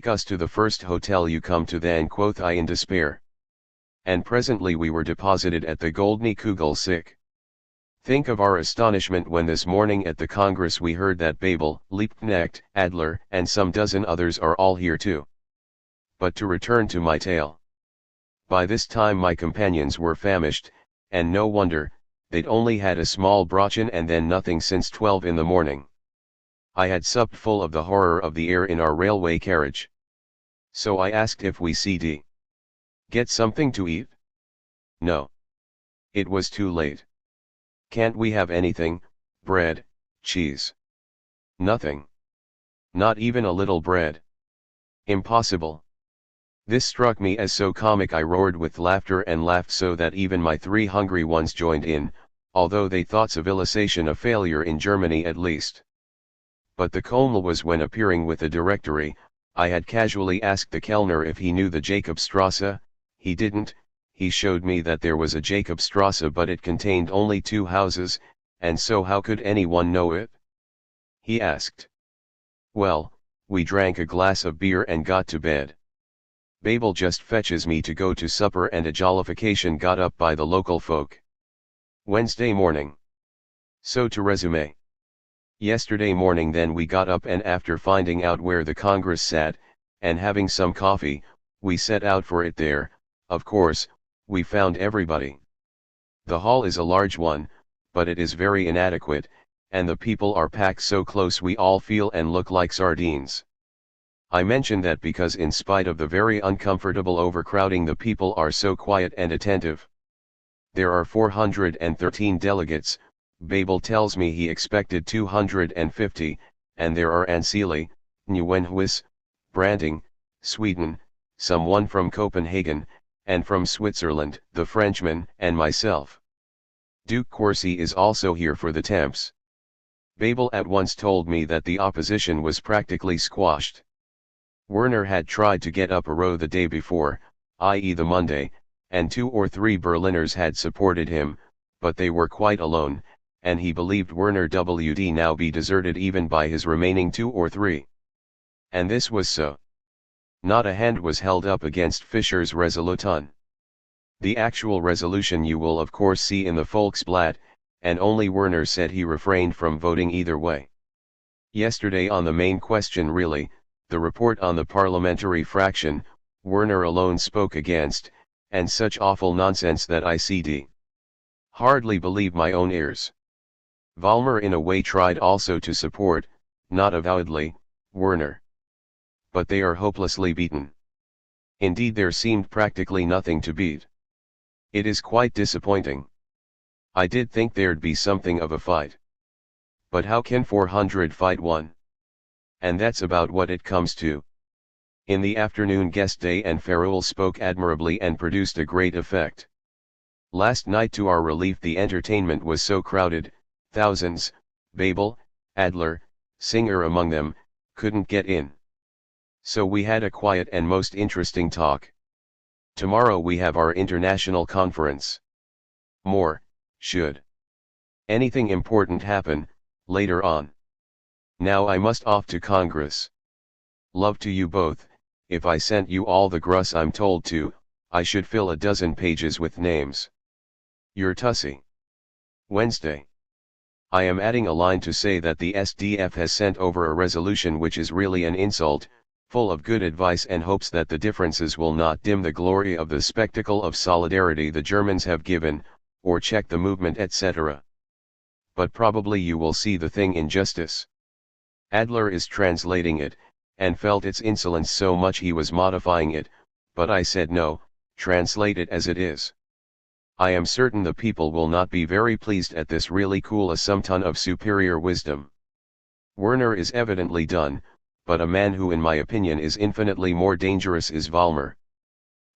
us to the first hotel you come to then, quoth I in despair. And presently we were deposited at the Goldene Kugel sick. Think of our astonishment when this morning at the Congress we heard that Babel, Liebknecht, Adler, and some dozen others are all here too. But to return to my tale. By this time my companions were famished, and no wonder, they'd only had a small brötchen and then nothing since 12 in the morning. I had supped full of the horror of the air in our railway carriage. So I asked if we could get something to eat? No. It was too late. Can't we have anything, bread, cheese? Nothing. Not even a little bread. Impossible. This struck me as so comic I roared with laughter and laughed so that even my 3 hungry ones joined in, although they thought civilization a failure in Germany at least. But the Kolmel was when appearing with the directory, I had casually asked the Kellner if he knew the Jakobstrasse. He didn't. He showed me that there was a Jakobstrasse but it contained only 2 houses, and so how could anyone know it? He asked. Well, we drank a glass of beer and got to bed. Babel just fetches me to go to supper and a jollification got up by the local folk. Wednesday morning. So to resume. Yesterday morning then we got up and after finding out where the Congress sat, and having some coffee, we set out for it there. Of course, we found everybody. The hall is a large one, but it is very inadequate, and the people are packed so close we all feel and look like sardines. I mention that because in spite of the very uncomfortable overcrowding the people are so quiet and attentive. There are 413 delegates, Babel tells me he expected 250, and there are Anseli, Nieuwenhuis, Branting, Sweden, someone from Copenhagen, and from Switzerland, the Frenchman, and myself. Duke Corsi is also here for the temps. Babel at once told me that the opposition was practically squashed. Werner had tried to get up a row the day before, i.e. the Monday, and 2 or 3 Berliners had supported him, but they were quite alone, and he believed Werner would now be deserted even by his remaining 2 or 3. And this was so. Not a hand was held up against Fischer's Resolution. The actual resolution you will of course see in the Volksblatt, and only Werner said he refrained from voting either way. Yesterday on the main question really, the report on the parliamentary fraction, Werner alone spoke against, and such awful nonsense that I could hardly believe my own ears. Vollmer in a way tried also to support, not avowedly, Werner. But they are hopelessly beaten. Indeed there seemed practically nothing to beat. It is quite disappointing. I did think there'd be something of a fight. But how can 400 fight one? And that's about what it comes to. In the afternoon Guesde and Ferrol spoke admirably and produced a great effect. Last night to our relief the entertainment was so crowded, thousands, Babel, Adler, Singer among them, couldn't get in. So we had a quiet and most interesting talk. Tomorrow we have our international conference. More, should anything important happen, later on. Now I must off to Congress. Love to you both. If I sent you all the gruss I'm told to, I should fill a dozen pages with names. Your Tussie. Wednesday. I am adding a line to say that the SDF has sent over a resolution which is really an insult, full of good advice and hopes that the differences will not dim the glory of the spectacle of solidarity the Germans have given, or check the movement etc. But probably you will see the thing in justice. Adler is translating it, and felt its insolence so much he was modifying it, but I said no, translate it as it is. I am certain the people will not be very pleased at this really cool assumption of superior wisdom. Werner is evidently done, but a man who in my opinion is infinitely more dangerous is Vollmer.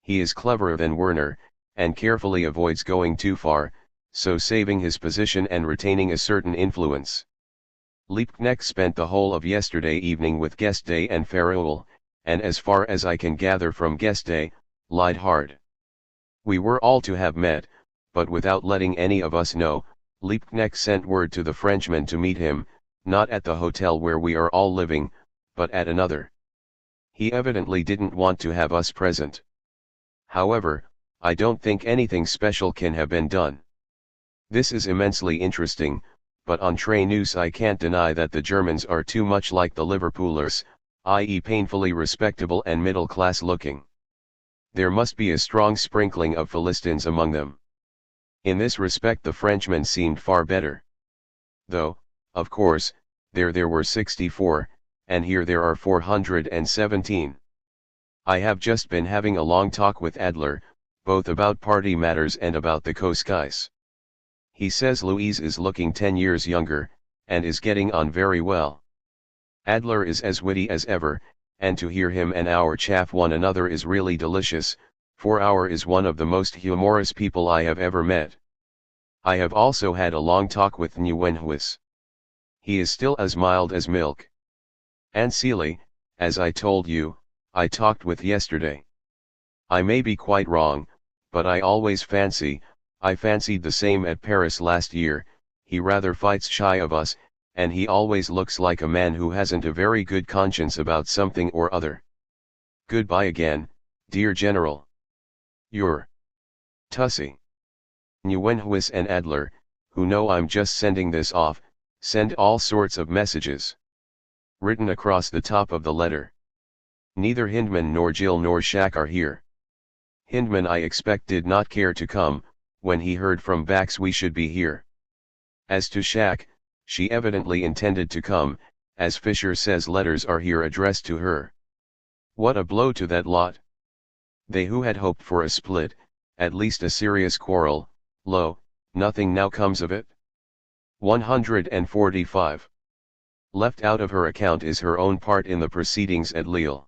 He is cleverer than Werner, and carefully avoids going too far, so saving his position and retaining a certain influence. Liebknecht spent the whole of yesterday evening with Guesde and Ferrol, and as far as I can gather from Guesde, lied hard. We were all to have met, but without letting any of us know, Liebknecht sent word to the Frenchman to meet him, not at the hotel where we are all living, but at another. He evidently didn't want to have us present. However, I don't think anything special can have been done. This is immensely interesting, but entre nous I can't deny that the Germans are too much like the Liverpoolers, i.e. painfully respectable and middle-class looking. There must be a strong sprinkling of Philistines among them. In this respect the Frenchmen seemed far better. Though, of course, there were 64, and here there are 417. I have just been having a long talk with Adler, both about party matters and about the Koskis. He says Louise is looking 10 years younger, and is getting on very well. Adler is as witty as ever, and to hear him and our chaff one another is really delicious, for our is one of the most humorous people I have ever met. I have also had a long talk with Nieuwenhuis. He is still as mild as milk. And Seeley, as I told you, I talked with yesterday. I may be quite wrong, but I fancied the same at Paris last year. He rather fights shy of us, and he always looks like a man who hasn't a very good conscience about something or other. Goodbye again, dear General. Your Tussie. Nieuwenhuis and Adler, who know I'm just sending this off, send all sorts of messages. Written across the top of the letter. Neither Hindman nor Jill nor Shack are here. Hindman I expect did not care to come, when he heard from Bax we should be here. As to Shack, she evidently intended to come, as Fisher says letters are here addressed to her. What a blow to that lot! They who had hoped for a split, at least a serious quarrel, lo, nothing now comes of it. 145. Left out of her account is her own part in the proceedings at Lille.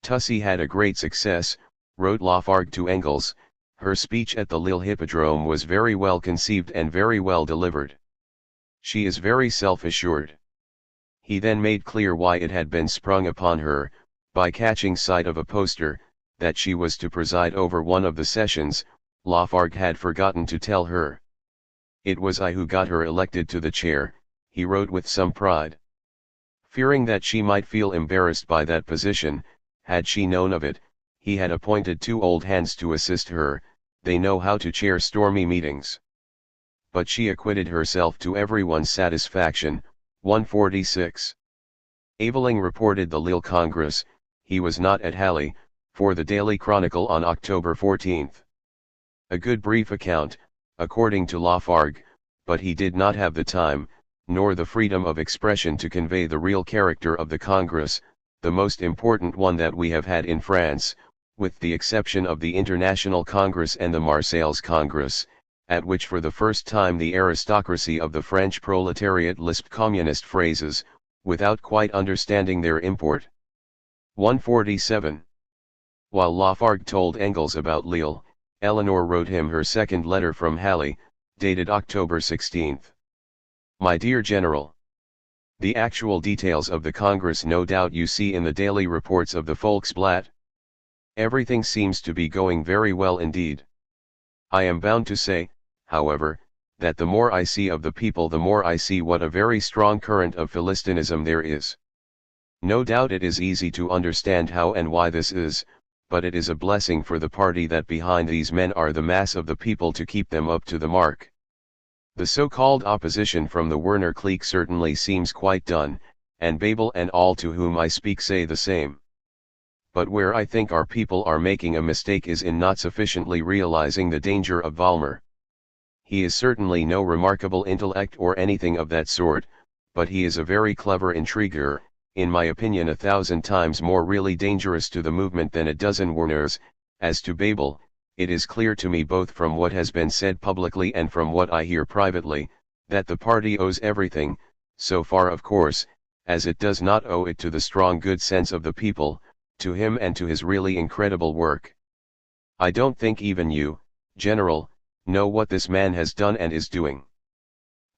Tussie had a great success, wrote Lafargue to Engels. Her speech at the Lille Hippodrome was very well conceived and very well delivered. She is very self-assured. He then made clear why it had been sprung upon her, by catching sight of a poster, that she was to preside over one of the sessions. Lafargue had forgotten to tell her. It was I who got her elected to the chair, he wrote with some pride. Fearing that she might feel embarrassed by that position, had she known of it, he had appointed 2 old hands to assist her. They know how to chair stormy meetings. But she acquitted herself to everyone's satisfaction. 146. Aveling reported the Lille Congress. He was not at Halle, for the Daily Chronicle on October 14. A good brief account, according to Lafargue, but he did not have the time, nor the freedom of expression to convey the real character of the Congress, the most important one that we have had in France, with the exception of the International Congress and the Marseilles Congress, at which for the first time the aristocracy of the French proletariat lisped communist phrases, without quite understanding their import. 147. While Lafargue told Engels about Lille, Eleanor wrote him her second letter from Halle, dated October 16. My dear General. The actual details of the Congress no doubt you see in the daily reports of the Volksblatt. Everything seems to be going very well indeed. I am bound to say, however, that the more I see of the people the more I see what a very strong current of Philistinism there is. No doubt it is easy to understand how and why this is, but it is a blessing for the party that behind these men are the mass of the people to keep them up to the mark. The so-called opposition from the Werner clique certainly seems quite done, and Babel and all to whom I speak say the same. But where I think our people are making a mistake is in not sufficiently realizing the danger of Valmer. He is certainly no remarkable intellect or anything of that sort, but he is a very clever intriguer, in my opinion 1,000 times more really dangerous to the movement than a dozen Werners. As to Babel, it is clear to me both from what has been said publicly and from what I hear privately, that the party owes everything, so far of course, as it does not owe it to the strong good sense of the people, to him and to his really incredible work. I don't think even you, General, know what this man has done and is doing.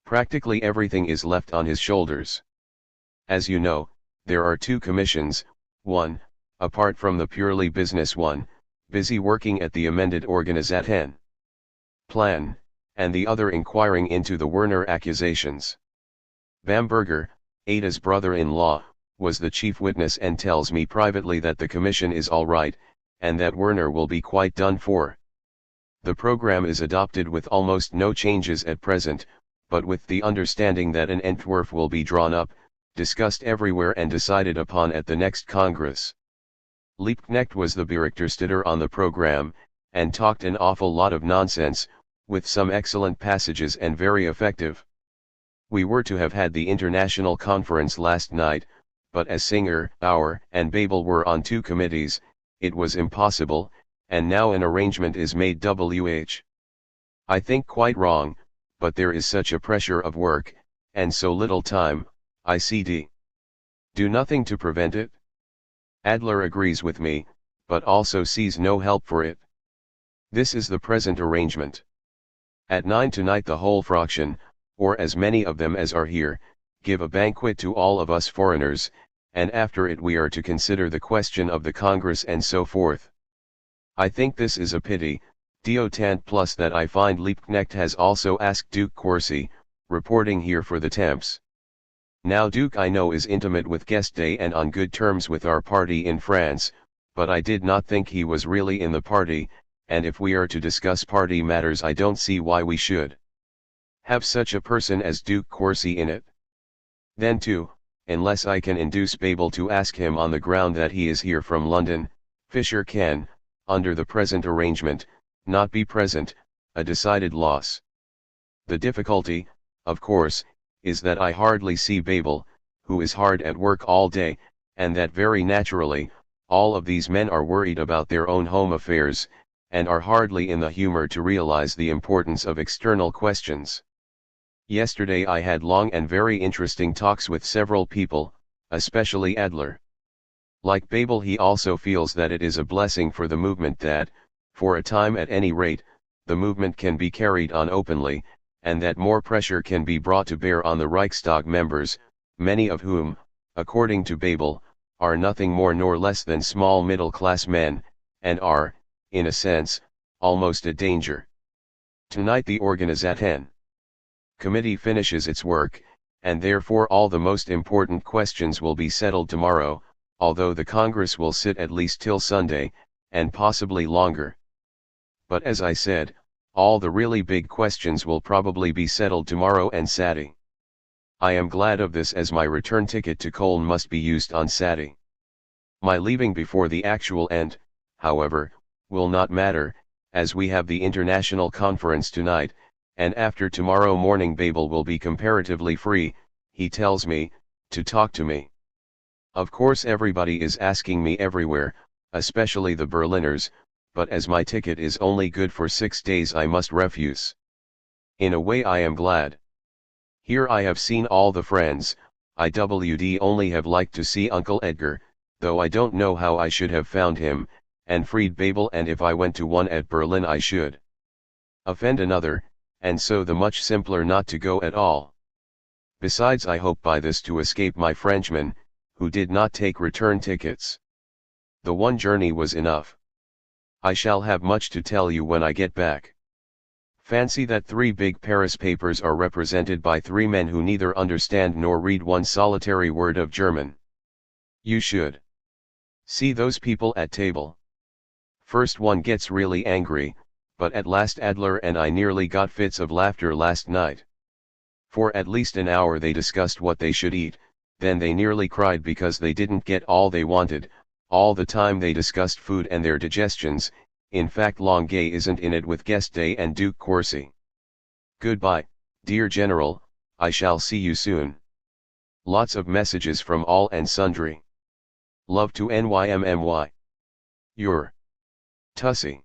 Practically everything is left on his shoulders. As you know, there are 2 commissions, one, apart from the purely business one, busy working at the amended Organisaten plan, and the other inquiring into the Werner accusations. Bamberger, Ada's brother-in-law, was the chief witness and tells me privately that the commission is all right, and that Werner will be quite done for. The program is adopted with almost no changes at present, but with the understanding that an Entwurf will be drawn up, discussed everywhere and decided upon at the next Congress. Liebknecht was the Berichterstatter on the program, and talked an awful lot of nonsense, with some excellent passages and very effective. We were to have had the international conference last night, but as Singer, Auer, and Babel were on two committees, it was impossible, and now an arrangement is made I think quite wrong, but there is such a pressure of work, and so little time, do nothing to prevent it. Adler agrees with me, but also sees no help for it. This is the present arrangement. At 9 tonight the whole Fraction, or as many of them as are here, give a banquet to all of us foreigners, and after it we are to consider the question of the Congress and so forth. I think this is a pity, tant plus that I find Liebknecht has also asked Duke Corsi, reporting here for the Temps. Now Duke I know is intimate with Guesde and on good terms with our party in France, but I did not think he was really in the party, and if we are to discuss party matters I don't see why we should have such a person as Duke Corsi in it. Then too, unless I can induce Babel to ask him on the ground that he is here from London, Fisher can, under the present arrangement, not be present, a decided loss. The difficulty, of course, is that I hardly see Babel, who is hard at work all day, and that very naturally, all of these men are worried about their own home affairs, and are hardly in the humor to realize the importance of external questions. Yesterday I had long and very interesting talks with several people, especially Adler. Like Babel he also feels that it is a blessing for the movement that, for a time at any rate, the movement can be carried on openly, and that more pressure can be brought to bear on the Reichstag members, many of whom, according to Babel, are nothing more nor less than small middle-class men, and are, in a sense, almost a danger. Tonight the Organisation Committee finishes its work, and therefore all the most important questions will be settled tomorrow, although the Congress will sit at least till Sunday, and possibly longer. But as I said, all the really big questions will probably be settled tomorrow and Saturday. I am glad of this as my return ticket to Cologne must be used on Saturday. My leaving before the actual end, however, will not matter, as we have the international conference tonight, and after tomorrow morning Babel will be comparatively free, he tells me, to talk to me. Of course everybody is asking me everywhere, especially the Berliners, but as my ticket is only good for 6 days I must refuse. In a way I am glad. Here I have seen all the friends, IWD only have liked to see Uncle Edgar, though I don't know how I should have found him, and Fried Babel, and if I went to one at Berlin I should offend another, and so the much simpler not to go at all. Besides I hope by this to escape my Frenchmen, who did not take return tickets. The one journey was enough. I shall have much to tell you when I get back. Fancy that 3 big Paris papers are represented by 3 men who neither understand nor read one solitary word of German. You should see those people at table. First one gets really angry, but at last Adler and I nearly got fits of laughter last night. For at least an hour they discussed what they should eat, then they nearly cried because they didn't get all they wanted. All the time they discussed food and their digestions. In fact Longuet isn't in it with Guesde and Duke Corsi. Goodbye, dear General, I shall see you soon. Lots of messages from all and sundry. Love to NYMMY. Your Tussie.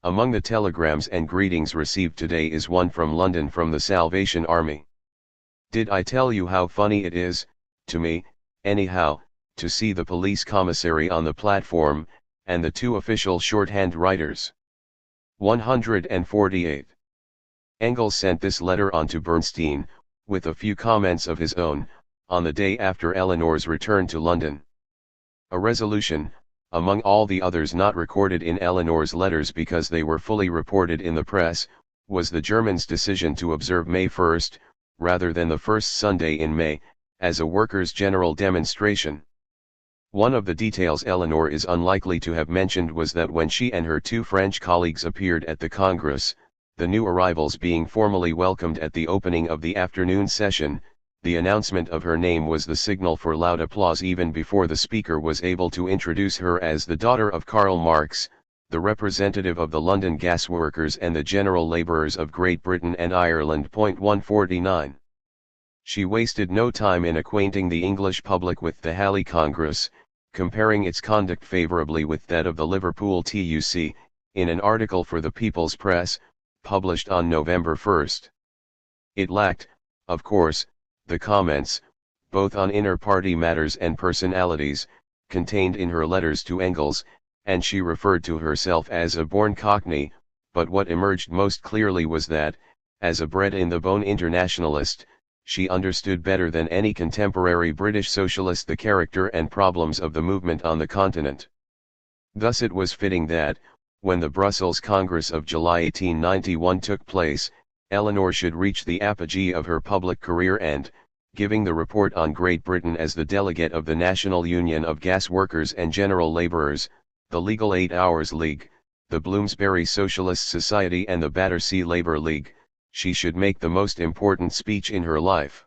Among the telegrams and greetings received today is one from London from the Salvation Army. Did I tell you how funny it is, to me, anyhow, to see the police commissary on the platform, and the 2 official shorthand writers? 148. Engels sent this letter on to Bernstein, with a few comments of his own, on the day after Eleanor's return to London. A resolution, among all the others not recorded in Eleanor's letters because they were fully reported in the press, was the Germans' decision to observe May 1st, rather than the first Sunday in May, as a workers' general demonstration. One of the details Eleanor is unlikely to have mentioned was that when she and her two French colleagues appeared at the Congress, the new arrivals being formally welcomed at the opening of the afternoon session, the announcement of her name was the signal for loud applause even before the speaker was able to introduce her as the daughter of Karl Marx, the representative of the London gas workers and the general labourers of Great Britain and Ireland. 149. She wasted no time in acquainting the English public with the Halley Congress, comparing its conduct favourably with that of the Liverpool TUC, in an article for the People's Press, published on November 1. It lacked, of course, the comments, both on inter-party matters and personalities, contained in her letters to Engels, and she referred to herself as a born Cockney, but what emerged most clearly was that, as a bred-in-the-bone internationalist, she understood better than any contemporary British socialist the character and problems of the movement on the continent. Thus it was fitting that, when the Brussels Congress of July 1891 took place, Eleanor should reach the apogee of her public career and, giving the report on Great Britain as the delegate of the National Union of Gas Workers and General Labourers, the Legal 8 Hours League, the Bloomsbury Socialist Society and the Battersea Labour League, she should make the most important speech in her life.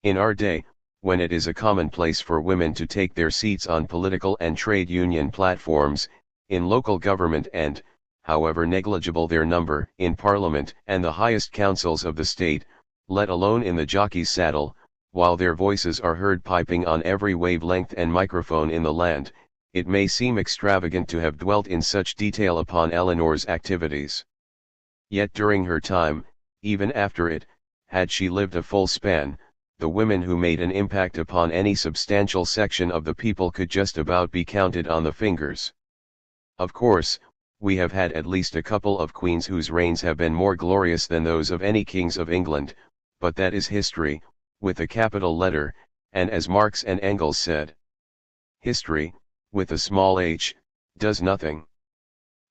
In our day, when it is a commonplace for women to take their seats on political and trade union platforms, in local government and, however negligible their number, in Parliament and the highest councils of the state, let alone in the jockey's saddle, while their voices are heard piping on every wavelength and microphone in the land, it may seem extravagant to have dwelt in such detail upon Eleanor's activities. Yet during her time, even after it, had she lived a full span, the women who made an impact upon any substantial section of the people could just about be counted on the fingers. Of course, we have had at least a couple of queens whose reigns have been more glorious than those of any kings of England, but that is history, with a capital letter, and as Marx and Engels said, history, with a small h, does nothing.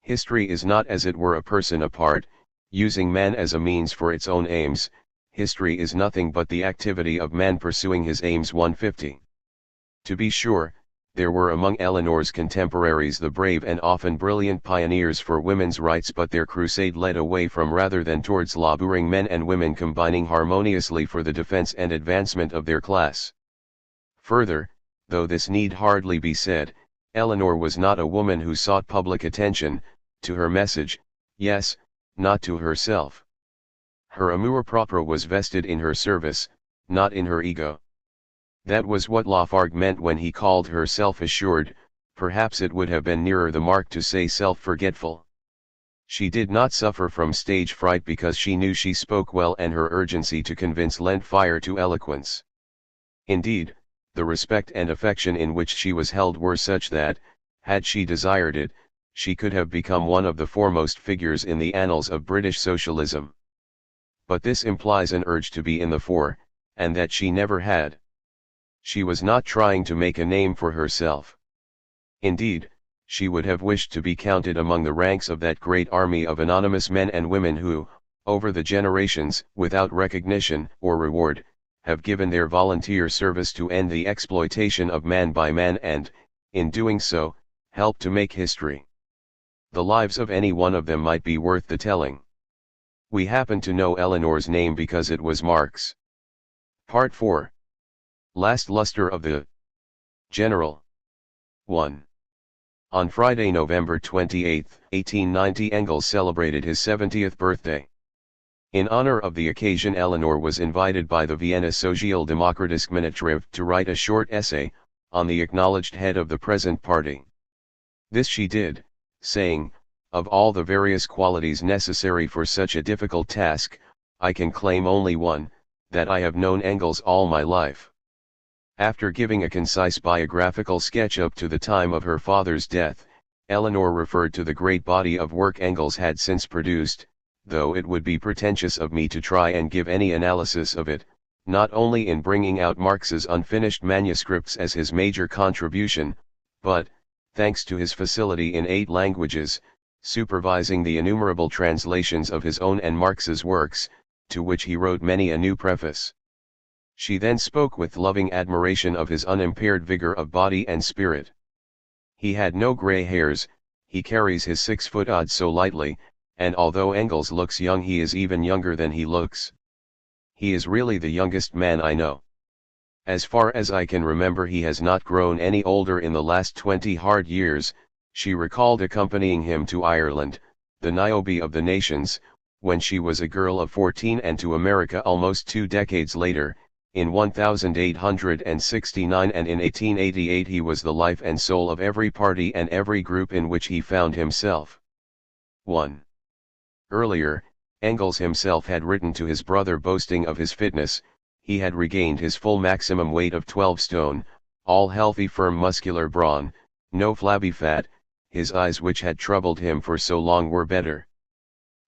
History is not as it were a person apart, using man as a means for its own aims. History is nothing but the activity of man pursuing his aims. 150. To be sure, there were among Eleanor's contemporaries the brave and often brilliant pioneers for women's rights, but their crusade led away from rather than towards laboring men and women combining harmoniously for the defense and advancement of their class. Further, though this need hardly be said, Eleanor was not a woman who sought public attention, to her message, yes, not to herself. Her amour-propre was vested in her service, not in her ego. That was what Lafargue meant when he called her self-assured, perhaps it would have been nearer the mark to say self-forgetful. She did not suffer from stage fright because she knew she spoke well, and her urgency to convince lent fire to eloquence. Indeed, the respect and affection in which she was held were such that, had she desired it, she could have become one of the foremost figures in the annals of British socialism. But this implies an urge to be in the fore, and that she never had. She was not trying to make a name for herself. Indeed, she would have wished to be counted among the ranks of that great army of anonymous men and women who, over the generations, without recognition or reward, have given their volunteer service to end the exploitation of man by man and, in doing so, help to make history. The lives of any one of them might be worth the telling. We happen to know Eleanor's name because it was Marx. Part 4. Last lustre of the General. 1. On Friday, November 28, 1890, Engels celebrated his 70th birthday. In honor of the occasion, Eleanor was invited by the Vienna Sozialdemokratische Minneschrift to write a short essay, on the acknowledged head of the present party. This she did, saying, "Of all the various qualities necessary for such a difficult task, I can claim only one, that I have known Engels all my life." After giving a concise biographical sketch up to the time of her father's death, Eleanor referred to the great body of work Engels had since produced, though it would be pretentious of me to try and give any analysis of it, not only in bringing out Marx's unfinished manuscripts as his major contribution, but, thanks to his facility in 8 languages, supervising the innumerable translations of his own and Marx's works, to which he wrote many a new preface. She then spoke with loving admiration of his unimpaired vigor of body and spirit. He had no grey hairs, he carries his 6-foot-odd so lightly, and although Engels looks young he is even younger than he looks. He is really the youngest man I know. As far as I can remember he has not grown any older in the last 20 hard years. She recalled accompanying him to Ireland, the Niobe of the nations, when she was a girl of 14 and to America almost 2 decades later, in 1869 and in 1888 he was the life and soul of every party and every group in which he found himself. 1. Earlier, Engels himself had written to his brother boasting of his fitness. He had regained his full maximum weight of 12 stone, all healthy firm muscular brawn, no flabby fat, his eyes which had troubled him for so long were better.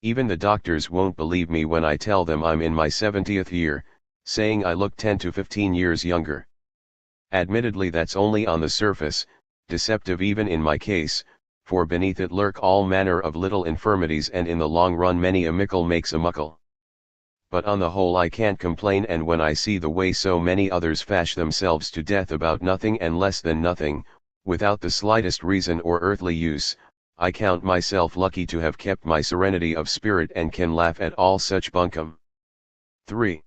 Even the doctors won't believe me when I tell them I'm in my 70th year, saying I look 10 to 15 years younger. Admittedly that's only on the surface, deceptive even in my case, for beneath it lurk all manner of little infirmities and in the long run many a mickle makes a muckle. But on the whole I can't complain, and when I see the way so many others fash themselves to death about nothing and less than nothing, without the slightest reason or earthly use, I count myself lucky to have kept my serenity of spirit and can laugh at all such bunkum. 3.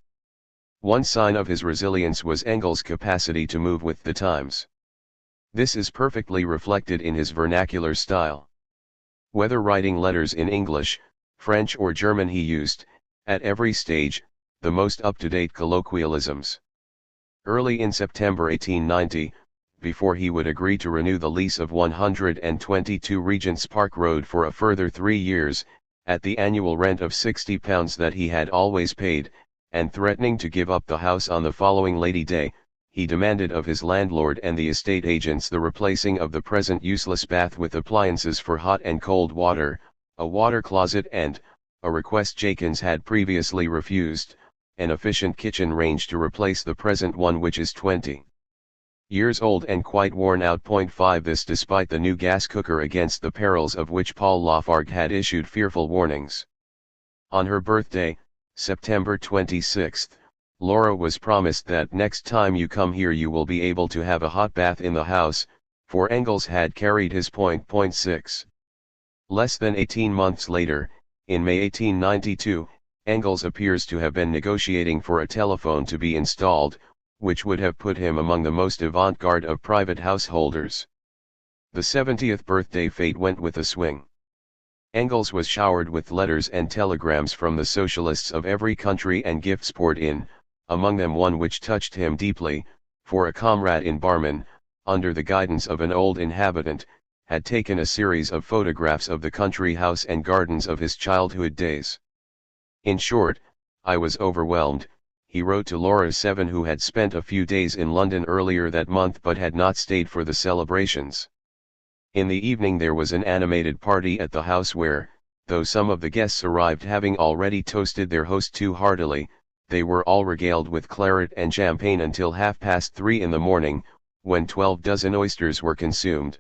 One sign of his resilience was Engels' capacity to move with the times. This is perfectly reflected in his vernacular style. Whether writing letters in English, French or German he used, at every stage, the most up-to-date colloquialisms. Early in September 1890, before he would agree to renew the lease of 122 Regent's Park Road for a further 3 years, at the annual rent of £60 that he had always paid, and threatening to give up the house on the following Lady Day, he demanded of his landlord and the estate agents the replacing of the present useless bath with appliances for hot and cold water, a water closet and, a request Jakins had previously refused, an efficient kitchen range to replace the present one which is 20 years old and quite worn out. 5 This despite the new gas cooker against the perils of which Paul Lafargue had issued fearful warnings. On her birthday, September 26, Laura was promised that next time you come here you will be able to have a hot bath in the house, for Engels had carried his point. 6. Less than 18 months later, in May 1892, Engels appears to have been negotiating for a telephone to be installed, which would have put him among the most avant-garde of private householders. The 70th birthday fete went with a swing. Engels was showered with letters and telegrams from the socialists of every country and gifts poured in, among them one which touched him deeply, for a comrade in Barman, under the guidance of an old inhabitant, had taken a series of photographs of the country house and gardens of his childhood days. In short, I was overwhelmed, he wrote to Laura 7, who had spent a few days in London earlier that month but had not stayed for the celebrations. In the evening there was an animated party at the house where, though some of the guests arrived having already toasted their host too heartily, they were all regaled with claret and champagne until 3:30 in the morning, when 12 dozen oysters were consumed.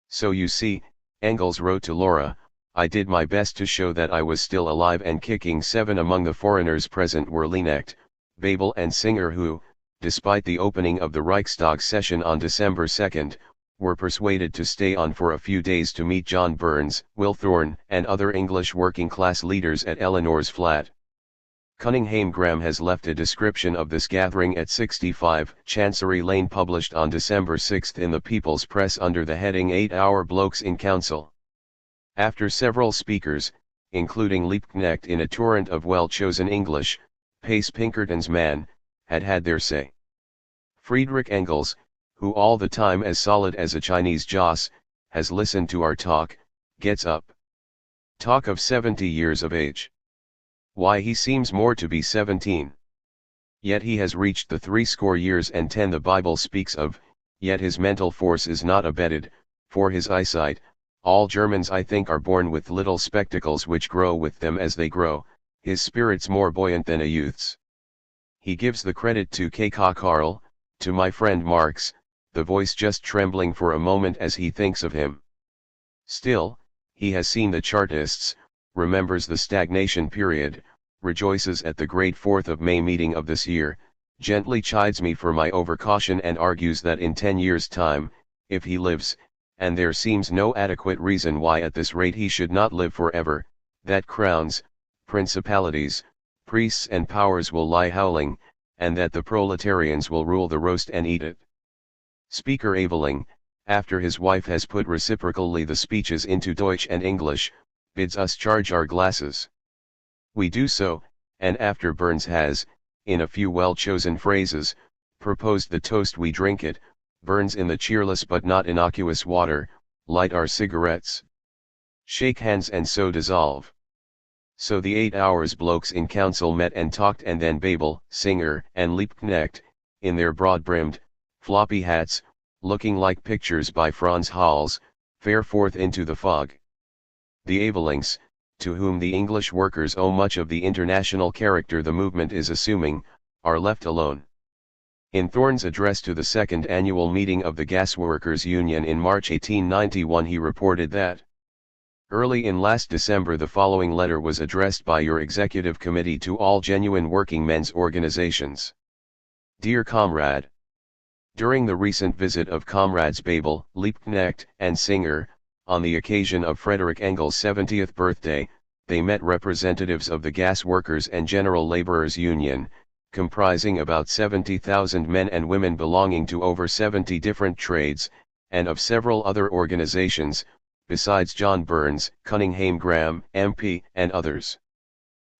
So you see, Engels wrote to Laura, I did my best to show that I was still alive and kicking. 7 Among the foreigners present were Linecht, Babel and Singer who, despite the opening of the Reichstag session on December 2, were persuaded to stay on for a few days to meet John Burns, Will Thorne and other English working-class leaders at Eleanor's flat. Cunningham Graham has left a description of this gathering at 65 Chancery Lane published on December 6 in the People's Press under the heading 8-Hour Blokes in Council. After several speakers, including Liebknecht in a torrent of well-chosen English, Pace Pinkerton's man, had their say. Friedrich Engels, who all the time as solid as a Chinese joss, has listened to our talk, gets up. Talk of 70 years of age. Why, he seems more to be 17. Yet he has reached the 60 years and 10 the Bible speaks of, yet his mental force is not abated, for his eyesight. All Germans I think are born with little spectacles which grow with them as they grow, his spirit's more buoyant than a youth's. He gives the credit to K.K. Karl, to my friend Marx, the voice just trembling for a moment as he thinks of him. Still, he has seen the Chartists, remembers the stagnation period, rejoices at the great 4th of May meeting of this year, gently chides me for my overcaution and argues that in 10 years' time, if he lives, and there seems no adequate reason why at this rate he should not live forever, that crowns, principalities, priests and powers will lie howling, and that the proletarians will rule the roast and eat it. Speaker Aveling, after his wife has put reciprocally the speeches into Deutsch and English, bids us charge our glasses. We do so, and after Burns has, in a few well-chosen phrases, proposed the toast we drink it, Burns in the cheerless but not innocuous water, light our cigarettes, shake hands and so dissolve. So the 8 hours blokes in council met and talked, and then Babel, Singer, and Liebknecht, in their broad-brimmed, floppy hats, looking like pictures by Franz Hals, fare forth into the fog. The Avelings, to whom the English workers owe much of the international character the movement is assuming, are left alone. In Thorne's address to the second annual meeting of the Gasworkers' Union in March 1891 he reported that, "Early in last December the following letter was addressed by your Executive Committee to all genuine working men's organizations. Dear Comrade, during the recent visit of Comrades Babel, Liebknecht, and Singer, on the occasion of Frederick Engels' 70th birthday, they met representatives of the Gas Workers and General Laborers Union, comprising about 70,000 men and women belonging to over 70 different trades, and of several other organizations, besides John Burns, Cunninghame Graham, MP, and others.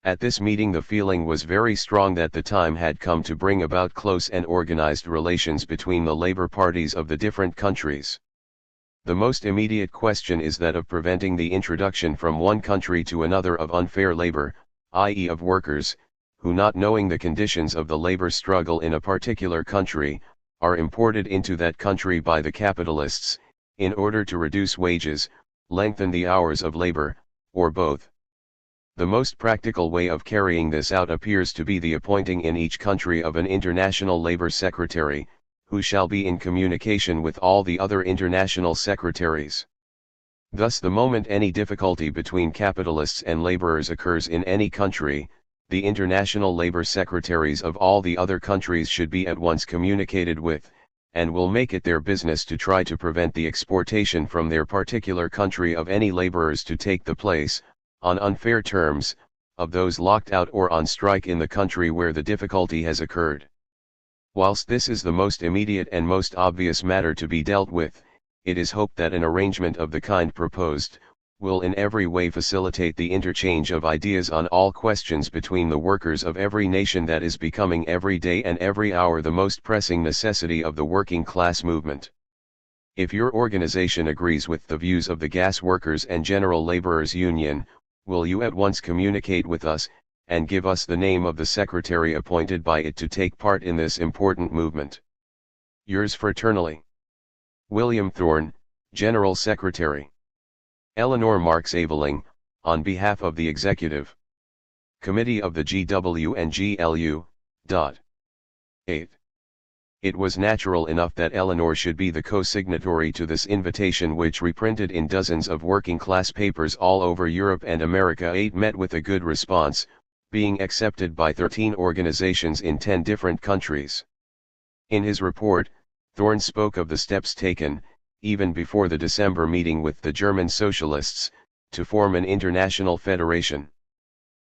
At this meeting the feeling was very strong that the time had come to bring about close and organized relations between the labor parties of the different countries. The most immediate question is that of preventing the introduction from one country to another of unfair labor, i.e. of workers, who not knowing the conditions of the labor struggle in a particular country, are imported into that country by the capitalists, in order to reduce wages, lengthen the hours of labor, or both. The most practical way of carrying this out appears to be the appointing in each country of an international labor secretary, who shall be in communication with all the other international secretaries. Thus the moment any difficulty between capitalists and laborers occurs in any country, the international labor secretaries of all the other countries should be at once communicated with, and will make it their business to try to prevent the exportation from their particular country of any laborers to take the place, on unfair terms, of those locked out or on strike in the country where the difficulty has occurred. Whilst this is the most immediate and most obvious matter to be dealt with, it is hoped that an arrangement of the kind proposed, will in every way facilitate the interchange of ideas on all questions between the workers of every nation that is becoming every day and every hour the most pressing necessity of the working class movement. If your organization agrees with the views of the Gas Workers and General Laborers Union, will you at once communicate with us, and give us the name of the secretary appointed by it to take part in this important movement? Yours fraternally, William Thorne, General Secretary. Eleanor Marx Aveling, on behalf of the Executive Committee of the GW and GLU. 8. It was natural enough that Eleanor should be the co-signatory to this invitation, which, reprinted in dozens of working-class papers all over Europe and America, met with a good response, being accepted by 13 organizations in 10 different countries. In his report, Thorne spoke of the steps taken, even before the December meeting with the German socialists, to form an international federation.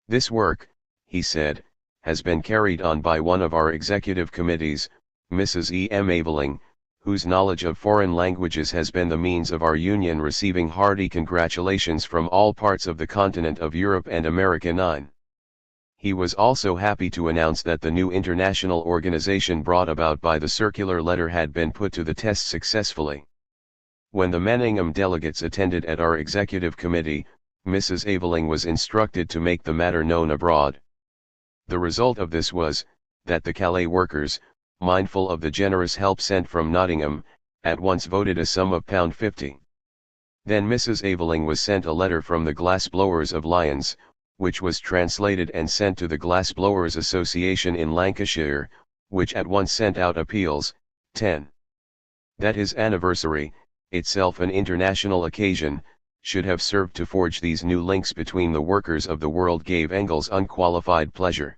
This work, he said, has been carried on by one of our executive committees, Mrs. E. M. Aveling, whose knowledge of foreign languages has been the means of our union receiving hearty congratulations from all parts of the continent of Europe and America. 9. He was also happy to announce that the new international organization brought about by the circular letter had been put to the test successfully. When the Manningham delegates attended at our executive committee, Mrs. Aveling was instructed to make the matter known abroad. The result of this was, that the Calais workers, mindful of the generous help sent from Nottingham, at once voted a sum of £50. Then Mrs. Aveling was sent a letter from the Glassblowers of Lyons, which was translated and sent to the Glassblowers Association in Lancashire, which at once sent out appeals. 10. That his anniversary, itself an international occasion, should have served to forge these new links between the workers of the world gave Engels unqualified pleasure.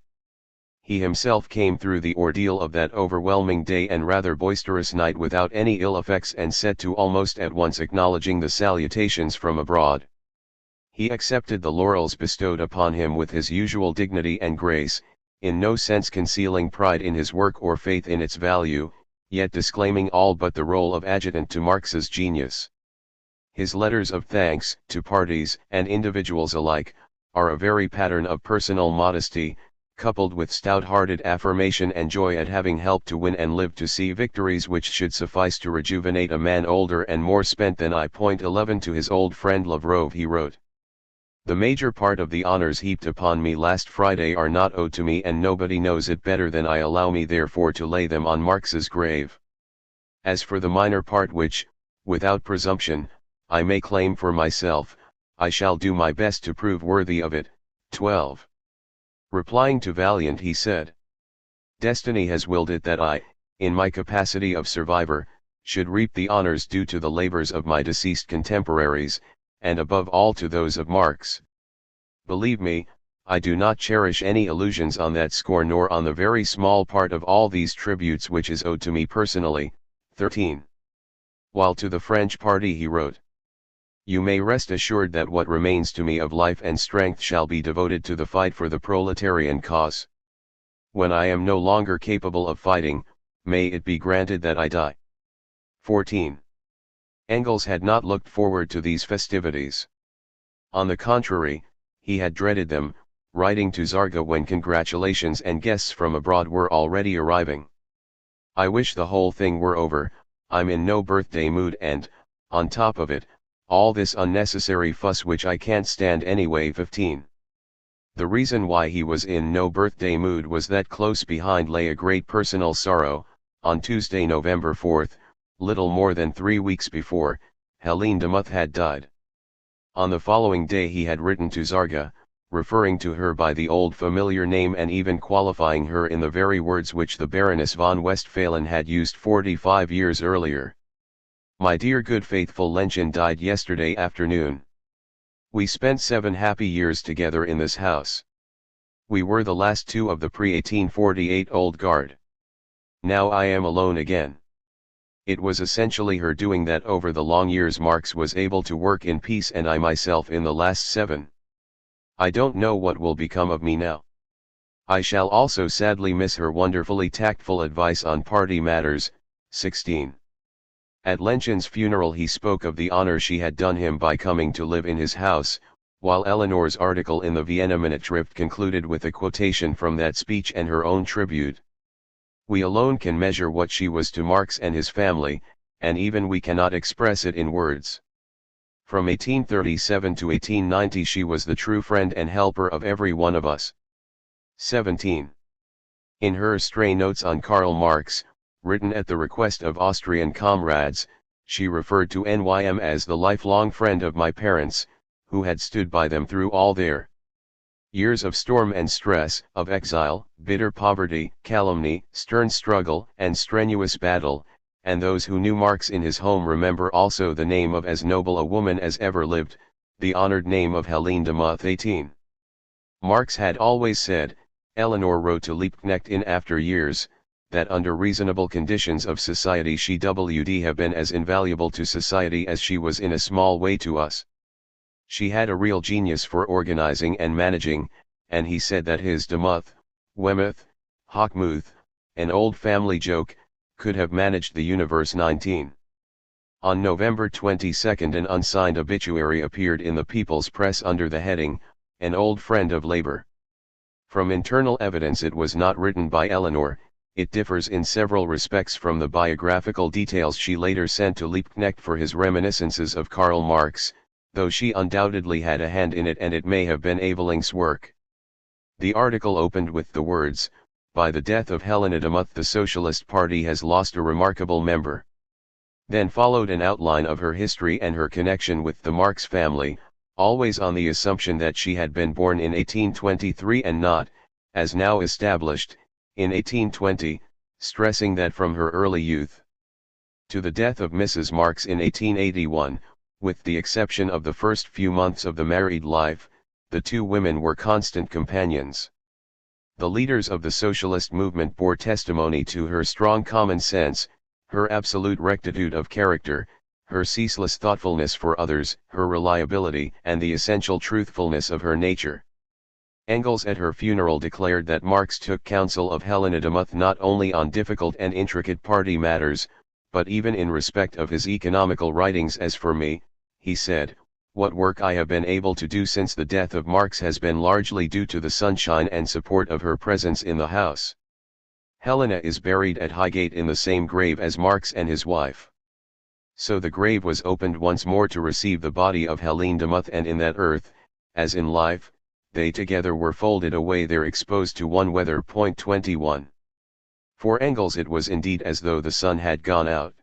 He himself came through the ordeal of that overwhelming day and rather boisterous night without any ill effects, and set to almost at once acknowledging the salutations from abroad. He accepted the laurels bestowed upon him with his usual dignity and grace, in no sense concealing pride in his work or faith in its value, yet disclaiming all but the role of adjutant to Marx's genius. His letters of thanks, to parties and individuals alike, are a very pattern of personal modesty, coupled with stout-hearted affirmation and joy at having helped to win and live to see victories which should suffice to rejuvenate a man older and more spent than I. 11 To his old friend Lavrov he wrote: "The major part of the honors heaped upon me last Friday are not owed to me, and nobody knows it better than I. Allow me therefore to lay them on Marx's grave. As for the minor part which, without presumption, I may claim for myself, I shall do my best to prove worthy of it." 12. Replying to Valiant he said: "Destiny has willed it that I, in my capacity of survivor, should reap the honors due to the labors of my deceased contemporaries, and above all to those of Marx. Believe me, I do not cherish any illusions on that score, nor on the very small part of all these tributes which is owed to me personally." 13. While to the French party he wrote: "You may rest assured that what remains to me of life and strength shall be devoted to the fight for the proletarian cause. When I am no longer capable of fighting, may it be granted that I die." 14. Engels had not looked forward to these festivities. On the contrary, he had dreaded them, writing to Zarga when congratulations and guests from abroad were already arriving. "I wish the whole thing were over, I'm in no birthday mood, and, on top of it, all this unnecessary fuss which I can't stand anyway." 15. The reason why he was in no birthday mood was that close behind lay a great personal sorrow. On Tuesday, November 4, little more than 3 weeks before, Helene de Muth had died. On the following day he had written to Zarga, referring to her by the old familiar name and even qualifying her in the very words which the Baroness von Westphalen had used 45 years earlier. "My dear good faithful Lenchen died yesterday afternoon. We spent 7 happy years together in this house. We were the last 2 of the pre-1848 old guard. Now I am alone again. It was essentially her doing that over the long years Marx was able to work in peace, and I myself in the last 7. I don't know what will become of me now. I shall also sadly miss her wonderfully tactful advice on party matters." 16. At Lenchen's funeral he spoke of the honor she had done him by coming to live in his house, while Eleanor's article in the Vienna Minute concluded with a quotation from that speech and her own tribute. "We alone can measure what she was to Marx and his family, and even we cannot express it in words. From 1837 to 1890 she was the true friend and helper of every one of us." 17. In her stray notes on Karl Marx, written at the request of Austrian comrades, she referred to Nym as the lifelong friend of my parents, who had stood by them through all their years of storm and stress, of exile, bitter poverty, calumny, stern struggle, and strenuous battle, and those who knew Marx in his home remember also the name of as noble a woman as ever lived, the honored name of Helene de Muth. 18. Marx had always said, Eleanor wrote to Liebknecht in after years, that under reasonable conditions of society she would have been as invaluable to society as she was in a small way to us. She had a real genius for organizing and managing, and he said that his de Muth, Wemuth, Hochmuth, an old family joke, could have managed the universe. 19. On November 22 an unsigned obituary appeared in the People's Press under the heading, "An Old Friend of Labor." From internal evidence it was not written by Eleanor. It differs in several respects from the biographical details she later sent to Liebknecht for his reminiscences of Karl Marx, though she undoubtedly had a hand in it and it may have been Eveling's work. The article opened with the words, "By the death of Helene de Muth the Socialist Party has lost a remarkable member." Then followed an outline of her history and her connection with the Marx family, always on the assumption that she had been born in 1823 and not, as now established, in 1820, stressing that from her early youth to the death of Mrs. Marx in 1881, with the exception of the first few months of the married life, the two women were constant companions. The leaders of the socialist movement bore testimony to her strong common sense, her absolute rectitude of character, her ceaseless thoughtfulness for others, her reliability, and the essential truthfulness of her nature. Engels at her funeral declared that Marx took counsel of Helena de Muth not only on difficult and intricate party matters, but even in respect of his economical writings. As for me, he said, what work I have been able to do since the death of Marx has been largely due to the sunshine and support of her presence in the house. Helena is buried at Highgate in the same grave as Marx and his wife. So the grave was opened once more to receive the body of Helene de Muth, and in that earth, as in life, they together were folded away there exposed to one weather. 21. For Engels it was indeed as though the sun had gone out.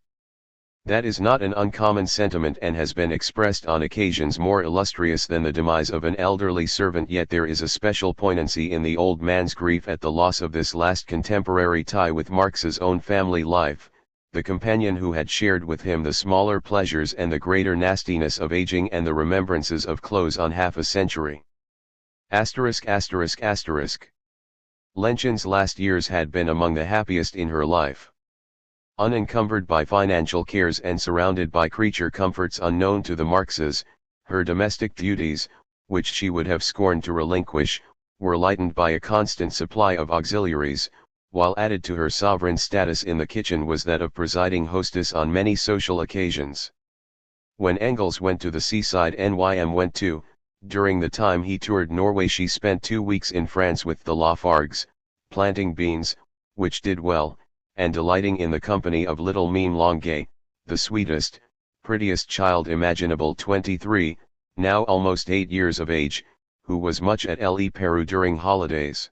That is not an uncommon sentiment and has been expressed on occasions more illustrious than the demise of an elderly servant, yet there is a special poignancy in the old man's grief at the loss of this last contemporary tie with Marx's own family life, the companion who had shared with him the smaller pleasures and the greater nastiness of aging and the remembrances of close on half a century. Lenchen's last years had been among the happiest in her life. Unencumbered by financial cares and surrounded by creature comforts unknown to the Marxes, her domestic duties, which she would have scorned to relinquish, were lightened by a constant supply of auxiliaries, while added to her sovereign status in the kitchen was that of presiding hostess on many social occasions. When Engels went to the seaside, Nym went too. During the time he toured Norway she spent 2 weeks in France with the Lafargues, planting beans, which did well, and delighting in the company of little Mime Longuet, the sweetest, prettiest child imaginable, 23, now almost 8 years of age, who was much at Le Peru during holidays.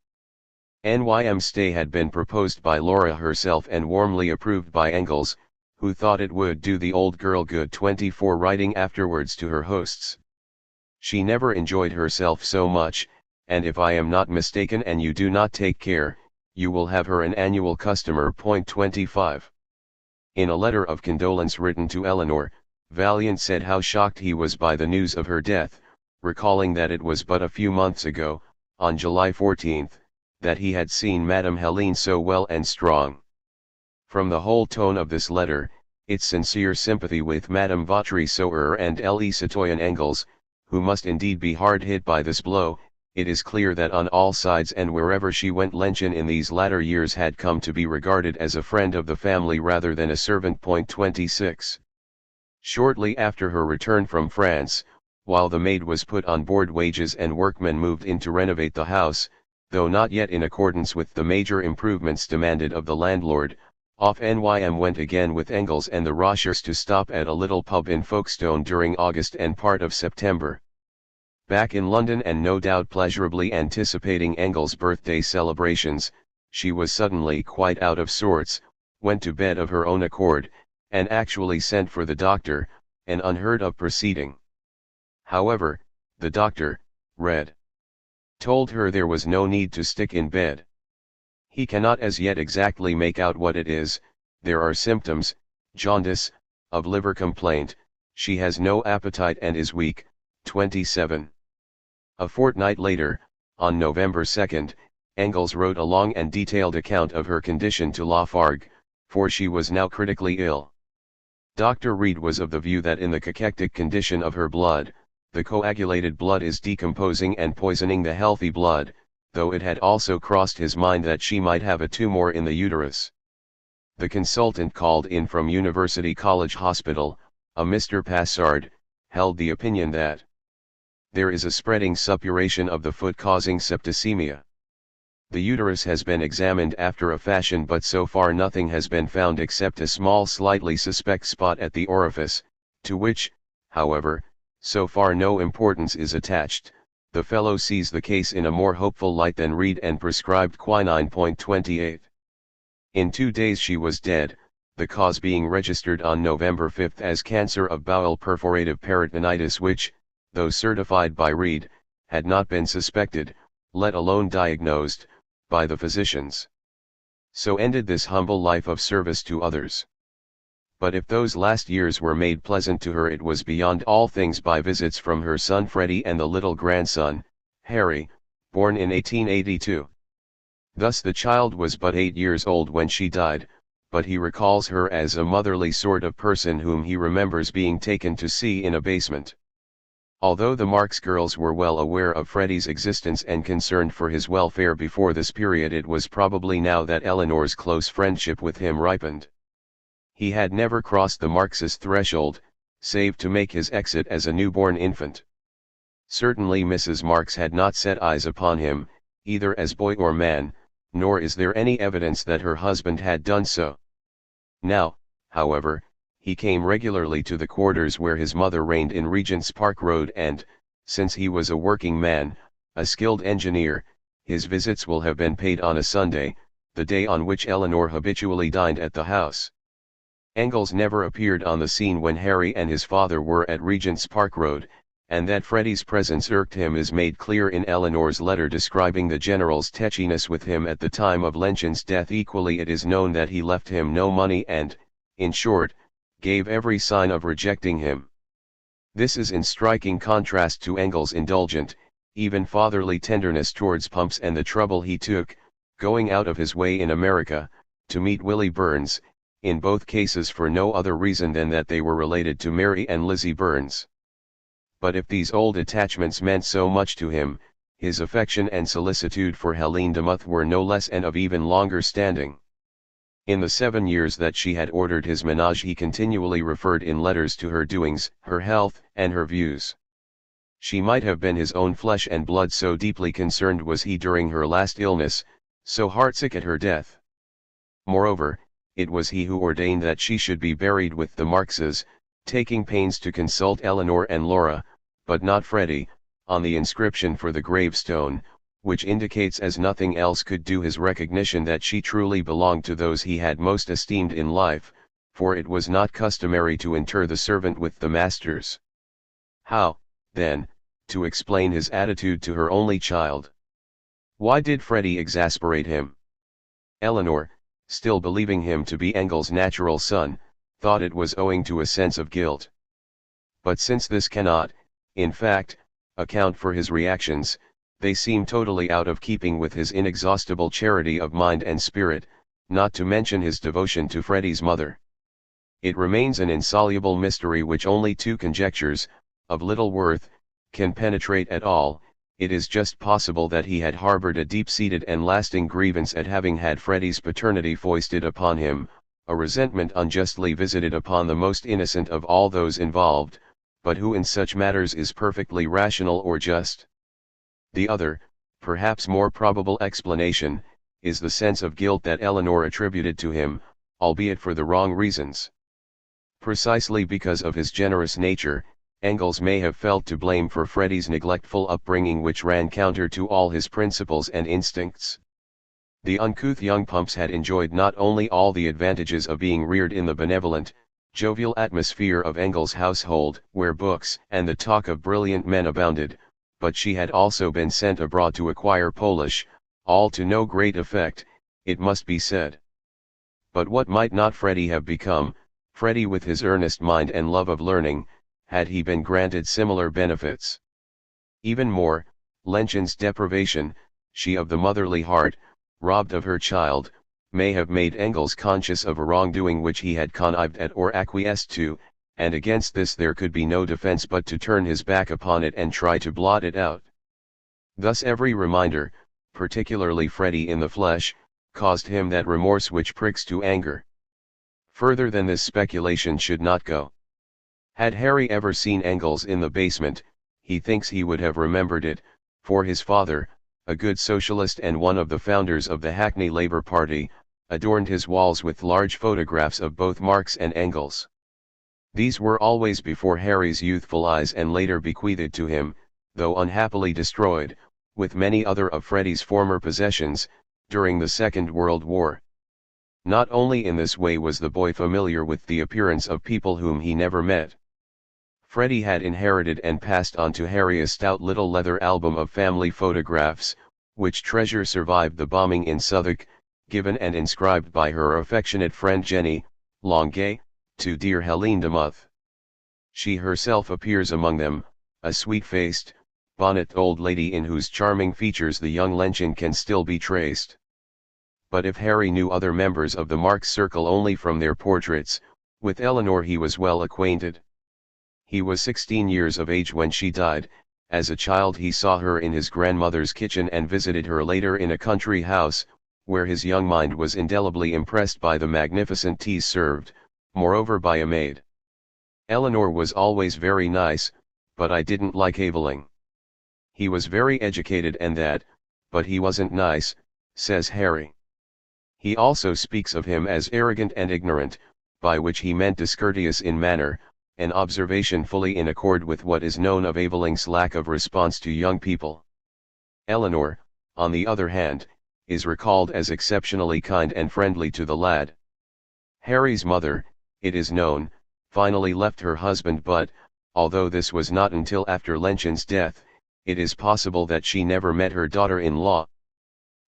Nym's stay had been proposed by Laura herself and warmly approved by Engels, who thought it would do the old girl good. 24. Writing afterwards to her hosts. She never enjoyed herself so much, and if I am not mistaken and you do not take care, you will have her an annual customer. 25. In a letter of condolence written to Eleanor, Valiant said how shocked he was by the news of her death, recalling that it was but a few months ago, on July 14, that he had seen Madame Helene so well and strong. From the whole tone of this letter, its sincere sympathy with Madame Vautry-Sauer and Le Citoyen Engels, who must indeed be hard hit by this blow, it is clear that on all sides and wherever she went Lenchen in these latter years had come to be regarded as a friend of the family rather than a servant. 26. Shortly after her return from France, while the maid was put on board wages and workmen moved in to renovate the house, though not yet in accordance with the major improvements demanded of the landlord, off Nym went again with Engels and the Rochers to stop at a little pub in Folkestone during August and part of September. Back in London and no doubt pleasurably anticipating Engels' birthday celebrations, she was suddenly quite out of sorts, went to bed of her own accord, and actually sent for the doctor, an unheard of proceeding. However, the doctor, told her there was no need to stick in bed. He cannot as yet exactly make out what it is, there are symptoms, jaundice, of liver complaint, she has no appetite and is weak. 27. A fortnight later, on November 2, Engels wrote a long and detailed account of her condition to Lafargue, for she was now critically ill. Dr. Reid was of the view that in the cachectic condition of her blood, the coagulated blood is decomposing and poisoning the healthy blood, though it had also crossed his mind that she might have a tumor in the uterus. The consultant called in from University College Hospital, a Mr. Passard, held the opinion that there is a spreading suppuration of the foot causing septicemia. The uterus has been examined after a fashion, but so far nothing has been found except a small slightly suspect spot at the orifice, to which, however, so far no importance is attached. The fellow sees the case in a more hopeful light than Reid and prescribed quinine. 28. In 2 days she was dead, the cause being registered on November 5 as cancer of bowel perforative peritonitis, which, though certified by Reid, had not been suspected, let alone diagnosed, by the physicians. So ended this humble life of service to others. But if those last years were made pleasant to her, it was beyond all things by visits from her son Freddie and the little grandson, Harry, born in 1882. Thus the child was but 8 years old when she died, but he recalls her as a motherly sort of person whom he remembers being taken to see in a basement. Although the Marx girls were well aware of Freddie's existence and concerned for his welfare before this period, it was probably now that Eleanor's close friendship with him ripened. He had never crossed the Marx's threshold, save to make his exit as a newborn infant. Certainly Mrs. Marx had not set eyes upon him, either as boy or man, nor is there any evidence that her husband had done so. Now, however, he came regularly to the quarters where his mother reigned in Regent's Park Road, and, since he was a working man, a skilled engineer, his visits will have been paid on a Sunday, the day on which Eleanor habitually dined at the house. Engels never appeared on the scene when Harry and his father were at Regent's Park Road, and that Freddie's presence irked him is made clear in Eleanor's letter describing the general's tetchiness with him at the time of Lenchen's death. Equally, it is known that he left him no money and, in short, gave every sign of rejecting him. This is in striking contrast to Engels' indulgent, even fatherly tenderness towards Pumps and the trouble he took, going out of his way in America, to meet Willie Burns, in both cases for no other reason than that they were related to Mary and Lizzie Burns. But if these old attachments meant so much to him, his affection and solicitude for Helene Demuth were no less and of even longer standing. In the 7 years that she had ordered his menage, he continually referred in letters to her doings, her health, and her views. She might have been his own flesh and blood, so deeply concerned was he during her last illness, so heartsick at her death. Moreover, it was he who ordained that she should be buried with the Marxes, taking pains to consult Eleanor and Laura, but not Freddie, on the inscription for the gravestone, which indicates as nothing else could do his recognition that she truly belonged to those he had most esteemed in life, for it was not customary to inter the servant with the masters. How, then, to explain his attitude to her only child? Why did Freddie exasperate him? Eleanor, still believing him to be Engels' natural son, thought it was owing to a sense of guilt. But since this cannot, in fact, account for his reactions, they seem totally out of keeping with his inexhaustible charity of mind and spirit, not to mention his devotion to Freddie's mother. It remains an insoluble mystery which only two conjectures, of little worth, can penetrate at all. It is just possible that he had harbored a deep-seated and lasting grievance at having had Freddie's paternity foisted upon him, a resentment unjustly visited upon the most innocent of all those involved, but who in such matters is perfectly rational or just. The other, perhaps more probable explanation, is the sense of guilt that Eleanor attributed to him, albeit for the wrong reasons. Precisely because of his generous nature, Engels may have felt to blame for Freddie's neglectful upbringing, which ran counter to all his principles and instincts. The uncouth young Pumps had enjoyed not only all the advantages of being reared in the benevolent, jovial atmosphere of Engels' household, where books and the talk of brilliant men abounded, but she had also been sent abroad to acquire Polish, all to no great effect, it must be said. But what might not Freddie have become, Freddie with his earnest mind and love of learning, had he been granted similar benefits? Even more, Lenchen's deprivation, she of the motherly heart, robbed of her child, may have made Engels conscious of a wrongdoing which he had connived at or acquiesced to, and against this there could be no defense but to turn his back upon it and try to blot it out. Thus every reminder, particularly Freddie in the flesh, caused him that remorse which pricks to anger. Further than this speculation should not go. Had Harry ever seen Engels in the basement, he thinks he would have remembered it, for his father, a good socialist and one of the founders of the Hackney Labour Party, adorned his walls with large photographs of both Marx and Engels. These were always before Harry's youthful eyes and later bequeathed to him, though unhappily destroyed, with many other of Freddie's former possessions, during the Second World War. Not only in this way was the boy familiar with the appearance of people whom he never met. Freddie had inherited and passed on to Harry a stout little leather album of family photographs, which treasure survived the bombing in Southwark, given and inscribed by her affectionate friend Jenny, Longuet, to dear Helene Demuth. She herself appears among them, a sweet-faced, bonnet old lady in whose charming features the young Lenchen can still be traced. but if Harry knew other members of the Marx circle only from their portraits, with Eleanor he was well acquainted. He was 16 years of age when she died. As a child he saw her in his grandmother's kitchen and visited her later in a country house, where his young mind was indelibly impressed by the magnificent teas served, moreover by a maid. Eleanor was always very nice, but I didn't like Aveling. He was very educated and that, but he wasn't nice, says Harry. He also speaks of him as arrogant and ignorant, by which he meant discourteous in manner, an observation fully in accord with what is known of Aveling's lack of response to young people. Eleanor, on the other hand, is recalled as exceptionally kind and friendly to the lad. Harry's mother, it is known, finally left her husband, but, although this was not until after Lenchen's death, it is possible that she never met her daughter-in-law.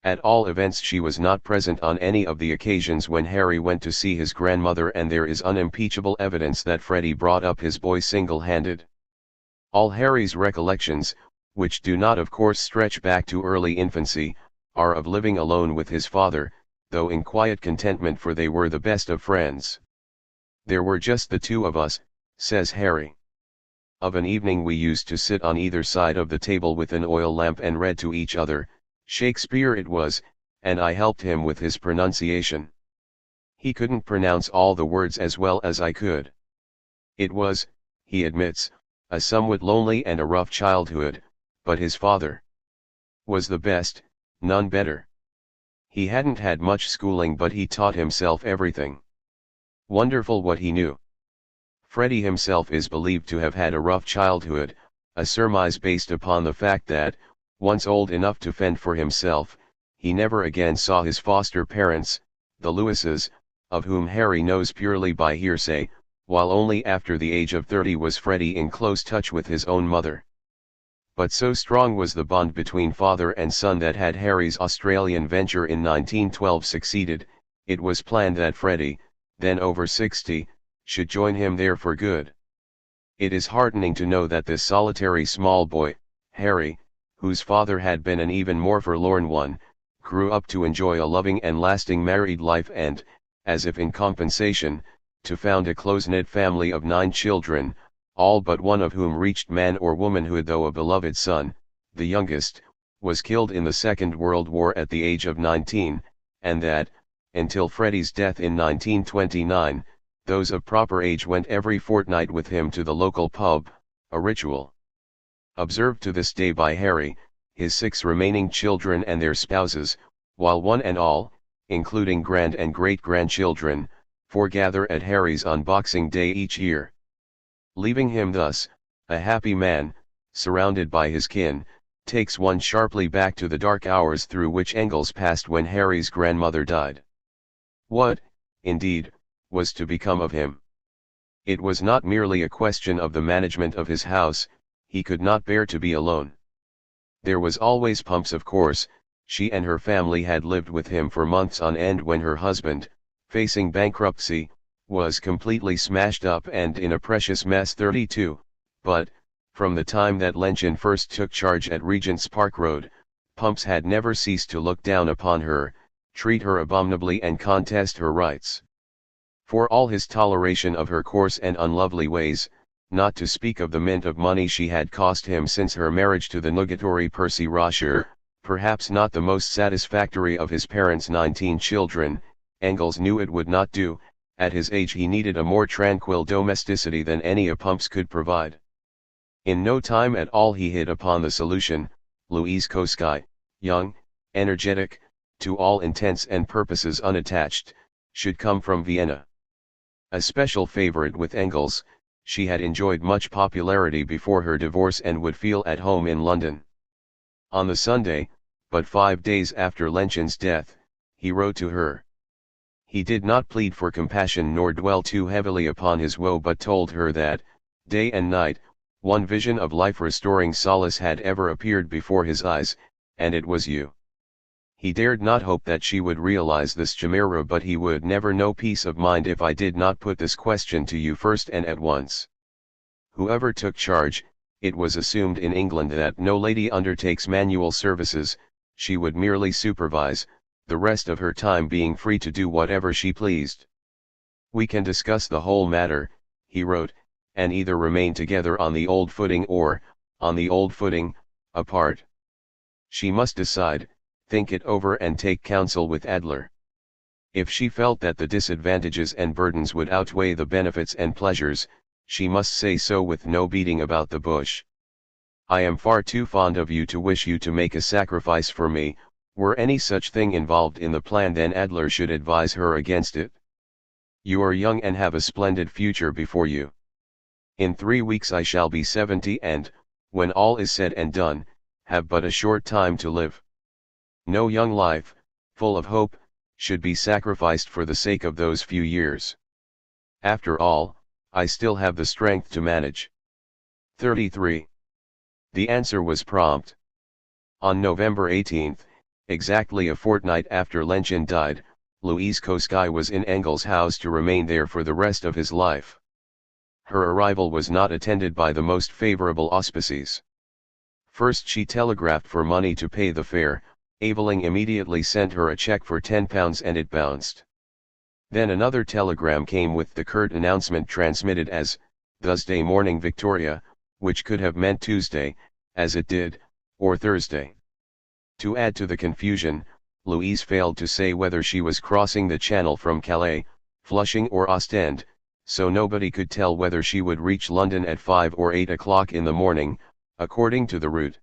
At all events she was not present on any of the occasions when Harry went to see his grandmother, and there is unimpeachable evidence that Freddie brought up his boy single-handed. All Harry's recollections, which do not of course stretch back to early infancy, are of living alone with his father, though in quiet contentment, for they were the best of friends. There were just the two of us, says Harry. Of an evening we used to sit on either side of the table with an oil lamp and read to each other, Shakespeare it was, and I helped him with his pronunciation. He couldn't pronounce all the words as well as I could. It was, he admits, a somewhat lonely and a rough childhood, but his father was the best, none better. He hadn't had much schooling, but he taught himself everything. Wonderful what he knew. Freddie himself is believed to have had a rough childhood, a surmise based upon the fact that, once old enough to fend for himself, he never again saw his foster parents, the Lewises, of whom Harry knows purely by hearsay, while only after the age of 30 was Freddie in close touch with his own mother. But so strong was the bond between father and son that had Harry's Australian venture in 1912 succeeded, it was planned that Freddie, then over 60, should join him there for good. It is heartening to know that this solitary small boy, Harry, whose father had been an even more forlorn one, grew up to enjoy a loving and lasting married life and, as if in compensation, to found a close-knit family of 9 children, all but one of whom reached man or womanhood, though a beloved son, the youngest, was killed in the Second World War at the age of 19, and that, until Freddie's death in 1929, those of proper age went every fortnight with him to the local pub, a ritual observed to this day by Harry, his 6 remaining children and their spouses, while one and all, including grand and great-grandchildren, foregather at Harry's on Boxing Day each year. Leaving him thus, a happy man, surrounded by his kin, takes one sharply back to the dark hours through which Engels passed when Harry's grandmother died. What, indeed, was to become of him? It was not merely a question of the management of his house, he could not bear to be alone. There was always Pumps, of course. She and her family had lived with him for months on end when her husband, facing bankruptcy, was completely smashed up and in a precious mess 32, but, from the time that Lenchen first took charge at Regent's Park Road, Pumps had never ceased to look down upon her, treat her abominably and contest her rights. For all his toleration of her coarse and unlovely ways, not to speak of the mint of money she had cost him since her marriage to the nugatory Percy Rosher, perhaps not the most satisfactory of his parents' 19 children, Engels knew it would not do. At his age he needed a more tranquil domesticity than any a Pumps could provide. In no time at all he hit upon the solution. Louise Koski, young, energetic, to all intents and purposes unattached, should come from Vienna. A special favorite with Engels, she had enjoyed much popularity before her divorce and would feel at home in London. On the Sunday, but 5 days after Lenchen's death, he wrote to her. He did not plead for compassion nor dwell too heavily upon his woe, but told her that, day and night, one vision of life-restoring solace had ever appeared before his eyes, and it was you. He dared not hope that she would realize this chimera, but he would never know peace of mind if I did not put this question to you first and at once. Whoever took charge, it was assumed in England that no lady undertakes manual services, she would merely supervise, the rest of her time being free to do whatever she pleased. "We can discuss the whole matter," he wrote, "and either remain together on the old footing or, on the old footing, apart." She must decide, think it over and take counsel with Adler. If she felt that the disadvantages and burdens would outweigh the benefits and pleasures, she must say so with no beating about the bush. "I am far too fond of you to wish you to make a sacrifice for me. Were any such thing involved in the plan, then Adler should advise her against it. You are young and have a splendid future before you. In 3 weeks I shall be 70 and, when all is said and done, have but a short time to live. No young life, full of hope, should be sacrificed for the sake of those few years. After all, I still have the strength to manage." 33. The answer was prompt. On November 18, exactly a fortnight after Lenchen died, Louise Koskai was in Engels' house to remain there for the rest of his life. Her arrival was not attended by the most favorable auspices. First she telegraphed for money to pay the fare. Aveling immediately sent her a check for £10 and it bounced. Then another telegram came with the curt announcement transmitted as, "Thursday morning Victoria," which could have meant Tuesday, as it did, or Thursday. To add to the confusion, Louise failed to say whether she was crossing the Channel from Calais, Flushing or Ostend, so nobody could tell whether she would reach London at 5 or 8 o'clock in the morning, according to the route.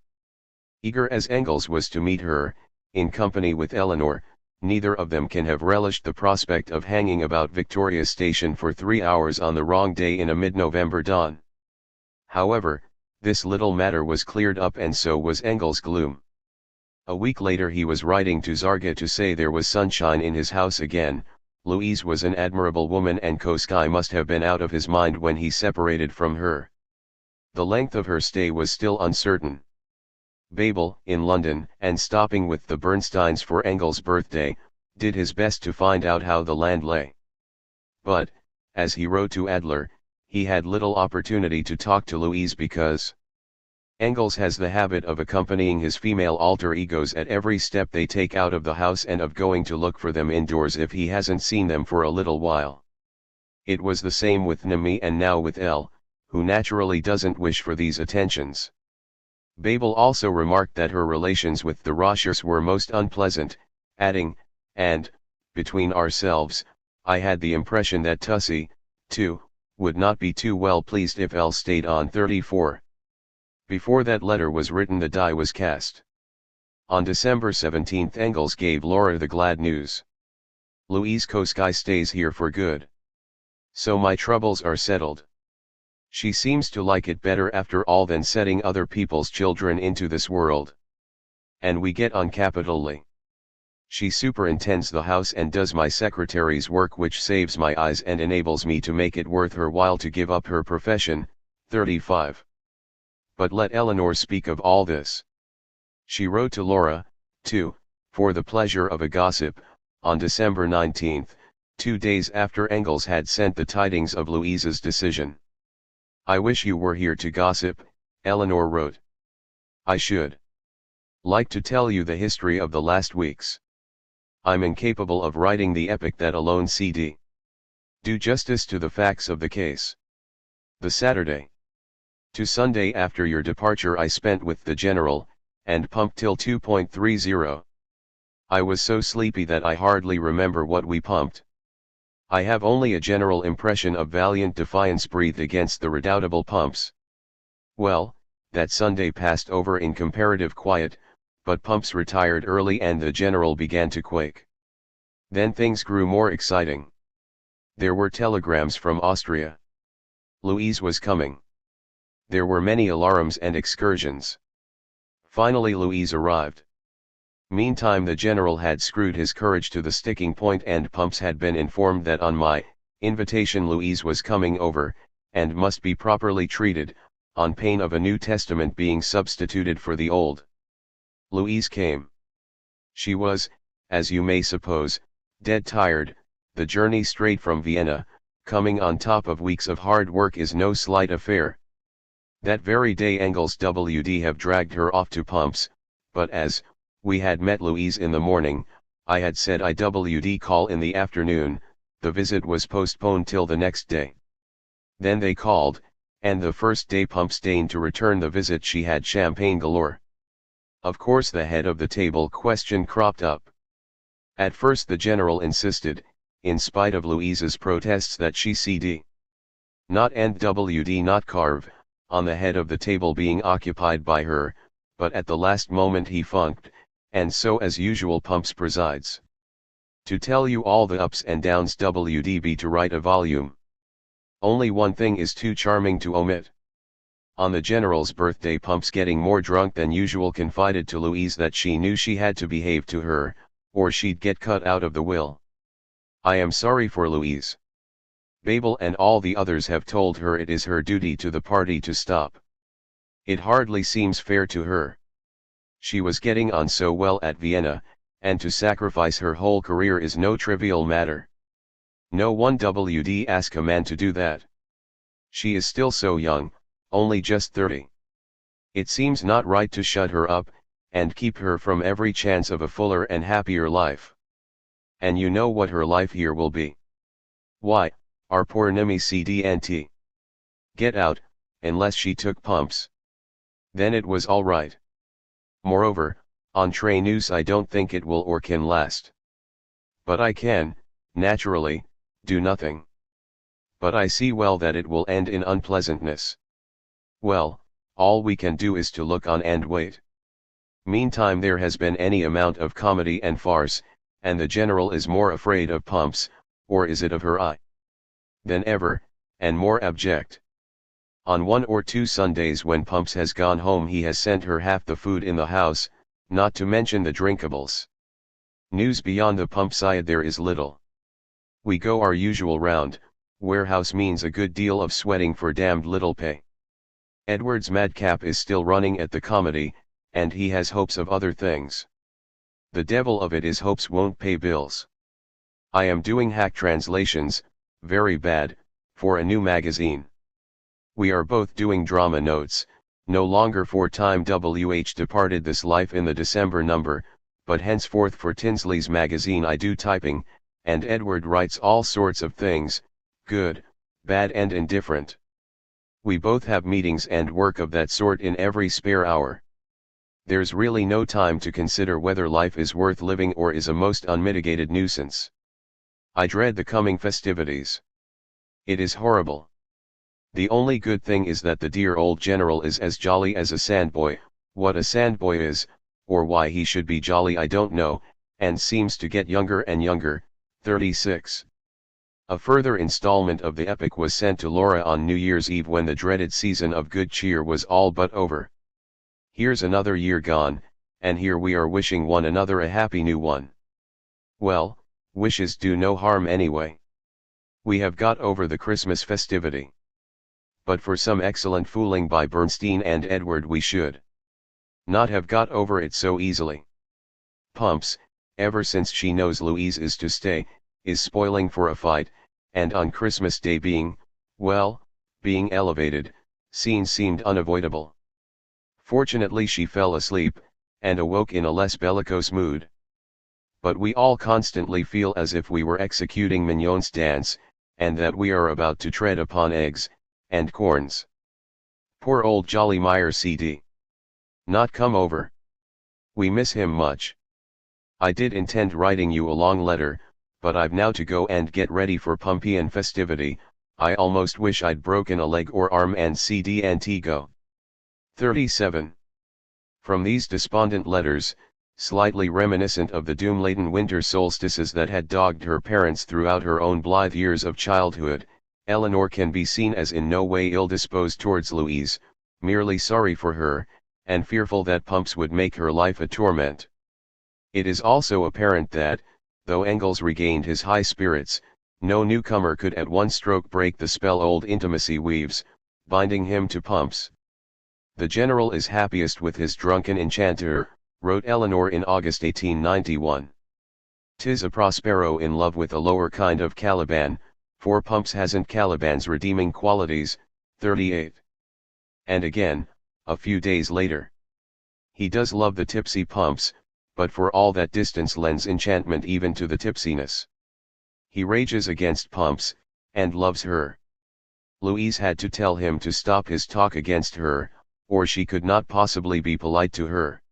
Eager as Engels was to meet her, in company with Eleanor, neither of them can have relished the prospect of hanging about Victoria Station for 3 hours on the wrong day in a mid-November dawn. However, this little matter was cleared up, and so was Engels' gloom. A week later he was writing to Zarga to say there was sunshine in his house again. Louise was an admirable woman, and Koskai must have been out of his mind when he separated from her. The length of her stay was still uncertain. Babel, in London, and stopping with the Bernsteins for Engels' birthday, did his best to find out how the land lay. But, as he wrote to Adler, he had little opportunity to talk to Louise because Engels has the habit of accompanying his female alter egos at every step they take out of the house, and of going to look for them indoors if he hasn't seen them for a little while. It was the same with Nemi and now with Elle, who naturally doesn't wish for these attentions. Babel also remarked that her relations with the Rochers were most unpleasant, adding, "And, between ourselves, I had the impression that Tussie, too, would not be too well pleased if Elle stayed on." 34. Before that letter was written the die was cast. On December 17 Engels gave Laura the glad news. "Louise Koskai stays here for good. So my troubles are settled. She seems to like it better after all than setting other people's children into this world. And we get on capitally. She superintends the house and does my secretary's work, which saves my eyes and enables me to make it worth her while to give up her profession." 35. But let Eleanor speak of all this. She wrote to Laura, too, for the pleasure of a gossip, on December 19, 2 days after Engels had sent the tidings of Louise's decision. "I wish you were here to gossip," Eleanor wrote. "I should like to tell you the history of the last weeks. I'm incapable of writing the epic that alone cd. Do justice to the facts of the case. The Saturday to Sunday after your departure I spent with the General, and pumped till 2.30. I was so sleepy that I hardly remember what we pumped. I have only a general impression of valiant defiance breathed against the redoubtable pumps. Well, that Sunday passed over in comparative quiet, but pumps retired early and the General began to quake. Then things grew more exciting. There were telegrams from Austria. Louise was coming. There were many alarums and excursions. Finally Louise arrived. Meantime the General had screwed his courage to the sticking point, and Pumps had been informed that on my invitation Louise was coming over, and must be properly treated, on pain of a New Testament being substituted for the Old. Louise came. She was, as you may suppose, dead tired. The journey straight from Vienna, coming on top of weeks of hard work, is no slight affair. That very day Engels would have dragged her off to Pumps, but as we had met Louise in the morning, I had said I'd call in the afternoon, the visit was postponed till the next day. Then they called, and the first day Pumps deigned to return the visit she had champagne galore. Of course the head of the table question cropped up. At first the general insisted, in spite of Louise's protests, that she cd not not carve, on the head of the table being occupied by her, but at the last moment he funked, and so as usual Pumps presides. To tell you all the ups and downs WDB to write a volume. Only one thing is too charming to omit. On the general's birthday Pumps, getting more drunk than usual, confided to Louise that she knew she had to behave to her, or she'd get cut out of the will. I am sorry for Louise. Babel and all the others have told her it is her duty to the party to stop. It hardly seems fair to her. She was getting on so well at Vienna, and to sacrifice her whole career is no trivial matter. No one would ask a man to do that. She is still so young, only just 30. It seems not right to shut her up, and keep her from every chance of a fuller and happier life. And you know what her life here will be. Why, our poor Nimmy CDNT. Get out, unless she took Pumps. Then it was all right. Moreover, entre nous, I don't think it will or can last. But I can, naturally, do nothing. But I see well that it will end in unpleasantness. Well, all we can do is to look on and wait. Meantime there has been any amount of comedy and farce, and the general is more afraid of Pumps, or is it of her eye, than ever, and more abject. On 1 or 2 Sundays when Pumps has gone home he has sent her half the food in the house, not to mention the drinkables. News beyond the pump side there is little. We go our usual round, warehouse means a good deal of sweating for damned little pay. Edward's madcap is still running at the comedy, and he has hopes of other things. The devil of it is hopes won't pay bills. I am doing hack translations, very bad, for a new magazine. We are both doing drama notes, no longer for Time WH departed this life in the December number, but henceforth for Tinsley's magazine I do typing, and Edward writes all sorts of things, good, bad and indifferent. We both have meetings and work of that sort in every spare hour. There's really no time to consider whether life is worth living or is a most unmitigated nuisance. I dread the coming festivities. It is horrible. The only good thing is that the dear old general is as jolly as a sandboy. What a sandboy is, or why he should be jolly I don't know, and seems to get younger and younger. 36. A further installment of the epic was sent to Laura on New Year's Eve when the dreaded season of good cheer was all but over. Here's another year gone, and here we are wishing one another a happy new one. Well, wishes do no harm anyway. We have got over the Christmas festivity. But for some excellent fooling by Bernstein and Edward we should not have got over it so easily. Pumps, ever since she knows Louise is to stay, is spoiling for a fight, and on Christmas Day being elevated, scene seemed unavoidable. Fortunately she fell asleep, and awoke in a less bellicose mood. But we all constantly feel as if we were executing Mignon's dance, and that we are about to tread upon eggs and corns. Poor old Jolly Meyer CD. Not come over. We miss him much. I did intend writing you a long letter, but I've now to go and get ready for Pumpian festivity. I almost wish I'd broken a leg or arm and CD&T go. 37. From these despondent letters, slightly reminiscent of the doom-laden winter solstices that had dogged her parents throughout her own blithe years of childhood, Eleanor can be seen as in no way ill-disposed towards Louise, merely sorry for her, and fearful that Pumps would make her life a torment. It is also apparent that, though Engels regained his high spirits, no newcomer could at one stroke break the spell old intimacy weaves, binding him to Pumps. The general is happiest with his drunken enchanter, wrote Eleanor in August 1891. 'Tis a Prospero in love with a lower kind of Caliban, for Pumps hasn't Caliban's redeeming qualities. 38. And again, a few days later. He does love the tipsy Pumps, but for all that distance lends enchantment even to the tipsiness. He rages against Pumps, and loves her. Louise had to tell him to stop his talk against her, or she could not possibly be polite to her.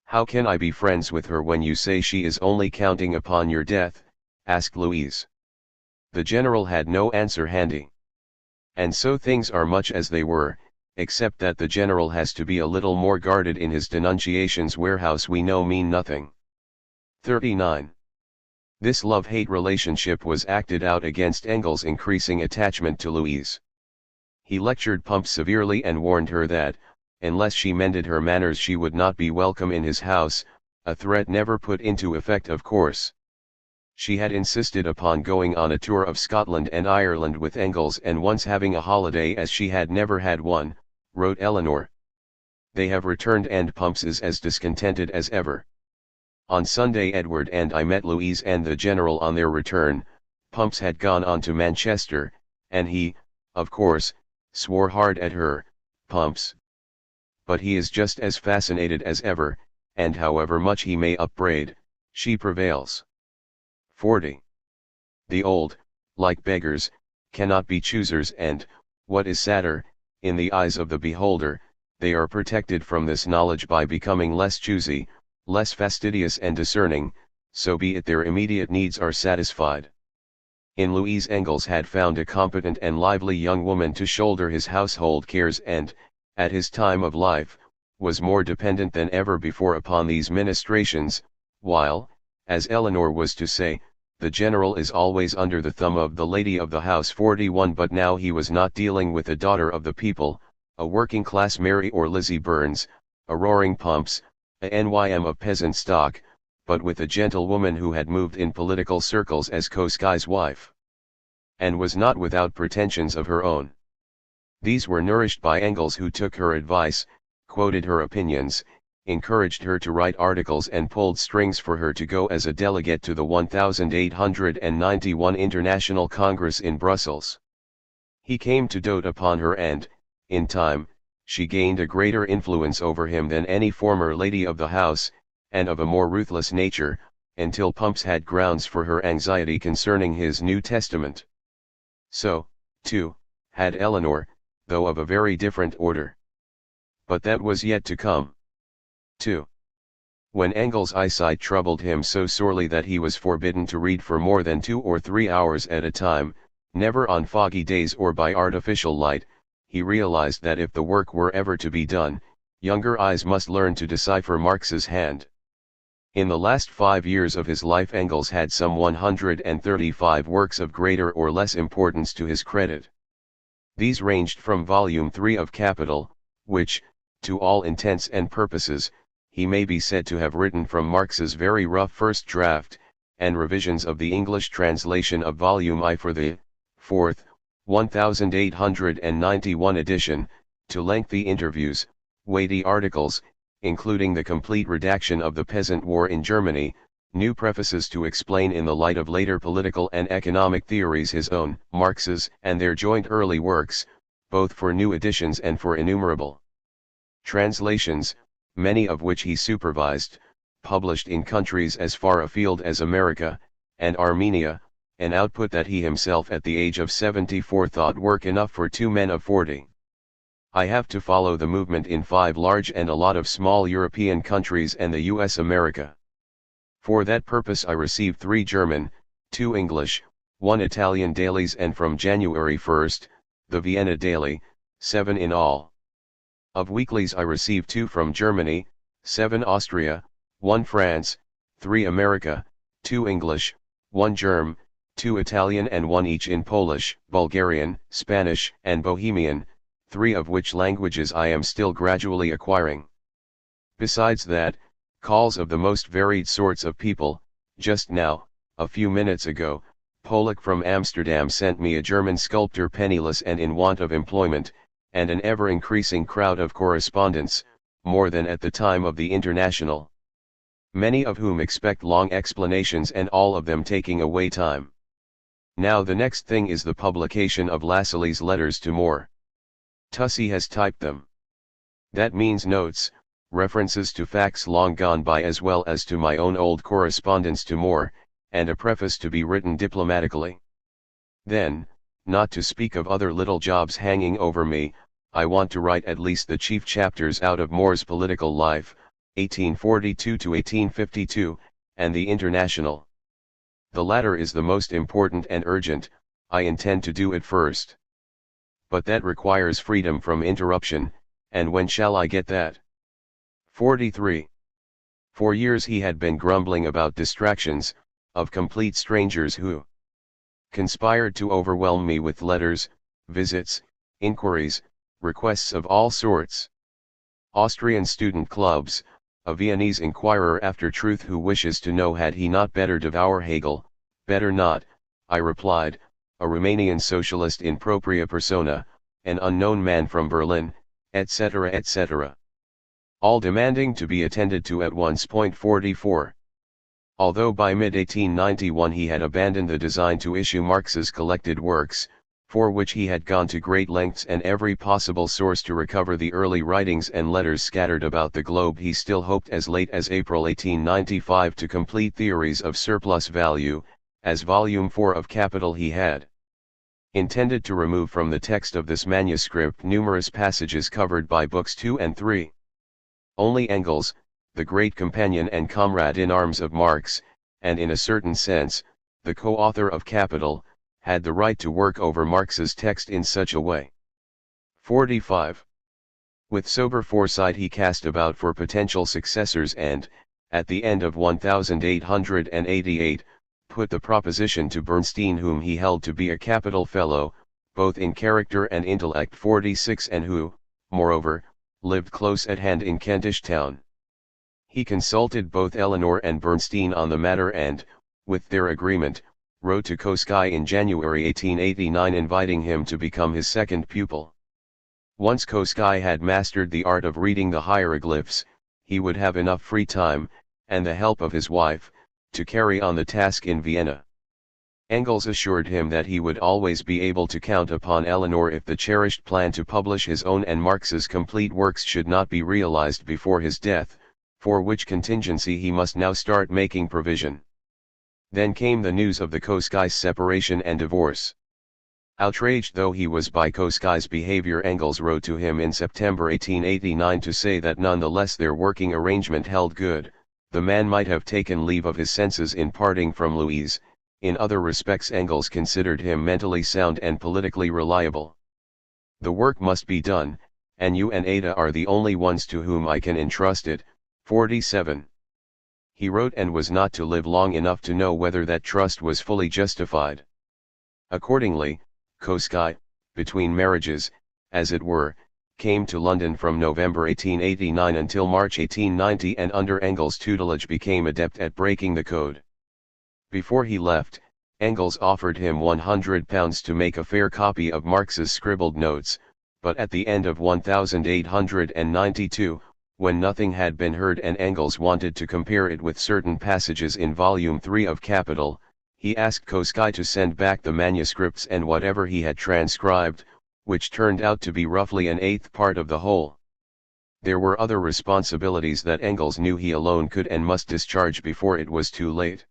"How can I be friends with her when you say she is only counting upon your death?" asked Louise. The general had no answer handy. And so things are much as they were, except that the general has to be a little more guarded in his denunciations. Warehouse we know mean nothing. 39. This love-hate relationship was acted out against Engels' increasing attachment to Louise. He lectured Pumps severely and warned her that, unless she mended her manners, she would not be welcome in his house, a threat never put into effect, of course. She had insisted upon going on a tour of Scotland and Ireland with Engels and once having a holiday as she had never had one, wrote Eleanor. They have returned and Pumps is as discontented as ever. On Sunday Edward and I met Louise and the general on their return. Pumps had gone on to Manchester, and he, of course, swore hard at her, Pumps. But he is just as fascinated as ever, and however much he may upbraid, she prevails. 40. The old, like beggars, cannot be choosers, and, what is sadder, in the eyes of the beholder, they are protected from this knowledge by becoming less choosy, less fastidious and discerning, so be it their immediate needs are satisfied. In Louise, Engels had found a competent and lively young woman to shoulder his household cares and, at his time of life, was more dependent than ever before upon these ministrations, while, as Eleanor was to say, the general is always under the thumb of the lady of the house. 41. But now he was not dealing with a daughter of the people, a working-class Mary or Lizzie Burns, a roaring Pumps, a Nym of peasant stock, but with a gentlewoman who had moved in political circles as Koskai's wife, and was not without pretensions of her own. These were nourished by Engels, who took her advice, quoted her opinions, encouraged her to write articles, and pulled strings for her to go as a delegate to the 1891 International Congress in Brussels. He came to dote upon her, and, in time, she gained a greater influence over him than any former lady of the house, and of a more ruthless nature, until Pumps had grounds for her anxiety concerning his New Testament. So, too, had Eleanor, though of a very different order. But that was yet to come. 2. When Engels' eyesight troubled him so sorely that he was forbidden to read for more than 2 or 3 hours at a time, never on foggy days or by artificial light, he realized that if the work were ever to be done, younger eyes must learn to decipher Marx's hand. In the last 5 years of his life Engels had some 135 works of greater or less importance to his credit. These ranged from Volume 3 of Capital, which, to all intents and purposes, he may be said to have written from Marx's very rough first draft, and revisions of the English translation of Volume I for the 4th, 1891 edition, to lengthy interviews, weighty articles, including the complete redaction of the Peasant War in Germany, new prefaces to explain in the light of later political and economic theories his own, Marx's, and their joint early works, both for new editions and for innumerable translations, many of which he supervised, published in countries as far afield as America and Armenia, an output that he himself at the age of 74 thought work enough for 2 men of 40. I have to follow the movement in 5 large and a lot of small European countries and the US America. For that purpose I received 3 German, 2 English, 1 Italian dailies, and from January 1st, the Vienna Daily, 7 in all. Of weeklies I received 2 from Germany, 7 Austria, 1 France, 3 America, 2 English, 1 German, 2 Italian, and 1 each in Polish, Bulgarian, Spanish, and Bohemian, 3 of which languages I am still gradually acquiring. Besides that, calls of the most varied sorts of people. Just now, a few minutes ago, Polak from Amsterdam sent me a German sculptor penniless and in want of employment, and an ever-increasing crowd of correspondents, more than at the time of the International. Many of whom expect long explanations, and all of them taking away time. Now the next thing is the publication of Lassalle's letters to Moore. Tussie has typed them. That means notes, references to facts long gone by as well as to my own old correspondence to Moore, and a preface to be written diplomatically. Then, not to speak of other little jobs hanging over me, I want to write at least the chief chapters out of Moore's political life, 1842 to 1852, and the International. The latter is the most important and urgent. I intend to do it first. But that requires freedom from interruption, and when shall I get that? 43. For years he had been grumbling about distractions, of complete strangers who conspired to overwhelm me with letters, visits, inquiries, requests of all sorts. Austrian student clubs, a Viennese inquirer after truth who wishes to know had he not better devour Hegel. Better not, I replied, a Romanian socialist in propria persona, an unknown man from Berlin, etc. etc. All demanding to be attended to at once. 44. Although by mid-1891 he had abandoned the design to issue Marx's collected works, for which he had gone to great lengths and every possible source to recover the early writings and letters scattered about the globe, he still hoped as late as April 1895 to complete Theories of Surplus Value, as Volume 4 of Capital he had intended to remove from the text of this manuscript numerous passages covered by Books 2 and 3. Only Engels, the great companion and comrade in arms of Marx, and in a certain sense, the co-author of Capital, had the right to work over Marx's text in such a way. 45. With sober foresight he cast about for potential successors and, at the end of 1888, put the proposition to Bernstein, whom he held to be a capital fellow, both in character and intellect. 46. And who, moreover, lived close at hand in Kentish Town. He consulted both Eleanor and Bernstein on the matter and, with their agreement, wrote to Koskai in January 1889 inviting him to become his second pupil. Once Koskai had mastered the art of reading the hieroglyphs, he would have enough free time, and the help of his wife, to carry on the task in Vienna. Engels assured him that he would always be able to count upon Eleanor if the cherished plan to publish his own and Marx's complete works should not be realized before his death, for which contingency he must now start making provision. Then came the news of the Koskai's separation and divorce. Outraged though he was by Koskai's behavior, Engels wrote to him in September 1889 to say that nonetheless their working arrangement held good. The man might have taken leave of his senses in parting from Louise. In other respects Engels considered him mentally sound and politically reliable. The work must be done, and you and Ada are the only ones to whom I can entrust it. 47. He wrote and was not to live long enough to know whether that trust was fully justified. Accordingly, Koskai, between marriages, as it were, came to London from November 1889 until March 1890 and under Engels' tutelage became adept at breaking the code. Before he left, Engels offered him £100 to make a fair copy of Marx's scribbled notes, but at the end of 1892, when nothing had been heard and Engels wanted to compare it with certain passages in Volume 3 of Capital, he asked Koskai to send back the manuscripts and whatever he had transcribed, which turned out to be roughly an eighth part of the whole. There were other responsibilities that Engels knew he alone could and must discharge before it was too late.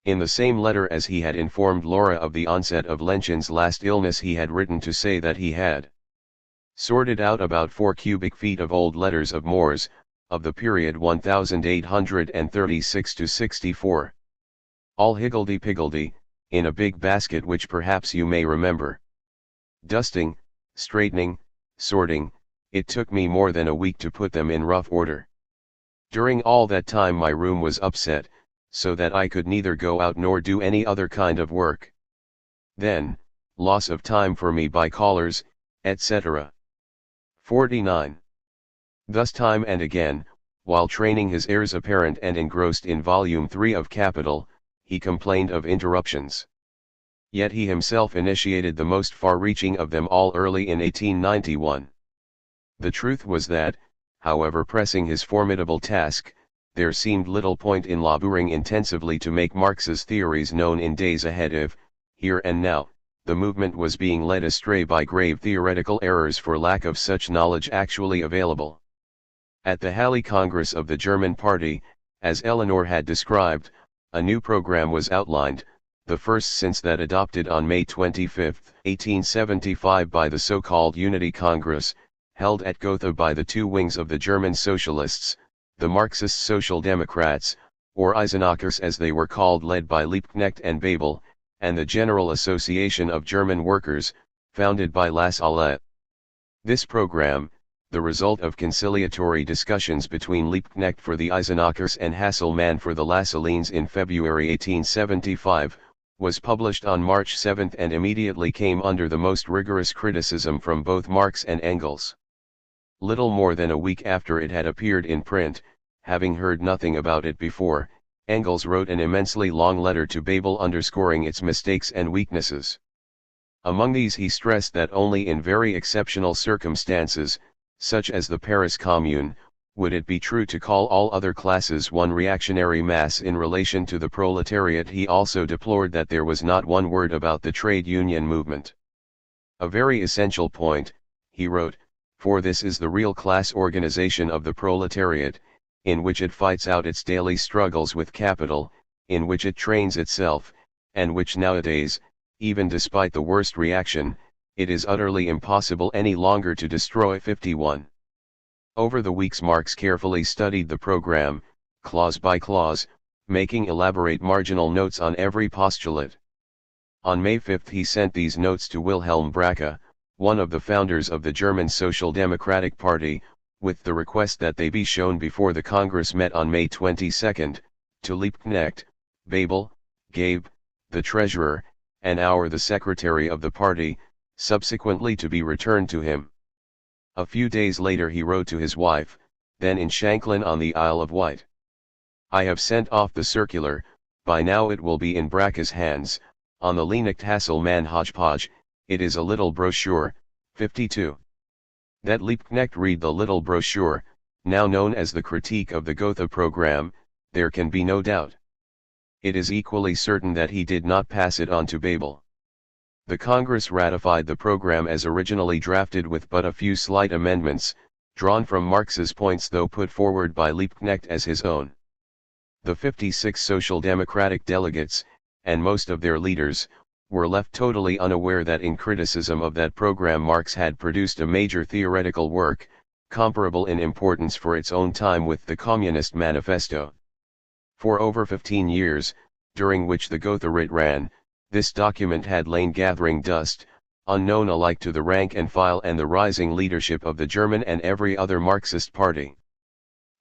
In the same letter as he had informed Laura of the onset of Lenchen's last illness, he had written to say that he had sorted out about 4 cubic feet of old letters of Moore's, of the period 1836 to 64. All higgledy-piggledy, in a big basket which perhaps you may remember. Dusting, straightening, sorting, it took me more than a week to put them in rough order. During all that time my room was upset, so that I could neither go out nor do any other kind of work. Then, loss of time for me by callers, etc. 49. Thus time and again, while training his heirs apparent and engrossed in Volume 3 of Capital, he complained of interruptions. Yet he himself initiated the most far-reaching of them all early in 1891. The truth was that, however pressing his formidable task, there seemed little point in laboring intensively to make Marx's theories known in days ahead if, here and now, the movement was being led astray by grave theoretical errors for lack of such knowledge actually available. At the Halle Congress of the German Party, as Eleanor had described, a new program was outlined, the first since that adopted on May 25, 1875 by the so-called Unity Congress, held at Gotha by the two wings of the German Socialists, the Marxist Social Democrats, or Eisenachers as they were called, led by Liebknecht and Bebel, and the General Association of German Workers, founded by Lassalle. This program, the result of conciliatory discussions between Liebknecht for the Eisenachers and Hasselmann for the Lassalleans in February 1875, was published on March 7 and immediately came under the most rigorous criticism from both Marx and Engels. Little more than a week after it had appeared in print, having heard nothing about it before, Engels wrote an immensely long letter to Bebel underscoring its mistakes and weaknesses. Among these he stressed that only in very exceptional circumstances, such as the Paris Commune, would it be true to call all other classes one reactionary mass in relation to the proletariat. He also deplored that there was not one word about the trade union movement. A very essential point, he wrote, for this is the real class organization of the proletariat, in which it fights out its daily struggles with capital, in which it trains itself, and which nowadays, even despite the worst reaction, it is utterly impossible any longer to destroy. 51. Over the weeks Marx carefully studied the program, clause by clause, making elaborate marginal notes on every postulate. On May 5 he sent these notes to Wilhelm Brache, one of the founders of the German Social Democratic Party, with the request that they be shown before the Congress met on May 22, to Liebknecht, Bebel, Gabe, the treasurer, and Auer the secretary of the party, subsequently to be returned to him. A few days later he wrote to his wife, then in Shanklin on the Isle of Wight. I have sent off the circular, by now it will be in Brache's hands, on the Liebknecht Hasselmann hodgepodge. It is a little brochure. 52. That Liebknecht read the little brochure, now known as the Critique of the Gotha Program, there can be no doubt. It is equally certain that he did not pass it on to Bebel. The Congress ratified the program as originally drafted with but a few slight amendments, drawn from Marx's points though put forward by Liebknecht as his own. The 56 Social Democratic delegates, and most of their leaders, were left totally unaware that in criticism of that program Marx had produced a major theoretical work, comparable in importance for its own time with the Communist Manifesto. For over 15 years, during which the Gotha writ ran, this document had lain gathering dust, unknown alike to the rank and file and the rising leadership of the German and every other Marxist party.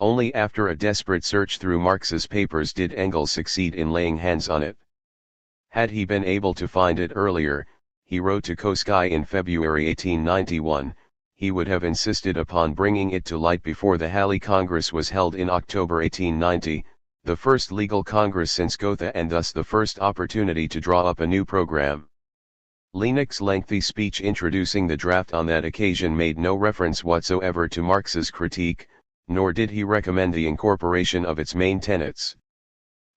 Only after a desperate search through Marx's papers did Engels succeed in laying hands on it. Had he been able to find it earlier, he wrote to Kosky in February 1891, he would have insisted upon bringing it to light before the Halle Congress was held in October 1890, the first legal congress since Gotha and thus the first opportunity to draw up a new program. Liebknecht's lengthy speech introducing the draft on that occasion made no reference whatsoever to Marx's critique, nor did he recommend the incorporation of its main tenets.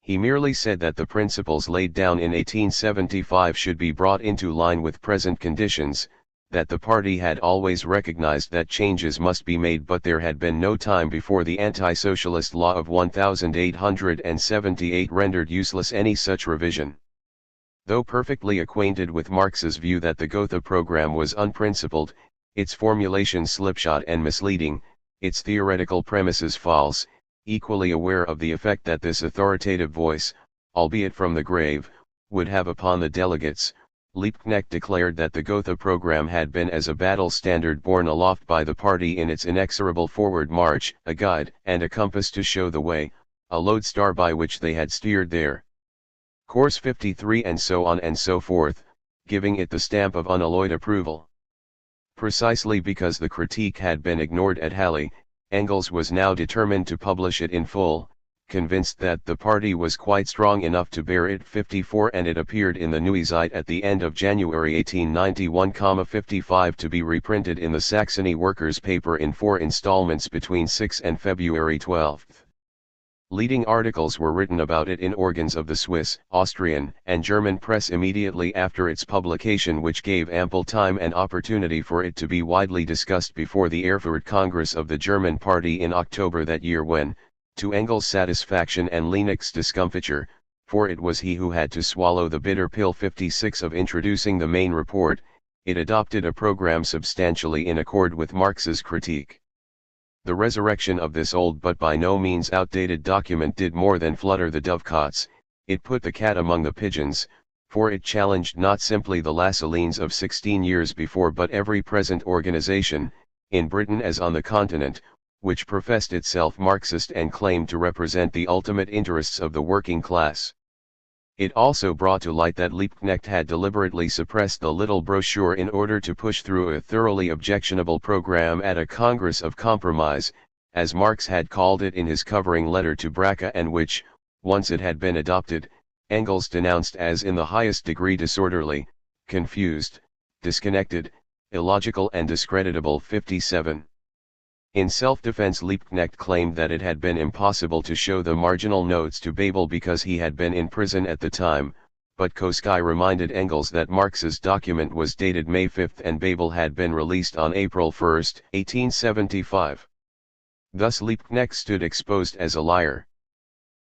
He merely said that the principles laid down in 1875 should be brought into line with present conditions, that the party had always recognized that changes must be made but there had been no time before the anti-socialist law of 1878 rendered useless any such revision. Though perfectly acquainted with Marx's view that the Gotha program was unprincipled, its formulation slipshod and misleading, its theoretical premises false, equally aware of the effect that this authoritative voice, albeit from the grave, would have upon the delegates, Liebknecht declared that the Gotha program had been as a battle standard borne aloft by the party in its inexorable forward march, a guide and a compass to show the way, a lodestar by which they had steered their course. 53 and so on and so forth, giving it the stamp of unalloyed approval. Precisely because the critique had been ignored at Halle, Engels was now determined to publish it in full, convinced that the party was quite strong enough to bear it. 54 and it appeared in the Neue Zeit at the end of January 1891, 55 to be reprinted in the Saxony Workers' paper in 4 installments between 6 and February 12. Leading articles were written about it in organs of the Swiss, Austrian, and German press immediately after its publication, which gave ample time and opportunity for it to be widely discussed before the Erfurt Congress of the German Party in October that year when, to Engels' satisfaction and Liebknecht's discomfiture, for it was he who had to swallow the bitter pill 56 of introducing the main report, it adopted a program substantially in accord with Marx's critique. The resurrection of this old but by no means outdated document did more than flutter the dovecots, it put the cat among the pigeons, for it challenged not simply the Lassalleans of 16 years before but every present organization, in Britain as on the continent, which professed itself Marxist and claimed to represent the ultimate interests of the working class. It also brought to light that Liebknecht had deliberately suppressed the little brochure in order to push through a thoroughly objectionable program at a Congress of Compromise, as Marx had called it in his covering letter to Braque, and which, once it had been adopted, Engels denounced as in the highest degree disorderly, confused, disconnected, illogical and discreditable. 57. In self-defense, Liebknecht claimed that it had been impossible to show the marginal notes to Bebel because he had been in prison at the time, but Koskai reminded Engels that Marx's document was dated May 5 and Bebel had been released on April 1, 1875. Thus Liebknecht stood exposed as a liar.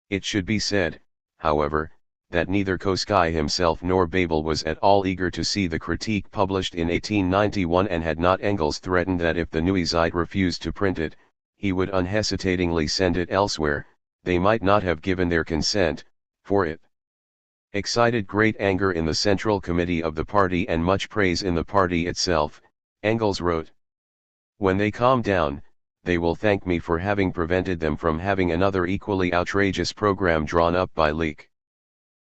It should be said, however, that neither Koskai himself nor Bebel was at all eager to see the critique published in 1891, and had not Engels threatened that if the Neue Zeit refused to print it, he would unhesitatingly send it elsewhere, they might not have given their consent, for it excited great anger in the Central Committee of the party and much praise in the party itself. Engels wrote, "When they calm down, they will thank me for having prevented them from having another equally outrageous program drawn up by Leake.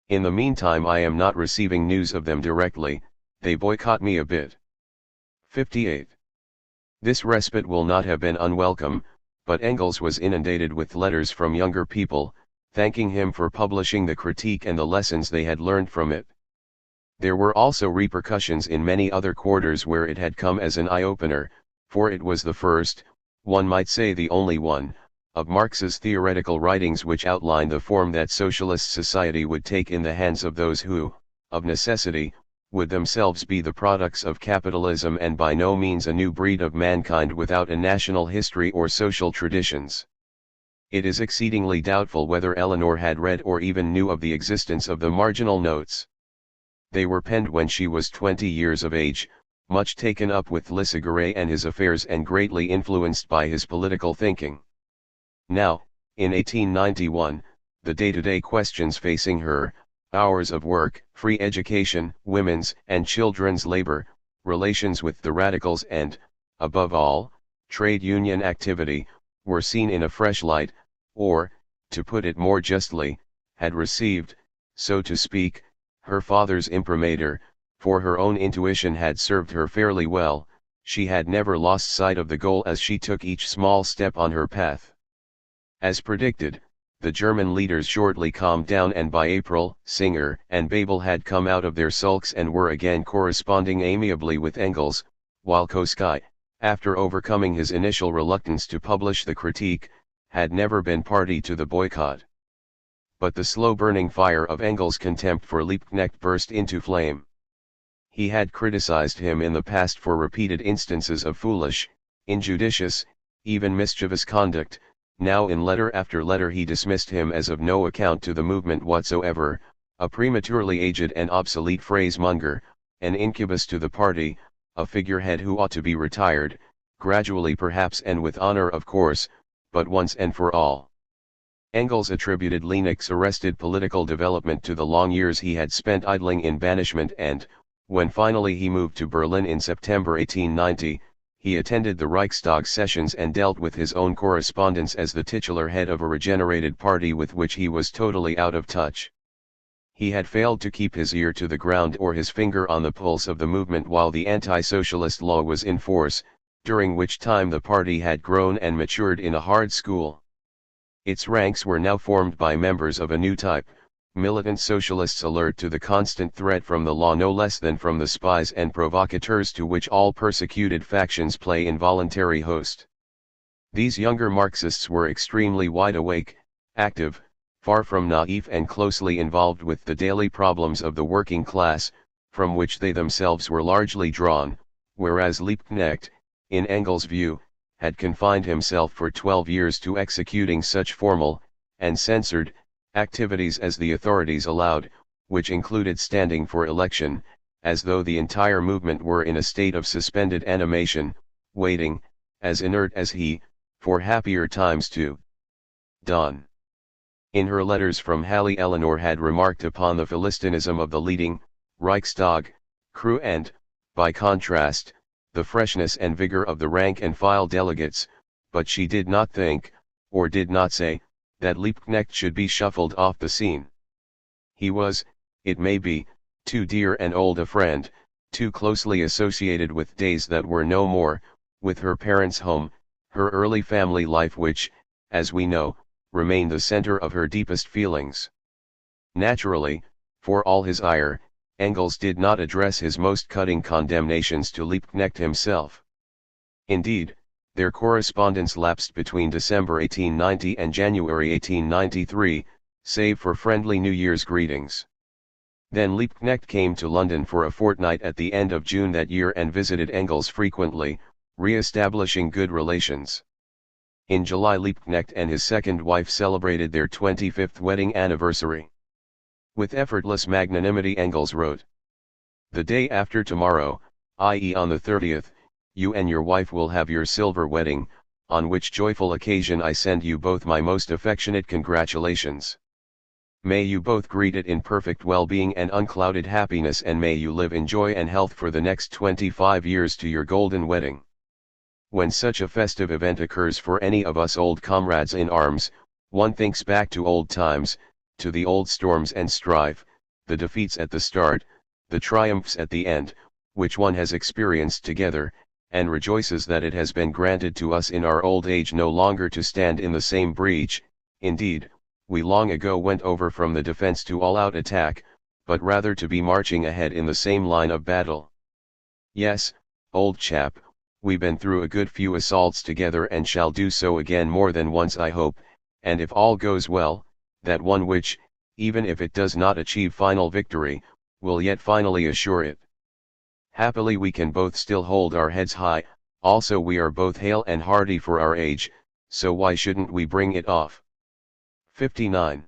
In the meantime I am not receiving news of them directly, they boycott me a bit." 58. This respite will not have been unwelcome, but Engels was inundated with letters from younger people, thanking him for publishing the critique and the lessons they had learned from it. There were also repercussions in many other quarters where it had come as an eye-opener, for it was the first, one might say the only one, of Marx's theoretical writings which outlined the form that socialist society would take in the hands of those who, of necessity, would themselves be the products of capitalism and by no means a new breed of mankind without a national history or social traditions. It is exceedingly doubtful whether Eleanor had read or even knew of the existence of the marginal notes. They were penned when she was 20 years of age, much taken up with Liciguray and his affairs and greatly influenced by his political thinking. Now, in 1891, the day-to-day questions facing her, hours of work, free education, women's and children's labor, relations with the radicals and, above all, trade union activity, were seen in a fresh light, or, to put it more justly, had received, so to speak, her father's imprimatur, for her own intuition had served her fairly well. She had never lost sight of the goal as she took each small step on her path. As predicted, the German leaders shortly calmed down, and by April, Singer and Bebel had come out of their sulks and were again corresponding amiably with Engels, while Koskai, after overcoming his initial reluctance to publish the critique, had never been party to the boycott. But the slow-burning fire of Engels' contempt for Liebknecht burst into flame. He had criticized him in the past for repeated instances of foolish, injudicious, even mischievous conduct. Now in letter after letter he dismissed him as of no account to the movement whatsoever, a prematurely aged and obsolete phrase-monger, an incubus to the party, a figurehead who ought to be retired, gradually perhaps and with honor of course, but once and for all. Engels attributed Liebknecht's arrested political development to the long years he had spent idling in banishment, and, when finally he moved to Berlin in September 1890, he attended the Reichstag sessions and dealt with his own correspondence as the titular head of a regenerated party with which he was totally out of touch. He had failed to keep his ear to the ground or his finger on the pulse of the movement while the anti-socialist law was in force, during which time the party had grown and matured in a hard school. Its ranks were now formed by members of a new type, militant socialists alert to the constant threat from the law no less than from the spies and provocateurs to which all persecuted factions play involuntary host. These younger Marxists were extremely wide awake, active, far from naive and closely involved with the daily problems of the working class, from which they themselves were largely drawn, whereas Liebknecht, in Engels' view, had confined himself for 12 years to executing such formal, and censored, activities as the authorities allowed, which included standing for election, as though the entire movement were in a state of suspended animation, waiting, as inert as he, for happier times to dawn. In her letters from Halle, Eleanor had remarked upon the Philistinism of the leading Reichstag crew and, by contrast, the freshness and vigor of the rank-and-file delegates, but she did not think, or did not say, that Liebknecht should be shuffled off the scene. He was, it may be, too dear and old a friend, too closely associated with days that were no more, with her parents' home, her early family life which, as we know, remained the center of her deepest feelings. Naturally, for all his ire, Engels did not address his most cutting condemnations to Liebknecht himself. Indeed, their correspondence lapsed between December 1890 and January 1893, save for friendly New Year's greetings. Then Liebknecht came to London for a fortnight at the end of June that year and visited Engels frequently, re-establishing good relations. In July, Liebknecht and his second wife celebrated their 25th wedding anniversary. With effortless magnanimity, Engels wrote, "The day after tomorrow, i.e. on the 30th, you and your wife will have your silver wedding, on which joyful occasion I send you both my most affectionate congratulations. May you both greet it in perfect well-being and unclouded happiness, and may you live in joy and health for the next 25 years to your golden wedding." When such a festive event occurs for any of us old comrades in arms, one thinks back to old times, to the old storms and strife, the defeats at the start, the triumphs at the end, which one has experienced together, and rejoices that it has been granted to us in our old age no longer to stand in the same breach. Indeed, we long ago went over from the defense to all-out attack, but rather to be marching ahead in the same line of battle. Yes, old chap, we've been through a good few assaults together and shall do so again more than once, I hope, and if all goes well, that one which, even if it does not achieve final victory, will yet finally assure it. Happily we can both still hold our heads high, also we are both hale and hearty for our age, so why shouldn't we bring it off? 59.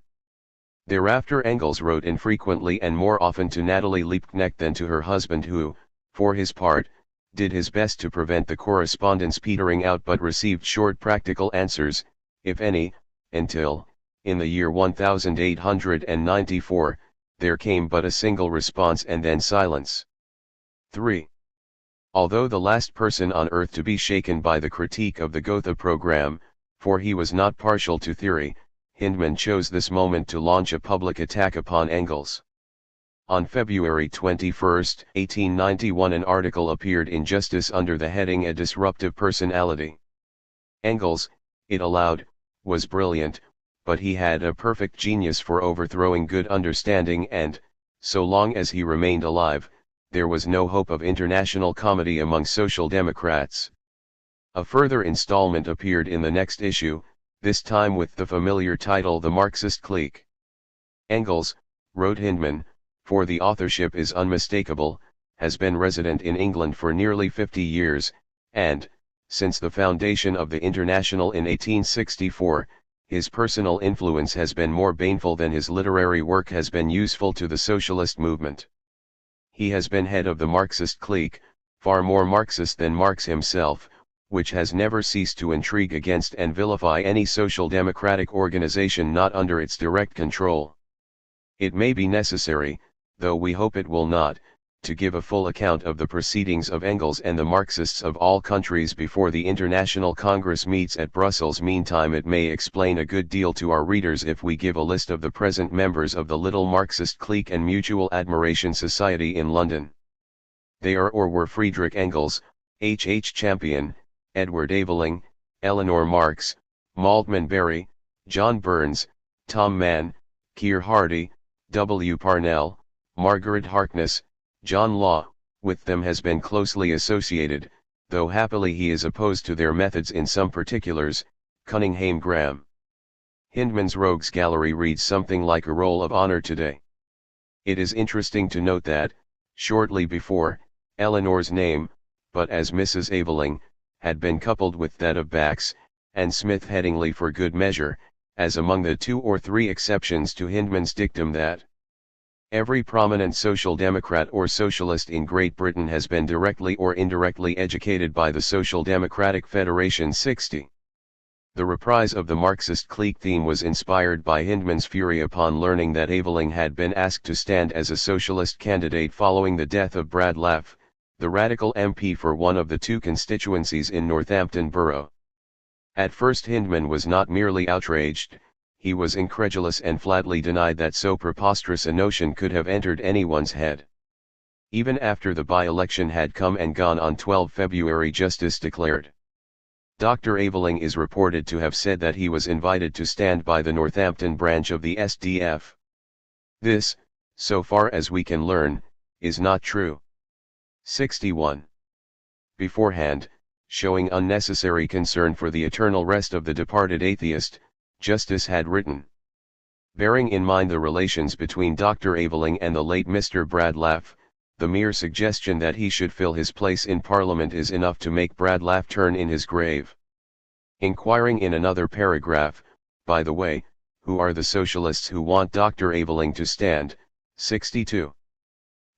Thereafter Engels wrote infrequently and more often to Natalie Liebknecht than to her husband, who, for his part, did his best to prevent the correspondence petering out, but received short practical answers, if any, until, in the year 1894, there came but a single response and then silence. 3. Although the last person on earth to be shaken by the critique of the Gotha program, for he was not partial to theory, Hyndman chose this moment to launch a public attack upon Engels. On February 21, 1891, an article appeared in Justice under the heading "A Disruptive Personality." Engels, it allowed, was brilliant, but he had a perfect genius for overthrowing good understanding and, so long as he remained alive, there was no hope of international comedy among Social Democrats. A further installment appeared in the next issue, this time with the familiar title "The Marxist Clique." Engels, wrote Hyndman, for the authorship is unmistakable, has been resident in England for nearly 50 years, and, since the foundation of the International in 1864, his personal influence has been more baneful than his literary work has been useful to the socialist movement. He has been head of the Marxist clique, far more Marxist than Marx himself, which has never ceased to intrigue against and vilify any social democratic organization not under its direct control. It may be necessary, though we hope it will not, to give a full account of the proceedings of Engels and the Marxists of all countries before the International Congress meets at Brussels. Meantime, it may explain a good deal to our readers if we give a list of the present members of the Little Marxist Clique and Mutual Admiration Society in London. They are or were Friedrich Engels, H. H. Champion, Edward Aveling, Eleanor Marx, Maltman Berry, John Burns, Tom Mann, Keir Hardie, W. Parnell, Margaret Harkness, John Law. With them has been closely associated, though happily he is opposed to their methods in some particulars, Cunninghame Graham. Hindman's Rogues Gallery reads something like a roll of honor today. It is interesting to note that, shortly before, Eleanor's name, but as Mrs. Aveling, had been coupled with that of Bax, and Smith Headingley for good measure, as among the 2 or 3 exceptions to Hindman's dictum that every prominent Social Democrat or Socialist in Great Britain has been directly or indirectly educated by the Social Democratic Federation 60. The reprise of the Marxist clique theme was inspired by Hindman's fury upon learning that Aveling had been asked to stand as a socialist candidate following the death of Brad Laff, the Radical MP for one of the 2 constituencies in Northampton Borough. At first Hindman was not merely outraged, he was incredulous and flatly denied that so preposterous a notion could have entered anyone's head. Even after the by-election had come and gone on 12 February, Justice declared. Dr. Aveling is reported to have said that he was invited to stand by the Northampton branch of the SDF. This, so far as we can learn, is not true. 61. Beforehand, showing unnecessary concern for the eternal rest of the departed atheist, Justice had written. Bearing in mind the relations between Dr. Aveling and the late Mr. Brad Laff, the mere suggestion that he should fill his place in Parliament is enough to make Brad Laff turn in his grave. Inquiring in another paragraph, by the way, who are the socialists who want Dr. Aveling to stand, 62.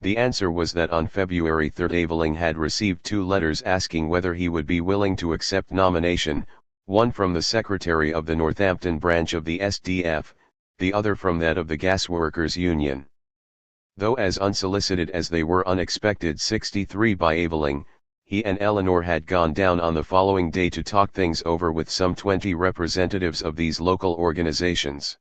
The answer was that on February 3 Aveling had received 2 letters asking whether he would be willing to accept nomination, one from the secretary of the Northampton branch of the SDF, the other from that of the Gasworkers Union. Though as unsolicited as they were unexpected, 63 by Aveling, he and Eleanor had gone down on the following day to talk things over with some 20 representatives of these local organizations.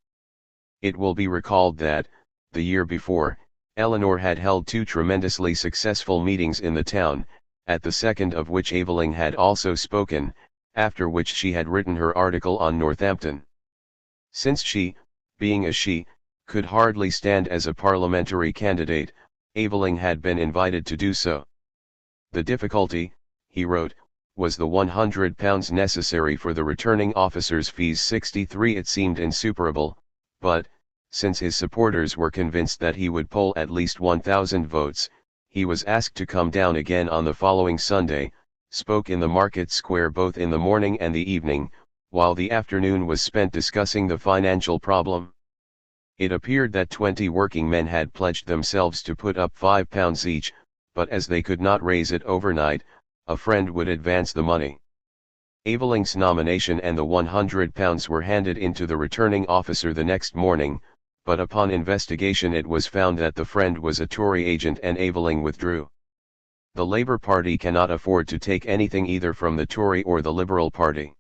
It will be recalled that, the year before, Eleanor had held 2 tremendously successful meetings in the town, at the second of which Aveling had also spoken, after which she had written her article on Northampton. Since she, being a she, could hardly stand as a parliamentary candidate, Aveling had been invited to do so. The difficulty, he wrote, was the £100 necessary for the returning officer's fees. 63. It seemed insuperable, but, since his supporters were convinced that he would poll at least 1,000 votes, he was asked to come down again on the following Sunday, spoke in the market square both in the morning and the evening, while the afternoon was spent discussing the financial problem. It appeared that 20 working men had pledged themselves to put up £5 each, but as they could not raise it overnight, a friend would advance the money. Aveling's nomination and the £100 were handed in to the returning officer the next morning, but upon investigation it was found that the friend was a Tory agent and Aveling withdrew. The Labour Party cannot afford to take anything either from the Tory or the Liberal Party.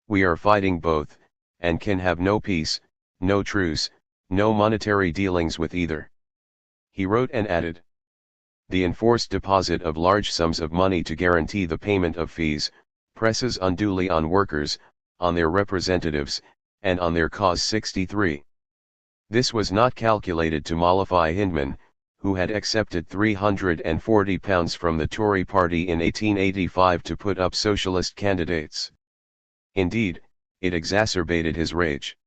We are fighting both, and can have no peace, no truce, no monetary dealings with either. He wrote and added. The enforced deposit of large sums of money to guarantee the payment of fees, presses unduly on workers, on their representatives, and on their cause. 63. This was not calculated to mollify Hindman, who had accepted £340 from the Tory party in 1885 to put up socialist candidates. Indeed, it exacerbated his rage.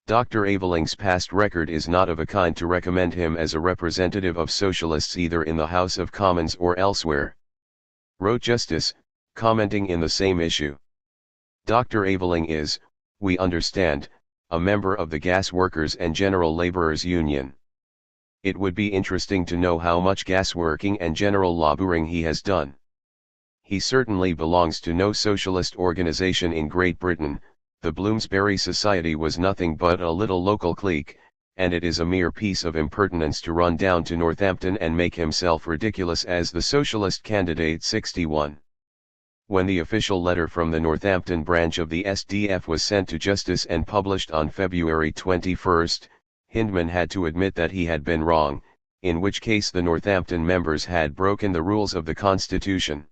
Dr. Aveling's past record is not of a kind to recommend him as a representative of socialists either in the House of Commons or elsewhere. Wrote Justice, commenting in the same issue. Dr. Aveling is, we understand, a member of the Gas Workers and General Labourers Union. It would be interesting to know how much gasworking and general laboring he has done. He certainly belongs to no socialist organization in Great Britain. The Bloomsbury Society was nothing but a little local clique, and it is a mere piece of impertinence to run down to Northampton and make himself ridiculous as the socialist candidate. 61. When the official letter from the Northampton branch of the SDF was sent to Justice and published on February 21, Hindman had to admit that he had been wrong, in which case the Northampton members had broken the rules of the Constitution.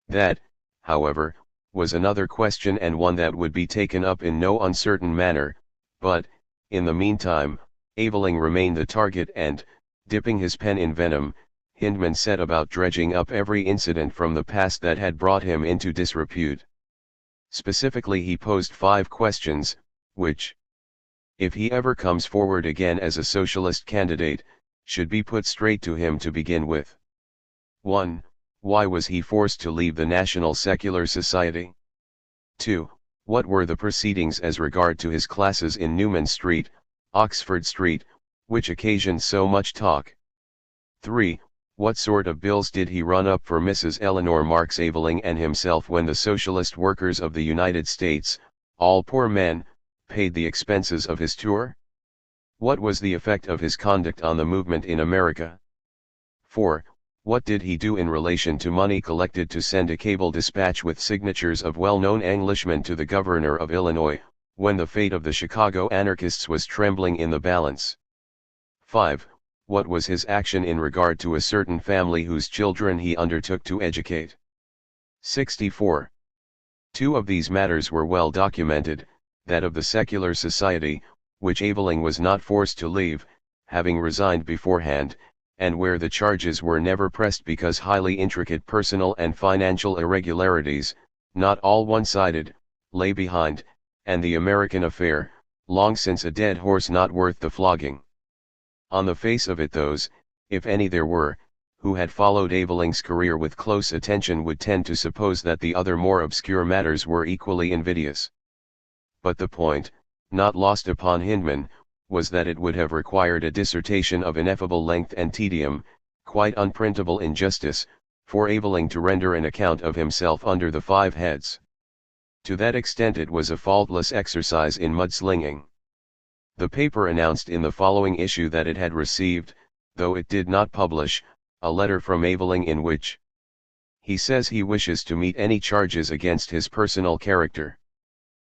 That, however, was another question and one that would be taken up in no uncertain manner, but, in the meantime, Aveling remained the target and, dipping his pen in venom, Hindman set about dredging up every incident from the past that had brought him into disrepute. Specifically he posed 5 questions, which, if he ever comes forward again as a socialist candidate, should be put straight to him to begin with. 1. Why was he forced to leave the National Secular Society? 2. What were the proceedings as regard to his classes in Newman Street, Oxford Street, which occasioned so much talk? 3. What sort of bills did he run up for Mrs. Eleanor Marx Aveling and himself when the socialist workers of the United States, all poor men, paid the expenses of his tour? What was the effect of his conduct on the movement in America? 4. What did he do in relation to money collected to send a cable dispatch with signatures of well-known Englishmen to the governor of Illinois, when the fate of the Chicago anarchists was trembling in the balance? 5. What was his action in regard to a certain family whose children he undertook to educate? 64. Two of these matters were well documented, that of the secular society, which Aveling was not forced to leave, having resigned beforehand, and where the charges were never pressed because highly intricate personal and financial irregularities, not all one-sided, lay behind, and the American affair, long since a dead horse not worth the flogging. On the face of it those, if any there were, who had followed Aveling's career with close attention would tend to suppose that the other more obscure matters were equally invidious. But the point, not lost upon Hyndman, was that it would have required a dissertation of ineffable length and tedium, quite unprintable in justice, for Aveling to render an account of himself under the 5 heads. To that extent it was a faultless exercise in mudslinging. The paper announced in the following issue that it had received, though it did not publish, a letter from Aveling in which he says he wishes to meet any charges against his personal character.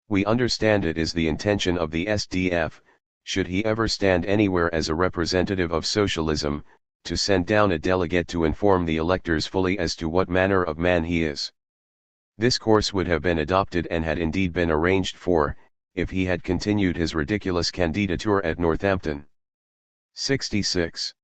We understand it is the intention of the SDF, should he ever stand anywhere as a representative of socialism, to send down a delegate to inform the electors fully as to what manner of man he is. This course would have been adopted and had indeed been arranged for, if he had continued his ridiculous candidature at Northampton. 66.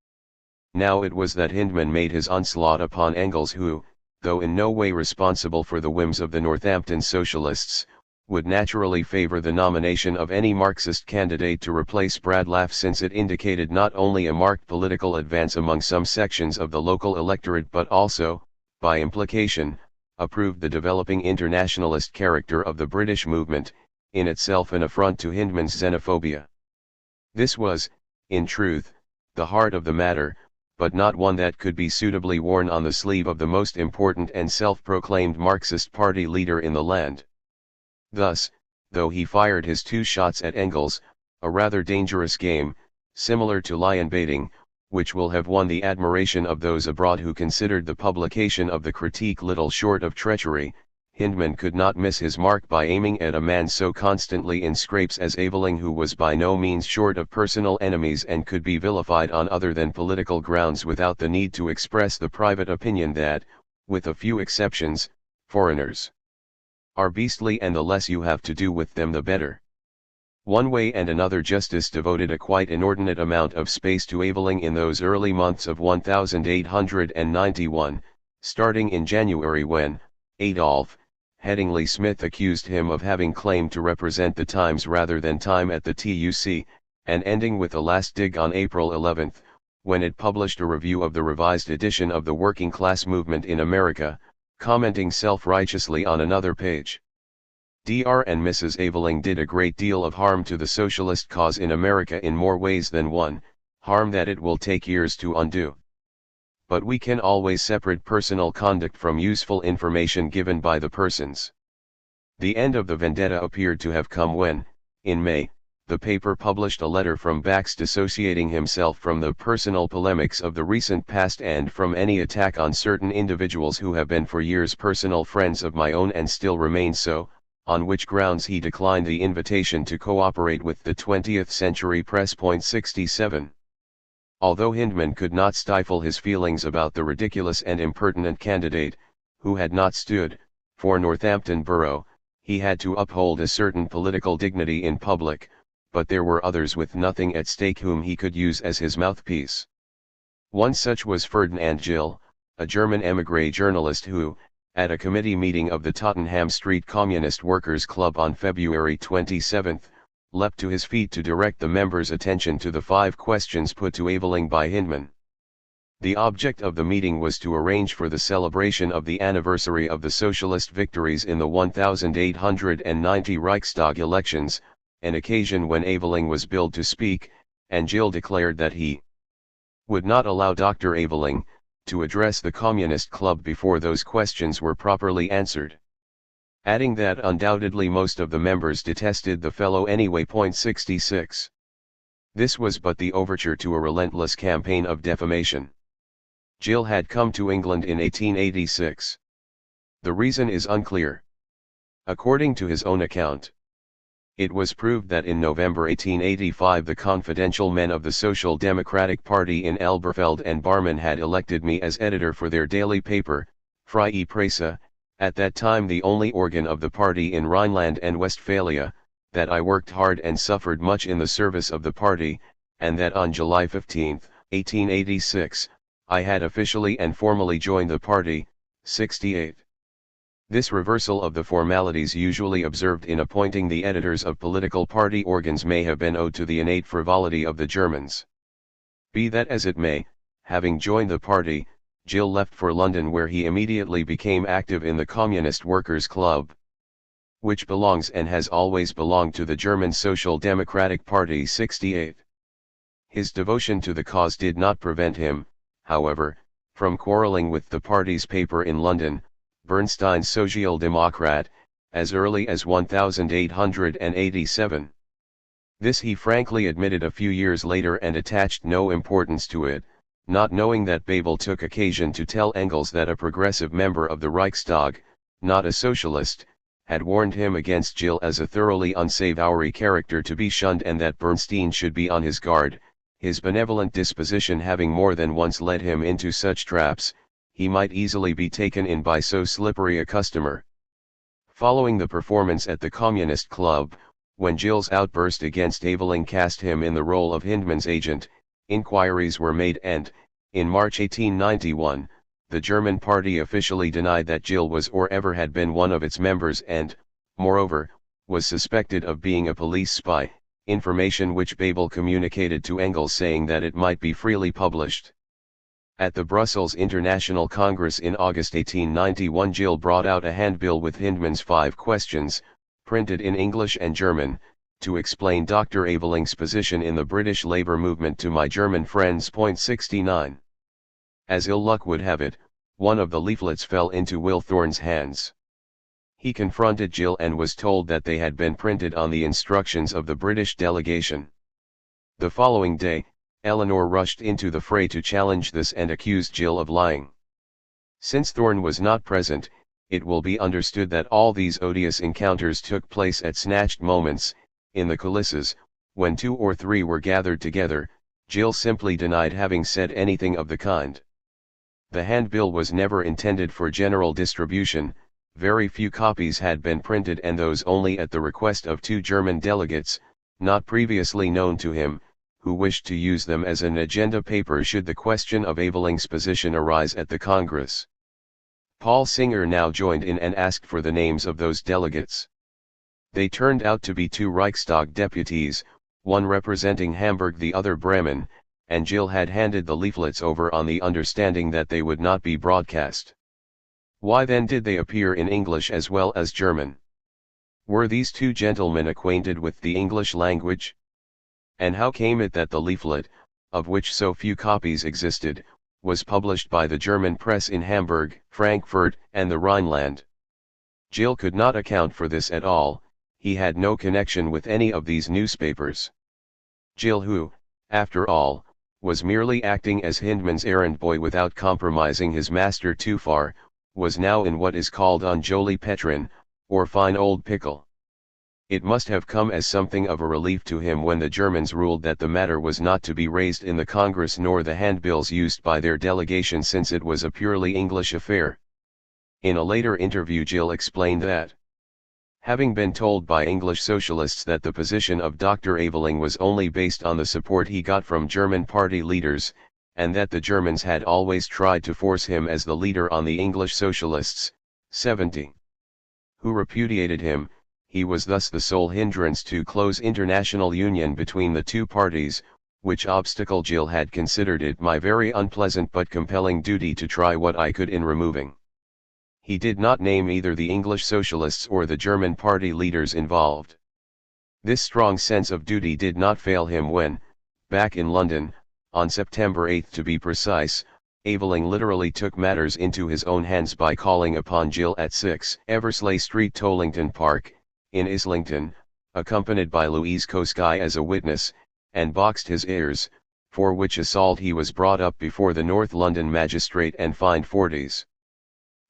Now it was that Hyndman made his onslaught upon Engels who, though in no way responsible for the whims of the Northampton socialists, would naturally favor the nomination of any Marxist candidate to replace Bradlaugh since it indicated not only a marked political advance among some sections of the local electorate but also, by implication, approved the developing internationalist character of the British movement, in itself an affront to Hyndman's xenophobia. This was, in truth, the heart of the matter, but not one that could be suitably worn on the sleeve of the most important and self-proclaimed Marxist party leader in the land. Thus, though he fired his 2 shots at Engels, a rather dangerous game, similar to lion baiting, which will have won the admiration of those abroad who considered the publication of the critique little short of treachery, Hyndman could not miss his mark by aiming at a man so constantly in scrapes as Aveling, who was by no means short of personal enemies and could be vilified on other than political grounds without the need to express the private opinion that, with a few exceptions, foreigners are beastly and the less you have to do with them the better. One way and another justice devoted a quite inordinate amount of space to Aveling in those early months of 1891, starting in January when, Adolph Headingley Smith accused him of having claimed to represent the Times rather than Time at the TUC, and ending with a last dig on April 11, when it published a review of the revised edition of the Working Class Movement in America, commenting self-righteously on another page. Dr. and Mrs. Aveling did a great deal of harm to the socialist cause in America in more ways than one, harm that it will take years to undo. But we can always separate personal conduct from useful information given by the persons. The end of the vendetta appeared to have come when, in May, the paper published a letter from Bax dissociating himself from the personal polemics of the recent past and from any attack on certain individuals who have been for years personal friends of my own and still remain so, on which grounds he declined the invitation to cooperate with the 20th Century Press. 67. Although Hyndman could not stifle his feelings about the ridiculous and impertinent candidate, who had not stood, for Northampton Borough, he had to uphold a certain political dignity in public, but there were others with nothing at stake whom he could use as his mouthpiece. One such was Ferdinand Gill, a German émigré journalist who, at a committee meeting of the Tottenham Street Communist Workers' Club on February 27, leapt to his feet to direct the members' attention to the 5 questions put to Aveling by Hindman. The object of the meeting was to arrange for the celebration of the anniversary of the socialist victories in the 1890 Reichstag elections, an occasion when Aveling was billed to speak, and Jill declared that he would not allow Dr. Aveling to address the Communist Club before those questions were properly answered, adding that undoubtedly most of the members detested the fellow anyway. 66. This was but the overture to a relentless campaign of defamation. Jill had come to England in 1886. The reason is unclear. According to his own account, it was proved that in November 1885 the confidential men of the Social Democratic Party in Elberfeld and Barmen had elected me as editor for their daily paper, Freie Presse, at that time the only organ of the party in Rhineland and Westphalia, that I worked hard and suffered much in the service of the party, and that on July 15, 1886, I had officially and formally joined the party. 68. This reversal of the formalities usually observed in appointing the editors of political party organs may have been owed to the innate frivolity of the Germans. Be that as it may, having joined the party, Jill left for London, where he immediately became active in the Communist Workers' Club, which belongs and has always belonged to the German Social Democratic Party. 68. His devotion to the cause did not prevent him, however, from quarrelling with the party's paper in London, Bernstein's Sozialdemokrat, as early as 1887. This he frankly admitted a few years later and attached no importance to it, not knowing that Bebel took occasion to tell Engels that a progressive member of the Reichstag, not a socialist, had warned him against Jill as a thoroughly unsavoury character to be shunned, and that Bernstein should be on his guard, his benevolent disposition having more than once led him into such traps. He might easily be taken in by so slippery a customer. Following the performance at the Communist Club, when Jill's outburst against Aveling cast him in the role of Hindman's agent, inquiries were made and, in March 1891, the German party officially denied that Jill was or ever had been one of its members and, moreover, was suspected of being a police spy, information which Bebel communicated to Engels saying that it might be freely published. At the Brussels International Congress in August 1891, Jill brought out a handbill with Hindman's 5 questions, printed in English and German, to explain Dr. Aveling's position in the British labour movement to my German friends. 69. As ill luck would have it, one of the leaflets fell into Will Thorne's hands. He confronted Jill and was told that they had been printed on the instructions of the British delegation. The following day, Eleanor rushed into the fray to challenge this and accused Jill of lying. Since Thorne was not present, it will be understood that all these odious encounters took place at snatched moments, in the coulisses, when 2 or 3 were gathered together. Jill simply denied having said anything of the kind. The handbill was never intended for general distribution, very few copies had been printed and those only at the request of 2 German delegates, not previously known to him, who wished to use them as an agenda paper should the question of Aveling's position arise at the Congress. Paul Singer now joined in and asked for the names of those delegates. They turned out to be 2 Reichstag deputies, one representing Hamburg, the other Bremen, and Jill had handed the leaflets over on the understanding that they would not be broadcast. Why then did they appear in English as well as German? Were these 2 gentlemen acquainted with the English language? And how came it that the leaflet, of which so few copies existed, was published by the German press in Hamburg, Frankfurt, and the Rhineland? Jill could not account for this at all. He had no connection with any of these newspapers. Jill, who, after all, was merely acting as Hindman's errand boy without compromising his master too far, was now in what is called un joli pétrin, or fine old pickle. It must have come as something of a relief to him when the Germans ruled that the matter was not to be raised in the Congress nor the handbills used by their delegation, since it was a purely English affair. In a later interview, Jill explained that, having been told by English socialists that the position of Dr. Aveling was only based on the support he got from German party leaders, and that the Germans had always tried to force him as the leader on the English socialists, 70, who repudiated him, he was thus the sole hindrance to close international union between the two parties, which obstacle Jill had considered it my very unpleasant but compelling duty to try what I could in removing. He did not name either the English socialists or the German party leaders involved. This strong sense of duty did not fail him when, back in London, on September 8 to be precise, Aveling literally took matters into his own hands by calling upon Jill at 6 Eversley Street, Tollington Park, in Islington, accompanied by Louise Kosky as a witness, and boxed his ears, for which assault he was brought up before the North London magistrate and fined 40s.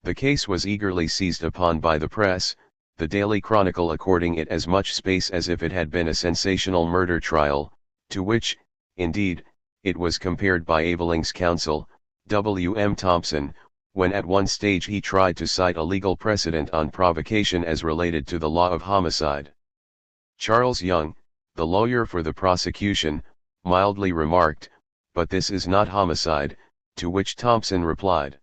The case was eagerly seized upon by the press, the Daily Chronicle according it as much space as if it had been a sensational murder trial, to which, indeed, it was compared by Aveling's counsel, W. M. Thompson, when at one stage he tried to cite a legal precedent on provocation as related to the law of homicide. Charles Young, the lawyer for the prosecution, mildly remarked, "But this is not homicide," to which Thompson replied,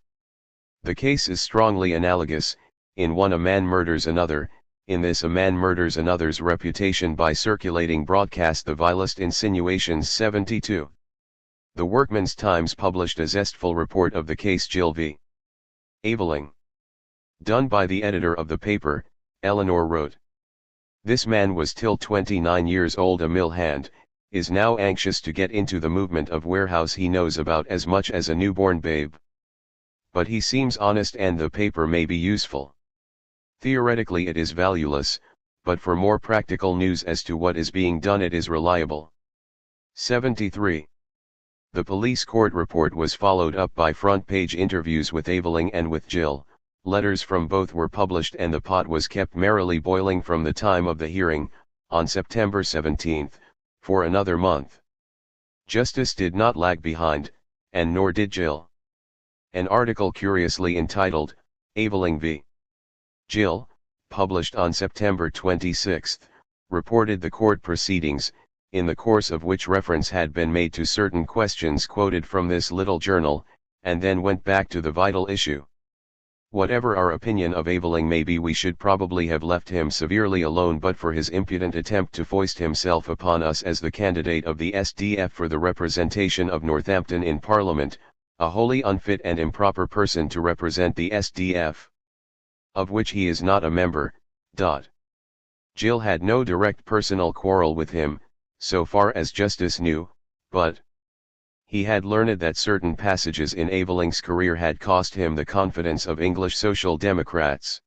"The case is strongly analogous. In one a man murders another, in this a man murders another's reputation by circulating broadcast the vilest insinuations." 72. The Workman's Times published a zestful report of the case Jill v. Aveling. Done by the editor of the paper, Eleanor wrote. This man was till 29 years old a mill hand, is now anxious to get into the movement of warehouse he knows about as much as a newborn babe. But he seems honest and the paper may be useful. Theoretically it is valueless, but for more practical news as to what is being done it is reliable. 73. The police court report was followed up by front-page interviews with Aveling and with Jill. Letters from both were published and the pot was kept merrily boiling from the time of the hearing, on September 17, for another month. Justice did not lag behind, and nor did Jill. An article curiously entitled, Aveling v. Jill, published on September 26, reported the court proceedings, in the course of which reference had been made to certain questions quoted from this little journal, and then went back to the vital issue. Whatever our opinion of Aveling may be, we should probably have left him severely alone but for his impudent attempt to foist himself upon us as the candidate of the SDF for the representation of Northampton in Parliament, a wholly unfit and improper person to represent the SDF, of which he is not a member. Jill had no direct personal quarrel with him, so far as justice knew, but he had learned that certain passages in Aveling's career had cost him the confidence of English Social Democrats,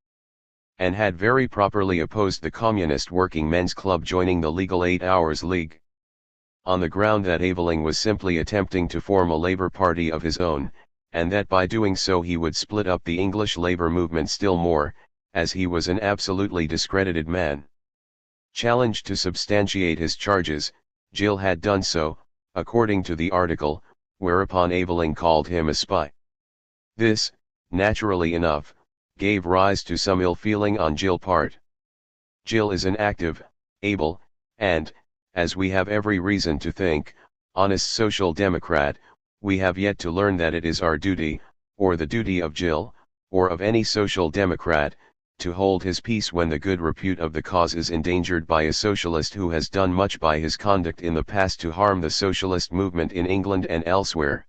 and had very properly opposed the Communist Working Men's Club joining the legal 8 Hours League, on the ground that Aveling was simply attempting to form a Labour Party of his own, and that by doing so he would split up the English Labour movement still more, as he was an absolutely discredited man. Challenged to substantiate his charges, Jill had done so, according to the article, whereupon Aveling called him a spy. This, naturally enough, gave rise to some ill feeling on Jill's part. Jill is an active, able, and, as we have every reason to think, honest social democrat. We have yet to learn that it is our duty, or the duty of Jill, or of any social democrat, to hold his peace when the good repute of the cause is endangered by a socialist who has done much by his conduct in the past to harm the socialist movement in England and elsewhere.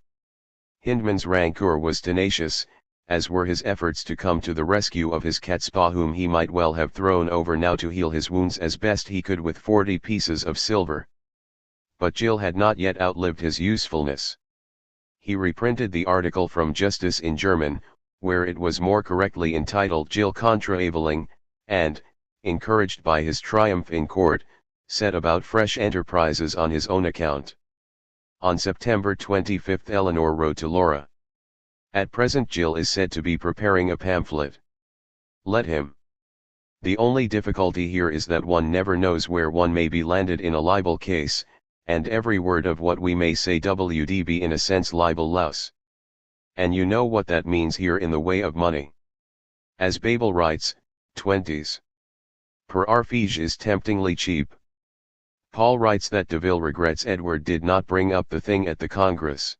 Hindman's rancour was tenacious, as were his efforts to come to the rescue of his catspaw whom he might well have thrown over now to heal his wounds as best he could with 40 pieces of silver. But Jill had not yet outlived his usefulness. He reprinted the article from Justice in German, where it was more correctly entitled Jill contra Aveling, and, encouraged by his triumph in court, set about fresh enterprises on his own account. On September 25 Eleanor wrote to Laura. At present Jill is said to be preparing a pamphlet. Let him. The only difficulty here is that one never knows where one may be landed in a libel case, and every word of what we may say would be in a sense libelous. And you know what that means here in the way of money. As Babel writes, 20s per arfige is temptingly cheap. Paul writes that Deville regrets Edward did not bring up the thing at the Congress.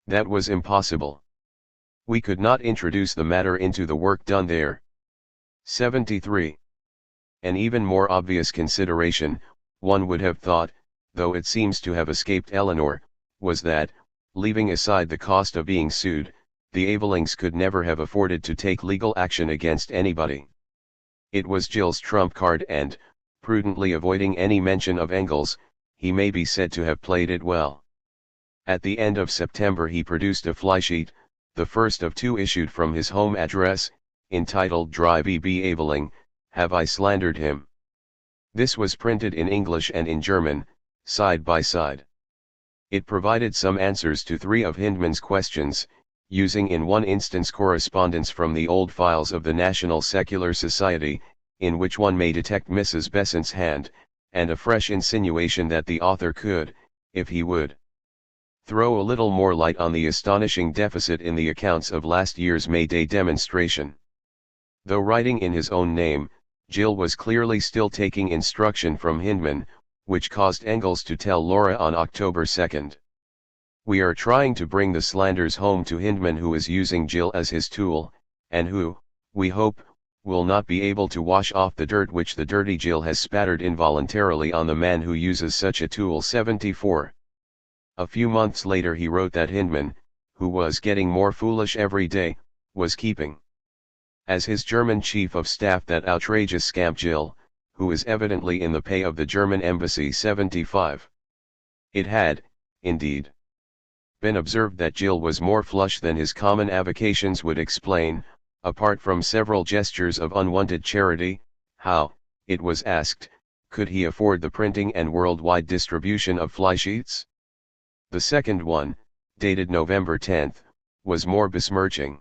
That was impossible. We could not introduce the matter into the work done there. 73. An even more obvious consideration, one would have thought, though it seems to have escaped Eleanor, was that, leaving aside the cost of being sued, the Avelings could never have afforded to take legal action against anybody. It was Jill's trump card and, prudently avoiding any mention of Engels, he may be said to have played it well. At the end of September he produced a flysheet, the first of two issued from his home address, entitled Drive E.B. Aveling, Have I Slandered Him? This was printed in English and in German, side by side. It provided some answers to three of Hindman's questions, using in one instance correspondence from the old files of the National Secular Society, in which one may detect Mrs. Besant's hand, and a fresh insinuation that the author could, if he would, throw a little more light on the astonishing deficit in the accounts of last year's May Day demonstration. Though writing in his own name, Jill was clearly still taking instruction from Hindman, which caused Engels to tell Laura on October 2. We are trying to bring the slanders home to Hindman, who is using Jill as his tool, and who, we hope, will not be able to wash off the dirt which the dirty Jill has spattered involuntarily on the man who uses such a tool. 74. A few months later he wrote that Hindman, who was getting more foolish every day, was keeping as his German chief of staff that outrageous scamp Jill, who is evidently in the pay of the German embassy. 75. It had, indeed, been observed that Jill was more flush than his common avocations would explain, apart from several gestures of unwanted charity. How, it was asked, could he afford the printing and worldwide distribution of flysheets? The second one, dated November 10, was more besmirching.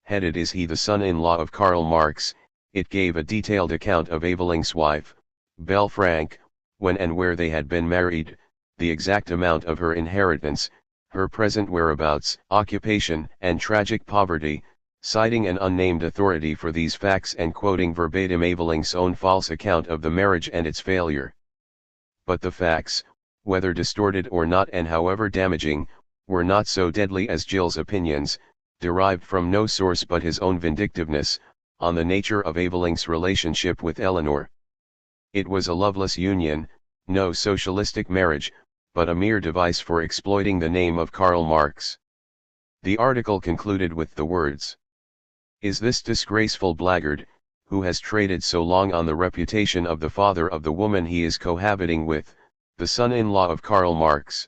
Headed Is He the Son-in-Law of Karl Marx, it gave a detailed account of Aveling's wife, Belle Frank, when and where they had been married, the exact amount of her inheritance, her present whereabouts, occupation, and tragic poverty, citing an unnamed authority for these facts and quoting verbatim Aveling's own false account of the marriage and its failure. But the facts, whether distorted or not and however damaging, were not so deadly as Jill's opinions, derived from no source but his own vindictiveness, on the nature of Aveling's relationship with Eleanor. It was a loveless union, no socialistic marriage, but a mere device for exploiting the name of Karl Marx. The article concluded with the words, "Is this disgraceful blackguard, who has traded so long on the reputation of the father of the woman he is cohabiting with, the son-in-law of Karl Marx?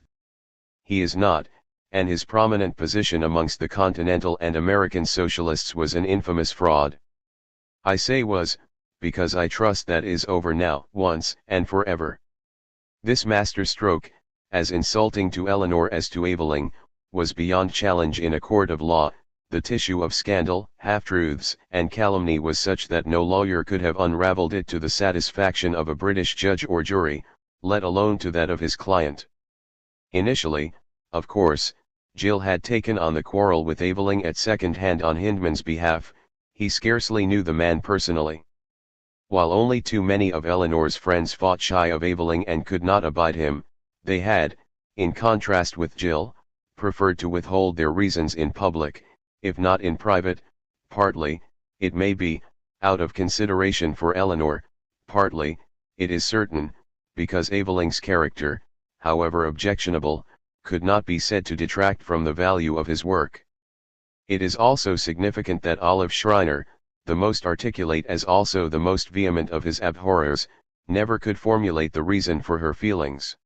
He is not, and his prominent position amongst the continental and American socialists was an infamous fraud. I say was, because I trust that is over now, once and forever. This masterstroke, as insulting to Eleanor as to Aveling, was beyond challenge in a court of law. The tissue of scandal, half-truths, and calumny was such that no lawyer could have unraveled it to the satisfaction of a British judge or jury, let alone to that of his client. Initially, of course, Jill had taken on the quarrel with Aveling at second hand on Hindman's behalf. He scarcely knew the man personally. While only too many of Eleanor's friends fought shy of Aveling and could not abide him, they had, in contrast with Jill, preferred to withhold their reasons in public, if not in private, partly, it may be, out of consideration for Eleanor, partly, it is certain, because Aveling's character, however objectionable, could not be said to detract from the value of his work. It is also significant that Olive Schreiner, the most articulate as also the most vehement of his abhorrers, never could formulate the reason for her feelings.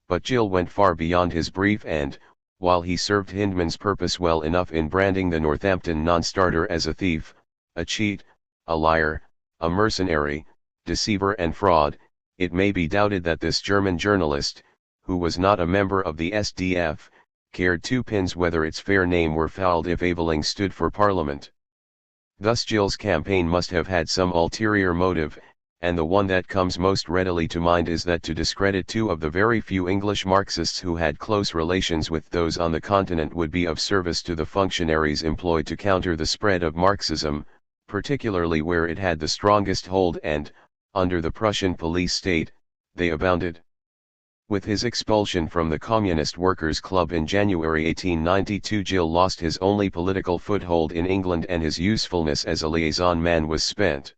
But Jill went far beyond his brief and, while he served Hindman's purpose well enough in branding the Northampton non-starter as a thief, a cheat, a liar, a mercenary, deceiver and fraud, it may be doubted that this German journalist, who was not a member of the SDF, cared two pins whether its fair name were fouled if Aveling stood for Parliament. Thus Jill's campaign must have had some ulterior motive, and the one that comes most readily to mind is that to discredit two of the very few English Marxists who had close relations with those on the continent would be of service to the functionaries employed to counter the spread of Marxism, particularly where it had the strongest hold and, under the Prussian police state, they abounded. With his expulsion from the Communist Workers' Club in January 1892, Jill lost his only political foothold in England and his usefulness as a liaison man was spent.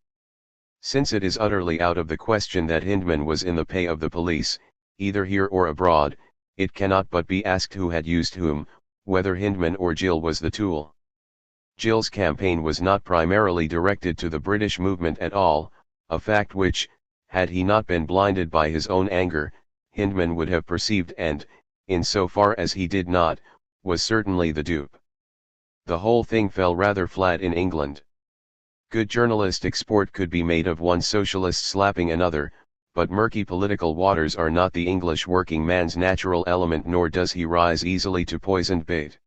Since it is utterly out of the question that Hindman was in the pay of the police, either here or abroad, it cannot but be asked who had used whom, whether Hindman or Jill was the tool. Jill's campaign was not primarily directed to the British movement at all, a fact which, had he not been blinded by his own anger, Hindman would have perceived and, in so far as he did not, was certainly the dupe. The whole thing fell rather flat in England. Good journalistic sport could be made of one socialist slapping another, but murky political waters are not the English working man's natural element, nor does he rise easily to poisoned bait.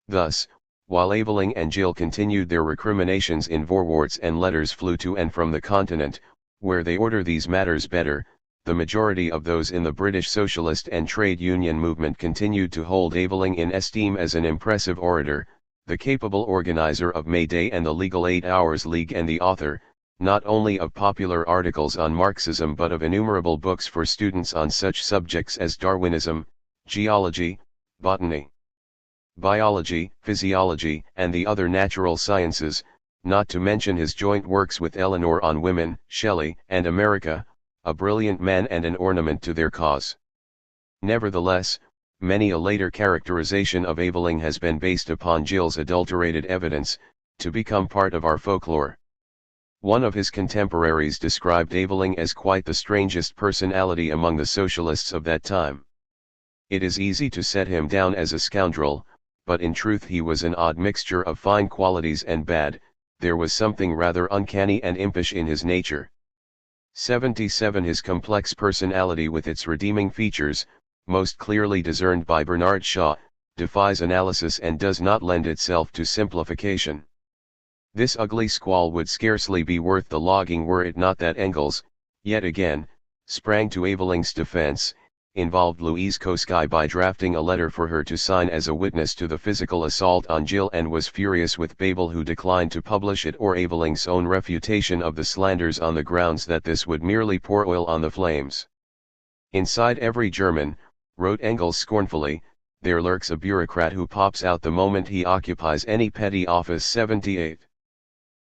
Thus, while Aveling and Jill continued their recriminations in voorworts and letters flew to and from the continent, where they order these matters better, the majority of those in the British Socialist and Trade Union movement continued to hold Aveling in esteem as an impressive orator, the capable organizer of May Day and the Legal 8 Hours League, and the author, not only of popular articles on Marxism but of innumerable books for students on such subjects as Darwinism, geology, botany, biology, physiology, and the other natural sciences, not to mention his joint works with Eleanor on women, Shelley, and America, a brilliant man and an ornament to their cause. Nevertheless, many a later characterization of Aveling has been based upon Jill's adulterated evidence, to become part of our folklore. One of his contemporaries described Aveling as quite the strangest personality among the socialists of that time. It is easy to set him down as a scoundrel, but in truth he was an odd mixture of fine qualities and bad. There was something rather uncanny and impish in his nature. 77 His complex personality, with its redeeming features, most clearly discerned by Bernard Shaw, defies analysis and does not lend itself to simplification. This ugly squall would scarcely be worth the logging were it not that Engels, yet again, sprang to Aveling's defense, involved Louise Kosky by drafting a letter for her to sign as a witness to the physical assault on Jill, and was furious with Babel, who declined to publish it or Aveling's own refutation of the slanders on the grounds that this would merely pour oil on the flames. Inside every German, wrote Engels scornfully, there lurks a bureaucrat who pops out the moment he occupies any petty office. 78.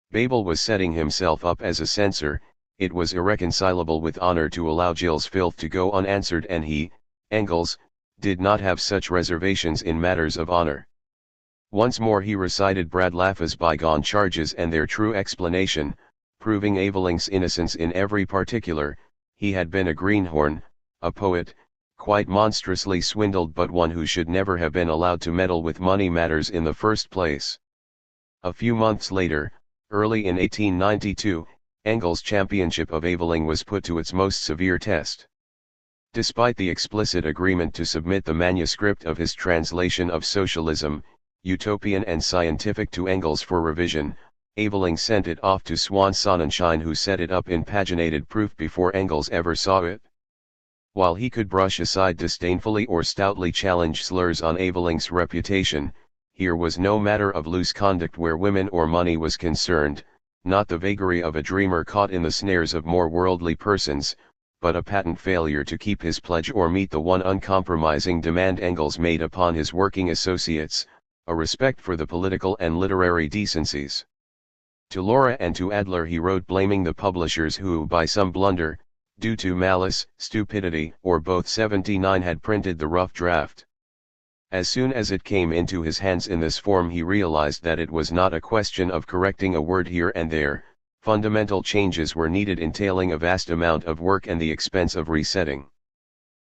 Babel was setting himself up as a censor. It was irreconcilable with honor to allow Jill's filth to go unanswered, and he, Engels, did not have such reservations in matters of honor. Once more he recited Bradlaughe's bygone charges and their true explanation, proving Aveling's innocence in every particular. He had been a greenhorn, a poet, quite monstrously swindled, but one who should never have been allowed to meddle with money matters in the first place. A few months later, early in 1892, Engels' championship of Aveling was put to its most severe test. Despite the explicit agreement to submit the manuscript of his translation of Socialism, Utopian and Scientific, to Engels for revision, Aveling sent it off to Swan Sonnenschein, who set it up in paginated proof before Engels ever saw it. While he could brush aside disdainfully or stoutly challenge slurs on Aveling's reputation, here was no matter of loose conduct where women or money was concerned, not the vagary of a dreamer caught in the snares of more worldly persons, but a patent failure to keep his pledge or meet the one uncompromising demand Engels made upon his working associates, a respect for the political and literary decencies. To Laura and to Adler he wrote blaming the publishers who, by some blunder, due to malice, stupidity, or both, 79 had printed the rough draft. As soon as it came into his hands in this form, he realized that it was not a question of correcting a word here and there. Fundamental changes were needed, entailing a vast amount of work and the expense of resetting.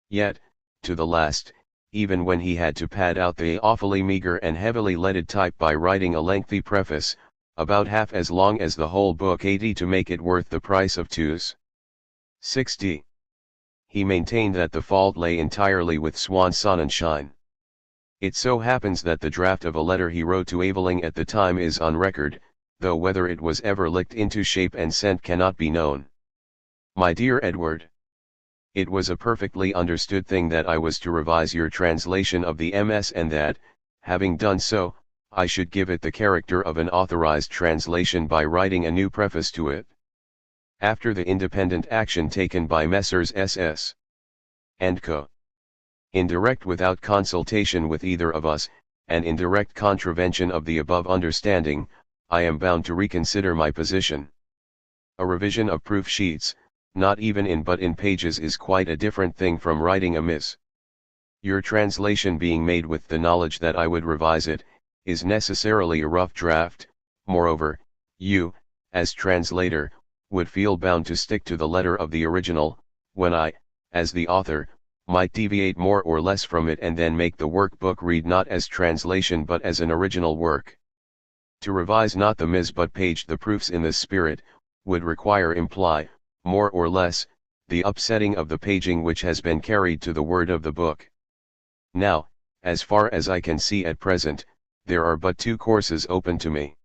Yet, to the last, even when he had to pad out the awfully meager and heavily leaded type by writing a lengthy preface, about half as long as the whole book, 80, to make it worth the price of 2s. He maintained that the fault lay entirely with Swan Sonnenschein. It so happens that the draft of a letter he wrote to Aveling at the time is on record, though whether it was ever licked into shape and sent cannot be known. My dear Edward, it was a perfectly understood thing that I was to revise your translation of the MS, and that, having done so, I should give it the character of an authorized translation by writing a new preface to it. After the independent action taken by Messrs. S.S. and Co. in direct without consultation with either of us, and in direct contravention of the above understanding, I am bound to reconsider my position. A revision of proof sheets, not even in but in pages, is quite a different thing from writing a miss. Your translation being made with the knowledge that I would revise it, is necessarily a rough draft. Moreover, you, as translator, would feel bound to stick to the letter of the original, when I, as the author, might deviate more or less from it and then make the workbook read not as translation but as an original work. To revise not the mis but page the proofs in this spirit, would imply, more or less, the upsetting of the paging which has been carried to the word of the book. Now, as far as I can see at present, there are but two courses open to me.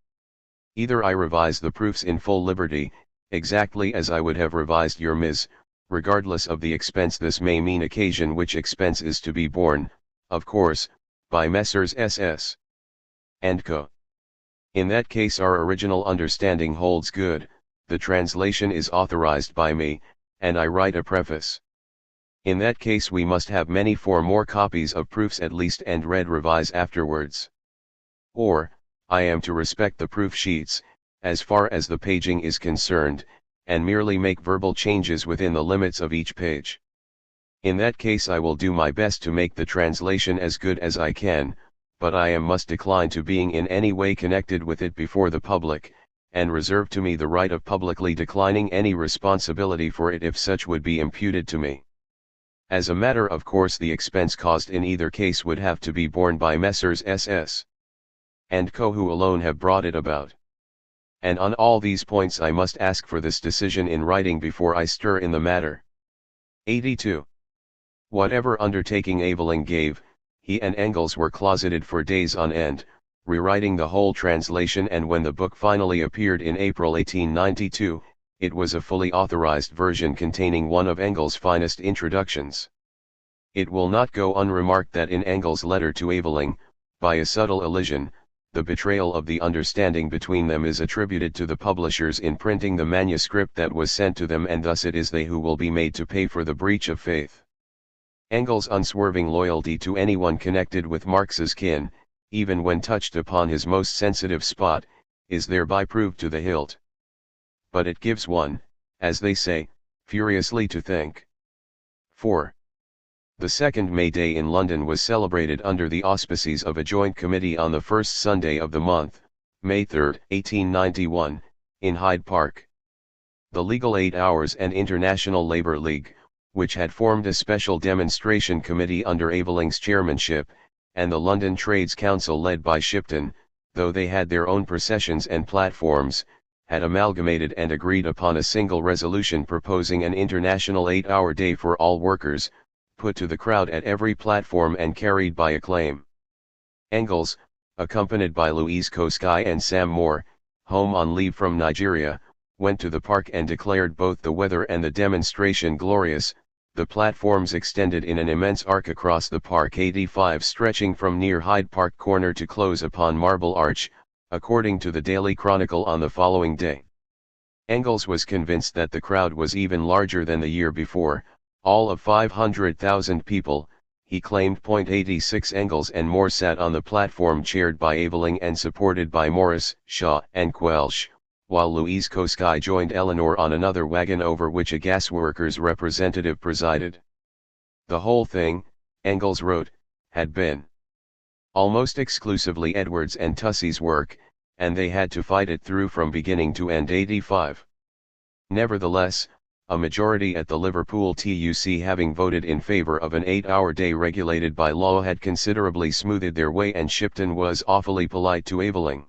Either I revise the proofs in full liberty, exactly as I would have revised your mis, regardless of the expense this may mean, occasion which expense is to be borne, of course, by Messrs. S.S. and Co. In that case our original understanding holds good, the translation is authorized by me, and I write a preface. In that case we must have many more copies of proofs at least and revise afterwards. Or, I am to respect the proof sheets, as far as the paging is concerned, and merely make verbal changes within the limits of each page. In that case I will do my best to make the translation as good as I can, but I must decline to being in any way connected with it before the public, and reserve to me the right of publicly declining any responsibility for it if such would be imputed to me. As a matter of course the expense caused in either case would have to be borne by Messrs. S.S. and Co. who alone have brought it about. And on all these points I must ask for this decision in writing before I stir in the matter. 82. Whatever undertaking Aveling gave, he and Engels were closeted for days on end, rewriting the whole translation, and when the book finally appeared in April 1892, it was a fully authorized version containing one of Engels' finest introductions. It will not go unremarked that in Engels' letter to Aveling, by a subtle elision, the betrayal of the understanding between them is attributed to the publishers in printing the manuscript that was sent to them, and thus it is they who will be made to pay for the breach of faith. Engels' unswerving loyalty to anyone connected with Marx's kin, even when touched upon his most sensitive spot, is thereby proved to the hilt. But it gives one, as they say, furiously to think. 4. The second May Day in London was celebrated under the auspices of a joint committee on the first Sunday of the month, May 3, 1891, in Hyde Park. The Legal 8 Hours and International Labour League, which had formed a special demonstration committee under Aveling's chairmanship, and the London Trades Council led by Shipton, though they had their own processions and platforms, had amalgamated and agreed upon a single resolution proposing an international 8-hour day for all workers, put to the crowd at every platform and carried by acclaim. Engels, accompanied by Louise Kosgei and Sam Moore, home on leave from Nigeria, went to the park and declared both the weather and the demonstration glorious. The platforms extended in an immense arc across the Park 85, stretching from near Hyde Park Corner to close upon Marble Arch, according to the Daily Chronicle on the following day. Engels was convinced that the crowd was even larger than the year before, all of 500,000 people, he claimed. 86 Engels and Moore sat on the platform chaired by Aveling and supported by Morris, Shaw and Quelch, while Louise Kosgei joined Eleanor on another wagon over which a gasworkers' representative presided. The whole thing, Engels wrote, had been almost exclusively Edwards and Tussie's work, and they had to fight it through from beginning to end. 85. Nevertheless, a majority at the Liverpool TUC, having voted in favour of an 8-hour day regulated by law, had considerably smoothed their way, and Shipton was awfully polite to Aveling.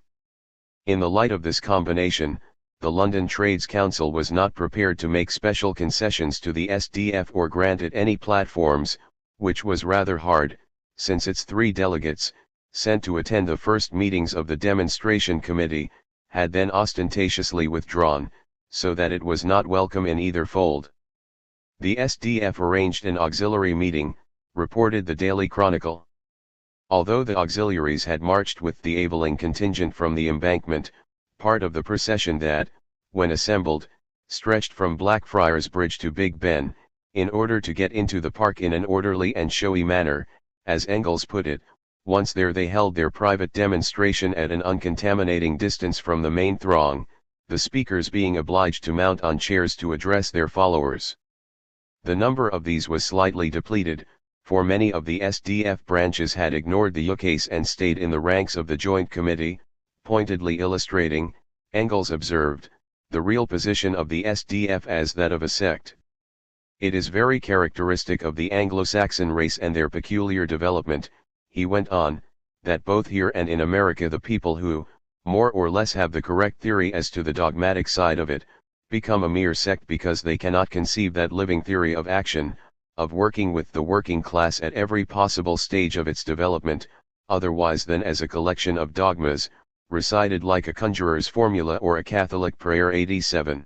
In the light of this combination, the London Trades Council was not prepared to make special concessions to the SDF or grant it any platforms, which was rather hard, since its 3 delegates, sent to attend the first meetings of the demonstration committee, had then ostentatiously withdrawn, so that it was not welcome in either fold. The SDF arranged an auxiliary meeting, reported the Daily Chronicle. Although the auxiliaries had marched with the Aveling contingent from the Embankment, part of the procession that, when assembled, stretched from Blackfriars Bridge to Big Ben, in order to get into the park in an orderly and showy manner, as Engels put it. Once there they held their private demonstration at an uncontaminating distance from the main throng, the speakers being obliged to mount on chairs to address their followers. The number of these was slightly depleted, for many of the SDF branches had ignored the ukase and stayed in the ranks of the Joint Committee, pointedly illustrating, Engels observed, the real position of the SDF as that of a sect. It is very characteristic of the Anglo-Saxon race and their peculiar development, he went on, that both here and in America the people who, more or less have the correct theory as to the dogmatic side of it, become a mere sect because they cannot conceive that living theory of action, of working with the working class at every possible stage of its development, otherwise than as a collection of dogmas, recited like a conjurer's formula or a Catholic prayer. 87.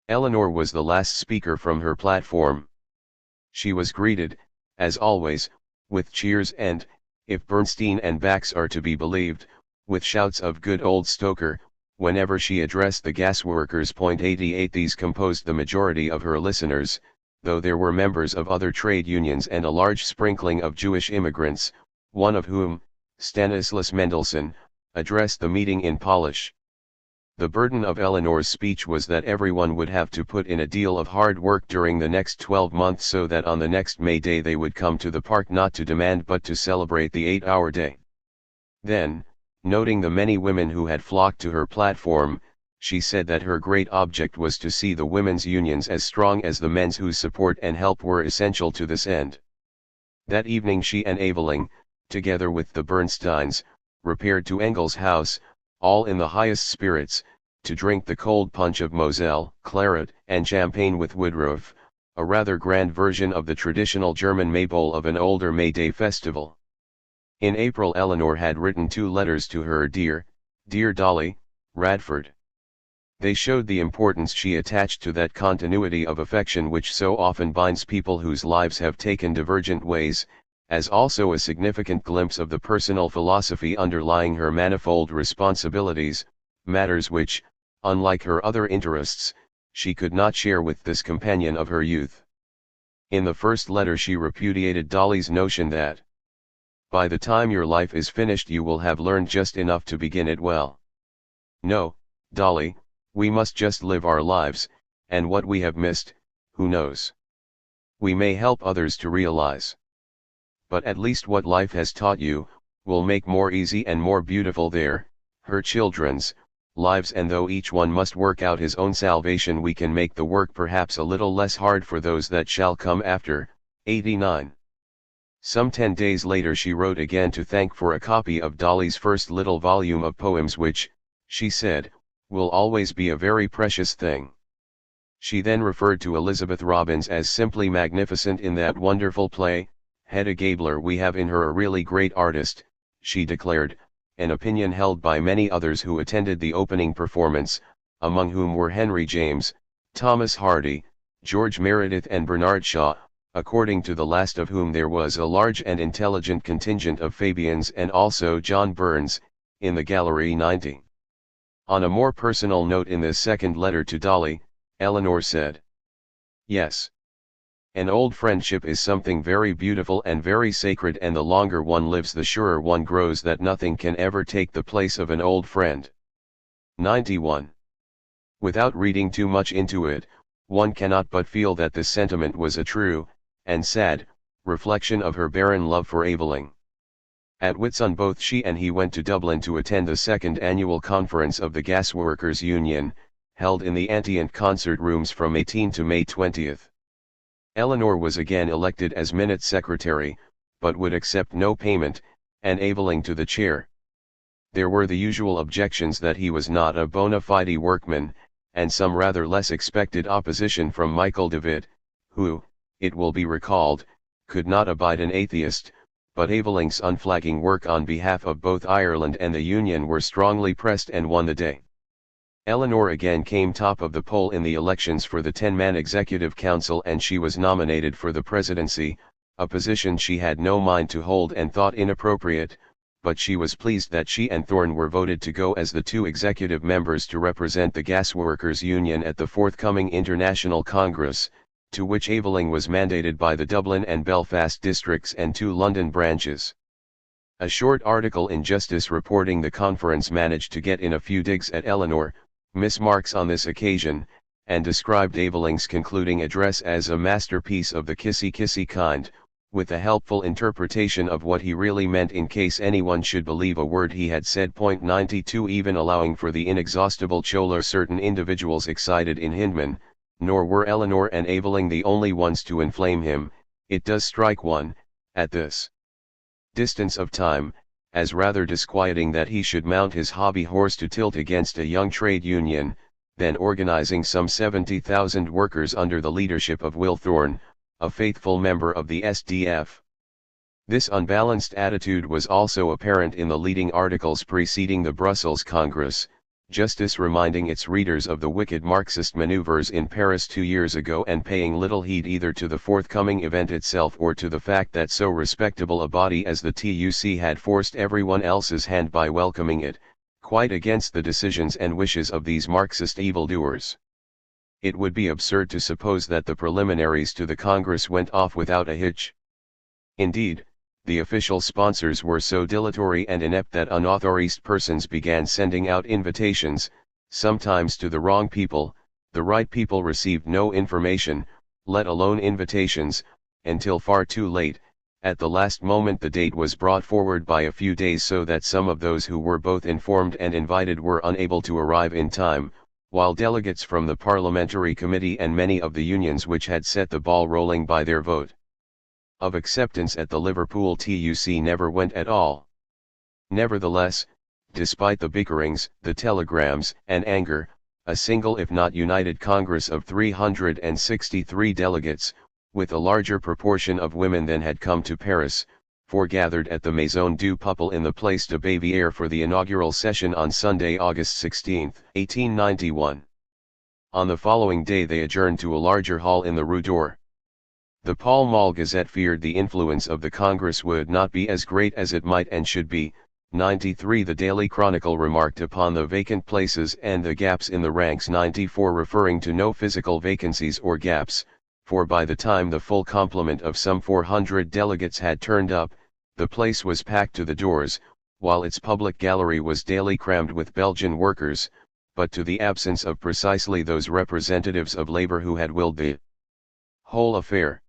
Eleanor was the last speaker from her platform. She was greeted, as always, with cheers and, if Bernstein and Bax are to be believed, with shouts of good old Stoker. Whenever she addressed the gasworkers. 88 These composed the majority of her listeners, though there were members of other trade unions and a large sprinkling of Jewish immigrants, one of whom, Stanislas Mendelssohn, addressed the meeting in Polish. The burden of Eleanor's speech was that everyone would have to put in a deal of hard work during the next 12 months so that on the next May Day they would come to the park not to demand but to celebrate the 8-hour day. Then, noting the many women who had flocked to her platform, she said that her great object was to see the women's unions as strong as the men's whose support and help were essential to this end. That evening she and Aveling, together with the Bernsteins, repaired to Engels' house, all in the highest spirits, to drink the cold punch of Moselle, claret, and champagne with Woodruff, a rather grand version of the traditional German Maypole of an older May Day festival. In April Eleanor had written 2 letters to her dear Dolly, Radford. They showed the importance she attached to that continuity of affection which so often binds people whose lives have taken divergent ways, as also a significant glimpse of the personal philosophy underlying her manifold responsibilities, matters which, unlike her other interests, she could not share with this companion of her youth. In the first letter she repudiated Dolly's notion that, by the time your life is finished you will have learned just enough to begin it well. No, Dolly, we must just live our lives, and what we have missed, who knows? We may help others to realize. But at least what life has taught you, will make more easy and more beautiful her children's, lives, and though each one must work out his own salvation we can make the work perhaps a little less hard for those that shall come after. 89. Some 10 days later she wrote again to thank for a copy of Dolly's first little volume of poems which, she said, will always be a very precious thing. She then referred to Elizabeth Robins as simply magnificent in that wonderful play, Hedda Gabler. We have in her a really great artist, she declared, an opinion held by many others who attended the opening performance, among whom were Henry James, Thomas Hardy, George Meredith and Bernard Shaw, according to the last of whom there was a large and intelligent contingent of Fabians and also John Burns, in the gallery 90. On a more personal note in this second letter to Dolly, Eleanor said, "Yes. An old friendship is something very beautiful and very sacred, and the longer one lives the surer one grows that nothing can ever take the place of an old friend." 91. Without reading too much into it, one cannot but feel that this sentiment was a true, and sad, reflection of her barren love for Aveling. At Whitsun both she and he went to Dublin to attend the second annual conference of the Gasworkers' Union, held in the Antient Concert Rooms from 18 to May 20. Eleanor was again elected as minute secretary, but would accept no payment, and Aveling to the chair. There were the usual objections that he was not a bona fide workman, and some rather less expected opposition from Michael David, who, it will be recalled, could not abide an atheist, but Aveling's unflagging work on behalf of both Ireland and the Union were strongly pressed and won the day. Eleanor again came top of the poll in the elections for the 10-man Executive Council, and she was nominated for the presidency, a position she had no mind to hold and thought inappropriate, but she was pleased that she and Thorne were voted to go as the 2 executive members to represent the Gasworkers' Union at the forthcoming International Congress, to which Aveling was mandated by the Dublin and Belfast districts and 2 London branches. A short article in Justice reporting the conference managed to get in a few digs at Eleanor, Miss Marx on this occasion, and described Eveling's concluding address as a masterpiece of the kissy-kissy kind, with a helpful interpretation of what he really meant in case anyone should believe a word he had said. 92 Even allowing for the inexhaustible choler certain individuals excited in Hindman, nor were Eleanor and Eveling the only ones to inflame him, it does strike one, at this distance of time, as rather disquieting that he should mount his hobby horse to tilt against a young trade union, then organizing some 70,000 workers under the leadership of Will Thorne, a faithful member of the SDF. This unbalanced attitude was also apparent in the leading articles preceding the Brussels Congress, Justice reminding its readers of the wicked Marxist maneuvers in Paris 2 years ago and paying little heed either to the forthcoming event itself or to the fact that so respectable a body as the TUC had forced everyone else's hand by welcoming it, quite against the decisions and wishes of these Marxist evildoers. It would be absurd to suppose that the preliminaries to the Congress went off without a hitch. Indeed, the official sponsors were so dilatory and inept that unauthorized persons began sending out invitations, sometimes to the wrong people. The right people received no information, let alone invitations, until far too late. At the last moment the date was brought forward by a few days so that some of those who were both informed and invited were unable to arrive in time, while delegates from the Parliamentary Committee and many of the unions which had set the ball rolling by their vote of acceptance at the Liverpool TUC never went at all. Nevertheless, despite the bickerings, the telegrams, and anger, a single if not united Congress of 363 delegates, with a larger proportion of women than had come to Paris, foregathered at the Maison du Peuple in the Place de Bavière for the inaugural session on Sunday, August 16, 1891. On the following day they adjourned to a larger hall in the Rue d'Or. The Pall Mall Gazette feared the influence of the Congress would not be as great as it might and should be. 93 The Daily Chronicle remarked upon the vacant places and the gaps in the ranks. 94 Referring to no physical vacancies or gaps, for by the time the full complement of some 400 delegates had turned up, the place was packed to the doors, while its public gallery was daily crammed with Belgian workers, but to the absence of precisely those representatives of labor who had willed the whole affair.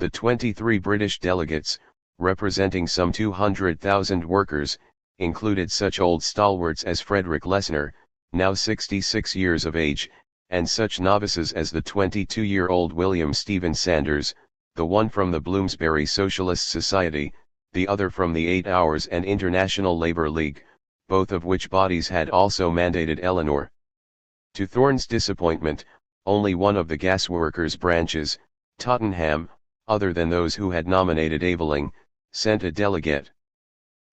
The 23 British delegates, representing some 200,000 workers, included such old stalwarts as Frederick Lessner, now 66 years of age, and such novices as the 22-year-old William Stephen Sanders, the one from the Bloomsbury Socialist Society, the other from the 8 Hours and International Labour League, both of which bodies had also mandated Eleanor. To Thorne's disappointment, only one of the gasworkers' branches, Tottenham, other than those who had nominated Eveling, sent a delegate.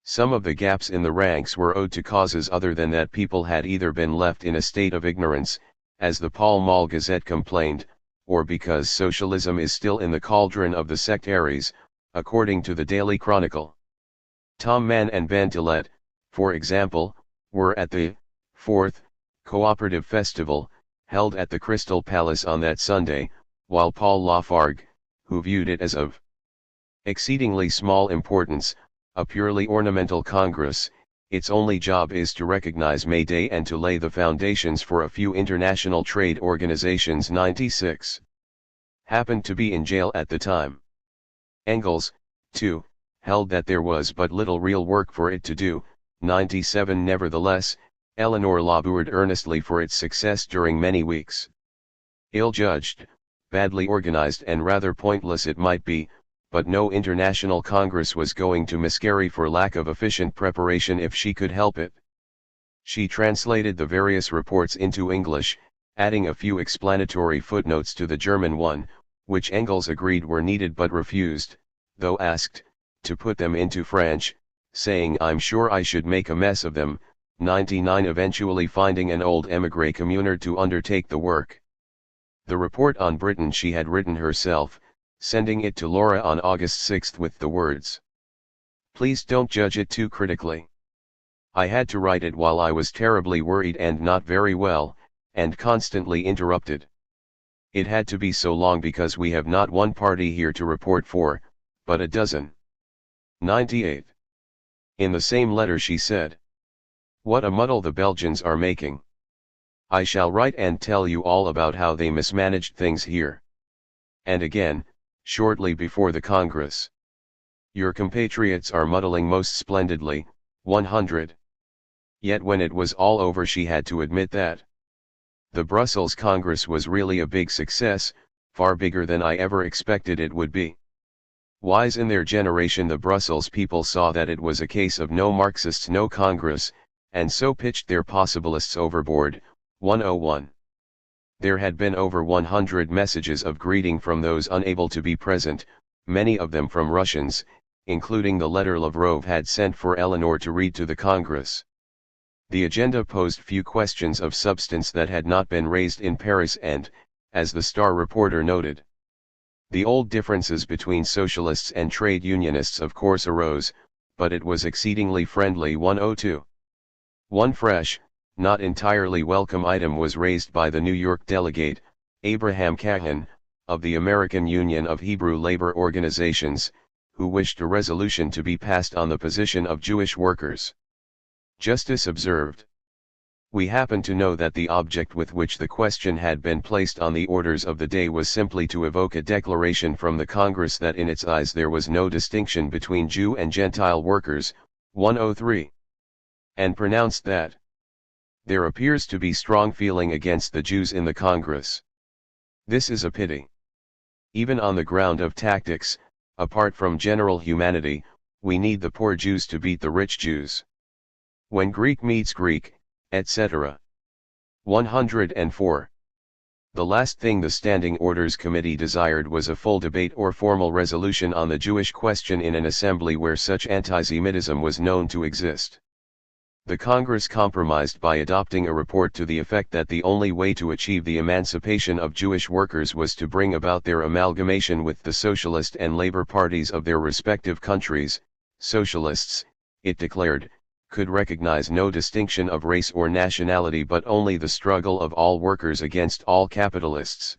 Some of the gaps in the ranks were owed to causes other than that people had either been left in a state of ignorance, as the Pall Mall Gazette complained, or because socialism is still in the cauldron of the sectaries, according to the Daily Chronicle. Tom Mann and Ben Tillett, for example, were at the 4th Cooperative Festival, held at the Crystal Palace on that Sunday, while Paul Lafargue, who viewed it as of exceedingly small importance, a purely ornamental congress, its only job is to recognize May Day and to lay the foundations for a few international trade organizations. 96. Happened to be in jail at the time. Engels, too, held that there was but little real work for it to do. 97. Nevertheless, Eleanor labored earnestly for its success during many weeks. Ill-judged, badly organized and rather pointless it might be, but no international congress was going to miscarry for lack of efficient preparation if she could help it. She translated the various reports into English, adding a few explanatory footnotes to the German one, which Engels agreed were needed but refused, though asked, to put them into French, saying I'm sure I should make a mess of them. 99 Eventually finding an old émigré communer to undertake the work. The report on Britain she had written herself, sending it to Laura on August 6 with the words, "Please don't judge it too critically. I had to write it while I was terribly worried and not very well, and constantly interrupted. It had to be so long because we have not one party here to report for, but a dozen." 98. In the same letter she said, "What a muddle the Belgians are making. I shall write and tell you all about how they mismanaged things here. And again, shortly before the Congress. Your compatriots are muddling most splendidly, 100. Yet when it was all over she had to admit that the Brussels Congress was really a big success, far bigger than I ever expected it would be. Wise in their generation the Brussels people saw that it was a case of no Marxists no Congress, and so pitched their possibilists overboard, 101. There had been over 100 messages of greeting from those unable to be present, many of them from Russians, including the letter Lavrov had sent for Eleanor to read to the Congress. The agenda posed few questions of substance that had not been raised in Paris and, as the Star reporter noted, the old differences between socialists and trade unionists of course arose, but it was exceedingly friendly 102. One fresh, not entirely welcome item was raised by the New York delegate, Abraham Cahan, of the American Union of Hebrew Labor Organizations, who wished a resolution to be passed on the position of Jewish workers. Justice observed, "We happen to know that the object with which the question had been placed on the orders of the day was simply to evoke a declaration from the Congress that in its eyes there was no distinction between Jew and Gentile workers, 103. And pronounced that there appears to be strong feeling against the Jews in the Congress. This is a pity. Even on the ground of tactics, apart from general humanity, we need the poor Jews to beat the rich Jews. When Greek meets Greek, etc. 104. The last thing the Standing Orders Committee desired was a full debate or formal resolution on the Jewish question in an assembly where such anti-Semitism was known to exist. The Congress compromised by adopting a report to the effect that the only way to achieve the emancipation of Jewish workers was to bring about their amalgamation with the socialist and labor parties of their respective countries. Socialists, it declared, could recognize no distinction of race or nationality but only the struggle of all workers against all capitalists.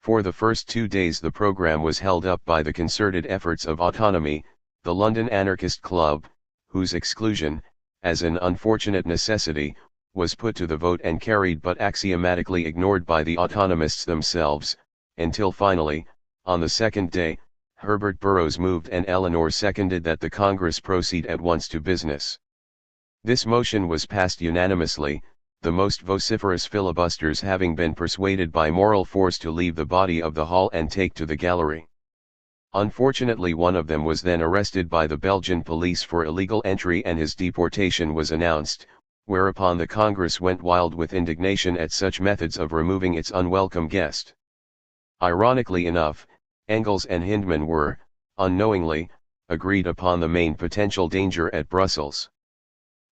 For the first 2 days the program was held up by the concerted efforts of Autonomy, the London Anarchist Club, whose exclusion, as an unfortunate necessity, was put to the vote and carried but axiomatically ignored by the autonomists themselves, until finally, on the second day, Herbert Burrows moved and Eleanor seconded that the Congress proceed at once to business. This motion was passed unanimously, the most vociferous filibusters having been persuaded by moral force to leave the body of the hall and take to the gallery. Unfortunately one of them was then arrested by the Belgian police for illegal entry and his deportation was announced, whereupon the Congress went wild with indignation at such methods of removing its unwelcome guest. Ironically enough, Engels and Hindman were, unknowingly, agreed upon the main potential danger at Brussels.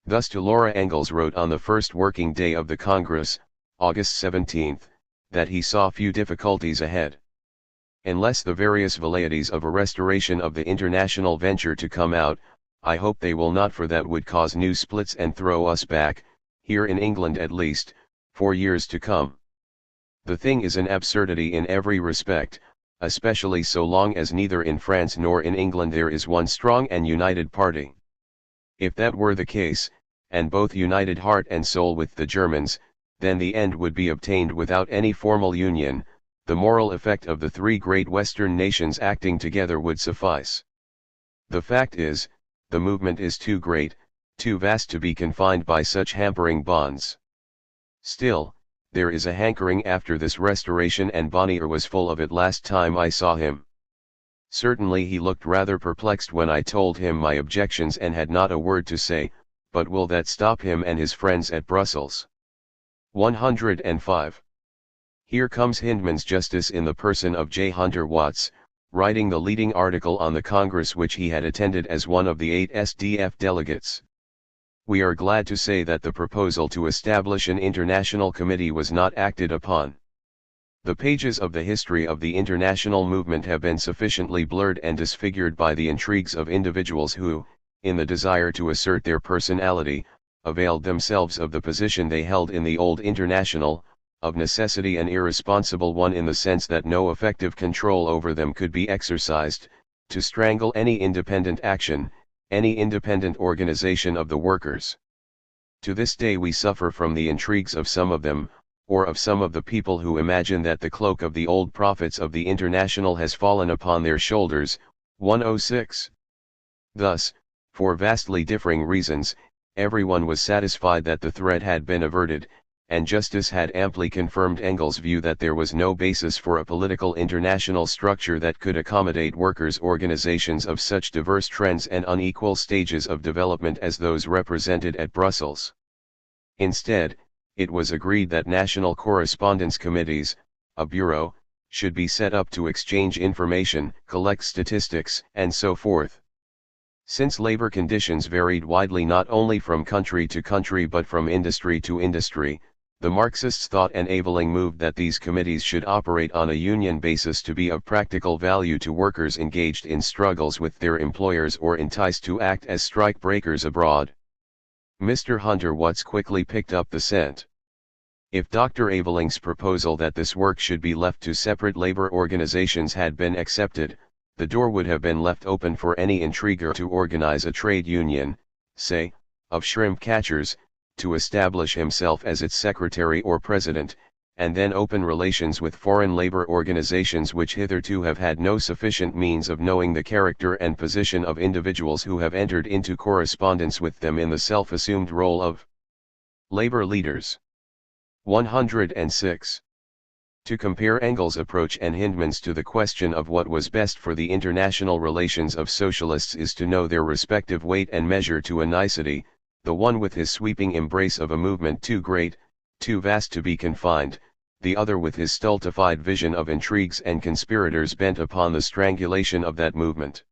Thus to Laura Engels wrote on the first working day of the Congress, August 17, that he saw few difficulties ahead. Unless the various velleities of a restoration of the international venture to come out, I hope they will not, for that would cause new splits and throw us back, here in England at least, for years to come. The thing is an absurdity in every respect, especially so long as neither in France nor in England there is one strong and united party. If that were the case, and both united heart and soul with the Germans, then the end would be obtained without any formal union. The moral effect of the three great Western nations acting together would suffice. The fact is, the movement is too great, too vast to be confined by such hampering bonds. Still, there is a hankering after this restoration and Bonnier was full of it last time I saw him. Certainly he looked rather perplexed when I told him my objections and had not a word to say, but will that stop him and his friends at Brussels? 105. Here comes Hindman's justice in the person of J. Hunter Watts, writing the leading article on the Congress which he had attended as one of the 8 SDF delegates. We are glad to say that the proposal to establish an international committee was not acted upon. The pages of the history of the international movement have been sufficiently blurred and disfigured by the intrigues of individuals who, in the desire to assert their personality, availed themselves of the position they held in the old international, of necessity an irresponsible one in the sense that no effective control over them could be exercised, to strangle any independent action, any independent organization of the workers. To this day we suffer from the intrigues of some of them, or of some of the people who imagine that the cloak of the old prophets of the International has fallen upon their shoulders. 106. Thus, for vastly differing reasons, everyone was satisfied that the threat had been averted, and justice had amply confirmed Engels' view that there was no basis for a political international structure that could accommodate workers' organizations of such diverse trends and unequal stages of development as those represented at Brussels. Instead, it was agreed that national correspondence committees, a bureau, should be set up to exchange information, collect statistics, and so forth. Since labor conditions varied widely not only from country to country but from industry to industry, the Marxists thought and Aveling moved that these committees should operate on a union basis to be of practical value to workers engaged in struggles with their employers or enticed to act as strike breakers abroad. Mr. Hunter Watts quickly picked up the scent. If Dr. Aveling's proposal that this work should be left to separate labor organizations had been accepted, the door would have been left open for any intriguer to organize a trade union, say, of shrimp catchers, to establish himself as its secretary or president, and then open relations with foreign labor organizations which hitherto have had no sufficient means of knowing the character and position of individuals who have entered into correspondence with them in the self-assumed role of labor leaders. 106. To compare Engels' approach and Hindman's to the question of what was best for the international relations of socialists is to know their respective weight and measure to a nicety, the one with his sweeping embrace of a movement too great, too vast to be confined, the other with his stultified vision of intrigues and conspirators bent upon the strangulation of that movement.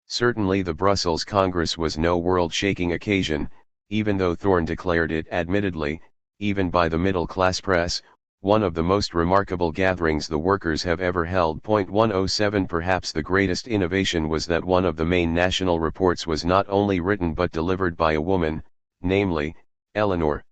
Certainly the Brussels Congress was no world-shaking occasion, even though Thorne declared it admittedly, even by the middle-class press, one of the most remarkable gatherings the workers have ever held. 107 Perhaps the greatest innovation was that one of the main national reports was not only written but delivered by a woman, namely, Eleanor.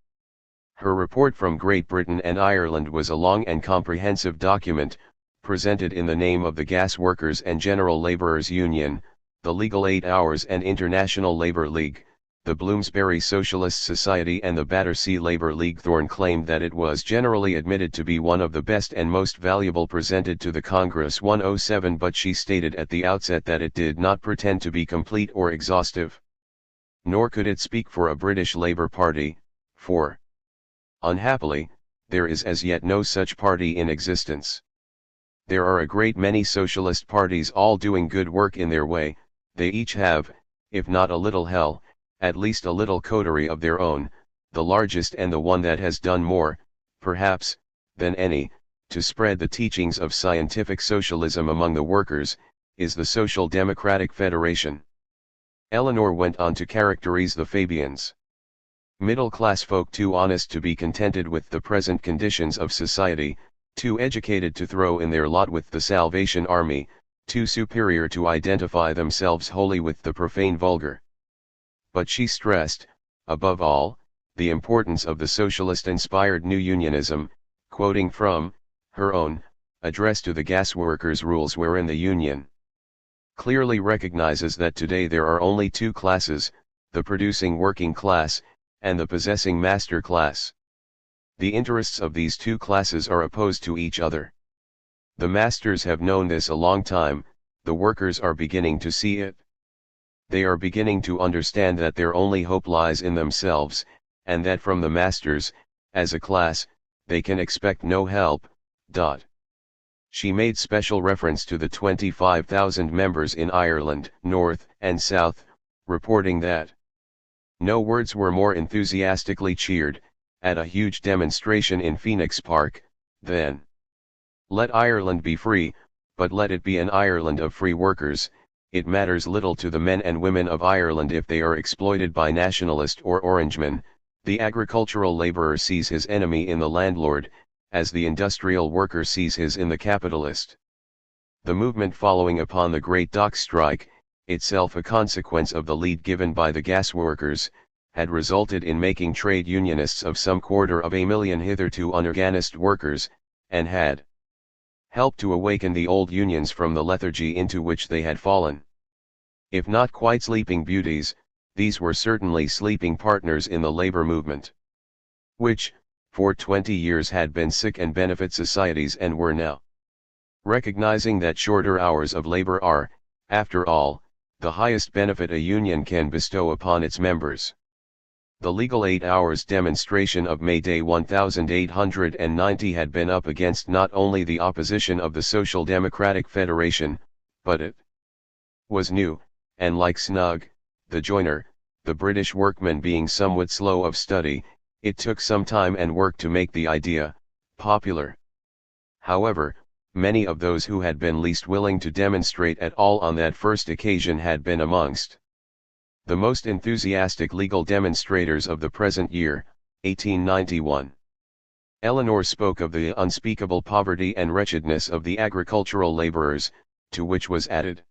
Her report from Great Britain and Ireland was a long and comprehensive document, presented in the name of the Gas Workers and General Labourers Union, the Legal 8 Hours and International Labour League, the Bloomsbury Socialist Society and the Battersea Labour League. Thorne claimed that it was generally admitted to be one of the best and most valuable presented to the Congress. 107 But she stated at the outset that it did not pretend to be complete or exhaustive. Nor could it speak for a British Labour Party, for, unhappily, there is as yet no such party in existence. There are a great many socialist parties all doing good work in their way, they each have, if not a little hell, at least a little coterie of their own. The largest and the one that has done more, perhaps, than any, to spread the teachings of scientific socialism among the workers, is the Social Democratic Federation. Eleanor went on to characterize the Fabians. Middle-class folk too honest to be contented with the present conditions of society, too educated to throw in their lot with the Salvation Army, too superior to identify themselves wholly with the profane vulgar. But she stressed, above all, the importance of the socialist-inspired new unionism, quoting from her own address to the gas workers' rules, wherein the union clearly recognizes that today there are only two classes, the producing working class, and the possessing master class. The interests of these two classes are opposed to each other. The masters have known this a long time, the workers are beginning to see it. They are beginning to understand that their only hope lies in themselves, and that from the masters, as a class, they can expect no help. She made special reference to the 25,000 members in Ireland, North and South, reporting that no words were more enthusiastically cheered, at a huge demonstration in Phoenix Park, than "Let Ireland be free, but let it be an Ireland of free workers. It matters little to the men and women of Ireland if they are exploited by nationalist or Orangemen. The agricultural labourer sees his enemy in the landlord, as the industrial worker sees his in the capitalist." The movement following upon the Great Dock Strike, itself a consequence of the lead given by the gas workers, had resulted in making trade unionists of some 250,000 hitherto unorganized workers, and had helped to awaken the old unions from the lethargy into which they had fallen. If not quite sleeping beauties, these were certainly sleeping partners in the labor movement, which, for 20 years had been sick and benefit societies and were now recognizing that shorter hours of labor are, after all, the highest benefit a union can bestow upon its members. The legal 8 hours demonstration of May Day 1890 had been up against not only the opposition of the Social Democratic Federation, but it was new, and like Snug, the joiner, the British workman being somewhat slow of study, it took some time and work to make the idea popular. However, many of those who had been least willing to demonstrate at all on that first occasion had been amongst the most enthusiastic legal demonstrators of the present year, 1891. Eleanor spoke of the unspeakable poverty and wretchedness of the agricultural laborers, to which was added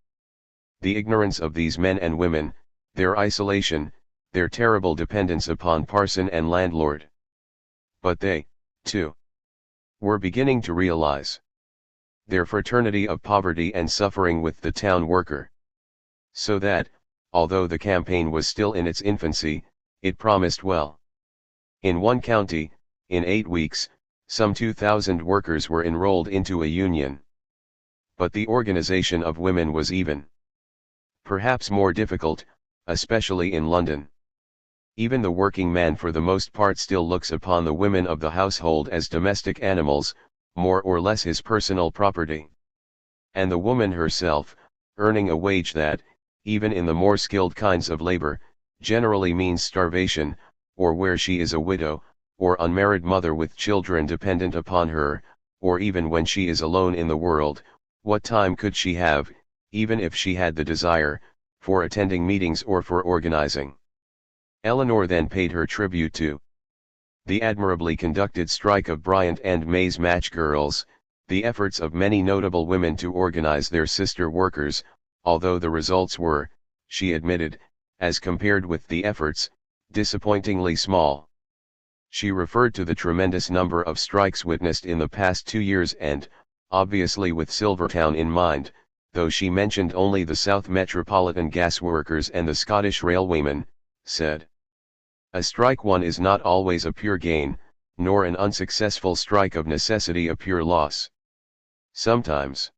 the ignorance of these men and women, their isolation, their terrible dependence upon parson and landlord. But they, too, were beginning to realize their fraternity of poverty and suffering with the town worker. So that, although the campaign was still in its infancy, it promised well. In one county, in 8 weeks, some 2,000 workers were enrolled into a union. But the organization of women was even perhaps more difficult, especially in London. Even the working man for the most part still looks upon the women of the household as domestic animals, more or less his personal property. And the woman herself, earning a wage that, even in the more skilled kinds of labor, generally means starvation, or where she is a widow, or unmarried mother with children dependent upon her, or even when she is alone in the world, what time could she have, even if she had the desire, for attending meetings or for organizing? Eleanor then paid her tribute to the admirably conducted strike of Bryant and May's match girls, the efforts of many notable women to organize their sister workers, although the results were, she admitted, as compared with the efforts, disappointingly small. She referred to the tremendous number of strikes witnessed in the past 2 years and, obviously with Silvertown in mind, though she mentioned only the South Metropolitan gas workers and the Scottish railwaymen, said, "A strike won is not always a pure gain, nor an unsuccessful strike of necessity a pure loss. Sometimes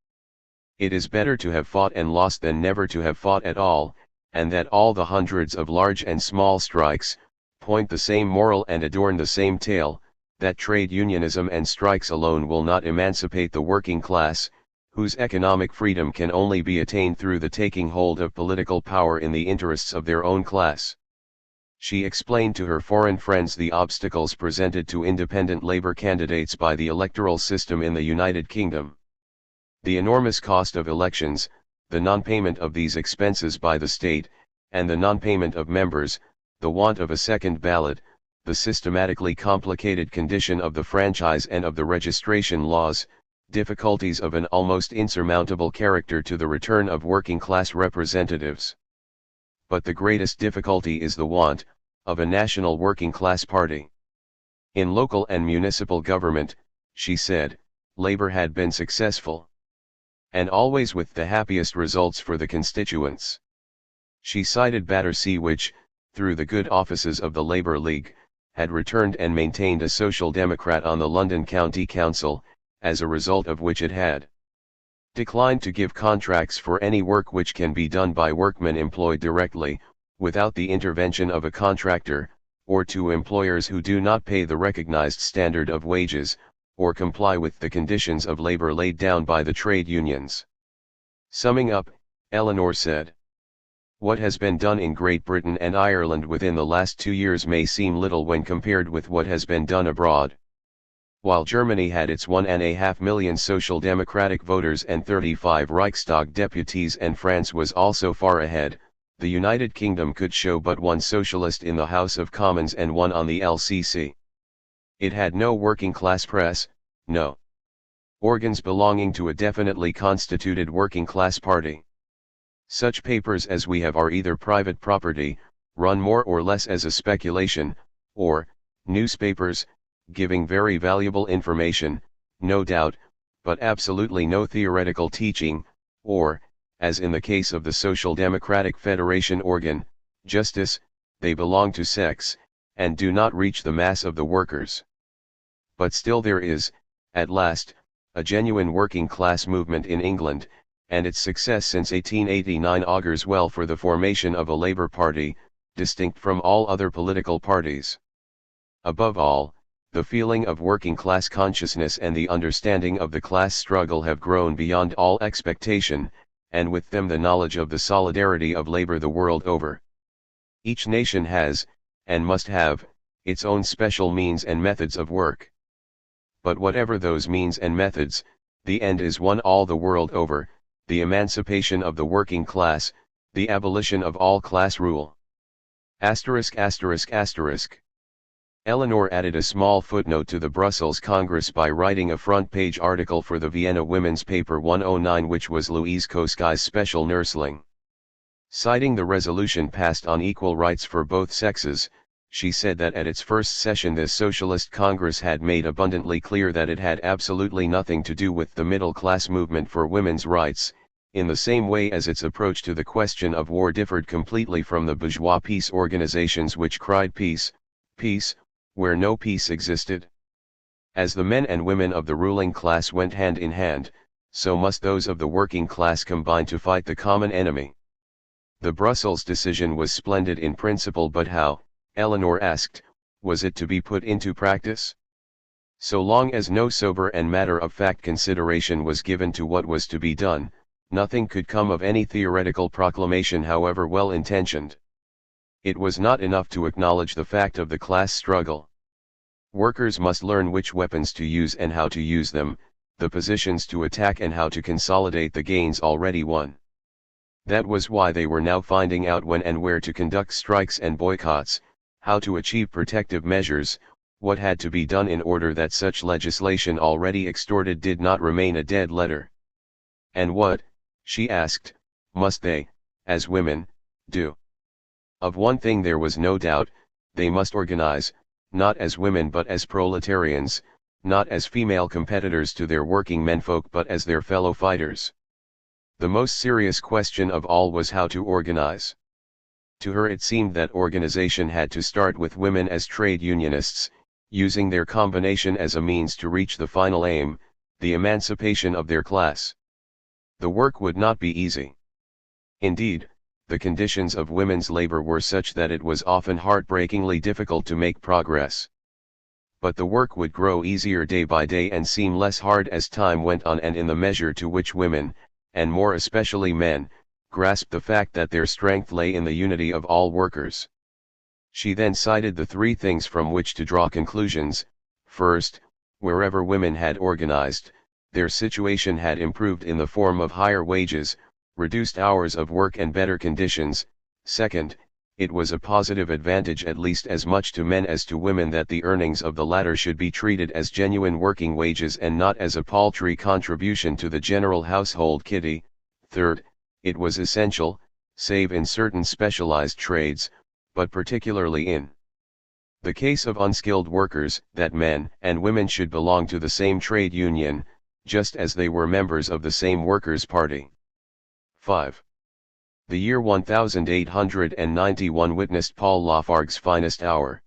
it is better to have fought and lost than never to have fought at all, and that all the hundreds of large and small strikes point the same moral and adorn the same tale, that trade unionism and strikes alone will not emancipate the working class, whose economic freedom can only be attained through the taking hold of political power in the interests of their own class." She explained to her foreign friends the obstacles presented to independent labor candidates by the electoral system in the United Kingdom. The enormous cost of elections, the non-payment of these expenses by the state, and the non-payment of members, the want of a second ballot, the systematically complicated condition of the franchise and of the registration laws, difficulties of an almost insurmountable character to the return of working-class representatives. But the greatest difficulty is the want of a national working-class party. In local and municipal government, she said, labor had been successful, and always with the happiest results for the constituents. She cited Battersea which, through the good offices of the Labour League, had returned and maintained a Social Democrat on the London County Council, as a result of which it had declined to give contracts for any work which can be done by workmen employed directly, without the intervention of a contractor, or to employers who do not pay the recognized standard of wages, or comply with the conditions of labor laid down by the trade unions. Summing up, Eleanor said, "What has been done in Great Britain and Ireland within the last 2 years may seem little when compared with what has been done abroad. While Germany had its 1.5 million Social Democratic voters and 35 Reichstag deputies and France was also far ahead, the United Kingdom could show but one socialist in the House of Commons and one on the LCC. It had no working-class press, no organs belonging to a definitely constituted working-class party. Such papers as we have are either private property, run more or less as a speculation, or newspapers, giving very valuable information, no doubt, but absolutely no theoretical teaching, or, as in the case of the Social Democratic Federation organ, justice, they belong to sex, and do not reach the mass of the workers. But still there is, at last, a genuine working class movement in England, and its success since 1889 augurs well for the formation of a Labour Party, distinct from all other political parties. Above all, the feeling of working class consciousness and the understanding of the class struggle have grown beyond all expectation, and with them the knowledge of the solidarity of labor the world over. Each nation has, and must have, its own special means and methods of work. But whatever those means and methods, the end is one all the world over, the emancipation of the working class, the abolition of all class rule. Asterisk asterisk asterisk. Eleanor added a small footnote to the Brussels Congress by writing a front-page article for the Vienna Women's Paper 109, which was Louise Koskai's special nursling. Citing the resolution passed on equal rights for both sexes, she said that at its first session this Socialist Congress had made abundantly clear that it had absolutely nothing to do with the middle-class movement for women's rights, in the same way as its approach to the question of war differed completely from the bourgeois peace organizations which cried peace, peace, where no peace existed. As the men and women of the ruling class went hand in hand, so must those of the working class combine to fight the common enemy. The Brussels decision was splendid in principle, but how, Eleanor asked, was it to be put into practice? So long as no sober and matter-of-fact consideration was given to what was to be done, nothing could come of any theoretical proclamation however well-intentioned. It was not enough to acknowledge the fact of the class struggle. Workers must learn which weapons to use and how to use them, the positions to attack and how to consolidate the gains already won. That was why they were now finding out when and where to conduct strikes and boycotts, how to achieve protective measures, what had to be done in order that such legislation already extorted did not remain a dead letter. And what, she asked, must they, as women, do? Of one thing there was no doubt, they must organize, not as women but as proletarians, not as female competitors to their working menfolk but as their fellow fighters. The most serious question of all was how to organize. To her it seemed that organization had to start with women as trade unionists, using their combination as a means to reach the final aim, the emancipation of their class. The work would not be easy. Indeed, the conditions of women's labor were such that it was often heartbreakingly difficult to make progress. But the work would grow easier day by day and seem less hard as time went on, and in the measure to which women, and more especially men, grasped the fact that their strength lay in the unity of all workers. She then cited the three things from which to draw conclusions. First, wherever women had organized, their situation had improved in the form of higher wages, reduced hours of work and better conditions. Second, it was a positive advantage at least as much to men as to women that the earnings of the latter should be treated as genuine working wages and not as a paltry contribution to the general household kitty. Third, it was essential, save in certain specialized trades, but particularly in the case of unskilled workers, that men and women should belong to the same trade union, just as they were members of the same workers' party. 5. The year 1891 witnessed Paul Lafargue's finest hour.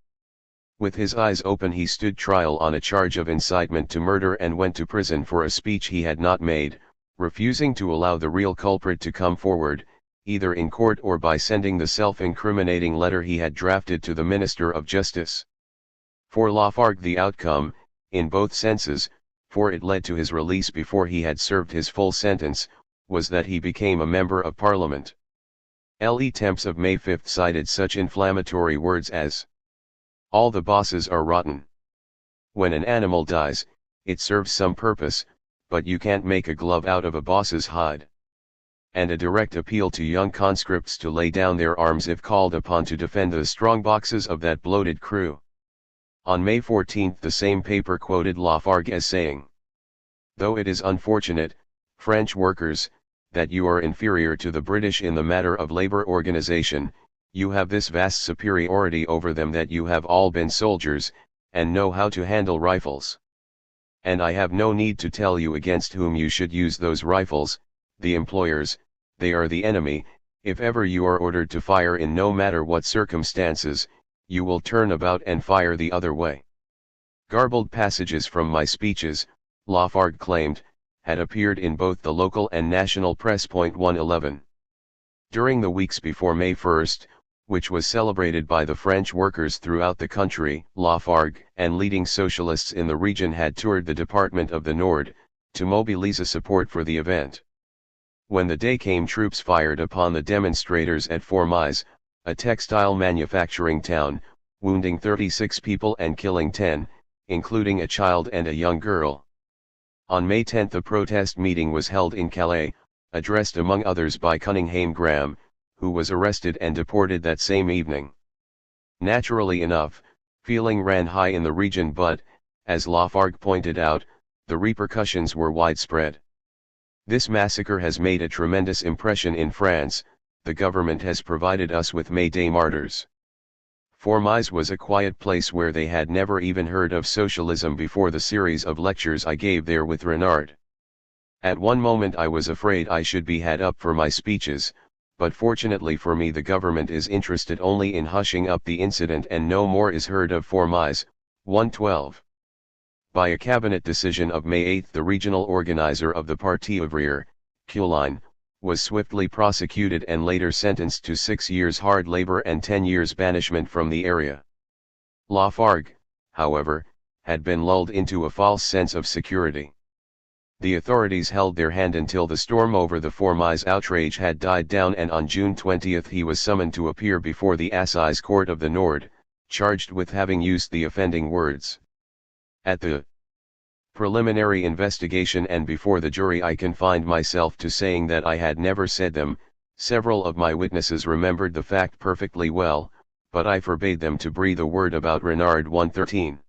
With his eyes open he stood trial on a charge of incitement to murder and went to prison for a speech he had not made, refusing to allow the real culprit to come forward, either in court or by sending the self-incriminating letter he had drafted to the Minister of Justice. For Lafargue the outcome, in both senses, for it led to his release before he had served his full sentence, was that he became a member of Parliament. Le Temps of May 5 cited such inflammatory words as, "All the bosses are rotten. When an animal dies, it serves some purpose, but you can't make a glove out of a boss's hide." And a direct appeal to young conscripts to lay down their arms if called upon to defend the strong boxes of that bloated crew. On May 14 the same paper quoted Lafargue as saying, "Though it is unfortunate, French workers, that you are inferior to the British in the matter of labor organization, you have this vast superiority over them that you have all been soldiers, and know how to handle rifles. And I have no need to tell you against whom you should use those rifles, the employers, they are the enemy, If ever you are ordered to fire in no matter what circumstances, you will turn about and fire the other way. Garbled passages from my speeches, Lafargue claimed, had appeared in both the local and national press. 111. During the weeks before May 1, which was celebrated by the French workers throughout the country, Lafargue and leading socialists in the region had toured the Department of the Nord, to mobilize support for the event. When the day came, troops fired upon the demonstrators at Fourmise, a textile manufacturing town, wounding 36 people and killing 10, including a child and a young girl. On May 10 a protest meeting was held in Calais, addressed among others by Cunningham Graham, who was arrested and deported that same evening. Naturally enough, feeling ran high in the region, but, as Lafargue pointed out, the repercussions were widespread. This massacre has made a tremendous impression in France. The government has provided us with May Day martyrs. Fourmise was a quiet place where they had never even heard of socialism before the series of lectures I gave there with Renard. At one moment I was afraid I should be had up for my speeches, but fortunately for me the government is interested only in hushing up the incident and no more is heard of Fourmise. 112. By a cabinet decision of May 8 the regional organizer of the Parti Ouvrier, Culine, was swiftly prosecuted and later sentenced to 6 years hard labor and 10 years banishment from the area. Lafargue, however, had been lulled into a false sense of security. The authorities held their hand until the storm over the Fourmise outrage had died down, and on June 20 he was summoned to appear before the Assize Court of the Nord, charged with having used the offending words. At the preliminary investigation and before the jury I confined myself to saying that I had never said them. Several of my witnesses remembered the fact perfectly well, but I forbade them to breathe a word about Renard. 113.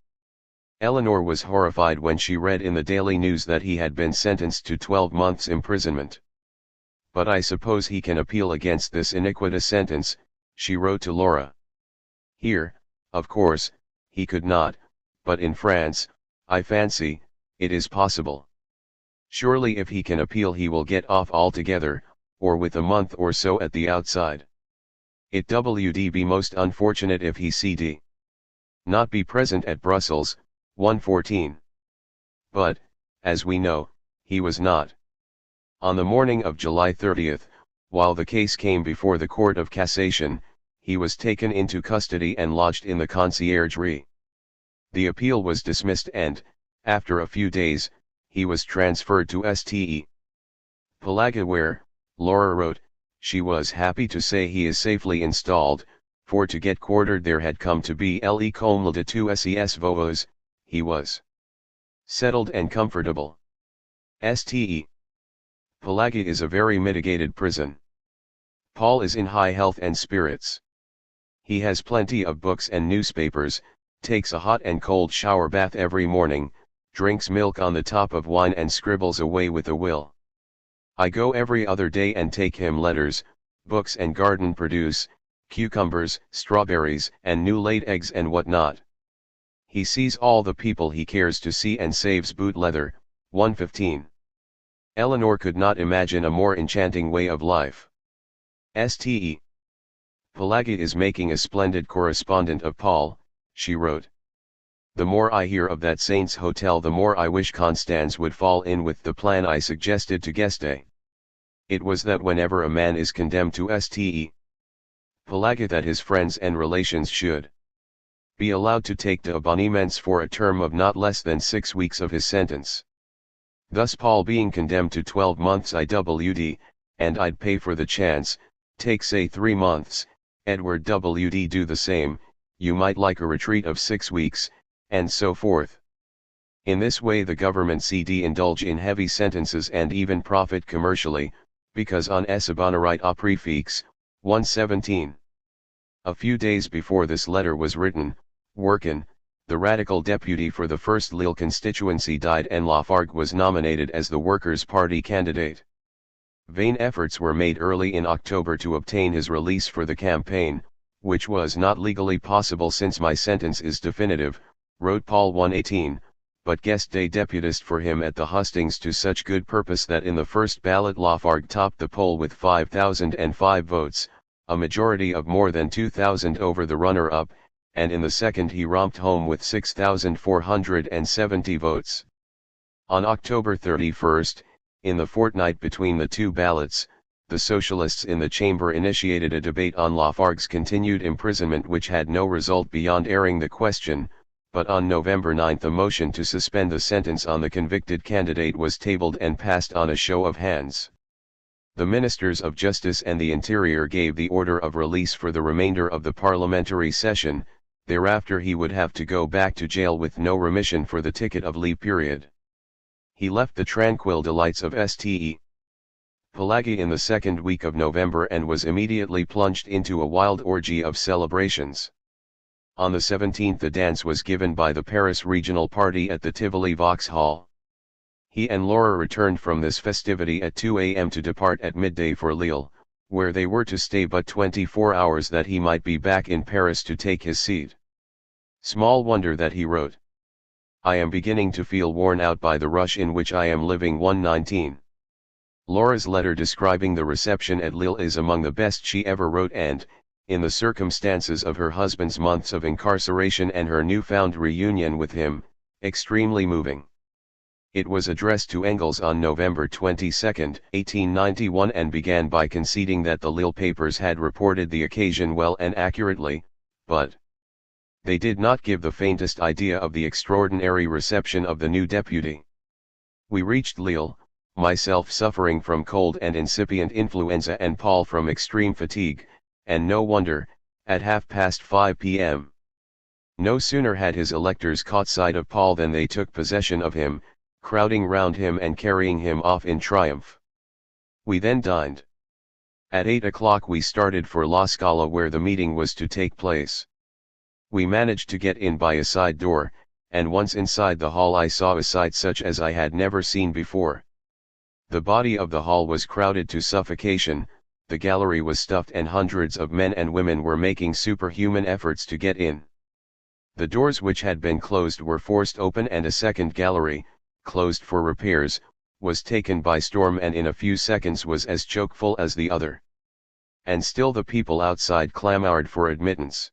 Eleanor was horrified when she read in the Daily News that he had been sentenced to 12 months imprisonment. But I suppose he can appeal against this iniquitous sentence, she wrote to Laura. Here, of course, he could not, but in France, I fancy, it is possible. Surely if he can appeal he will get off altogether, or with a month or so at the outside. It would be most unfortunate if he cd not be present at Brussels. 114. But, as we know, he was not. On the morning of July 30, while the case came before the Court of Cassation, he was taken into custody and lodged in the conciergerie. The appeal was dismissed and, after a few days, he was transferred to Ste. Pelagie where, Laura wrote, she was happy to say he is safely installed, for to get quartered there had come to be le comble de tous ses voeux. He was settled and comfortable. Ste. Pelagie is a very mitigated prison. Paul is in high health and spirits. He has plenty of books and newspapers, takes a hot and cold shower bath every morning, drinks milk on the top of wine and scribbles away with a will. I go every other day and take him letters, books and garden produce, cucumbers, strawberries and new laid eggs and what not. He sees all the people he cares to see and saves boot leather. 115. Eleanor could not imagine a more enchanting way of life. Ste. Pelagie is making a splendid correspondent of Paul, she wrote. The more I hear of that Saints Hotel the more I wish Constance would fall in with the plan I suggested to Geste. It was that whenever a man is condemned to Ste. Pelagie that his friends and relations should be allowed to take de abonnements for a term of not less than 6 weeks of his sentence. Thus Paul being condemned to 12 months IWD, and I'd pay for the chance, take say 3 months, Edward WD do the same, you might like a retreat of 6 weeks, and so forth. In this way the government cd indulge in heavy sentences and even profit commercially, because on s'abonnerait au préfixe. 117. A few days before this letter was written, Workin, the radical deputy for the 1st Lille constituency died and Lafargue was nominated as the Workers' Party candidate. Vain efforts were made early in October to obtain his release for the campaign, which was not legally possible since my sentence is definitive, wrote Paul 118, but guest day deputist for him at the hustings to such good purpose that in the first ballot Lafargue topped the poll with 5,005 votes, a majority of more than 2,000 over the runner-up, and in the second he romped home with 6,470 votes. On October 31st, in the fortnight between the two ballots, the socialists in the chamber initiated a debate on Lafargue's continued imprisonment which had no result beyond airing the question, but on November 9 a motion to suspend the sentence on the convicted candidate was tabled and passed on a show of hands. The Ministers of Justice and the Interior gave the order of release for the remainder of the parliamentary session. Thereafter he would have to go back to jail with no remission for the ticket of leave period. He left the tranquil delights of Ste. Pelagi in the second week of November and was immediately plunged into a wild orgy of celebrations. On the 17th a dance was given by the Paris Regional Party at the Tivoli Vauxhall. He and Laura returned from this festivity at 2 a.m. to depart at midday for Lille, where they were to stay but 24 hours that he might be back in Paris to take his seat. Small wonder that he wrote, "I am beginning to feel worn out by the rush in which I am living." 119. Laura's letter describing the reception at Lille is among the best she ever wrote and, in the circumstances of her husband's months of incarceration and her newfound reunion with him, extremely moving. It was addressed to Engels on November 22, 1891 and began by conceding that the Lille papers had reported the occasion well and accurately, but they did not give the faintest idea of the extraordinary reception of the new deputy. We reached Lille, myself suffering from cold and incipient influenza and Paul from extreme fatigue, and no wonder, at 5:30 p.m. No sooner had his electors caught sight of Paul than they took possession of him, crowding round him and carrying him off in triumph. We then dined. At 8 o'clock we started for La Scala where the meeting was to take place. We managed to get in by a side door, and once inside the hall I saw a sight such as I had never seen before. The body of the hall was crowded to suffocation, the gallery was stuffed and hundreds of men and women were making superhuman efforts to get in. The doors which had been closed were forced open and a second gallery, closed for repairs, was taken by storm and in a few seconds was as chokeful as the other. And still the people outside clamoured for admittance.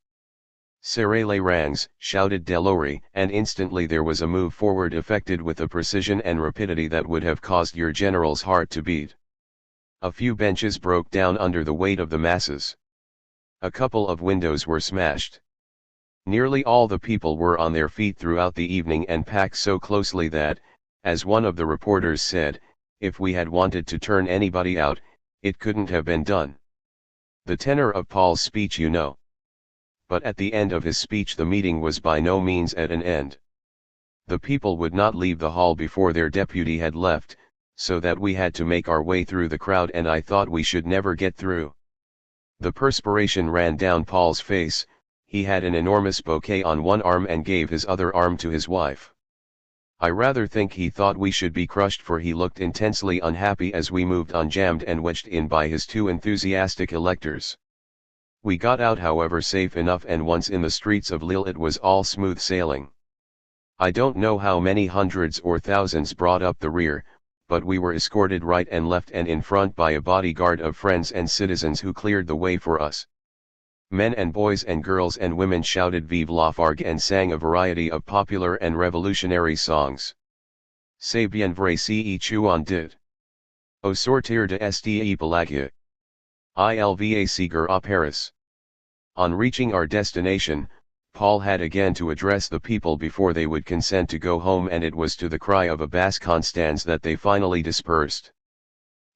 "Serrez les rangs," shouted Delory, and instantly there was a move forward effected with a precision and rapidity that would have caused your general's heart to beat. A few benches broke down under the weight of the masses. A couple of windows were smashed. Nearly all the people were on their feet throughout the evening and packed so closely that, as one of the reporters said, if we had wanted to turn anybody out, it couldn't have been done. The tenor of Paul's speech you know. But at the end of his speech the meeting was by no means at an end. The people would not leave the hall before their deputy had left, so that we had to make our way through the crowd and I thought we should never get through. The perspiration ran down Paul's face, he had an enormous bouquet on one arm and gave his other arm to his wife. I rather think he thought we should be crushed for he looked intensely unhappy as we moved on jammed and wedged in by his two enthusiastic electors. We got out however safe enough and once in the streets of Lille it was all smooth sailing. I don't know how many hundreds or thousands brought up the rear, but we were escorted right and left and in front by a bodyguard of friends and citizens who cleared the way for us. Men and boys and girls and women shouted Vive Lafargue and sang a variety of popular and revolutionary songs. C'est bien vrai ce tu en dit. Au sortir de Ste. Pelagi. Il Segur à Paris. On reaching our destination, Paul had again to address the people before they would consent to go home and it was to the cry of a bass Constance that they finally dispersed.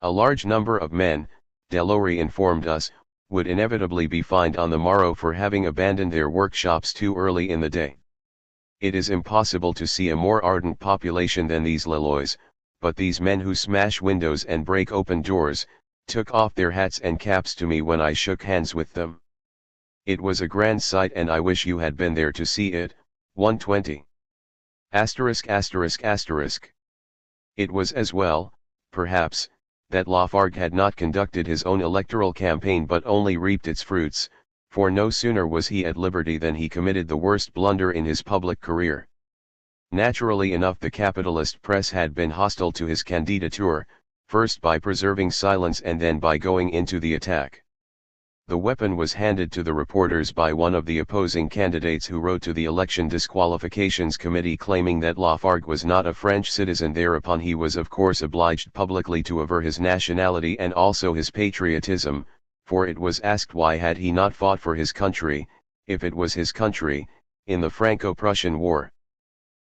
A large number of men, Delory informed us, would inevitably be fined on the morrow for having abandoned their workshops too early in the day. It is impossible to see a more ardent population than these Lillois, but these men who smash windows and break open doors, took off their hats and caps to me when I shook hands with them. It was a grand sight and I wish you had been there to see it. 120. It was as well, perhaps, that Lafargue had not conducted his own electoral campaign but only reaped its fruits, for no sooner was he at liberty than he committed the worst blunder in his public career. Naturally enough, the capitalist press had been hostile to his candidature, first by preserving silence and then by going into the attack. The weapon was handed to the reporters by one of the opposing candidates, who wrote to the Election Disqualifications Committee claiming that Lafargue was not a French citizen. Thereupon he was of course obliged publicly to aver his nationality and also his patriotism, for it was asked why had he not fought for his country, if it was his country, in the Franco-Prussian War.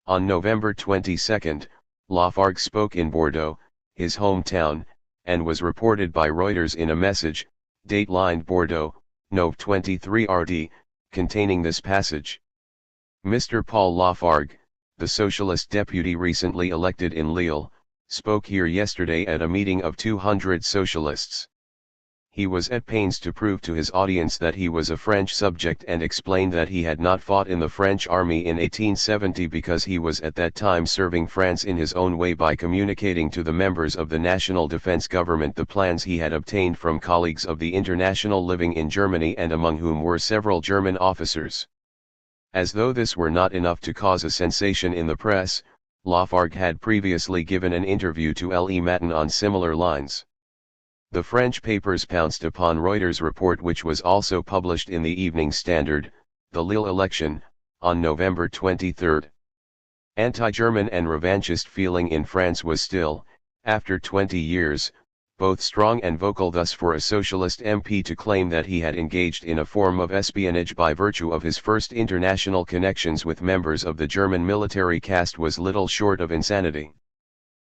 On November 22, Lafargue spoke in Bordeaux, his hometown, and was reported by Reuters in a message, date-lined Bordeaux, Nov 23 RD, containing this passage. Mr. Paul Lafargue, the socialist deputy recently elected in Lille, spoke here yesterday at a meeting of 200 socialists. He was at pains to prove to his audience that he was a French subject and explained that he had not fought in the French army in 1870 because he was at that time serving France in his own way by communicating to the members of the National Defense Government the plans he had obtained from colleagues of the International living in Germany, and among whom were several German officers. As though this were not enough to cause a sensation in the press, Lafargue had previously given an interview to Le Matin on similar lines. The French papers pounced upon Reuters' report, which was also published in the Evening Standard, the Lille election, on November 23. Anti-German and revanchist feeling in France was still, after 20 years, both strong and vocal. Thus for a socialist MP to claim that he had engaged in a form of espionage by virtue of his first international connections with members of the German military caste was little short of insanity.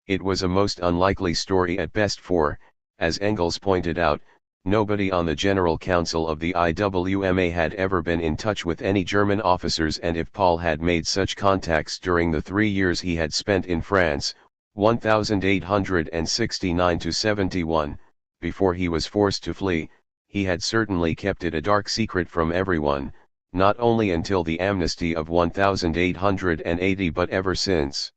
It was a most unlikely story at best, for, as Engels pointed out, nobody on the General Council of the IWMA had ever been in touch with any German officers, and if Paul had made such contacts during the 3 years he had spent in France, 1869 to 71, before he was forced to flee, he had certainly kept it a dark secret from everyone, not only until the amnesty of 1880 but ever since.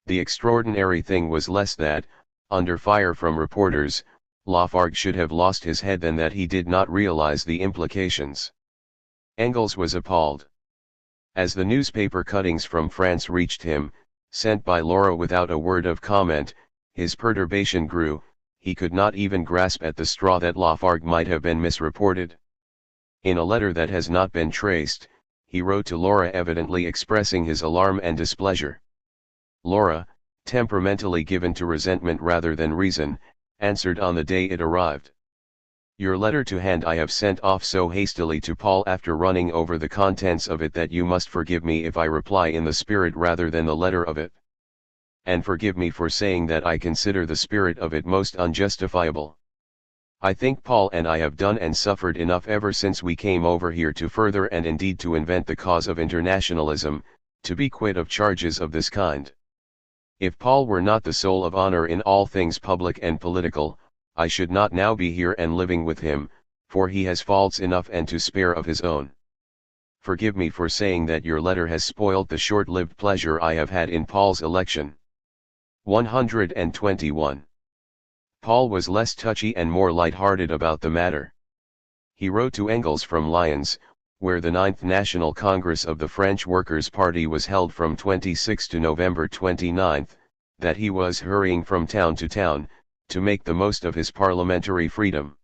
The extraordinary thing was less that, under fire from reporters, Lafargue should have lost his head than that he did not realize the implications. Engels was appalled. As the newspaper cuttings from France reached him, sent by Laura without a word of comment, his perturbation grew. He could not even grasp at the straw that Lafargue might have been misreported. In a letter that has not been traced, he wrote to Laura evidently expressing his alarm and displeasure. Laura, temperamentally given to resentment rather than reason, answered on the day it arrived. Your letter to hand I have sent off so hastily to Paul after running over the contents of it that you must forgive me if I reply in the spirit rather than the letter of it. And forgive me for saying that I consider the spirit of it most unjustifiable. I think Paul and I have done and suffered enough ever since we came over here to further and indeed to invent the cause of internationalism, to be quit of charges of this kind. If Paul were not the soul of honor in all things public and political, I should not now be here and living with him, for he has faults enough and to spare of his own. Forgive me for saying that your letter has spoilt the short-lived pleasure I have had in Paul's election. 121. Paul was less touchy and more light-hearted about the matter. He wrote to Engels from Lyons, where the 9th National Congress of the French Workers' Party was held from 26 to November 29, that he was hurrying from town to town, to make the most of his parliamentary freedom.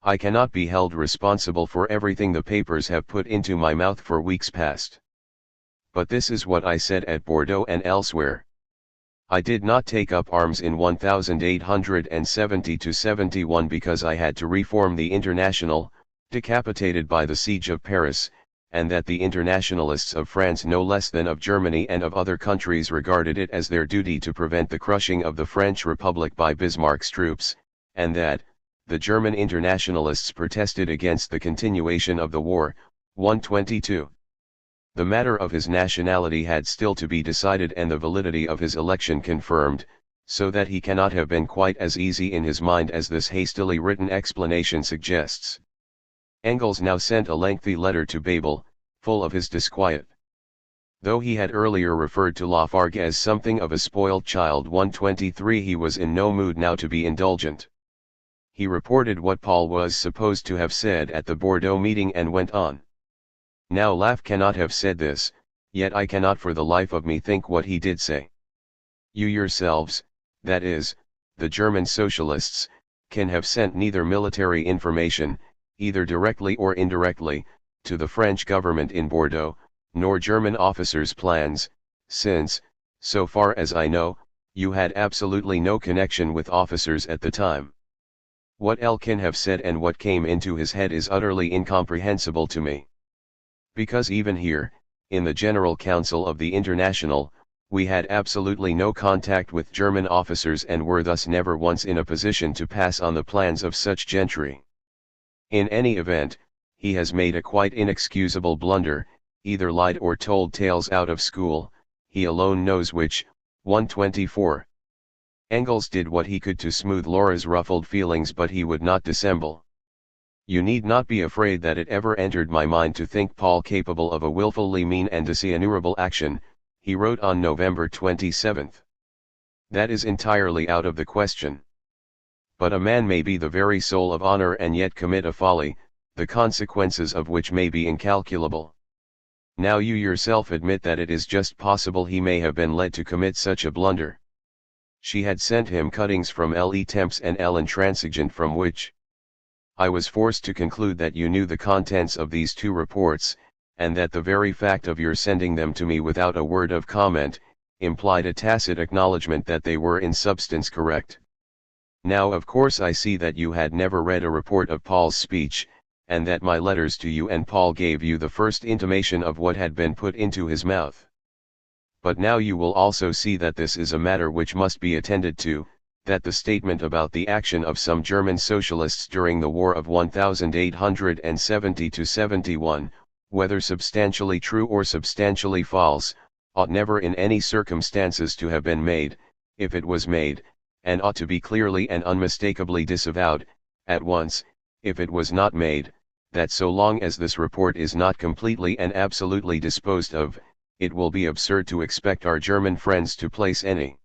I cannot be held responsible for everything the papers have put into my mouth for weeks past. But this is what I said at Bordeaux and elsewhere. I did not take up arms in 1870–71 because I had to reform the International, decapitated by the siege of Paris, and that the internationalists of France no less than of Germany and of other countries regarded it as their duty to prevent the crushing of the French Republic by Bismarck's troops, and that, the German internationalists protested against the continuation of the war. 122. The matter of his nationality had still to be decided and the validity of his election confirmed, so that he cannot have been quite as easy in his mind as this hastily written explanation suggests. Engels now sent a lengthy letter to Babel, full of his disquiet. Though he had earlier referred to Lafargue as something of a spoiled child, 123, he was in no mood now to be indulgent. He reported what Paul was supposed to have said at the Bordeaux meeting and went on. Now Laff cannot have said this, Yet I cannot for the life of me think what he did say. You yourselves, that is, the German socialists, can have sent neither military information, either directly or indirectly, to the French government in Bordeaux, nor German officers' plans, since, so far as I know, you had absolutely no connection with officers at the time. What L can have said and what came into his head is utterly incomprehensible to me. Because even here, in the General Council of the International, we had absolutely no contact with German officers and were thus never once in a position to pass on the plans of such gentry. In any event, he has made a quite inexcusable blunder, either lied or told tales out of school, he alone knows which. 124. Engels did what he could to smooth Laura's ruffled feelings, but he would not dissemble. You need not be afraid that it ever entered my mind to think Paul capable of a wilfully mean and dishonorable action, he wrote on November 27. That is entirely out of the question. But a man may be the very soul of honor and yet commit a folly, the consequences of which may be incalculable. Now you yourself admit that it is just possible he may have been led to commit such a blunder. She had sent him cuttings from Le Temps and L'Intransigeant, from which I was forced to conclude that you knew the contents of these two reports, and that the very fact of your sending them to me without a word of comment, implied a tacit acknowledgement that they were in substance correct. Now of course I see that you had never read a report of Paul's speech, and that my letters to you and Paul gave you the first intimation of what had been put into his mouth. But now you will also see that this is a matter which must be attended to, that the statement about the action of some German socialists during the war of 1870–71, whether substantially true or substantially false, ought never in any circumstances to have been made, if it was made, and ought to be clearly and unmistakably disavowed, at once, if it was not made, that so long as this report is not completely and absolutely disposed of, it will be absurd to expect our German friends to place any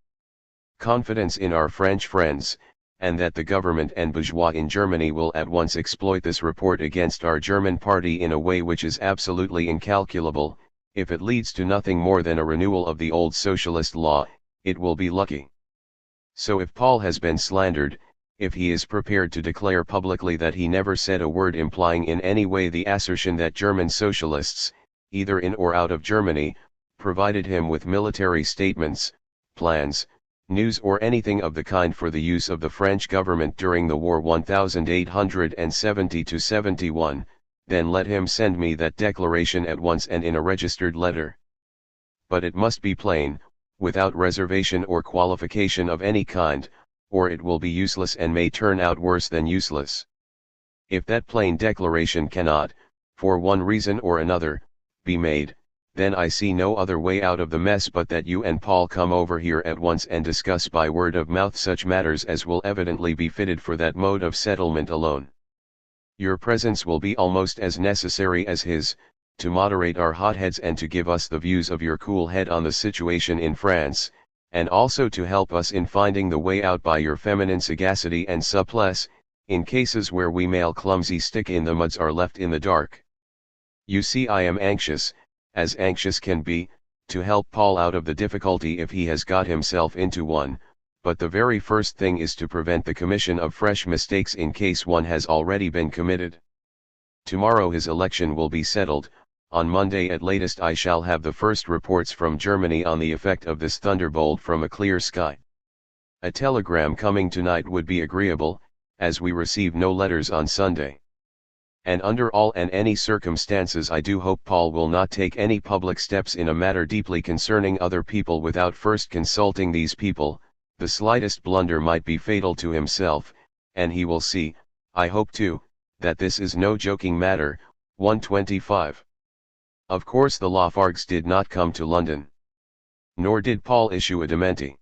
confidence in our French friends, and that the government and bourgeois in Germany will at once exploit this report against our German party in a way which is absolutely incalculable. If it leads to nothing more than a renewal of the old socialist law, it will be lucky. So if Paul has been slandered, if he is prepared to declare publicly that he never said a word implying in any way the assertion that German socialists, either in or out of Germany, provided him with military statements, plans, news or anything of the kind for the use of the French government during the war 1870–71, then let him send me that declaration at once and in a registered letter. But it must be plain, without reservation or qualification of any kind, or it will be useless and may turn out worse than useless. If that plain declaration cannot, for one reason or another, be made, then I see no other way out of the mess but that you and Paul come over here at once and discuss by word of mouth such matters as will evidently be fitted for that mode of settlement alone. Your presence will be almost as necessary as his, to moderate our hotheads and to give us the views of your cool head on the situation in France, and also to help us in finding the way out by your feminine sagacity and supplesse, in cases where we male clumsy stick-in-the-muds are left in the dark. You see I am anxious, as anxious can be, to help Paul out of the difficulty if he has got himself into one, but the very first thing is to prevent the commission of fresh mistakes in case one has already been committed. Tomorrow his election will be settled, on Monday at latest I shall have the first reports from Germany on the effect of this thunderbolt from a clear sky. A telegram coming tonight would be agreeable, as we receive no letters on Sunday. And under all and any circumstances I do hope Paul will not take any public steps in a matter deeply concerning other people without first consulting these people. The slightest blunder might be fatal to himself, and he will see, I hope too, that this is no joking matter. 125. Of course the Lafargues did not come to London. Nor did Paul issue a dementi.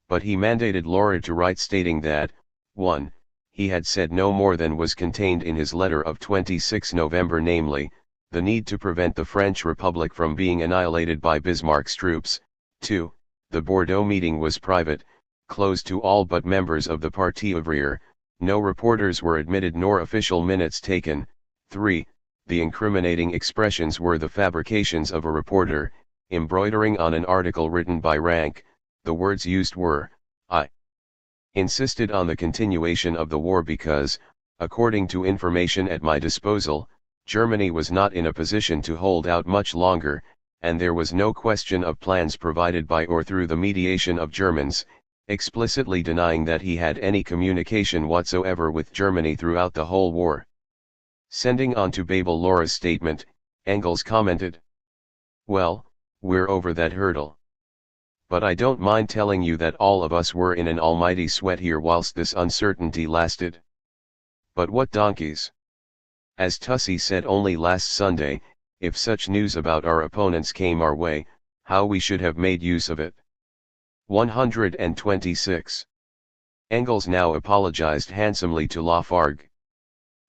But he mandated Laura to write stating that, 1. He had said no more than was contained in his letter of 26 November, namely, the need to prevent the French Republic from being annihilated by Bismarck's troops. 2. The Bordeaux meeting was private, closed to all but members of the Parti ouvrier, no reporters were admitted nor official minutes taken. 3. the incriminating expressions were the fabrications of a reporter, embroidering on an article written by rank. The words used were, "I insisted on the continuation of the war because, according to information at my disposal, Germany was not in a position to hold out much longer, and there was no question of plans provided by or through the mediation of Germans," explicitly denying that he had any communication whatsoever with Germany throughout the whole war. Sending on to Babel Laura's statement, Engels commented, "Well, we're over that hurdle. But I don't mind telling you that all of us were in an almighty sweat here whilst this uncertainty lasted. But what donkeys! As Tussey said only last Sunday, if such news about our opponents came our way, how we should have made use of it." 126. Engels now apologized handsomely to Lafargue.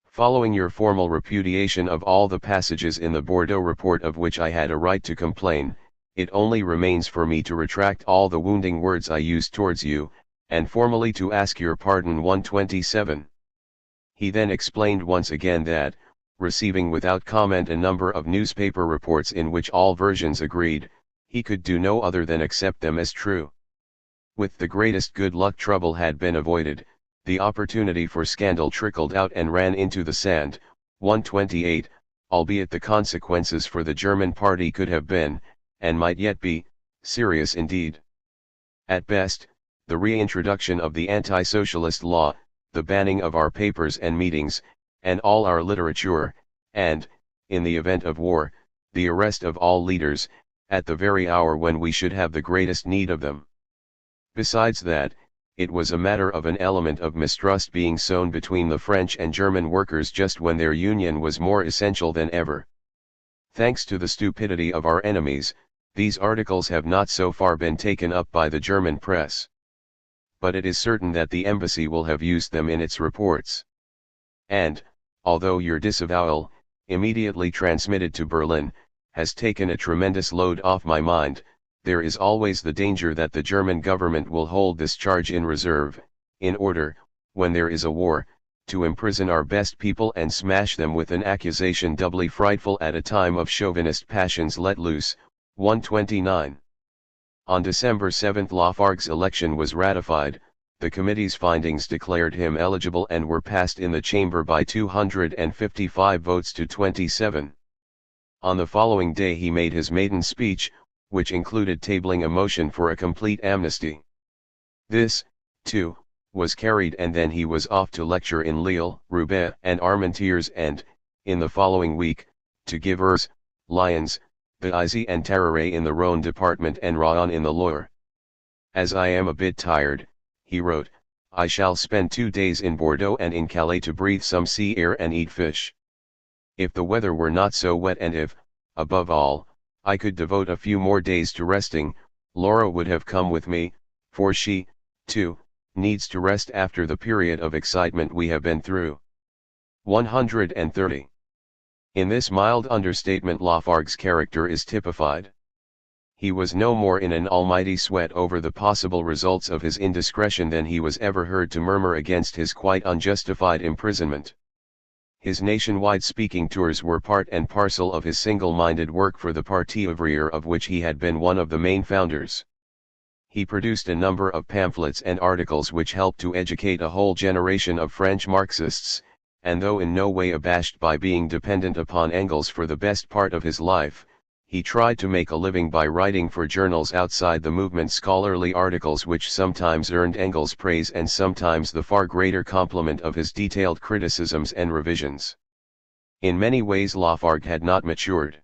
"Following your formal repudiation of all the passages in the Bordeaux report of which I had a right to complain, it only remains for me to retract all the wounding words I used towards you, and formally to ask your pardon." 127. He then explained once again that, receiving without comment a number of newspaper reports in which all versions agreed, he could do no other than accept them as true. With the greatest good luck trouble had been avoided, the opportunity for scandal trickled out and ran into the sand. 128, albeit the consequences for the German party could have been, and might yet be, serious indeed. At best, the reintroduction of the anti-socialist law, the banning of our papers and meetings, and all our literature, and, in the event of war, the arrest of all leaders, at the very hour when we should have the greatest need of them. Besides that, it was a matter of an element of mistrust being sown between the French and German workers just when their union was more essential than ever. Thanks to the stupidity of our enemies, these articles have not so far been taken up by the German press. But it is certain that the embassy will have used them in its reports. And, although your disavowal, immediately transmitted to Berlin, has taken a tremendous load off my mind, there is always the danger that the German government will hold this charge in reserve, in order, when there is a war, to imprison our best people and smash them with an accusation doubly frightful at a time of chauvinist passions let loose. 129. On December 7 Lafargue's election was ratified, the committee's findings declared him eligible and were passed in the chamber by 255 votes to 27. On the following day he made his maiden speech, which included tabling a motion for a complete amnesty. This, too, was carried, and then he was off to lecture in Lille, Roubaix and Armentières and, in the following week, to give Ers, Lyons, Béziers and Tarare in the Rhône department and Rouen in the Loire. "As I am a bit tired," he wrote, "I shall spend 2 days in Bordeaux and in Calais to breathe some sea air and eat fish. If the weather were not so wet and if, above all, I could devote a few more days to resting, Laura would have come with me, for she, too, needs to rest after the period of excitement we have been through." 130. In this mild understatement Lafargue's character is typified. He was no more in an almighty sweat over the possible results of his indiscretion than he was ever heard to murmur against his quite unjustified imprisonment. His nationwide speaking tours were part and parcel of his single-minded work for the Parti ouvrier, of which he had been one of the main founders. He produced a number of pamphlets and articles which helped to educate a whole generation of French Marxists, and though in no way abashed by being dependent upon Engels for the best part of his life, he tried to make a living by writing for journals outside the movement scholarly articles which sometimes earned Engels praise and sometimes the far greater compliment of his detailed criticisms and revisions. In many ways Lafargue had not matured.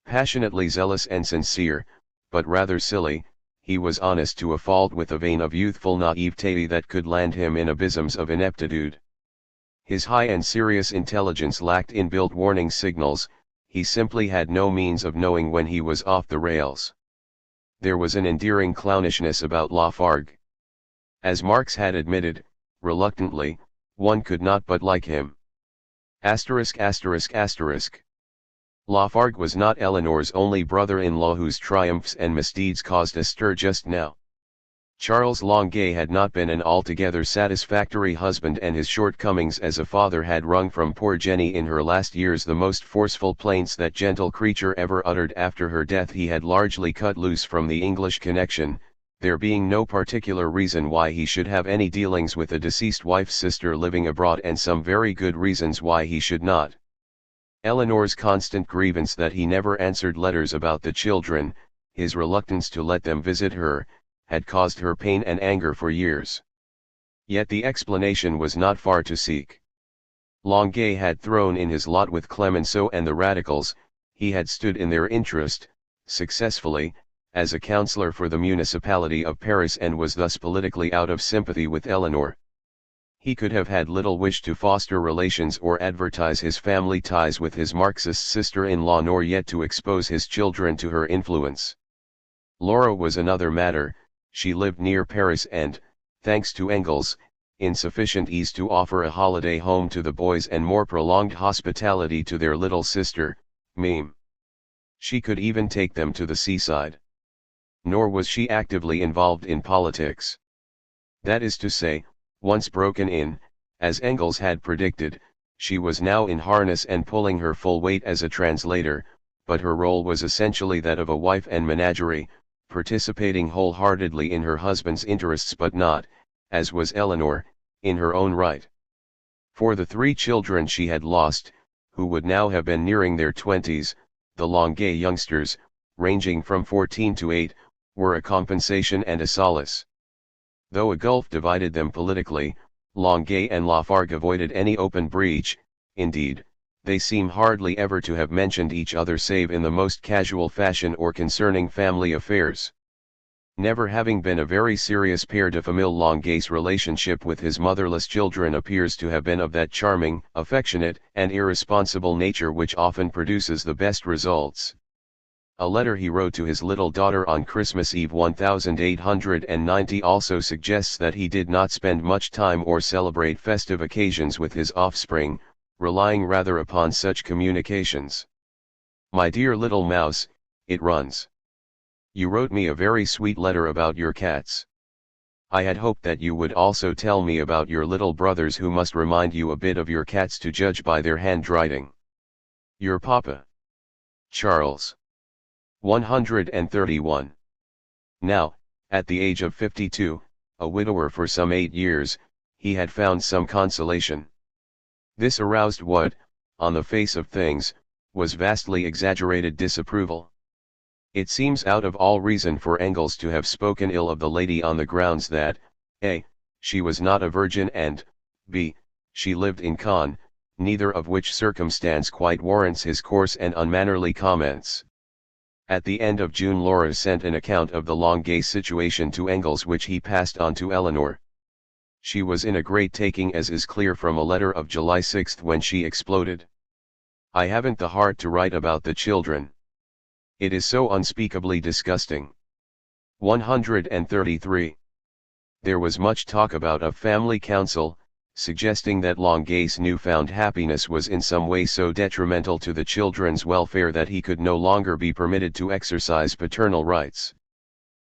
Passionately zealous and sincere, but rather silly, he was honest to a fault with a vein of youthful naivete that could land him in abysms of ineptitude. His high and serious intelligence lacked inbuilt warning signals. He simply had no means of knowing when he was off the rails. There was an endearing clownishness about Lafargue. As Marx had admitted, reluctantly, one could not but like him. Lafargue was not Eleanor's only brother-in-law whose triumphs and misdeeds caused a stir just now. Charles Longuet had not been an altogether satisfactory husband, and his shortcomings as a father had wrung from poor Jenny in her last years the most forceful plaints that gentle creature ever uttered. After her death he had largely cut loose from the English connection, there being no particular reason why he should have any dealings with a deceased wife's sister living abroad, and some very good reasons why he should not. Eleanor's constant grievance that he never answered letters about the children, his reluctance to let them visit her, had caused her pain and anger for years. Yet the explanation was not far to seek. Longuet had thrown in his lot with Clemenceau and the radicals, he had stood in their interest, successfully, as a councillor for the municipality of Paris, and was thus politically out of sympathy with Eleanor. He could have had little wish to foster relations or advertise his family ties with his Marxist sister-in-law, nor yet to expose his children to her influence. Laura was another matter. She lived near Paris and, thanks to Engels, in sufficient ease to offer a holiday home to the boys and more prolonged hospitality to their little sister, Mime. She could even take them to the seaside. Nor was she actively involved in politics. That is to say, once broken in, as Engels had predicted, she was now in harness and pulling her full weight as a translator, but her role was essentially that of a wife and menagerie, participating wholeheartedly in her husband's interests, but not, as was Eleanor, in her own right. For the 3 children she had lost, who would now have been nearing their 20s, the Longuet youngsters, ranging from 14 to 8, were a compensation and a solace. Though a gulf divided them politically, Longuet and Lafargue avoided any open breach. Indeed, they seem hardly ever to have mentioned each other save in the most casual fashion or concerning family affairs. Never having been a very serious père de famille, Longuet's relationship with his motherless children appears to have been of that charming, affectionate, and irresponsible nature which often produces the best results. A letter he wrote to his little daughter on Christmas Eve 1890 also suggests that he did not spend much time or celebrate festive occasions with his offspring, relying rather upon such communications. "My dear little mouse," it runs. "You wrote me a very sweet letter about your cats. I had hoped that you would also tell me about your little brothers, who must remind you a bit of your cats to judge by their handwriting. Your papa, Charles." 131. Now, at the age of 52, a widower for some 8 years, he had found some consolation. This aroused what, on the face of things, was vastly exaggerated disapproval. It seems out of all reason for Engels to have spoken ill of the lady on the grounds that, a. she was not a virgin, and, b. she lived in Caen, neither of which circumstance quite warrants his coarse and unmannerly comments. At the end of June Laura sent an account of the Longuet situation to Engels, which he passed on to Eleanor. She was in a great taking, as is clear from a letter of July 6 when she exploded. "I haven't the heart to write about the children. It is so unspeakably disgusting." 133. There was much talk about a family council, suggesting that Longuet's newfound happiness was in some way so detrimental to the children's welfare that he could no longer be permitted to exercise paternal rights.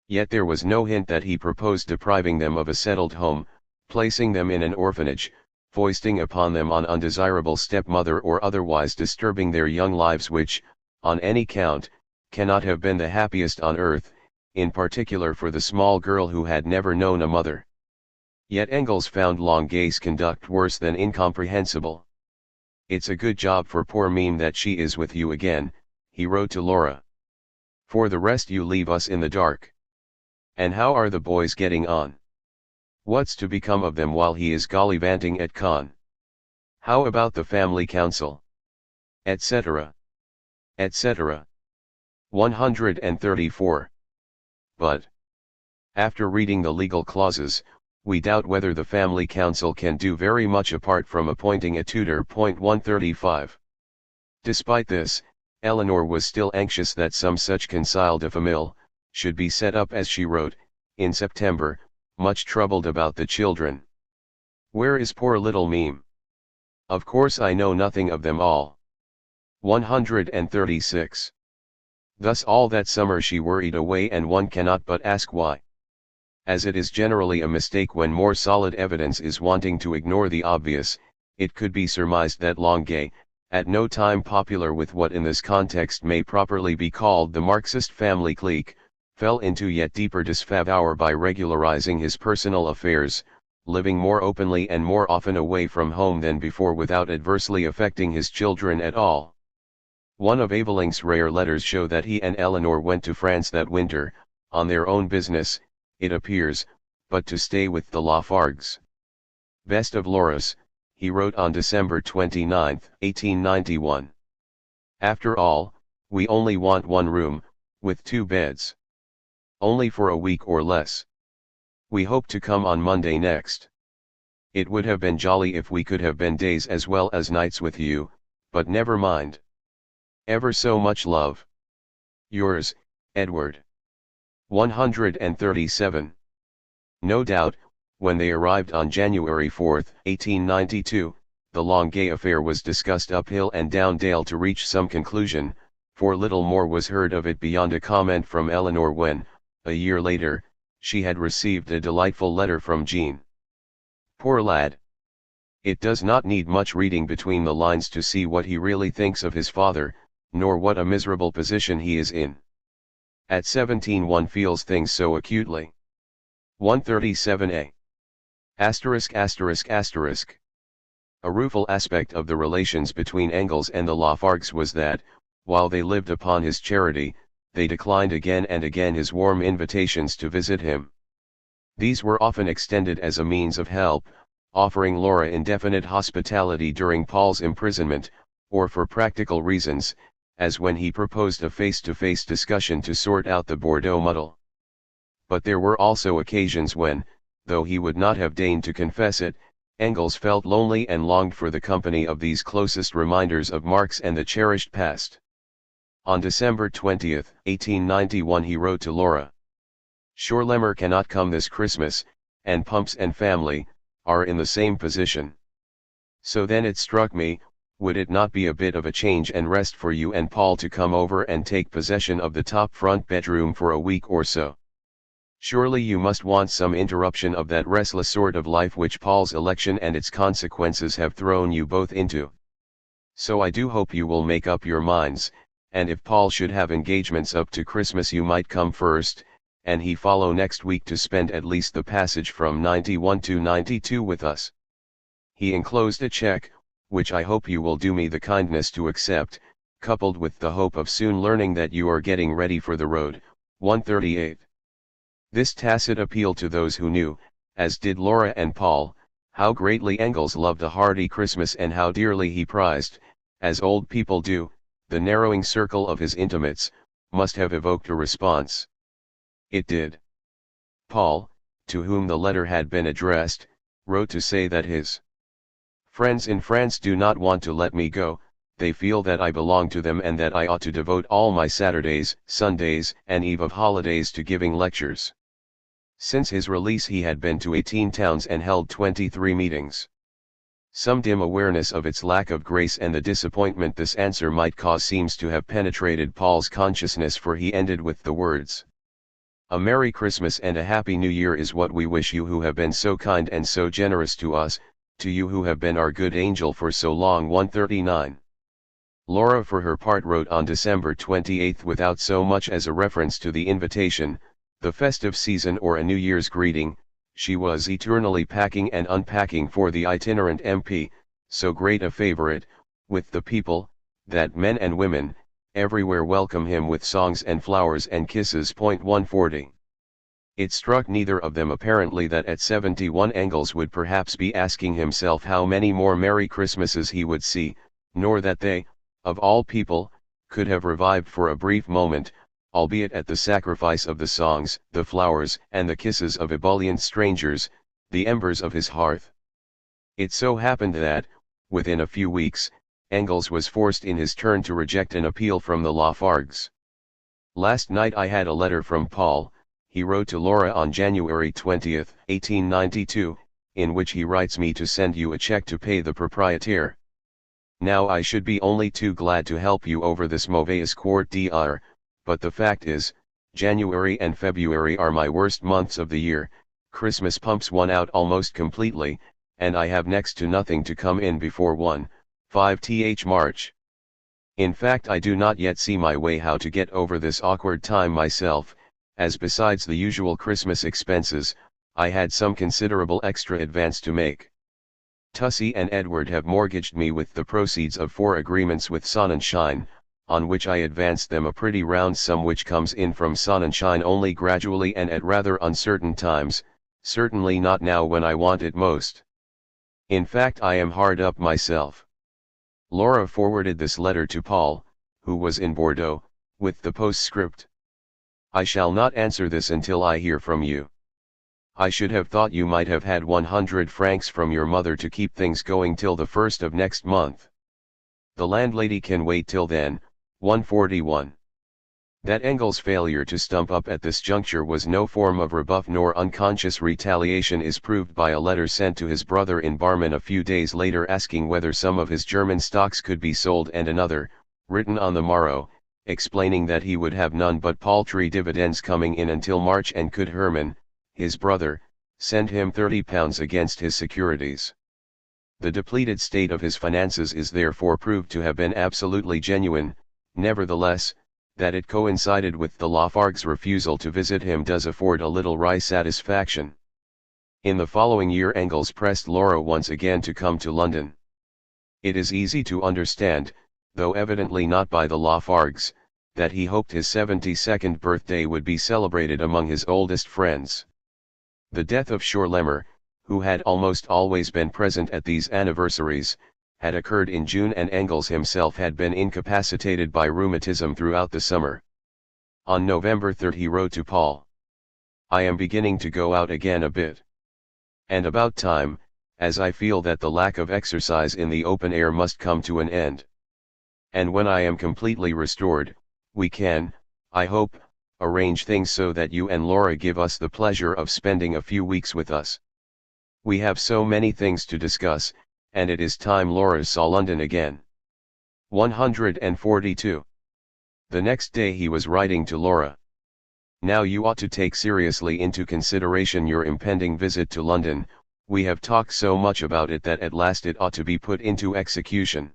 Yet there was no hint that he proposed depriving them of a settled home, placing them in an orphanage, foisting upon them an undesirable stepmother, or otherwise disturbing their young lives, which, on any count, cannot have been the happiest on earth, in particular for the small girl who had never known a mother. Yet Engels found Longuet's conduct worse than incomprehensible. "It's a good job for poor Mime that she is with you again," he wrote to Laura. "For the rest you leave us in the dark. And how are the boys getting on? What's to become of them while he is gallivanting at Caen? How about the family council? Etc. etc. 134. But, after reading the legal clauses, we doubt whether the family council can do very much apart from appointing a tutor. 135. Despite this, Eleanor was still anxious that some such conseil de famille should be set up, as she wrote, in September, much troubled about the children. "Where is poor little Mime? Of course I know nothing of them all." 136. Thus all that summer she worried away, and one cannot but ask why. As it is generally a mistake when more solid evidence is wanting to ignore the obvious, it could be surmised that Longuet, at no time popular with what in this context may properly be called the Marxist family clique, fell into yet deeper disfavor by regularizing his personal affairs, living more openly and more often away from home than before without adversely affecting his children at all. One of Avelink's rare letters show that he and Eleanor went to France that winter, on their own business, it appears, but to stay with the Lafargues. Best of Loris, he wrote on December 29, 1891. After all, we only want one room, with 2 beds. Only for a week or less. We hope to come on Monday next. It would have been jolly if we could have been days as well as nights with you, but never mind. Ever so much love. Yours, Edward. 137. No doubt, when they arrived on January 4, 1892, the Longuet affair was discussed uphill and down dale to reach some conclusion, for little more was heard of it beyond a comment from Eleanor when, a year later, she had received a delightful letter from Jean. Poor lad! It does not need much reading between the lines to see what he really thinks of his father, nor what a miserable position he is in. At 17 one feels things so acutely. 137a. A rueful aspect of the relations between Engels and the Lafargues was that, while they lived upon his charity, they declined again and again his warm invitations to visit him. These were often extended as a means of help, offering Laura indefinite hospitality during Paul's imprisonment, or for practical reasons, as when he proposed a face-to-face discussion to sort out the Bordeaux muddle. But there were also occasions when, though he would not have deigned to confess it, Engels felt lonely and longed for the company of these closest reminders of Marx and the cherished past. On December 20, 1891 he wrote to Laura. Schorlemmer cannot come this Christmas, and Pumps and family, are in the same position. So then it struck me, would it not be a bit of a change and rest for you and Paul to come over and take possession of the top front bedroom for a week or so? Surely you must want some interruption of that restless sort of life which Paul's election and its consequences have thrown you both into. So I do hope you will make up your minds, and if Paul should have engagements up to Christmas you might come first, and he follow next week to spend at least the passage from 91 to 92 with us. He enclosed a check, which I hope you will do me the kindness to accept, coupled with the hope of soon learning that you are getting ready for the road. 138. This tacit appeal to those who knew, as did Laura and Paul, how greatly Engels loved a hearty Christmas and how dearly he prized, as old people do, the narrowing circle of his intimates, must have evoked a response. It did. Paul, to whom the letter had been addressed, wrote to say that his friends in France do not want to let me go, they feel that I belong to them and that I ought to devote all my Saturdays, Sundays, and eve of holidays to giving lectures. Since his release he had been to 18 towns and held 23 meetings. Some dim awareness of its lack of grace and the disappointment this answer might cause seems to have penetrated Paul's consciousness, for he ended with the words, "A Merry Christmas and a Happy New Year is what we wish you who have been so kind and so generous to us, to you who have been our good angel for so long." 139. Laura for her part wrote on December 28 without so much as a reference to the invitation, the festive season or a New Year's greeting. She was eternally packing and unpacking for the itinerant MP, so great a favorite, with the people, that men and women, everywhere welcome him with songs and flowers and kisses. 140. It struck neither of them apparently that at 71 Engels would perhaps be asking himself how many more Merry Christmases he would see, nor that they, of all people, could have revived for a brief moment, albeit at the sacrifice of the songs, the flowers, and the kisses of ebullient strangers, the embers of his hearth. It so happened that, within a few weeks, Engels was forced in his turn to reject an appeal from the Lafargues. "Last night I had a letter from Paul," he wrote to Laura on January 20, 1892, in which he writes me to send you a check to pay the proprietaire. Now I should be only too glad to help you over this mauvaise quart d'heure, but the fact is, January and February are my worst months of the year. Christmas pumps one out almost completely, and I have next to nothing to come in before 1-5th March. In fact, I do not yet see my way how to get over this awkward time myself, as besides the usual Christmas expenses, I had some considerable extra advance to make. Tussie and Edward have mortgaged me with the proceeds of 4 agreements with Sonnenschein, on which I advanced them a pretty round sum which comes in from Sonnenschein only gradually and at rather uncertain times, certainly not now when I want it most. In fact, I am hard up myself. Laura forwarded this letter to Paul, who was in Bordeaux, with the postscript: I shall not answer this until I hear from you. I should have thought you might have had 100 francs from your mother to keep things going till the 1st of next month. The landlady can wait till then. 141. That Engels' failure to stump up at this juncture was no form of rebuff nor unconscious retaliation is proved by a letter sent to his brother in Barmen a few days later asking whether some of his German stocks could be sold, and another, written on the morrow, explaining that he would have none but paltry dividends coming in until March, and could Herman, his brother, send him £30 against his securities. The depleted state of his finances is therefore proved to have been absolutely genuine. Nevertheless, that it coincided with the Lafargues' refusal to visit him does afford a little wry satisfaction. In the following year Engels pressed Laura once again to come to London. It is easy to understand, though evidently not by the Lafargues, that he hoped his 72nd birthday would be celebrated among his oldest friends. The death of Schorlemmer, who had almost always been present at these anniversaries, had occurred in June, and Engels himself had been incapacitated by rheumatism throughout the summer. On November 3 he wrote to Paul: I am beginning to go out again a bit. And about time, as I feel that the lack of exercise in the open air must come to an end. And when I am completely restored, we can, I hope, arrange things so that you and Laura give us the pleasure of spending a few weeks with us. We have so many things to discuss, and it is time Laura saw London again. 142. The next day he was writing to Laura: Now you ought to take seriously into consideration your impending visit to London. We have talked so much about it that at last it ought to be put into execution.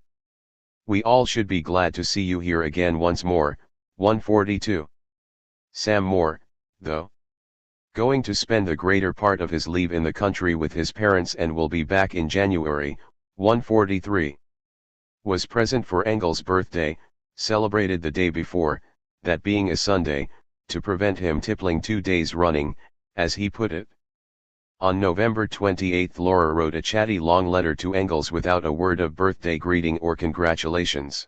We all should be glad to see you here again once more. 142. Sam Moore, though going to spend the greater part of his leave in the country with his parents and will be back in January. 143. Was present for Engels' birthday, celebrated the day before, that being a Sunday, to prevent him tippling 2 days running, as he put it. On November 28 Laura wrote a chatty long letter to Engels without a word of birthday greeting or congratulations.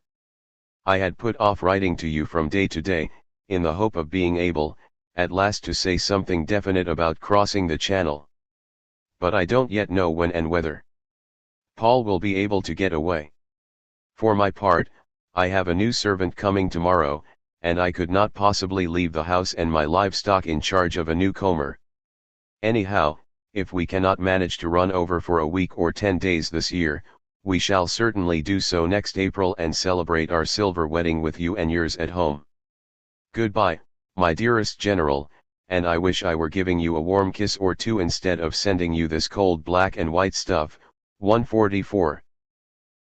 I had put off writing to you from day to day, in the hope of being able, at last, to say something definite about crossing the Channel. But I don't yet know when and whether Paul will be able to get away. For my part, I have a new servant coming tomorrow, and I could not possibly leave the house and my livestock in charge of a newcomer. Anyhow, if we cannot manage to run over for a week or 10 days this year, we shall certainly do so next April and celebrate our silver wedding with you and yours at home. Goodbye, my dearest General, and I wish I were giving you a warm kiss or two instead of sending you this cold black and white stuff. 144.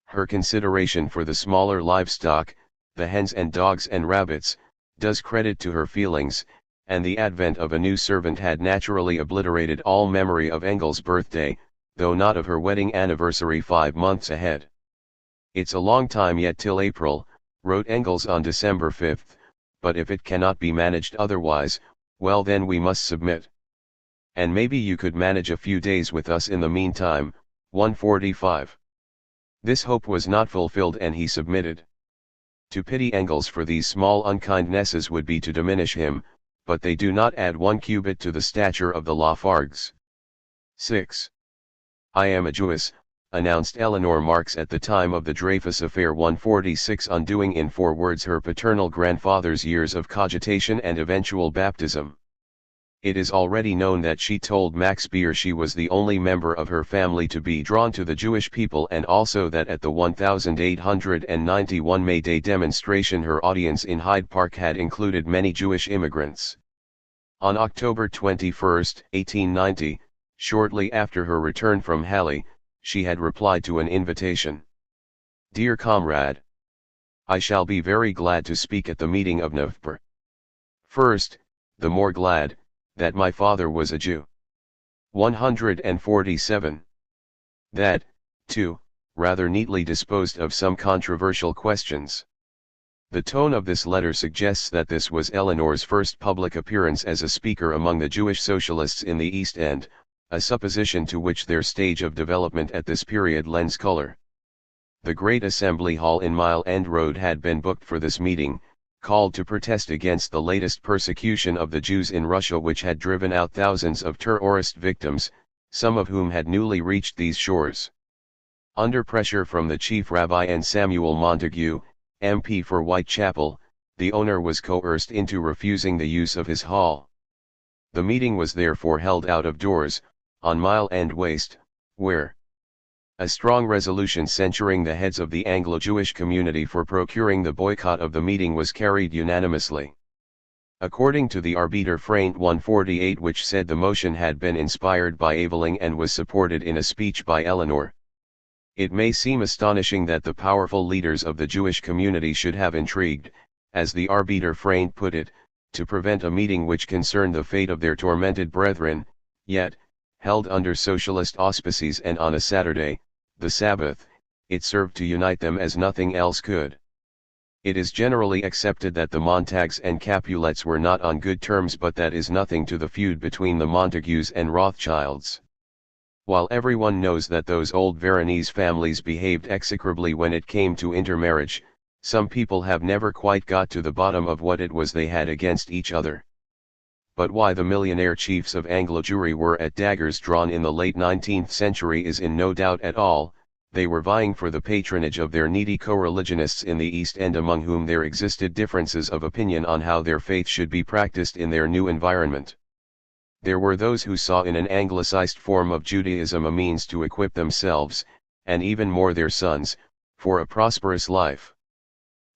Her consideration for the smaller livestock, the hens and dogs and rabbits, does credit to her feelings, and the advent of a new servant had naturally obliterated all memory of Engels' birthday, though not of her wedding anniversary 5 months ahead. It's a long time yet till April, wrote Engels on December 5, but if it cannot be managed otherwise, well then we must submit. And maybe you could manage a few days with us in the meantime. 145. This hope was not fulfilled and he submitted. To pity Engels for these small unkindnesses would be to diminish him, but they do not add 1 cubit to the stature of the Lafargues. 6. I am a Jewess, announced Eleanor Marx at the time of the Dreyfus affair. 146. Undoing in 4 words her paternal grandfather's years of cogitation and eventual baptism. It is already known that she told Max Beer she was the only member of her family to be drawn to the Jewish people, and also that at the 1891 May Day demonstration her audience in Hyde Park had included many Jewish immigrants. On October 21, 1890, shortly after her return from Halle, she had replied to an invitation. Dear comrade, I shall be very glad to speak at the meeting of November. First, the more glad, that my father was a Jew. 147. That, too, rather neatly disposed of some controversial questions. The tone of this letter suggests that this was Eleanor's first public appearance as a speaker among the Jewish socialists in the East End, a supposition to which their stage of development at this period lends color. The great assembly hall in Mile End Road had been booked for this meeting, called to protest against the latest persecution of the Jews in Russia, which had driven out thousands of terrorist victims, some of whom had newly reached these shores. Under pressure from the chief rabbi and Samuel Montague, MP for Whitechapel, the owner was coerced into refusing the use of his hall. The meeting was therefore held out of doors, on Mile End Waste, where a strong resolution censuring the heads of the Anglo-Jewish community for procuring the boycott of the meeting was carried unanimously. According to the Arbiter Freint 148, which said the motion had been inspired by Aveling and was supported in a speech by Eleanor. It may seem astonishing that the powerful leaders of the Jewish community should have intrigued, as the Arbiter Freint put it, to prevent a meeting which concerned the fate of their tormented brethren, yet, held under socialist auspices and on a Saturday, the Sabbath, it served to unite them as nothing else could. It is generally accepted that the Montagues and Capulets were not on good terms, but that is nothing to the feud between the Montagues and Rothschilds. While everyone knows that those old Veronese families behaved execrably when it came to intermarriage, some people have never quite got to the bottom of what it was they had against each other. But why the millionaire chiefs of Anglo Jewry were at daggers drawn in the late 19th century is in no doubt at all. They were vying for the patronage of their needy co-religionists in the East End, among whom there existed differences of opinion on how their faith should be practiced in their new environment. There were those who saw in an anglicized form of Judaism a means to equip themselves, and even more their sons, for a prosperous life.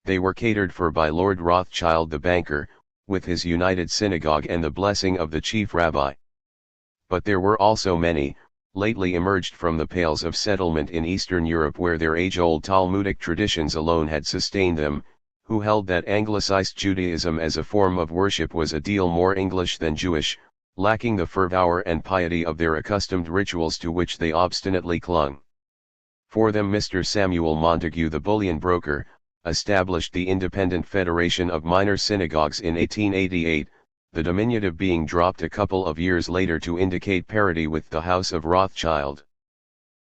They were catered for by Lord Rothschild the banker, with his united synagogue and the blessing of the chief rabbi. But there were also many, lately emerged from the pales of settlement in Eastern Europe, where their age-old Talmudic traditions alone had sustained them, who held that anglicized Judaism as a form of worship was a deal more English than Jewish, lacking the fervour and piety of their accustomed rituals to which they obstinately clung. For them Mr. Samuel Montague, the bullion broker, established the Independent Federation of Minor Synagogues in 1888, the diminutive being dropped a couple of years later to indicate parity with the House of Rothschild.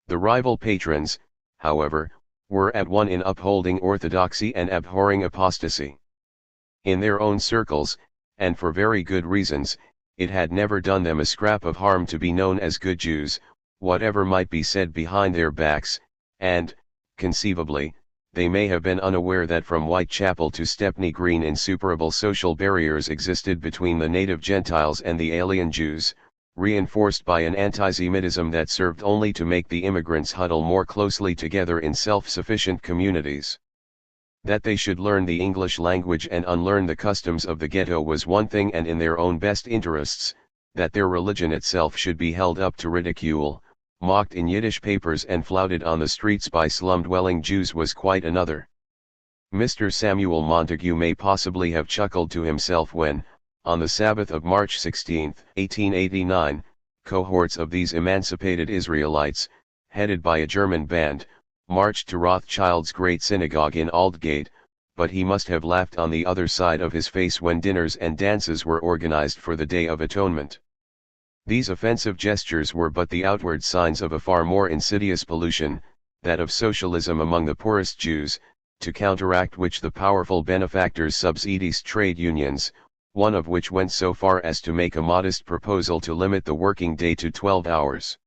The rival patrons, however, were at one in upholding orthodoxy and abhorring apostasy. In their own circles, and for very good reasons, it had never done them a scrap of harm to be known as good Jews, whatever might be said behind their backs, and, conceivably, they may have been unaware that from Whitechapel to Stepney Green insuperable social barriers existed between the native Gentiles and the alien Jews, reinforced by an anti-Semitism that served only to make the immigrants huddle more closely together in self-sufficient communities. That they should learn the English language and unlearn the customs of the ghetto was one thing, and in their own best interests, that their religion itself should be held up to ridicule, mocked in Yiddish papers and flouted on the streets by slum-dwelling Jews was quite another. Mr. Samuel Montague may possibly have chuckled to himself when, on the Sabbath of March 16, 1889, cohorts of these emancipated Israelites, headed by a German band, marched to Rothschild's great synagogue in Aldgate, but he must have laughed on the other side of his face when dinners and dances were organized for the Day of Atonement. These offensive gestures were but the outward signs of a far more insidious pollution, that of socialism among the poorest Jews, to counteract which the powerful benefactors subsidized trade unions, one of which went so far as to make a modest proposal to limit the working day to 12 hours.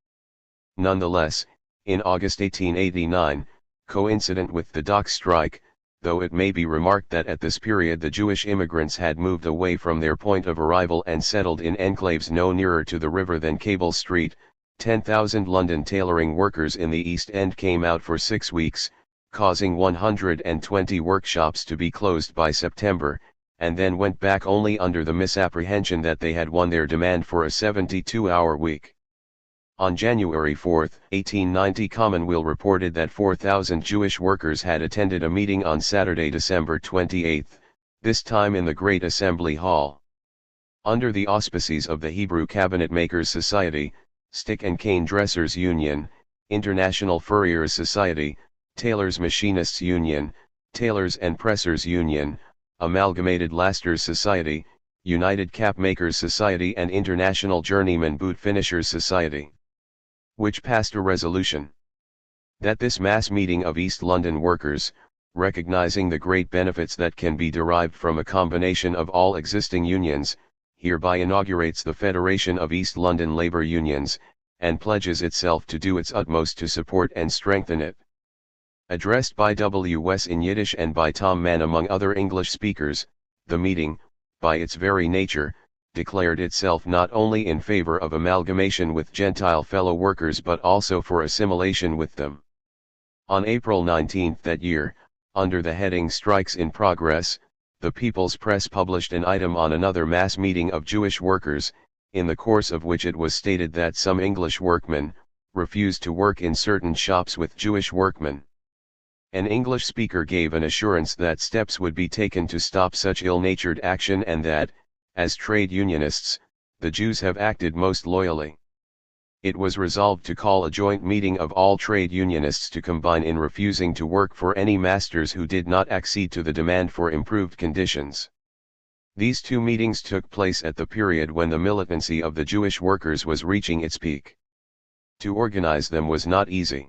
Nonetheless, in August 1889, coincident with the dock strike, though it may be remarked that at this period the Jewish immigrants had moved away from their point of arrival and settled in enclaves no nearer to the river than Cable Street, 10,000 London tailoring workers in the East End came out for 6 weeks, causing 120 workshops to be closed by September, and then went back only under the misapprehension that they had won their demand for a 72-hour week. On January 4, 1890, Commonweal reported that 4,000 Jewish workers had attended a meeting on Saturday, December 28, this time in the Great Assembly Hall. Under the auspices of the Hebrew Cabinet Makers Society, Stick and Cane Dressers Union, International Furriers Society, Tailors Machinists Union, Tailors and Pressers Union, Amalgamated Lasters Society, United Cap Makers Society and International Journeyman Boot Finishers Society, which passed a resolution that this mass meeting of East London workers, recognizing the great benefits that can be derived from a combination of all existing unions, hereby inaugurates the Federation of East London Labour Unions, and pledges itself to do its utmost to support and strengthen it. Addressed by W.S. in Yiddish and by Tom Mann among other English speakers, the meeting, by its very nature, declared itself not only in favor of amalgamation with Gentile fellow workers but also for assimilation with them. On April 19 that year, under the heading Strikes in Progress, the People's Press published an item on another mass meeting of Jewish workers, in the course of which it was stated that some English workmen refused to work in certain shops with Jewish workmen. An English speaker gave an assurance that steps would be taken to stop such ill-natured action and that, as trade unionists, the Jews have acted most loyally. It was resolved to call a joint meeting of all trade unionists to combine in refusing to work for any masters who did not accede to the demand for improved conditions. These two meetings took place at the period when the militancy of the Jewish workers was reaching its peak. To organize them was not easy.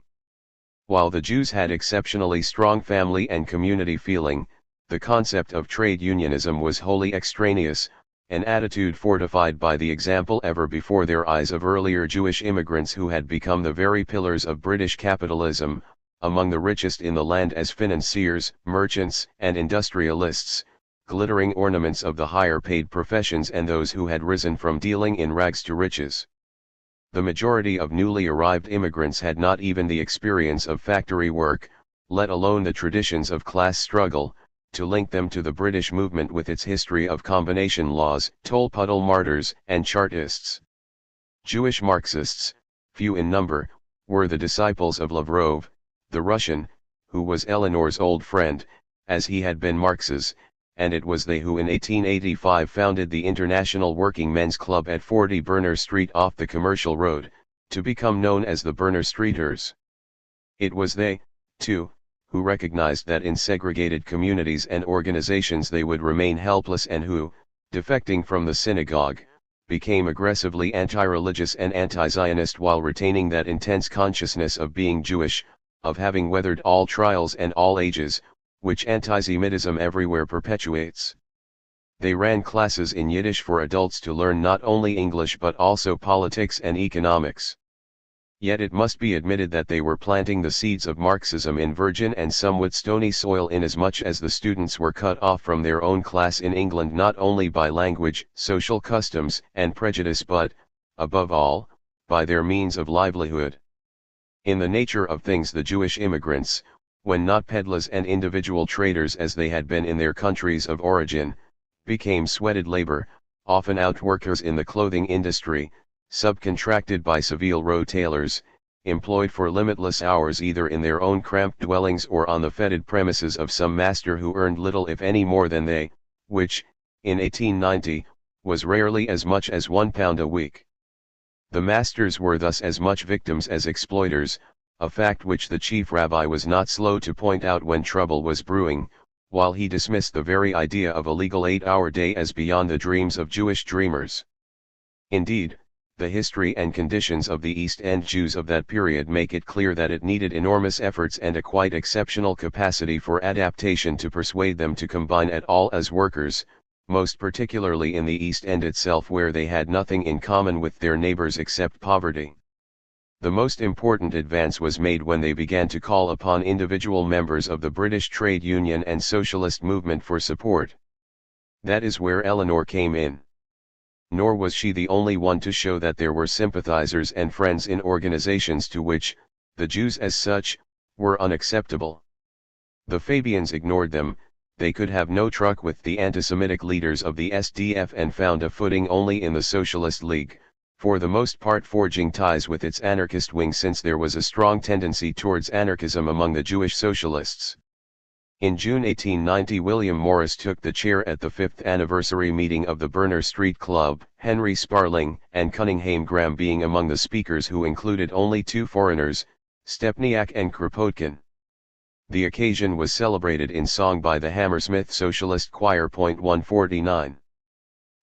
While the Jews had exceptionally strong family and community feeling, the concept of trade unionism was wholly extraneous, an attitude fortified by the example ever before their eyes of earlier Jewish immigrants who had become the very pillars of British capitalism, among the richest in the land as financiers, merchants, and industrialists, glittering ornaments of the higher paid professions and those who had risen from dealing in rags to riches. The majority of newly arrived immigrants had not even the experience of factory work, let alone the traditions of class struggle, to link them to the British movement with its history of combination laws, toll-puddle martyrs, and Chartists. Jewish Marxists, few in number, were the disciples of Lavrov, the Russian, who was Eleanor's old friend, as he had been Marx's, and it was they who in 1885 founded the International Working Men's Club at 40 Berner Street off the Commercial Road, to become known as the Berner Streeters. It was they, too, who recognized that in segregated communities and organizations they would remain helpless and who, defecting from the synagogue, became aggressively anti-religious and anti-Zionist while retaining that intense consciousness of being Jewish, of having weathered all trials and all ages, which anti-Semitism everywhere perpetuates. They ran classes in Yiddish for adults to learn not only English but also politics and economics. Yet it must be admitted that they were planting the seeds of Marxism in virgin and somewhat stony soil inasmuch as the students were cut off from their own class in England not only by language, social customs, and prejudice but, above all, by their means of livelihood. In the nature of things the Jewish immigrants, when not peddlers and individual traders as they had been in their countries of origin, became sweated labor, often outworkers in the clothing industry, subcontracted by Seville Row tailors, employed for limitless hours either in their own cramped dwellings or on the fetid premises of some master who earned little if any more than they, which, in 1890, was rarely as much as £1 a week. The masters were thus as much victims as exploiters, a fact which the chief rabbi was not slow to point out when trouble was brewing, while he dismissed the very idea of a legal 8-hour day as beyond the dreams of Jewish dreamers. Indeed, the history and conditions of the East End Jews of that period make it clear that it needed enormous efforts and a quite exceptional capacity for adaptation to persuade them to combine at all as workers, most particularly in the East End itself where they had nothing in common with their neighbors except poverty. The most important advance was made when they began to call upon individual members of the British trade union and socialist movement for support. That is where Eleanor came in. Nor was she the only one to show that there were sympathizers and friends in organizations to which, the Jews as such, were unacceptable. The Fabians ignored them, they could have no truck with the anti-Semitic leaders of the SDF and found a footing only in the Socialist League, for the most part forging ties with its anarchist wing since there was a strong tendency towards anarchism among the Jewish socialists. In June 1890 William Morris took the chair at the 5th anniversary meeting of the Berner Street Club, Henry Sparling and Cunningham Graham being among the speakers, who included only two foreigners, Stepniak and Kropotkin. The occasion was celebrated in song by the Hammersmith Socialist Choir. 149.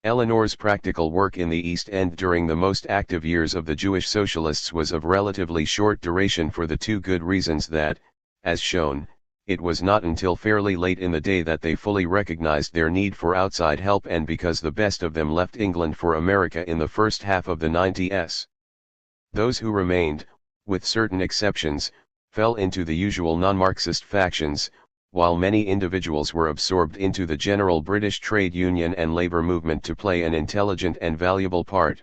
Eleanor's practical work in the East End during the most active years of the Jewish socialists was of relatively short duration for the two good reasons that, as shown, it was not until fairly late in the day that they fully recognized their need for outside help, and because the best of them left England for America in the first half of the 90s. Those who remained, with certain exceptions, fell into the usual non-Marxist factions, while many individuals were absorbed into the general British trade union and labour movement to play an intelligent and valuable part.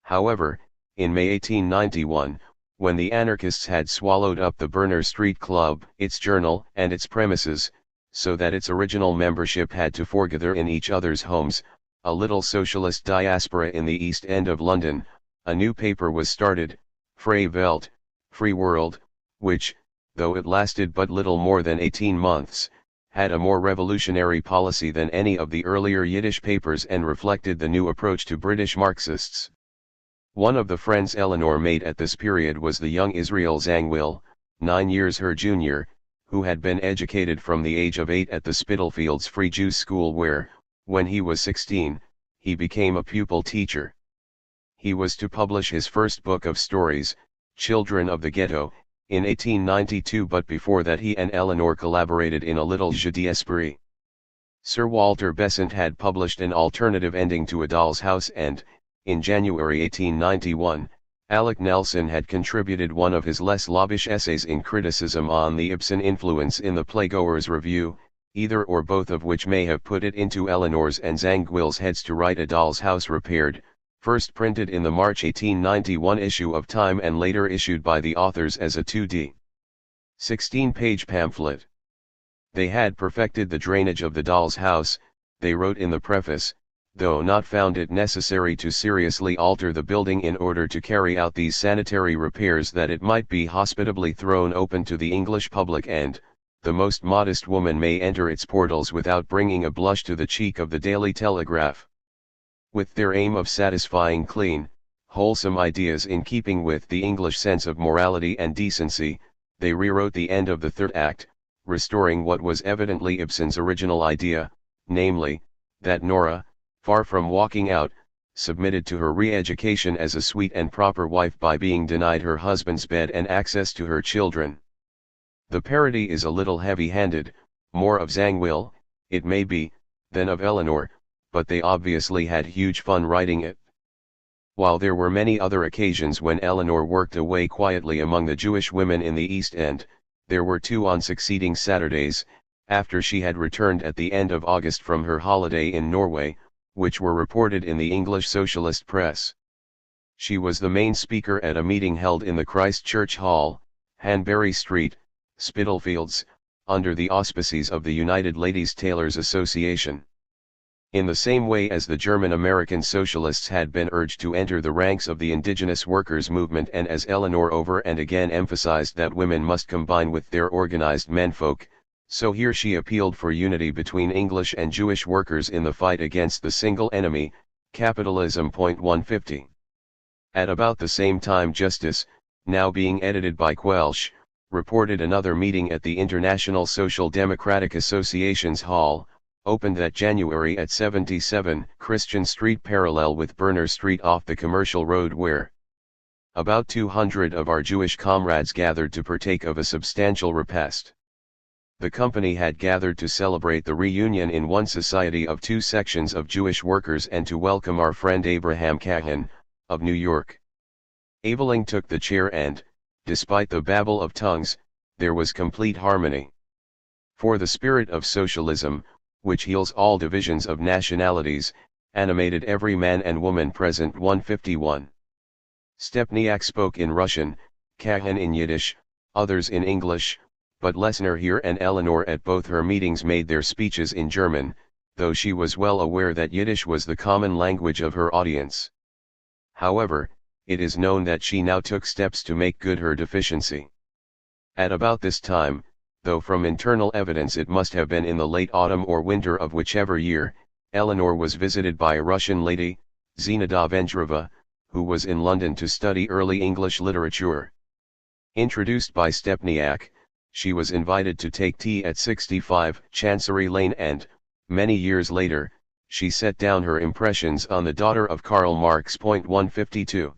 However, in May 1891, when the anarchists had swallowed up the Berner Street Club, its journal, and its premises, so that its original membership had to foregather in each other's homes, a little socialist diaspora in the East End of London, a new paper was started, Freie Welt, Free World, which, though it lasted but little more than 18 months, had a more revolutionary policy than any of the earlier Yiddish papers and reflected the new approach to British Marxists. One of the friends Eleanor made at this period was the young Israel Zangwill, 9 years her junior, who had been educated from the age of 8 at the Spitalfields Free Jews School where, when he was 16, he became a pupil teacher. He was to publish his first book of stories, Children of the Ghetto, in 1892, but before that he and Eleanor collaborated in a little jeu d'esprit. Sir Walter Besant had published an alternative ending to A Doll's House and, in January 1891, Alec Nelson had contributed one of his less lavish essays in criticism on the Ibsen influence in the Playgoers Review, either or both of which may have put it into Eleanor's and Zangwill's heads to write A Doll's House Repaired, first printed in the March 1891 issue of Time and later issued by the authors as a 2d. 16-page pamphlet. They had perfected the drainage of the doll's house, they wrote in the preface, though not found it necessary to seriously alter the building in order to carry out these sanitary repairs, that it might be hospitably thrown open to the English public and, the most modest woman may enter its portals without bringing a blush to the cheek of the Daily Telegraph. With their aim of satisfying clean, wholesome ideas in keeping with the English sense of morality and decency, they rewrote the end of the third act, restoring what was evidently Ibsen's original idea, namely, that Nora, far from walking out, submitted to her re-education as a sweet and proper wife by being denied her husband's bed and access to her children. The parody is a little heavy-handed, more of Zangwill, it may be, than of Eleanor, but they obviously had huge fun writing it. While there were many other occasions when Eleanor worked away quietly among the Jewish women in the East End, there were two on succeeding Saturdays, after she had returned at the end of August from her holiday in Norway, which were reported in the English socialist press. She was the main speaker at a meeting held in the Christ Church Hall, Hanbury Street, Spitalfields, under the auspices of the United Ladies Tailors Association. In the same way as the German-American socialists had been urged to enter the ranks of the indigenous workers' movement, and as Eleanor over and again emphasized that women must combine with their organized menfolk, so here she appealed for unity between English and Jewish workers in the fight against the single enemy, capitalism. 150. At about the same time Justice, now being edited by Quelch, reported another meeting at the International Social Democratic Association's hall, opened that January at 77 Christian Street parallel with Berner Street off the Commercial Road, where about 200 of our Jewish comrades gathered to partake of a substantial repast. The company had gathered to celebrate the reunion in one society of two sections of Jewish workers and to welcome our friend Abraham Cahan, of New York. Aveling took the chair and, despite the babble of tongues, there was complete harmony. For the spirit of socialism, which heals all divisions of nationalities, animated every man and woman present. 151. Stepniak spoke in Russian, Cahan in Yiddish, others in English, but Lesnar here and Eleanor at both her meetings made their speeches in German, though she was well aware that Yiddish was the common language of her audience. However, it is known that she now took steps to make good her deficiency. At about this time, though from internal evidence it must have been in the late autumn or winter of whichever year, Eleanor was visited by a Russian lady, Zinaida Vendrova, who was in London to study early English literature. Introduced by Stepniak, she was invited to take tea at 65 Chancery Lane and, many years later, she set down her impressions on the daughter of Karl Marx. 152.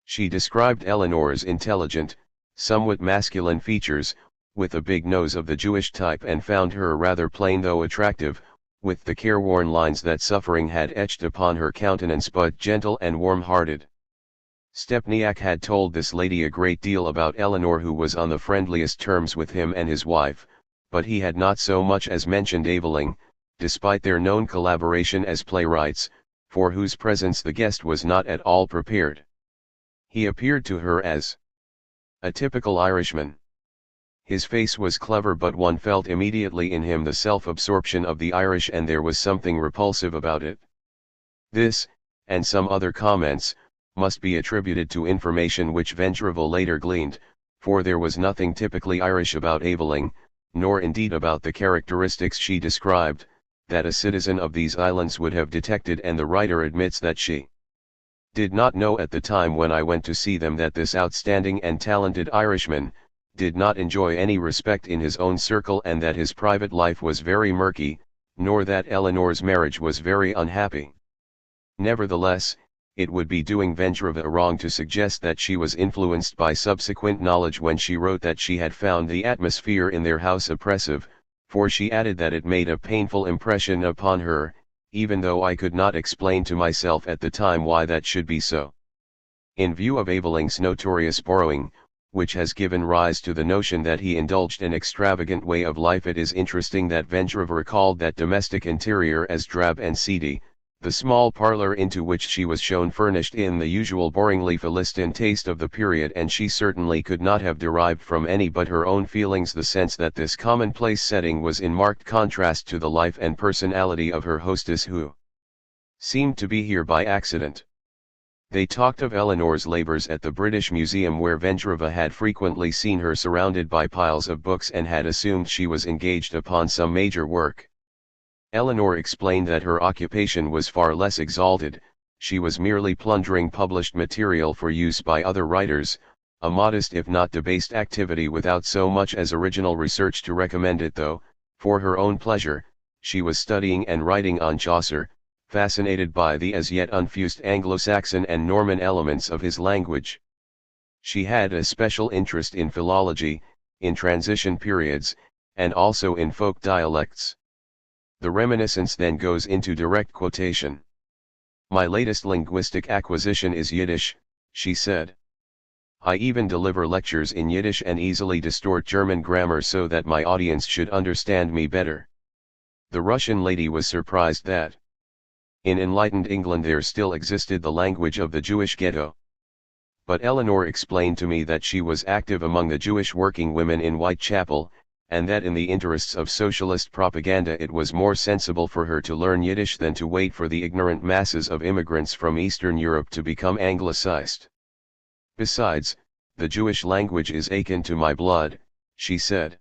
She described Eleanor's intelligent, somewhat masculine features, with a big nose of the Jewish type, and found her rather plain though attractive, with the careworn lines that suffering had etched upon her countenance, but gentle and warm-hearted. Stepniak had told this lady a great deal about Eleanor, who was on the friendliest terms with him and his wife, but he had not so much as mentioned Aveling, despite their known collaboration as playwrights, for whose presence the guest was not at all prepared. He appeared to her as a typical Irishman. His face was clever, but one felt immediately in him the self-absorption of the Irish, and there was something repulsive about it. This, and some other comments, must be attributed to information which Vendrova later gleaned, for there was nothing typically Irish about Aveling, nor indeed about the characteristics she described, that a citizen of these islands would have detected, and the writer admits that she did not know at the time when I went to see them that this outstanding and talented Irishman did not enjoy any respect in his own circle, and that his private life was very murky, nor that Eleanor's marriage was very unhappy. Nevertheless, it would be doing Vendrova a wrong to suggest that she was influenced by subsequent knowledge when she wrote that she had found the atmosphere in their house oppressive, for she added that it made a painful impression upon her, even though I could not explain to myself at the time why that should be so. In view of Aveling's notorious borrowing, which has given rise to the notion that he indulged an extravagant way of life, it is interesting that Vendrova recalled that domestic interior as drab and seedy, the small parlor into which she was shown furnished in the usual boringly Philistine taste of the period, and she certainly could not have derived from any but her own feelings the sense that this commonplace setting was in marked contrast to the life and personality of her hostess, who seemed to be here by accident. They talked of Eleanor's labors at the British Museum, where Vendrova had frequently seen her surrounded by piles of books and had assumed she was engaged upon some major work. Eleanor explained that her occupation was far less exalted, she was merely plundering published material for use by other writers, a modest if not debased activity without so much as original research to recommend it, though, for her own pleasure, she was studying and writing on Chaucer, fascinated by the as yet unfused Anglo-Saxon and Norman elements of his language. She had a special interest in philology, in transition periods, and also in folk dialects. The reminiscence then goes into direct quotation. "My latest linguistic acquisition is Yiddish," she said. "I even deliver lectures in Yiddish and easily distort German grammar so that my audience should understand me better." The Russian lady was surprised that in enlightened England there still existed the language of the Jewish ghetto. But Eleanor explained to me that she was active among the Jewish working women in Whitechapel, and that in the interests of socialist propaganda it was more sensible for her to learn Yiddish than to wait for the ignorant masses of immigrants from Eastern Europe to become anglicized. "Besides, the Jewish language is akin to my blood," she said.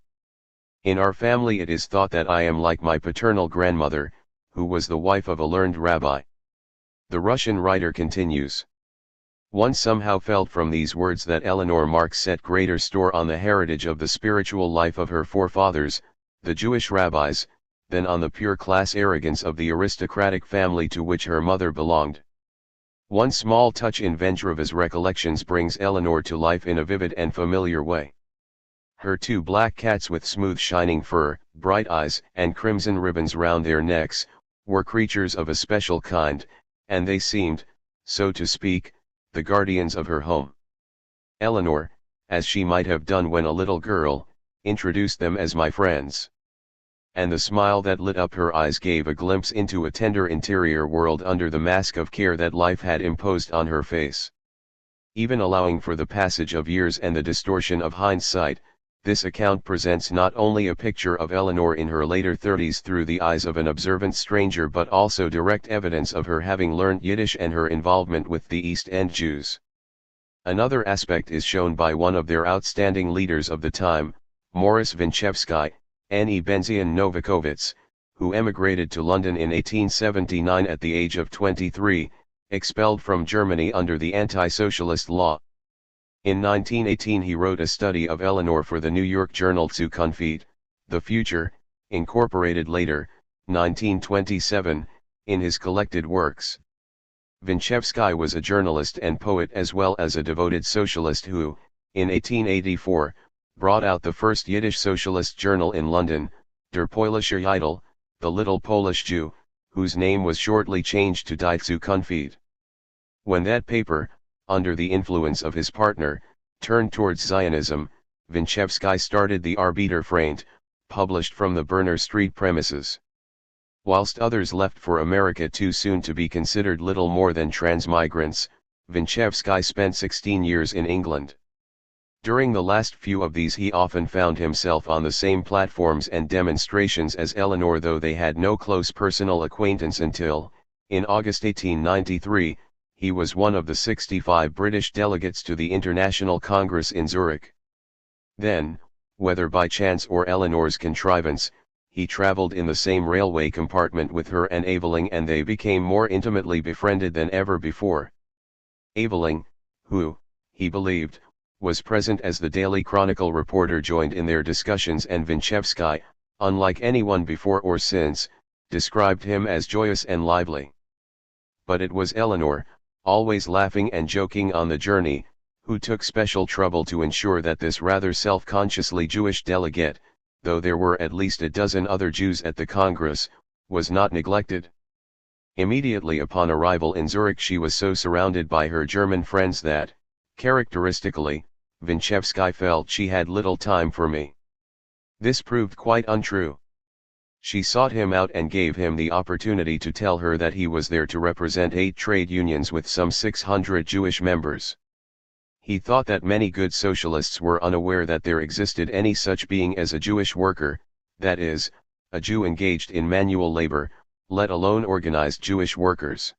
"In our family it is thought that I am like my paternal grandmother, who was the wife of a learned rabbi." The Russian writer continues. One somehow felt from these words that Eleanor Marx set greater store on the heritage of the spiritual life of her forefathers, the Jewish rabbis, than on the pure class arrogance of the aristocratic family to which her mother belonged. One small touch in Vendrova's recollections brings Eleanor to life in a vivid and familiar way. Her two black cats with smooth shining fur, bright eyes, and crimson ribbons round their necks, were creatures of a special kind, and they seemed, so to speak, the guardians of her home. Eleanor, as she might have done when a little girl, introduced them as my friends. And the smile that lit up her eyes gave a glimpse into a tender interior world under the mask of care that life had imposed on her face. Even allowing for the passage of years and the distortion of hindsight, This account presents not only a picture of Eleanor in her later 30s through the eyes of an observant stranger but also direct evidence of her having learned Yiddish and her involvement with the East End Jews. Another aspect is shown by one of their outstanding leaders of the time, Morris Vinchevsky, Ne Benzion Novakovitz, who emigrated to London in 1879 at the age of 23, expelled from Germany under the anti-socialist law. In 1918 he wrote a study of Eleanor for the New York journal Zukunft, The Future, incorporated later, 1927, in his collected works. Vinchevsky was a journalist and poet as well as a devoted socialist who, in 1884, brought out the first Yiddish socialist journal in London, Der Polnische Jidel, the Little Polish Jew, whose name was shortly changed to Die Zukunft. When that paper, under the influence of his partner, turned towards Zionism, Vinchevsky started the Arbeiter Freund, published from the Berner Street premises. Whilst others left for America too soon to be considered little more than transmigrants, Vinchevsky spent 16 years in England. During the last few of these he often found himself on the same platforms and demonstrations as Eleanor, though they had no close personal acquaintance until, in August 1893, he was one of the 65 British delegates to the International Congress in Zurich. Then, whether by chance or Eleanor's contrivance, he travelled in the same railway compartment with her and Aveling, and they became more intimately befriended than ever before. Aveling, who, he believed, was present as the Daily Chronicle reporter, joined in their discussions, and Vinchevsky, unlike anyone before or since, described him as joyous and lively. But it was Eleanor, always laughing and joking on the journey, who took special trouble to ensure that this rather self-consciously Jewish delegate, though there were at least a dozen other Jews at the Congress, was not neglected. Immediately upon arrival in Zurich she was so surrounded by her German friends that, characteristically, Vinchevsky felt she had little time for me. This proved quite untrue. She sought him out and gave him the opportunity to tell her that he was there to represent 8 trade unions with some 600 Jewish members. He thought that many good socialists were unaware that there existed any such being as a Jewish worker, that is, a Jew engaged in manual labor, let alone organized Jewish workers.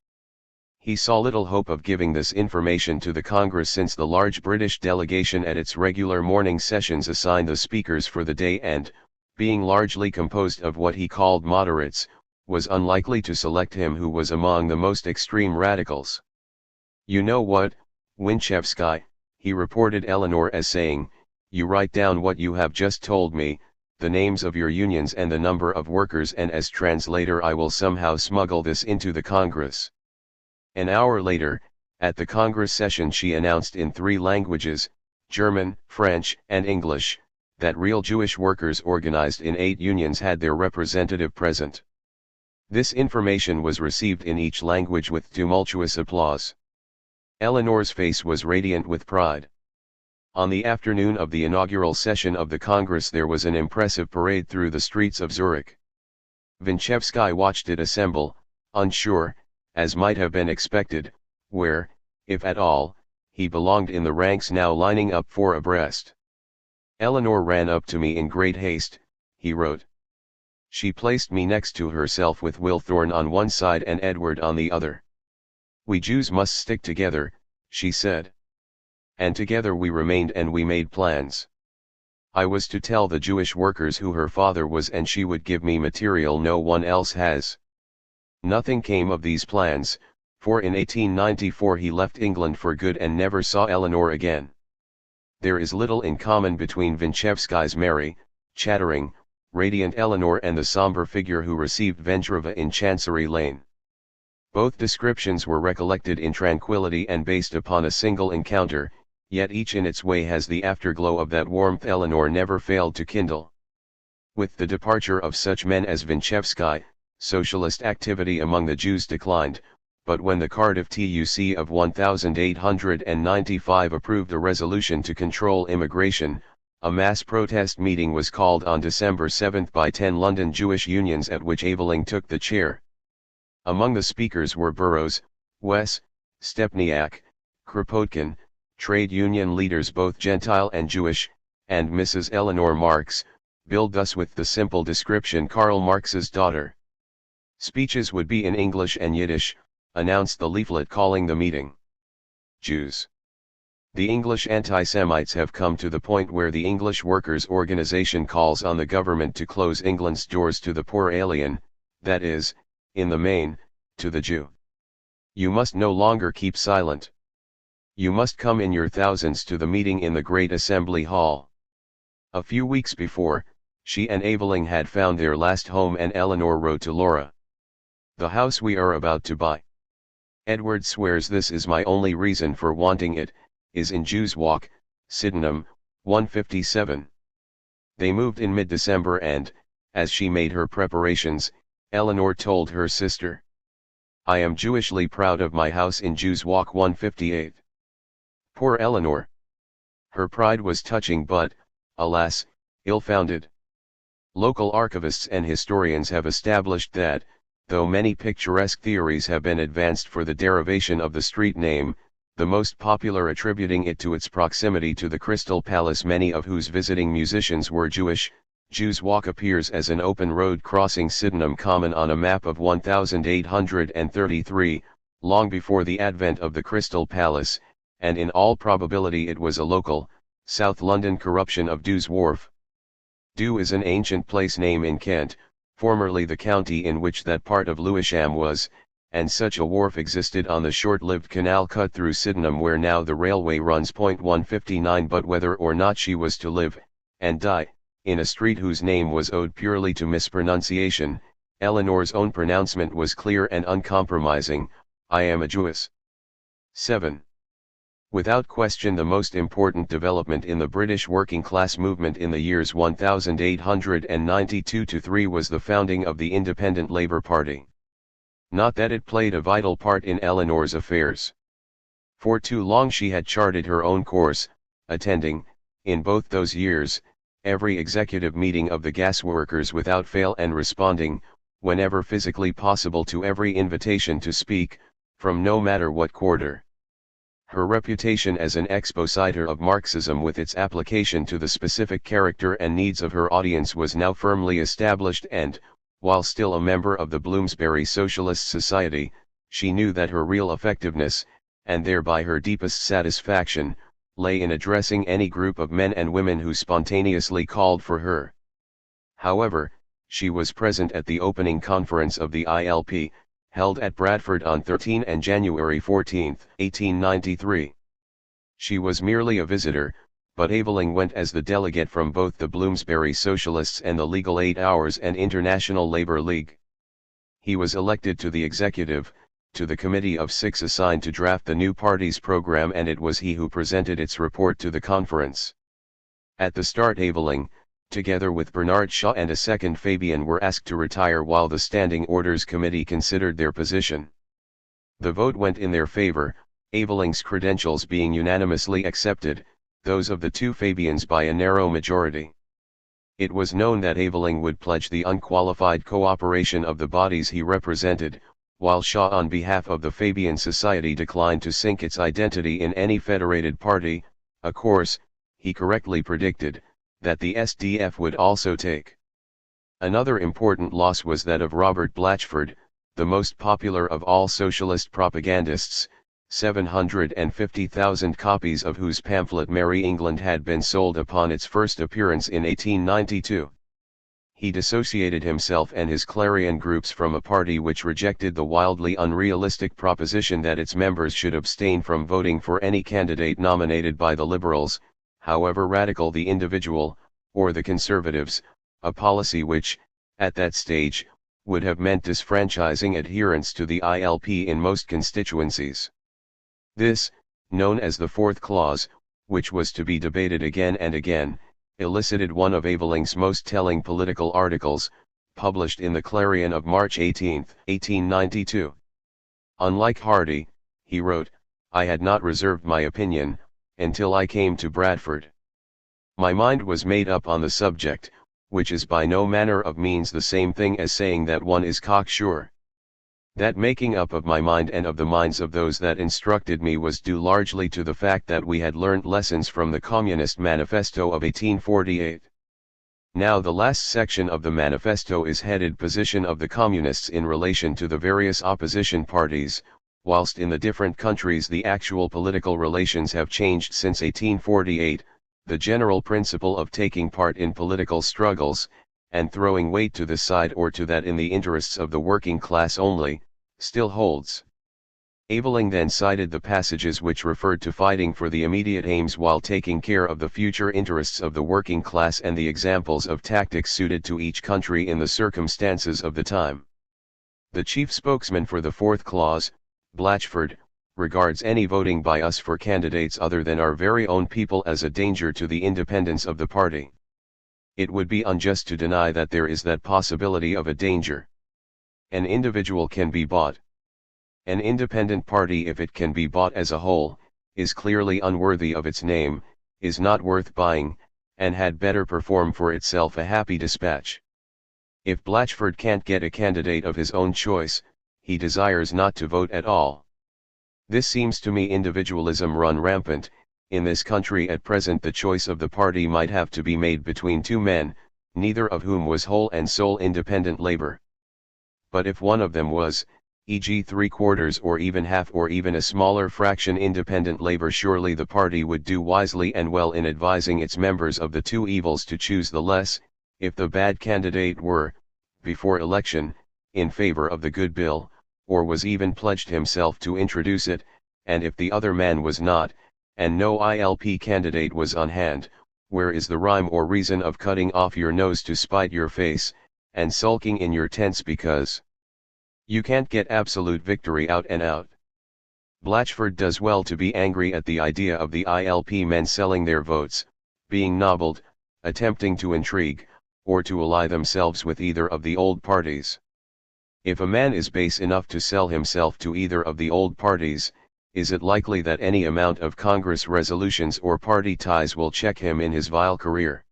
He saw little hope of giving this information to the Congress, since the large British delegation at its regular morning sessions assigned the speakers for the day and, being largely composed of what he called moderates, was unlikely to select him, who was among the most extreme radicals. "You know what, Vinchevsky," he reported Eleanor as saying, "you write down what you have just told me, the names of your unions and the number of workers, and as translator I will somehow smuggle this into the Congress." An hour later, at the Congress session, she announced in 3 languages, German, French, and English, that real Jewish workers organized in 8 unions had their representative present. This information was received in each language with tumultuous applause. Eleanor's face was radiant with pride. On the afternoon of the inaugural session of the Congress there was an impressive parade through the streets of Zurich. Vinchevsky watched it assemble, unsure, as might have been expected, where, if at all, he belonged in the ranks now lining up 4 abreast. "Eleanor ran up to me in great haste," he wrote. "She placed me next to herself with Wilthorne on one side and Edward on the other. 'We Jews must stick together,' she said. And together we remained and we made plans. I was to tell the Jewish workers who her father was, and she would give me material no one else has." Nothing came of these plans, for in 1894 he left England for good and never saw Eleanor again. There is little in common between Vinchevsky's merry, chattering, radiant Eleanor and the somber figure who received Vendrova in Chancery Lane. Both descriptions were recollected in tranquility and based upon a single encounter, yet each in its way has the afterglow of that warmth Eleanor never failed to kindle. With the departure of such men as Vinchevsky, socialist activity among the Jews declined, but when the Cardiff TUC of 1895 approved a resolution to control immigration, a mass protest meeting was called on December 7 by 10 London Jewish unions, at which Aveling took the chair. Among the speakers were Burroughs, Wess, Stepniak, Kropotkin, trade union leaders both Gentile and Jewish, and Mrs. Eleanor Marx, billed thus with the simple description Karl Marx's daughter. Speeches would be in English and Yiddish, announced the leaflet calling the meeting. Jews. The English anti-Semites have come to the point where the English Workers' Organization calls on the government to close England's doors to the poor alien, that is, in the main, to the Jew. You must no longer keep silent. You must come in your thousands to the meeting in the Great Assembly Hall. A few weeks before, she and Eveling had found their last home, and Eleanor wrote to Laura. The house we are about to buy. Edward swears this is my only reason for wanting it, is in Jews Walk, Sydenham, 157. They moved in mid-December and, as she made her preparations, Eleanor told her sister. I am Jewishly proud of my house in Jews Walk 158. Poor Eleanor. Her pride was touching but, alas, ill-founded. Local archivists and historians have established that, though many picturesque theories have been advanced for the derivation of the street name, the most popular attributing it to its proximity to the Crystal Palace, many of whose visiting musicians were Jewish, Jews Walk appears as an open road crossing Sydenham Common on a map of 1833, long before the advent of the Crystal Palace, and in all probability it was a local, South London corruption of Dew's Wharf. Dew is an ancient place name in Kent, formerly the county in which that part of Lewisham was, and such a wharf existed on the short-lived canal cut through Sydenham where now the railway runs. 159 But whether or not she was to live, and die, in a street whose name was owed purely to mispronunciation, Eleanor's own pronouncement was clear and uncompromising, I am a Jewess. 7. Without question the most important development in the British working class movement in the years 1892-3 was the founding of the Independent Labour Party. Not that it played a vital part in Eleanor's affairs. For too long she had charted her own course, attending, in both those years, every executive meeting of the gasworkers without fail and responding, whenever physically possible, to every invitation to speak, from no matter what quarter. Her reputation as an expositer of Marxism with its application to the specific character and needs of her audience was now firmly established and, while still a member of the Bloomsbury Socialist Society, she knew that her real effectiveness, and thereby her deepest satisfaction, lay in addressing any group of men and women who spontaneously called for her. However, she was present at the opening conference of the ILP, held at Bradford on 13 and January 14, 1893. She was merely a visitor, but Eveling went as the delegate from both the Bloomsbury Socialists and the Legal 8 Hours and International Labour League. He was elected to the executive, to the committee of 6 assigned to draft the new party's program, and it was he who presented its report to the conference. At the start Eveling, together with Bernard Shaw and a second Fabian, were asked to retire while the Standing Orders Committee considered their position. The vote went in their favour, Eveling's credentials being unanimously accepted, those of the two Fabians by a narrow majority. It was known that Eveling would pledge the unqualified cooperation of the bodies he represented, while Shaw on behalf of the Fabian Society declined to sink its identity in any federated party, a course, he correctly predicted, that the SDF would also take. Another important loss was that of Robert Blatchford, the most popular of all socialist propagandists, 750,000 copies of whose pamphlet Merry England had been sold upon its first appearance in 1892. He dissociated himself and his Clarion groups from a party which rejected the wildly unrealistic proposition that its members should abstain from voting for any candidate nominated by the Liberals, however radical the individual, or the Conservatives, a policy which, at that stage, would have meant disfranchising adherents to the ILP in most constituencies. This, known as the Fourth Clause, which was to be debated again and again, elicited one of Eveling's most telling political articles, published in the Clarion of March 18, 1892. Unlike Hardy, he wrote, I had not reserved my opinion, until I came to Bradford. My mind was made up on the subject, which is by no manner of means the same thing as saying that one is cocksure. That making up of my mind and of the minds of those that instructed me was due largely to the fact that we had learnt lessons from the Communist Manifesto of 1848. Now the last section of the manifesto is headed Position of the Communists in relation to the various opposition parties, whilst in the different countries the actual political relations have changed since 1848, the general principle of taking part in political struggles, and throwing weight to this side or to that in the interests of the working class only, still holds. Aveling then cited the passages which referred to fighting for the immediate aims while taking care of the future interests of the working class and the examples of tactics suited to each country in the circumstances of the time. The chief spokesman for the fourth clause, Blatchford, regards any voting by us for candidates other than our very own people as a danger to the independence of the party. It would be unjust to deny that there is that possibility of a danger. An individual can be bought. An independent party, if it can be bought as a whole, is clearly unworthy of its name, is not worth buying, and had better perform for itself a happy dispatch. If Blatchford can't get a candidate of his own choice, he desires not to vote at all. This seems to me individualism run rampant. In this country at present the choice of the party might have to be made between two men, neither of whom was whole and sole independent labor. But if one of them was, e.g. 3/4 or even half or even a smaller fraction independent labor, surely the party would do wisely and well in advising its members of the two evils to choose the less, if the bad candidate were, before election, in favor of the good bill, or was even pledged himself to introduce it, and if the other man was not, and no ILP candidate was on hand, where is the rhyme or reason of cutting off your nose to spite your face, and sulking in your tents because you can't get absolute victory out and out? Blatchford does well to be angry at the idea of the ILP men selling their votes, being nobbled, attempting to intrigue, or to ally themselves with either of the old parties. If a man is base enough to sell himself to either of the old parties, is it likely that any amount of Congress resolutions or party ties will check him in his vile career?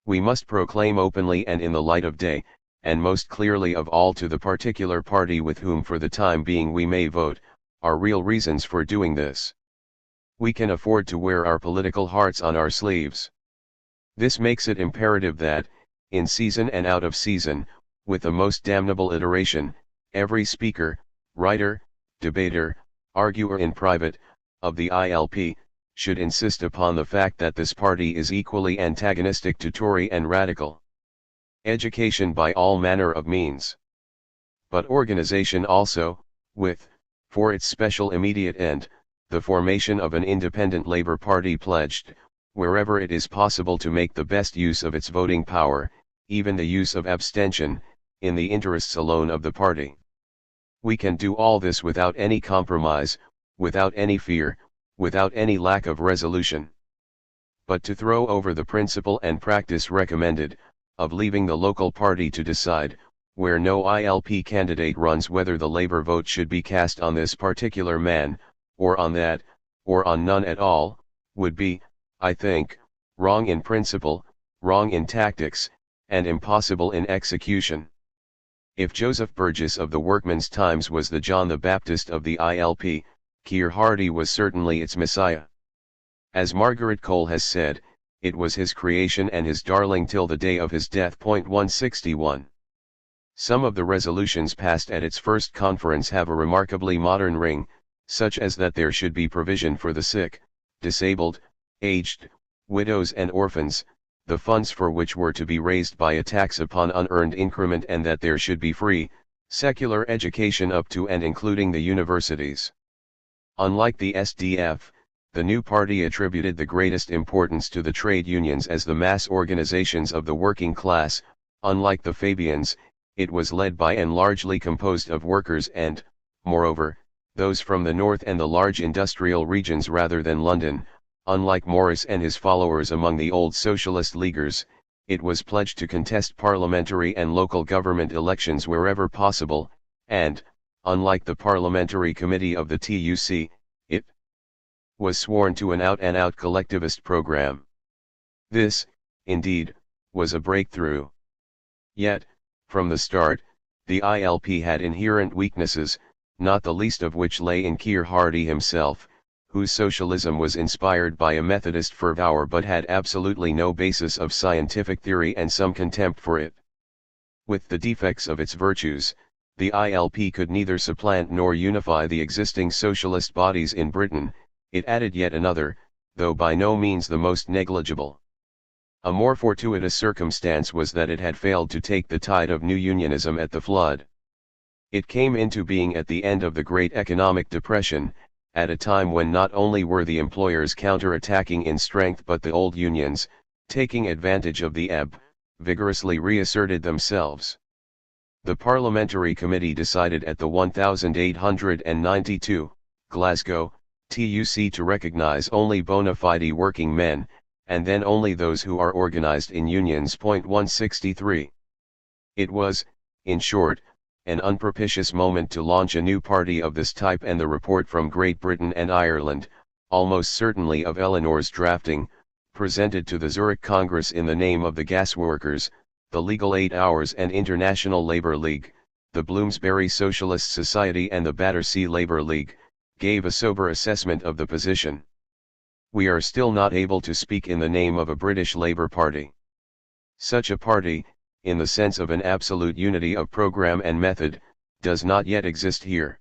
We must proclaim openly and in the light of day, and most clearly of all to the particular party with whom for the time being we may vote, our real reasons for doing this. We can afford to wear our political hearts on our sleeves. This makes it imperative that, in season and out of season, with the most damnable iteration, every speaker, writer, debater, arguer in private, of the ILP, should insist upon the fact that this party is equally antagonistic to Tory and Radical education by all manner of means. But organization also, with, for its special immediate end, the formation of an independent Labour Party pledged, wherever it is possible to make the best use of its voting power, even the use of abstention, in the interests alone of the party. We can do all this without any compromise, without any fear, without any lack of resolution. But to throw over the principle and practice recommended, of leaving the local party to decide, where no ILP candidate runs, whether the Labour vote should be cast on this particular man, or on that, or on none at all, would be, I think, wrong in principle, wrong in tactics, and impossible in execution. If Joseph Burgess of the Workmen's Times was the John the Baptist of the ILP, Keir Hardie was certainly its Messiah. As Margaret Cole has said, it was his creation and his darling till the day of his death. 161. Some of the resolutions passed at its first conference have a remarkably modern ring, such as that there should be provision for the sick, disabled, aged, widows and orphans, the funds for which were to be raised by a tax upon unearned increment, and that there should be free, secular education up to and including the universities. Unlike the SDF, the new party attributed the greatest importance to the trade unions as the mass organizations of the working class. Unlike the Fabians, it was led by and largely composed of workers and, moreover, those from the north and the large industrial regions rather than London. Unlike Morris and his followers among the old socialist leaguers, it was pledged to contest parliamentary and local government elections wherever possible, and, unlike the parliamentary committee of the TUC, it was sworn to an out-and-out collectivist program. This, indeed, was a breakthrough. Yet, from the start, The ILP had inherent weaknesses, not the least of which lay in Keir Hardie himself, whose socialism was inspired by a Methodist fervour but had absolutely no basis of scientific theory and some contempt for it. With the defects of its virtues, the ILP could neither supplant nor unify the existing socialist bodies in Britain. It added yet another, though by no means the most negligible. A more fortuitous circumstance was that it had failed to take the tide of new unionism at the flood. It came into being at the end of the Great Economic Depression, at a time when not only were the employers counter-attacking in strength but the old unions, taking advantage of the ebb, vigorously reasserted themselves. The Parliamentary Committee decided at the 1892, Glasgow, TUC to recognise only bona fide working men, and then only those who are organised in unions. 163. It was, in short, an unpropitious moment to launch a new party of this type, and the report from Great Britain and Ireland, almost certainly of Eleanor's drafting, presented to the Zurich Congress in the name of the Gasworkers, the Legal 8 Hours and International Labour League, the Bloomsbury Socialist Society and the Battersea Labour League, gave a sober assessment of the position. We are still not able to speak in the name of a British Labour Party. Such a party, in the sense of an absolute unity of programme and method, does not yet exist here.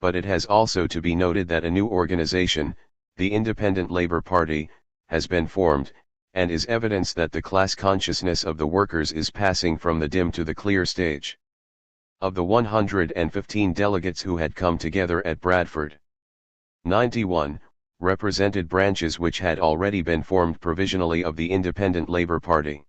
But it has also to be noted that a new organisation, the Independent Labour Party, has been formed, and is evidence that the class consciousness of the workers is passing from the dim to the clear stage. Of the 115 delegates who had come together at Bradford, 91 represented branches which had already been formed provisionally of the Independent Labour Party.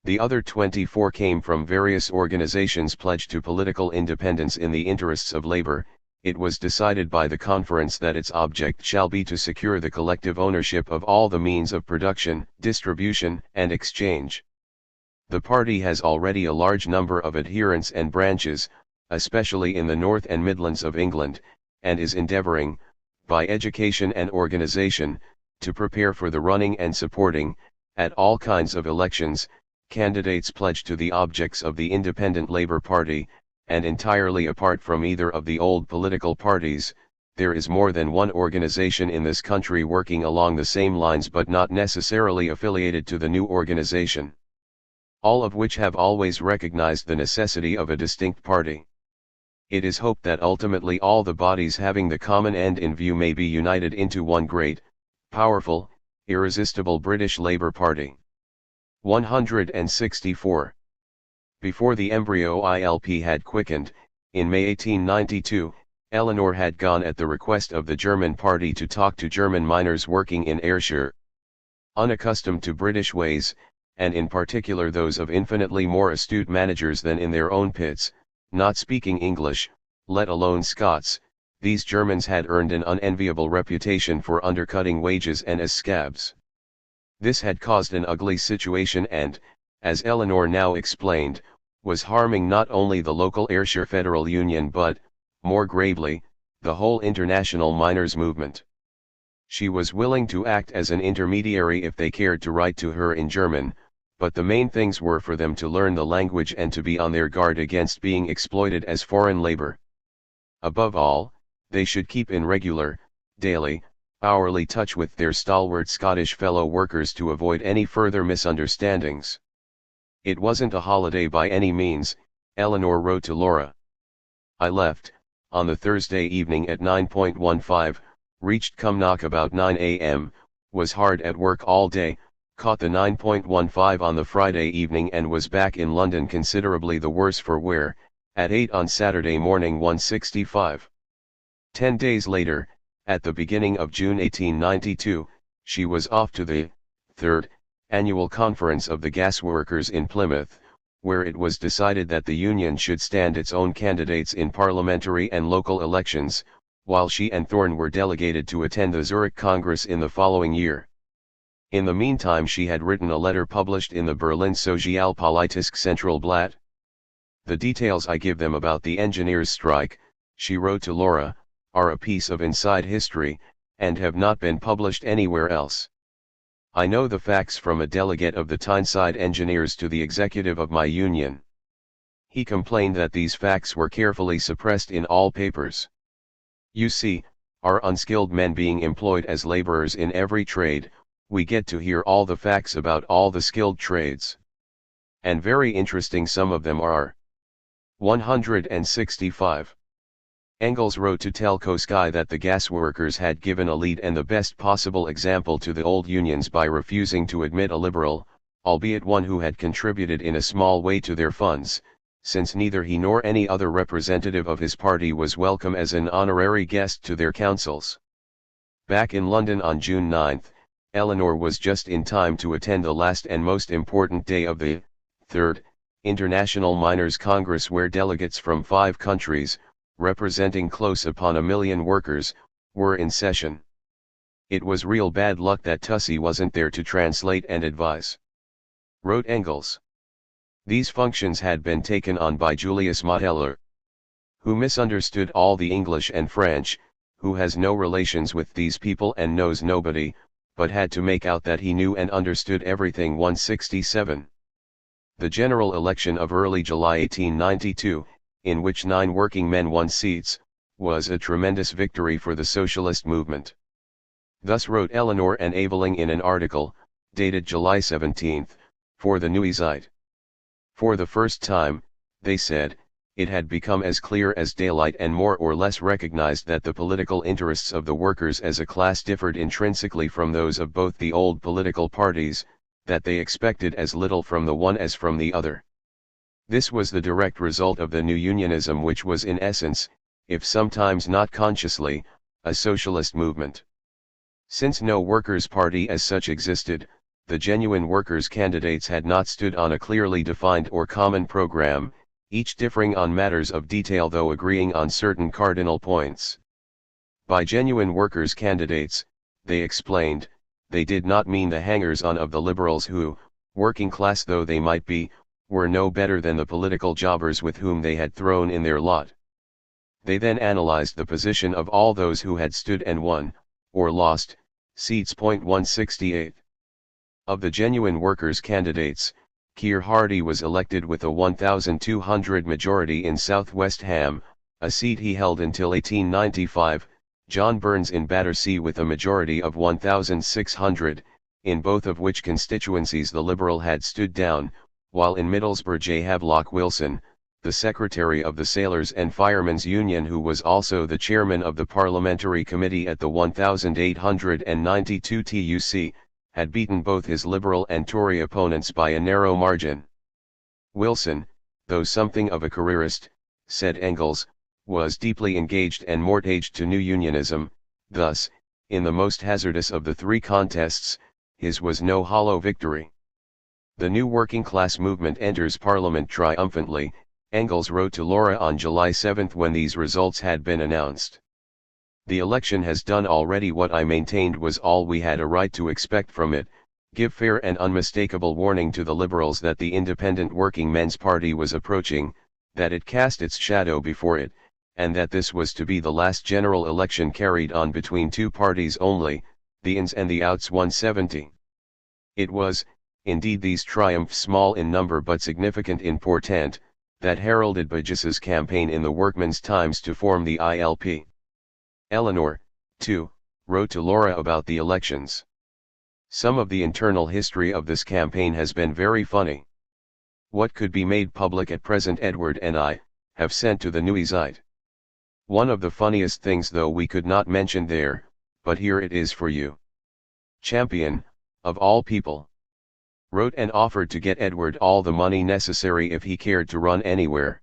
The other 24 came from various organizations pledged to political independence in the interests of labor. It was decided by the conference that its object shall be to secure the collective ownership of all the means of production, distribution, and exchange. The party has already a large number of adherents and branches, especially in the North and Midlands of England, and is endeavouring, by education and organisation, to prepare for the running and supporting, at all kinds of elections, candidates pledged to the objects of the Independent Labour Party, and entirely apart from either of the old political parties. There is more than one organisation in this country working along the same lines but not necessarily affiliated to the new organisation. All of which have always recognised the necessity of a distinct party. It is hoped that ultimately all the bodies having the common end in view may be united into one great, powerful, irresistible British Labour Party. 164. Before the embryo ILP had quickened, in May 1892, Eleanor had gone at the request of the German party to talk to German miners working in Ayrshire. Unaccustomed to British ways, and in particular those of infinitely more astute managers than in their own pits, not speaking English, let alone Scots, these Germans had earned an unenviable reputation for undercutting wages and as scabs. This had caused an ugly situation and, as Eleanor now explained, was harming not only the local Ayrshire Federal Union but, more gravely, the whole international miners' movement. She was willing to act as an intermediary if they cared to write to her in German, but the main things were for them to learn the language and to be on their guard against being exploited as foreign labor. Above all, they should keep in regular, daily, hourly touch with their stalwart Scottish fellow workers to avoid any further misunderstandings. It wasn't a holiday by any means, Eleanor wrote to Laura. I left, on the Thursday evening at 9:15, reached Cumnock about 9 a.m., was hard at work all day, caught the 9:15 on the Friday evening and was back in London considerably the worse for wear, at 8 on Saturday morning. 165. 10 days later, at the beginning of June 1892, she was off to the 3rd Annual Conference of the Gasworkers in Plymouth, where it was decided that the union should stand its own candidates in parliamentary and local elections, while she and Thorne were delegated to attend the Zurich Congress in the following year. In the meantime she had written a letter published in the Berlin Sozialpolitische Centralblatt. The details I give them about the engineers' strike, she wrote to Laura, are a piece of inside history, and have not been published anywhere else. I know the facts from a delegate of the Tyneside engineers to the executive of my union. He complained that these facts were carefully suppressed in all papers. You see, our unskilled men being employed as laborers in every trade, we get to hear all the facts about all the skilled trades. And very interesting some of them are. 165. Engels wrote to Telkowski that the gas workers had given a lead and the best possible example to the old unions by refusing to admit a liberal, albeit one who had contributed in a small way to their funds, since neither he nor any other representative of his party was welcome as an honorary guest to their councils. Back in London on June 9, Eleanor was just in time to attend the last and most important day of the Third International Miners' Congress, where delegates from 5 countries, representing close upon 1 million workers, were in session. It was real bad luck that Tussie wasn't there to translate and advise. Wrote Engels. These functions had been taken on by Julius Moteller, who misunderstood all the English and French, who has no relations with these people and knows nobody, but had to make out that he knew and understood everything. 167. The general election of early July 1892, in which 9 working men won seats, was a tremendous victory for the socialist movement. Thus wrote Eleanor and Aveling in an article, dated July 17, for the Neue Zeit. For the first time, they said, it had become as clear as daylight and more or less recognized that the political interests of the workers as a class differed intrinsically from those of both the old political parties, that they expected as little from the one as from the other. This was the direct result of the new unionism, which was in essence, if sometimes not consciously, a socialist movement. Since no workers' party as such existed, the genuine workers' candidates had not stood on a clearly defined or common program, each differing on matters of detail though agreeing on certain cardinal points. By genuine workers' candidates, they explained, they did not mean the hangers-on of the liberals who, working class though they might be, were no better than the political jobbers with whom they had thrown in their lot. They then analyzed the position of all those who had stood and won, or lost, seats. 168. Of the genuine workers' candidates, Keir Hardie was elected with a 1,200 majority in South West Ham, a seat he held until 1895, John Burns in Battersea with a majority of 1,600, in both of which constituencies the Liberal had stood down, while in Middlesbrough J. Havelock Wilson, the secretary of the Sailors and Firemen's Union, who was also the chairman of the Parliamentary Committee at the 1892 TUC, had beaten both his Liberal and Tory opponents by a narrow margin. Wilson, though something of a careerist, said Engels, was deeply engaged and mortgaged to new unionism. Thus, in the most hazardous of the 3 contests, his was no hollow victory. The new working class movement enters Parliament triumphantly, Engels wrote to Laura on July 7 when these results had been announced. The election has done already what I maintained was all we had a right to expect from it, give fair and unmistakable warning to the Liberals that the Independent Working Men's Party was approaching, that it cast its shadow before it, and that this was to be the last general election carried on between 2 parties only, the ins and the outs. 170. It was, indeed, these triumphs, small in number but significant in portent, that heralded Burgess's campaign in the Workmen's Times to form the ILP. Eleanor, too, wrote to Laura about the elections. Some of the internal history of this campaign has been very funny. What could be made public at present Edward and I have sent to the Neue Zeit. One of the funniest things, though we could not mention there, but here it is for you. Champion, of all people, wrote and offered to get Edward all the money necessary if he cared to run anywhere.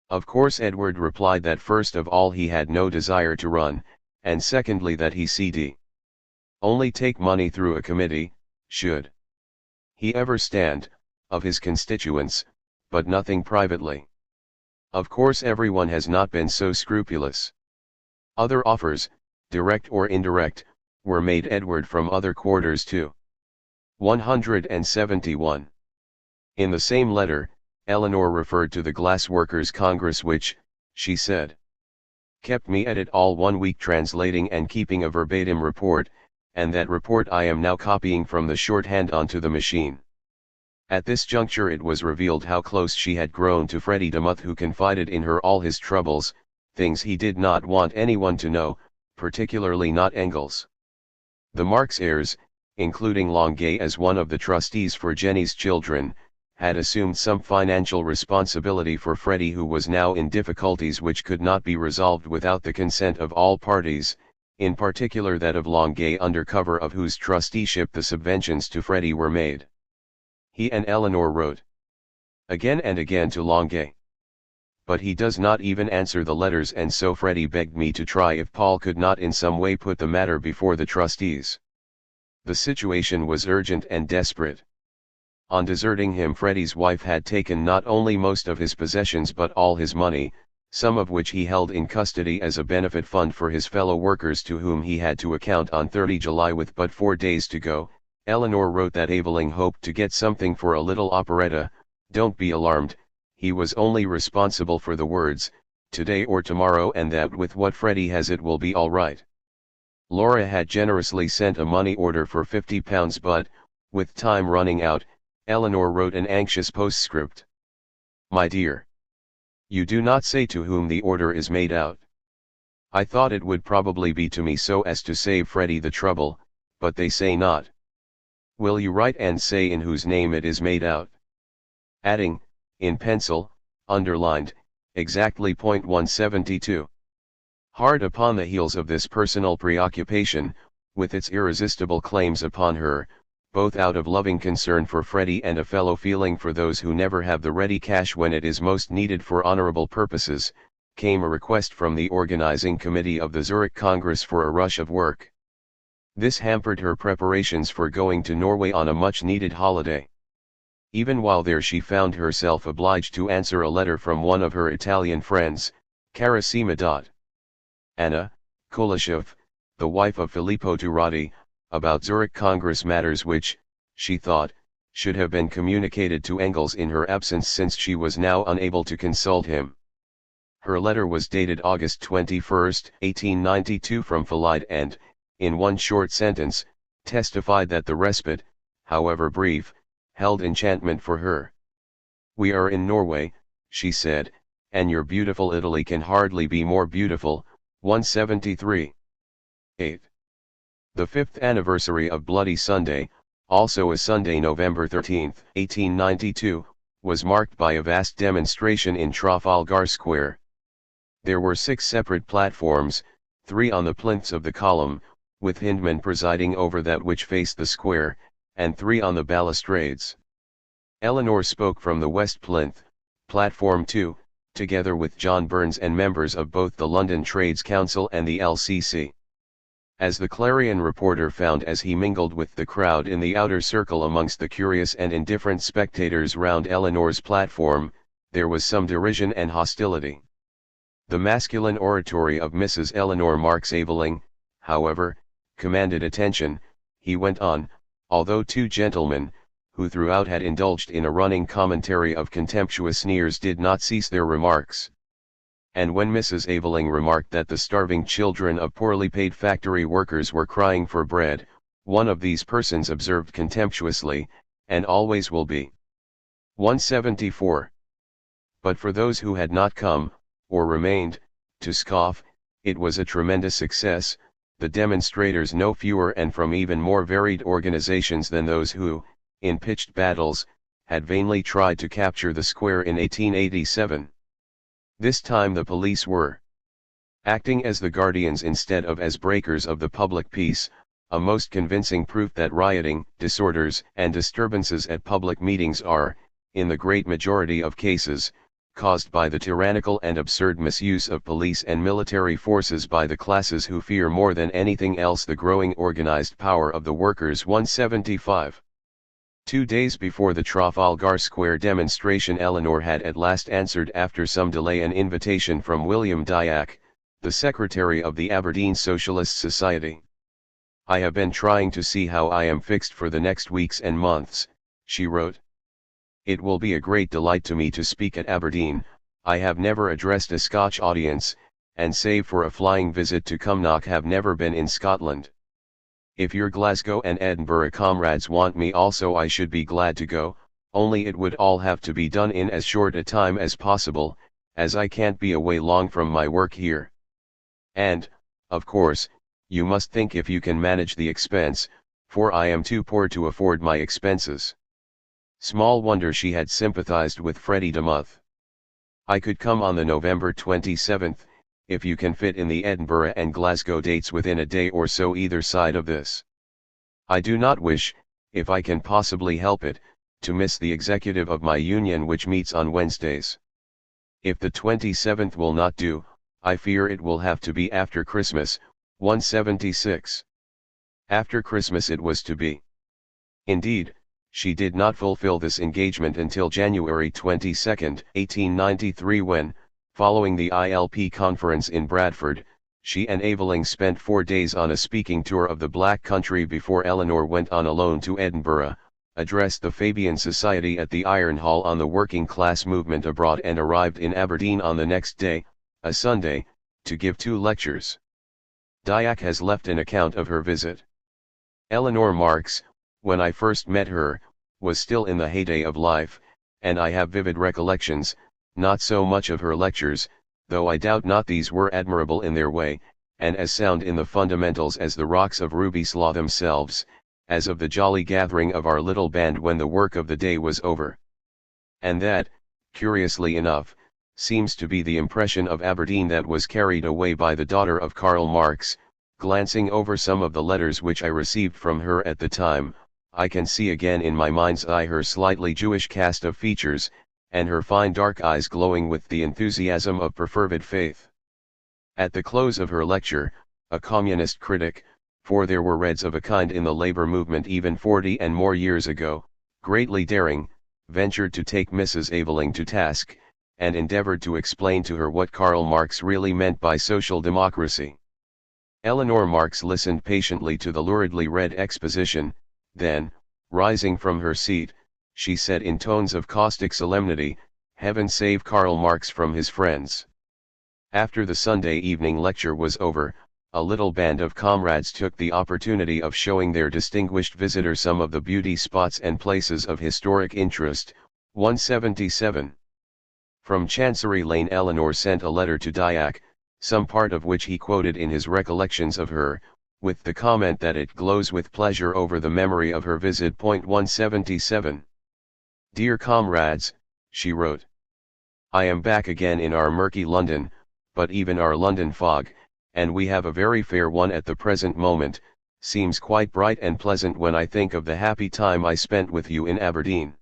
Of course Edward replied that first of all he had no desire to run, and secondly that he cd. only take money through a committee, should he ever stand, of his constituents, but nothing privately. Of course everyone has not been so scrupulous. Other offers, direct or indirect, were made Edward from other quarters too. 171. In the same letter, Eleanor referred to the Glassworkers' Congress which, she said, kept me at it all 1 week translating and keeping a verbatim report, and that report I am now copying from the shorthand onto the machine. At this juncture it was revealed how close she had grown to Freddie Demuth, who confided in her all his troubles, things he did not want anyone to know, particularly not Engels. The Marx heirs, including Longuet as one of the trustees for Jenny's children, had assumed some financial responsibility for Freddie, who was now in difficulties which could not be resolved without the consent of all parties, in particular that of Longuet, under cover of whose trusteeship the subventions to Freddie were made. He and Eleanor wrote again and again to Longuet, but he does not even answer the letters, and so Freddie begged me to try if Paul could not in some way put the matter before the trustees. The situation was urgent and desperate. On deserting him, Freddie's wife had taken not only most of his possessions but all his money, some of which he held in custody as a benefit fund for his fellow workers, to whom he had to account on 30 July with but 4 days to go. Eleanor wrote that Aveling hoped to get something for a little operetta. Don't be alarmed, he was only responsible for the words, today or tomorrow, and that with what Freddie has it will be all right. Laura had generously sent a money order for £50, but, with time running out, Eleanor wrote an anxious postscript. My dear, you do not say to whom the order is made out. I thought it would probably be to me, so as to save Freddie the trouble, but they say not. Will you write and say in whose name it is made out? Adding, in pencil, underlined, exactly point 172. Hard upon the heels of this personal preoccupation, with its irresistible claims upon her, both out of loving concern for Freddie and a fellow feeling for those who never have the ready cash when it is most needed for honorable purposes, came a request from the organizing committee of the Zurich Congress for a rush of work. This hampered her preparations for going to Norway on a much-needed holiday. Even while there she found herself obliged to answer a letter from one of her Italian friends, Carissima. Anna Kuleshov, the wife of Filippo Turati, about Zurich Congress matters which, she thought, should have been communicated to Engels in her absence, since she was now unable to consult him. Her letter was dated August 21, 1892 from Filide, and, in one short sentence, testified that the respite, however brief, held enchantment for her. We are in Norway, she said, and your beautiful Italy can hardly be more beautiful. 173. 8. The 5th anniversary of Bloody Sunday, also a Sunday, November 13, 1892, was marked by a vast demonstration in Trafalgar Square. There were 6 separate platforms, 3 on the plinths of the column, with Hindman presiding over that which faced the square, and 3 on the balustrades. Eleanor spoke from the west plinth, platform 2, together with John Burns and members of both the London Trades Council and the LCC. As the Clarion reporter found as he mingled with the crowd in the outer circle amongst the curious and indifferent spectators round Eleanor's platform, there was some derision and hostility. The masculine oratory of Mrs. Eleanor Marx Aveling, however, commanded attention. He went on, although 2 gentlemen, who throughout had indulged in a running commentary of contemptuous sneers, did not cease their remarks. And when Mrs. Aveling remarked that the starving children of poorly paid factory workers were crying for bread, one of these persons observed contemptuously, and always will be. 174. But for those who had not come, or remained, to scoff, it was a tremendous success, the demonstrators no fewer and from even more varied organizations than those who, in pitched battles, had vainly tried to capture the square in 1887. This time the police were acting as the guardians instead of as breakers of the public peace, a most convincing proof that rioting, disorders, and disturbances at public meetings are, in the great majority of cases, caused by the tyrannical and absurd misuse of police and military forces by the classes who fear more than anything else the growing organized power of the workers. 175. 2 days before the Trafalgar Square demonstration, Eleanor had at last answered after some delay an invitation from William Dyack, the secretary of the Aberdeen Socialist Society. I have been trying to see how I am fixed for the next weeks and months, she wrote. It will be a great delight to me to speak at Aberdeen. I have never addressed a Scotch audience, and save for a flying visit to Cumnock have never been in Scotland. If your Glasgow and Edinburgh comrades want me also, I should be glad to go, only it would all have to be done in as short a time as possible, as I can't be away long from my work here. And, of course, you must think if you can manage the expense, for I am too poor to afford my expenses. Small wonder she had sympathized with Freddie Demuth. I could come on the November 27th, if you can fit in the Edinburgh and Glasgow dates within a day or so either side of this. I do not wish, if I can possibly help it, to miss the executive of my union which meets on Wednesdays. If the 27th will not do, I fear it will have to be after Christmas, 176. After Christmas it was to be. Indeed, she did not fulfill this engagement until January 22, 1893 when, following the ILP conference in Bradford, she and Aveling spent 4 days on a speaking tour of the Black Country before Eleanor went on alone to Edinburgh, addressed the Fabian Society at the Iron Hall on the working class movement abroad and arrived in Aberdeen on the next day, a Sunday, to give 2 lectures. Dyack has left an account of her visit. Eleanor Marx, when I first met her, was still in the heyday of life, and I have vivid recollections, not so much of her lectures, though I doubt not these were admirable in their way, and as sound in the fundamentals as the rocks of Rubislaw themselves, as of the jolly gathering of our little band when the work of the day was over. And that, curiously enough, seems to be the impression of Aberdeen that was carried away by the daughter of Karl Marx. Glancing over some of the letters which I received from her at the time, I can see again in my mind's eye her slightly Jewish cast of features, and her fine dark eyes glowing with the enthusiasm of perfervid faith. At the close of her lecture, a communist critic, for there were Reds of a kind in the labor movement even 40 and more years ago, greatly daring, ventured to take Mrs. Aveling to task, and endeavored to explain to her what Karl Marx really meant by social democracy. Eleanor Marx listened patiently to the luridly read exposition, then, rising from her seat, she said in tones of caustic solemnity, "Heaven save Karl Marx from his friends." After the Sunday evening lecture was over, a little band of comrades took the opportunity of showing their distinguished visitor some of the beauty spots and places of historic interest. 177. From Chancery Lane Eleanor sent a letter to Dyack, some part of which he quoted in his recollections of her, with the comment that it glows with pleasure over the memory of her visit. 177. Dear comrades, she wrote. I am back again in our murky London, but even our London fog, and we have a very fair one at the present moment, seems quite bright and pleasant when I think of the happy time I spent with you in Aberdeen.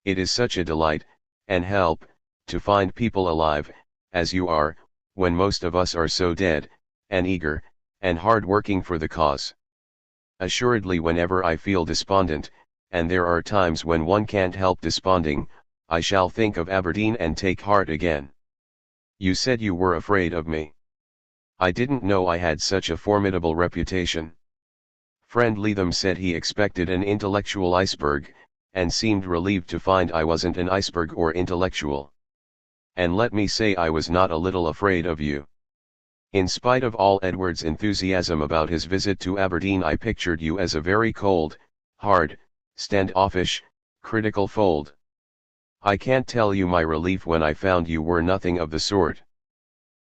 It is such a delight, and help, to find people alive, as you are, when most of us are so dead, and eager, and hard working for the cause. Assuredly whenever I feel despondent, and there are times when one can't help desponding, I shall think of Aberdeen and take heart again. You said you were afraid of me. I didn't know I had such a formidable reputation. Friend Leatham said he expected an intellectual iceberg, and seemed relieved to find I wasn't an iceberg or intellectual. And let me say I was not a little afraid of you. In spite of all Edward's enthusiasm about his visit to Aberdeen, I pictured you as a very cold, hard, standoffish, critical fold. I can't tell you my relief when I found you were nothing of the sort.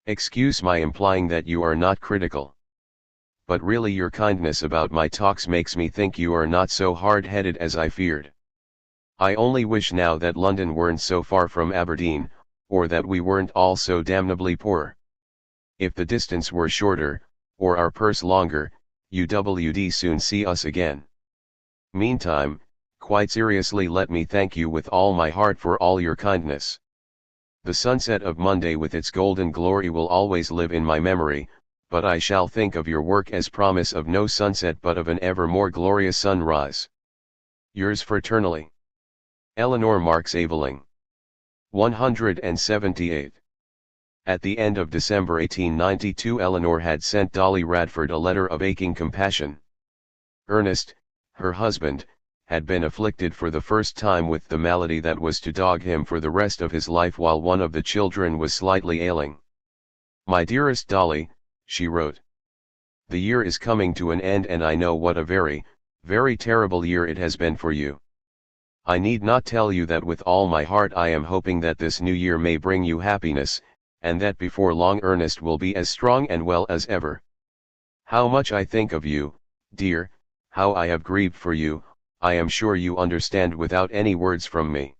Excuse my implying that you are not critical. But really your kindness about my talks makes me think you are not so hard-headed as I feared. I only wish now that London weren't so far from Aberdeen, or that we weren't all so damnably poor. If the distance were shorter, or our purse longer, you'd soon see us again. Meantime, quite seriously let me thank you with all my heart for all your kindness. The sunset of Monday with its golden glory will always live in my memory, but I shall think of your work as promise of no sunset but of an ever more glorious sunrise. Yours fraternally, Eleanor Marx Aveling. 178. At the end of December 1892 Eleanor had sent Dolly Radford a letter of aching compassion. Ernest, her husband, had been afflicted for the first time with the malady that was to dog him for the rest of his life while one of the children was slightly ailing. My dearest Dolly, she wrote. The year is coming to an end and I know what a very, very terrible year it has been for you. I need not tell you that with all my heart I am hoping that this new year may bring you happiness, and that before long Ernest will be as strong and well as ever. How much I think of you, dear, how I have grieved for you, I am sure you understand without any words from me.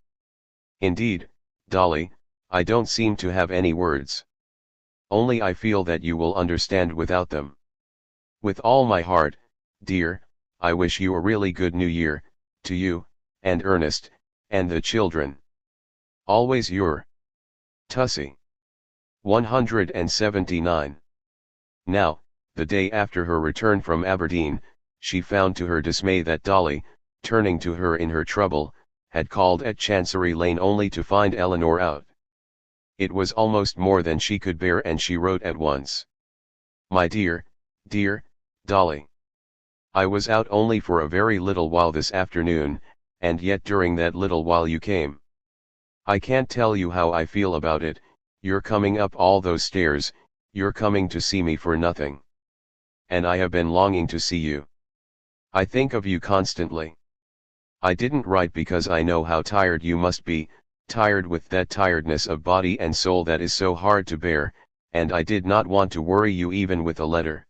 Indeed, Dolly, I don't seem to have any words. Only I feel that you will understand without them. With all my heart, dear, I wish you a really good new year, to you, and Ernest, and the children. Always your Tussie. 179. Now, the day after her return from Aberdeen, she found to her dismay that Dolly, turning to her in her trouble, had called at Chancery Lane only to find Eleanor out. It was almost more than she could bear, and she wrote at once. My dear, dear, Dolly. I was out only for a very little while this afternoon, and yet during that little while you came. I can't tell you how I feel about it, you're coming up all those stairs, you're coming to see me for nothing. And I have been longing to see you. I think of you constantly. I didn't write because I know how tired you must be, tired with that tiredness of body and soul that is so hard to bear, and I did not want to worry you even with a letter.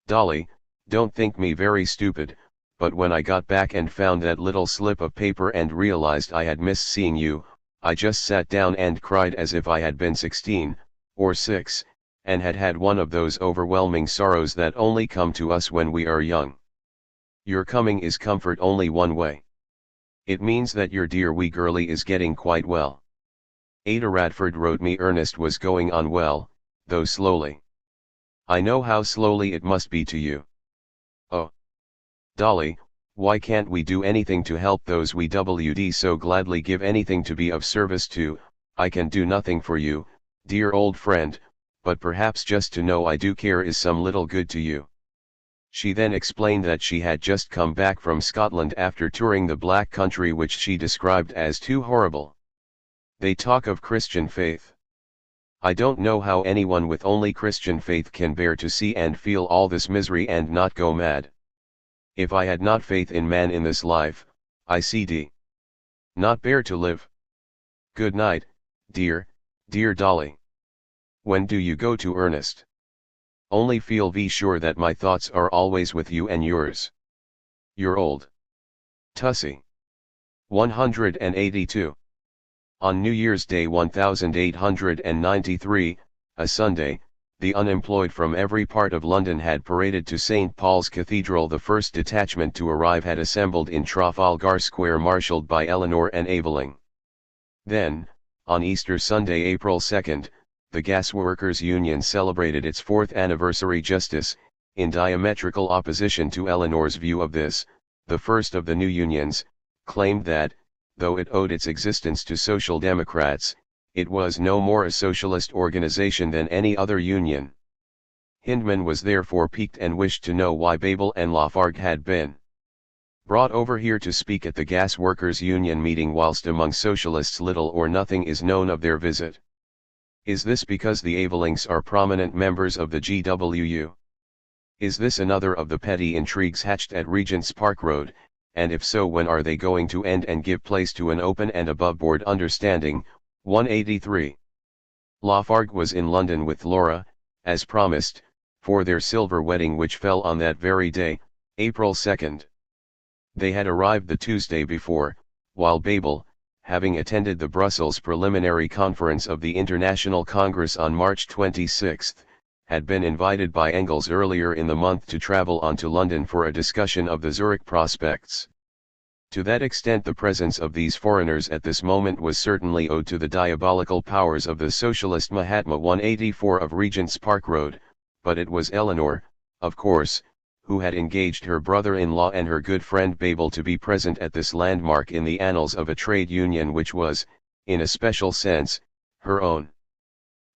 Dolly, don't think me very stupid, but when I got back and found that little slip of paper and realized I had missed seeing you, I just sat down and cried as if I had been 16, or 6, and had had one of those overwhelming sorrows that only come to us when we are young. Your coming is comfort only one way. It means that your dear wee girlie is getting quite well. Ada Radford wrote me Ernest was going on well, though slowly. I know how slowly it must be to you. Oh, Dolly, why can't we do anything to help those we would so gladly give anything to be of service to? I can do nothing for you, dear old friend, but perhaps just to know I do care is some little good to you. She then explained that she had just come back from Scotland after touring the Black Country, which she described as too horrible. They talk of Christian faith. I don't know how anyone with only Christian faith can bear to see and feel all this misery and not go mad. If I had not faith in man in this life, I not bear to live. Good night, dear, dear Dolly. When do you go to Ernest? Only feel sure that my thoughts are always with you and yours. Your old Tussie. 182. On New Year's Day 1893, a Sunday, the unemployed from every part of London had paraded to St. Paul's Cathedral. The first detachment to arrive had assembled in Trafalgar Square, marshalled by Eleanor and Aveling. Then, on Easter Sunday, April 2nd, the Gas Workers' Union celebrated its 4th anniversary. Justice, in diametrical opposition to Eleanor's view of this, the first of the new unions, claimed that, though it owed its existence to Social Democrats, it was no more a socialist organization than any other union. Hindman was therefore piqued and wished to know why Babel and Lafargue had been brought over here to speak at the Gas Workers' Union meeting, whilst among socialists little or nothing is known of their visit. Is this because the Avelings are prominent members of the GWU? Is this another of the petty intrigues hatched at Regent's Park Road, and if so, when are they going to end and give place to an open and above-board understanding? 183. Lafargue was in London with Laura, as promised, for their silver wedding, which fell on that very day, April 2nd. They had arrived the Tuesday before, while Babel, having attended the Brussels preliminary conference of the International Congress on March 26, had been invited by Engels earlier in the month to travel on to London for a discussion of the Zurich prospects. To that extent the presence of these foreigners at this moment was certainly owed to the diabolical powers of the socialist Mahatma. 184 of Regent's Park Road, but it was Eleanor, of course, who had engaged her brother-in-law and her good friend Babel to be present at this landmark in the annals of a trade union which was, in a special sense, her own.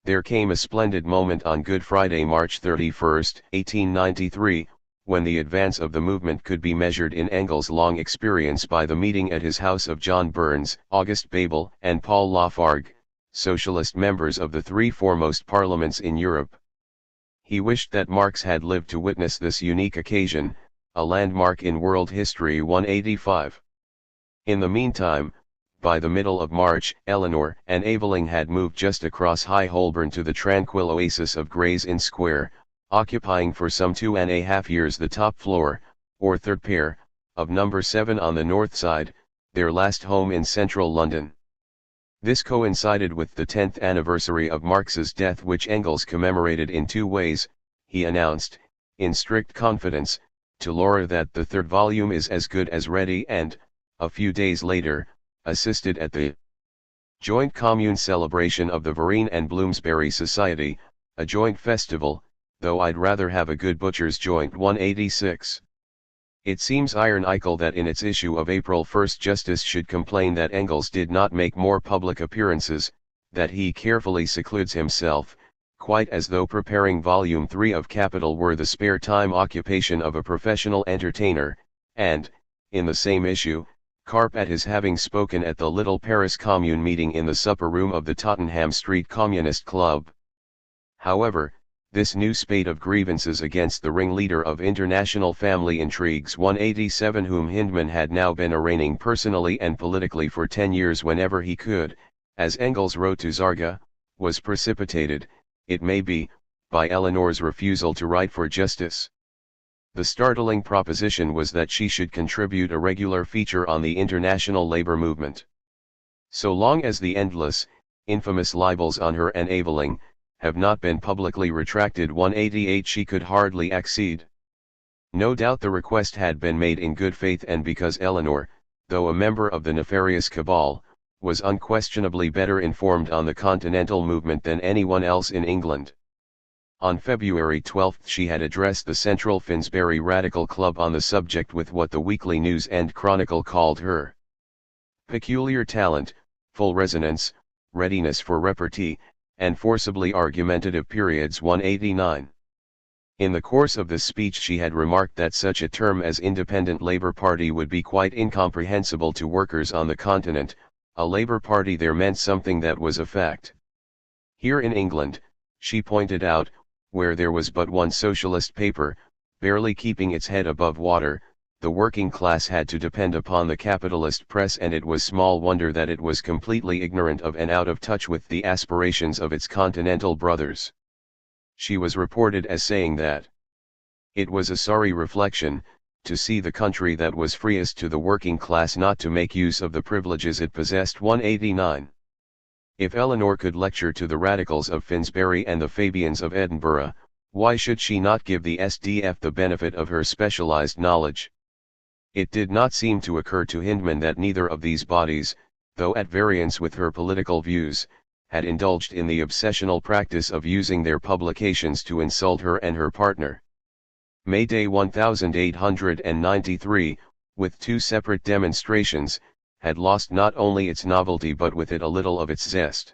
There came a splendid moment on Good Friday, March 31, 1893, when the advance of the movement could be measured in Engels' long experience by the meeting at his house of John Burns, August Babel, and Paul Lafargue, socialist members of the 3 foremost parliaments in Europe. He wished that Marx had lived to witness this unique occasion, a landmark in world history. 185. In the meantime, by the middle of March, Eleanor and Evelyn had moved just across High Holborn to the tranquil oasis of Gray's Inn Square, occupying for some 2.5 years the top floor, or third pair, of number 7 on the north side, their last home in central London. This coincided with the 10th anniversary of Marx's death, which Engels commemorated in 2 ways. He announced, in strict confidence, to Laura that the 3rd volume is as good as ready, and, a few days later, assisted at the joint commune celebration of the Varine and Bloomsbury Society, a joint festival, though I'd rather have a good butcher's joint. 186. It seems ironical that in its issue of April 1 Justice should complain that Engels did not make more public appearances, that he carefully secludes himself, quite as though preparing Volume 3 of Capital were the spare time occupation of a professional entertainer, and, in the same issue, carp at his having spoken at the little Paris Commune meeting in the supper room of the Tottenham Street Communist Club. However, this new spate of grievances against the ringleader of international family intrigues 187, whom Hindman had now been arraigning personally and politically for 10 years whenever he could, as Engels wrote to Zarga, was precipitated, it may be, by Eleanor's refusal to write for Justice. The startling proposition was that she should contribute a regular feature on the international labor movement. So long as the endless, infamous libels on her and Evelyn have not been publicly retracted. 188, she could hardly accede. No doubt the request had been made in good faith, and because Eleanor, though a member of the nefarious cabal, was unquestionably better informed on the continental movement than anyone else in England. On February 12 she had addressed the Central Finsbury Radical Club on the subject with what the Weekly News and Chronicle called her peculiar talent, full resonance, readiness for repartee, and forcibly argumentative periods. 189. In the course of this speech she had remarked that such a term as Independent Labour Party would be quite incomprehensible to workers on the continent. A Labour Party there meant something that was a fact. Here in England, she pointed out, where there was but one socialist paper, barely keeping its head above water, the working class had to depend upon the capitalist press, and it was small wonder that it was completely ignorant of and out of touch with the aspirations of its continental brothers. She was reported as saying that it was a sorry reflection, to see the country that was freest to the working class not to make use of the privileges it possessed. 189. If Eleanor could lecture to the radicals of Finsbury and the Fabians of Edinburgh, why should she not give the SDF the benefit of her specialized knowledge? It did not seem to occur to Hindman that neither of these bodies, though at variance with her political views, had indulged in the obsessional practice of using their publications to insult her and her partner. May Day 1893, with 2 separate demonstrations, had lost not only its novelty but with it a little of its zest.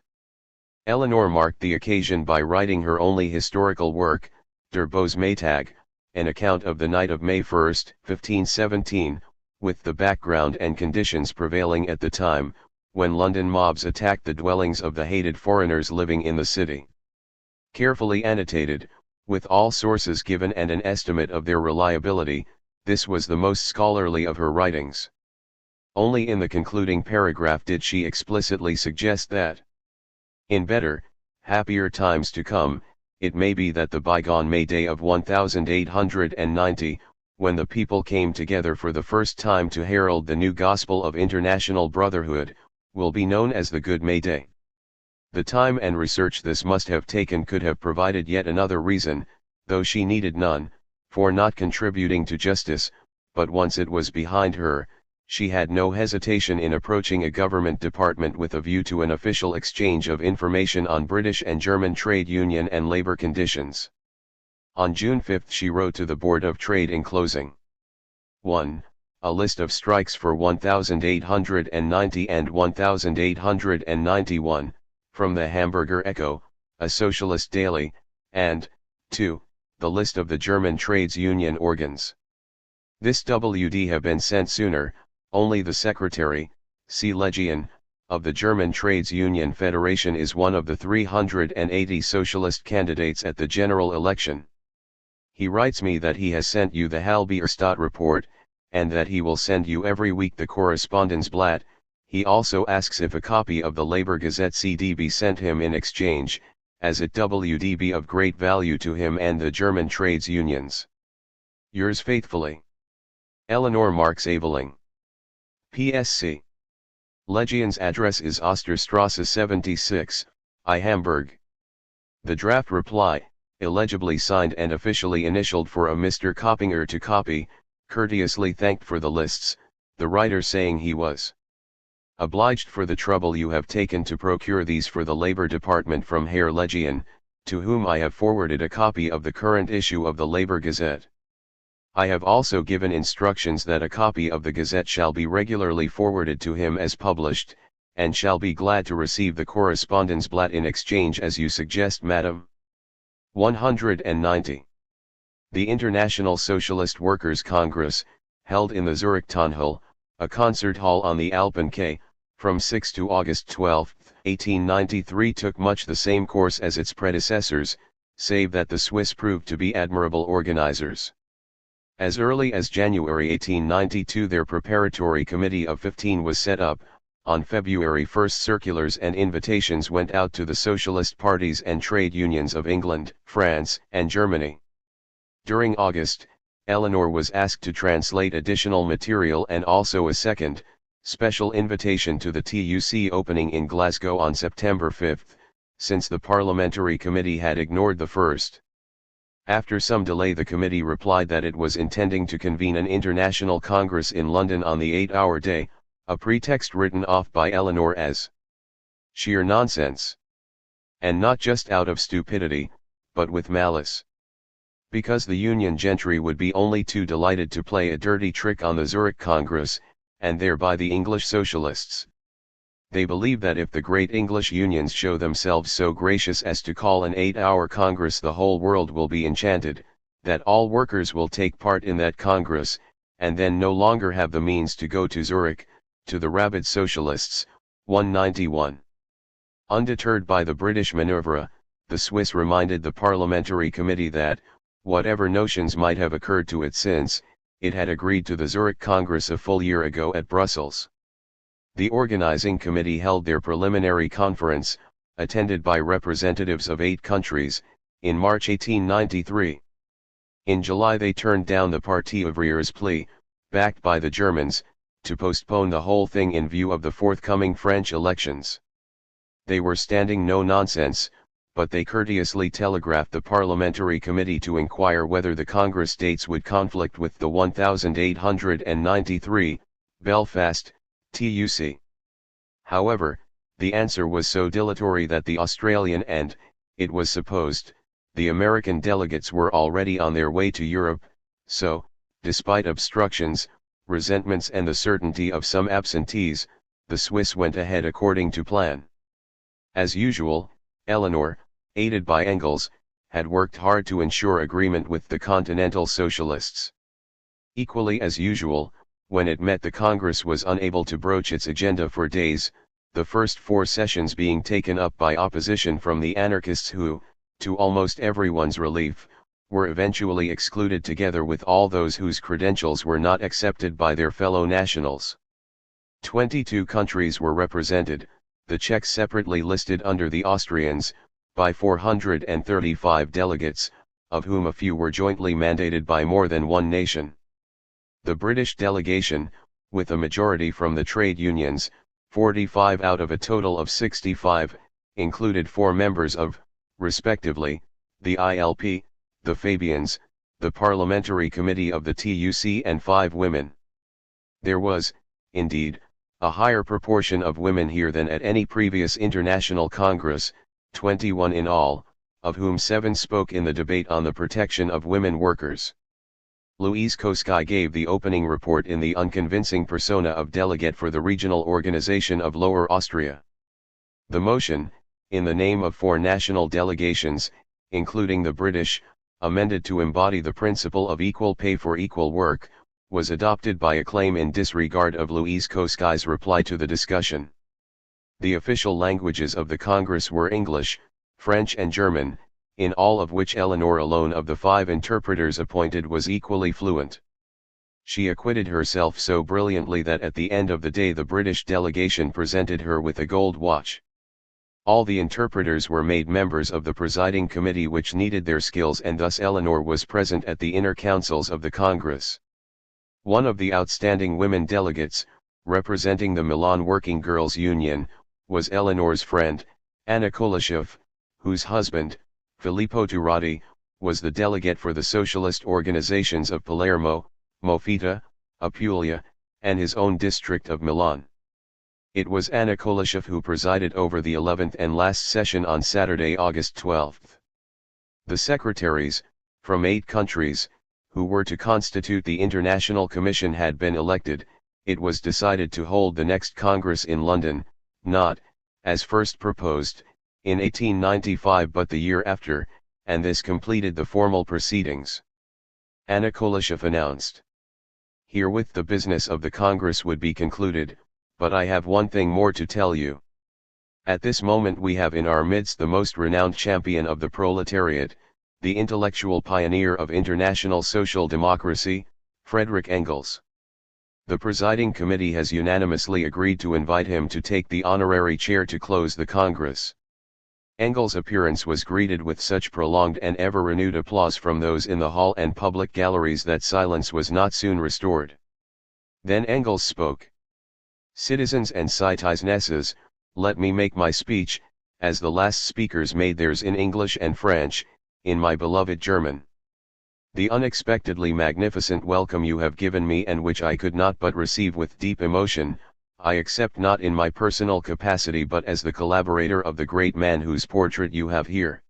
Eleanor marked the occasion by writing her only historical work, Der Böse Maytag, an account of the night of May 1, 1517, with the background and conditions prevailing at the time, when London mobs attacked the dwellings of the hated foreigners living in the city. Carefully annotated, with all sources given and an estimate of their reliability, this was the most scholarly of her writings. Only in the concluding paragraph did she explicitly suggest that, in better, happier times to come, it may be that the bygone May Day of 1890, when the people came together for the first time to herald the new gospel of international brotherhood, will be known as the Good May Day. The time and research this must have taken could have provided yet another reason, though she needed none, for not contributing to justice, but once it was behind her, she had no hesitation in approaching a government department with a view to an official exchange of information on British and German trade union and labor conditions. On June 5 she wrote to the Board of Trade enclosing 1. A list of strikes for 1890 and 1891, from the Hamburger Echo, a socialist daily, and 2. The list of the German trades union organs. This would have been sent sooner, only the secretary, C. Legion, of the German Trades Union Federation is one of the 380 socialist candidates at the general election. He writes me that he has sent you the Halberstadt report, and that he will send you every week the Correspondenzblatt. He also asks if a copy of the Labor Gazette CD be sent him in exchange, as it would be of great value to him and the German trades unions. Yours faithfully, Eleanor Marx Aveling. PSC. Legion's address is Osterstrasse 76, I Hamburg. The draft reply, illegibly signed and officially initialed for a Mr. Coppinger to copy, courteously thanked for the lists, the writer saying he was obliged for the trouble you have taken to procure these for the Labor Department from Herr Legion, to whom I have forwarded a copy of the current issue of the Labor Gazette. I have also given instructions that a copy of the Gazette shall be regularly forwarded to him as published, and shall be glad to receive the Correspondenzblatt in exchange as you suggest, madam. 190. The International Socialist Workers' Congress, held in the Zurich Tonhalle, a concert hall on the Alpenquay, from 6 to August 12, 1893 took much the same course as its predecessors, save that the Swiss proved to be admirable organizers. As early as January 1892 their preparatory committee of 15 was set up. On February 1 circulars and invitations went out to the socialist parties and trade unions of England, France, and Germany. During August, Eleanor was asked to translate additional material and also a second, special invitation to the TUC opening in Glasgow on September 5, since the parliamentary committee had ignored the first. After some delay the committee replied that it was intending to convene an international congress in London on the 8-hour day, a pretext written off by Eleanor as sheer nonsense. And not just out of stupidity, but with malice. Because the Union gentry would be only too delighted to play a dirty trick on the Zurich Congress, and thereby the English socialists. They believe that if the great English unions show themselves so gracious as to call an 8-hour Congress the whole world will be enchanted, that all workers will take part in that Congress, and then no longer have the means to go to Zurich, to the rabid socialists. 191. Undeterred by the British manoeuvre, the Swiss reminded the parliamentary committee that, whatever notions might have occurred to it since, it had agreed to the Zurich Congress a full year ago at Brussels. The organizing committee held their preliminary conference, attended by representatives of 8 countries, in March 1893. In July they turned down the Parti ouvriers' plea, backed by the Germans, to postpone the whole thing in view of the forthcoming French elections. They were standing no nonsense, but they courteously telegraphed the parliamentary committee to inquire whether the Congress dates would conflict with the 1893, Belfast, TUC. However, the answer was so dilatory that the Australian and, it was supposed, the American delegates were already on their way to Europe, so, despite obstructions, resentments and the certainty of some absentees, the Swiss went ahead according to plan. As usual, Eleanor, aided by Engels, had worked hard to ensure agreement with the continental socialists. Equally as usual, when it met the Congress was unable to broach its agenda for days, the first 4 sessions being taken up by opposition from the anarchists who, to almost everyone's relief, were eventually excluded together with all those whose credentials were not accepted by their fellow nationals. 22 countries were represented, the Czechs separately listed under the Austrians, by 435 delegates, of whom a few were jointly mandated by more than one nation. The British delegation, with a majority from the trade unions, 45 out of a total of 65, included 4 members of, respectively, the ILP, the Fabians, the Parliamentary Committee of the TUC and 5 women. There was, indeed, a higher proportion of women here than at any previous international congress, 21 in all, of whom 7 spoke in the debate on the protection of women workers. Louise Koskai gave the opening report in the unconvincing persona of delegate for the regional organization of Lower Austria. The motion, in the name of 4 national delegations, including the British, amended to embody the principle of equal pay for equal work, was adopted by acclaim in disregard of Louise Koskai's reply to the discussion. The official languages of the Congress were English, French and German, in all of which Eleanor alone of the 5 interpreters appointed was equally fluent. She acquitted herself so brilliantly that at the end of the day the British delegation presented her with a gold watch. All the interpreters were made members of the presiding committee which needed their skills, and thus Eleanor was present at the inner councils of the Congress. One of the outstanding women delegates, representing the Milan Working Girls Union, was Eleanor's friend, Anna Kuleshov, whose husband, Filippo Turati, was the delegate for the socialist organizations of Palermo, Mofetta, Apulia, and his own district of Milan. It was Anna Kuleshov who presided over the 11th and last session on Saturday, August 12. The secretaries, from 8 countries, who were to constitute the International Commission had been elected. It was decided to hold the next Congress in London, not, as first proposed, in 1895 but the year after, and this completed the formal proceedings. Anna Kuleshov announced, "Herewith the business of the Congress would be concluded, but I have one thing more to tell you. At this moment we have in our midst the most renowned champion of the proletariat, the intellectual pioneer of international social democracy, Friedrich Engels. The presiding committee has unanimously agreed to invite him to take the honorary chair to close the Congress." Engels' appearance was greeted with such prolonged and ever-renewed applause from those in the hall and public galleries that silence was not soon restored. Then Engels spoke. "Citizens and citizenesses, let me make my speech, as the last speakers made theirs in English and French, in my beloved German. The unexpectedly magnificent welcome you have given me and which I could not but receive with deep emotion, I accept not in my personal capacity but as the collaborator of the great man whose portrait you have here.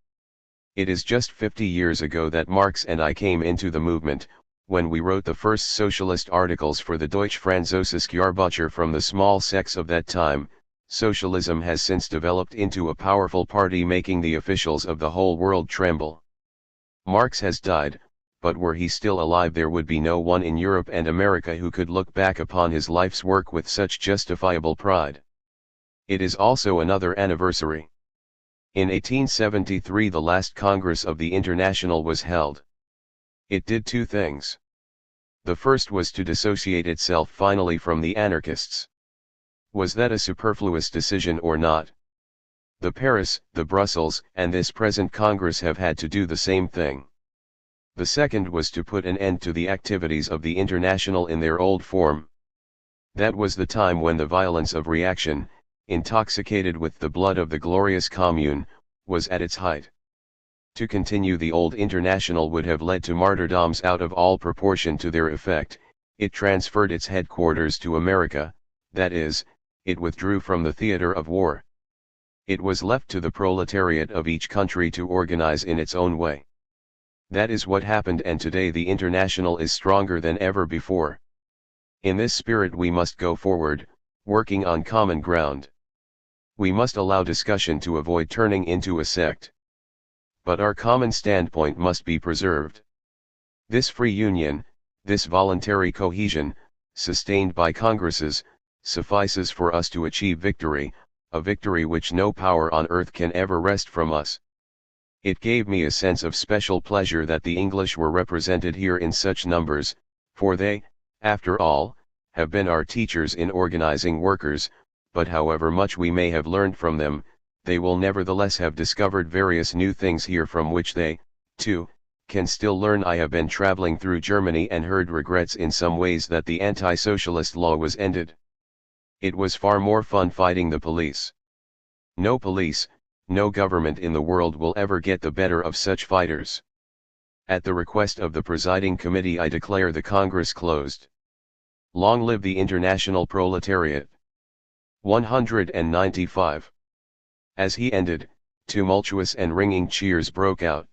It is just 50 years ago that Marx and I came into the movement, when we wrote the first socialist articles for the Deutsche Französische Arbeiter. From the small sects of that time, socialism has since developed into a powerful party making the officials of the whole world tremble. Marx has died, but were he still alive there would be no one in Europe and America who could look back upon his life's work with such justifiable pride. It is also another anniversary. In 1873 the last Congress of the International was held. It did 2 things. The first was to dissociate itself finally from the anarchists. Was that a superfluous decision or not? The Paris, the Brussels, and this present Congress have had to do the same thing. The second was to put an end to the activities of the International in their old form. That was the time when the violence of reaction, intoxicated with the blood of the glorious Commune, was at its height. To continue the old International would have led to martyrdoms out of all proportion to their effect. It transferred its headquarters to America, that is, it withdrew from the theater of war. It was left to the proletariat of each country to organize in its own way. That is what happened, and today the International is stronger than ever before. In this spirit we must go forward, working on common ground. We must allow discussion to avoid turning into a sect. But our common standpoint must be preserved. This free union, this voluntary cohesion, sustained by congresses, suffices for us to achieve victory, a victory which no power on earth can ever wrest from us. It gave me a sense of special pleasure that the English were represented here in such numbers, for they, after all, have been our teachers in organizing workers, but however much we may have learned from them, they will nevertheless have discovered various new things here from which they, too, can still learn. I have been traveling through Germany and heard regrets in some ways that the anti-socialist law was ended. It was far more fun fighting the police. No police, no government in the world will ever get the better of such fighters. At the request of the presiding committee I declare the Congress closed. Long live the international proletariat. 195. As he ended, tumultuous and ringing cheers broke out.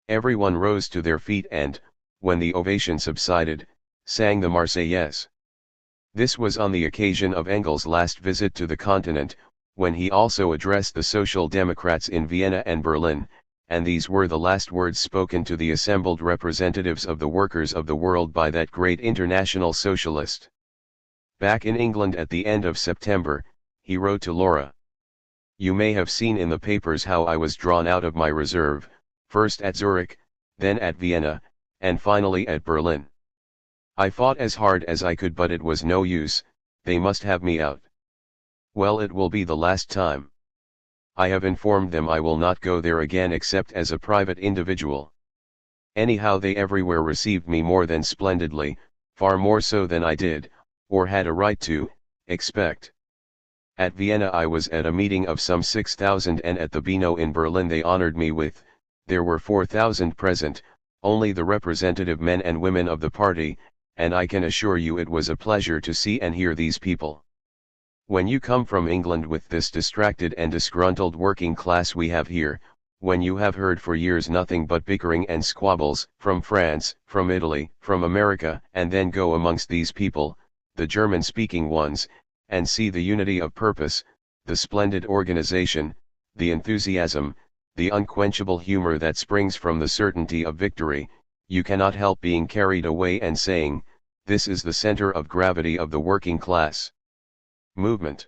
Everyone rose to their feet and, when the ovation subsided, sang the Marseillaise. This was on the occasion of Engels' last visit to the continent, when he also addressed the Social Democrats in Vienna and Berlin, and these were the last words spoken to the assembled representatives of the workers of the world by that great international socialist. Back in England at the end of September, he wrote to Laura. You may have seen in the papers how I was drawn out of my reserve, first at Zurich, then at Vienna, and finally at Berlin. I fought as hard as I could, but it was no use. They must have me out. Well, it will be the last time. I have informed them I will not go there again except as a private individual. Anyhow, they everywhere received me more than splendidly, far more so than I did, or had a right to, expect. At Vienna I was at a meeting of some 6,000, and at the Beano in Berlin they honored me with, there were 4,000 present, only the representative men and women of the party, and I can assure you it was a pleasure to see and hear these people. When you come from England with this distracted and disgruntled working class we have here, when you have heard for years nothing but bickering and squabbles, from France, from Italy, from America, and then go amongst these people, the German-speaking ones, and see the unity of purpose, the splendid organization, the enthusiasm, the unquenchable humor that springs from the certainty of victory, you cannot help being carried away and saying, this is the center of gravity of the working class movement.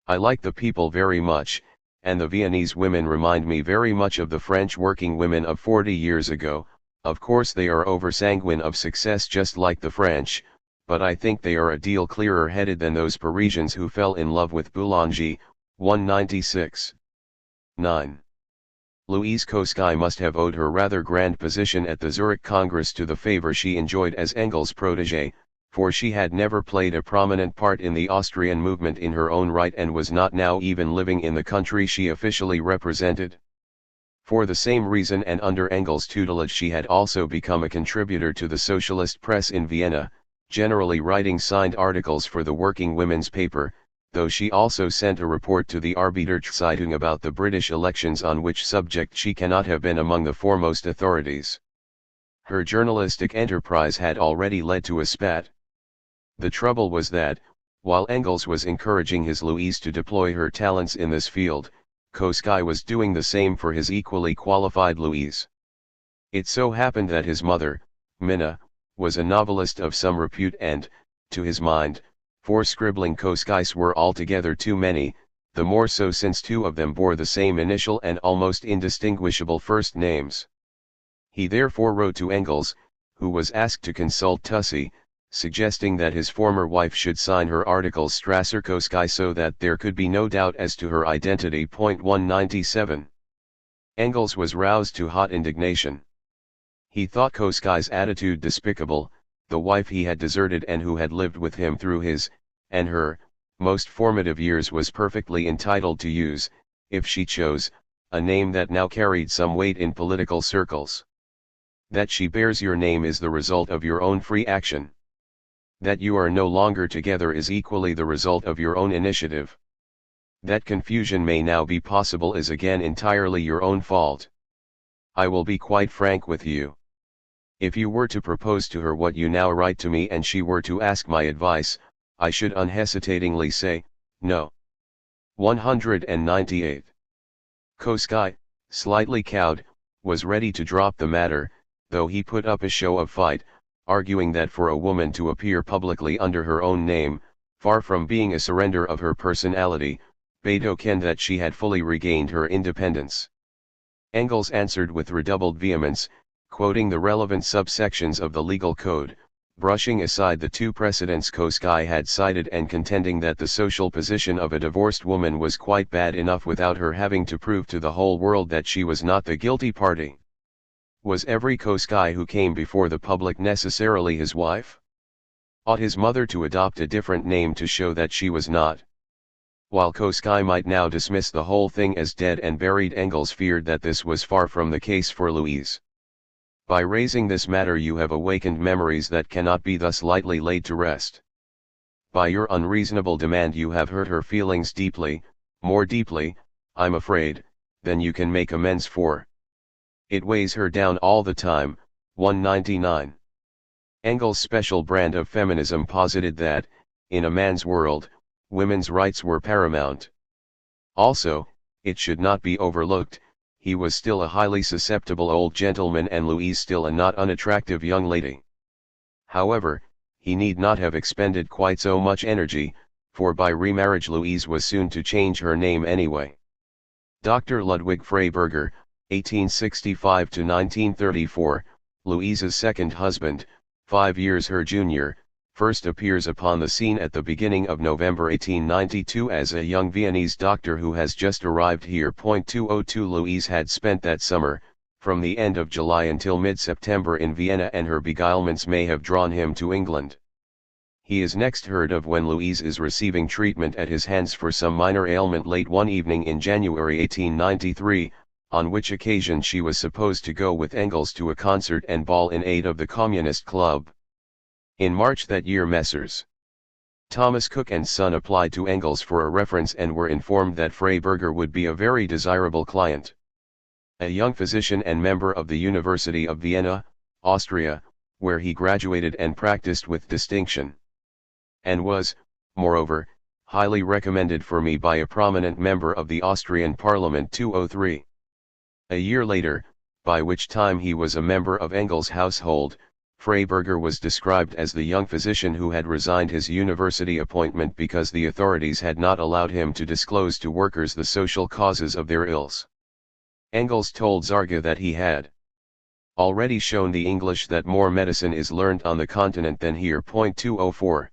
I like the people very much, and the Viennese women remind me very much of the French working women of 40 years ago. Of course they are over-sanguine of success just like the French, but I think they are a deal clearer-headed than those Parisians who fell in love with Boulanger. 196. 9. Louise Koskai must have owed her rather grand position at the Zurich Congress to the favor she enjoyed as Engels' protégé, for she had never played a prominent part in the Austrian movement in her own right and was not now even living in the country she officially represented. For the same reason and under Engels' tutelage she had also become a contributor to the socialist press in Vienna, generally writing signed articles for the working women's paper, though she also sent a report to the Arbeiterzeitung about the British elections, on which subject she cannot have been among the foremost authorities. Her journalistic enterprise had already led to a spat. The trouble was that, while Engels was encouraging his Louise to deploy her talents in this field, Koskai was doing the same for his equally qualified Louise. It so happened that his mother, Minna, was a novelist of some repute and, to his mind, 4 scribbling Koskais were altogether too many, the more so since 2 of them bore the same initial and almost indistinguishable first names. He therefore wrote to Engels, who was asked to consult Tussie, suggesting that his former wife should sign her articles Strasser Koskai so that there could be no doubt as to her identity. 197. Engels was roused to hot indignation. He thought Koskai's attitude despicable. The wife he had deserted and who had lived with him through his, and her, most formative years was perfectly entitled to use, if she chose, a name that now carried some weight in political circles. That she bears your name is the result of your own free action. That you are no longer together is equally the result of your own initiative. That confusion may now be possible is again entirely your own fault. I will be quite frank with you. If you were to propose to her what you now write to me and she were to ask my advice, I should unhesitatingly say, no. 198. Koskai, slightly cowed, was ready to drop the matter, though he put up a show of fight, arguing that for a woman to appear publicly under her own name, far from being a surrender of her personality, betokened that she had fully regained her independence. Engels answered with redoubled vehemence, quoting the relevant subsections of the legal code, brushing aside the 2 precedents Koskai had cited and contending that the social position of a divorced woman was quite bad enough without her having to prove to the whole world that she was not the guilty party. Was every Koskai who came before the public necessarily his wife? Ought his mother to adopt a different name to show that she was not? While Koskai might now dismiss the whole thing as dead and buried, Engels feared that this was far from the case for Louise. By raising this matter you have awakened memories that cannot be thus lightly laid to rest. By your unreasonable demand you have hurt her feelings deeply, more deeply, I'm afraid, than you can make amends for. It weighs her down all the time. 199. Engels' special brand of feminism posited that, in a man's world, women's rights were paramount. Also, it should not be overlooked, he was still a highly susceptible old gentleman and Louise still a not unattractive young lady. However, he need not have expended quite so much energy, for by remarriage Louise was soon to change her name anyway. Dr. Ludwig Freiberger, 1865 to 1934, Louise's second husband, 5 years her junior, first appears upon the scene at the beginning of November 1892 as a young Viennese doctor who has just arrived here. 202 Louise had spent that summer, from the end of July until mid-September in Vienna, and her beguilements may have drawn him to England. He is next heard of when Louise is receiving treatment at his hands for some minor ailment late one evening in January 1893, on which occasion she was supposed to go with Engels to a concert and ball in aid of the Communist Club. In March that year Messrs. Thomas Cook and Son applied to Engels for a reference and were informed that Freiberger would be a very desirable client. A young physician and member of the University of Vienna, Austria, where he graduated and practiced with distinction. And was, moreover, highly recommended for me by a prominent member of the Austrian Parliament. 203. A year later, by which time he was a member of Engels' household, Freiberger was described as the young physician who had resigned his university appointment because the authorities had not allowed him to disclose to workers the social causes of their ills. Engels told Zarga that he had already shown the English that more medicine is learned on the continent than here. 204.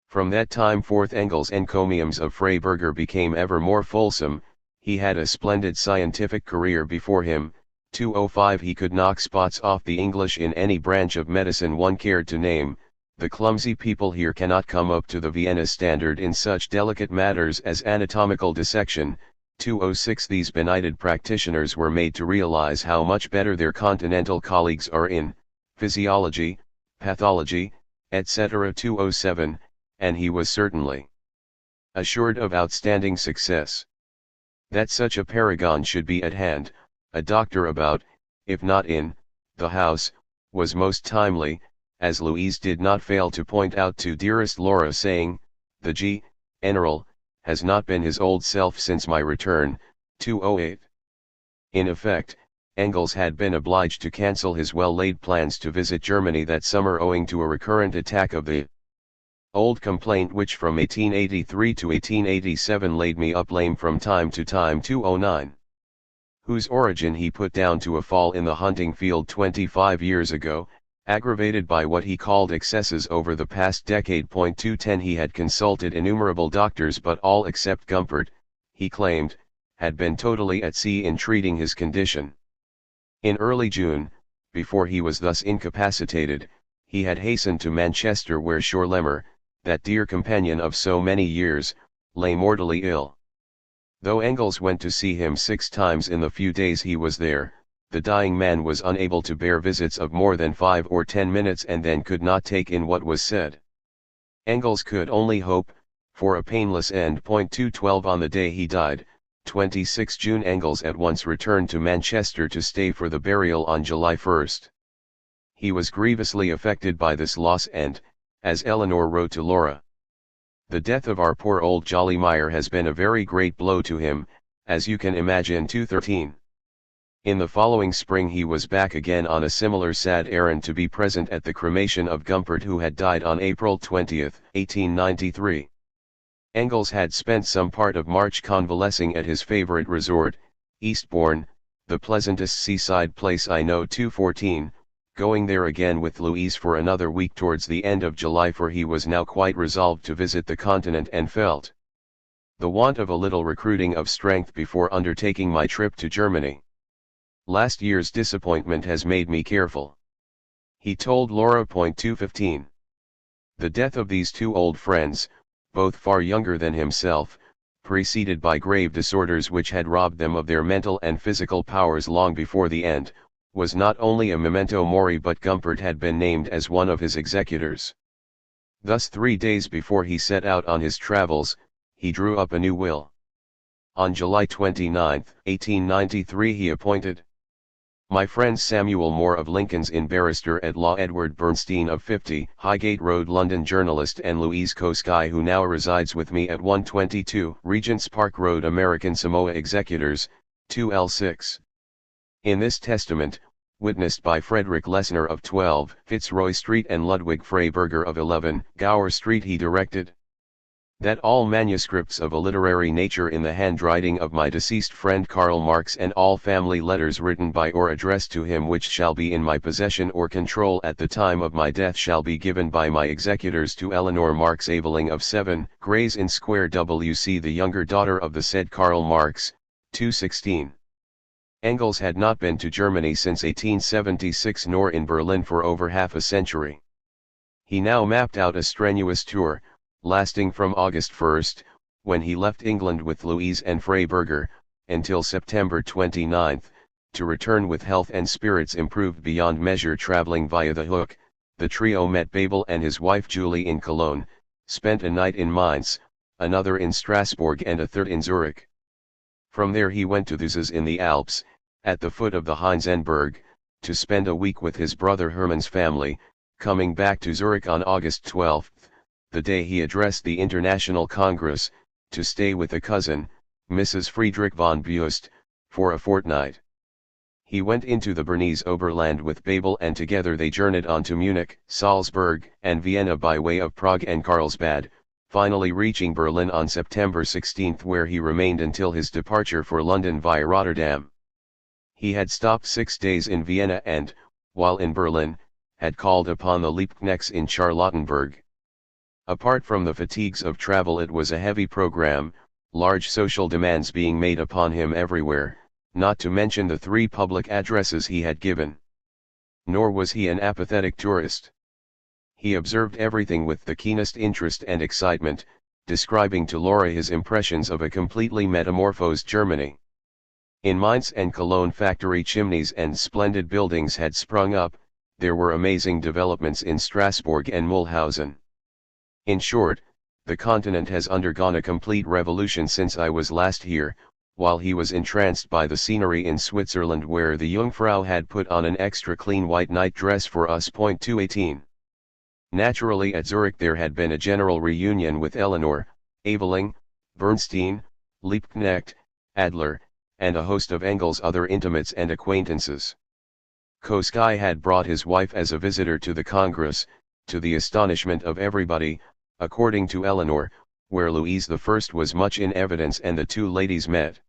From that time forth Engels' encomiums of Freiberger became ever more fulsome. He had a splendid scientific career before him. 205 He could knock spots off the English in any branch of medicine one cared to name. The clumsy people here cannot come up to the Vienna standard in such delicate matters as anatomical dissection. 206 These benighted practitioners were made to realize how much better their continental colleagues are in physiology, pathology, etc. 207, and he was certainly assured of outstanding success. That such a paragon should be at hand, a doctor about, if not in, the house, was most timely, as Louise did not fail to point out to dearest Laura, saying, the General has not been his old self since my return. 208. In effect, Engels had been obliged to cancel his well-laid plans to visit Germany that summer owing to a recurrent attack of the old complaint which from 1883 to 1887 laid me up lame from time to time. 209. Whose origin he put down to a fall in the hunting field 25 years ago, aggravated by what he called excesses over the past decade. 210 He had consulted innumerable doctors, but all except Gumpert, he claimed, had been totally at sea in treating his condition. In early June, before he was thus incapacitated, he had hastened to Manchester, where Schorlemmer, that dear companion of so many years, lay mortally ill. Though Engels went to see him 6 times in the few days he was there, the dying man was unable to bear visits of more than 5 or 10 minutes and then could not take in what was said. Engels could only hope for a painless end. 212 On the day he died, 26 June, Engels at once returned to Manchester to stay for the burial on July 1. He was grievously affected by this loss and, as Eleanor wrote to Laura, the death of our poor old Jolly Meyer has been a very great blow to him, as you can imagine. 213. In the following spring he was back again on a similar sad errand, to be present at the cremation of Gumpert, who had died on April 20, 1893. Engels had spent some part of March convalescing at his favorite resort, Eastbourne, the pleasantest seaside place I know. 214. Going there again with Louise for another week towards the end of July, for he was now quite resolved to visit the continent and felt the want of a little recruiting of strength before undertaking my trip to Germany. Last year's disappointment has made me careful, he told Laura. 215. The death of these two old friends, both far younger than himself, preceded by grave disorders which had robbed them of their mental and physical powers long before the end, was not only a memento mori, but Gumpert had been named as one of his executors. Thus 3 days before he set out on his travels, he drew up a new will. On July 29, 1893 he appointed my friends Samuel Moore of Lincoln's Inn, barrister at law, Edward Bernstein of 50 Highgate Road, London, journalist, and Louise Koski, who now resides with me at 122 Regent's Park Road, American Samoa, executors, 2L6. In this testament, witnessed by Frederick Lessner of 12 Fitzroy Street and Ludwig Freiberger of 11 Gower Street, he directed That all manuscripts of a literary nature in the handwriting of my deceased friend Karl Marx and all family letters written by or addressed to him which shall be in my possession or control at the time of my death shall be given by my executors to Eleanor Marx Aveling of 7 Gray's Inn Square W.C. the younger daughter of the said Karl Marx, 216. Engels had not been to Germany since 1876 nor in Berlin for over half a century. He now mapped out a strenuous tour, lasting from August 1, when he left England with Louise and Freiberger, until September 29, to return with health and spirits improved beyond measure. Traveling via the Hook, the trio met Babel and his wife Julie in Cologne, spent a night in Mainz, another in Strasbourg and a third in Zurich. From there he went to the Uzes in the Alps, at the foot of the Heinzenberg, to spend a week with his brother Hermann's family, coming back to Zurich on August 12, the day he addressed the International Congress, to stay with a cousin, Mrs. Friedrich von Beust, for a fortnight. He went into the Bernese Oberland with Babel and together they journeyed on to Munich, Salzburg, and Vienna by way of Prague and Carlsbad, finally reaching Berlin on September 16 where he remained until his departure for London via Rotterdam. He had stopped 6 days in Vienna and, while in Berlin, had called upon the Liebknechts in Charlottenburg. Apart from the fatigues of travel, it was a heavy program, large social demands being made upon him everywhere, not to mention the 3 public addresses he had given. Nor was he an apathetic tourist. He observed everything with the keenest interest and excitement, describing to Laura his impressions of a completely metamorphosed Germany. In Mainz and Cologne factory chimneys and splendid buildings had sprung up, there were amazing developments in Strasbourg and Mulhausen. In short, the continent has undergone a complete revolution since I was last here, while he was entranced by the scenery in Switzerland where the Jungfrau had put on an extra clean white night dress for us. 218. Naturally at Zurich there had been a general reunion with Eleanor, Aveling, Bernstein, Liebknecht, Adler, and a host of Engels' other intimates and acquaintances. Koskai had brought his wife as a visitor to the Congress, to the astonishment of everybody, according to Eleanor, where Louise I was much in evidence and the 2 ladies met.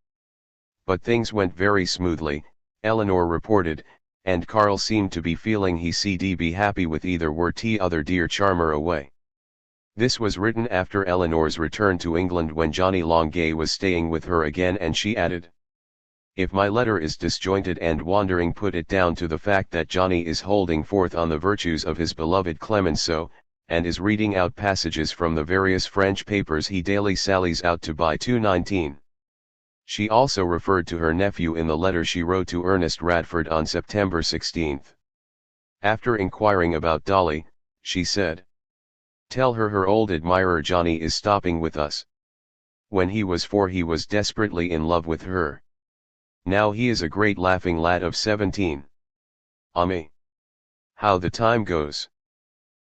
But things went very smoothly, Eleanor reported, and Karl seemed to be feeling he cd be happy with either were t other dear charmer away. This was written after Eleanor's return to England when Johnny Longay was staying with her again, and she added, "If my letter is disjointed and wandering, put it down to the fact that Johnny is holding forth on the virtues of his beloved Clemenceau, and is reading out passages from the various French papers he daily sallies out to buy. 219. She also referred to her nephew in the letter she wrote to Ernest Radford on September 16. After inquiring about Dolly, she said, "Tell her old admirer Johnny is stopping with us. When he was 4 he was desperately in love with her. Now he is a great laughing lad of 17. Me. How the time goes."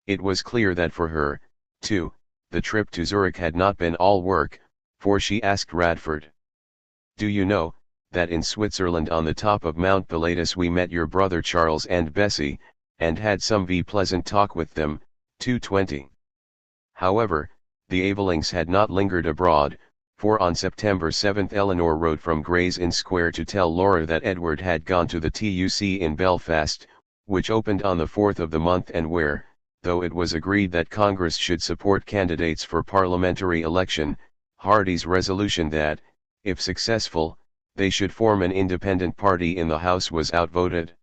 It was clear that for her, too, the trip to Zurich had not been all work, for she asked Radford, "Do you know, that in Switzerland on the top of Mount Pilatus we met your brother Charles and Bessie, and had some pleasant talk with them." 220. However, the Avelings had not lingered abroad, for on September 7 Eleanor wrote from Gray's Inn Square to tell Laura that Edward had gone to the TUC in Belfast, which opened on the 4th of the month and where, though it was agreed that Congress should support candidates for parliamentary election, Hardy's resolution that, if successful, they should form an independent party in the House was outvoted.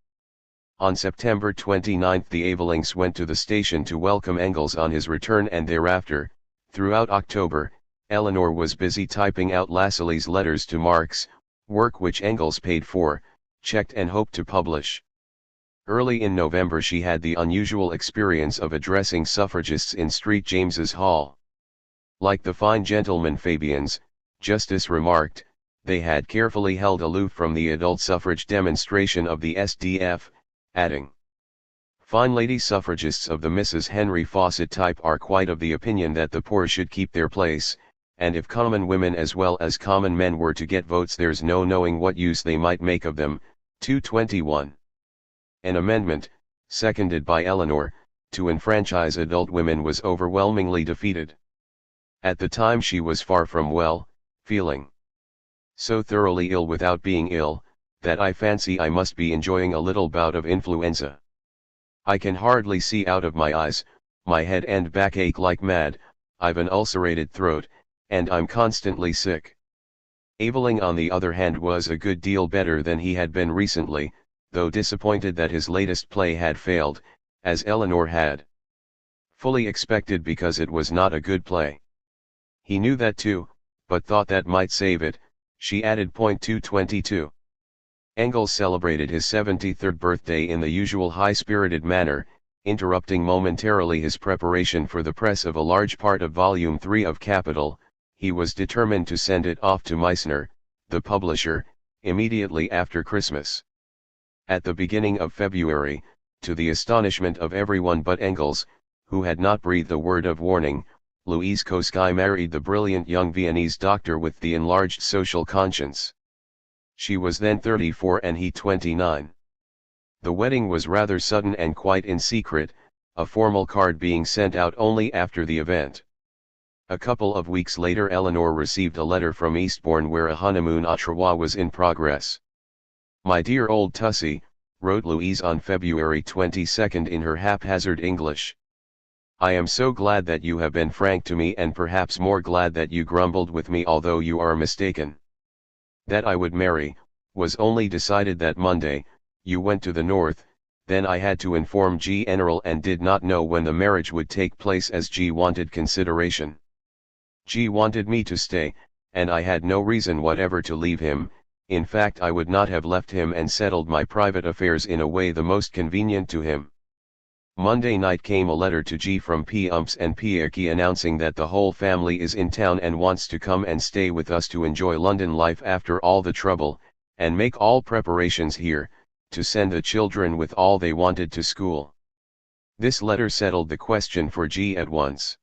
On September 29 the Avelings went to the station to welcome Engels on his return, and thereafter, throughout October, Eleanor was busy typing out Lassalle's letters to Marx, work which Engels paid for, checked and hoped to publish. Early in November she had the unusual experience of addressing suffragists in St. James's Hall. Like the fine gentleman Fabians, Justice remarked, they had carefully held aloof from the adult suffrage demonstration of the SDF, adding, "Fine lady suffragists of the Mrs. Henry Fawcett type are quite of the opinion that the poor should keep their place, and if common women as well as common men were to get votes there's no knowing what use they might make of them." 221. An amendment, seconded by Eleanor, to enfranchise adult women was overwhelmingly defeated. At the time she was far from well, feeling so thoroughly ill without being ill, that I fancy I must be enjoying a little bout of influenza. I can hardly see out of my eyes, my head and back ache like mad, I've an ulcerated throat, and I'm constantly sick. Aveling on the other hand was a good deal better than he had been recently, though disappointed that his latest play had failed, as Eleanor had fully expected because it was not a good play. He knew that too, but thought that might save it, she added. 222. Engels celebrated his 73rd birthday in the usual high-spirited manner, interrupting momentarily his preparation for the press of a large part of Volume 3 of Capital. He was determined to send it off to Meissner, the publisher, immediately after Christmas. At the beginning of February, to the astonishment of everyone but Engels, who had not breathed a word of warning, Louise Kosky married the brilliant young Viennese doctor with the enlarged social conscience. She was then 34 and he 29. The wedding was rather sudden and quite in secret, a formal card being sent out only after the event. A couple of weeks later Eleanor received a letter from Eastbourne where a honeymoon à trois was in progress. "My dear old Tussie," wrote Louise on February 22 in her haphazard English. "I am so glad that you have been frank to me, and perhaps more glad that you grumbled with me, although you are mistaken. That I would marry, was only decided that Monday. You went to the north, then I had to inform General and did not know when the marriage would take place, as G wanted consideration. G wanted me to stay, and I had no reason whatever to leave him. In fact, I would not have left him and settled my private affairs in a way the most convenient to him. Monday night came a letter to G from P. Umps and Pierre announcing that the whole family is in town and wants to come and stay with us to enjoy London life after all the trouble, and make all preparations here, to send the children with all they wanted to school. This letter settled the question for G at once.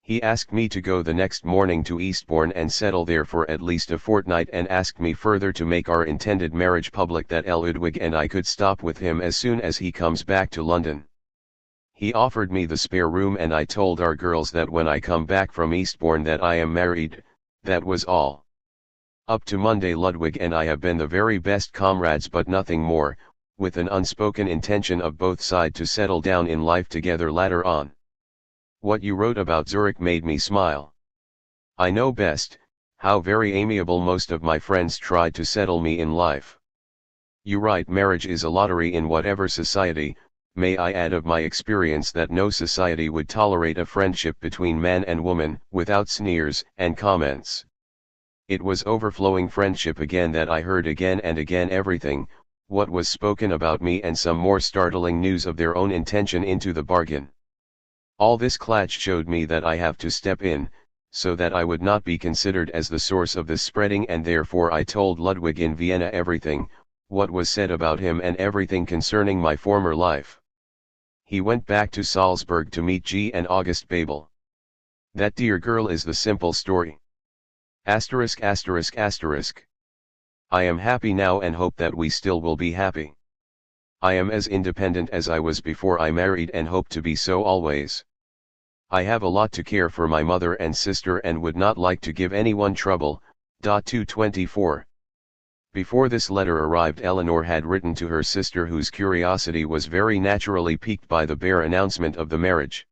He asked me to go the next morning to Eastbourne and settle there for at least a fortnight, and asked me further to make our intended marriage public, that Ludwig and I could stop with him as soon as he comes back to London. He offered me the spare room, and I told our girls that when I come back from Eastbourne that I am married. That was all. Up to Monday Ludwig and I have been the very best comrades, but nothing more, with an unspoken intention of both sides to settle down in life together later on. What you wrote about Zurich made me smile. I know best, how very amiable most of my friends tried to settle me in life. You write marriage is a lottery in whatever society. May I add of my experience that no society would tolerate a friendship between man and woman without sneers and comments. It was overflowing friendship again that I heard again and again everything, what was spoken about me, and some more startling news of their own intention into the bargain. All this clatch showed me that I have to step in, so that I would not be considered as the source of this spreading, and therefore I told Ludwig in Vienna everything, what was said about him and everything concerning my former life. He went back to Salzburg to meet G and August Babel. That dear girl is the simple story. Asterisk asterisk asterisk. I am happy now and hope that we still will be happy. I am as independent as I was before I married and hope to be so always. I have a lot to care for my mother and sister and would not like to give anyone trouble. 224. Before this letter arrived Eleanor had written to her sister, whose curiosity was very naturally piqued by the bare announcement of the marriage.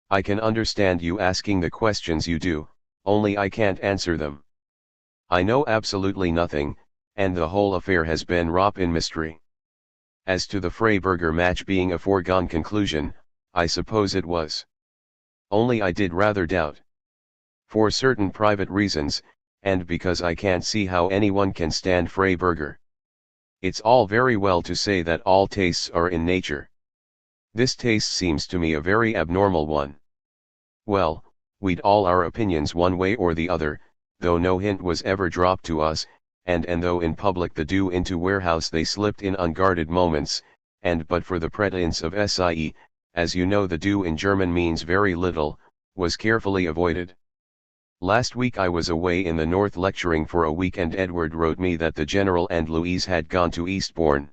I can understand you asking the questions you do, only I can't answer them. I know absolutely nothing, and the whole affair has been wrapped in mystery. As to the Freiburger match being a foregone conclusion, I suppose it was. Only I did rather doubt. For certain private reasons, and because I can't see how anyone can stand Freiburger. It's all very well to say that all tastes are in nature. This taste seems to me a very abnormal one. Well, we'd all our opinions one way or the other, though no hint was ever dropped to us, and though in public the do into warehouse they slipped in unguarded moments, and but for the pretense of sie, as you know the do in German means very little, was carefully avoided. Last week I was away in the north lecturing for a week, and Edward wrote me that the General and Louise had gone to Eastbourne.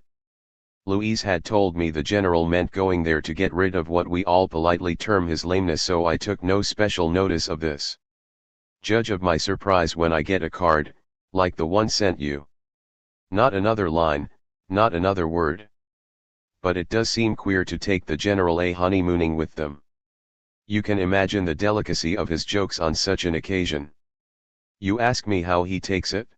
Louise had told me the general meant going there to get rid of what we all politely term his lameness, so I took no special notice of this. Judge of my surprise when I get a card, like the one sent you. Not another line, not another word. But it does seem queer to take the general a honeymooning with them. You can imagine the delicacy of his jokes on such an occasion. You ask me how he takes it?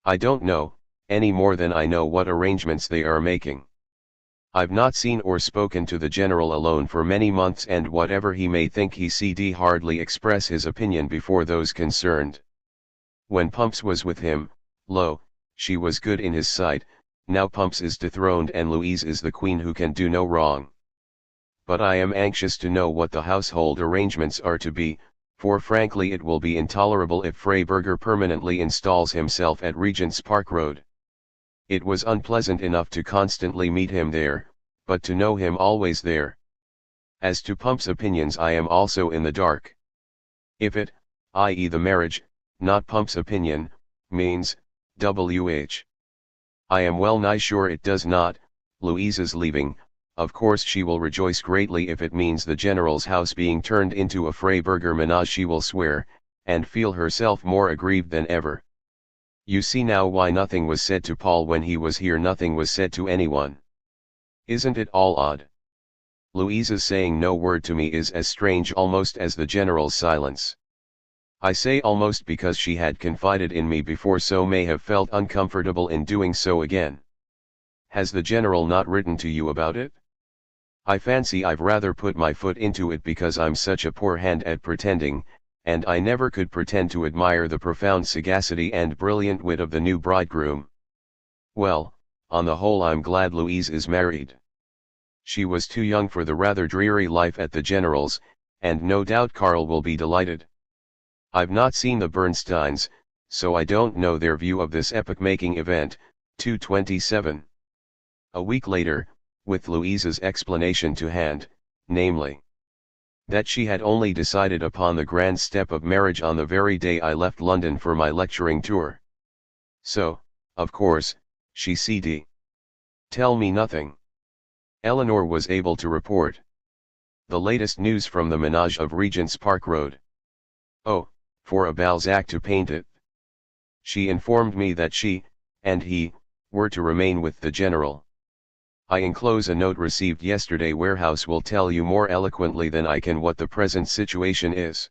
I don't know, any more than I know what arrangements they are making. I've not seen or spoken to the general alone for many months, and whatever he may think, he cd hardly express his opinion before those concerned. When Pumps was with him, lo, she was good in his sight. Now Pumps is dethroned and Louise is the queen who can do no wrong. But I am anxious to know what the household arrangements are to be, for frankly it will be intolerable if Freiberger permanently installs himself at Regent's Park Road. It was unpleasant enough to constantly meet him there, but to know him always there. As to Pump's opinions, I am also in the dark. If it, i.e. the marriage, not Pump's opinion, means, wh. I am well nigh sure it does not, Louise's leaving, of course she will rejoice greatly. If it means the general's house being turned into a Freiberger menage, she will swear, and feel herself more aggrieved than ever. You see now why nothing was said to Paul when he was here, nothing was said to anyone. Isn't it all odd? Louise's saying no word to me is as strange almost as the general's silence. I say almost because she had confided in me before, so may have felt uncomfortable in doing so again. Has the general not written to you about it? I fancy I've rather put my foot into it because I'm such a poor hand at pretending, and I never could pretend to admire the profound sagacity and brilliant wit of the new bridegroom. Well, on the whole I'm glad Louise is married. She was too young for the rather dreary life at the general's, and no doubt Karl will be delighted. I've not seen the Bernsteins, so I don't know their view of this epoch-making event. 227. A week later, with Louise's explanation to hand, namely, that she had only decided upon the grand step of marriage on the very day I left London for my lecturing tour. So, of course, she cd. Tell me nothing. Eleanor was able to report the latest news from the menage of Regent's Park Road. Oh, for a Balzac to paint it. She informed me that she, and he, were to remain with the general. I enclose a note received yesterday. Warehouse will tell you more eloquently than I can what the present situation is.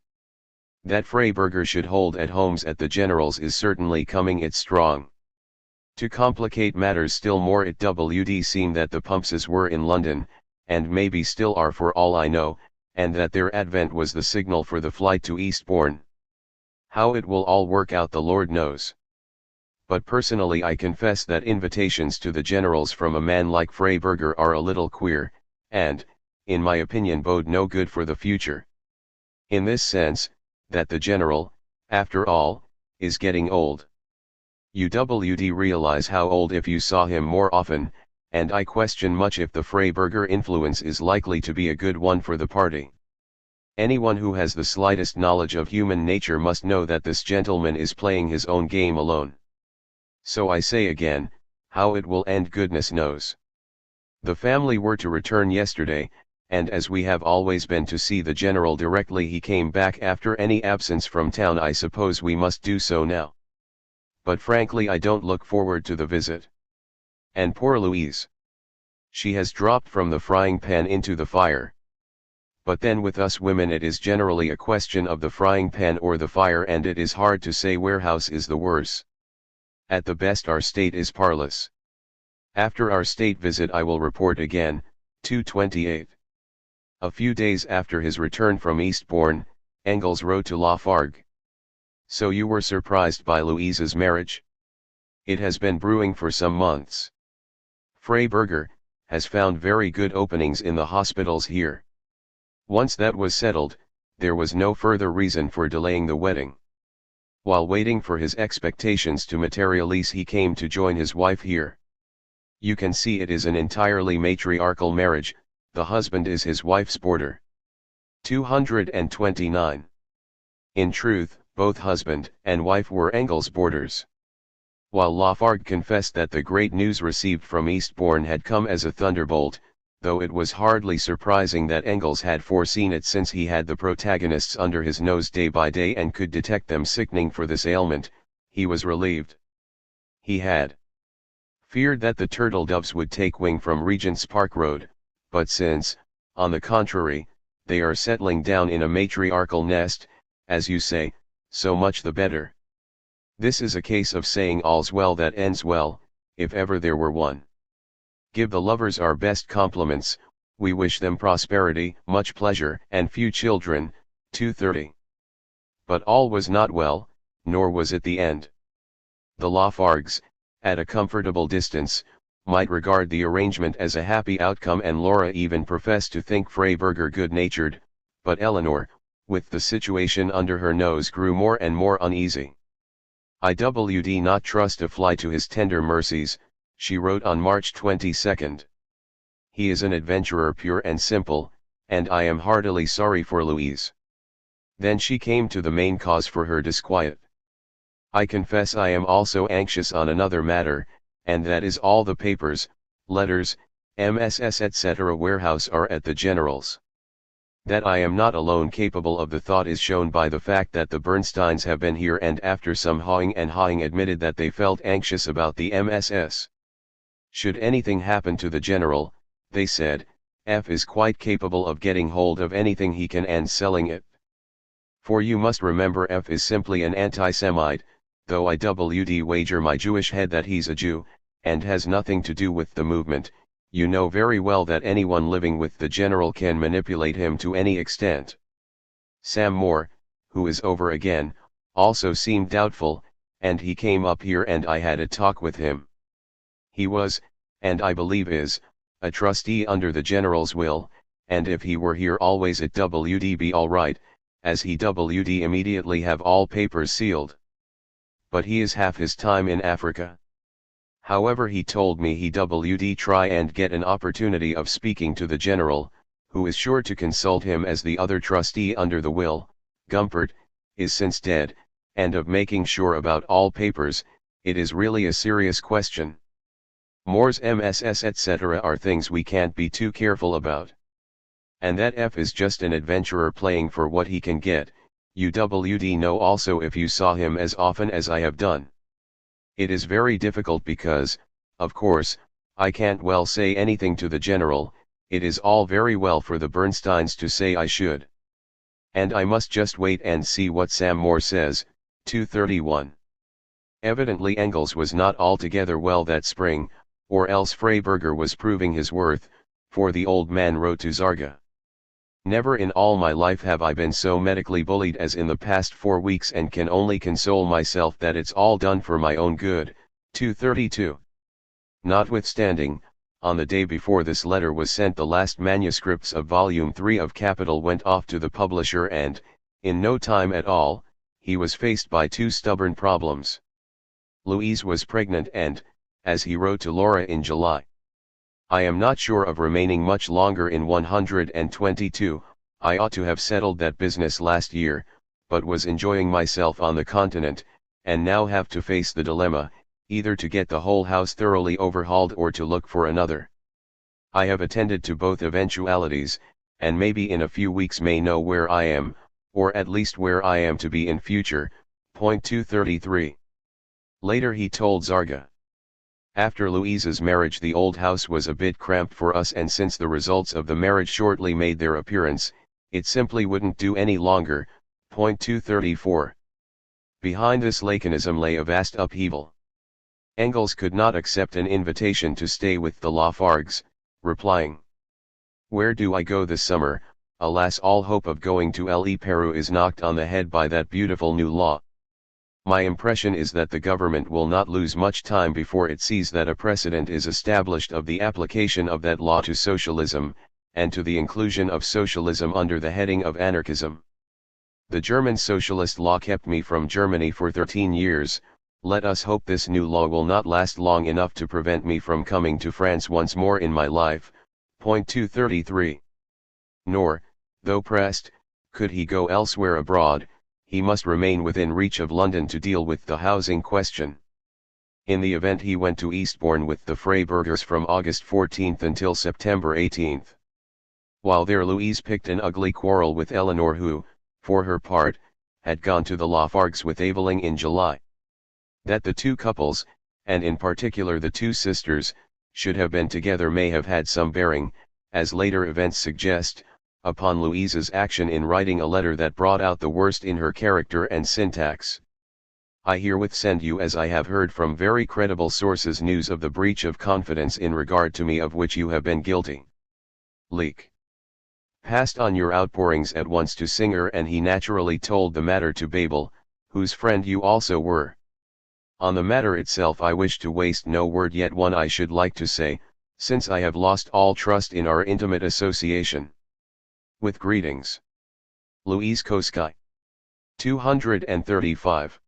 That Freiberger should hold at homes at the general's is certainly coming it strong. To complicate matters still more, it would seem that the Pumpses were in London, and maybe still are for all I know, and that their advent was the signal for the flight to Eastbourne. How it will all work out the Lord knows. But personally I confess that invitations to the generals from a man like Freiberger are a little queer, and, in my opinion, bode no good for the future. In this sense, that the general, after all, is getting old. You would realize how old if you saw him more often, and I question much if the Freiberger influence is likely to be a good one for the party. Anyone who has the slightest knowledge of human nature must know that this gentleman is playing his own game alone. So I say again, how it will end goodness knows. The family were to return yesterday, and as we have always been to see the general directly he came back after any absence from town, I suppose we must do so now. But frankly I don't look forward to the visit. And poor Louise. She has dropped from the frying pan into the fire. But then with us women it is generally a question of the frying pan or the fire, and it is hard to say Warehouse is the worse. At the best our state is parlous. After our state visit I will report again. 228. A few days after his return from Eastbourne, Engels wrote to Lafargue. So you were surprised by Louise's marriage? It has been brewing for some months. Freiberger has found very good openings in the hospitals here. Once that was settled, there was no further reason for delaying the wedding. While waiting for his expectations to materialize, he came to join his wife here. You can see it is an entirely matriarchal marriage. The husband is his wife's boarder. 229. In truth, both husband and wife were Engels' boarders. While Lafargue confessed that the great news received from Eastbourne had come as a thunderbolt, though it was hardly surprising that Engels had foreseen it since he had the protagonists under his nose day by day and could detect them sickening for this ailment, he was relieved. He had feared that the turtle doves would take wing from Regent's Park Road, but since, on the contrary, they are settling down in a matriarchal nest, as you say, so much the better. This is a case of saying all's well that ends well, if ever there were one. Give the lovers our best compliments, we wish them prosperity, much pleasure, and few children. 2:30. But all was not well, nor was it the end. The Lafargues, at a comfortable distance, might regard the arrangement as a happy outcome, and Laura even professed to think Freiberger good-natured, but Eleanor, with the situation under her nose, grew more and more uneasy. "Iwd not trust a fly to his tender mercies," she wrote on March 22. "He is an adventurer pure and simple, and I am heartily sorry for Louise." Then she came to the main cause for her disquiet. "I confess I am also anxious on another matter, and that is all the papers, letters, MSS etc. warehouse are at the General's. That I am not alone capable of the thought is shown by the fact that the Bernsteins have been here and after some hawing and hawing admitted that they felt anxious about the MSS. Should anything happen to the General, they said, F is quite capable of getting hold of anything he can and selling it. For you must remember F is simply an anti-Semite, though Iwd wager my Jewish head that he's a Jew, and has nothing to do with the movement. You know very well that anyone living with the General can manipulate him to any extent." Sam Moore, who is over again, also seemed doubtful, and he came up here and I had a talk with him. He was, and I believe is, a trustee under the General's will, and if he were here always it would be all right, as he would immediately have all papers sealed. But he is half his time in Africa. However, he told me he would try and get an opportunity of speaking to the General, who is sure to consult him as the other trustee under the will, Gumpert, is since dead, and of making sure about all papers. It is really a serious question. Moore's MSS etc. are things we can't be too careful about. And that F is just an adventurer playing for what he can get. You would know also if you saw him as often as I have done. It is very difficult because, of course, I can't well say anything to the General. It is all very well for the Bernsteins to say I should. And I must just wait and see what Sam Moore says. 2:31. Evidently Engels was not altogether well that spring, or else Freiberger was proving his worth, for the old man wrote to Zarga. "Never in all my life have I been so medically bullied as in the past 4 weeks, and can only console myself that it's all done for my own good." 2:32. Notwithstanding, on the day before this letter was sent the last manuscripts of Volume 3 of Capital went off to the publisher, and, in no time at all, he was faced by 2 stubborn problems. Louise was pregnant and, as he wrote to Laura in July, "I am not sure of remaining much longer in 122, I ought to have settled that business last year, but was enjoying myself on the continent, and now have to face the dilemma, either to get the whole house thoroughly overhauled or to look for another. I have attended to both eventualities, and maybe in a few weeks may know where I am, or at least where I am to be in future." 233. Later he told Zarga, "After Louise's marriage the old house was a bit cramped for us, and since the results of the marriage shortly made their appearance, it simply wouldn't do any longer." 234. Behind this laconism lay a vast upheaval. Engels could not accept an invitation to stay with the Lafargues, replying, "Where do I go this summer? Alas, all hope of going to Le Peru is knocked on the head by that beautiful new law. My impression is that the government will not lose much time before it sees that a precedent is established of the application of that law to socialism, and to the inclusion of socialism under the heading of anarchism. The German socialist law kept me from Germany for 13 years, let us hope this new law will not last long enough to prevent me from coming to France once more in my life." 233. Nor, though pressed, could he go elsewhere abroad. He must remain within reach of London to deal with the housing question. In the event he went to Eastbourne with the Freiburgers from August 14 until September 18. While there Louise picked an ugly quarrel with Eleanor who, for her part, had gone to the Lafargues with Aveling in July. That the two couples, and in particular the two sisters, should have been together may have had some bearing, as later events suggest, upon Louise's action in writing a letter that brought out the worst in her character and syntax. I herewith send you, as I have heard from very credible sources, news of the breach of confidence in regard to me of which you have been guilty. Leek passed on your outpourings at once to Singer, and he naturally told the matter to Babel, whose friend you also were. On the matter itself I wish to waste no word, yet one I should like to say, since I have lost all trust in our intimate association. With greetings. Louise Koskai. 235.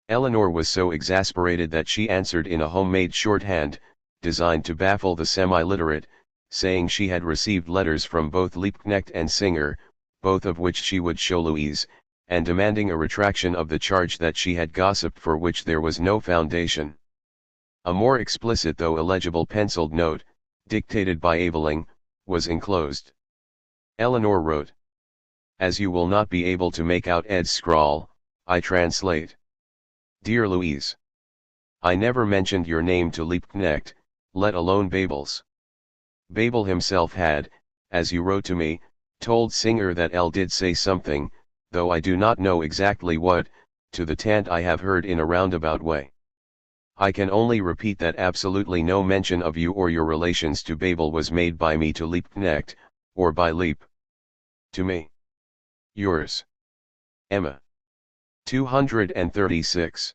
Eleanor was so exasperated that she answered in a homemade shorthand, designed to baffle the semi-literate, saying she had received letters from both Liebknecht and Singer, both of which she would show Louise, and demanding a retraction of the charge that she had gossiped, for which there was no foundation. A more explicit though illegible penciled note, dictated by Aveling, was enclosed. Eleanor wrote: "As you will not be able to make out Ed's scrawl, I translate. Dear Louise, I never mentioned your name to Liebknecht, let alone Babel's. Babel himself had, as you wrote to me, told Singer that L did say something, though I do not know exactly what, to the tant I have heard in a roundabout way. I can only repeat that absolutely no mention of you or your relations to Babel was made by me to Liebknecht, or by Liep. To me. Yours. Emma. 236.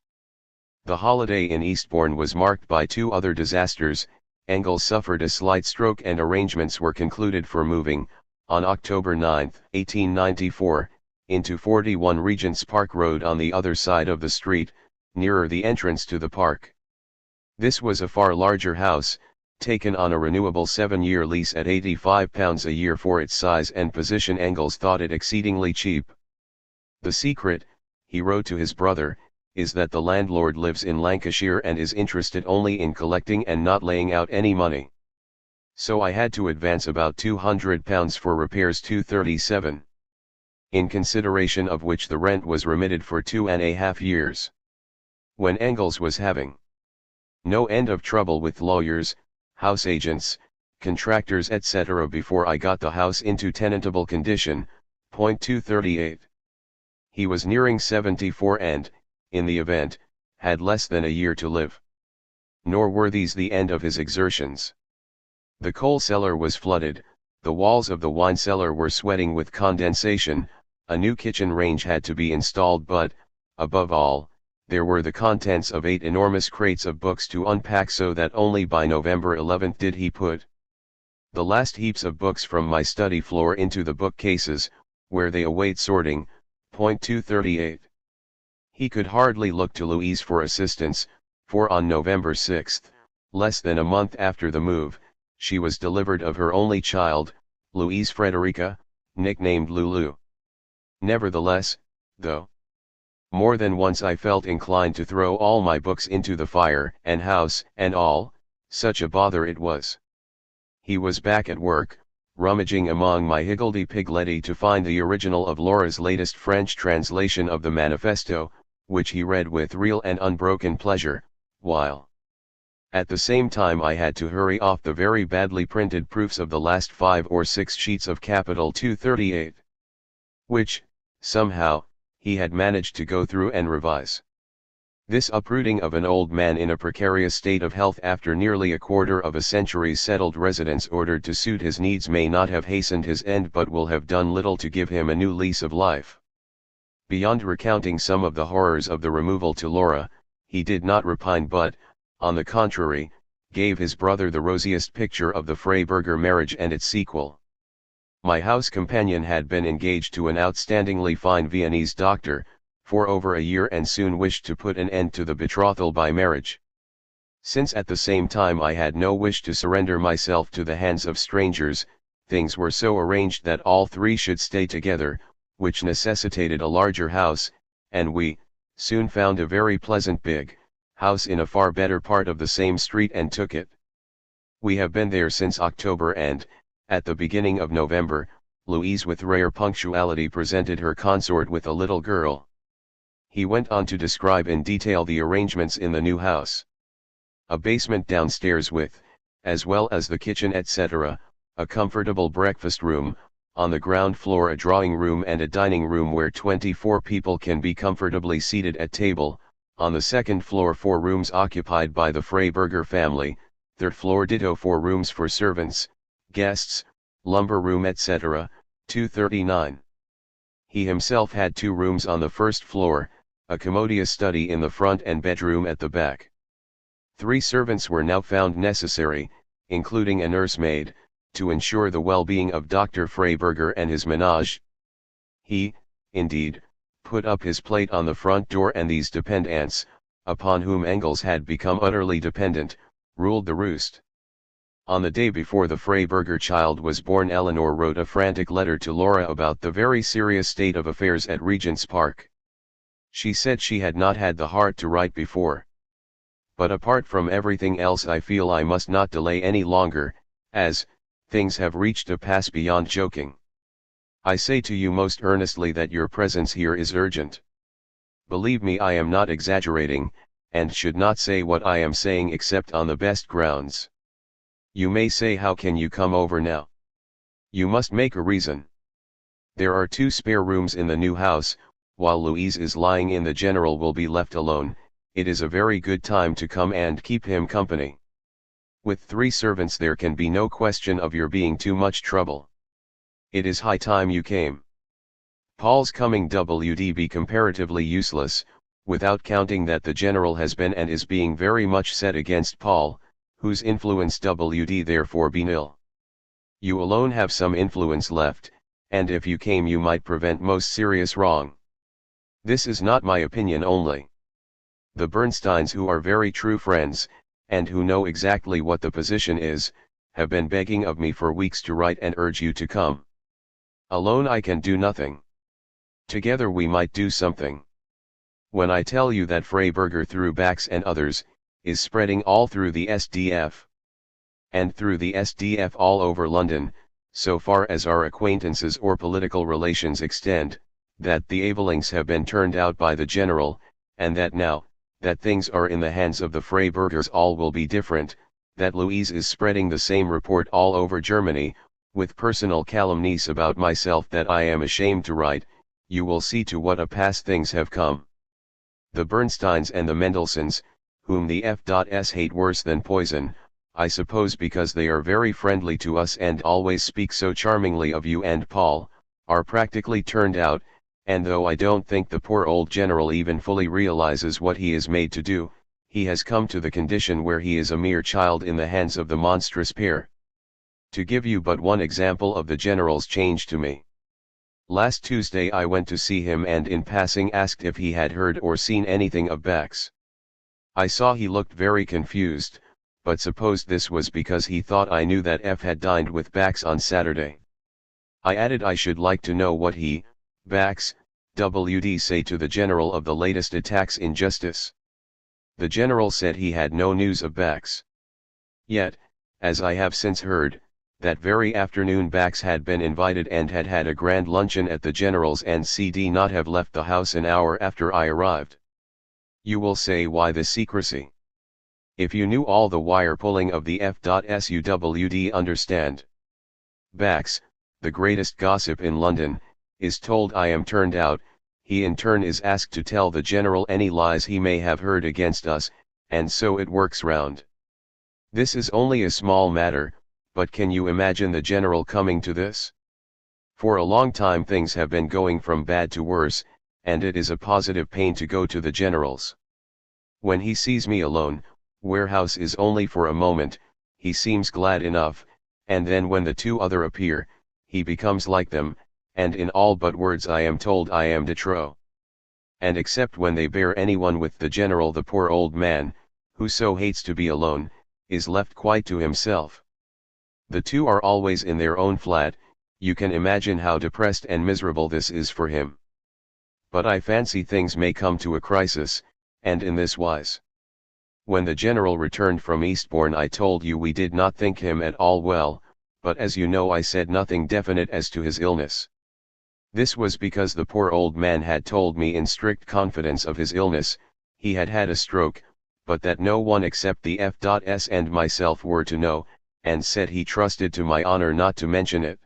The holiday in Eastbourne was marked by two other disasters. Engels suffered a slight stroke and arrangements were concluded for moving, on October 9, 1894, into 41 Regent's Park Road on the other side of the street, nearer the entrance to the park. This was a far larger house, taken on a renewable 7-year lease at £85 a year for its size and position. Engels thought it exceedingly cheap. The secret, he wrote to his brother, is that the landlord lives in Lancashire and is interested only in collecting and not laying out any money. So I had to advance about £200 for repairs. 237. In consideration of which the rent was remitted for 2.5 years. When Engels was having no end of trouble with lawyers, house agents, contractors etc. before I got the house into tenantable condition, point 238. He was nearing 74 and, in the event, had less than a year to live. Nor were these the end of his exertions. The coal cellar was flooded, the walls of the wine cellar were sweating with condensation, a new kitchen range had to be installed, but, above all, there were the contents of 8 enormous crates of books to unpack, so that only by November 11 did he put the last heaps of books from my study floor into the bookcases, where they await sorting. Point 238. He could hardly look to Louise for assistance, for on November 6, less than a month after the move, she was delivered of her only child, Louise Frederica, nicknamed Lulu. Nevertheless, though more than once I felt inclined to throw all my books into the fire, and house and all, such a bother it was. He was back at work, rummaging among my higgledy-piggledy to find the original of Laura's latest French translation of the Manifesto, which he read with real and unbroken pleasure, while at the same time I had to hurry off the very badly printed proofs of the last 5 or 6 sheets of Capital 238. Which, somehow, he had managed to go through and revise. This uprooting of an old man in a precarious state of health after nearly a quarter of a century's settled residence ordered to suit his needs may not have hastened his end, but will have done little to give him a new lease of life. Beyond recounting some of the horrors of the removal to Laura, he did not repine but, on the contrary, gave his brother the rosiest picture of the Freiburger marriage and its sequel. My house companion had been engaged to an outstandingly fine Viennese doctor, for over a year, and soon wished to put an end to the betrothal by marriage. Since at the same time I had no wish to surrender myself to the hands of strangers, things were so arranged that all three should stay together, which necessitated a larger house, and we soon found a very pleasant big house in a far better part of the same street and took it. We have been there since October and, at the beginning of November, Louise with rare punctuality presented her consort with a little girl. He went on to describe in detail the arrangements in the new house. A basement downstairs with, as well as the kitchen etc., a comfortable breakfast room, on the ground floor a drawing room and a dining room where 24 people can be comfortably seated at table, on the second floor 4 rooms occupied by the Freiberger family, third floor ditto 4 rooms for servants, guests, lumber room etc., 239. He himself had 2 rooms on the first floor, a commodious study in the front and bedroom at the back. 3 servants were now found necessary, including a nursemaid, to ensure the well-being of Dr. Freiberger and his menage. He, indeed, put up his plate on the front door and these dependants, upon whom Engels had become utterly dependent, ruled the roost. On the day before the Freiberger child was born, Eleanor wrote a frantic letter to Laura about the very serious state of affairs at Regent's Park. She said she had not had the heart to write before. But apart from everything else, I feel I must not delay any longer, as things have reached a pass beyond joking. I say to you most earnestly that your presence here is urgent. Believe me, I am not exaggerating, and should not say what I am saying except on the best grounds. You may say, how can you come over now? You must make a reason. There are 2 spare rooms in the new house. While Louise is lying in, the general will be left alone. It is a very good time to come and keep him company. With 3 servants there can be no question of your being too much trouble. It is high time you came. Paul's coming would be comparatively useless, without counting that the general has been and is being very much set against Paul, whose influence would therefore be nil. You alone have some influence left, and if you came you might prevent most serious wrong. This is not my opinion only. The Bernsteins, who are very true friends, and who know exactly what the position is, have been begging of me for weeks to write and urge you to come. Alone I can do nothing. Together we might do something. When I tell you that Freiberger through Bax and others, is spreading all through the SDF, and through the SDF all over London, so far as our acquaintances or political relations extend, that the Avelings have been turned out by the general, and that now, that things are in the hands of the Freibergers, all will be different, that Louise is spreading the same report all over Germany, with personal calumnies about myself that I am ashamed to write, you will see to what a pass things have come. The Bernsteins and the Mendelssohns, whom the F.S. hate worse than poison, I suppose because they are very friendly to us and always speak so charmingly of you and Paul, are practically turned out, and though I don't think the poor old general even fully realizes what he is made to do, he has come to the condition where he is a mere child in the hands of the monstrous pair. To give you but one example of the general's change to me. Last Tuesday I went to see him and in passing asked if he had heard or seen anything of Bax. I saw he looked very confused, but supposed this was because he thought I knew that F had dined with Bax on Saturday. I added I should like to know what he, Bax, would say to the general of the latest attacks in justice. The general said he had no news of Bax. Yet, as I have since heard, that very afternoon Bax had been invited and had had a grand luncheon at the general's and did not have left the house an hour after I arrived. You will say, why this secrecy? If you knew all the wire pulling of the F.S. you would understand. Bax, the greatest gossip in London, is told I am turned out. He in turn is asked to tell the general any lies he may have heard against us, and so it works round. This is only a small matter, but can you imagine the general coming to this? For a long time things have been going from bad to worse, and it is a positive pain to go to the general's. When he sees me alone, warehouse is only for a moment, he seems glad enough, and then when the 2 other appear, he becomes like them, and in all but words I am told I am de trop. And except when they bear anyone with the general, the poor old man, who so hates to be alone, is left quite to himself. The 2 are always in their own flat. You can imagine how depressed and miserable this is for him. But I fancy things may come to a crisis, and in this wise. When the general returned from Eastbourne I told you we did not think him at all well, but as you know I said nothing definite as to his illness. This was because the poor old man had told me in strict confidence of his illness, he had had a stroke, but that no one except the F.S. and myself were to know, and said he trusted to my honor not to mention it.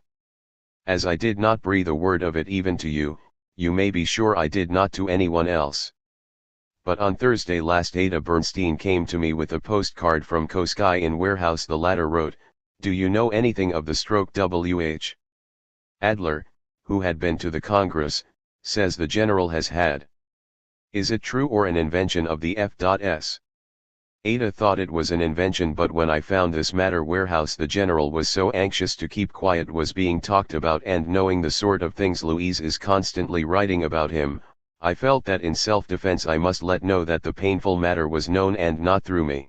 As I did not breathe a word of it even to you, you may be sure I did not to anyone else. But on Thursday last Ada Bernstein came to me with a postcard from Koski in warehouse. The latter wrote, "Do you know anything of the stroke? W.H. Adler, who had been to the Congress, says the general has had. Is it true or an invention of the F.S.?" Ada thought it was an invention, but when I found this matter warehouse the general was so anxious to keep quiet was being talked about, and knowing the sort of things Louise is constantly writing about him, I felt that in self-defense I must let know that the painful matter was known and not through me.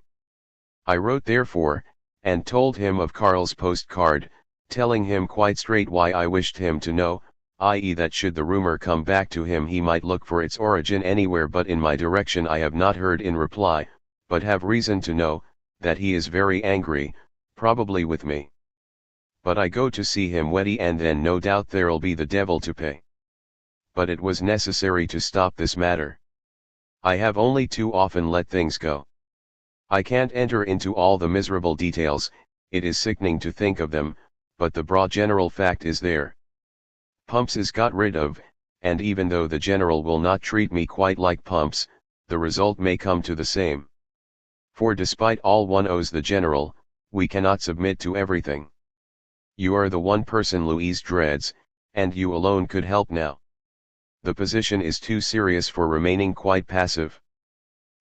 I wrote therefore, and told him of Karl's postcard, telling him quite straight why I wished him to know, i.e. that should the rumor come back to him he might look for its origin anywhere but in my direction. I have not heard in reply, but have reason to know, that he is very angry, probably with me. But I go to see him Weddy, and then no doubt there'll be the devil to pay. But it was necessary to stop this matter. I have only too often let things go. I can't enter into all the miserable details, it is sickening to think of them, but the broad general fact is there. Pumps is got rid of, and even though the general will not treat me quite like Pumps, the result may come to the same. For despite all one owes the general, we cannot submit to everything. You are the one person Louise dreads, and you alone could help now. The position is too serious for remaining quite passive.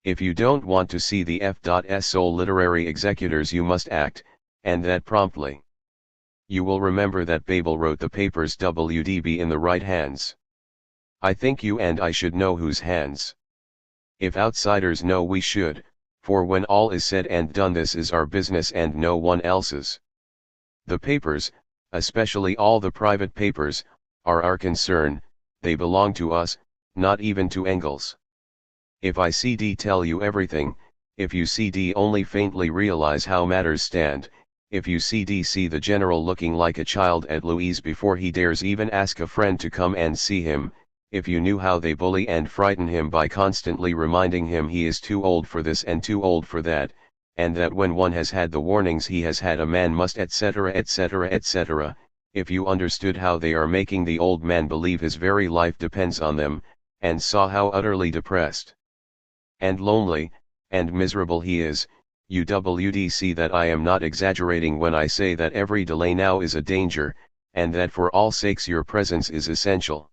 If you don't want to see the F.S. sole literary executors you must act, and that promptly. You will remember that Babel wrote the papers WDB in the right hands. I think you and I should know whose hands. If outsiders know we should, for when all is said and done this is our business and no one else's. The papers, especially all the private papers, are our concern. They belong to us, not even to Engels. If I CD tell you everything, if you CD only faintly realize how matters stand, if you CD see the general looking like a child at Louise before he dares even ask a friend to come and see him, if you knew how they bully and frighten him by constantly reminding him he is too old for this and too old for that, and that when one has had the warnings he has had a man must etc. etc. etc., if you understood how they are making the old man believe his very life depends on them, and saw how utterly depressed and lonely, and miserable he is, you would see that I am not exaggerating when I say that every delay now is a danger, and that for all sakes your presence is essential.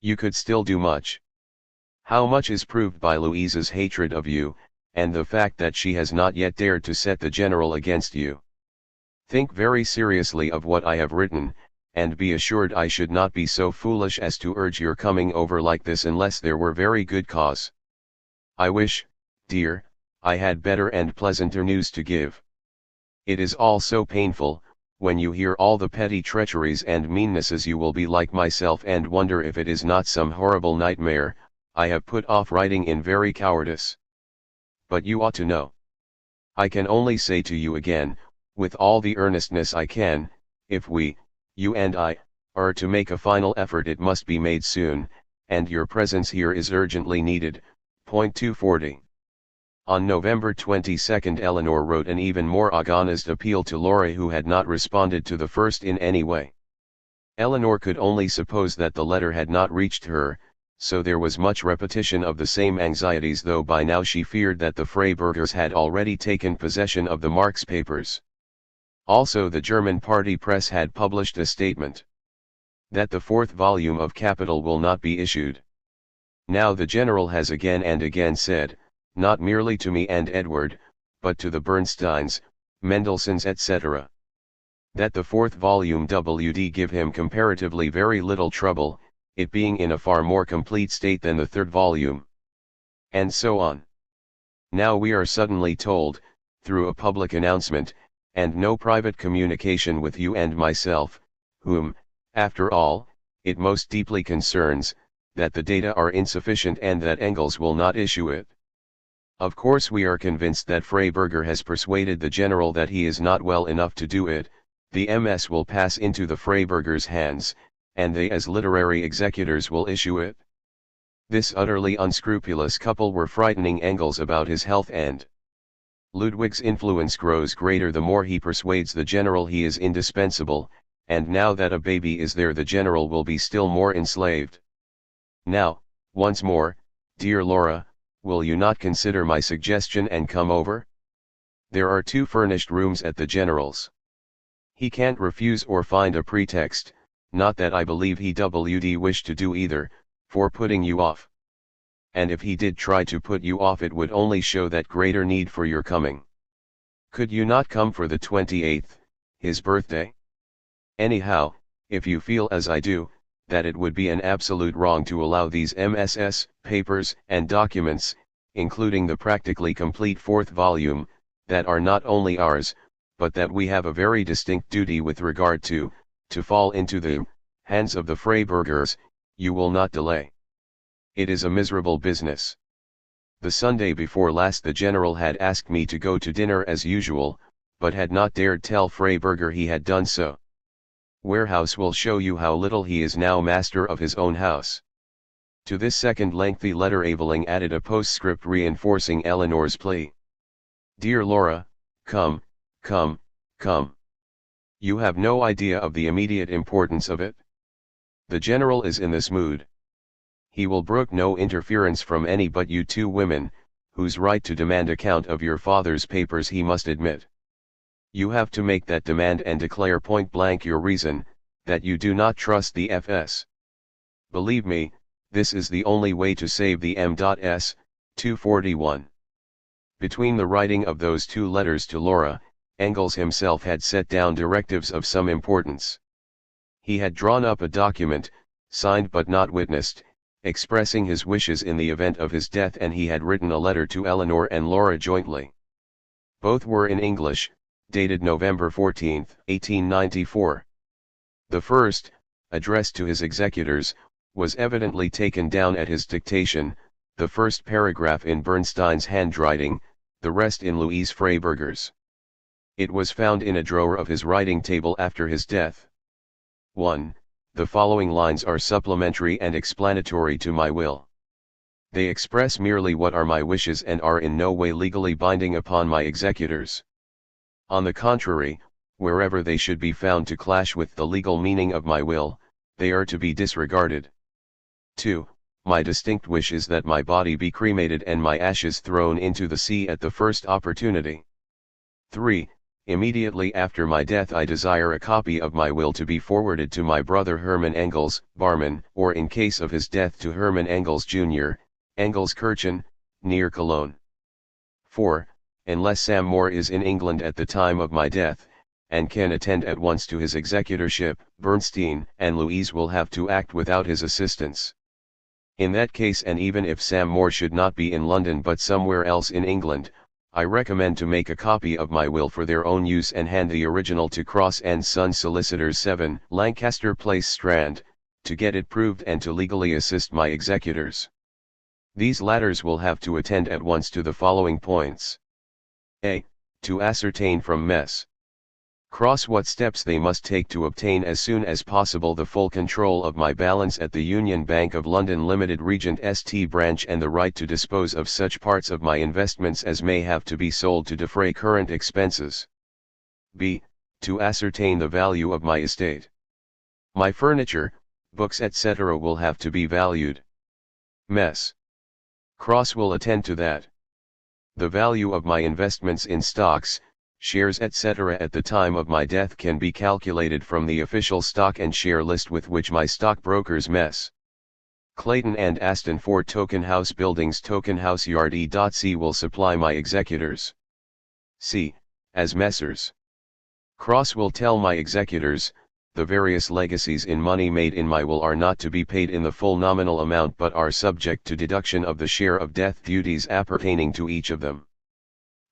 You could still do much. How much is proved by Louise's hatred of you, and the fact that she has not yet dared to set the general against you. Think very seriously of what I have written, and be assured I should not be so foolish as to urge your coming over like this unless there were very good cause. I wish, dear, I had better and pleasanter news to give. It is all so painful. When you hear all the petty treacheries and meannesses you will be like myself and wonder if it is not some horrible nightmare. I have put off writing in very cowardice. But you ought to know. I can only say to you again, with all the earnestness I can, if we, you and I, are to make a final effort it must be made soon, and your presence here is urgently needed. Point 240. On November 22 Eleanor wrote an even more agonized appeal to Laurie, who had not responded to the first in any way. Eleanor could only suppose that the letter had not reached her, so there was much repetition of the same anxieties, though by now she feared that the Freiburgers had already taken possession of the Marx papers. Also the German party press had published a statement that the fourth volume of Capital will not be issued. Now the general has again and again said, not merely to me and Edward, but to the Bernsteins, Mendelssohns etc., that the fourth volume would give him comparatively very little trouble, it being in a far more complete state than the third volume. And so on. Now we are suddenly told, through a public announcement, and no private communication with you and myself, whom, after all, it most deeply concerns, that the data are insufficient and that Engels will not issue it. Of course we are convinced that Freiberger has persuaded the general that he is not well enough to do it, the MS will pass into the Freiberger's hands, and they as literary executors will issue it. This utterly unscrupulous couple were frightening Engels about his health, and Ludwig's influence grows greater the more he persuades the general he is indispensable, and now that a baby is there the general will be still more enslaved. Now, once more, dear Laura, will you not consider my suggestion and come over? There are 2 furnished rooms at the general's. He can't refuse or find a pretext, not that I believe he would wish to do either, for putting you off. And if he did try to put you off it would only show that greater need for your coming. Could you not come for the 28th, his birthday? Anyhow, if you feel as I do, that it would be an absolute wrong to allow these MSS, papers and documents, including the practically complete 4th volume, that are not only ours, but that we have a very distinct duty with regard to fall into the hands of the Freibergers, you will not delay. It is a miserable business. The Sunday before last the general had asked me to go to dinner as usual, but had not dared tell Freiberger he had done so. Warehouse will show you how little he is now master of his own house. To this second lengthy letter Aveling added a postscript reinforcing Eleanor's plea. Dear Laura, come, come, come. You have no idea of the immediate importance of it. The general is in this mood. He will brook no interference from any but you 2 women, whose right to demand account of your father's papers he must admit. You have to make that demand and declare point blank your reason, that you do not trust the FS. Believe me, this is the only way to save the M.S. 241. Between the writing of those 2 letters to Laura, Engels himself had set down directives of some importance. He had drawn up a document, signed but not witnessed, expressing his wishes in the event of his death, and he had written a letter to Eleanor and Laura jointly. Both were in English, dated November 14, 1894. The first, addressed to his executors, was evidently taken down at his dictation, the first paragraph in Bernstein's handwriting, the rest in Louise Freiberger's. It was found in a drawer of his writing table after his death. 1. The following lines are supplementary and explanatory to my will. They express merely what are my wishes and are in no way legally binding upon my executors. On the contrary, wherever they should be found to clash with the legal meaning of my will, they are to be disregarded. 2. My distinct wish is that my body be cremated and my ashes thrown into the sea at the first opportunity. 3. Immediately after my death I desire a copy of my will to be forwarded to my brother Hermann Engels, Barman, or in case of his death to Hermann Engels Jr., Engelskirchen, near Cologne. 4. Unless Sam Moore is in England at the time of my death, and can attend at once to his executorship, Bernstein and Louise will have to act without his assistance. In that case, and even if Sam Moore should not be in London but somewhere else in England, I recommend to make a copy of my will for their own use and hand the original to Cross & Sons Solicitors 7, Lancaster Place Strand, to get it proved and to legally assist my executors. These latters will have to attend at once to the following points. A. To ascertain from Mess. Cross what steps they must take to obtain as soon as possible the full control of my balance at the Union Bank of London Limited Regent St branch and the right to dispose of such parts of my investments as may have to be sold to defray current expenses. B. To ascertain the value of my estate. My furniture, books etc. will have to be valued. Mess. Cross will attend to that. The value of my investments in stocks, shares etc. at the time of my death can be calculated from the official stock and share list with which my stockbrokers Mess. Clayton and Aston for Token House Buildings Token House Yard E.C. will supply my executors. C. As Messrs. Cross will tell my executors, the various legacies in money made in my will are not to be paid in the full nominal amount but are subject to deduction of the share of death duties appertaining to each of them.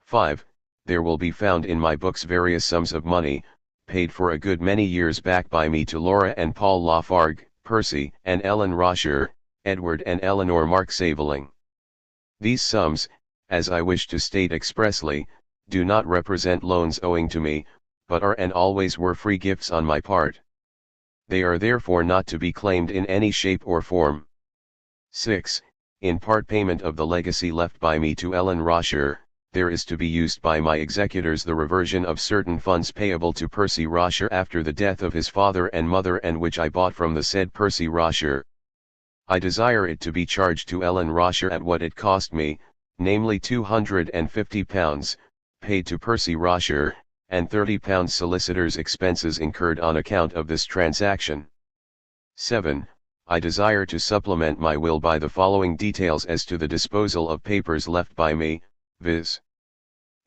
5. There will be found in my books various sums of money, paid for a good many years back by me to Laura and Paul Lafargue, Percy and Ellen Rosher, Edward and Eleanor Marx Aveling. These sums, as I wish to state expressly, do not represent loans owing to me, but are and always were free gifts on my part. They are therefore not to be claimed in any shape or form. 6. In part payment of the legacy left by me to Ellen Rosher, there is to be used by my executors the reversion of certain funds payable to Percy Rosher after the death of his father and mother, and which I bought from the said Percy Rosher. I desire it to be charged to Ellen Rosher at what it cost me, namely £250, paid to Percy Rosher, and £30 solicitors' expenses incurred on account of this transaction. 7. I desire to supplement my will by the following details as to the disposal of papers left by me, viz.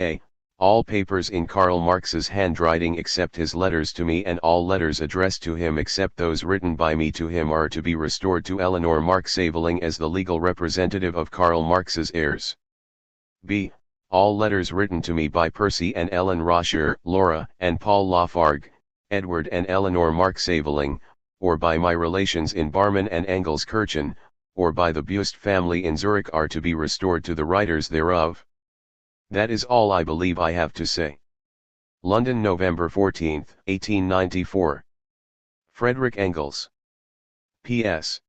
A. All papers in Karl Marx's handwriting except his letters to me, and all letters addressed to him except those written by me to him, are to be restored to Eleanor Marx-Aveling as the legal representative of Karl Marx's heirs. B. All letters written to me by Percy and Ellen Rosher, Laura and Paul Lafargue, Edward and Eleanor Marx-Aveling, or by my relations in Barmen and Engelskirchen, or by the Bust family in Zurich, are to be restored to the writers thereof. That is all I believe I have to say. London, November 14, 1894. Frederick Engels. P.S.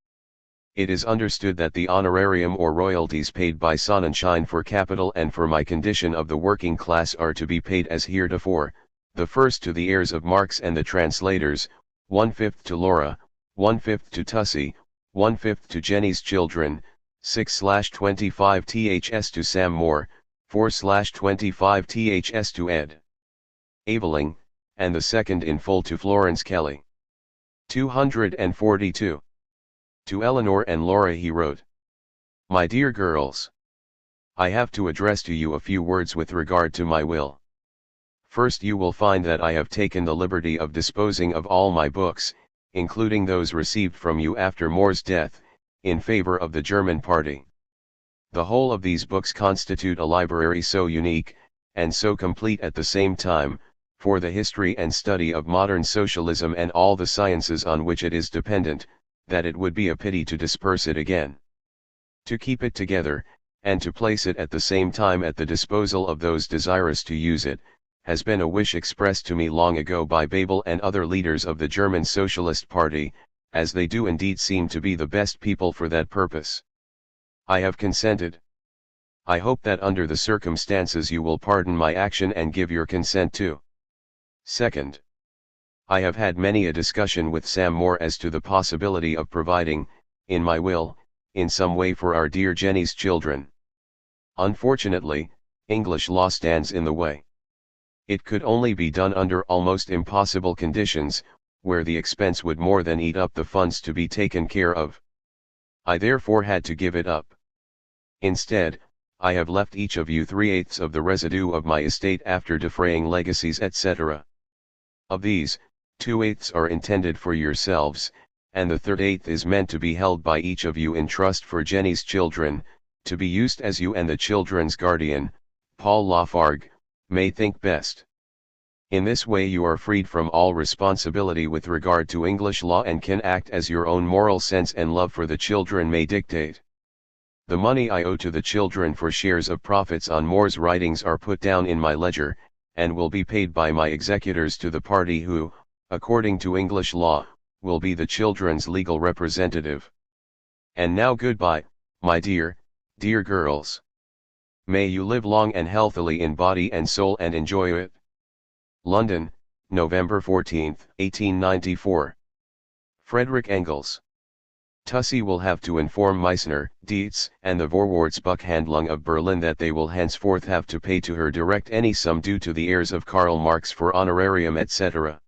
It is understood that the honorarium or royalties paid by Sonnenschein for capital and for my condition of the working class are to be paid as heretofore, the first to the heirs of Marx and the translators, 1/5 to Laura, 1/5 to Tussie, 1/5 to Jenny's children, 6/25 ths to Sam Moore, 4/25 ths to Ed Aveling, and the second in full to Florence Kelly. 242. To Eleanor and Laura he wrote: My dear girls, I have to address to you a few words with regard to my will. First, you will find that I have taken the liberty of disposing of all my books, including those received from you after Moore's death, in favor of the German party. The whole of these books constitute a library so unique, and so complete at the same time, for the history and study of modern socialism and all the sciences on which it is dependent, that it would be a pity to disperse it again. To keep it together, and to place it at the same time at the disposal of those desirous to use it, has been a wish expressed to me long ago by Babel and other leaders of the German Socialist Party, as they do indeed seem to be the best people for that purpose. I have consented. I hope that under the circumstances you will pardon my action and give your consent too. Second, I have had many a discussion with Sam Moore as to the possibility of providing, in my will, in some way for our dear Jenny's children. Unfortunately, English law stands in the way. It could only be done under almost impossible conditions, where the expense would more than eat up the funds to be taken care of. I therefore had to give it up. Instead, I have left each of you 3/8 of the residue of my estate after defraying legacies, etc. Of these, 2/8 are intended for yourselves, and the 1/3 is meant to be held by each of you in trust for Jenny's children, to be used as you and the children's guardian, Paul Lafargue, may think best. In this way you are freed from all responsibility with regard to English law, and can act as your own moral sense and love for the children may dictate. The money I owe to the children for shares of profits on Moore's writings are put down in my ledger, and will be paid by my executors to the party who, according to English law, will be the children's legal representative. And now goodbye, my dear, dear girls. May you live long and healthily in body and soul, and enjoy it. London, November 14, 1894. Frederick Engels. Tussie will have to inform Meissner, Dietz, and the Vorwärtsbuchhandlung of Berlin that they will henceforth have to pay to her direct any sum due to the heirs of Karl Marx for honorarium, etc.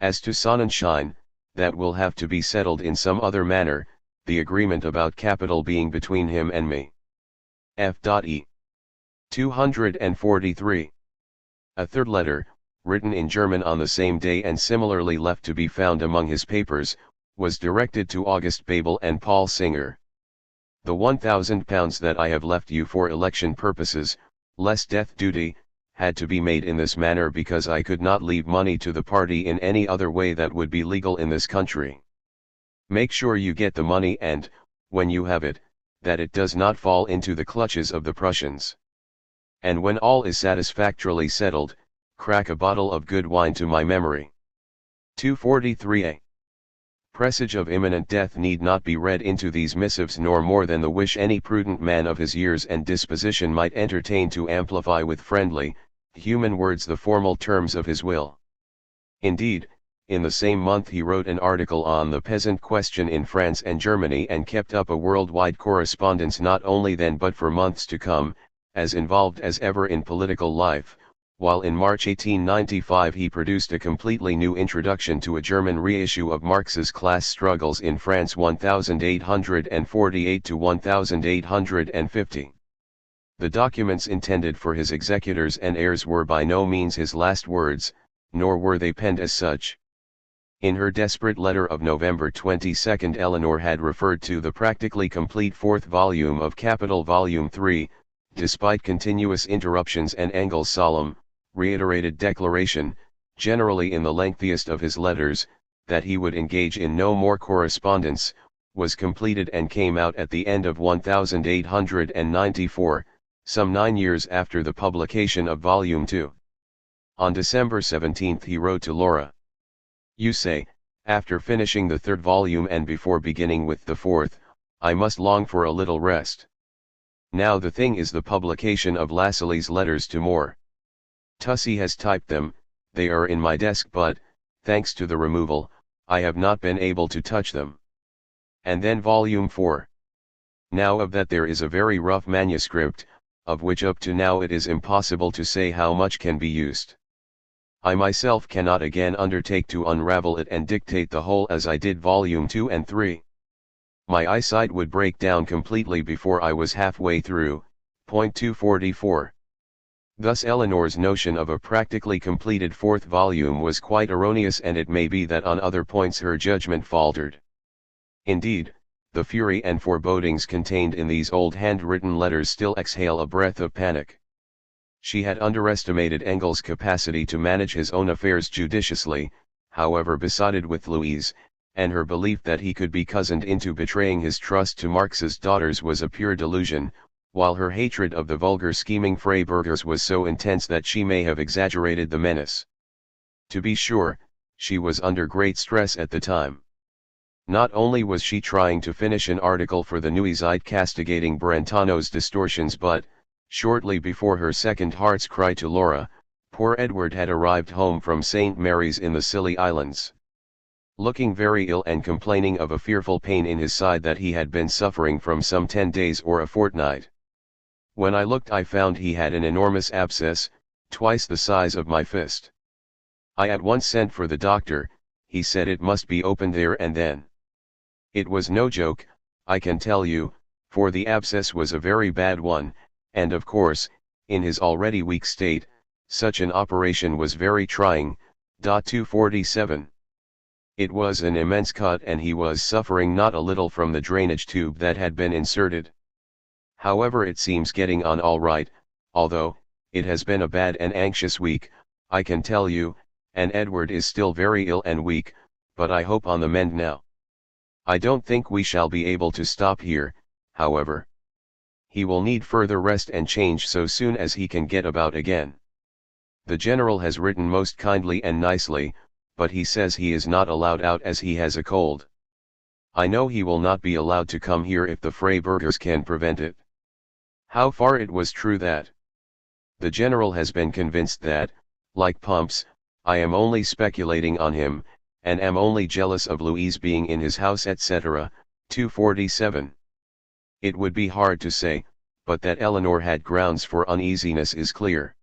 As to Sonnenschein, that will have to be settled in some other manner, the agreement about capital being between him and me. F.E. 243. A third letter, written in German on the same day and similarly left to be found among his papers, was directed to August Babel and Paul Singer. The £1,000 that I have left you for election purposes, less death duty, had to be made in this manner because I could not leave money to the party in any other way that would be legal in this country. Make sure you get the money, and, when you have it, that it does not fall into the clutches of the Prussians. And when all is satisfactorily settled, crack a bottle of good wine to my memory. 243a. Presage of imminent death need not be read into these missives, nor more than the wish any prudent man of his years and disposition might entertain to amplify with friendly, human words the formal terms of his will. Indeed, in the same month he wrote an article on the peasant question in France and Germany, and kept up a worldwide correspondence not only then but for months to come, as involved as ever in political life, while in March 1895 he produced a completely new introduction to a German reissue of Marx's Class Struggles in France 1848 to 1850. The documents intended for his executors and heirs were by no means his last words, nor were they penned as such. In her desperate letter of November 22, Eleanor had referred to the practically complete fourth volume of Capital Volume 3, despite continuous interruptions, and Engels' solemn, reiterated declaration, generally in the lengthiest of his letters, that he would engage in no more correspondence, was completed and came out at the end of 1894, some 9 years after the publication of Volume 2. On December 17 he wrote to Laura, "You say, after finishing the third volume and before beginning with the fourth, I must long for a little rest. Now the thing is the publication of Lascelles' letters to Moore. Tussie has typed them, they are in my desk, but, thanks to the removal, I have not been able to touch them. And then Volume 4. Now of that there is a very rough manuscript, of which up to now it is impossible to say how much can be used. I myself cannot again undertake to unravel it and dictate the whole as I did Volume 2 and 3. My eyesight would break down completely before I was halfway through." Point 244. Thus Eleanor's notion of a practically completed fourth volume was quite erroneous, and it may be that on other points her judgment faltered. Indeed, the fury and forebodings contained in these old handwritten letters still exhale a breath of panic. She had underestimated Engels' capacity to manage his own affairs judiciously, however besotted with Louise, and her belief that he could be cozened into betraying his trust to Marx's daughters was a pure delusion, while her hatred of the vulgar scheming Freiburgers was so intense that she may have exaggerated the menace. To be sure, she was under great stress at the time. Not only was she trying to finish an article for the Neue Zeit castigating Brentano's distortions, but, shortly before her second heart's cry to Laura, poor Edward had arrived home from St. Mary's in the Scilly Islands, looking very ill and complaining of a fearful pain in his side that he had been suffering from some 10 days or a fortnight. When I looked I found he had an enormous abscess, twice the size of my fist. I at once sent for the doctor. He said it must be opened there and then. It was no joke, I can tell you, for the abscess was a very bad one, and of course, in his already weak state, such an operation was very trying. 247. It was an immense cut, and he was suffering not a little from the drainage tube that had been inserted. However, it seems getting on all right, although, it has been a bad and anxious week, I can tell you, and Edward is still very ill and weak, but I hope on the mend now. I don't think we shall be able to stop here, however. He will need further rest and change so soon as he can get about again. The General has written most kindly and nicely, but he says he is not allowed out as he has a cold. I know he will not be allowed to come here if the Freiburgers can prevent it. How far it was true that the General has been convinced that, like Pumps, I am only speculating on him, and am only jealous of Louise being in his house, etc. 247. It would be hard to say, but that Eleanor had grounds for uneasiness is clear.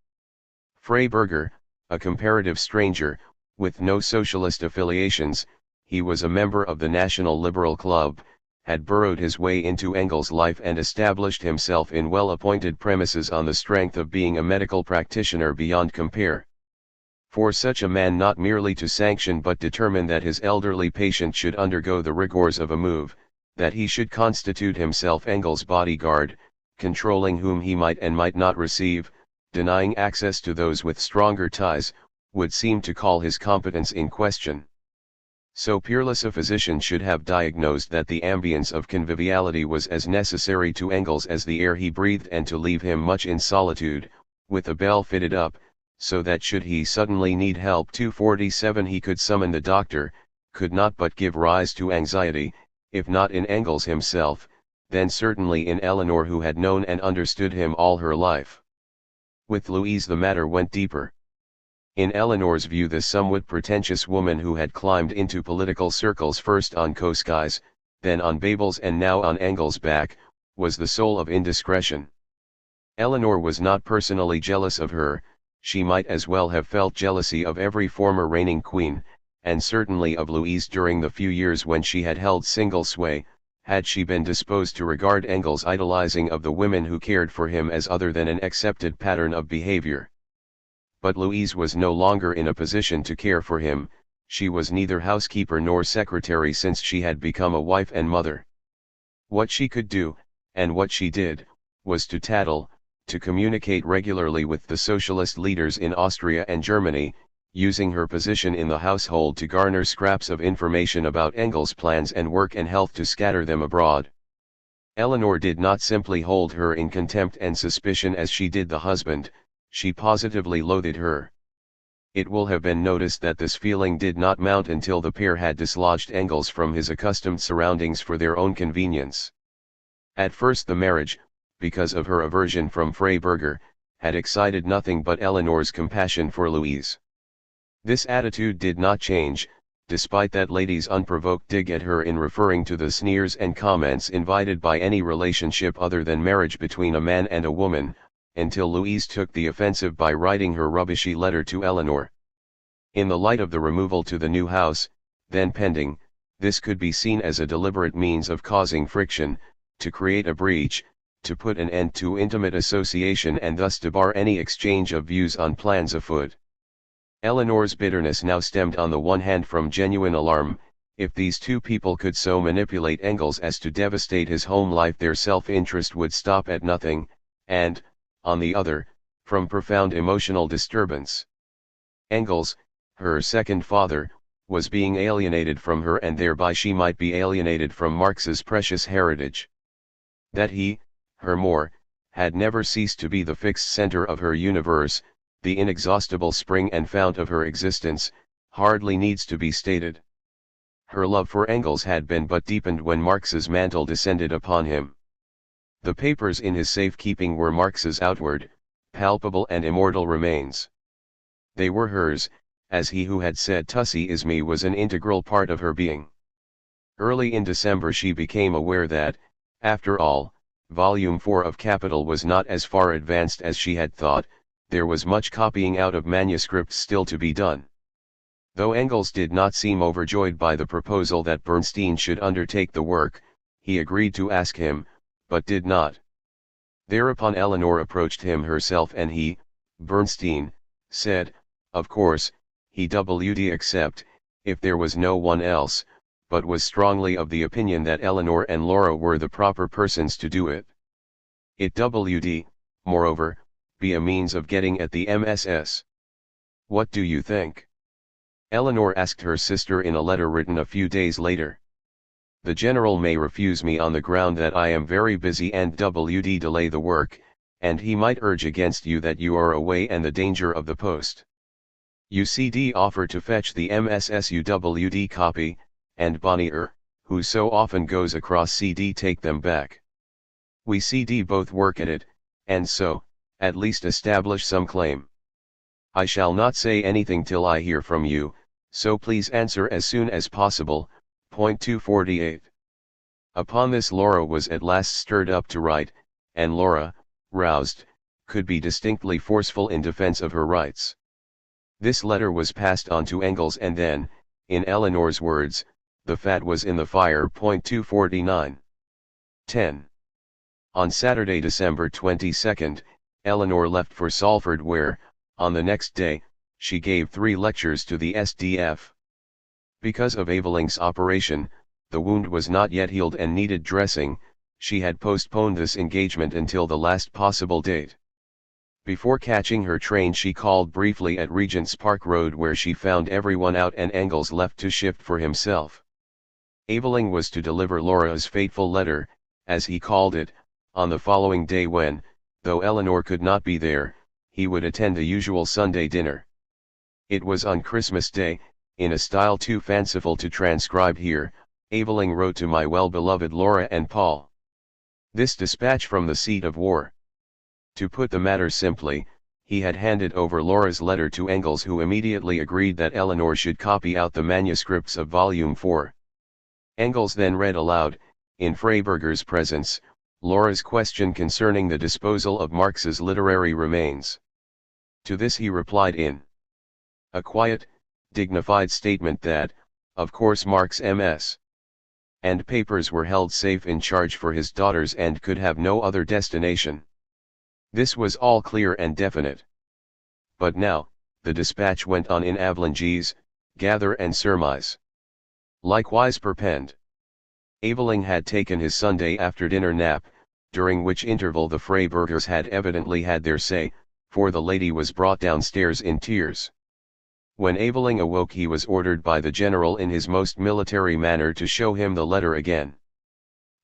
Freiburger, a comparative stranger, with no socialist affiliations, he was a member of the National Liberal Club, had burrowed his way into Engels' life and established himself in well-appointed premises on the strength of being a medical practitioner beyond compare. For such a man not merely to sanction but determine that his elderly patient should undergo the rigors of a move, that he should constitute himself Engels' bodyguard, controlling whom he might and might not receive, denying access to those with stronger ties, would seem to call his competence in question. So peerless a physician should have diagnosed that the ambience of conviviality was as necessary to Engels as the air he breathed, and to leave him much in solitude, with a bell fitted up, so that should he suddenly need help 247 he could summon the doctor, could not but give rise to anxiety, if not in Engels himself, then certainly in Eleanor, who had known and understood him all her life. With Louise the matter went deeper. In Eleanor's view, the somewhat pretentious woman who had climbed into political circles first on Koskai's, then on Babel's and now on Engels' back, was the soul of indiscretion. Eleanor was not personally jealous of her, she might as well have felt jealousy of every former reigning queen, and certainly of Louise during the few years when she had held single sway, had she been disposed to regard Engels' idolizing of the women who cared for him as other than an accepted pattern of behavior. But Louise was no longer in a position to care for him, she was neither housekeeper nor secretary since she had become a wife and mother. What she could do, and what she did, was to tattle, to communicate regularly with the socialist leaders in Austria and Germany, using her position in the household to garner scraps of information about Engels' plans and work and health to scatter them abroad. Eleanor did not simply hold her in contempt and suspicion as she did the husband, she positively loathed her. It will have been noticed that this feeling did not mount until the pair had dislodged Engels from his accustomed surroundings for their own convenience. At first the marriage, because of her aversion from Freiberger, had excited nothing but Eleanor's compassion for Louise. This attitude did not change, despite that lady's unprovoked dig at her in referring to the sneers and comments invited by any relationship other than marriage between a man and a woman, until Louise took the offensive by writing her rubbishy letter to Eleanor. In the light of the removal to the new house, then pending, this could be seen as a deliberate means of causing friction, to create a breach, to put an end to intimate association and thus to bar any exchange of views on plans afoot. Eleanor's bitterness now stemmed on the one hand from genuine alarm, if these two people could so manipulate Engels as to devastate his home life their self-interest would stop at nothing, and, on the other, from profound emotional disturbance. Engels, her second father, was being alienated from her, and thereby she might be alienated from Marx's precious heritage. That he, her more, had never ceased to be the fixed center of her universe, the inexhaustible spring and fount of her existence, hardly needs to be stated. Her love for Engels had been but deepened when Marx's mantle descended upon him. The papers in his safekeeping were Marx's outward, palpable and immortal remains. They were hers, as he who had said "Tussie is me" was an integral part of her being. Early in December she became aware that, after all, Volume 4 of Capital was not as far advanced as she had thought, there was much copying out of manuscripts still to be done. Though Engels did not seem overjoyed by the proposal that Bernstein should undertake the work, he agreed to ask him, but did not. Thereupon Eleanor approached him herself, and he, Bernstein, said, of course, he would accept, if there was no one else, but was strongly of the opinion that Eleanor and Laura were the proper persons to do it. It would, moreover, be a means of getting at the MSS. What do you think? Eleanor asked her sister in a letter written a few days later. The general may refuse me on the ground that I am very busy and would delay the work, and he might urge against you that you are away and the danger of the post. UCD offer to fetch the MSSUWD copy, and Bonnier, who so often goes across CD, take them back. We CD both work at it, and so, at least establish some claim. I shall not say anything till I hear from you, so please answer as soon as possible. Point 248. Upon this Laura was at last stirred up to write, and Laura, roused, could be distinctly forceful in defense of her rights. This letter was passed on to Engels, and then, in Eleanor's words, the fat was in the fire. Point 249. 10. On Saturday, December 22, Eleanor left for Salford, where, on the next day, she gave 3 lectures to the SDF. Because of Evelink's operation, the wound was not yet healed and needed dressing. She had postponed this engagement until the last possible date. Before catching her train she called briefly at Regent's Park Road where she found everyone out and Engels left to shift for himself. Aveling was to deliver Laura's fateful letter, as he called it, on the following day when, though Eleanor could not be there, he would attend the usual Sunday dinner. It was on Christmas Day, in a style too fanciful to transcribe here, Aveling wrote to my well-beloved Laura and Paul. This dispatch from the seat of war. To put the matter simply, he had handed over Laura's letter to Engels, who immediately agreed that Eleanor should copy out the manuscripts of Volume 4. Engels then read aloud, in Freiberger's presence, Laura's question concerning the disposal of Marx's literary remains. To this he replied in a quiet, dignified statement that, of course, Marx MS. and papers were held safe in charge for his daughters and could have no other destination. This was all clear and definite. But now, the dispatch went on in avalanches, gather and surmise. Likewise perpend. Aveling had taken his Sunday after-dinner nap, during which interval the Freibergers had evidently had their say, for the lady was brought downstairs in tears. When Aveling awoke he was ordered by the general in his most military manner to show him the letter again.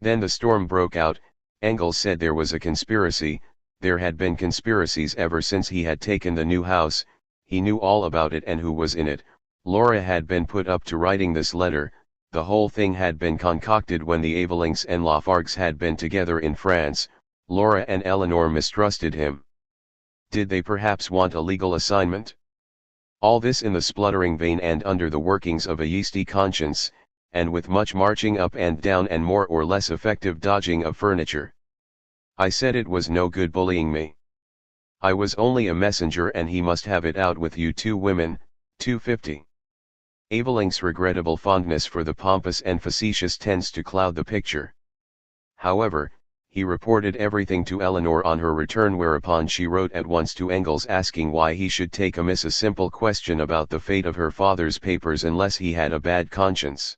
Then the storm broke out. Engels said there was a conspiracy. There had been conspiracies ever since he had taken the new house. He knew all about it and who was in it. Laura had been put up to writing this letter. The whole thing had been concocted when the Avelings and Lafargues had been together in France. Laura and Eleanor mistrusted him. Did they perhaps want a legal assignment? All this in the spluttering vein and under the workings of a yeasty conscience, and with much marching up and down and more or less effective dodging of furniture. I said it was no good bullying me. I was only a messenger and he must have it out with you two women, 250. Aveling's regrettable fondness for the pompous and facetious tends to cloud the picture. However, he reported everything to Eleanor on her return, whereupon she wrote at once to Engels asking why he should take amiss a simple question about the fate of her father's papers unless he had a bad conscience.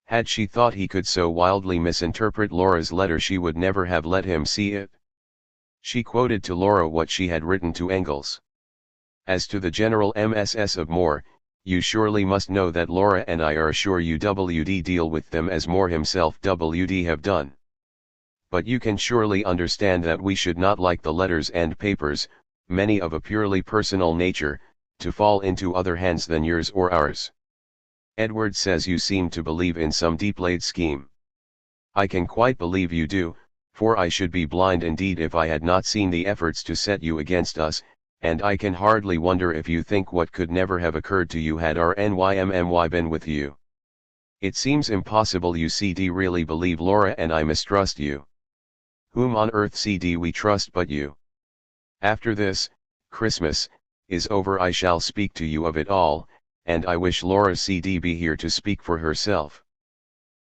Had she thought he could so wildly misinterpret Laura's letter she would never have let him see it. She quoted to Laura what she had written to Engels. As to the general MSS of Moore, you surely must know that Laura and I are sure UWD deal with them as Moore himself WD have done. But you can surely understand that we should not like the letters and papers, many of a purely personal nature, to fall into other hands than yours or ours. Edward says you seem to believe in some deep-laid scheme. I can quite believe you do, for I should be blind indeed if I had not seen the efforts to set you against us, and I can hardly wonder if you think what could never have occurred to you had our NYMMY been with you. It seems impossible you CD really believe Laura and I mistrust you. Whom on earth CD we trust but you? After this, Christmas, is over I shall speak to you of it all, and I wish Laura CD be here to speak for herself.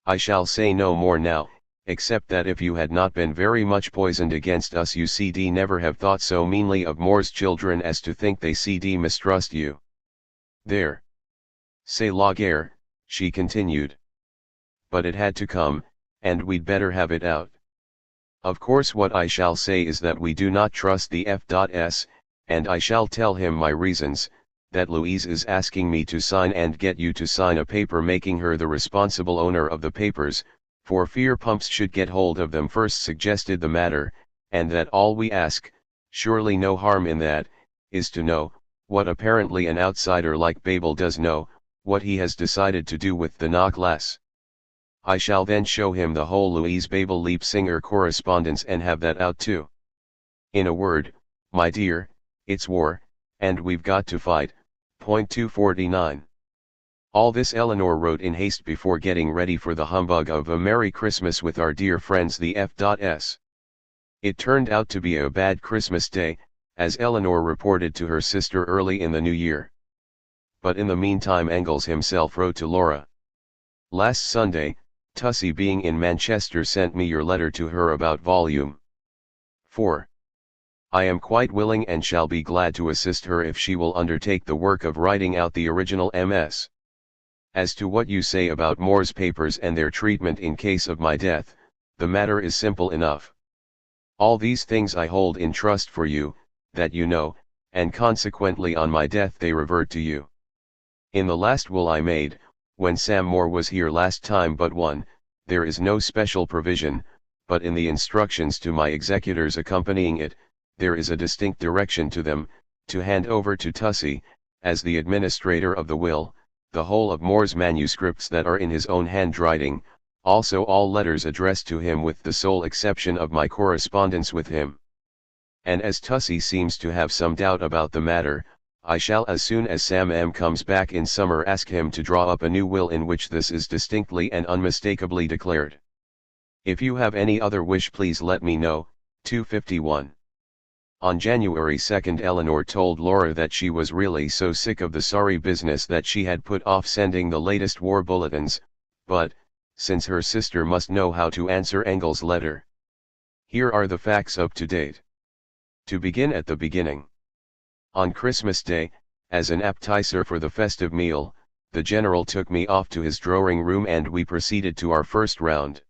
I shall say no more now, except that if you had not been very much poisoned against us you CD never have thought so meanly of Moore's children as to think they CD mistrust you. There. C'est la guerre, she continued. But it had to come, and we'd better have it out. Of course what I shall say is that we do not trust the F.S., and I shall tell him my reasons, that Louise is asking me to sign and get you to sign a paper making her the responsible owner of the papers, for fear Pumps should get hold of them first suggested the matter, and that all we ask, surely no harm in that, is to know, what apparently an outsider like Babel does know, what he has decided to do with the Nachlass. I shall then show him the whole Louise Babel Leipziger correspondence and have that out too. In a word, my dear, it's war, and we've got to fight. Point 249. All this Eleanor wrote in haste before getting ready for the humbug of a Merry Christmas with our dear friends the F.S. It turned out to be a bad Christmas day, as Eleanor reported to her sister early in the new year. But in the meantime Engels himself wrote to Laura. Last Sunday, Tussie being in Manchester sent me your letter to her about volume 4. I am quite willing and shall be glad to assist her if she will undertake the work of writing out the original MS. As to what you say about Moore's papers and their treatment in case of my death, the matter is simple enough. All these things I hold in trust for you, that you know, and consequently on my death they revert to you. In the last will I made, when Sam Moore was here last time but one, there is no special provision, but in the instructions to my executors accompanying it, there is a distinct direction to them, to hand over to Tussey, as the administrator of the will, the whole of Moore's manuscripts that are in his own handwriting, also all letters addressed to him with the sole exception of my correspondence with him. And as Tussey seems to have some doubt about the matter, I shall as soon as Sam M. comes back in summer ask him to draw up a new will in which this is distinctly and unmistakably declared. If you have any other wish please let me know. 251. On January 2 Eleanor told Laura that she was really so sick of the sorry business that she had put off sending the latest war bulletins, but, since her sister must know how to answer Engel's letter. Here are the facts up to date. To begin at the beginning. On Christmas Day, as an appetizer for the festive meal, the general took me off to his drawing room and we proceeded to our first round.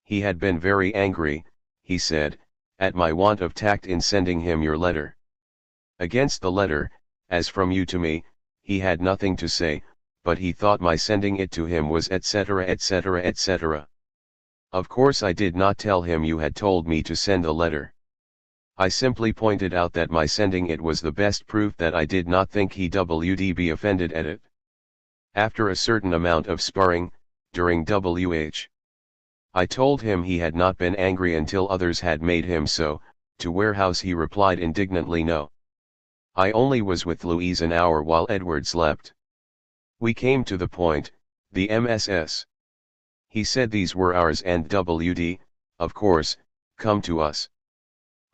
He had been very angry, he said, at my want of tact in sending him your letter. Against the letter, as from you to me, he had nothing to say, but he thought my sending it to him was etc. etc. etc. Of course I did not tell him you had told me to send the letter. I simply pointed out that my sending it was the best proof that I did not think he would be offended at it. After a certain amount of sparring, during I told him he had not been angry until others had made him so, to warehouse he replied indignantly no. I only was with Louise an hour while Edward slept. We came to the point, the MSS. He said these were ours and of course, come to us.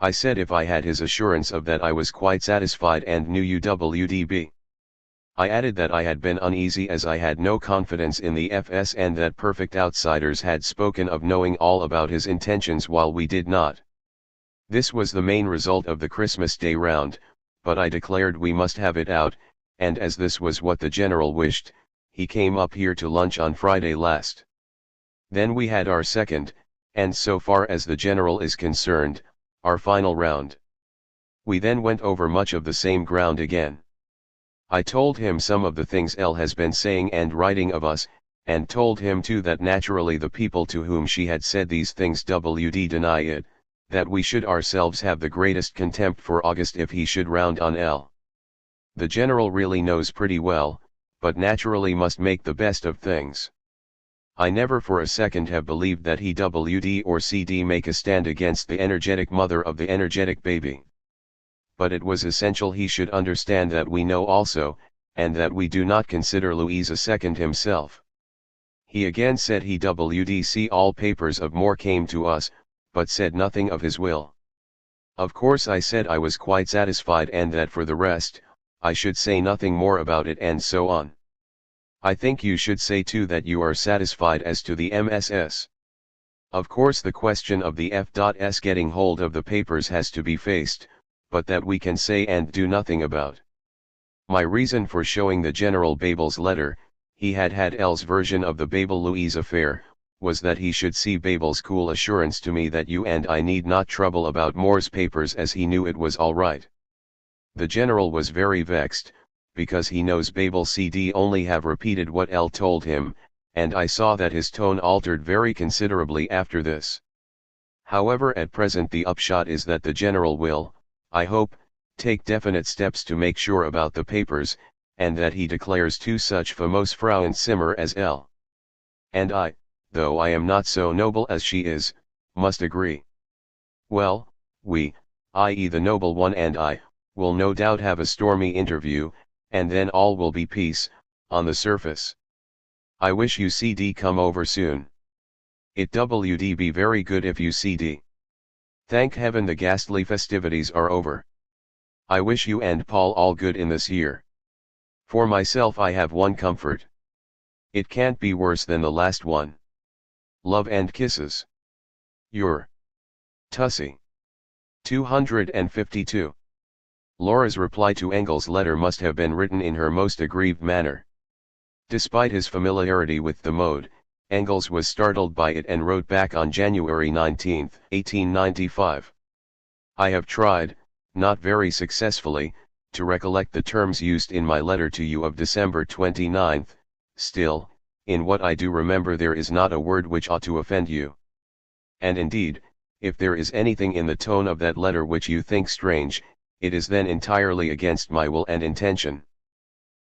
I said if I had his assurance of that I was quite satisfied and knew UWDB. I added that I had been uneasy as I had no confidence in the FS and that perfect outsiders had spoken of knowing all about his intentions while we did not. This was the main result of the Christmas Day round, but I declared we must have it out, and as this was what the general wished, he came up here to lunch on Friday last. Then we had our second, and so far as the general is concerned, our final round. We then went over much of the same ground again. I told him some of the things L has been saying and writing of us, and told him too that naturally the people to whom she had said these things would deny it, that we should ourselves have the greatest contempt for August if he should round on L. The general really knows pretty well, but naturally must make the best of things. I never for a second have believed that he would or CD make a stand against the energetic mother of the energetic baby. But it was essential he should understand that we know also, and that we do not consider Louise a second himself. He again said he would see all papers of Moore came to us, but said nothing of his will. Of course I said I was quite satisfied and that for the rest, I should say nothing more about it and so on. I think you should say too that you are satisfied as to the MSS. Of course the question of the F.S. getting hold of the papers has to be faced, but that we can say and do nothing about. My reason for showing the General Babel's letter, he had had L's version of the Babel-Louise affair, was that he should see Babel's cool assurance to me that you and I need not trouble about Moore's papers as he knew it was all right. The General was very vexed, because he knows Babel CD only have repeated what L told him, and I saw that his tone altered very considerably after this. However, at present the upshot is that the General will, I hope, take definite steps to make sure about the papers, and that he declares two such famous Frauenzimmer as L. And I, though I am not so noble as she is, must agree. Well, we, i.e. the noble one and I, will no doubt have a stormy interview, and then all will be peace, on the surface. I wish you CD come over soon. It would be very good if you CD. Thank heaven the ghastly festivities are over. I wish you and Paul all good in this year. For myself I have one comfort. It can't be worse than the last one. Love and kisses. Your Tussey. 252. Laura's reply to Engel's letter must have been written in her most aggrieved manner. Despite his familiarity with the mode, Engels was startled by it and wrote back on January 19, 1895. I have tried, not very successfully, to recollect the terms used in my letter to you of December 29, still, in what I do remember there is not a word which ought to offend you. And indeed, if there is anything in the tone of that letter which you think strange, it is then entirely against my will and intention.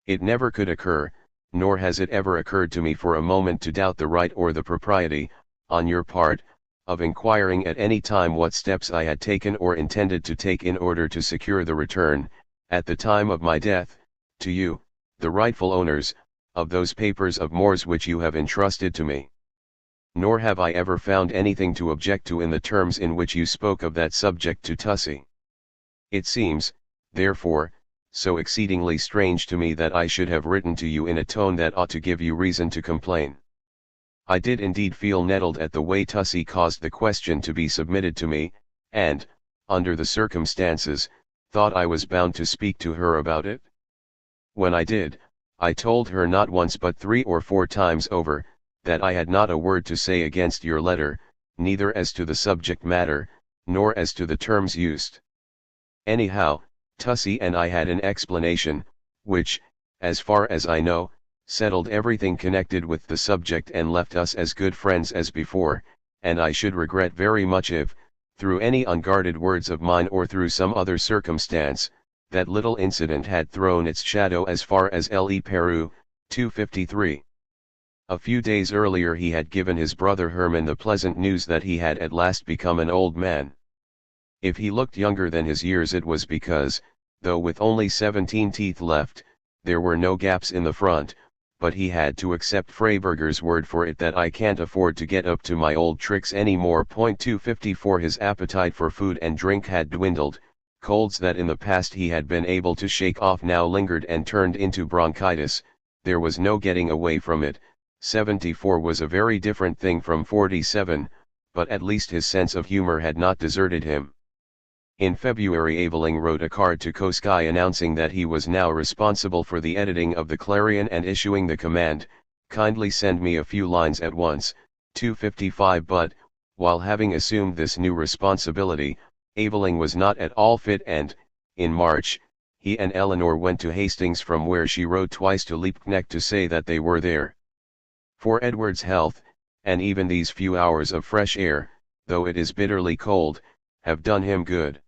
It never could occur, nor has it ever occurred to me for a moment to doubt the right or the propriety, on your part, of inquiring at any time what steps I had taken or intended to take in order to secure the return, at the time of my death, to you, the rightful owners, of those papers of Moore's which you have entrusted to me. Nor have I ever found anything to object to in the terms in which you spoke of that subject to Tussey. It seems, therefore, so exceedingly strange to me that I should have written to you in a tone that ought to give you reason to complain. I did indeed feel nettled at the way Tussey caused the question to be submitted to me, and, under the circumstances, thought I was bound to speak to her about it. When I did, I told her not once but 3 or 4 times over, that I had not a word to say against your letter, neither as to the subject matter, nor as to the terms used. Anyhow, Tussey and I had an explanation, which, as far as I know, settled everything connected with the subject and left us as good friends as before, and I should regret very much if, through any unguarded words of mine or through some other circumstance, that little incident had thrown its shadow as far as Le Peru, 253. A few days earlier he had given his brother Herman the pleasant news that he had at last become an old man. If he looked younger than his years it was because, though with only 17 teeth left, there were no gaps in the front, but he had to accept Freiberger's word for it that I can't afford to get up to my old tricks any more. 254 His appetite for food and drink had dwindled, colds that in the past he had been able to shake off now lingered and turned into bronchitis, there was no getting away from it. 74 was a very different thing from 47, but at least his sense of humor had not deserted him. In February Aveling wrote a card to Koski announcing that he was now responsible for the editing of the Clarion and issuing the command, "Kindly send me a few lines at once." 255 But, while having assumed this new responsibility, Aveling was not at all fit and, in March, he and Eleanor went to Hastings from where she rode twice to Liebknecht to say that they were there. For Edward's health, and even these few hours of fresh air, though it is bitterly cold, have done him good.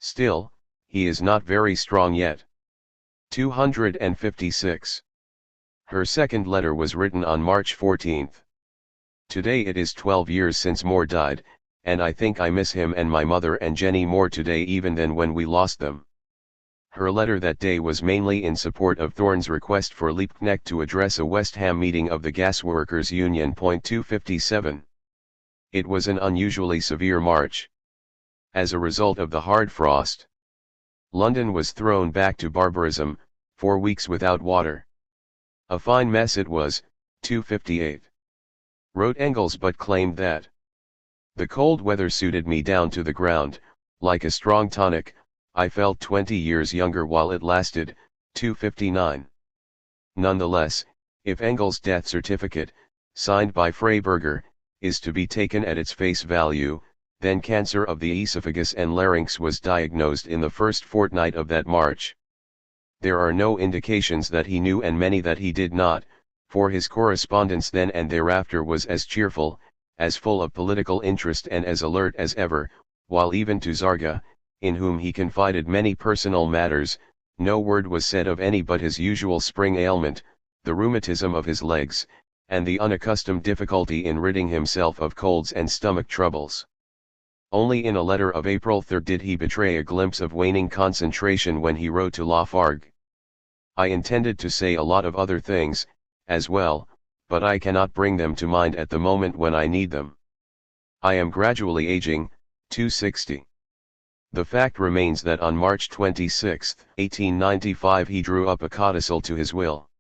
Still, he is not very strong yet. 256. Her second letter was written on March 14. Today it is 12 years since Moore died, and I think I miss him and my mother and Jenny more today even than when we lost them. Her letter that day was mainly in support of Thorne's request for Liebknecht to address a West Ham meeting of the Gasworkers' Union. 257. It was an unusually severe March. As a result of the hard frost, London was thrown back to barbarism, 4 weeks without water. A fine mess it was. 258. Wrote Engels but claimed that the cold weather suited me down to the ground, like a strong tonic. I felt 20 years younger while it lasted. 259. Nonetheless, if Engels' death certificate, signed by Freiberger, is to be taken at its face value, then cancer of the esophagus and larynx was diagnosed in the first fortnight of that March. There are no indications that he knew and many that he did not, for his correspondence then and thereafter was as cheerful, as full of political interest and as alert as ever, while even to Zarga, in whom he confided many personal matters, no word was said of any but his usual spring ailment, the rheumatism of his legs, and the unaccustomed difficulty in ridding himself of colds and stomach troubles. Only in a letter of April 3 did he betray a glimpse of waning concentration when he wrote to Lafargue. I intended to say a lot of other things, as well, but I cannot bring them to mind at the moment when I need them. I am gradually aging. 260. The fact remains that on March 26, 1895 he drew up a codicil to his will.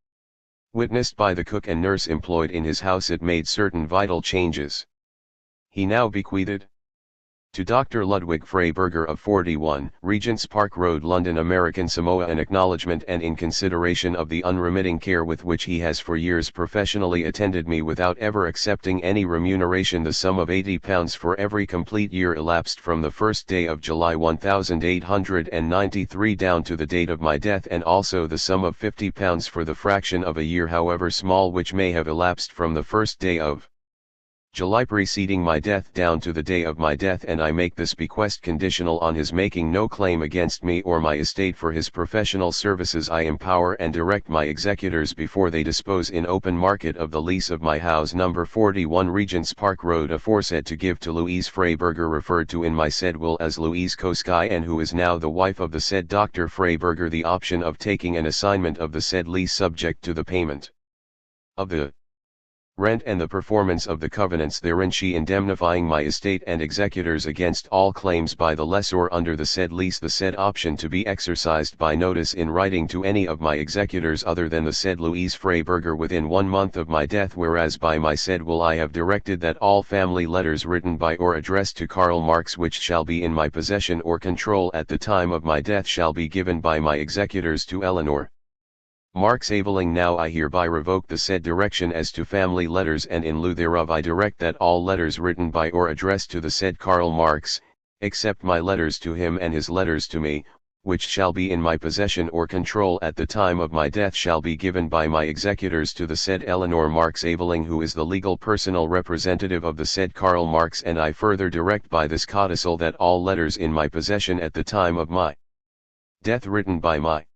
Witnessed by the cook and nurse employed in his house, it made certain vital changes. He now bequeathed To Dr. Ludwig Freiberger of 41, Regent's Park Road, London, American Samoa, in acknowledgement and in consideration of the unremitting care with which he has for years professionally attended me without ever accepting any remuneration, the sum of £80 for every complete year elapsed from the 1st day of July 1893 down to the date of my death, and also the sum of £50 for the fraction of a year, however small, which may have elapsed from the 1st day of July preceding my death down to the day of my death, and I make this bequest conditional on his making no claim against me or my estate for his professional services. I empower and direct my executors before they dispose in open market of the lease of my house number 41 Regent's Park Road aforesaid to give to Louise Freiberger, referred to in my said will as Louise Koski, and who is now the wife of the said Dr. Freiberger, the option of taking an assignment of the said lease subject to the payment of the rent and the performance of the covenants therein, she indemnifying my estate and executors against all claims by the lessor under the said lease, the said option to be exercised by notice in writing to any of my executors other than the said Louise Freiberger within 1 month of my death, whereas by my said will I have directed that all family letters written by or addressed to Karl Marx which shall be in my possession or control at the time of my death shall be given by my executors to Eleanor Marx Aveling. Now I hereby revoke the said direction as to family letters, and in lieu thereof I direct that all letters written by or addressed to the said Karl Marx, except my letters to him and his letters to me, which shall be in my possession or control at the time of my death, shall be given by my executors to the said Eleanor Marx Aveling, who is the legal personal representative of the said Karl Marx. And I further direct by this codicil that all letters in my possession at the time of my death written by my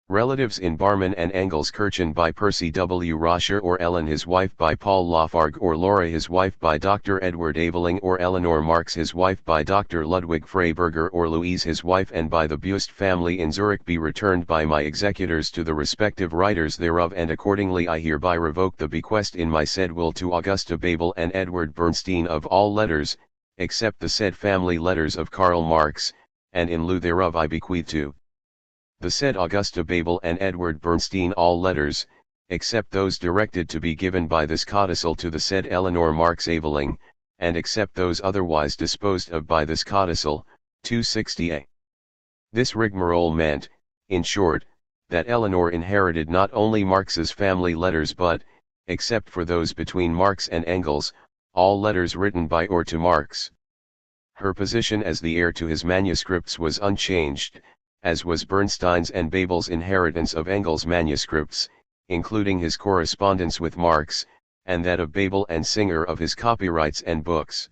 relatives in Barman and Engelskirchen by Percy W. Roscher, or Ellen his wife by Paul Lafargue, or Laura his wife by Dr. Edward Aveling, or Eleanor Marx his wife by Dr. Ludwig Freiberger, or Louise his wife and by the Bust family in Zurich, be returned by my executors to the respective writers thereof. And accordingly I hereby revoke the bequest in my said will to Augusta Babel and Edward Bernstein of all letters, except the said family letters of Karl Marx, and in lieu thereof I bequeath to the said Augusta Babel and Edward Bernstein all letters, except those directed to be given by this codicil to the said Eleanor Marx Aveling, and except those otherwise disposed of by this codicil. 260a. This rigmarole meant, in short, that Eleanor inherited not only Marx's family letters but, except for those between Marx and Engels, all letters written by or to Marx. Her position as the heir to his manuscripts was unchanged, as was Bernstein's and Babel's inheritance of Engels' manuscripts, including his correspondence with Marx, and that of Babel and Singer of his copyrights and books.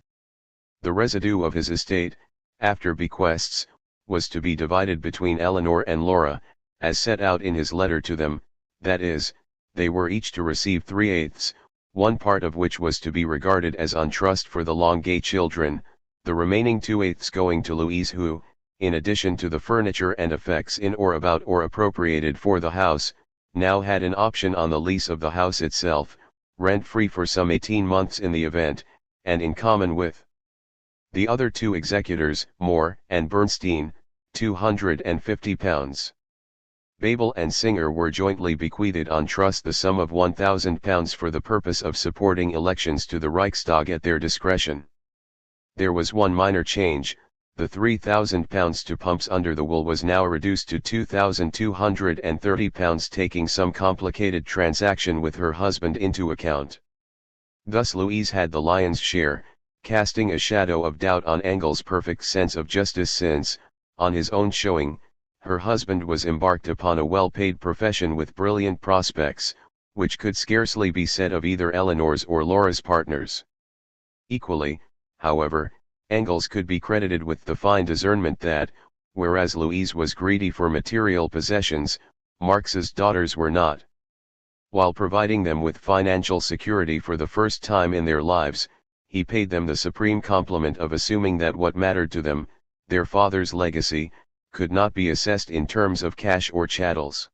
The residue of his estate, after bequests, was to be divided between Eleanor and Laura, as set out in his letter to them, that is, they were each to receive 3/8, one part of which was to be regarded as on trust for the Longuet children, the remaining 2/8 going to Louise, who, in addition to the furniture and effects in or about or appropriated for the house, now had an option on the lease of the house itself, rent-free for some 18 months in the event, and in common with the other two executors, Moore and Bernstein, £250. Babel and Singer were jointly bequeathed on trust the sum of £1,000 for the purpose of supporting elections to the Reichstag at their discretion. There was one minor change. The £3,000 to pumps under the will was now reduced to £2,230, taking some complicated transaction with her husband into account. Thus Louise had the lion's share, casting a shadow of doubt on Engels' perfect sense of justice since, on his own showing, her husband was embarked upon a well-paid profession with brilliant prospects, which could scarcely be said of either Eleanor's or Laura's partners. Equally, however, Engels could be credited with the fine discernment that, whereas Louise was greedy for material possessions, Marx's daughters were not. While providing them with financial security for the first time in their lives, he paid them the supreme compliment of assuming that what mattered to them, their father's legacy, could not be assessed in terms of cash or chattels.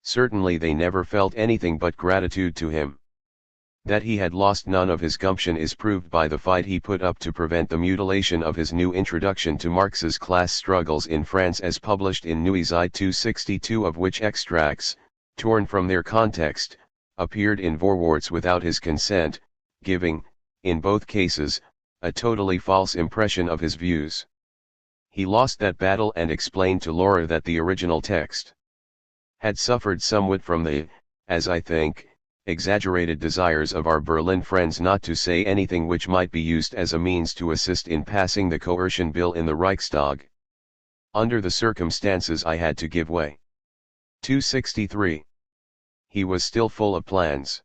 Certainly they never felt anything but gratitude to him. That he had lost none of his gumption is proved by the fight he put up to prevent the mutilation of his new introduction to Marx's class struggles in France, as published in Nuiside 262, of which extracts, torn from their context, appeared in Vorwärts without his consent, giving, in both cases, a totally false impression of his views. He lost that battle and explained to Laura that the original text had suffered somewhat from the, as I think, exaggerated desires of our Berlin friends not to say anything which might be used as a means to assist in passing the coercion bill in the Reichstag. Under the circumstances I had to give way. 263. He was still full of plans.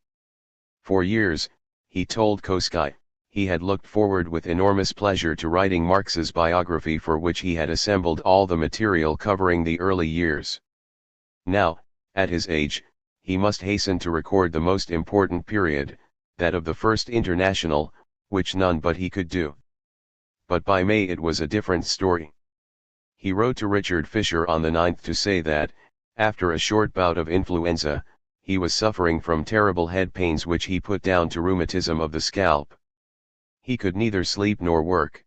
For years, he told Koskai, he had looked forward with enormous pleasure to writing Marx's biography, for which he had assembled all the material covering the early years. Now, at his age, he must hasten to record the most important period, that of the First International, which none but he could do. But by May it was a different story. He wrote to Richard Fisher on the 9th to say that, after a short bout of influenza, he was suffering from terrible head pains which he put down to rheumatism of the scalp. He could neither sleep nor work.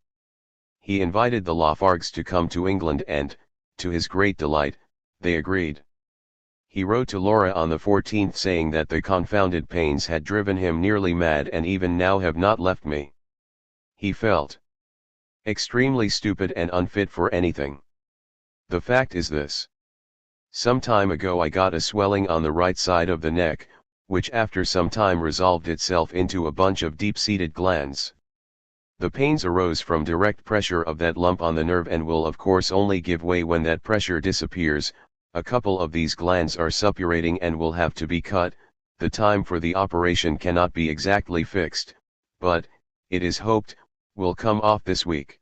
He invited the Lafargues to come to England and, to his great delight, they agreed. He wrote to Laura on the 14th saying that the confounded pains had driven him nearly mad and even now have not left me. He felt extremely stupid and unfit for anything. The fact is this. Some time ago I got a swelling on the right side of the neck, which after some time resolved itself into a bunch of deep-seated glands. The pains arose from direct pressure of that lump on the nerve and will of course only give way when that pressure disappears. A couple of these glands are suppurating and will have to be cut. The time for the operation cannot be exactly fixed, but, it is hoped, will come off this week.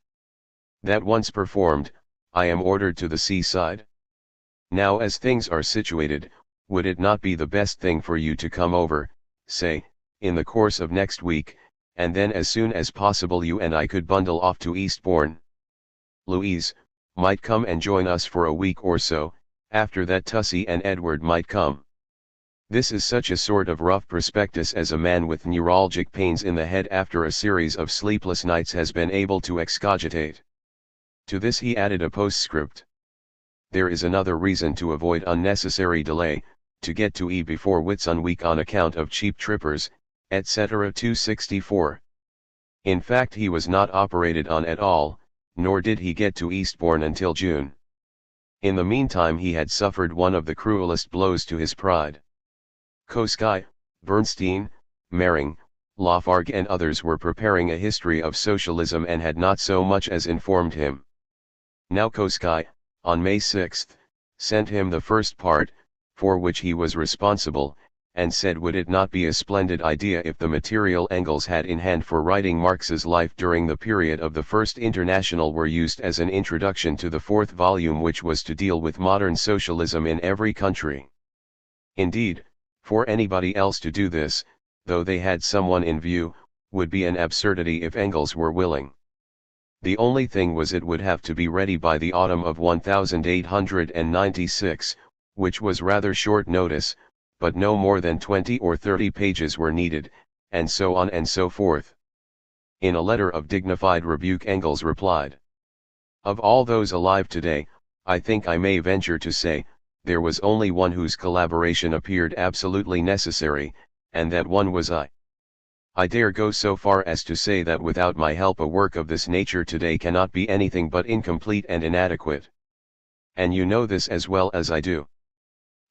That once performed, I am ordered to the seaside. Now as things are situated, would it not be the best thing for you to come over, say, in the course of next week, and then as soon as possible you and I could bundle off to Eastbourne. Louise might come and join us for a week or so. After that Tussie and Edward might come. This is such a sort of rough prospectus as a man with neuralgic pains in the head after a series of sleepless nights has been able to excogitate. To this he added a postscript. There is another reason to avoid unnecessary delay, to get to E before Whitsunweek on account of cheap trippers, etc. 264. In fact he was not operated on at all, nor did he get to Eastbourne until June. In the meantime he had suffered one of the cruelest blows to his pride. Koskai, Bernstein, Mering, Lafargue and others were preparing a history of socialism and had not so much as informed him. Now Koskai, on May 6, sent him the first part, for which he was responsible, and said would it not be a splendid idea if the material Engels had in hand for writing Marx's life during the period of the First International were used as an introduction to the fourth volume which was to deal with modern socialism in every country. Indeed, for anybody else to do this, though they had someone in view, would be an absurdity if Engels were willing. The only thing was it would have to be ready by the autumn of 1896, which was rather short notice, but no more than 20 or 30 pages were needed, and so on and so forth. In a letter of dignified rebuke Engels replied, "Of all those alive today, I think I may venture to say, there was only one whose collaboration appeared absolutely necessary, and that one was I. I dare go so far as to say that without my help a work of this nature today cannot be anything but incomplete and inadequate. And you know this as well as I do.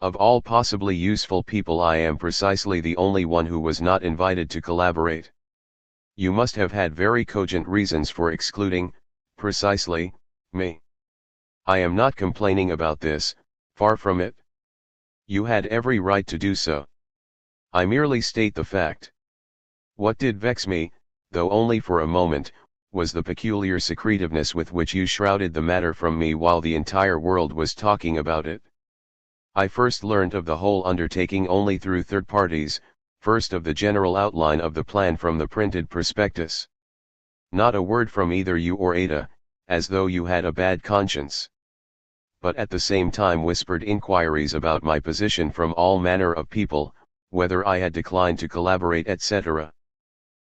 Of all possibly useful people I am precisely the only one who was not invited to collaborate. You must have had very cogent reasons for excluding, precisely, me. I am not complaining about this, far from it. You had every right to do so. I merely state the fact. What did vex me, though only for a moment, was the peculiar secretiveness with which you shrouded the matter from me while the entire world was talking about it. I first learnt of the whole undertaking only through third parties, first of the general outline of the plan from the printed prospectus. Not a word from either you or Ada, as though you had a bad conscience. But at the same time whispered inquiries about my position from all manner of people, whether I had declined to collaborate etc.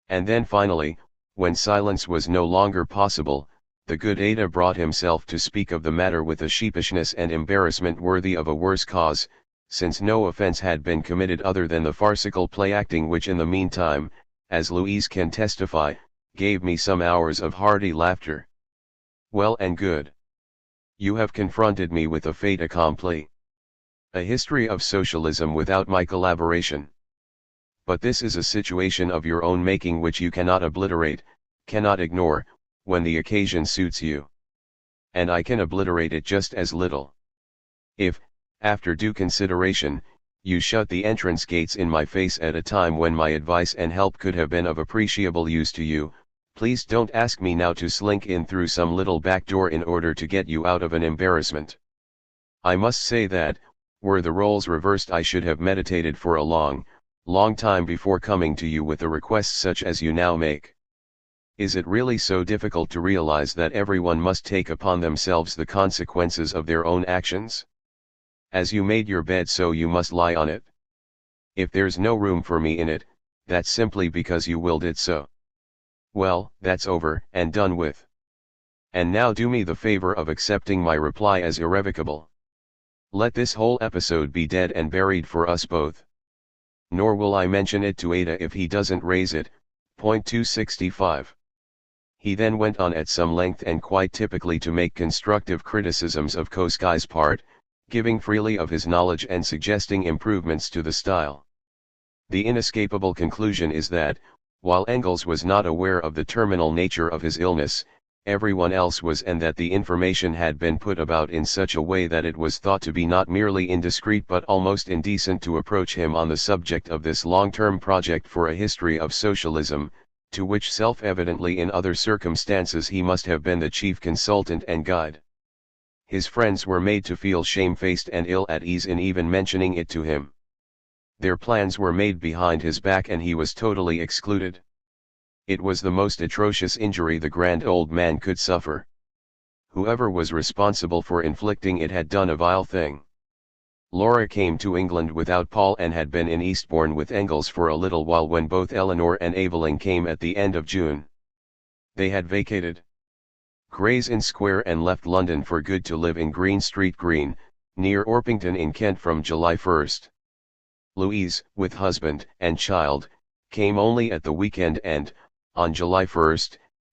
And then finally, when silence was no longer possible, the good Ada brought himself to speak of the matter with a sheepishness and embarrassment worthy of a worse cause, since no offense had been committed other than the farcical play acting which in the meantime, as Louise can testify, gave me some hours of hearty laughter. Well and good. You have confronted me with a fait accompli. A history of socialism without my collaboration. But this is a situation of your own making which you cannot obliterate, cannot ignore, when the occasion suits you. And I can obliterate it just as little. If, after due consideration, you shut the entrance gates in my face at a time when my advice and help could have been of appreciable use to you, please don't ask me now to slink in through some little back door in order to get you out of an embarrassment. I must say that, were the roles reversed, I should have meditated for a long, long time before coming to you with a request such as you now make. Is it really so difficult to realize that everyone must take upon themselves the consequences of their own actions? As you made your bed, so you must lie on it. If there's no room for me in it, that's simply because you willed it so. Well, that's over and done with. And now do me the favor of accepting my reply as irrevocable. Let this whole episode be dead and buried for us both. Nor will I mention it to Ada if he doesn't raise it. Point 265. He then went on at some length and quite typically to make constructive criticisms of Koskai's part, giving freely of his knowledge and suggesting improvements to the style. The inescapable conclusion is that, while Engels was not aware of the terminal nature of his illness, everyone else was, and that the information had been put about in such a way that it was thought to be not merely indiscreet but almost indecent to approach him on the subject of this long-term project for a history of socialism, to which self-evidently in other circumstances he must have been the chief consultant and guide. His friends were made to feel shamefaced and ill at ease in even mentioning it to him. Their plans were made behind his back and he was totally excluded. It was the most atrocious injury the grand old man could suffer. Whoever was responsible for inflicting it had done a vile thing. Laura came to England without Paul and had been in Eastbourne with Engels for a little while when both Eleanor and Evelyn came at the end of June. They had vacated Gray's Inn Square and left London for good to live in Green Street Green, near Orpington in Kent from July 1. Louise, with husband and child, came only at the weekend and, on July 1,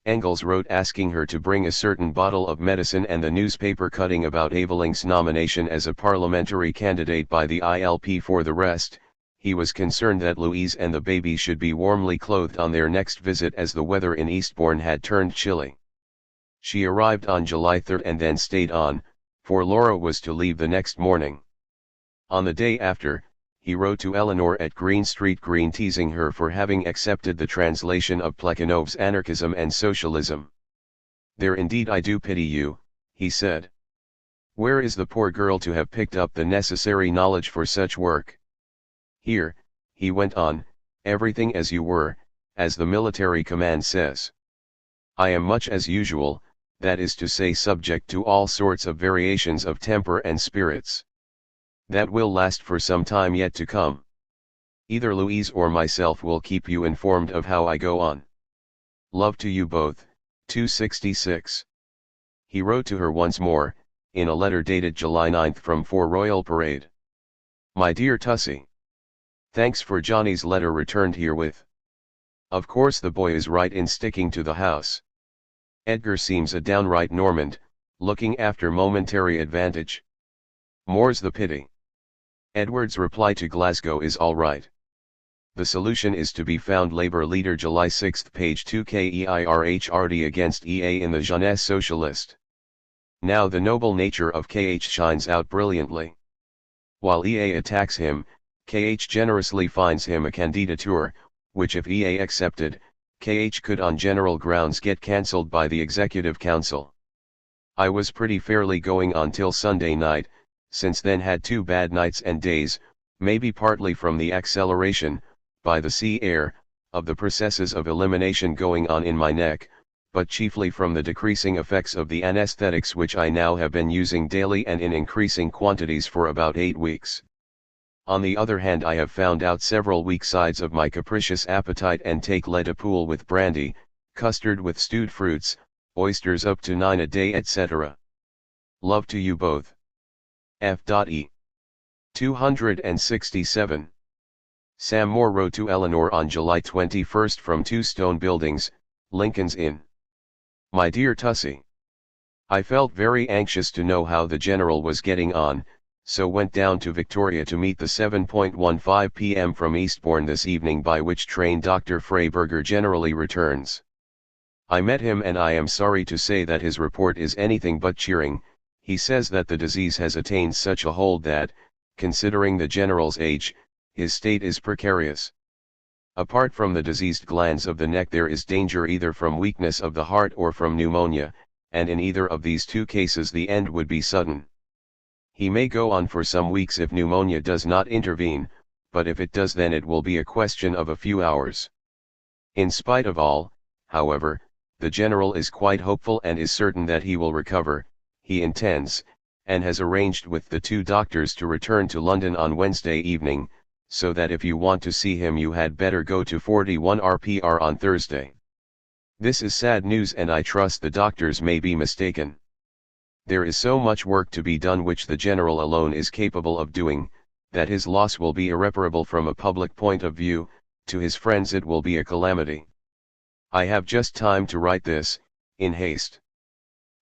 Engels wrote asking her to bring a certain bottle of medicine and the newspaper cutting about Evelyn's nomination as a parliamentary candidate by the ILP. For the rest, he was concerned that Louise and the baby should be warmly clothed on their next visit as the weather in Eastbourne had turned chilly. She arrived on July 3 and then stayed on, for Laura was to leave the next morning. On the day after, he wrote to Eleanor at Green Street Green teasing her for having accepted the translation of Plekhanov's Anarchism and Socialism. "There indeed I do pity you," he said. "Where is the poor girl to have picked up the necessary knowledge for such work? Here," he went on, "everything as you were, as the military command says. I am much as usual, that is to say subject to all sorts of variations of temper and spirits. That will last for some time yet to come. Either Louise or myself will keep you informed of how I go on. Love to you both." 266. He wrote to her once more, in a letter dated July 9 from 4 Royal Parade. "My dear Tussie. Thanks for Johnny's letter returned herewith. Of course the boy is right in sticking to the house. Edgar seems a downright Normand, looking after momentary advantage. More's the pity. Edward's reply to Glasgow is all right. The solution is to be found. Labour leader July 6 page 2 KEIRHRD against EA in the Jeunesse Socialiste. Now the noble nature of KH shines out brilliantly. While EA attacks him, KH generously finds him a candidature, which if EA accepted, KH could on general grounds get cancelled by the Executive Council. I was pretty fairly going on till Sunday night, since then had 2 bad nights and days, maybe partly from the acceleration, by the sea air, of the processes of elimination going on in my neck, but chiefly from the decreasing effects of the anesthetics which I now have been using daily and in increasing quantities for about 8 weeks. On the other hand, I have found out several weak sides of my capricious appetite and take lait à poule with brandy, custard with stewed fruits, oysters up to 9 a day, etc. Love to you both. F.E. 267. Sam Moore wrote to Eleanor on July 21 from 2 Stone Buildings, Lincoln's Inn. My dear Tussie. I felt very anxious to know how the General was getting on, so went down to Victoria to meet the 7:15 p.m. from Eastbourne this evening, by which train Dr. Freiberger generally returns. I met him, and I am sorry to say that his report is anything but cheering. He says that the disease has attained such a hold that, considering the General's age, his state is precarious. Apart from the diseased glands of the neck, there is danger either from weakness of the heart or from pneumonia, and in either of these two cases the end would be sudden. He may go on for some weeks if pneumonia does not intervene, but if it does, then it will be a question of a few hours. In spite of all, however, the General is quite hopeful and is certain that he will recover. He intends, and has arranged with the two doctors, to return to London on Wednesday evening, so that if you want to see him you had better go to 41 RPR on Thursday. This is sad news, and I trust the doctors may be mistaken. There is so much work to be done which the General alone is capable of doing, that his loss will be irreparable from a public point of view. To his friends it will be a calamity. I have just time to write this, in haste.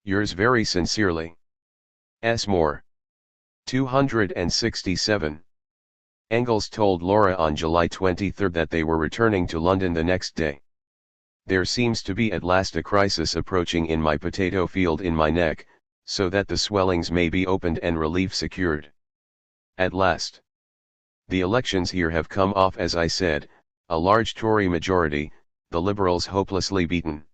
Yours very sincerely, S. Moore. 267. Engels told Laura on July 23 that they were returning to London the next day. There seems to be at last a crisis approaching in my potato field in my neck, so that the swellings may be opened and relief secured. At last. The elections here have come off as I said, a large Tory majority, the Liberals hopelessly beaten.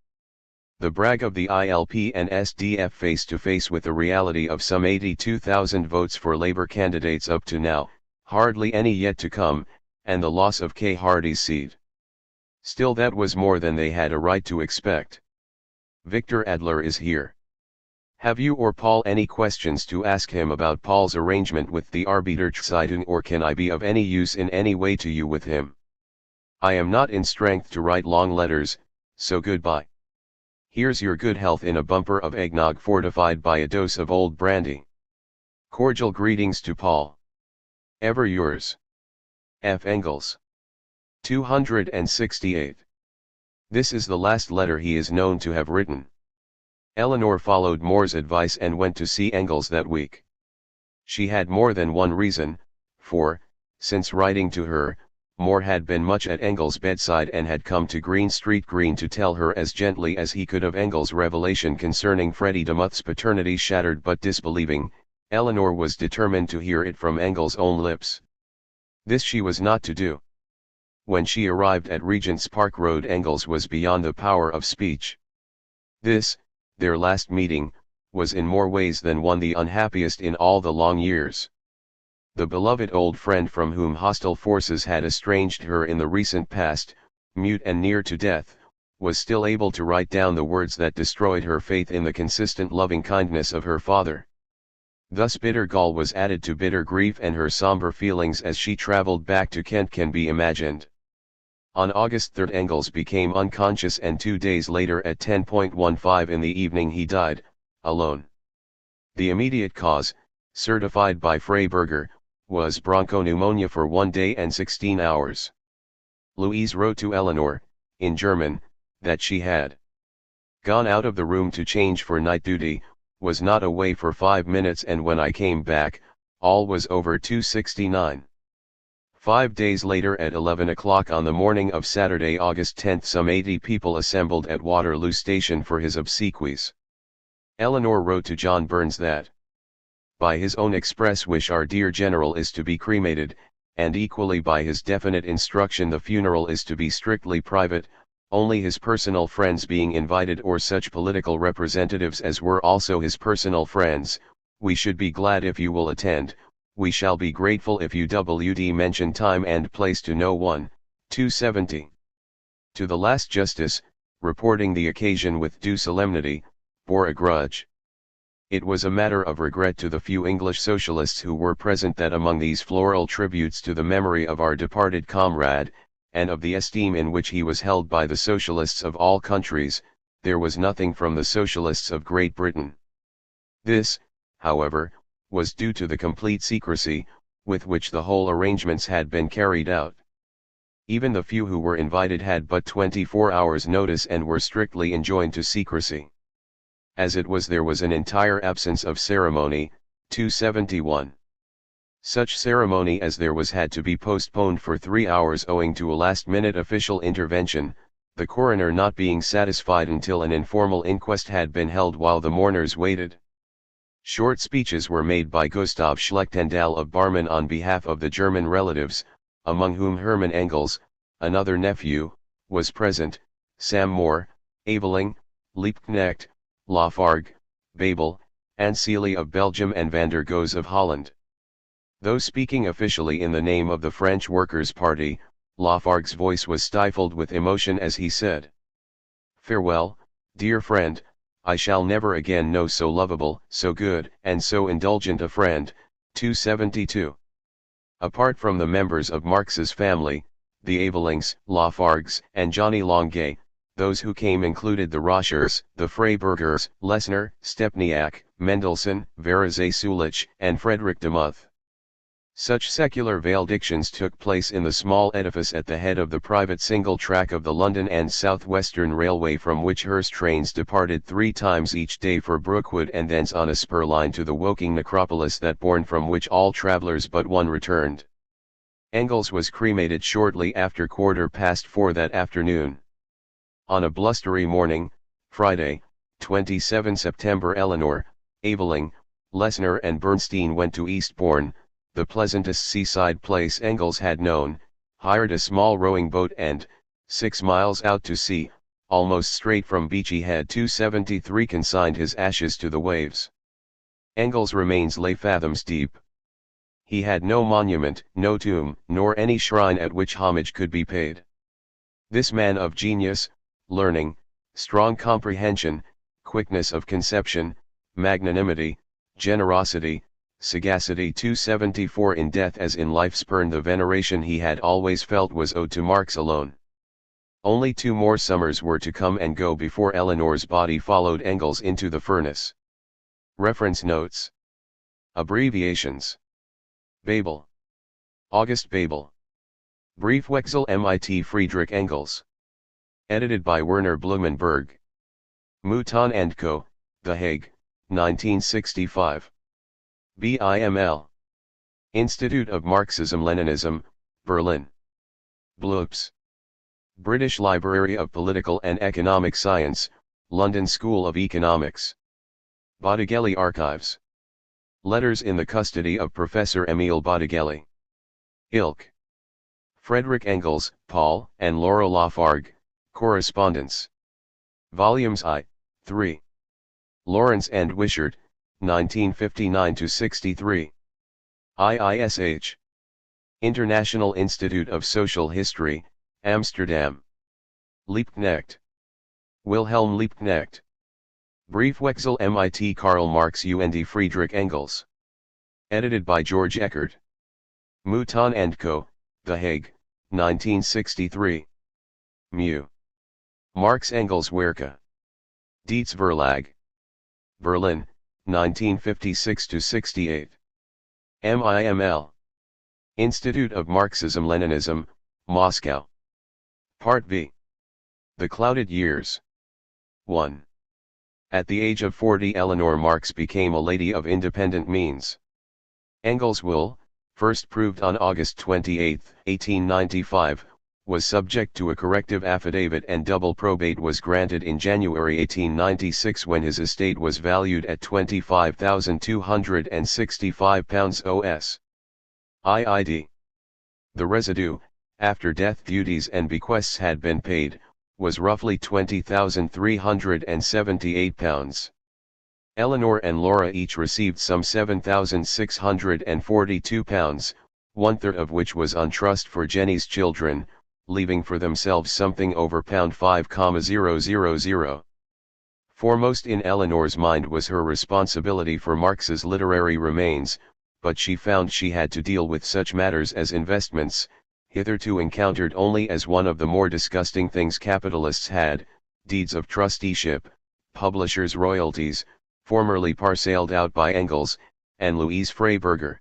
The brag of the ILP and SDF face to face with the reality of some 82,000 votes for Labour candidates up to now, hardly any yet to come, and the loss of K. Hardy's seat. Still, that was more than they had a right to expect. Victor Adler is here. Have you or Paul any questions to ask him about Paul's arrangement with the Arbeiterzeitung, or can I be of any use in any way to you with him? I am not in strength to write long letters, so goodbye. Here's your good health in a bumper of eggnog fortified by a dose of old brandy. Cordial greetings to Paul. Ever yours, F. Engels. 268. This is the last letter he is known to have written. Eleanor followed Moore's advice and went to see Engels that week. She had more than one reason, for, since writing to her, Moore had been much at Engels' bedside and had come to Green Street Green to tell her as gently as he could of Engels' revelation concerning Freddie Demuth's paternity. Shattered but disbelieving, Eleanor was determined to hear it from Engels' own lips. This she was not to do. When she arrived at Regent's Park Road, Engels was beyond the power of speech. This, their last meeting, was in more ways than one the unhappiest in all the long years. The beloved old friend from whom hostile forces had estranged her in the recent past, mute and near to death, was still able to write down the words that destroyed her faith in the consistent loving kindness of her father. Thus bitter gall was added to bitter grief, and her somber feelings as she travelled back to Kent can be imagined. On August 3 Engels became unconscious, and 2 days later at 10:15 in the evening he died, alone. The immediate cause, certified by Freiberger, was bronchopneumonia for 1 day and 16 hours. Louise wrote to Eleanor, in German, that she had gone out of the room to change for night duty, was not away for 5 minutes, and when I came back, all was over. 269. 5 days later at 11 o'clock on the morning of Saturday, August 10, some 80 people assembled at Waterloo Station for his obsequies. Eleanor wrote to John Burns that, by his own express wish our dear General is to be cremated, and equally by his definite instruction the funeral is to be strictly private, only his personal friends being invited, or such political representatives as were also his personal friends. We should be glad if you will attend. We shall be grateful if you WD mention time and place to no one. 270. To the last justice, reporting the occasion with due solemnity, bore a grudge. It was a matter of regret to the few English socialists who were present that among these floral tributes to the memory of our departed comrade, and of the esteem in which he was held by the socialists of all countries, there was nothing from the socialists of Great Britain. This, however, was due to the complete secrecy with which the whole arrangements had been carried out. Even the few who were invited had but 24 hours notice and were strictly enjoined to secrecy. As it was, there was an entire absence of ceremony. 271. Such ceremony as there was had to be postponed for 3 hours owing to a last-minute official intervention, the coroner not being satisfied until an informal inquest had been held while the mourners waited. Short speeches were made by Gustav Schlechtendahl of Barmen on behalf of the German relatives, among whom Hermann Engels, another nephew, was present, Sam Moore, Aveling, Liebknecht, Lafargue, Babel, Anceli of Belgium and van der Goes of Holland. Though speaking officially in the name of the French Workers' Party, Lafargue's voice was stifled with emotion as he said, "Farewell, dear friend, I shall never again know so lovable, so good, and so indulgent a friend." 272. Apart from the members of Marx's family, the Avelings, Lafargues, and Johnny Longuet, those who came included the Rochers, the Freiburgers, Lessner, Stepniak, Mendelssohn, Varazé Sulich, and Frederick Demuth. Such secular valedictions took place in the small edifice at the head of the private single track of the London and South Western Railway, from which hearse trains departed 3 times each day for Brookwood and thence on a spur line to the Woking necropolis, that bourne from which all travellers but one returned. Engels was cremated shortly after 4:15 that afternoon. On a blustery morning, Friday, 27 September, Eleanor, Aveling, Lessner and Bernstein went to Eastbourne, the pleasantest seaside place Engels had known, hired a small rowing boat and, 6 miles out to sea, almost straight from Beachy Head, 273, consigned his ashes to the waves. Engels' remains lay fathoms deep. He had no monument, no tomb, nor any shrine at which homage could be paid. This man of genius, learning, strong comprehension, quickness of conception, magnanimity, generosity, sagacity, 274, in death as in life spurned the veneration he had always felt was owed to Marx alone. Only 2 more summers were to come and go before Eleanor's body followed Engels into the furnace. Reference notes. Abbreviations. Babel. August Babel. Briefwechsel mit Friedrich Engels. Edited by Werner Blumenberg. Mouton & Co., The Hague, 1965. BIML. Institute of Marxism-Leninism, Berlin. Bloops. British Library of Political and Economic Science, London School of Economics. Bottigelli Archives. Letters in the custody of Professor Emile Bottigelli. Ilk. Frederick Engels, Paul, and Laura Lafargue, Correspondence. Volumes I, 3. Lawrence and Wishart, 1959-63. IISH. International Institute of Social History, Amsterdam. Liebknecht. Wilhelm Liebknecht. Briefwechsel mit Karl Marx und Friedrich Engels. Edited by George Eckert. Mouton & Co., The Hague, 1963. Mu. Marx Engels Werke. Dietz Verlag. Berlin, 1956-68. MIML. Institute of Marxism-Leninism, Moscow. Part B. The Clouded Years. 1. At the age of 40, Eleanor Marx became a lady of independent means. Engels' will, first proved on August 28, 1895, was subject to a corrective affidavit, and double probate was granted in January 1896 when his estate was valued at £25,265 OS. IID. The residue, after death duties and bequests had been paid, was roughly £20,378. Eleanor and Laura each received some £7,642, 1/3 of which was on trust for Jenny's children, leaving for themselves something over £5,000. Foremost in Eleanor's mind was her responsibility for Marx's literary remains, but she found she had to deal with such matters as investments, hitherto encountered only as one of the more disgusting things capitalists had, deeds of trusteeship, publishers' royalties, formerly parceled out by Engels, and Louise Freiberger.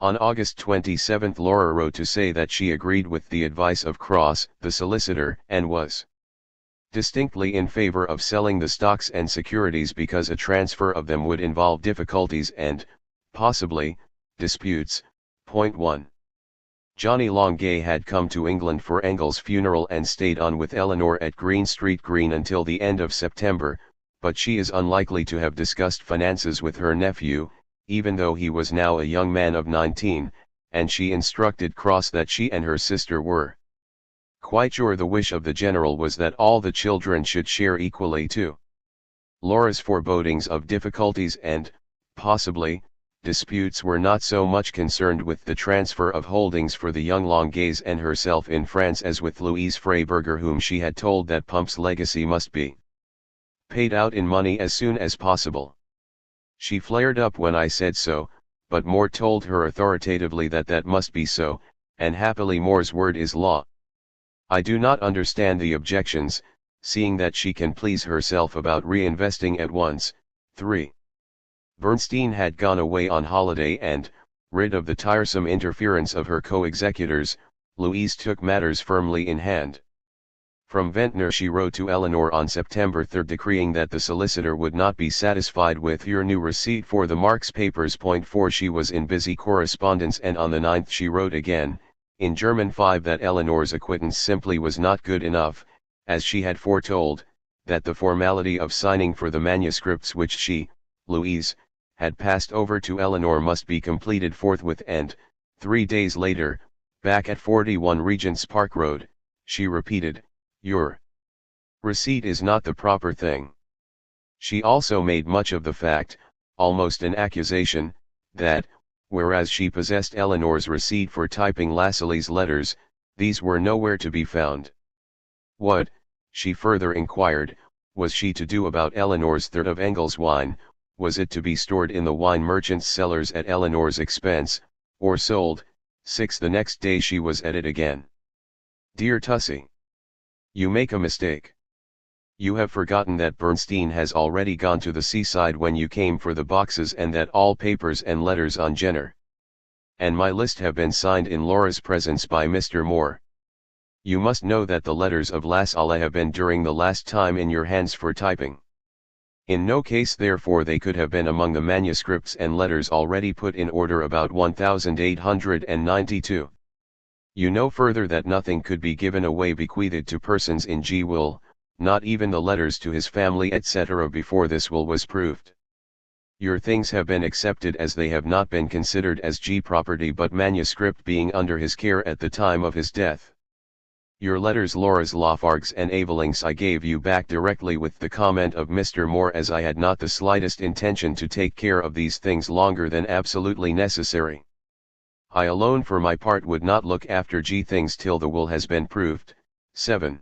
On August 27 Laura wrote to say that she agreed with the advice of Cross, the solicitor, and was distinctly in favor of selling the stocks and securities because a transfer of them would involve difficulties and, possibly, disputes. Point 1. Johnny Longay had come to England for Engels' funeral and stayed on with Eleanor at Green Street Green until the end of September, but she is unlikely to have discussed finances with her nephew, even though he was now a young man of 19, and she instructed Cross that she and her sister were quite sure the wish of the general was that all the children should share equally too. Laura's forebodings of difficulties and, possibly, disputes were not so much concerned with the transfer of holdings for the young Longays and herself in France as with Louise Freiberger, whom she had told that Pump's legacy must be paid out in money as soon as possible. She flared up when I said so, but Moore told her authoritatively that that must be so, and happily Moore's word is law. I do not understand the objections, seeing that she can please herself about reinvesting at once. 3. Bernstein had gone away on holiday and, rid of the tiresome interference of her co-executors, Louise took matters firmly in hand. From Ventnor she wrote to Eleanor on September 3 decreeing that the solicitor would not be satisfied with your new receipt for the Marx papers. Point 4 She was in busy correspondence, and on the 9th she wrote again, in German 5, that Eleanor's acquittance simply was not good enough, as she had foretold, that the formality of signing for the manuscripts which she, Louise, had passed over to Eleanor must be completed forthwith, and, 3 days later, back at 41 Regent's Park Road, she repeated, your receipt is not the proper thing. She also made much of the fact, almost an accusation, that, whereas she possessed Eleanor's receipt for typing Lascelles' letters, these were nowhere to be found. What, she further inquired, was she to do about Eleanor's third of Engels' wine? Was it to be stored in the wine merchant's cellars at Eleanor's expense, or sold? 6 The next day she was at it again. Dear Tussie, you make a mistake. You have forgotten that Bernstein has already gone to the seaside when you came for the boxes, and that all papers and letters on Jenner and my list have been signed in Laura's presence by Mr. Moore. You must know that the letters of Lascelles have been during the last time in your hands for typing. In no case therefore they could have been among the manuscripts and letters already put in order about 1892. You know further that nothing could be given away bequeathed to persons in G will, not even the letters to his family etc. before this will was proved. Your things have been accepted as they have not been considered as G property but manuscript being under his care at the time of his death. Your letters Laura's Lafargues and Avelinks I gave you back directly with the comment of Mr. Moore, as I had not the slightest intention to take care of these things longer than absolutely necessary. I alone for my part would not look after G things till the will has been proved. 7.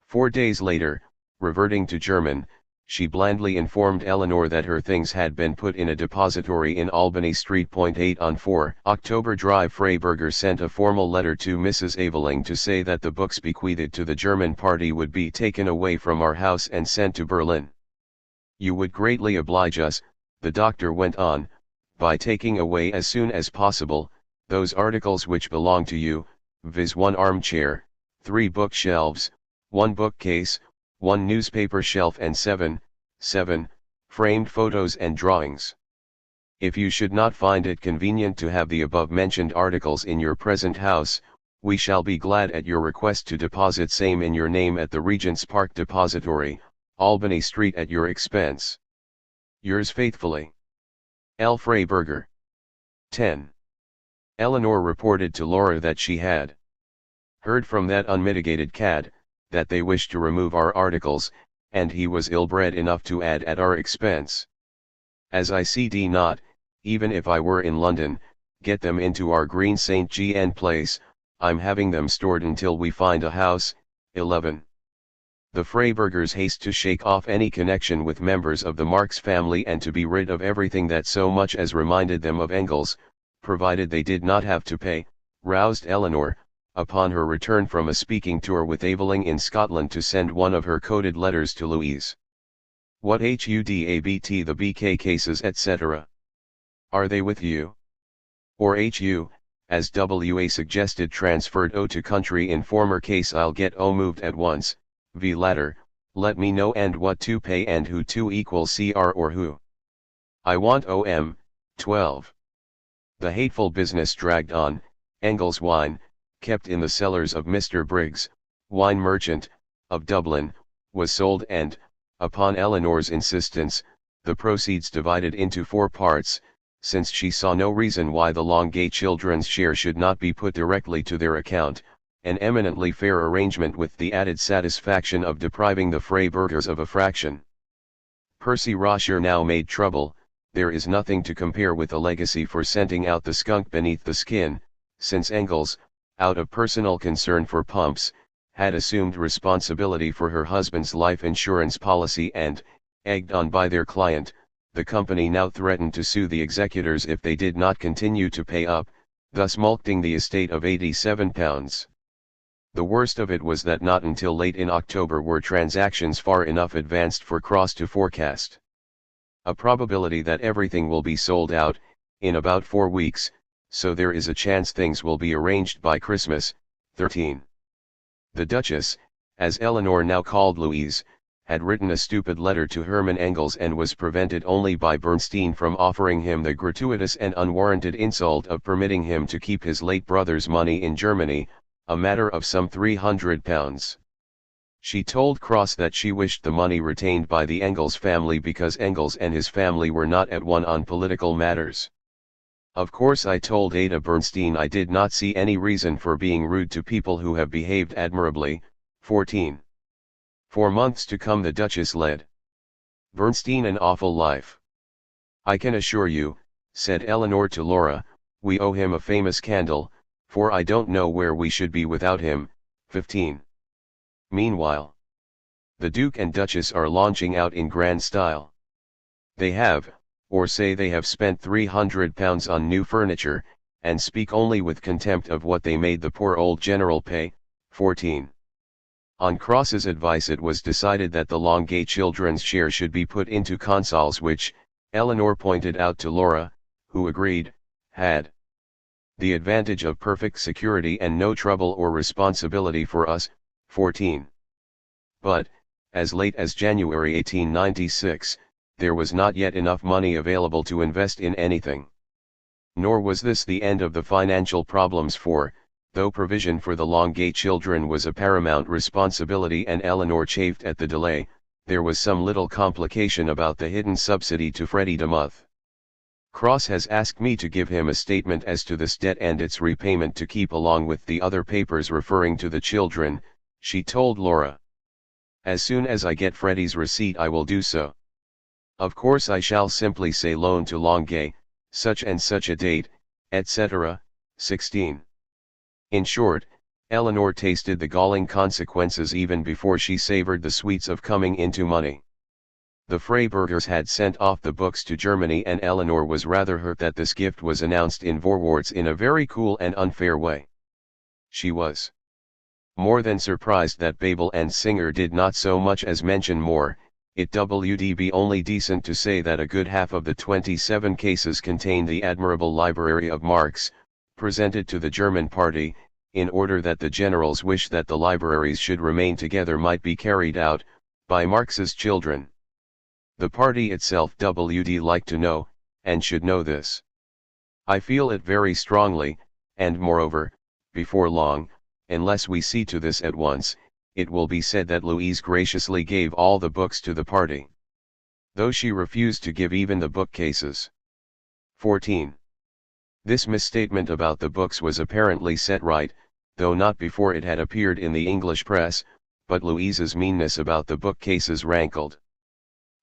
4 days later, reverting to German, she blandly informed Eleanor that her things had been put in a depository in Albany Street. 8 On 4 October Drive Freiberger sent a formal letter to Mrs. Aveling to say that the books bequeathed to the German party would be taken away from our house and sent to Berlin. You would greatly oblige us, the doctor went on, by taking away as soon as possible those articles which belong to you, viz. 1 armchair, 3 bookshelves, 1 bookcase, 1 newspaper shelf, and 7 framed photos and drawings. If you should not find it convenient to have the above-mentioned articles in your present house, we shall be glad at your request to deposit same in your name at the Regent's Park Depository, Albany Street at your expense. Yours faithfully, L. Freiberger. 10. Eleanor reported to Laura that she had heard from that unmitigated cad, that they wished to remove our articles, and he was ill-bred enough to add at our expense. As I cd not, even if I were in London, get them into our Green St. Gn place, I'm having them stored until we find a house. 11. The Freibergers haste to shake off any connection with members of the Marx family and to be rid of everything that so much as reminded them of Engels, provided they did not have to pay, roused Eleanor, upon her return from a speaking tour with Aveling in Scotland, to send one of her coded letters to Louise. What HUDABT the BK cases etc. Are they with you? or HU, as WA suggested transferred O to country in former case I'll get O moved at once, V latter, let me know and what to pay and who to equal CR or who. I want OM, 12. The hateful business dragged on. Engels wine, kept in the cellars of Mr. Briggs, wine merchant, of Dublin, was sold and, upon Eleanor's insistence, the proceeds divided into 4 parts, since she saw no reason why the Longay children's share should not be put directly to their account, an eminently fair arrangement with the added satisfaction of depriving the Freiburgers of a fraction. Percy Rosher now made trouble. There is nothing to compare with a legacy for scenting out the skunk beneath the skin, since Engels, out of personal concern for pumps, had assumed responsibility for her husband's life insurance policy and, egged on by their client, the company now threatened to sue the executors if they did not continue to pay up, thus mulcting the estate of £87. The worst of it was that not until late in October were transactions far enough advanced for Cross to forecast a probability that everything will be sold out, in about 4 weeks, so there is a chance things will be arranged by Christmas. 13. The Duchess, as Eleanor now called Louise, had written a stupid letter to Hermann Engels and was prevented only by Bernstein from offering him the gratuitous and unwarranted insult of permitting him to keep his late brother's money in Germany, a matter of some £300. She told Cross that she wished the money retained by the Engels family because Engels and his family were not at one on political matters. Of course I told Ada Bernstein I did not see any reason for being rude to people who have behaved admirably. 14. For months to come the Duchess led Bernstein an awful life. I can assure you, said Eleanor to Laura, we owe him a famous candle, for I don't know where we should be without him. 15. Meanwhile, the Duke and Duchess are launching out in grand style. They have, or say they have spent £300 on new furniture, and speak only with contempt of what they made the poor old general pay. 14. On Cross's advice it was decided that the Longay children's share should be put into consols which, Eleanor pointed out to Laura, who agreed, had the advantage of perfect security and no trouble or responsibility for us. 14. But, as late as January 1896, there was not yet enough money available to invest in anything. Nor was this the end of the financial problems for, though provision for the Longay children was a paramount responsibility and Eleanor chafed at the delay, there was some little complication about the hidden subsidy to Freddie Demuth. Cross has asked me to give him a statement as to this debt and its repayment to keep along with the other papers referring to the children, she told Laura. As soon as I get Freddie's receipt I will do so. Of course I shall simply say loan to Longay, such and such a date, etc. 16. In short, Eleanor tasted the galling consequences even before she savored the sweets of coming into money. The Freiburgers had sent off the books to Germany and Eleanor was rather hurt that this gift was announced in Vorwärts in a very cool and unfair way. She was more than surprised that Babel and Singer did not so much as mention more. It would be only decent to say that a good half of the 27 cases contained the admirable library of Marx, presented to the German party, in order that the general's wish that the libraries should remain together might be carried out, by Marx's children. The party itself would like to know, and should know this. I feel it very strongly, and moreover, before long, unless we see to this at once, it will be said that Louise graciously gave all the books to the party, though she refused to give even the bookcases. 14. This misstatement about the books was apparently set right, though not before it had appeared in the English press, but Louise's meanness about the bookcases rankled.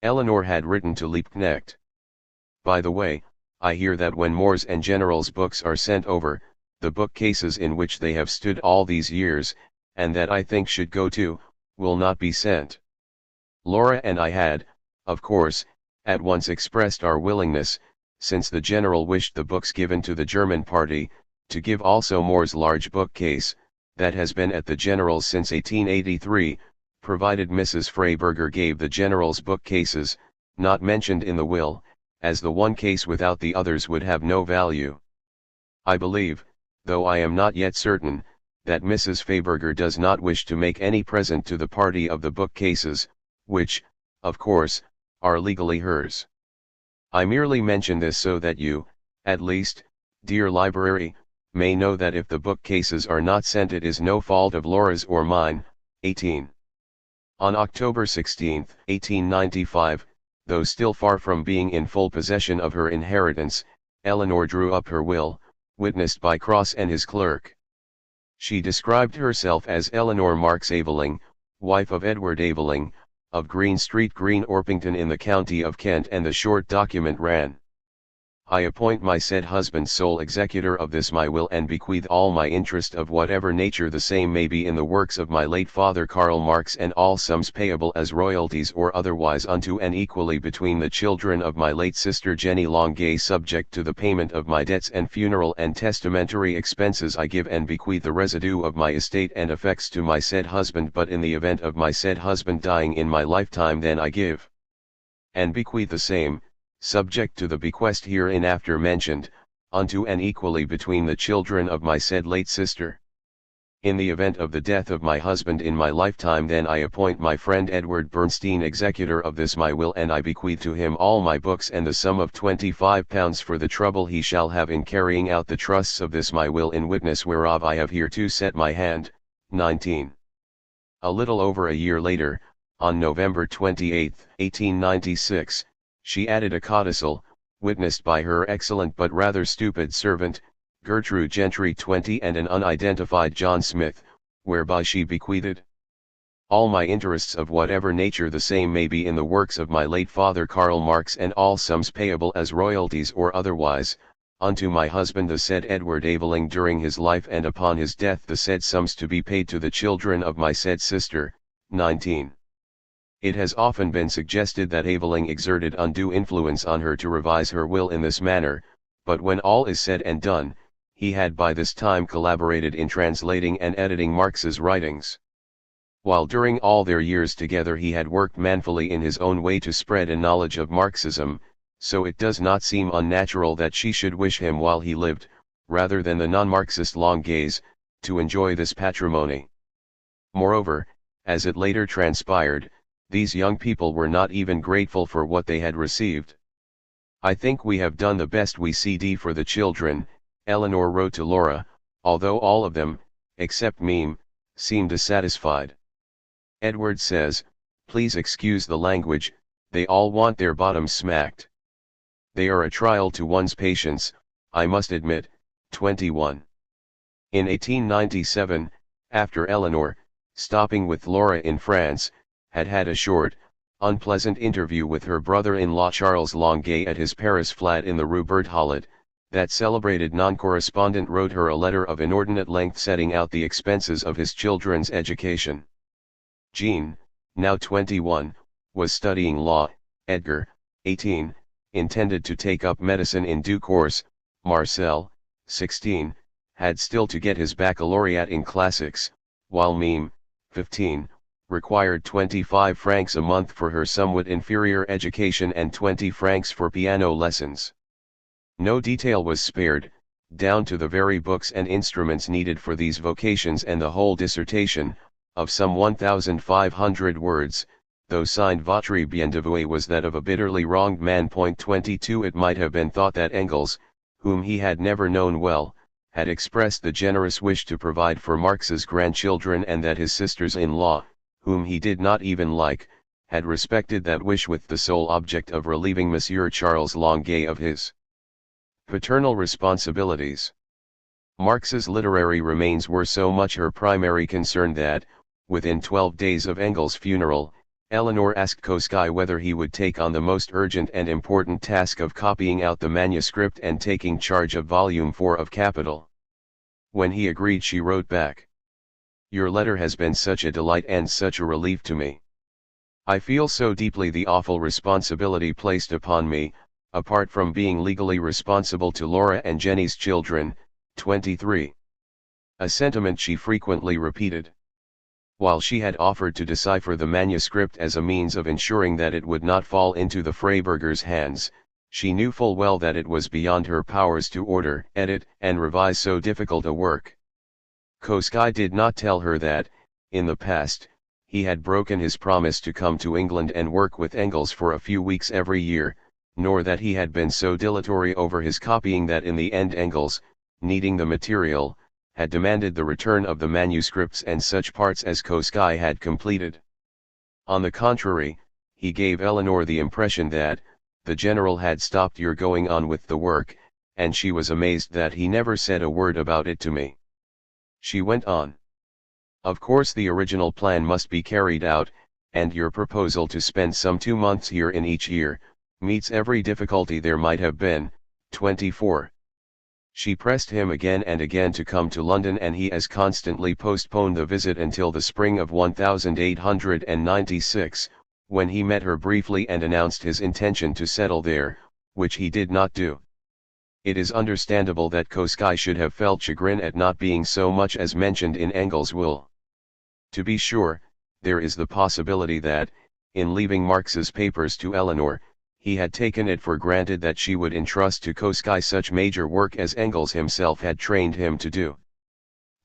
Eleanor had written to Liebknecht. By the way, I hear that when Moore's and General's books are sent over, the bookcases in which they have stood all these years, and that I think should go too, will not be sent. Laura and I had, of course, at once expressed our willingness, since the General wished the books given to the German party, to give also Moore's large bookcase, that has been at the General's since 1883, provided Mrs. Freiberger gave the General's bookcases, not mentioned in the will, as the one case without the others would have no value. I believe, though I am not yet certain, that Mrs. Fayburger does not wish to make any present to the party of the bookcases, which, of course, are legally hers. I merely mention this so that you, at least, dear library, may know that if the bookcases are not sent it is no fault of Laura's or mine. 18. On October 16, 1895, though still far from being in full possession of her inheritance, Eleanor drew up her will, witnessed by Cross and his clerk. She described herself as Eleanor Marx Aveling, wife of Edward Aveling, of Green Street, Green Orpington in the county of Kent, and the short document ran: I appoint my said husband sole executor of this my will, and bequeath all my interest of whatever nature the same may be in the works of my late father Karl Marx, and all sums payable as royalties or otherwise unto and equally between the children of my late sister Jenny Longuet, subject to the payment of my debts and funeral and testamentary expenses. I give and bequeath the residue of my estate and effects to my said husband, but in the event of my said husband dying in my lifetime, then I give and bequeath the same, subject to the bequest hereinafter mentioned, unto and equally between the children of my said late sister. In the event of the death of my husband in my lifetime, then I appoint my friend Edward Bernstein executor of this my will, and I bequeath to him all my books and the sum of £25 for the trouble he shall have in carrying out the trusts of this my will, in witness whereof I have hereto set my hand. 19. A little over a year later, on November 28, 1896, she added a codicil, witnessed by her excellent but rather stupid servant, Gertrude Gentry 20, and an unidentified John Smith, whereby she bequeathed all my interests of whatever nature the same may be in the works of my late father Karl Marx, and all sums payable as royalties or otherwise, unto my husband the said Edward Aveling during his life, and upon his death the said sums to be paid to the children of my said sister. 19. It has often been suggested that Aveling exerted undue influence on her to revise her will in this manner, but when all is said and done, he had by this time collaborated in translating and editing Marx's writings. While during all their years together he had worked manfully in his own way to spread a knowledge of Marxism, so it does not seem unnatural that she should wish him while he lived, rather than the non-Marxist Longuets, to enjoy this patrimony. Moreover, as it later transpired, these young people were not even grateful for what they had received. I think we have done the best we could for the children, Eleanor wrote to Laura, although all of them, except Meme, seemed dissatisfied. Edward says, please excuse the language, they all want their bottoms smacked. They are a trial to one's patience, I must admit. 21. In 1897, after Eleanor, stopping with Laura in France, had had a short, unpleasant interview with her brother-in-law Charles Longuet at his Paris flat in the Rue Berthollet, that celebrated non-correspondent wrote her a letter of inordinate length setting out the expenses of his children's education. Jean, now 21, was studying law. Edgar, 18, intended to take up medicine in due course. Marcel, 16, had still to get his baccalaureate in classics, while Mime, 15, required 25 francs a month for her somewhat inferior education and 20 francs for piano lessons. No detail was spared, down to the very books and instruments needed for these vocations, and the whole dissertation, of some 1,500 words, though signed Votre bien dévoué, was that of a bitterly wronged man. 22. It might have been thought that Engels, whom he had never known well, had expressed the generous wish to provide for Marx's grandchildren, and that his sisters-in-law, whom he did not even like, had respected that wish with the sole object of relieving Monsieur Charles Longuet of his paternal responsibilities. Marx's literary remains were so much her primary concern that, within 12 days of Engels' funeral, Eleanor asked Koskai whether he would take on the most urgent and important task of copying out the manuscript and taking charge of Volume 4 of Capital. When he agreed, she wrote back, "Your letter has been such a delight and such a relief to me. I feel so deeply the awful responsibility placed upon me, apart from being legally responsible to Laura and Jenny's children." 23. A sentiment she frequently repeated. While she had offered to decipher the manuscript as a means of ensuring that it would not fall into the Freiburgers' hands, She knew full well that it was beyond her powers to order, edit, and revise so difficult a work. Koski did not tell her that, in the past, he had broken his promise to come to England and work with Engels for a few weeks every year, nor that he had been so dilatory over his copying that in the end Engels, needing the material, had demanded the return of the manuscripts and such parts as Koski had completed. On the contrary, he gave Eleanor the impression that, the general had stopped your going on with the work, and she was amazed that he never said a word about it to me. She went on. Of course the original plan must be carried out, and your proposal to spend some 2 months here in each year, meets every difficulty there might have been. 24. She pressed him again and again to come to London, and he as constantly postponed the visit until the spring of 1896, when he met her briefly and announced his intention to settle there, which he did not do. It is understandable that Koski should have felt chagrin at not being so much as mentioned in Engels' will. To be sure, there is the possibility that, in leaving Marx's papers to Eleanor, he had taken it for granted that she would entrust to Koski such major work as Engels himself had trained him to do.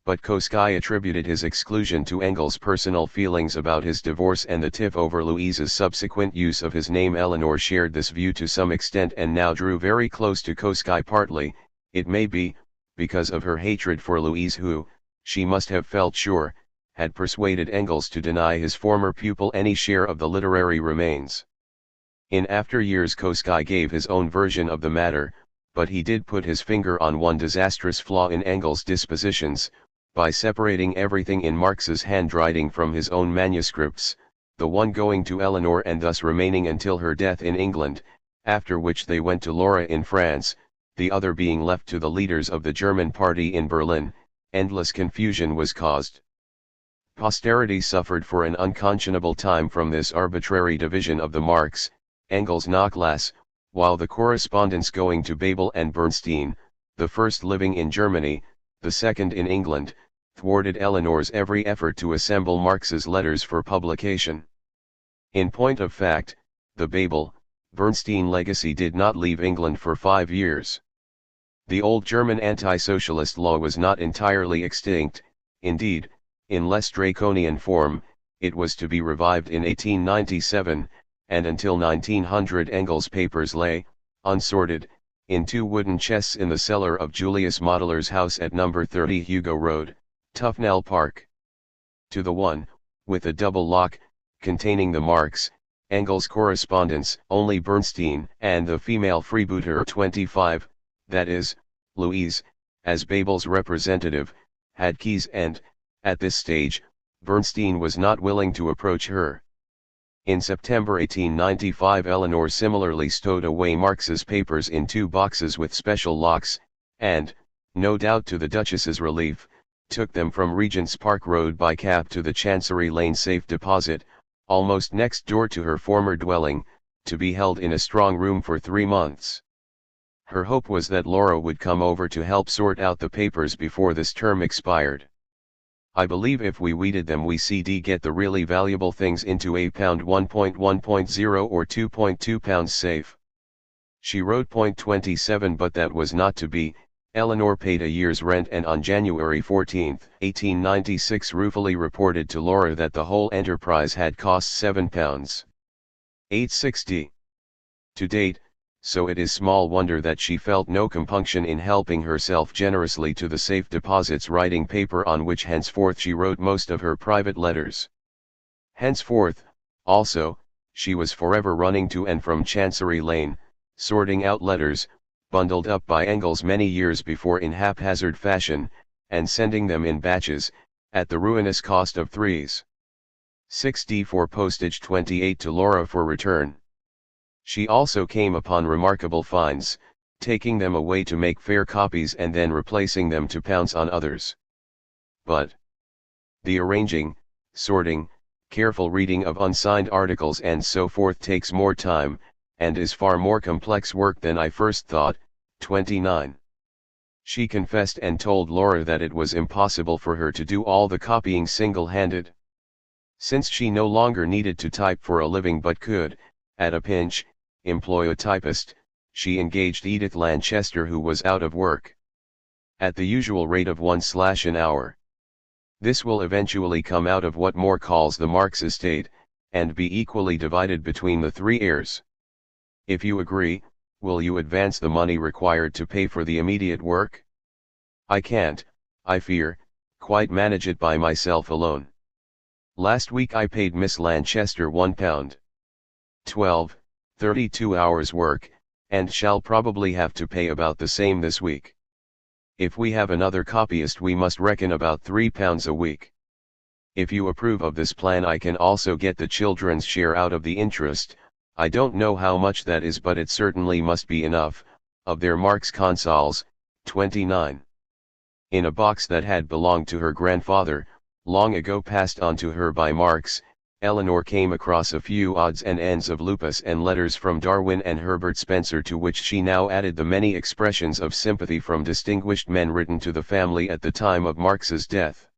But Koski attributed his exclusion to Engels' personal feelings about his divorce and the tiff over Louise's subsequent use of his name. Eleanor shared this view to some extent and now drew very close to Koski, partly, it may be, because of her hatred for Louise, who, she must have felt sure, had persuaded Engels to deny his former pupil any share of the literary remains. In after years Koski gave his own version of the matter, but he did put his finger on one disastrous flaw in Engels' dispositions, by separating everything in Marx's handwriting from his own manuscripts, the one going to Eleanor and thus remaining until her death in England, after which they went to Laura in France, the other being left to the leaders of the German party in Berlin. Endless confusion was caused. Posterity suffered for an unconscionable time from this arbitrary division of the Marx, Engels Nachlass, while the correspondence going to Babel and Bernstein, the first living in Germany, the second in England, thwarted Eleanor's every effort to assemble Marx's letters for publication. In point of fact, the Babel-Bernstein legacy did not leave England for 5 years. The old German anti-socialist law was not entirely extinct, indeed, in less draconian form, it was to be revived in 1897, and until 1900 Engels' papers lay, unsorted, in 2 wooden chests in the cellar of Julius Modeler's house at No. 30 Hugo Road, Tufnell Park. To the one, with a double lock, containing the Marx, Engels correspondence, only Bernstein and the female freebooter 25, that is, Louise, as Babel's representative, had keys, and, at this stage, Bernstein was not willing to approach her. In September 1895 Eleanor similarly stowed away Marx's papers in 2 boxes with special locks, and, no doubt to the Duchess's relief, took them from Regent's Park Road by cab to the Chancery Lane safe deposit, almost next door to her former dwelling, to be held in a strong room for 3 months. Her hope was that Laura would come over to help sort out the papers before this term expired. I believe if we weeded them we could get the really valuable things into a pound 1.1.0 or 2.2 pounds safe. She wrote point 27, but that was not to be. Eleanor paid a year's rent and on January 14, 1896 ruefully reported to Laura that the whole enterprise had cost £7. 860. To date, so it is small wonder that she felt no compunction in helping herself generously to the safe deposit's writing paper on which henceforth she wrote most of her private letters. Henceforth, also, she was forever running to and from Chancery Lane, sorting out letters, bundled up by Engels many years before in haphazard fashion, and sending them in batches, at the ruinous cost of 3s. for postage, 28 to Laura for return. She also came upon remarkable finds, taking them away to make fair copies and then replacing them to pounce on others. But the arranging, sorting, careful reading of unsigned articles and so forth takes more time, and is far more complex work than I first thought. 29. She confessed and told Laura that it was impossible for her to do all the copying single-handed. Since she no longer needed to type for a living but could, at a pinch, employ a typist, she engaged Edith Lanchester, who was out of work, at the usual rate of 1 an hour. This will eventually come out of what Moore calls the Marx estate, and be equally divided between the 3 heirs. If you agree, will you advance the money required to pay for the immediate work? I can't, I fear, quite manage it by myself alone. Last week I paid Miss Lanchester £1. 12, 32 hours work, and shall probably have to pay about the same this week. If we have another copyist we must reckon about £3 a week. If you approve of this plan I can also get the children's share out of the interest, I don't know how much that is, but it certainly must be enough, of their Marx Consols, 29. In a box that had belonged to her grandfather, long ago passed on to her by Marx, Eleanor came across a few odds and ends of lupus and letters from Darwin and Herbert Spencer, to which she now added the many expressions of sympathy from distinguished men written to the family at the time of Marx's death.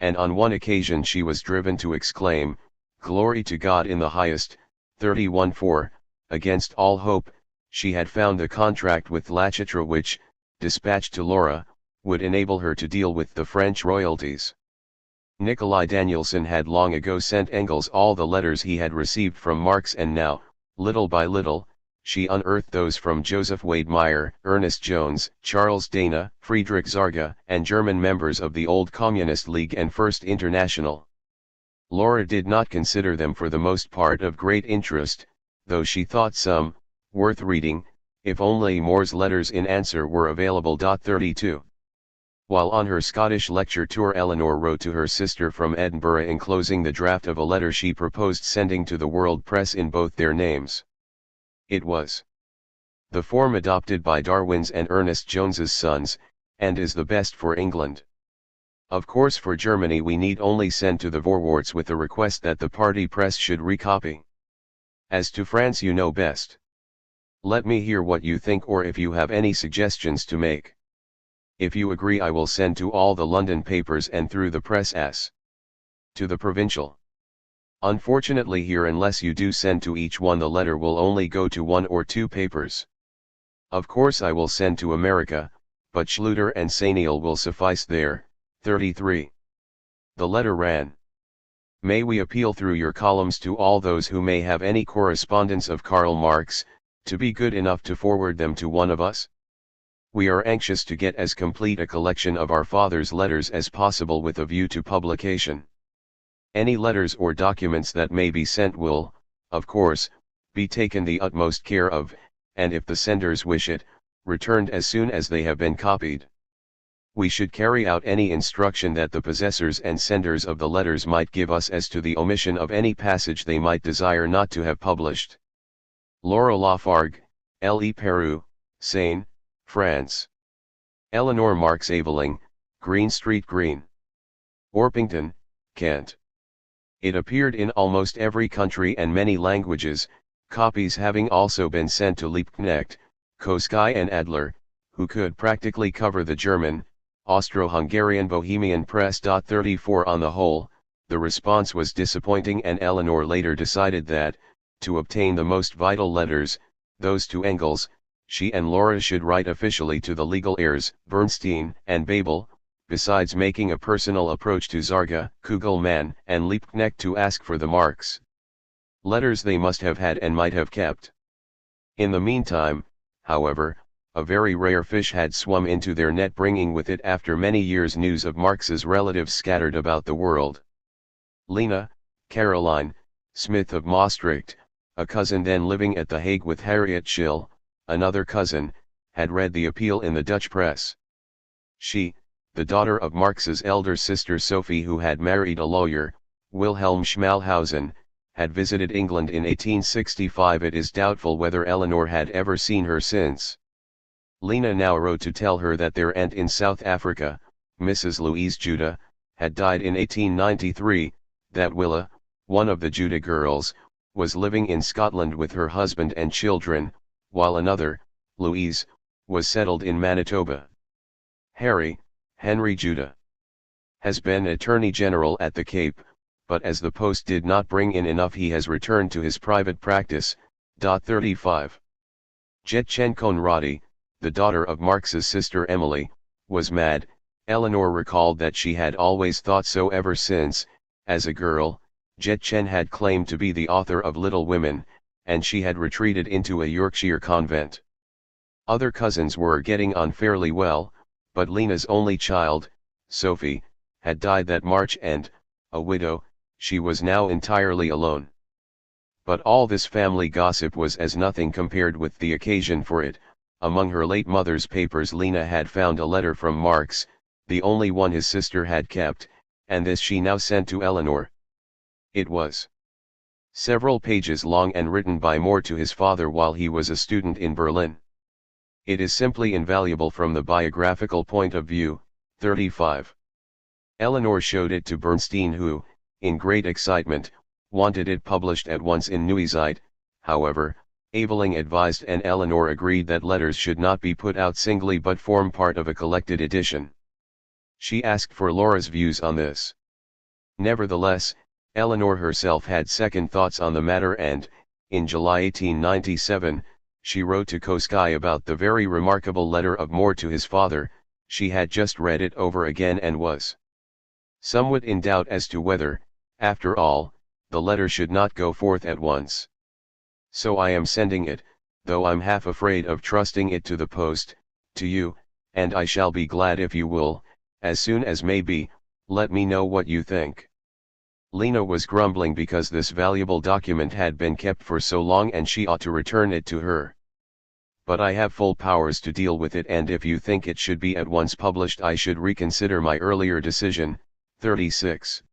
And on one occasion she was driven to exclaim, "Glory to God in the highest," 31 for, against all hope, she had found the contract with Lachitra which, dispatched to Laura, would enable her to deal with the French royalties. Nikolai Danielson had long ago sent Engels all the letters he had received from Marx, and now, little by little, she unearthed those from Joseph Wade Meyer, Ernest Jones, Charles Dana, Friedrich Zarga, and German members of the Old Communist League and First International. Laura did not consider them for the most part of great interest, though she thought some worth reading, if only Moore's letters in answer were available. 32. While on her Scottish lecture tour, Eleanor wrote to her sister from Edinburgh enclosing the draft of a letter she proposed sending to the world press in both their names. It was the form adopted by Darwin's and Ernest Jones's sons, and is the best for England. Of course for Germany we need only send to the Vorwärts with the request that the party press should recopy. As to France you know best. Let me hear what you think, or if you have any suggestions to make. If you agree I will send to all the London papers and through the press as to the provincial. Unfortunately here, unless you do send to each one, the letter will only go to 1 or 2 papers. Of course I will send to America, but Schluter and Saniel will suffice there. 33. The letter ran: "May we appeal through your columns to all those who may have any correspondence of Karl Marx, to be good enough to forward them to one of us? We are anxious to get as complete a collection of our father's letters as possible with a view to publication. Any letters or documents that may be sent will, of course, be taken the utmost care of, and if the senders wish it, returned as soon as they have been copied. We should carry out any instruction that the possessors and senders of the letters might give us as to the omission of any passage they might desire not to have published. Laura Lafargue, Le Peru, Seine, France. Eleanor Marx Aveling, Green Street Green. Orpington, Kent. It appeared in almost every country and many languages, copies having also been sent to Liebknecht, Koski and Adler, who could practically cover the German, Austro-Hungarian Bohemian press. 34 On the whole, the response was disappointing, and Eleanor later decided that, to obtain the most vital letters, those to Engels, she and Laura should write officially to the legal heirs, Bernstein and Babel, besides making a personal approach to Zarga, Kugelmann and Liebknecht to ask for the Marx letters they must have had and might have kept. In the meantime, however, a very rare fish had swum into their net, bringing with it after many years news of Marx's relatives scattered about the world. Lena, Caroline, Smith of Maastricht, a cousin then living at The Hague with Harriet Schill, another cousin, had read the appeal in the Dutch press. She, the daughter of Marx's elder sister Sophie, who had married a lawyer, Wilhelm Schmalhausen, had visited England in 1865. It is doubtful whether Eleanor had ever seen her since. Lena now wrote to tell her that their aunt in South Africa, Mrs. Louise Judah, had died in 1893, that Willa, one of the Judah girls, was living in Scotland with her husband and children, while another, Louise, was settled in Manitoba. Henry Judah, has been Attorney General at the Cape, but as the post did not bring in enough he has returned to his private practice. 35. Gretchen Conradi, the daughter of Marx's sister Emily, was mad. Eleanor recalled that she had always thought so ever since, as a girl, Gretchen had claimed to be the author of Little Women, and she had retreated into a Yorkshire convent. Other cousins were getting on fairly well, but Lena's only child, Sophie, had died that March and, a widow, she was now entirely alone. But all this family gossip was as nothing compared with the occasion for it. Among her late mother's papers Lena had found a letter from Marx, the only one his sister had kept, and this she now sent to Eleanor. It was several pages long and written by Moore to his father while he was a student in Berlin. It is simply invaluable from the biographical point of view. 35. Eleanor showed it to Bernstein who, in great excitement, wanted it published at once in Neuezeit. However, Aveling advised and Eleanor agreed that letters should not be put out singly but form part of a collected edition. She asked for Laura's views on this. Nevertheless, Eleanor herself had second thoughts on the matter and, in July 1897, she wrote to Koskai about the very remarkable letter of Moore to his father. She had just read it over again and was somewhat in doubt as to whether, after all, the letter should not go forth at once. So I am sending it, though I'm half afraid of trusting it to the post, to you, and I shall be glad if you will, as soon as may be, let me know what you think. Lena was grumbling because this valuable document had been kept for so long and she ought to return it to her. But I have full powers to deal with it, and if you think it should be at once published I should reconsider my earlier decision. 36.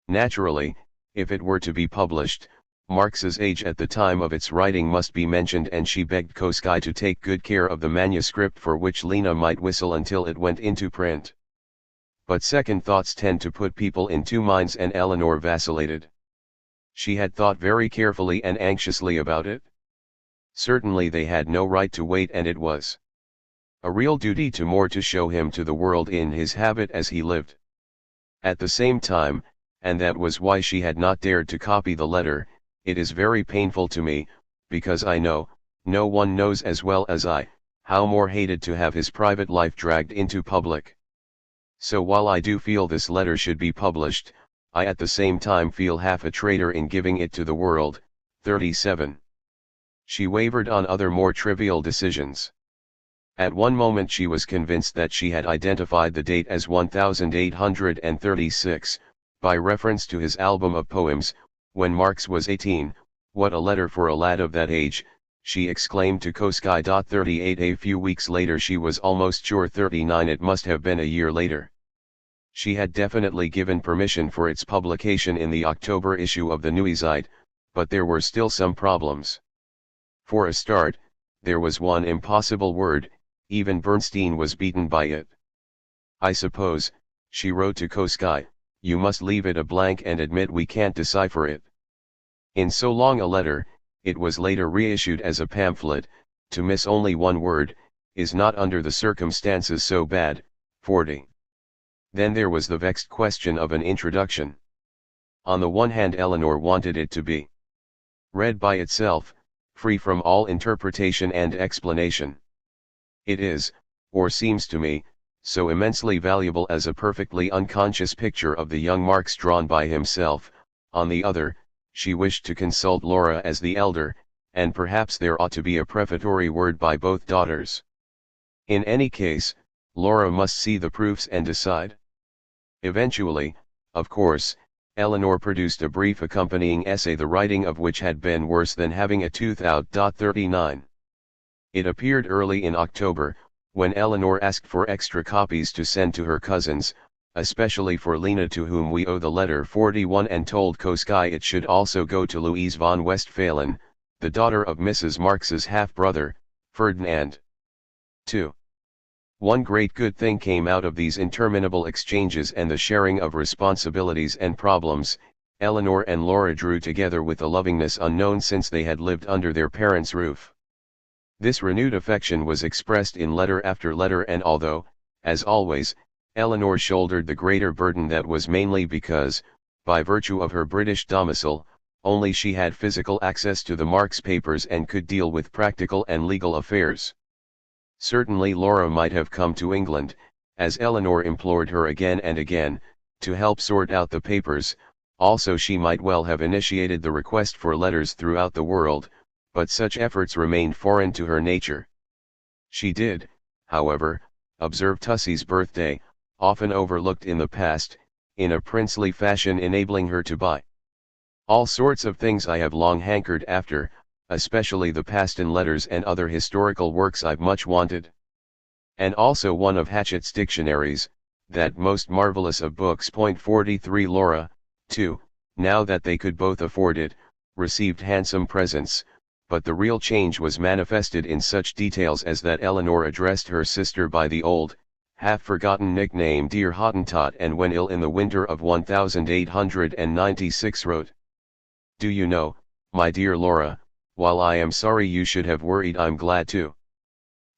Naturally, if it were to be published, Marx's age at the time of its writing must be mentioned, and she begged Koskai to take good care of the manuscript for which Lena might whistle until it went into print. But second thoughts tend to put people in two minds, and Eleanor vacillated. She had thought very carefully and anxiously about it. Certainly they had no right to wait, and it was a real duty to Moore to show him to the world in his habit as he lived. At the same time, and that was why she had not dared to copy the letter, it is very painful to me, because I know, no one knows as well as I, how Moore hated to have his private life dragged into public. So while I do feel this letter should be published, I at the same time feel half a traitor in giving it to the world. 37. She wavered on other more trivial decisions. At one moment she was convinced that she had identified the date as 1836, by reference to his album of poems, when Marx was 18, what a letter for a lad of that age, she exclaimed to Koskai. 38. A few weeks later she was almost sure 39, it must have been a year later. She had definitely given permission for its publication in the October issue of the Neuezeit, but there were still some problems. For a start, there was one impossible word, even Bernstein was beaten by it. I suppose, she wrote to Koskai, you must leave it a blank and admit we can't decipher it. In so long a letter, it was later reissued as a pamphlet. To miss only one word, is not under the circumstances so bad. 40. Then there was the vexed question of an introduction. On the one hand Eleanor wanted it to be read by itself, free from all interpretation and explanation. It is, or seems to me, so immensely valuable as a perfectly unconscious picture of the young Marx drawn by himself. On the other, she wished to consult Laura as the elder, and perhaps there ought to be a prefatory word by both daughters. In any case, Laura must see the proofs and decide. Eventually, of course, Eleanor produced a brief accompanying essay, the writing of which had been worse than having a tooth out. 39. It appeared early in October, when Eleanor asked for extra copies to send to her cousins, especially for Lena to whom we owe the letter 41, and told Koskai it should also go to Louise von Westphalen, the daughter of Mrs. Marx's half-brother, Ferdinand. 2. One great good thing came out of these interminable exchanges and the sharing of responsibilities and problems. Eleanor and Laura drew together with a lovingness unknown since they had lived under their parents' roof. This renewed affection was expressed in letter after letter, and although, as always, Eleanor shouldered the greater burden, that was mainly because, by virtue of her British domicile, only she had physical access to the Marx papers and could deal with practical and legal affairs. Certainly Laura might have come to England, as Eleanor implored her again and again, to help sort out the papers. Also she might well have initiated the request for letters throughout the world, but such efforts remained foreign to her nature. She did, however, observe Tussie's birthday, often overlooked in the past, in a princely fashion, enabling her to buy all sorts of things I have long hankered after, especially the Paston letters and other historical works I've much wanted. And also one of Hatchett's dictionaries, that most marvelous of books. 43 Laura, too, now that they could both afford it, received handsome presents, but the real change was manifested in such details as that Eleanor addressed her sister by the old, half-forgotten nickname Dear Hottentot, and when ill in the winter of 1896 wrote, "Do you know, my dear Laura, while I am sorry you should have worried, I'm glad too.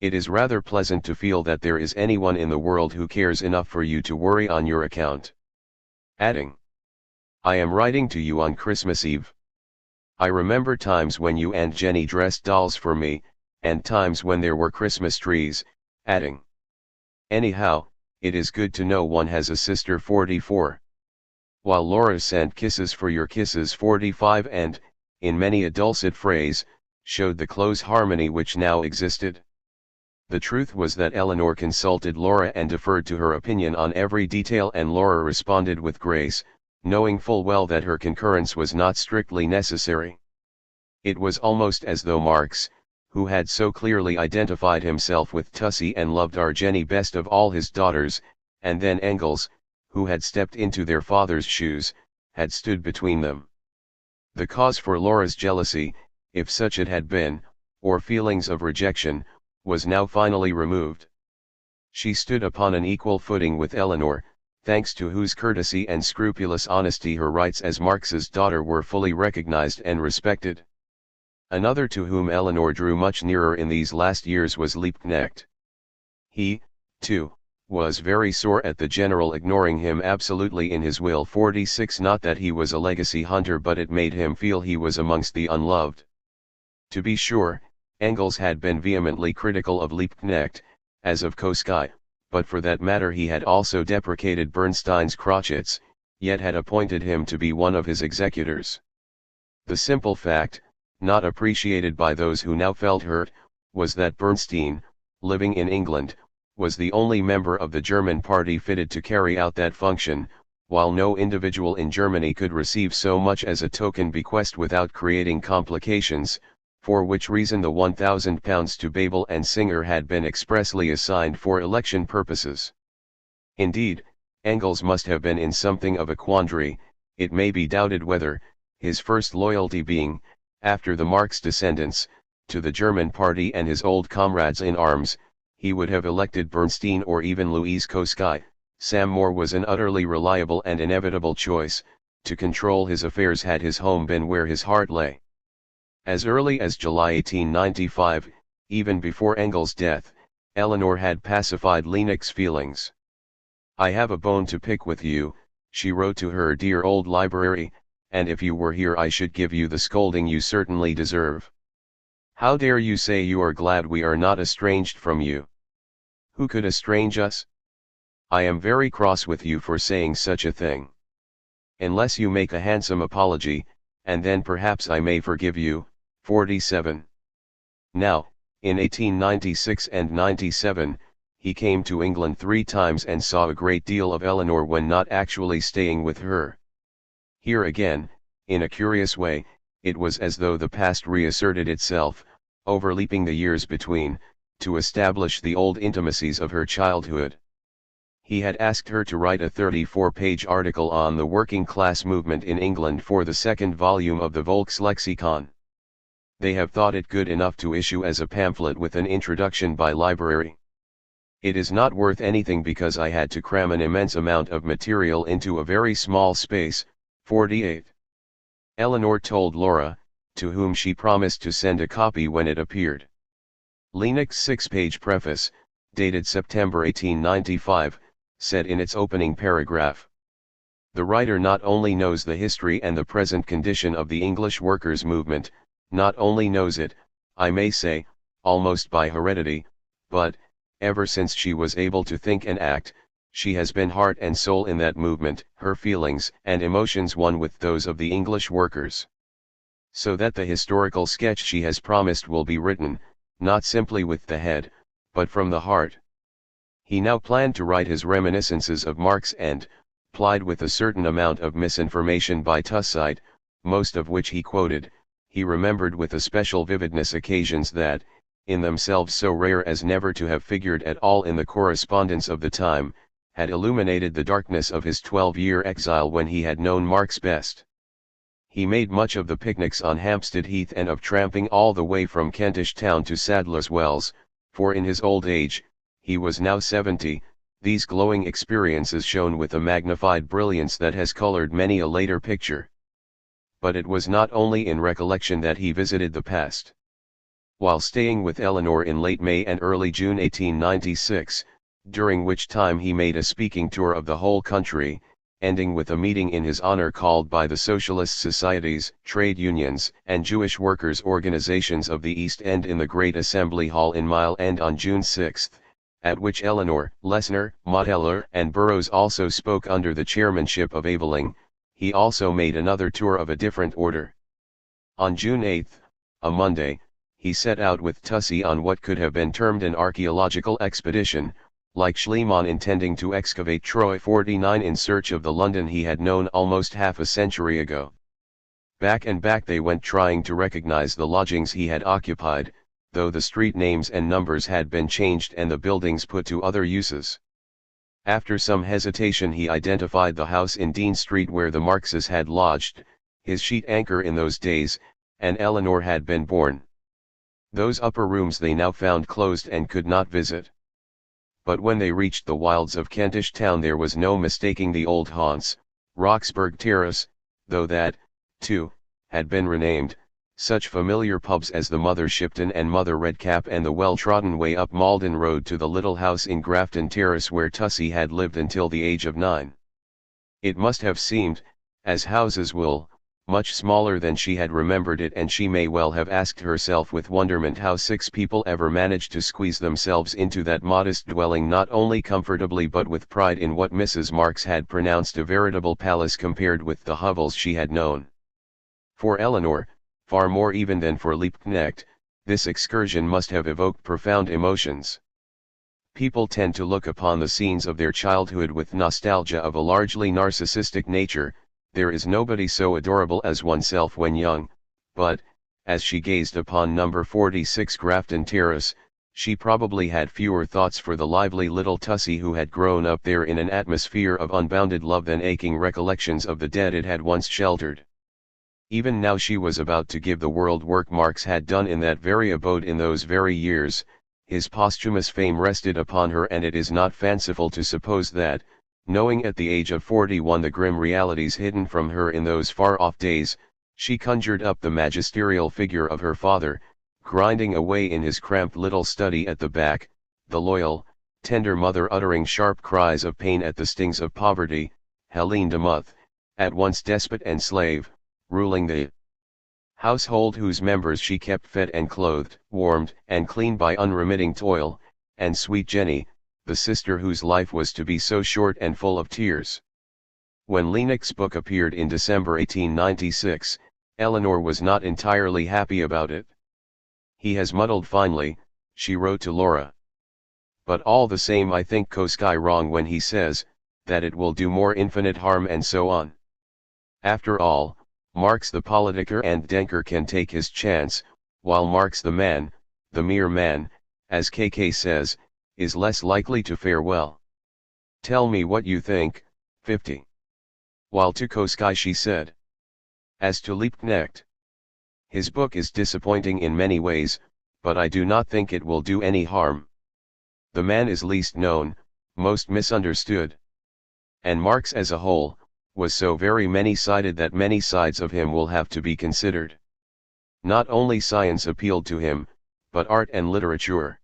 It is rather pleasant to feel that there is anyone in the world who cares enough for you to worry on your account." Adding, "I am writing to you on Christmas Eve. I remember times when you and Jenny dressed dolls for me, and times when there were Christmas trees," adding, "Anyhow, it is good to know one has a sister." 44. While Laura sent kisses for your kisses. 45, and, in many a dulcet phrase, showed the close harmony which now existed. The truth was that Eleanor consulted Laura and deferred to her opinion on every detail, and Laura responded with grace, knowing full well that her concurrence was not strictly necessary. It was almost as though Marx, who had so clearly identified himself with Tussie and loved our Jenny best of all his daughters, and then Engels, who had stepped into their father's shoes, had stood between them. The cause for Laura's jealousy, if such it had been, or feelings of rejection, was now finally removed. She stood upon an equal footing with Eleanor, thanks to whose courtesy and scrupulous honesty her rights as Marx's daughter were fully recognized and respected. Another to whom Eleanor drew much nearer in these last years was Liebknecht. He, too, was very sore at the general ignoring him absolutely in his will. 46 Not that he was a legacy hunter, but it made him feel he was amongst the unloved. To be sure, Engels had been vehemently critical of Liebknecht, as of Koskai, but for that matter he had also deprecated Bernstein's crotchets, yet had appointed him to be one of his executors. The simple fact, not appreciated by those who now felt hurt, was that Bernstein, living in England, was the only member of the German party fitted to carry out that function, while no individual in Germany could receive so much as a token bequest without creating complications, for which reason the £1,000 to Babel and Singer had been expressly assigned for election purposes. Indeed, Engels must have been in something of a quandary. It may be doubted whether, his first loyalty being, after the Marx descendants, to the German party and his old comrades in arms, he would have elected Bernstein or even Louise Koskai. Sam Moore was an utterly reliable and inevitable choice, to control his affairs had his home been where his heart lay. As early as July 1895, even before Engels' death, Eleanor had pacified Lennox's feelings. "I have a bone to pick with you," she wrote to her dear old library, "and if you were here I should give you the scolding you certainly deserve. How dare you say you are glad we are not estranged from you? Who could estrange us? I am very cross with you for saying such a thing. Unless you make a handsome apology, and then perhaps I may forgive you." 47. Now, in 1896 and 97, he came to England 3 times and saw a great deal of Eleanor when not actually staying with her. Here again, in a curious way, it was as though the past reasserted itself, overleaping the years between, to establish the old intimacies of her childhood. He had asked her to write a 34-page article on the working class movement in England for the second volume of the Volkslexikon. They have thought it good enough to issue as a pamphlet with an introduction by library. It is not worth anything because I had to cram an immense amount of material into a very small space. 48. Eleanor told Laura, to whom she promised to send a copy when it appeared. Lennox's 6-page preface, dated September 1895, said in its opening paragraph, The writer not only knows the history and the present condition of the English workers' movement, not only knows it, I may say, almost by heredity, but, ever since she was able to think and act, she has been heart and soul in that movement, her feelings and emotions one with those of the English workers. So that the historical sketch she has promised will be written, not simply with the head, but from the heart. He now planned to write his reminiscences of Marx and, plied with a certain amount of misinformation by Tusside, most of which he quoted, he remembered with a special vividness occasions that, in themselves so rare as never to have figured at all in the correspondence of the time, had illuminated the darkness of his 12-year exile when he had known Marx best. He made much of the picnics on Hampstead Heath and of tramping all the way from Kentish Town to Sadler's Wells, for in his old age, he was now 70, these glowing experiences shone with a magnified brilliance that has colored many a later picture. But it was not only in recollection that he visited the past. While staying with Eleanor in late May and early June 1896, during which time he made a speaking tour of the whole country, ending with a meeting in his honor called by the socialist societies, trade unions, and Jewish workers' organizations of the East End in the Great Assembly Hall in Mile End on June 6, at which Eleanor, Lessner, Moteller and Burroughs also spoke under the chairmanship of Aveling, he also made another tour of a different order. On June 8, a Monday, he set out with Tussey on what could have been termed an archaeological expedition, like Schliemann intending to excavate Troy 49 in search of the London he had known almost half a century ago. Back and back they went trying to recognize the lodgings he had occupied, though the street names and numbers had been changed and the buildings put to other uses. After some hesitation he identified the house in Dean Street where the Marxes had lodged, his sheet anchor in those days, and Eleanor had been born. Those upper rooms they now found closed and could not visit. But when they reached the wilds of Kentish Town there was no mistaking the old haunts, Roxburgh Terrace, though that, too, had been renamed, such familiar pubs as the Mother Shipton and Mother Redcap and the well-trodden way up Malden Road to the little house in Grafton Terrace where Tussey had lived until the age of 9. It must have seemed, as houses will, much smaller than she had remembered it, and she may well have asked herself with wonderment how 6 people ever managed to squeeze themselves into that modest dwelling not only comfortably but with pride in what Mrs. Marx had pronounced a veritable palace compared with the hovels she had known. For Eleanor, far more even than for Liebknecht, this excursion must have evoked profound emotions. People tend to look upon the scenes of their childhood with nostalgia of a largely narcissistic nature. There is nobody so adorable as oneself when young, but, as she gazed upon number 46 Grafton Terrace, she probably had fewer thoughts for the lively little Tussey who had grown up there in an atmosphere of unbounded love than aching recollections of the dead it had once sheltered. Even now she was about to give the world work Marx had done in that very abode in those very years. His posthumous fame rested upon her, and it is not fanciful to suppose that, knowing at the age of 41 the grim realities hidden from her in those far-off days, she conjured up the magisterial figure of her father, grinding away in his cramped little study at the back, the loyal, tender mother uttering sharp cries of pain at the stings of poverty, Helene de Muth, at once despot and slave, ruling the household whose members she kept fed and clothed, warmed and cleaned by unremitting toil, and sweet Jenny, the sister whose life was to be so short and full of tears. When Liebknecht's book appeared in December 1896, Eleanor was not entirely happy about it. "He has muddled finely," she wrote to Laura. "But all the same I think Koskai wrong when he says, that it will do more infinite harm and so on. After all, Marx the politiker and Denker can take his chance, while Marx the man, the mere man, as KK says, is less likely to fare well. Tell me what you think." 50. While to Koskai she said, "As to Liebknecht, his book is disappointing in many ways, but I do not think it will do any harm. The man is least known, most misunderstood. And Marx as a whole, was so very many-sided that many sides of him will have to be considered. Not only science appealed to him, but art and literature.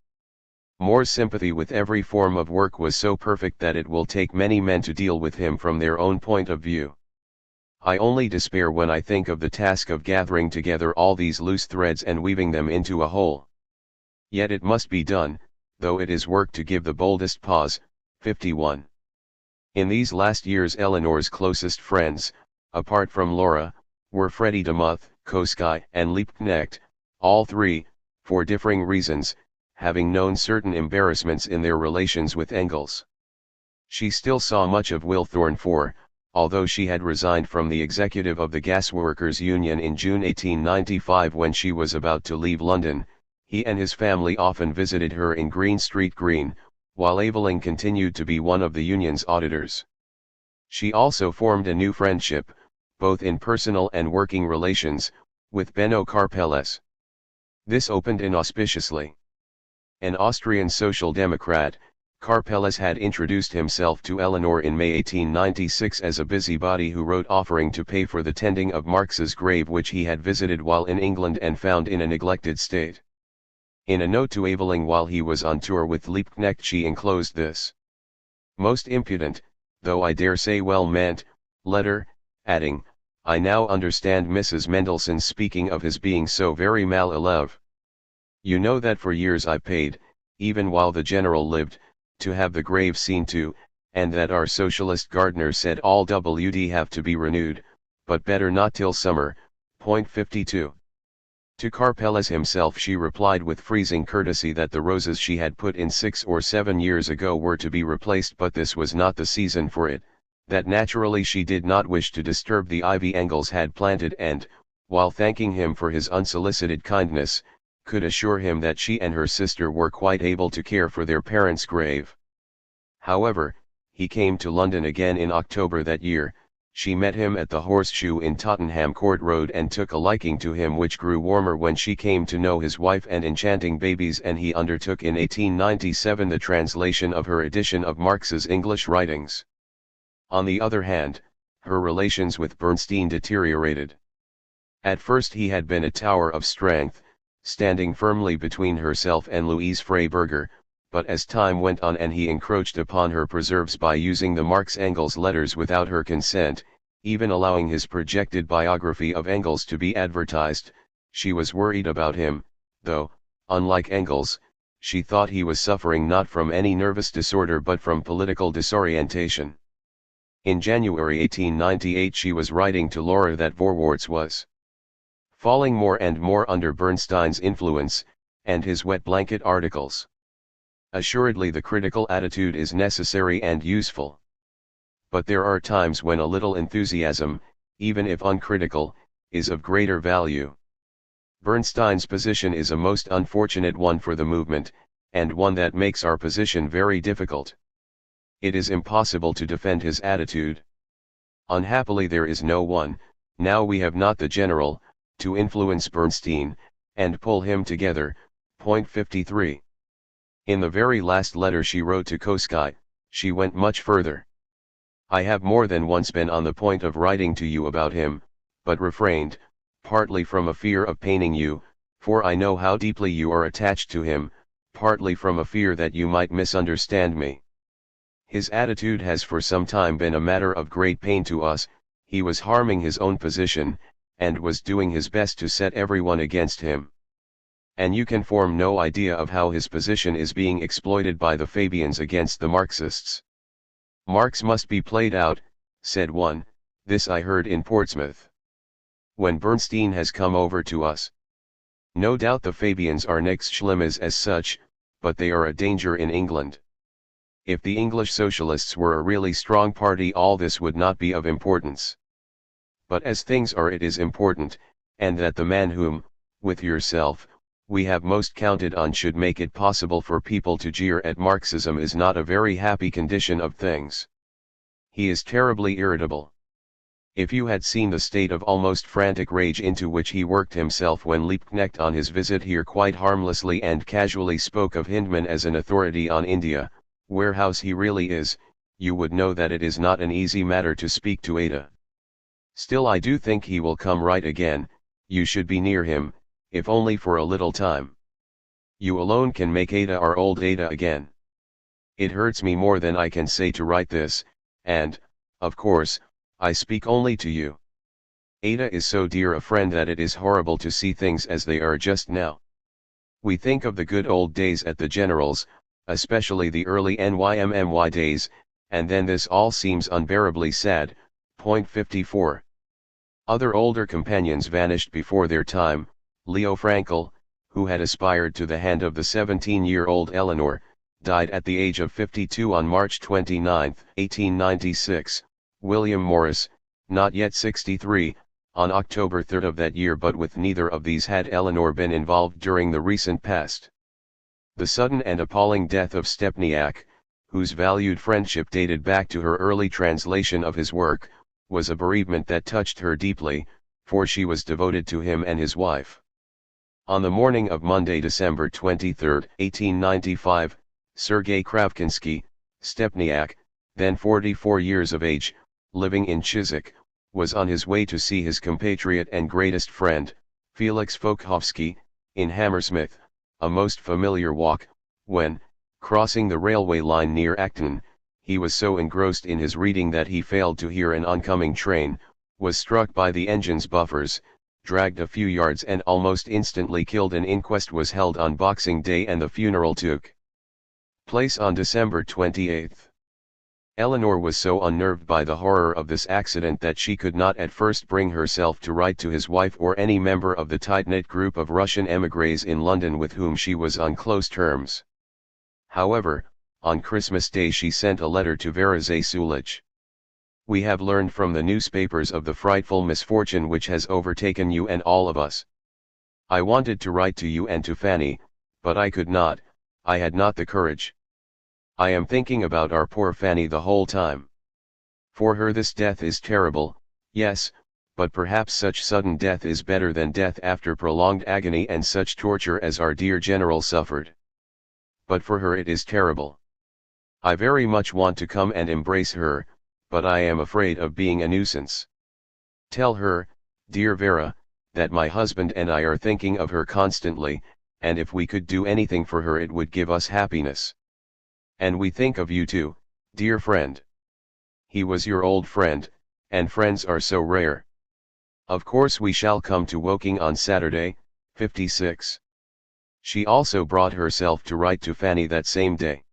Moore's sympathy with every form of work was so perfect that it will take many men to deal with him from their own point of view. I only despair when I think of the task of gathering together all these loose threads and weaving them into a whole. Yet it must be done, though it is work to give the boldest pause. 51. In these last years Eleanor's closest friends, apart from Laura, were Freddie Demuth, Koskai, and Liebknecht, all three, for differing reasons, having known certain embarrassments in their relations with Engels. She still saw much of Wilthorne for, although she had resigned from the executive of the Gasworkers' Union in June 1895 when she was about to leave London, he and his family often visited her in Green Street Green, while Aveling continued to be one of the union's auditors. She also formed a new friendship, both in personal and working relations, with Benno Karpeles. This opened inauspiciously. An Austrian social democrat, Karpeles had introduced himself to Eleanor in May 1896 as a busybody who wrote offering to pay for the tending of Marx's grave, which he had visited while in England and found in a neglected state. In a note to Aveling while he was on tour with Liebknecht she enclosed this most impudent, though I dare say well meant, letter, adding, "I now understand Mrs. Mendelssohn's speaking of his being so very mal élève. You know that for years I paid, even while the General lived, to have the grave seen to, and that our socialist gardener said all would have to be renewed, but better not till summer." 52. To Karpeles himself she replied with freezing courtesy that the roses she had put in 6 or 7 years ago were to be replaced, but this was not the season for it, that naturally she did not wish to disturb the ivy Engels had planted, and, while thanking him for his unsolicited kindness, could assure him that she and her sister were quite able to care for their parents' grave. However, he came to London again in October that year. She met him at the Horseshoe in Tottenham Court Road and took a liking to him which grew warmer when she came to know his wife and enchanting babies, and he undertook in 1897 the translation of her edition of Marx's English writings. On the other hand, her relations with Bernstein deteriorated. At first he had been a tower of strength, standing firmly between herself and Louise Freiberger, but as time went on and he encroached upon her preserves by using the Marx-Engels letters without her consent, even allowing his projected biography of Engels to be advertised, she was worried about him, though, unlike Engels, she thought he was suffering not from any nervous disorder but from political disorientation. In January 1898 she was writing to Laura that Vorwärts was falling more and more under Bernstein's influence, and his wet blanket articles. Assuredly the critical attitude is necessary and useful. But there are times when a little enthusiasm, even if uncritical, is of greater value. Bernstein's position is a most unfortunate one for the movement, and one that makes our position very difficult. It is impossible to defend his attitude. Unhappily there is no one, now we have not the General, to influence Bernstein, and pull him together. 53. In the very last letter she wrote to Koskai, she went much further. I have more than once been on the point of writing to you about him, but refrained, partly from a fear of paining you, for I know how deeply you are attached to him, partly from a fear that you might misunderstand me. His attitude has for some time been a matter of great pain to us. He was harming his own position, and was doing his best to set everyone against him. And you can form no idea of how his position is being exploited by the Fabians against the Marxists. Marx must be played out, said one, this I heard in Portsmouth. When Bernstein has come over to us. No doubt the Fabians are next schlimmes as such, but they are a danger in England. If the English socialists were a really strong party all this would not be of importance. But as things are it is important, and that the man whom, with yourself, we have most counted on should make it possible for people to jeer at Marxism is not a very happy condition of things. He is terribly irritable. If you had seen the state of almost frantic rage into which he worked himself when Liebknecht on his visit here quite harmlessly and casually spoke of Hindman as an authority on India, warehouse he really is, you would know that it is not an easy matter to speak to Ada. Still I do think he will come right again, you should be near him, if only for a little time. You alone can make Ada our old Ada again. It hurts me more than I can say to write this, and, of course, I speak only to you. Ada is so dear a friend that it is horrible to see things as they are just now. We think of the good old days at the General's, especially the early NYMMY days, and then this all seems unbearably sad. Point 54. Other older companions vanished before their time. Leo Frankel, who had aspired to the hand of the 17-year-old Eleanor, died at the age of 52 on March 29, 1896. William Morris, not yet 63, on October 3 of that year, but with neither of these had Eleanor been involved during the recent past. The sudden and appalling death of Stepniak, whose valued friendship dated back to her early translation of his work, was a bereavement that touched her deeply, for she was devoted to him and his wife. On the morning of Monday, December 23, 1895, Sergei Kravkinsky, Stepniak, then 44 years of age, living in Chisek, was on his way to see his compatriot and greatest friend, Felix Fokhovsky, in Hammersmith, a most familiar walk, when, crossing the railway line near Acton, he was so engrossed in his reading that he failed to hear an oncoming train, was struck by the engine's buffers, dragged a few yards and almost instantly killed. An inquest was held on Boxing Day and the funeral took place on December 28. Eleanor was so unnerved by the horror of this accident that she could not at first bring herself to write to his wife or any member of the tight-knit group of Russian émigrés in London with whom she was on close terms. However, on Christmas Day she sent a letter to Verazay Sulich. We have learned from the newspapers of the frightful misfortune which has overtaken you and all of us. I wanted to write to you and to Fanny, but I could not, I had not the courage. I am thinking about our poor Fanny the whole time. For her this death is terrible, yes, but perhaps such sudden death is better than death after prolonged agony and such torture as our dear General suffered. But for her it is terrible. I very much want to come and embrace her, but I am afraid of being a nuisance. Tell her, dear Vera, that my husband and I are thinking of her constantly, and if we could do anything for her it would give us happiness. And we think of you too, dear friend. He was your old friend, and friends are so rare. Of course we shall come to Woking on Saturday, 56. She also brought herself to write to Fanny that same day.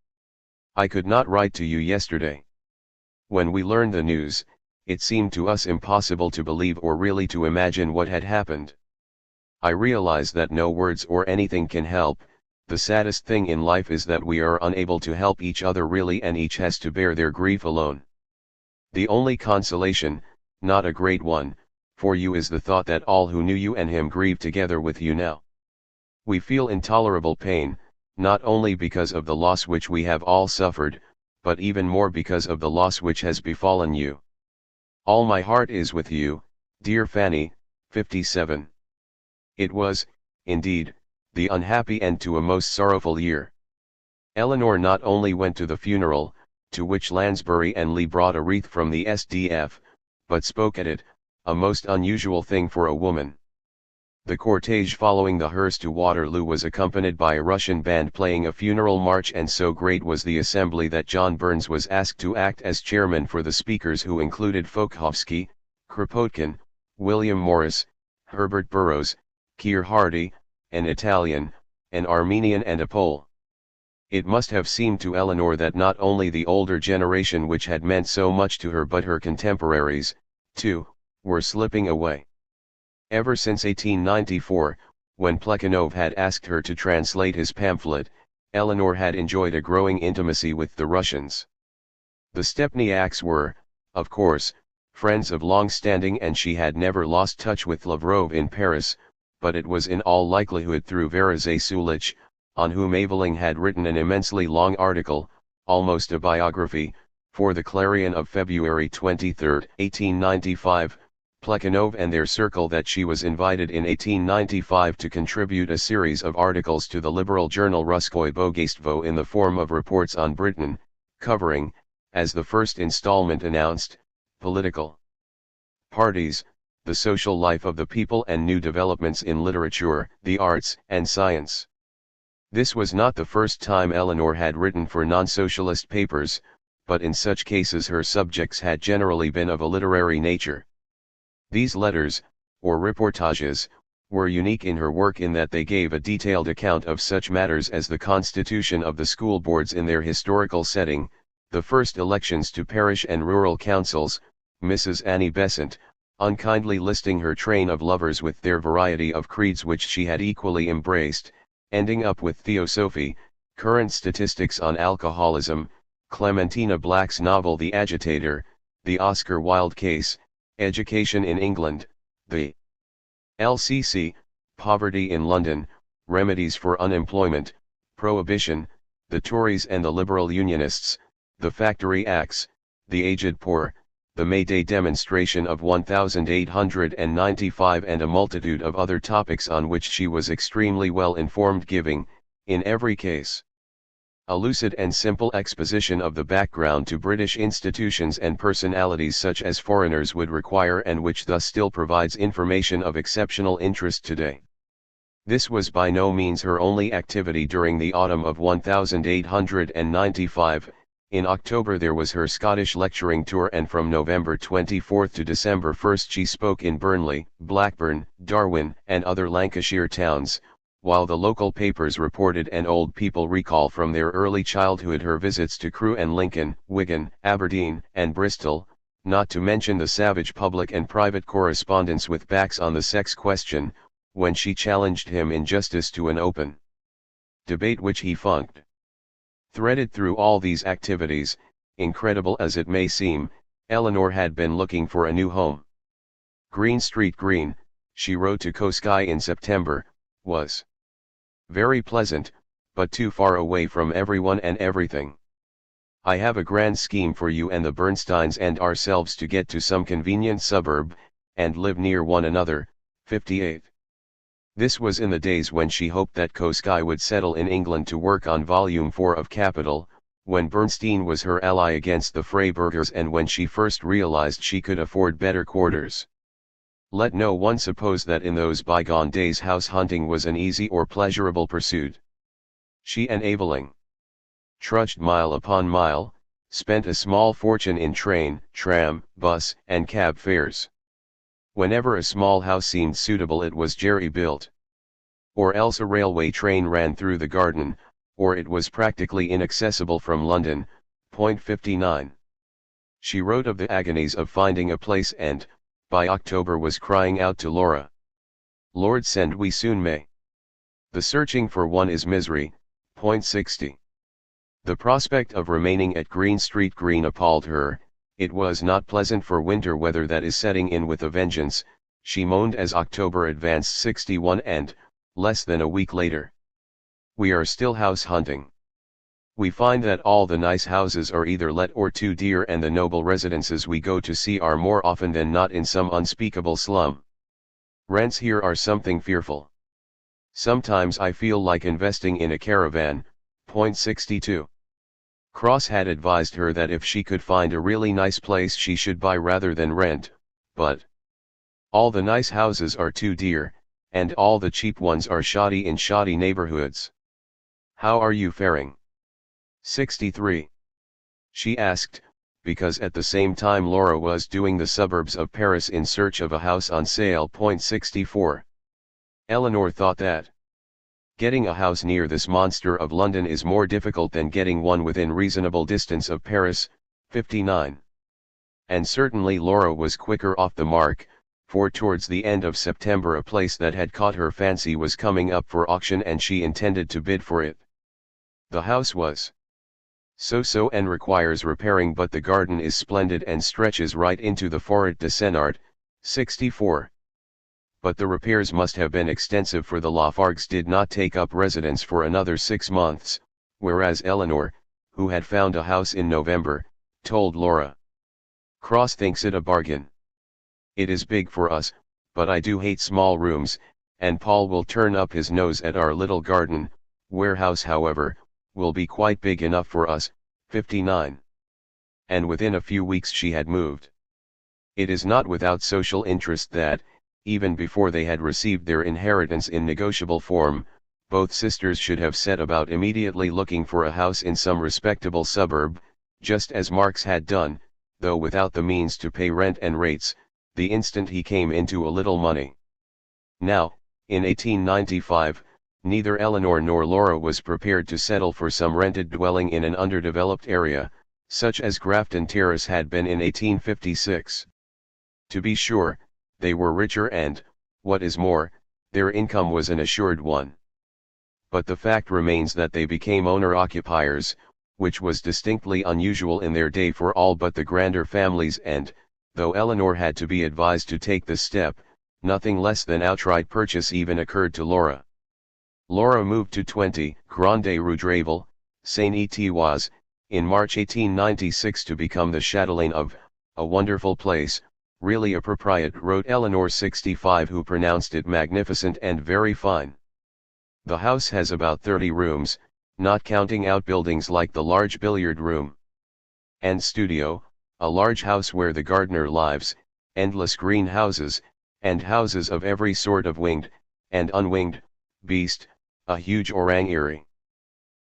I could not write to you yesterday. When we learned the news, it seemed to us impossible to believe or really to imagine what had happened. I realize that no words or anything can help. The saddest thing in life is that we are unable to help each other really, and each has to bear their grief alone. The only consolation, not a great one, for you is the thought that all who knew you and him grieve together with you now. We feel intolerable pain, not only because of the loss which we have all suffered, but even more because of the loss which has befallen you. All my heart is with you, dear Fanny. 57. It was, indeed, the unhappy end to a most sorrowful year. Eleanor not only went to the funeral, to which Lansbury and Lee brought a wreath from the SDF, but spoke at it, a most unusual thing for a woman. The cortege following the hearse to Waterloo was accompanied by a Russian band playing a funeral march, and so great was the assembly that John Burns was asked to act as chairman for the speakers, who included Fokhovsky, Kropotkin, William Morris, Herbert Burroughs, Keir Hardie, an Italian, an Armenian and a Pole. It must have seemed to Eleanor that not only the older generation which had meant so much to her but her contemporaries, too, were slipping away. Ever since 1894, when Plekhanov had asked her to translate his pamphlet, Eleanor had enjoyed a growing intimacy with the Russians. The Stepniaks were, of course, friends of long standing, and she had never lost touch with Lavrov in Paris, but it was in all likelihood through Verazay Sulich, on whom Aveling had written an immensely long article, almost a biography, for the Clarion of February 23, 1895, Plekhanov and their circle, that she was invited in 1895 to contribute a series of articles to the liberal journal Russkoye Bogaystvo in the form of reports on Britain, covering, as the first installment announced, political parties, the social life of the people, and new developments in literature, the arts, and science. This was not the first time Eleanor had written for non-socialist papers, but in such cases her subjects had generally been of a literary nature. These letters, or reportages, were unique in her work in that they gave a detailed account of such matters as the constitution of the school boards in their historical setting, the first elections to parish and rural councils, Mrs. Annie Besant, unkindly listing her train of lovers with their variety of creeds which she had equally embraced, ending up with Theosophy, current statistics on alcoholism, Clementina Black's novel The Agitator, the Oscar Wilde case, education in England, the LCC, poverty in London, remedies for unemployment, prohibition, the Tories and the Liberal Unionists, the Factory Acts, the aged poor, the May Day demonstration of 1895 and a multitude of other topics on which she was extremely well informed, giving, in every case, a lucid and simple exposition of the background to British institutions and personalities such as foreigners would require, and which thus still provides information of exceptional interest today. This was by no means her only activity during the autumn of 1895. In October there was her Scottish lecturing tour, and from November 24 to December 1 she spoke in Burnley, Blackburn, Darwin, and other Lancashire towns, while the local papers reported and old people recall from their early childhood her visits to Crewe and Lincoln, Wigan, Aberdeen, and Bristol, not to mention the savage public and private correspondence with Bax on the sex question, when she challenged him in justice to an open debate which he funked. Threaded through all these activities, incredible as it may seem, Eleanor had been looking for a new home. Green Street Green, she wrote to Koski in September, was very pleasant, but too far away from everyone and everything. I have a grand scheme for you and the Bernsteins and ourselves to get to some convenient suburb, and live near one another. 58. This was in the days when she hoped that Koski would settle in England to work on Volume 4 of Capital, when Bernstein was her ally against the Freiburgers, and when she first realized she could afford better quarters. Let no one suppose that in those bygone days house hunting was an easy or pleasurable pursuit. She and Aveling trudged mile upon mile, spent a small fortune in train, tram, bus, and cab fares. Whenever a small house seemed suitable it was jerry-built. Or else a railway train ran through the garden, or it was practically inaccessible from London. Point 59. She wrote of the agonies of finding a place and, by October was crying out to Laura, "Lord send we soon may. The searching for one is misery." Point 60. The prospect of remaining at Green Street Green appalled her. It was not pleasant for winter weather that is setting in with a vengeance, she moaned as October advanced. 61. And, less than a week later, we are still house hunting. We find that all the nice houses are either let or too dear, and the noble residences we go to see are more often than not in some unspeakable slum. Rents here are something fearful. Sometimes I feel like investing in a caravan. Point 62. Cross had advised her that if she could find a really nice place she should buy rather than rent, but all the nice houses are too dear, and all the cheap ones are shoddy in shoddy neighborhoods. How are you faring? 63. She asked, because at the same time Laura was doing the suburbs of Paris in search of a house on sale. Point 64. Eleanor thought that getting a house near this monster of London is more difficult than getting one within reasonable distance of Paris. 59. And certainly Laura was quicker off the mark, for towards the end of September a place that had caught her fancy was coming up for auction and she intended to bid for it. The house was so-so and requires repairing, but the garden is splendid and stretches right into the Forêt de Senart. 64. But the repairs must have been extensive, for the Lafargues did not take up residence for another 6 months, whereas Eleanor, who had found a house in November, told Laura, "Cross thinks it a bargain. It is big for us, but I do hate small rooms, and Paul will turn up his nose at our little garden. Warehouse, however, will be quite big enough for us." 59. And within a few weeks she had moved. It is not without social interest that, even before they had received their inheritance in negotiable form, both sisters should have set about immediately looking for a house in some respectable suburb, just as Marx had done, though without the means to pay rent and rates, the instant he came into a little money. Now, in 1895, neither Eleanor nor Laura was prepared to settle for some rented dwelling in an underdeveloped area, such as Grafton Terrace had been in 1856. To be sure, they were richer and, what is more, their income was an assured one. But the fact remains that they became owner-occupiers, which was distinctly unusual in their day for all but the grander families, and, though Eleanor had to be advised to take this step, nothing less than outright purchase even occurred to Laura. Laura moved to 20 Grande Rue Dravel, Seine-et-Oise, in March 1896 to become the chatelaine of a wonderful place, really a propriet, wrote Eleanor 65, who pronounced it magnificent and very fine. The house has about 30 rooms, not counting outbuildings like the large billiard room and studio, a large house where the gardener lives, endless greenhouses, and houses of every sort of winged and unwinged beast, a huge orangery.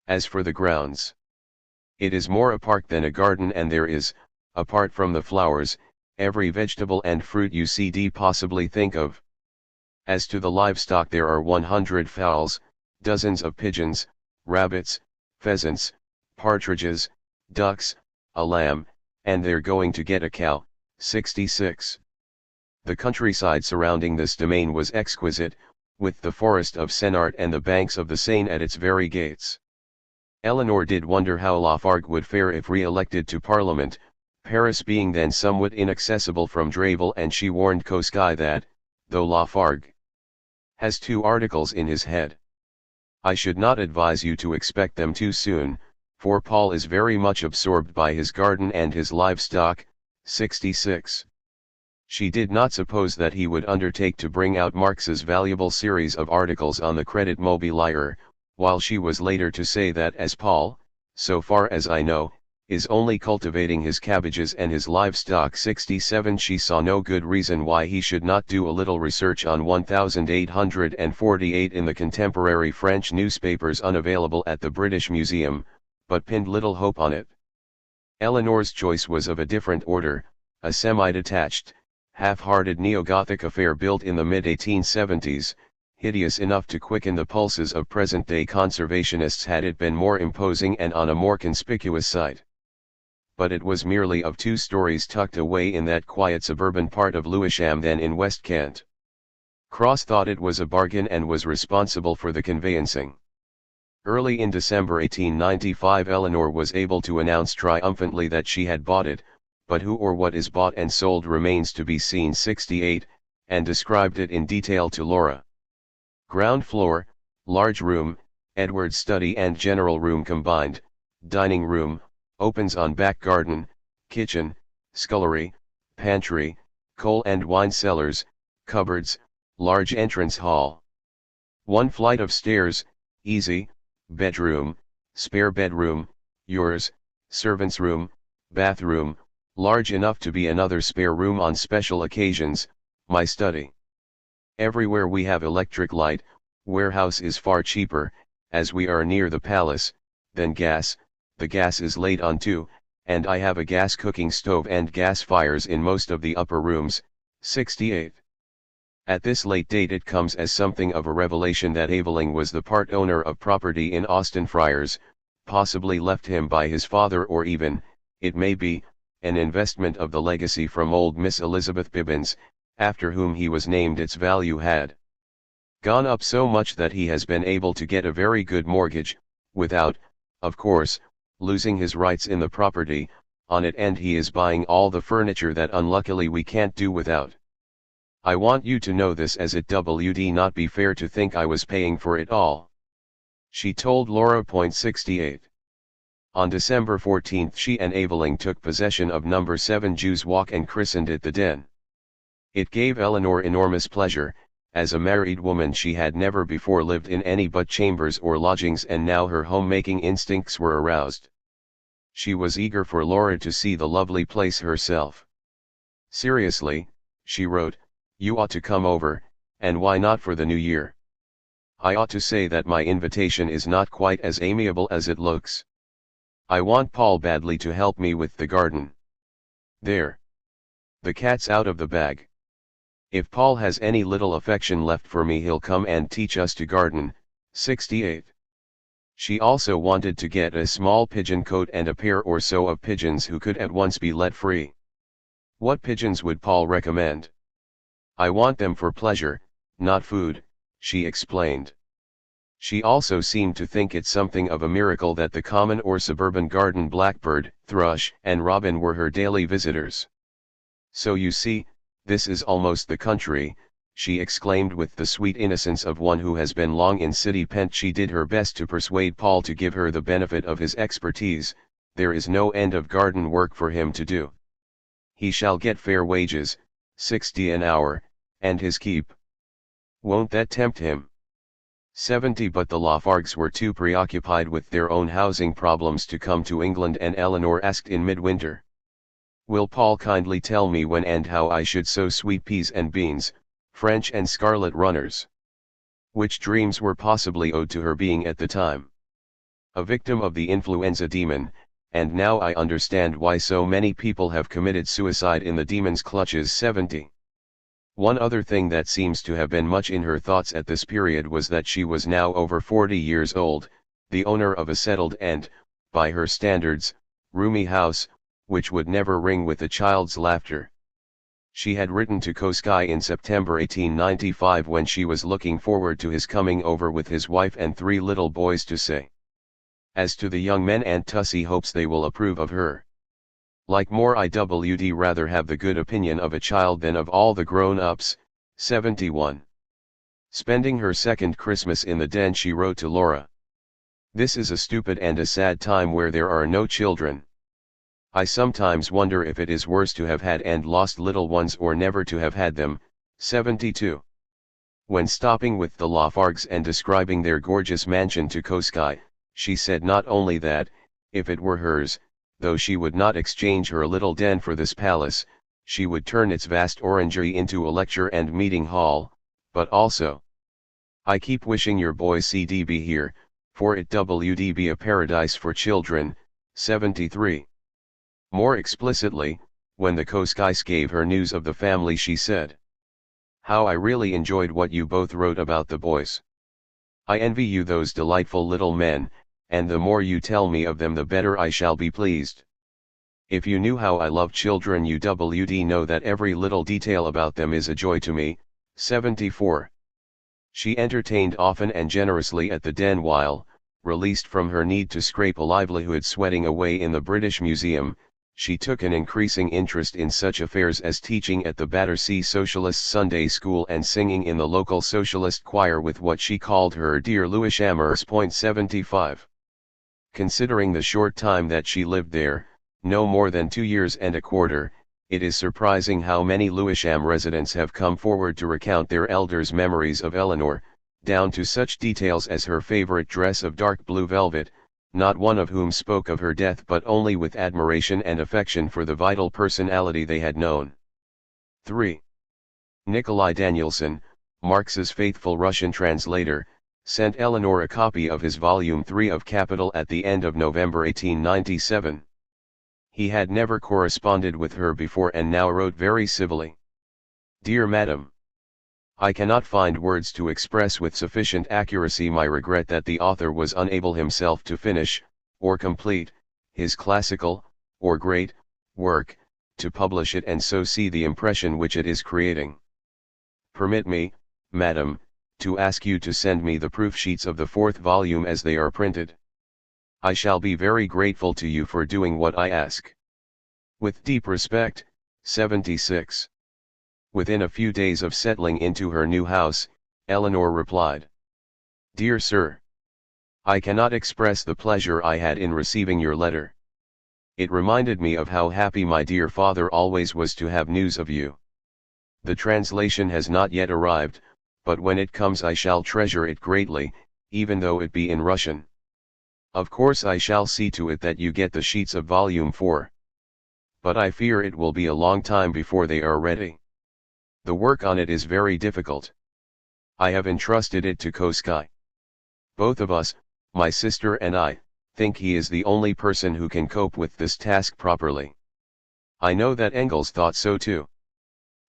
As for the grounds, it is more a park than a garden, and there is, apart from the flowers, every vegetable and fruit you possibly think of. As to the livestock, there are 100 fowls, dozens of pigeons, rabbits, pheasants, partridges, ducks, a lamb, and they're going to get a cow, 66. The countryside surrounding this domain was exquisite, with the forest of Senart and the banks of the Seine at its very gates. Eleanor did wonder how Lafargue would fare if re-elected to Parliament, Paris being then somewhat inaccessible from Dravel, and she warned Koskai that, though Lafargue has 2 articles in his head, I should not advise you to expect them too soon, for Paul is very much absorbed by his garden and his livestock, 66. She did not suppose that he would undertake to bring out Marx's valuable series of articles on the Credit Mobilier, while she was later to say that as Paul, so far as I know, is only cultivating his cabbages and his livestock, 67, she saw no good reason why he should not do a little research on 1848 in the contemporary French newspapers unavailable at the British Museum, but pinned little hope on it. Eleanor's choice was of a different order, a semi-detached, half-hearted neo-Gothic affair built in the mid-1870s, hideous enough to quicken the pulses of present-day conservationists had it been more imposing and on a more conspicuous site. But it was merely of 2 stories tucked away in that quiet suburban part of Lewisham, then in West Kent. Cross thought it was a bargain and was responsible for the conveyancing. Early in December 1895 Eleanor was able to announce triumphantly that she had bought it, but who or what is bought and sold remains to be seen, 68, and described it in detail to Laura. Ground floor, large room, Edward's study and general room combined, dining room, opens on back garden, kitchen, scullery, pantry, coal and wine cellars, cupboards, large entrance hall. 1 flight of stairs, easy, bedroom, spare bedroom, yours, servant's room, bathroom, large enough to be another spare room on special occasions, my study. Everywhere we have electric light, warehouse is far cheaper, as we are near the palace, than gas, the gas is laid on too, and I have a gas cooking stove and gas fires in most of the upper rooms, 68. At this late date it comes as something of a revelation that Aveling was the part owner of property in Austin Friars, possibly left him by his father, or even, it may be, an investment of the legacy from old Miss Elizabeth Bibbins, after whom he was named. Its value had gone up so much that he has been able to get a very good mortgage, without, of course, losing his rights in the property, on it, and he is buying all the furniture that unluckily we can't do without. I want you to know this, as it would not be fair to think I was paying for it all, she told Laura. 68. On December 14 she and Aveling took possession of number 7 Jews Walk and christened it the Den. It gave Eleanor enormous pleasure. As a married woman she had never before lived in any but chambers or lodgings, and now her home-making instincts were aroused. She was eager for Laura to see the lovely place herself. Seriously, she wrote, you ought to come over, and why not for the new year? I ought to say that my invitation is not quite as amiable as it looks. I want Paul badly to help me with the garden. There. The cat's out of the bag. If Paul has any little affection left for me, he'll come and teach us to garden. 68. She also wanted to get a small pigeon cote and a pair or so of pigeons who could at once be let free. What pigeons would Paul recommend? I want them for pleasure, not food, she explained. She also seemed to think it something of a miracle that the common or suburban garden blackbird, thrush, and robin were her daily visitors. So you see, this is almost the country, she exclaimed with the sweet innocence of one who has been long in city pent. She did her best to persuade Paul to give her the benefit of his expertise. There is no end of garden work for him to do. He shall get fair wages, 60 an hour, and his keep. Won't that tempt him? 70. But the Lafargues were too preoccupied with their own housing problems to come to England, and Eleanor asked in midwinter, "Will Paul kindly tell me when and how I should sow sweet peas and beans, French and scarlet runners?" Which dreams were possibly owed to her being at the time a victim of the influenza demon, and now I understand why so many people have committed suicide in the demon's clutches. 70. One other thing that seems to have been much in her thoughts at this period was that she was now over 40 years old, the owner of a settled and, by her standards, roomy house, which would never ring with a child's laughter. She had written to Koski in September 1895 when she was looking forward to his coming over with his wife and 3 little boys to say, "As to the young men, Aunt Tussie hopes they will approve of her. Like more I'd rather have the good opinion of a child than of all the grown-ups." 71. Spending her second Christmas in the den, she wrote to Laura, "This is a stupid and a sad time where there are no children. I sometimes wonder if it is worse to have had and lost little ones or never to have had them." 72. When stopping with the Lafargues and describing their gorgeous mansion to Koski, she said not only that, if it were hers, though she would not exchange her little den for this palace, she would turn its vast orangery into a lecture and meeting hall, but also, "I keep wishing your boy CD'd be here, for it would be a paradise for children." 73. More explicitly, when the Koskis gave her news of the family, she said, "How I really enjoyed what you both wrote about the boys. I envy you those delightful little men, and the more you tell me of them the better I shall be pleased. If you knew how I love children, you would know that every little detail about them is a joy to me." 74. She entertained often and generously at the den while, released from her need to scrape a livelihood sweating away in the British Museum, she took an increasing interest in such affairs as teaching at the Battersea Socialist Sunday School and singing in the local socialist choir with what she called her dear Lewishamers. 75. Considering the short time that she lived there, no more than 2 years and a quarter, it is surprising how many Lewisham residents have come forward to recount their elders' memories of Eleanor, down to such details as her favorite dress of dark blue velvet, not one of whom spoke of her death but only with admiration and affection for the vital personality they had known. 3. Nikolai Danielson, Marx's faithful Russian translator, sent Eleanor a copy of his Volume 3 of Capital at the end of November 1897. He had never corresponded with her before and now wrote very civilly, "Dear Madam, I cannot find words to express with sufficient accuracy my regret that the author was unable himself to finish, or complete, his classical, or great, work, to publish it and so see the impression which it is creating. Permit me, Madam, to ask you to send me the proof sheets of the 4th volume as they are printed. I shall be very grateful to you for doing what I ask. With deep respect." 76. Within a few days of settling into her new house, Eleanor replied, "Dear Sir, I cannot express the pleasure I had in receiving your letter. It reminded me of how happy my dear father always was to have news of you. The translation has not yet arrived, but when it comes I shall treasure it greatly, even though it be in Russian. Of course I shall see to it that you get the sheets of Volume 4. But I fear it will be a long time before they are ready. The work on it is very difficult. I have entrusted it to Koski. Both of us, my sister and I, think he is the only person who can cope with this task properly. I know that Engels thought so too.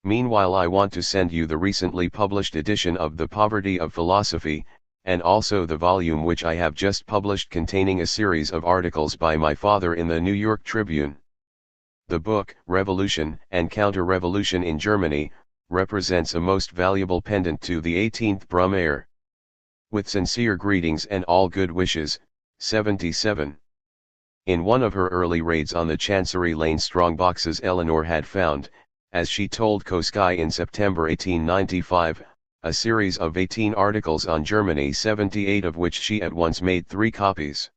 Meanwhile, I want to send you the recently published edition of The Poverty of Philosophy, and also the volume which I have just published containing a series of articles by my father in the New York Tribune. The book, Revolution and Counter-Revolution in Germany, represents a most valuable pendant to the 18th Brumaire. With sincere greetings and all good wishes, 77. In one of her early raids on the Chancery Lane strongboxes, Eleanor had found, as she told Koski in September 1895, a series of 18 articles on Germany, 78 of which she at once made 3 copies.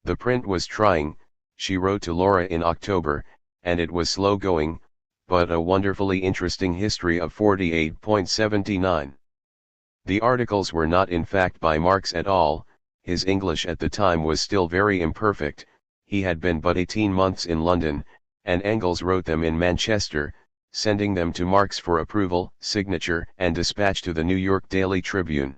The print was trying, she wrote to Laura in October, and it was slow going, but a wonderfully interesting history of 48.79. The articles were not in fact by Marx at all. His English at the time was still very imperfect, he had been but 18 months in London, and Engels wrote them in Manchester, sending them to Marx for approval, signature, and dispatch to the New York Daily Tribune.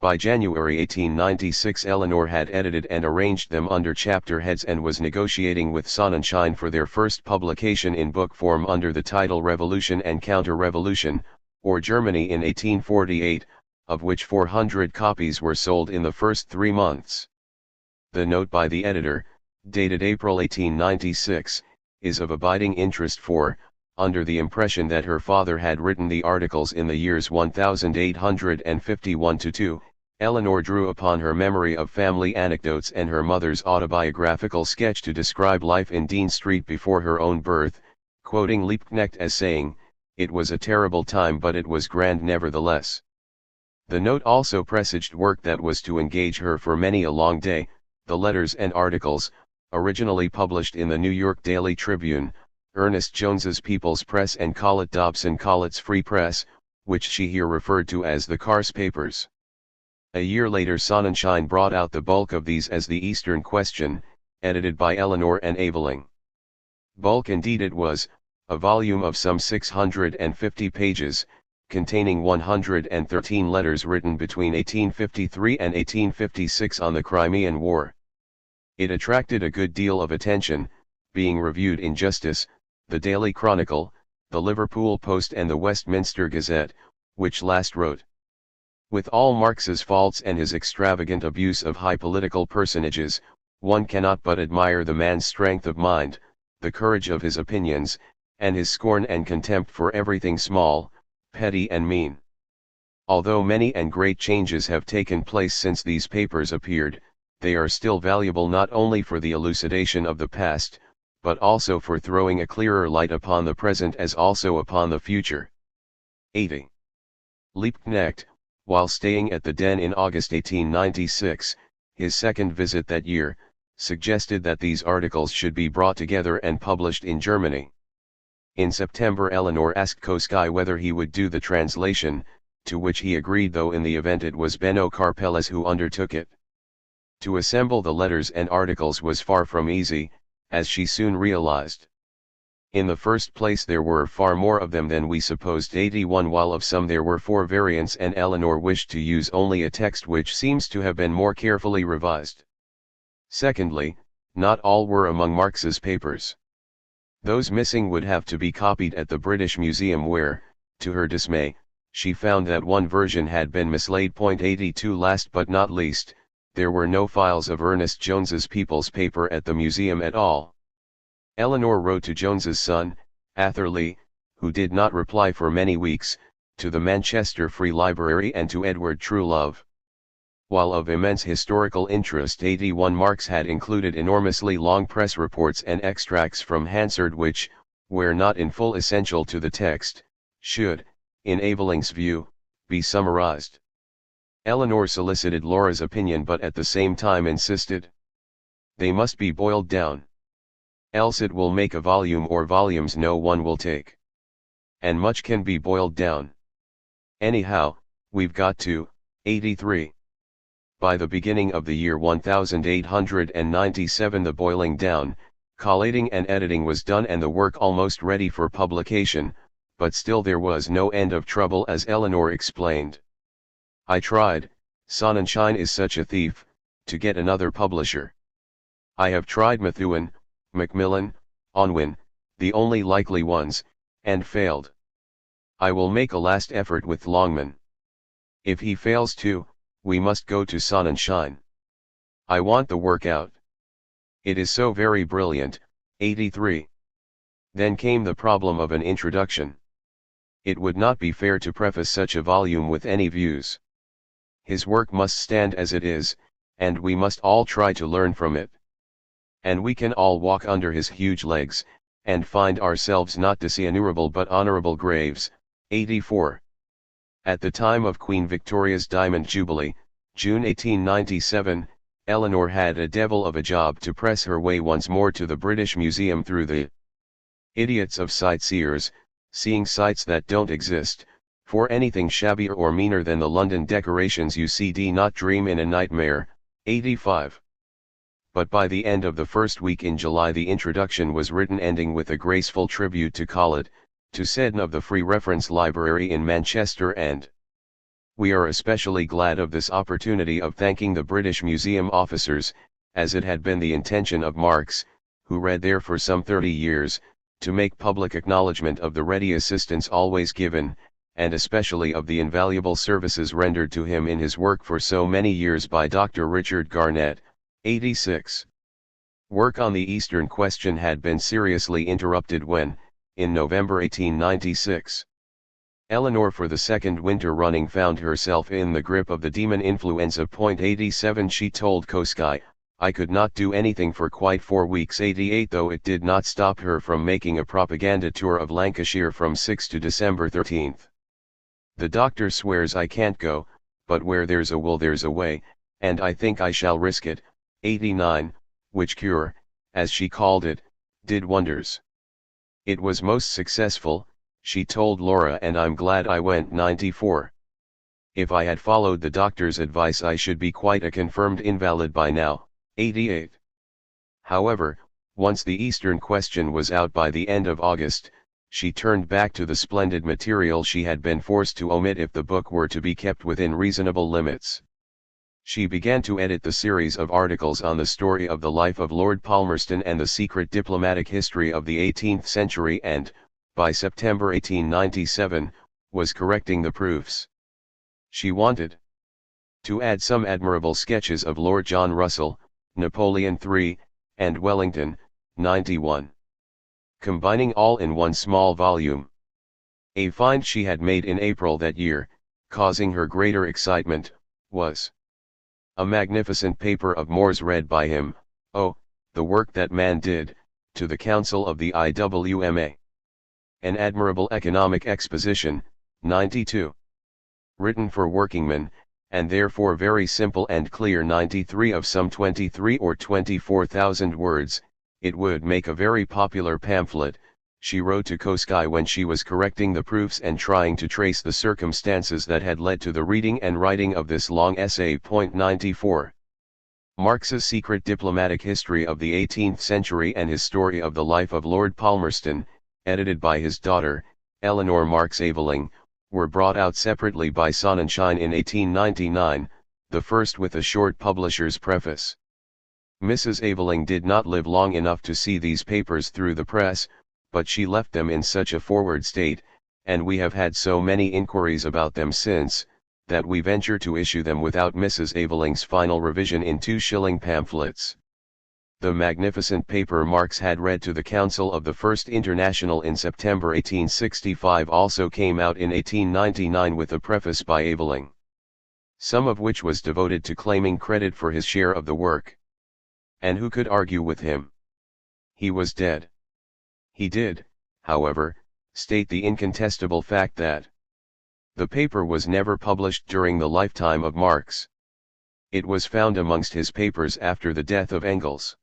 By January 1896 Eleanor had edited and arranged them under chapter heads and was negotiating with Sonnenschein for their first publication in book form under the title Revolution and Counter-Revolution, or Germany in 1848, of which 400 copies were sold in the first 3 months. The note by the editor, dated April 1896, is of abiding interest for, under the impression that her father had written the articles in the years 1851 to 2, Eleanor drew upon her memory of family anecdotes and her mother's autobiographical sketch to describe life in Dean Street before her own birth, quoting Liebknecht as saying, "It was a terrible time, but it was grand nevertheless." The note also presaged work that was to engage her for many a long day, the letters and articles, originally published in the New York Daily Tribune, Ernest Jones's People's Press and Collett Dobson Collett's Free Press, which she here referred to as the Kars Papers. A year later Sonnenschein brought out the bulk of these as The Eastern Question, edited by Eleanor and Aveling. Bulk indeed it was, a volume of some 650 pages, containing 113 letters written between 1853 and 1856 on the Crimean War. It attracted a good deal of attention, being reviewed in Justice, the Daily Chronicle, the Liverpool Post and the Westminster Gazette, which last wrote, "With all Marx's faults and his extravagant abuse of high political personages, one cannot but admire the man's strength of mind, the courage of his opinions, and his scorn and contempt for everything small, petty and mean. Although many and great changes have taken place since these papers appeared, they are still valuable not only for the elucidation of the past, but also for throwing a clearer light upon the present as also upon the future." 80. Liebknecht, while staying at the Den in August 1896, his second visit that year, suggested that these articles should be brought together and published in Germany. In September Eleanor asked Koski whether he would do the translation, to which he agreed, though in the event it was Benno Karpeles who undertook it. To assemble the letters and articles was far from easy, as she soon realized. In the first place there were far more of them than we supposed, 81, while of some there were 4 variants, and Eleanor wished to use only a text which seems to have been more carefully revised. Secondly, not all were among Marx's papers. Those missing would have to be copied at the British Museum where, to her dismay, she found that one version had been mislaid. 82. Last but not least, there were no files of Ernest Jones's People's Paper at the museum at all. Eleanor wrote to Jones's son, Atherley, who did not reply for many weeks, to the Manchester Free Library and to Edward Truelove. While of immense historical interest, 81, Marx had included enormously long press reports and extracts from Hansard which, where not in full essential to the text, should, in Aveling's view, be summarized. Eleanor solicited Laura's opinion but at the same time insisted, "They must be boiled down. Else it will make a volume or volumes no one will take. And much can be boiled down. Anyhow, we've got to." 83. By the beginning of the year 1897 the boiling down, collating and editing was done and the work almost ready for publication, but still there was no end of trouble, as Eleanor explained. I tried, Sonnenschein is such a thief, to get another publisher. I have tried Methuen, Macmillan, Unwin, the only likely ones, and failed. I will make a last effort with Longman. If he fails too, we must go to Sonnenschein. I want the work out. It is so very brilliant. 83. Then came the problem of an introduction. It would not be fair to preface such a volume with any views. His work must stand as it is, and we must all try to learn from it. And we can all walk under his huge legs, and find ourselves not dishonorable but honorable graves. 84. At the time of Queen Victoria's Diamond Jubilee, June 1897, Eleanor had a devil of a job to press her way once more to the British Museum through the idiots of sightseers, seeing sights that don't exist, for anything shabbier or meaner than the London decorations you see do not dream in a nightmare. 85. But by the end of the first week in July the introduction was written, ending with a graceful tribute to Collett, to Seddon of the Free Reference Library in Manchester, and we are especially glad of this opportunity of thanking the British Museum officers, as it had been the intention of Marx, who read there for some 30 years, to make public acknowledgement of the ready assistance always given, and especially of the invaluable services rendered to him in his work for so many years by Dr. Richard Garnett. 86. Work on the Eastern question had been seriously interrupted when, in November 1896, Eleanor for the second winter running found herself in the grip of the demon influenza. 87. She told Koski, I could not do anything for quite 4 weeks. 88. Though it did not stop her from making a propaganda tour of Lancashire from 6 to December 13. The doctor swears I can't go, but where there's a will there's a way, and I think I shall risk it. 89, which cure, as she called it, did wonders. It was most successful, she told Laura, and I'm glad I went. 94. If I had followed the doctor's advice I should be quite a confirmed invalid by now. 88. However, once the Eastern question was out by the end of August, she turned back to the splendid material she had been forced to omit if the book were to be kept within reasonable limits. She began to edit the series of articles on the story of the life of Lord Palmerston and the secret diplomatic history of the 18th century, and, by September 1897, was correcting the proofs. She wanted to add some admirable sketches of Lord John Russell, Napoleon III, and Wellington. 91. Combining all in one small volume. A find she had made in April that year, causing her greater excitement, was a magnificent paper of Moore's read by him, oh, the work that man did, to the Council of the IWMA. An admirable economic exposition. 92. Written for workingmen, and therefore very simple and clear. 93. Of some 23 or 24,000 words, it would make a very popular pamphlet, she wrote to Koski when she was correcting the proofs and trying to trace the circumstances that had led to the reading and writing of this long essay. 94. Marx's secret diplomatic history of the 18th century and his story of the life of Lord Palmerston, edited by his daughter, Eleanor Marx Aveling, were brought out separately by Sonnenschein in 1899, the first with a short publisher's preface. Mrs. Aveling did not live long enough to see these papers through the press, but she left them in such a forward state, and we have had so many inquiries about them since, that we venture to issue them without Mrs. Aveling's final revision in 2-shilling pamphlets. The magnificent paper Marx had read to the Council of the First International in September 1865 also came out in 1899 with a preface by Aveling, some of which was devoted to claiming credit for his share of the work. And who could argue with him? He was dead. He did, however, state the incontestable fact that the paper was never published during the lifetime of Marx. It was found amongst his papers after the death of Engels.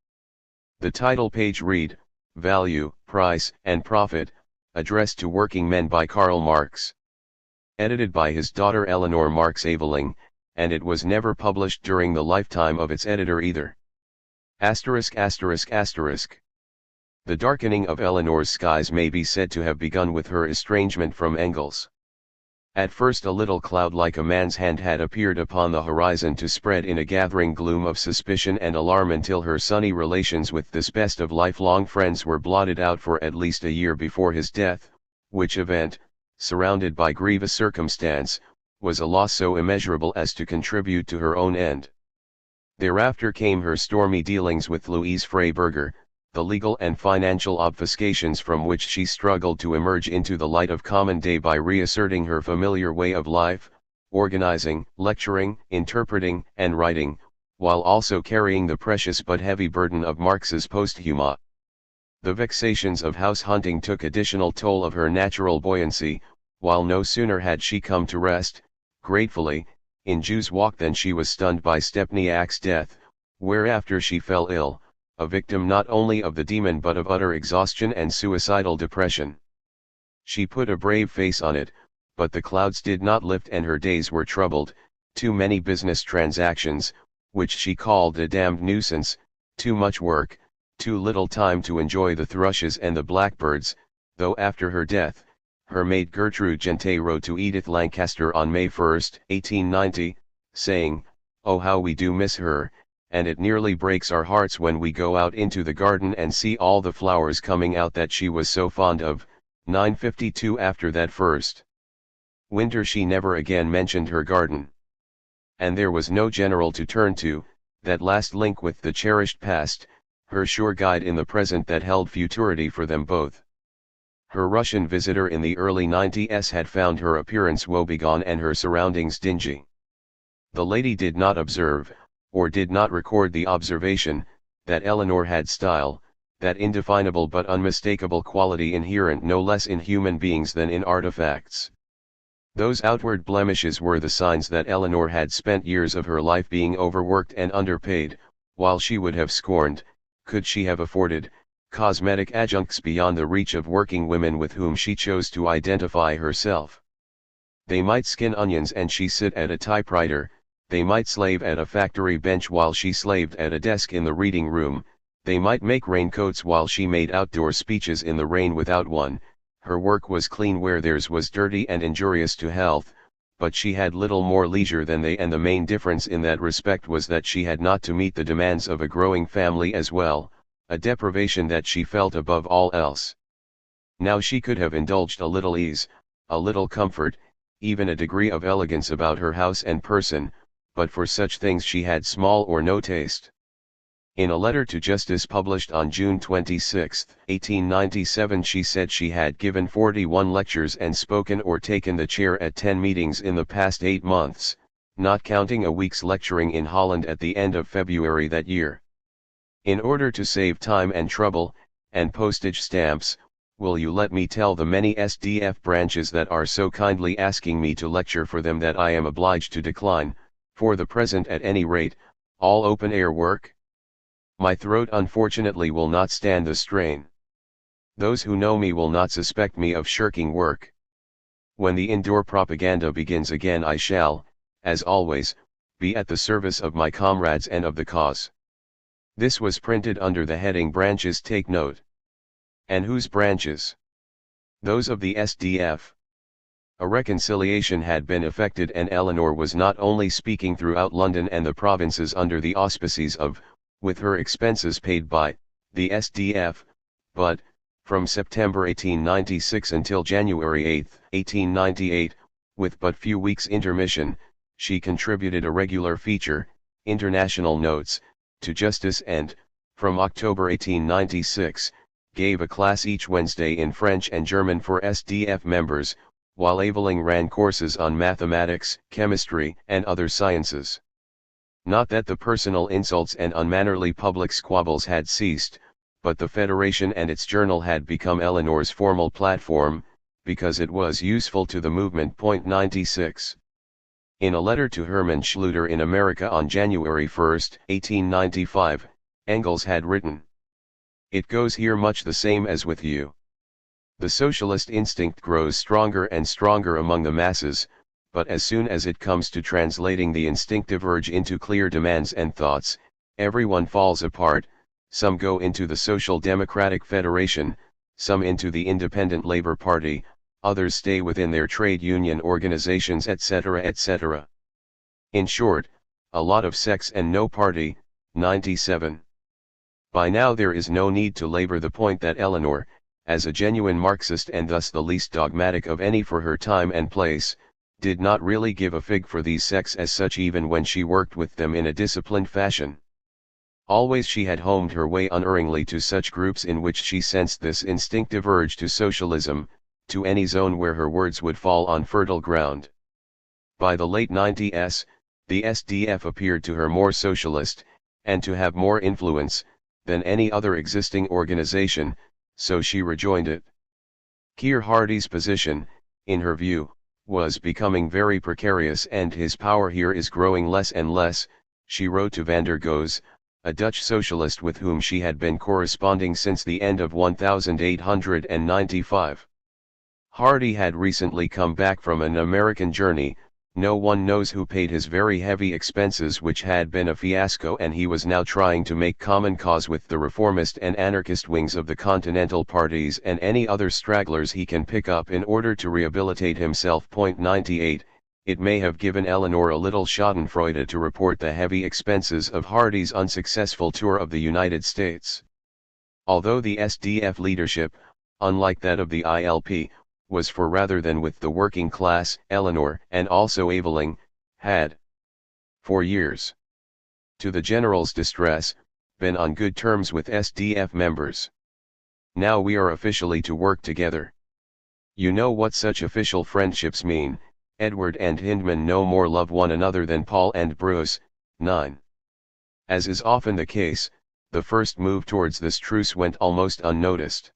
The title page read, Value, Price, and Profit, addressed to working men by Karl Marx. Edited by his daughter Eleanor Marx Aveling, and it was never published during the lifetime of its editor either. ******. The darkening of Eleanor's skies may be said to have begun with her estrangement from Engels. At first a little cloud like a man's hand had appeared upon the horizon to spread in a gathering gloom of suspicion and alarm until her sunny relations with this best of lifelong friends were blotted out for at least a year before his death, which event, surrounded by grievous circumstance, was a loss so immeasurable as to contribute to her own end. Thereafter came her stormy dealings with Louise Freiberger, the legal and financial obfuscations from which she struggled to emerge into the light of common day by reasserting her familiar way of life, organizing, lecturing, interpreting, and writing, while also carrying the precious but heavy burden of Marx's posthuma. The vexations of house hunting took additional toll of her natural buoyancy, while no sooner had she come to rest, gratefully, in Jew's walk than she was stunned by Stepniak's death, whereafter she fell ill, a victim not only of the demon but of utter exhaustion and suicidal depression. She put a brave face on it, but the clouds did not lift and her days were troubled, too many business transactions, which she called a damned nuisance, too much work, too little time to enjoy the thrushes and the blackbirds, though after her death, her maid Gertrude Gente wrote to Edith Lancaster on May 1, 1890, saying, "Oh, how we do miss her, and it nearly breaks our hearts when we go out into the garden and see all the flowers coming out that she was so fond of." 952. After that first winter she never again mentioned her garden. And there was no general to turn to, that last link with the cherished past, her sure guide in the present that held futurity for them both. Her Russian visitor in the early 90s had found her appearance woebegone and her surroundings dingy. The lady did not observe, or did not record the observation, that Eleanor had style, that indefinable but unmistakable quality inherent no less in human beings than in artifacts. Those outward blemishes were the signs that Eleanor had spent years of her life being overworked and underpaid, while she would have scorned, could she have afforded, cosmetic adjuncts beyond the reach of working women with whom she chose to identify herself. They might skin onions and she sit at a typewriter, they might slave at a factory bench while she slaved at a desk in the reading room, they might make raincoats while she made outdoor speeches in the rain without one. Her work was clean where theirs was dirty and injurious to health, but she had little more leisure than they, and the main difference in that respect was that she had not to meet the demands of a growing family as well, a deprivation that she felt above all else. Now she could have indulged a little ease, a little comfort, even a degree of elegance about her house and person, but for such things she had small or no taste. In a letter to Justice published on June 26, 1897, she said she had given 41 lectures and spoken or taken the chair at 10 meetings in the past 8 months, not counting a week's lecturing in Holland at the end of February that year. In order to save time and trouble, and postage stamps, will you let me tell the many SDF branches that are so kindly asking me to lecture for them that I am obliged to decline, for the present at any rate, all open-air work? My throat unfortunately will not stand the strain. Those who know me will not suspect me of shirking work. When the indoor propaganda begins again I shall, as always, be at the service of my comrades and of the cause. This was printed under the heading Branches Take Note. And whose branches? Those of the SDF. A reconciliation had been effected and Eleanor was not only speaking throughout London and the provinces under the auspices of, with her expenses paid by, the SDF, but, from September 1896 until January 8, 1898, with but few weeks' intermission, she contributed a regular feature, International Notes, to Justice and, from October 1896, gave a class each Wednesday in French and German for SDF members, while Aveling ran courses on mathematics, chemistry, and other sciences. Not that the personal insults and unmannerly public squabbles had ceased, but the Federation and its journal had become Eleanor's formal platform, because it was useful to the movement. 96. In a letter to Hermann Schluter in America on January 1, 1895, Engels had written, "It goes here much the same as with you. The socialist instinct grows stronger and stronger among the masses, but as soon as it comes to translating the instinctive urge into clear demands and thoughts, everyone falls apart, some go into the Social Democratic Federation, some into the Independent Labor Party, others stay within their trade union organizations, etc. etc. In short, a lot of sex and no party. 97. By now there is no need to labor the point that Eleanor, as a genuine Marxist and thus the least dogmatic of any for her time and place, did not really give a fig for these sects as such even when she worked with them in a disciplined fashion. Always she had homed her way unerringly to such groups in which she sensed this instinctive urge to socialism, to any zone where her words would fall on fertile ground. By the late 90s, the SDF appeared to her more socialist, and to have more influence, than any other existing organization, so she rejoined it. Keir Hardie's position, in her view, was becoming very precarious and his power here is growing less and less, she wrote to van der Goes, a Dutch socialist with whom she had been corresponding since the end of 1895. Hardie had recently come back from an American journey, no one knows who paid his very heavy expenses which had been a fiasco, and he was now trying to make common cause with the reformist and anarchist wings of the continental parties and any other stragglers he can pick up in order to rehabilitate himself. 98. It may have given Eleanor a little schadenfreude to report the heavy expenses of Hardie's unsuccessful tour of the United States. Although the SDF leadership, unlike that of the ILP, was for rather than with the working class, Eleanor, and also Aveling, had, for years, to the general's distress, been on good terms with SDF members. Now we are officially to work together. You know what such official friendships mean. Edward and Hindman no more love one another than Paul and Bruce. 9. As is often the case, the first move towards this truce went almost unnoticed.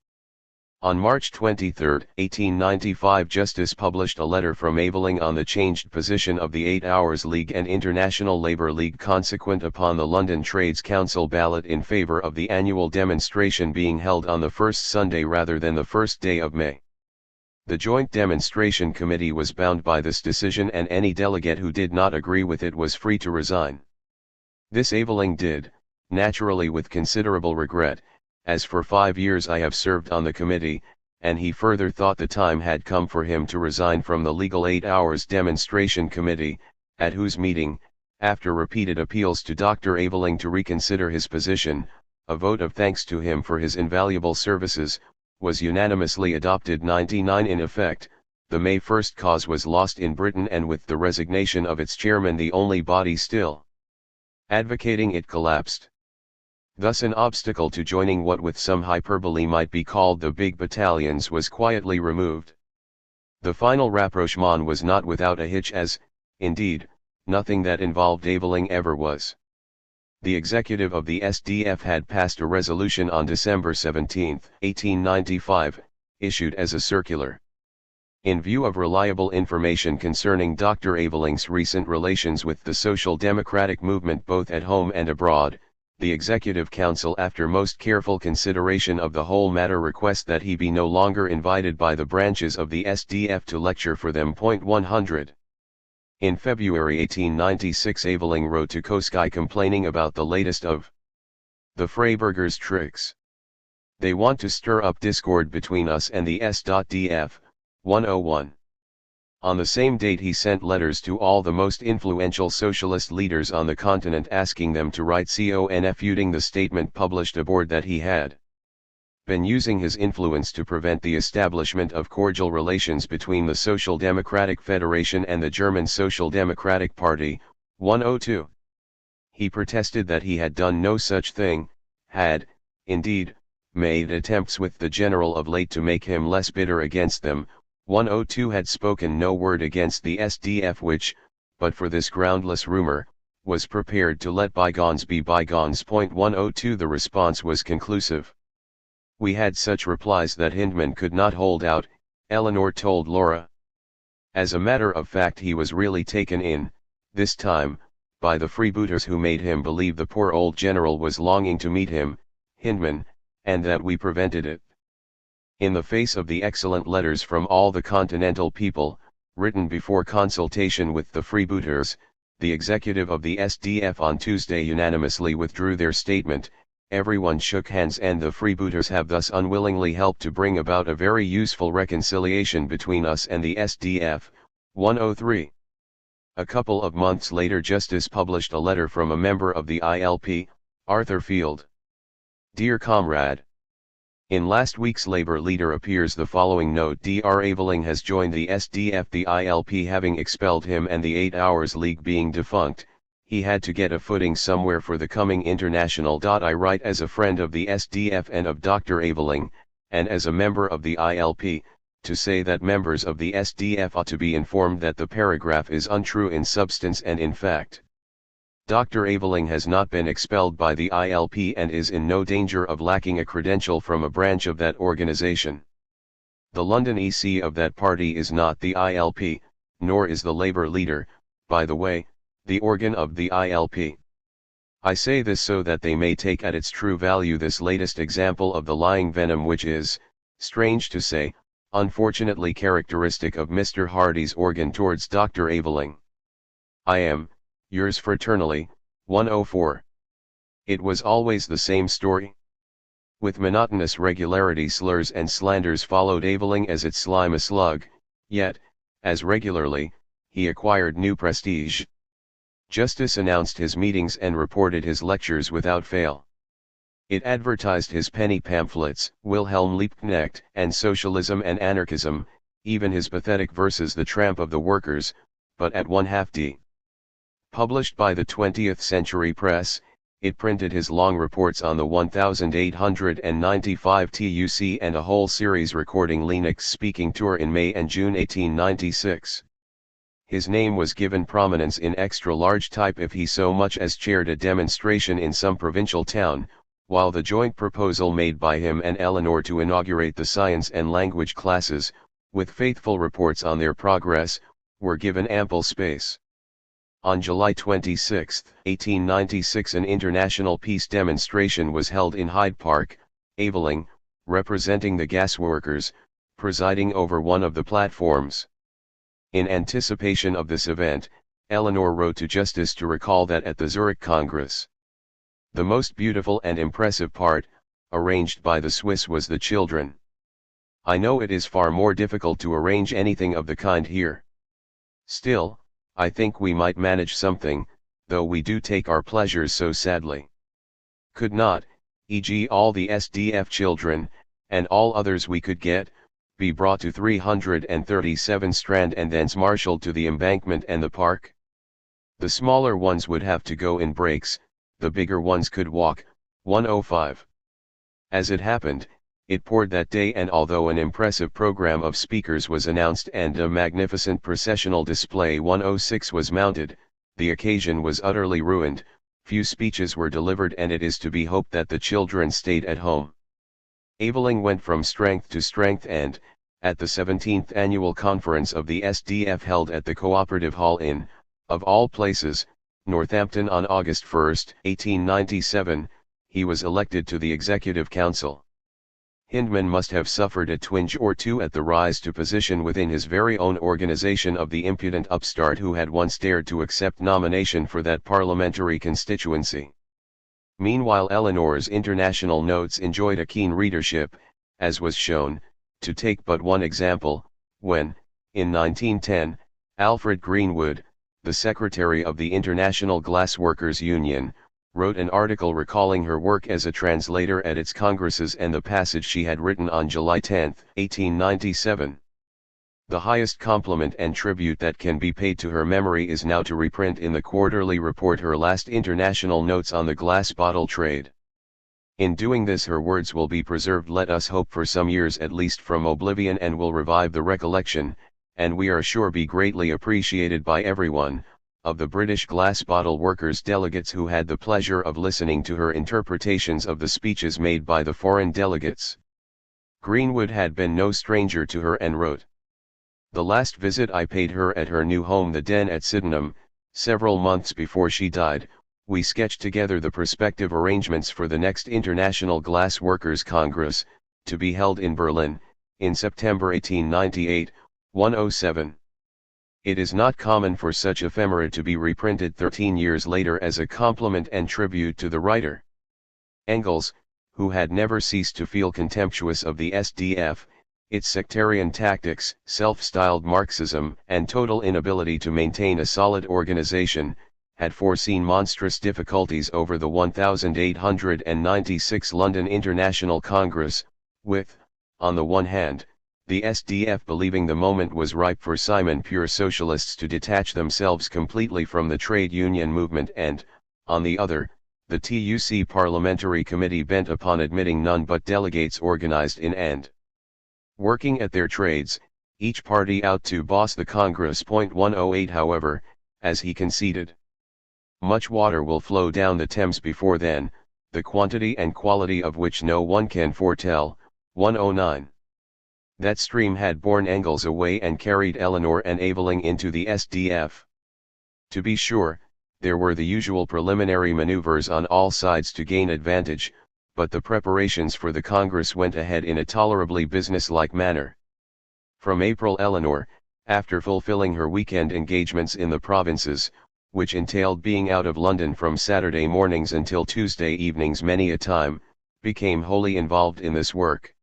On March 23, 1895, Justice published a letter from Aveling on the changed position of the 8 Hours League and International Labour League consequent upon the London Trades Council ballot in favour of the annual demonstration being held on the first Sunday rather than the first day of May. The Joint Demonstration Committee was bound by this decision, and any delegate who did not agree with it was free to resign. This Aveling did, naturally with considerable regret, as for 5 years I have served on the committee, and he further thought the time had come for him to resign from the legal 8 Hours Demonstration Committee, at whose meeting, after repeated appeals to Dr. Aveling to reconsider his position, a vote of thanks to him for his invaluable services, was unanimously adopted. 99. In effect, the May 1 cause was lost in Britain, and with the resignation of its chairman the only body still advocating it collapsed. Thus an obstacle to joining what with some hyperbole might be called the big battalions was quietly removed. The final rapprochement was not without a hitch, as, indeed, nothing that involved Aveling ever was. The executive of the SDF had passed a resolution on December 17, 1895, issued as a circular. In view of reliable information concerning Dr. Aveling's recent relations with the Social Democratic movement both at home and abroad, the Executive Council, after most careful consideration of the whole matter, requests that he be no longer invited by the branches of the SDF to lecture for them. 100. In February 1896 Aveling wrote to Koski complaining about the latest of the Freiburgers' tricks. They want to stir up discord between us and the S.df. 101. On the same date he sent letters to all the most influential socialist leaders on the continent asking them to write confuting the statement published aboard that he had been using his influence to prevent the establishment of cordial relations between the Social Democratic Federation and the German Social Democratic Party. 102. He protested that he had done no such thing, had, indeed, made attempts with the general of late to make him less bitter against them. 102. Had spoken no word against the SDF, which, but for this groundless rumor, was prepared to let bygones be bygones. 102. The response was conclusive. We had such replies that Hindman could not hold out, Eleanor told Laura. As a matter of fact he was really taken in, this time, by the freebooters who made him believe the poor old general was longing to meet him, Hindman, and that we prevented it. In the face of the excellent letters from all the continental people, written before consultation with the freebooters, the executive of the SDF on Tuesday unanimously withdrew their statement, everyone shook hands, and the freebooters have thus unwillingly helped to bring about a very useful reconciliation between us and the SDF. 103. A couple of months later, Justice published a letter from a member of the ILP, Arthur Field. Dear Comrade. In last week's Labour Leader appears the following note: Dr. Aveling has joined the SDF, the ILP having expelled him and the 8 Hours League being defunct. He had to get a footing somewhere for the coming international. I write as a friend of the SDF and of Dr. Aveling, and as a member of the ILP, to say that members of the SDF ought to be informed that the paragraph is untrue in substance and in fact. Dr. Aveling has not been expelled by the ILP and is in no danger of lacking a credential from a branch of that organization. The London EC of that party is not the ILP, nor is the Labour Leader, by the way, the organ of the ILP. I say this so that they may take at its true value this latest example of the lying venom which is, strange to say, unfortunately characteristic of Mr. Hardy's organ towards Dr. Aveling. I am, yours fraternally, 104. It was always the same story. With monotonous regularity slurs and slanders followed Aveling as its slime a slug, yet, as regularly, he acquired new prestige. Justice announced his meetings and reported his lectures without fail. It advertised his penny pamphlets, Wilhelm Liebknecht, and Socialism and Anarchism, even his pathetic verses The Tramp of the Workers, but at 1/2d. Published by the 20th Century Press, it printed his long reports on the 1895 TUC and a whole series recording Liebknecht's speaking tour in May and June 1896. His name was given prominence in extra-large type if he so much as chaired a demonstration in some provincial town, while the joint proposal made by him and Eleanor to inaugurate the science and language classes, with faithful reports on their progress, were given ample space. On July 26, 1896, an international peace demonstration was held in Hyde Park, Aveling, representing the gasworkers, presiding over one of the platforms. In anticipation of this event, Eleanor wrote to Justice to recall that at the Zurich Congress, the most beautiful and impressive part, arranged by the Swiss, was the children. I know it is far more difficult to arrange anything of the kind here. Still, I think we might manage something, though we do take our pleasures so sadly. Could not, e.g. all the SDF children, and all others we could get, be brought to 337 Strand and thence marshalled to the Embankment and the Park? The smaller ones would have to go in breaks, the bigger ones could walk. 105. As it happened, it poured that day, and although an impressive program of speakers was announced and a magnificent processional display 106 was mounted, the occasion was utterly ruined, few speeches were delivered, and it is to be hoped that the children stayed at home. Aveling went from strength to strength and, at the 17th Annual Conference of the SDF held at the Cooperative Hall in, of all places, Northampton on August 1, 1897, he was elected to the Executive Council. Hindman must have suffered a twinge or two at the rise to position within his very own organization of the impudent upstart who had once dared to accept nomination for that parliamentary constituency. Meanwhile, Eleanor's international notes enjoyed a keen readership, as was shown, to take but one example, when, in 1910, Alfred Greenwood, the secretary of the International Glassworkers Union, wrote an article recalling her work as a translator at its congresses and the passage she had written on July 10, 1897. The highest compliment and tribute that can be paid to her memory is now to reprint in the quarterly report her last international notes on the glass bottle trade. In doing this, her words will be preserved, let us hope, for some years at least from oblivion, and will revive the recollection, and we are sure be greatly appreciated by everyone, of the British glass bottle workers' delegates who had the pleasure of listening to her interpretations of the speeches made by the foreign delegates. Greenwood had been no stranger to her and wrote: "The last visit I paid her at her new home, the Den at Sydenham, several months before she died, we sketched together the prospective arrangements for the next International Glass Workers' Congress, to be held in Berlin, in September 1898, 107. It is not common for such ephemera to be reprinted 13 years later as a compliment and tribute to the writer. Engels, who had never ceased to feel contemptuous of the SDF, its sectarian tactics, self-styled Marxism, and total inability to maintain a solid organization, had foreseen monstrous difficulties over the 1896 London International Congress, with, on the one hand, the SDF believing the moment was ripe for Simon pure socialists to detach themselves completely from the trade union movement and, on the other, the TUC Parliamentary Committee bent upon admitting none but delegates organized in and working at their trades, each party out to boss the Congress. 108 However, as he conceded, much water will flow down the Thames before then, the quantity and quality of which no one can foretell. 109. That stream had borne Engels away and carried Eleanor and Aveling into the SDF. To be sure, there were the usual preliminary maneuvers on all sides to gain advantage, but the preparations for the Congress went ahead in a tolerably business-like manner. From April, Eleanor, after fulfilling her weekend engagements in the provinces, which entailed being out of London from Saturday mornings until Tuesday evenings many a time, became wholly involved in this work.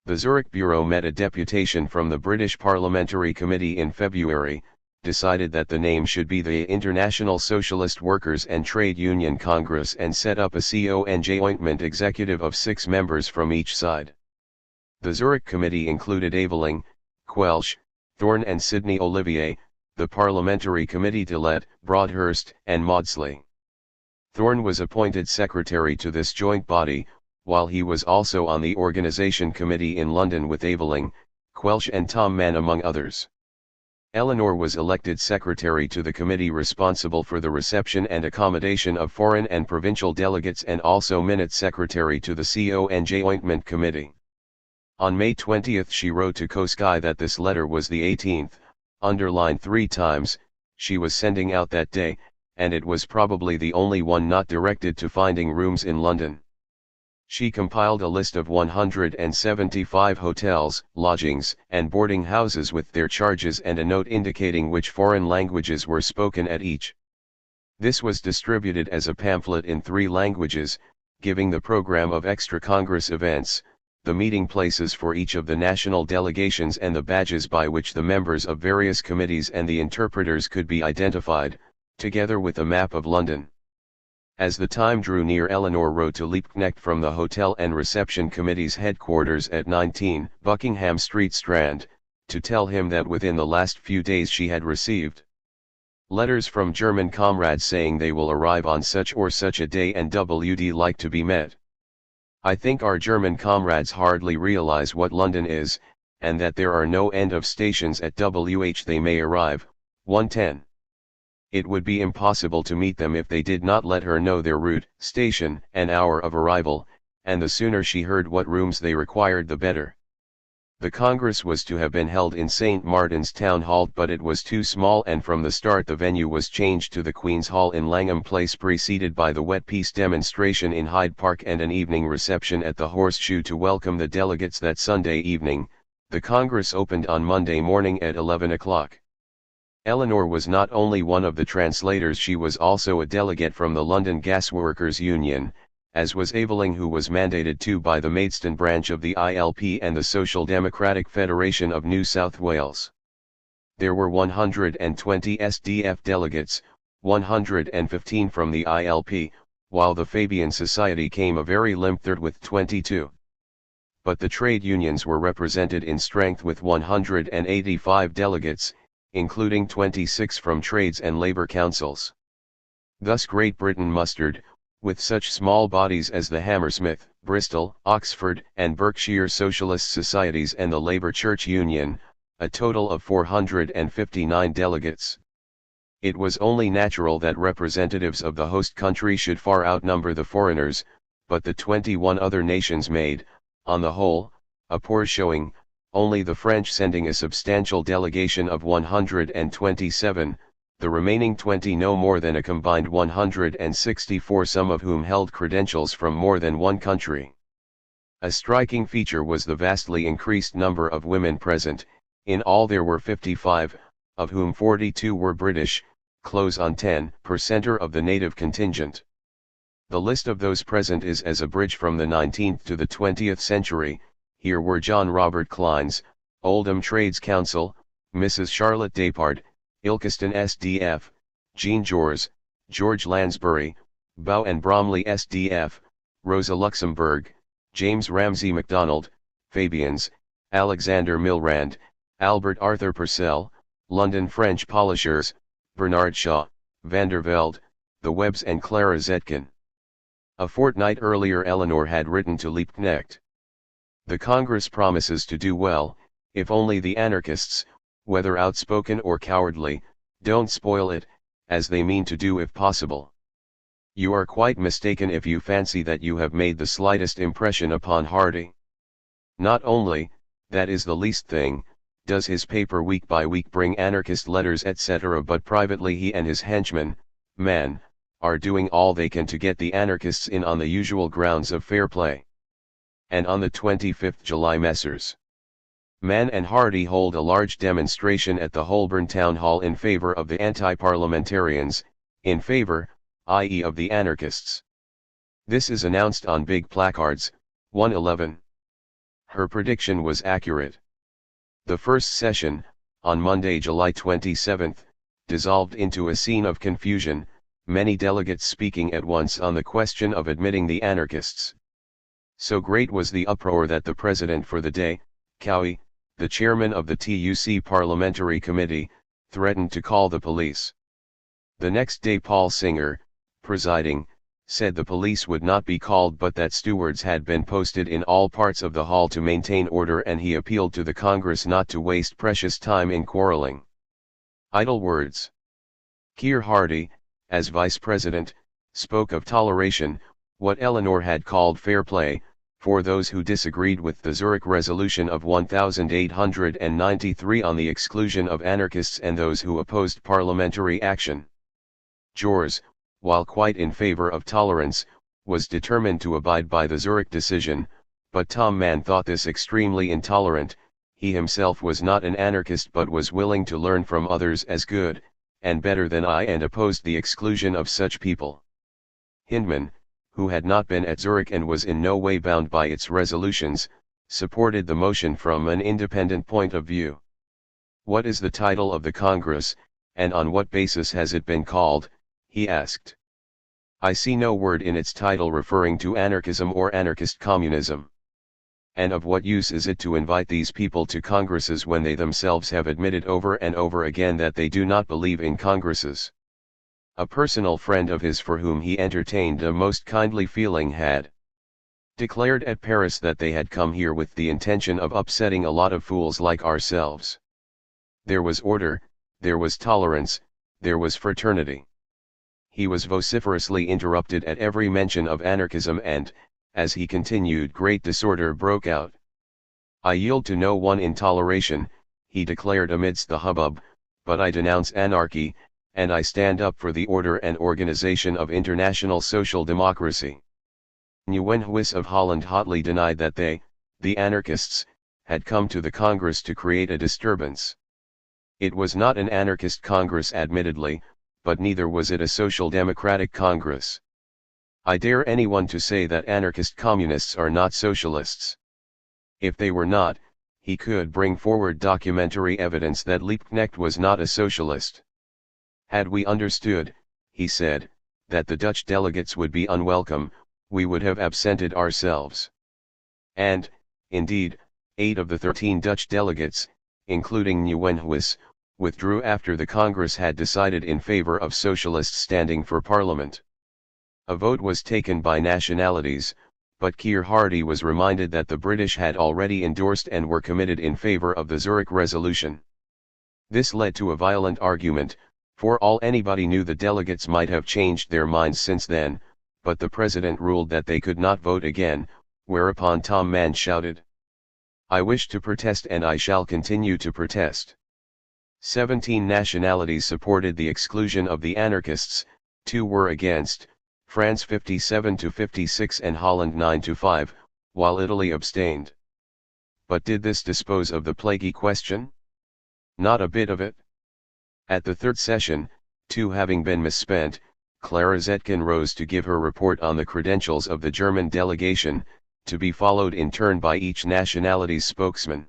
The Zurich Bureau met a deputation from the British Parliamentary Committee in February, decided that the name should be the International Socialist Workers and Trade Union Congress, and set up a conjoint executive of 6 members from each side. The Zurich Committee included Aveling, Quelch, Thorne and Sidney Olivier, the Parliamentary Committee Dillette, Broadhurst, and Maudsley. Thorne was appointed secretary to this joint body, while he was also on the Organisation Committee in London with Aveling, Quelch and Tom Mann among others. Eleanor was elected secretary to the committee responsible for the reception and accommodation of foreign and provincial delegates, and also minute secretary to the conjoint committee. On May 20 she wrote to Koski that this letter was the 18th, underlined 3 times, she was sending out that day, and it was probably the only one not directed to finding rooms in London. She compiled a list of 175 hotels, lodgings, and boarding houses with their charges and a note indicating which foreign languages were spoken at each. This was distributed as a pamphlet in 3 languages, giving the program of extra Congress events, the meeting places for each of the national delegations, and the badges by which the members of various committees and the interpreters could be identified, together with a map of London. As the time drew near, Eleanor wrote to Liebknecht from the Hotel and Reception Committee's headquarters at 19 Buckingham Street, Strand, to tell him that within the last few days she had received letters from German comrades saying they will arrive on such or such a day and would like to be met. I think our German comrades hardly realize what London is, and that there are no end of stations at which they may arrive. 110. It would be impossible to meet them if they did not let her know their route, station, and hour of arrival, and the sooner she heard what rooms they required the better. The Congress was to have been held in St. Martin's Town Hall, but it was too small, and from the start the venue was changed to the Queen's Hall in Langham Place, preceded by the wet peace demonstration in Hyde Park and an evening reception at the Horseshoe to welcome the delegates that Sunday evening. The Congress opened on Monday morning at 11 o'clock. Eleanor was not only one of the translators, she was also a delegate from the London Gasworkers Union, as was Aveling, who was mandated to by the Maidstone branch of the ILP and the Social Democratic Federation of New South Wales. There were 120 SDF delegates, 115 from the ILP, while the Fabian Society came a very limp third with 22. But the trade unions were represented in strength with 185 delegates, including 26 from trades and labour councils. Thus Great Britain mustered, with such small bodies as the Hammersmith, Bristol, Oxford, and Berkshire Socialist Societies and the Labour Church Union, a total of 459 delegates. It was only natural that representatives of the host country should far outnumber the foreigners, but the 21 other nations made, on the whole, a poor showing, only the French sending a substantial delegation of 127, the remaining 20 no more than a combined 164, some of whom held credentials from more than one country. A striking feature was the vastly increased number of women present. In all there were 55, of whom 42 were British, close on 10% of the native contingent. The list of those present is as a bridge from the 19th to the 20th century. Here were John Robert Clines, Oldham Trades Council, Mrs. Charlotte Depard, Ilkeston SDF, Jean Jors, George Lansbury, Bow and Bromley SDF, Rosa Luxemburg, James Ramsay MacDonald, Fabians, Alexander Milrand, Albert Arthur Purcell, London French Polishers, Bernard Shaw, Vandervelde, the Webbs and Clara Zetkin. A fortnight earlier Eleanor had written to Liebknecht. The Congress promises to do well, if only the anarchists, whether outspoken or cowardly, don't spoil it, as they mean to do if possible. You are quite mistaken if you fancy that you have made the slightest impression upon Hardy. Not only, that is the least thing, does his paper week by week bring anarchist letters etc., but privately he and his henchmen, man, are doing all they can to get the anarchists in on the usual grounds of fair play. And on the 25th July Messrs. Mann and Hardy hold a large demonstration at the Holborn Town Hall in favor of the anti-parliamentarians, in favor, i.e. of the anarchists. This is announced on big placards, 111. Her prediction was accurate. The first session, on Monday, July 27, dissolved into a scene of confusion, many delegates speaking at once on the question of admitting the anarchists. So great was the uproar that the president for the day, Cowie, the chairman of the TUC Parliamentary Committee, threatened to call the police. The next day Paul Singer, presiding, said the police would not be called but that stewards had been posted in all parts of the hall to maintain order, and he appealed to the Congress not to waste precious time in quarreling. Idle words. Keir Hardie, as vice president, spoke of toleration, what Eleanor had called fair play, for those who disagreed with the Zurich resolution of 1893 on the exclusion of anarchists and those who opposed parliamentary action. Jors, while quite in favor of tolerance, was determined to abide by the Zurich decision, but Tom Mann thought this extremely intolerant. He himself was not an anarchist but was willing to learn from others as good, and better than I, and opposed the exclusion of such people. Hindman, who had not been at Zurich and was in no way bound by its resolutions, supported the motion from an independent point of view. What is the title of the Congress, and on what basis has it been called? He asked. I see no word in its title referring to anarchism or anarchist communism. And of what use is it to invite these people to congresses when they themselves have admitted over and over again that they do not believe in congresses? A personal friend of his for whom he entertained a most kindly feeling had declared at Paris that they had come here with the intention of upsetting a lot of fools like ourselves. There was order, there was tolerance, there was fraternity. He was vociferously interrupted at every mention of anarchism and, as he continued, great disorder broke out. I yield to no one in toleration, he declared amidst the hubbub, but I denounce anarchy, and I stand up for the order and organization of international social democracy. Nieuwenhuis of Holland hotly denied that they, the anarchists, had come to the Congress to create a disturbance. It was not an anarchist Congress admittedly, but neither was it a social democratic Congress. I dare anyone to say that anarchist communists are not socialists. If they were not, he could bring forward documentary evidence that Liebknecht was not a socialist. Had we understood, he said, that the Dutch delegates would be unwelcome, we would have absented ourselves. And, indeed, 8 of the 13 Dutch delegates, including Nieuwenhuis, withdrew after the Congress had decided in favor of socialists standing for Parliament. A vote was taken by nationalities, but Keir Hardie was reminded that the British had already endorsed and were committed in favor of the Zurich resolution. This led to a violent argument. For all anybody knew, the delegates might have changed their minds since then, but the president ruled that they could not vote again, whereupon Tom Mann shouted, I wish to protest and I shall continue to protest. 17 nationalities supported the exclusion of the anarchists, 2 were against, France 57-56 and Holland 9-5, while Italy abstained. But did this dispose of the plaguey question? Not a bit of it. At the third session, 2 having been misspent, Clara Zetkin rose to give her report on the credentials of the German delegation, to be followed in turn by each nationality's spokesman.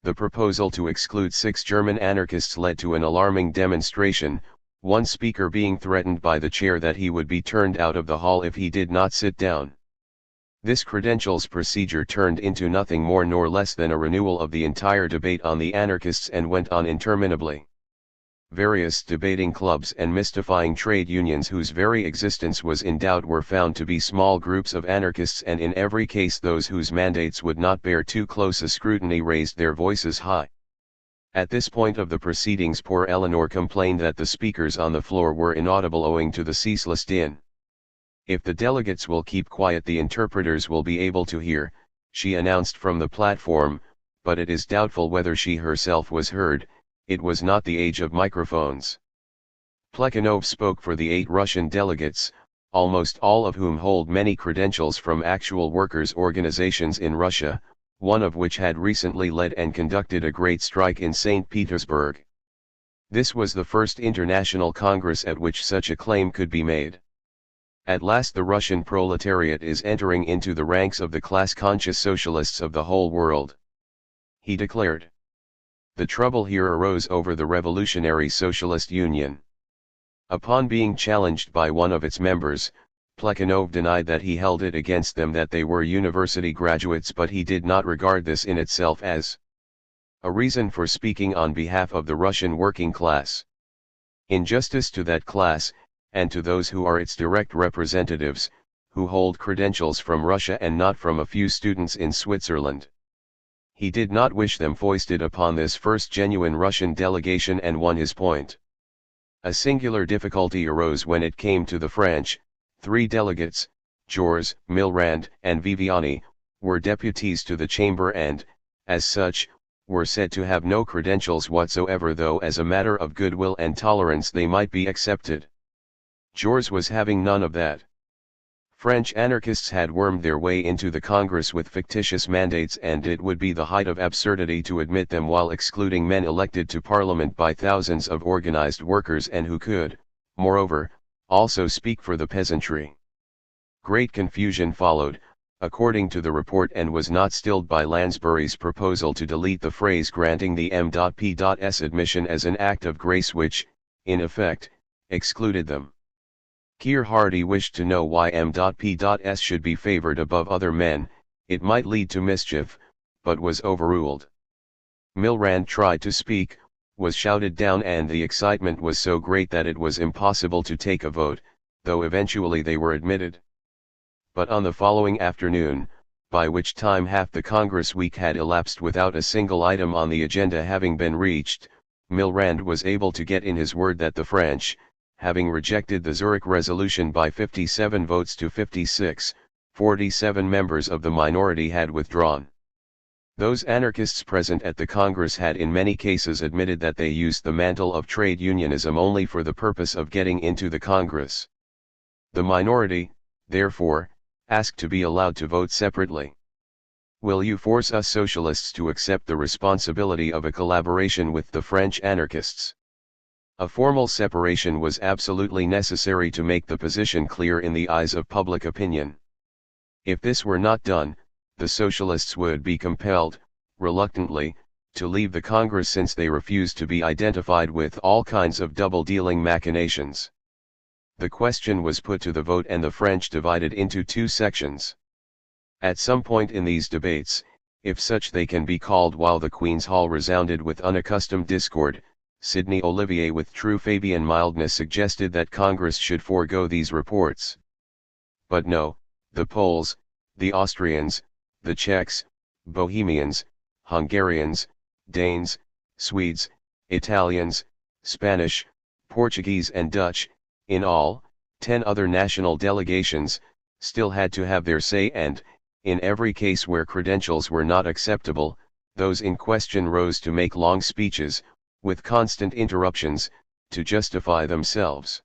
The proposal to exclude 6 German anarchists led to an alarming demonstration, one speaker being threatened by the chair that he would be turned out of the hall if he did not sit down. This credentials procedure turned into nothing more nor less than a renewal of the entire debate on the anarchists and went on interminably. Various debating clubs and mystifying trade unions whose very existence was in doubt were found to be small groups of anarchists, and in every case those whose mandates would not bear too close a scrutiny raised their voices high. At this point of the proceedings poor Eleanor complained that the speakers on the floor were inaudible owing to the ceaseless din. "If the delegates will keep quiet the interpreters will be able to hear," she announced from the platform, but it is doubtful whether she herself was heard. It was not the age of microphones. Plekhanov spoke for the 8 Russian delegates, almost all of whom hold many credentials from actual workers' organizations in Russia, one of which had recently led and conducted a great strike in St. Petersburg. This was the first international congress at which such a claim could be made. "At last the Russian proletariat is entering into the ranks of the class-conscious socialists of the whole world," he declared. The trouble here arose over the Revolutionary Socialist Union. Upon being challenged by one of its members, Plekhanov denied that he held it against them that they were university graduates, but he did not regard this in itself as a reason for speaking on behalf of the Russian working class. In justice to that class, and to those who are its direct representatives, who hold credentials from Russia and not from a few students in Switzerland, he did not wish them foisted upon this first genuine Russian delegation and won his point. A singular difficulty arose when it came to the French. 3 delegates, Jors, Milrand, and Viviani, were deputies to the chamber and, as such, were said to have no credentials whatsoever, though as a matter of goodwill and tolerance they might be accepted. Jors was having none of that. French anarchists had wormed their way into the Congress with fictitious mandates, and it would be the height of absurdity to admit them while excluding men elected to Parliament by thousands of organized workers and who could, moreover, also speak for the peasantry. Great confusion followed, according to the report, and was not stilled by Lansbury's proposal to delete the phrase granting the M.P.'s admission as an act of grace which, in effect, excluded them. Keir Hardie wished to know why M.P.'s should be favored above other men. It might lead to mischief, but was overruled. Milrand tried to speak, was shouted down, and the excitement was so great that it was impossible to take a vote, though eventually they were admitted. But on the following afternoon, by which time half the Congress week had elapsed without a single item on the agenda having been reached, Milrand was able to get in his word that the French, having rejected the Zurich resolution by 57 votes to 56, 47 members of the minority had withdrawn. Those anarchists present at the Congress had in many cases admitted that they used the mantle of trade unionism only for the purpose of getting into the Congress. The minority, therefore, asked to be allowed to vote separately. "Will you force us socialists to accept the responsibility of a collaboration with the French anarchists?" A formal separation was absolutely necessary to make the position clear in the eyes of public opinion. If this were not done, the socialists would be compelled, reluctantly, to leave the Congress, since they refused to be identified with all kinds of double-dealing machinations. The question was put to the vote, and the French divided into 2 sections. At some point in these debates, if such they can be called, while the Queen's Hall resounded with unaccustomed discord, Sidney Olivier with true Fabian mildness suggested that Congress should forego these reports. But no, the Poles, the Austrians, the Czechs, Bohemians, Hungarians, Danes, Swedes, Italians, Spanish, Portuguese and Dutch, in all, 10 other national delegations, still had to have their say, and, in every case where credentials were not acceptable, those in question rose to make long speeches, with constant interruptions, to justify themselves.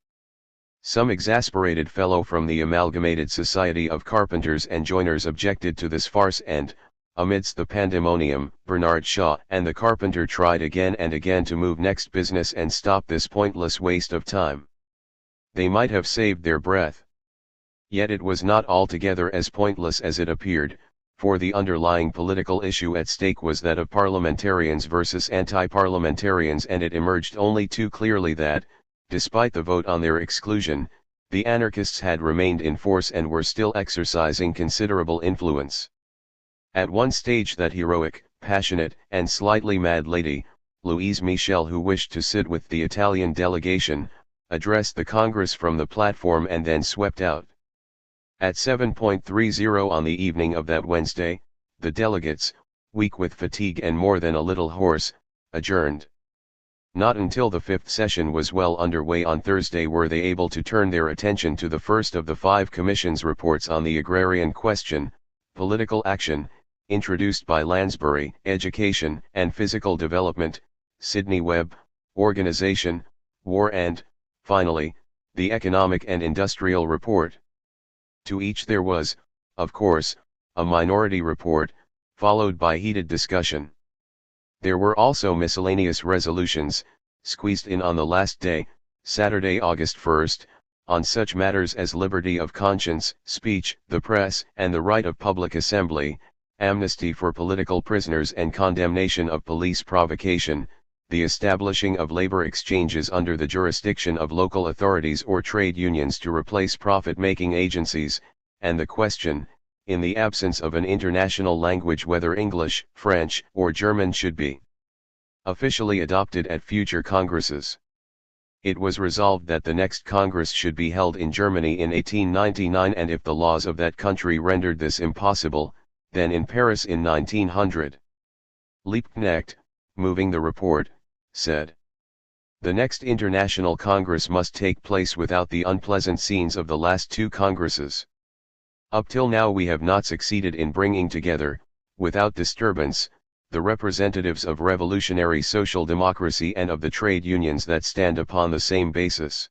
Some exasperated fellow from the Amalgamated Society of Carpenters and Joiners objected to this farce, and, amidst the pandemonium, Bernard Shaw and the carpenter tried again and again to move next business and stop this pointless waste of time. They might have saved their breath. Yet it was not altogether as pointless as it appeared, for the underlying political issue at stake was that of parliamentarians versus anti-parliamentarians, and it emerged only too clearly that, despite the vote on their exclusion, the anarchists had remained in force and were still exercising considerable influence. At one stage that heroic, passionate, and slightly mad lady, Louise Michel, who wished to sit with the Italian delegation, addressed the Congress from the platform and then swept out. At 7:30 on the evening of that Wednesday, the delegates, weak with fatigue and more than a little hoarse, adjourned. Not until the fifth session was well underway on Thursday were they able to turn their attention to the first of the 5 commissions' reports on the agrarian question, political action, introduced by Lansbury, education and physical development, Sidney Webb, organization, war, and, finally, the economic and industrial report. To each there was, of course, a minority report, followed by heated discussion. There were also miscellaneous resolutions, squeezed in on the last day, Saturday, August 1st, on such matters as liberty of conscience, speech, the press, and the right of public assembly, amnesty for political prisoners and condemnation of police provocation, the establishing of labor exchanges under the jurisdiction of local authorities or trade unions to replace profit-making agencies, and the question, in the absence of an international language, whether English, French, or German should be officially adopted at future congresses. It was resolved that the next Congress should be held in Germany in 1899, and if the laws of that country rendered this impossible, then in Paris in 1900. Liebknecht, moving the report, said, "The next International Congress must take place without the unpleasant scenes of the last 2 Congresses. Up till now we have not succeeded in bringing together, without disturbance, the representatives of revolutionary social democracy and of the trade unions that stand upon the same basis.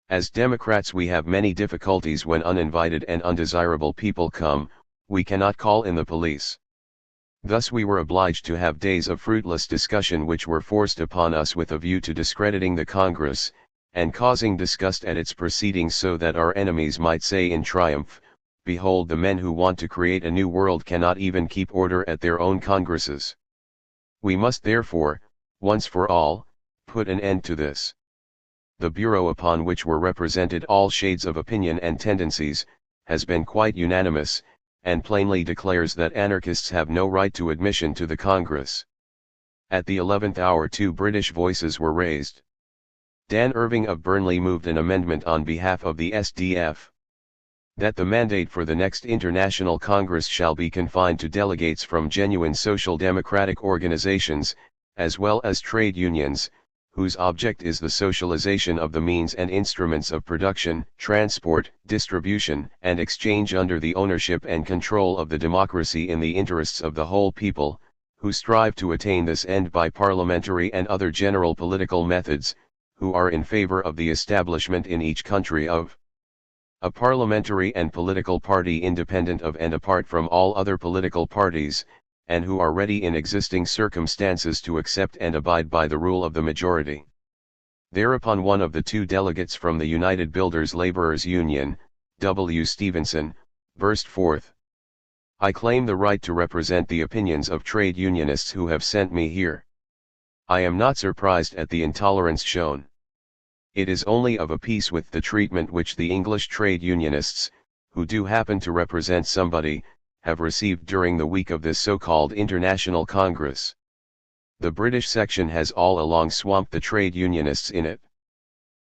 As Democrats we have many difficulties when uninvited and undesirable people come. We cannot call in the police. Thus we were obliged to have days of fruitless discussion which were forced upon us with a view to discrediting the Congress, and causing disgust at its proceedings, so that our enemies might say in triumph, 'Behold, the men who want to create a new world cannot even keep order at their own Congresses.' We must therefore, once for all, put an end to this. The Bureau, upon which were represented all shades of opinion and tendencies, has been quite unanimous, and plainly declares that anarchists have no right to admission to the Congress." At the 11th hour 2 British voices were raised. Dan Irving of Burnley moved an amendment on behalf of the SDF. That the mandate for the next International Congress shall be confined to delegates from genuine social democratic organizations, as well as trade unions, whose object is the socialization of the means and instruments of production, transport, distribution, and exchange under the ownership and control of the democracy in the interests of the whole people, who strive to attain this end by parliamentary and other general political methods, who are in favor of the establishment in each country of a parliamentary and political party independent of and apart from all other political parties, and who are ready in existing circumstances to accept and abide by the rule of the majority. Thereupon one of the 2 delegates from the United Builders Laborers Union, W. Stevenson, burst forth. "I claim the right to represent the opinions of trade unionists who have sent me here. I am not surprised at the intolerance shown. It is only of a piece with the treatment which the English trade unionists, who do happen to represent somebody, have received during the week of this so-called International Congress. The British section has all along swamped the trade unionists in it.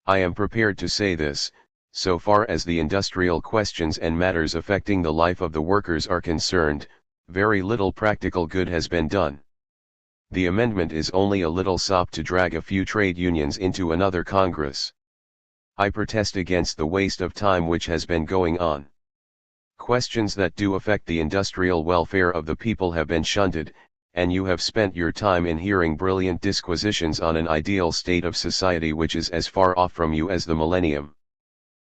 I am prepared to say this, so far as the industrial questions and matters affecting the life of the workers are concerned, very little practical good has been done. The amendment is only a little sop to drag a few trade unions into another Congress. I protest against the waste of time which has been going on. Questions that do affect the industrial welfare of the people have been shunted, and you have spent your time in hearing brilliant disquisitions on an ideal state of society which is as far off from you as the millennium."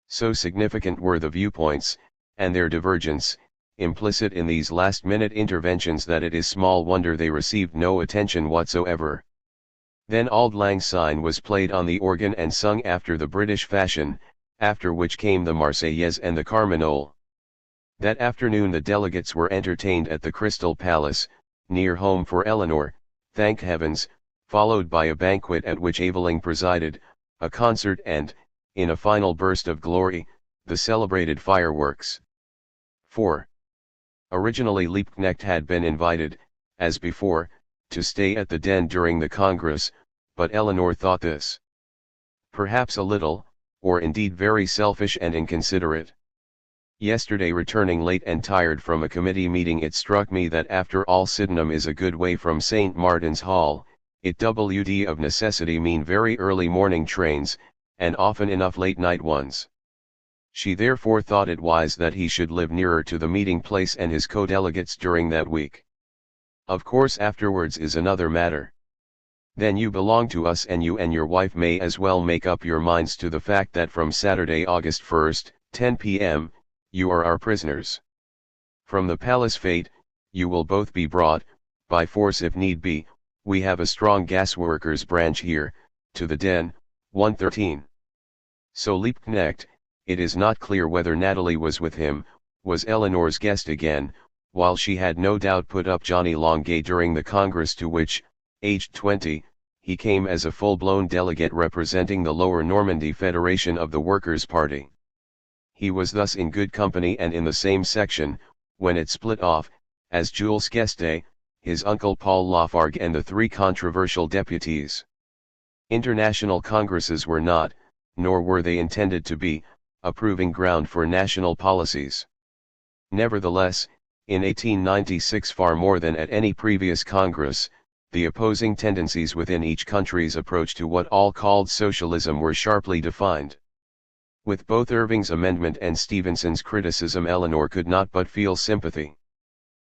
So significant were the viewpoints, and their divergence, implicit in these last-minute interventions, that it is small wonder they received no attention whatsoever. Then Auld Lang Syne was played on the organ and sung after the British fashion, after which came the Marseillaise and the Carmagnole. That afternoon the delegates were entertained at the Crystal Palace, near home for Eleanor, thank heavens, followed by a banquet at which Aveling presided, a concert and, in a final burst of glory, the celebrated fireworks. 4. Originally Liebknecht had been invited, as before, to stay at the Den during the Congress, but Eleanor thought this perhaps a little, or indeed very selfish and inconsiderate. Yesterday, returning late and tired from a committee meeting, it struck me that after all Sydenham is a good way from St. Martin's Hall, it would of necessity mean very early morning trains, and often enough late night ones. She therefore thought it wise that he should live nearer to the meeting place and his co-delegates during that week. Of course afterwards is another matter. Then you belong to us, and you and your wife may as well make up your minds to the fact that from Saturday, August 1st, 10 p.m., you are our prisoners. From the palace fete, you will both be brought, by force if need be, we have a strong gas workers branch here, to the Den, 113. So Liebknecht, it is not clear whether Natalie was with him, was Eleanor's guest again, while she had no doubt put up Johnny Longay during the Congress to which, aged 20, he came as a full-blown delegate representing the Lower Normandy Federation of the Workers' Party. He was thus in good company and in the same section, when it split off, as Jules Guesde, his uncle Paul Lafargue and the three controversial deputies. International congresses were not, nor were they intended to be, a proving ground for national policies. Nevertheless, in 1896 far more than at any previous Congress, the opposing tendencies within each country's approach to what all called socialism were sharply defined. With both Irving's amendment and Stevenson's criticism, Eleanor could not but feel sympathy.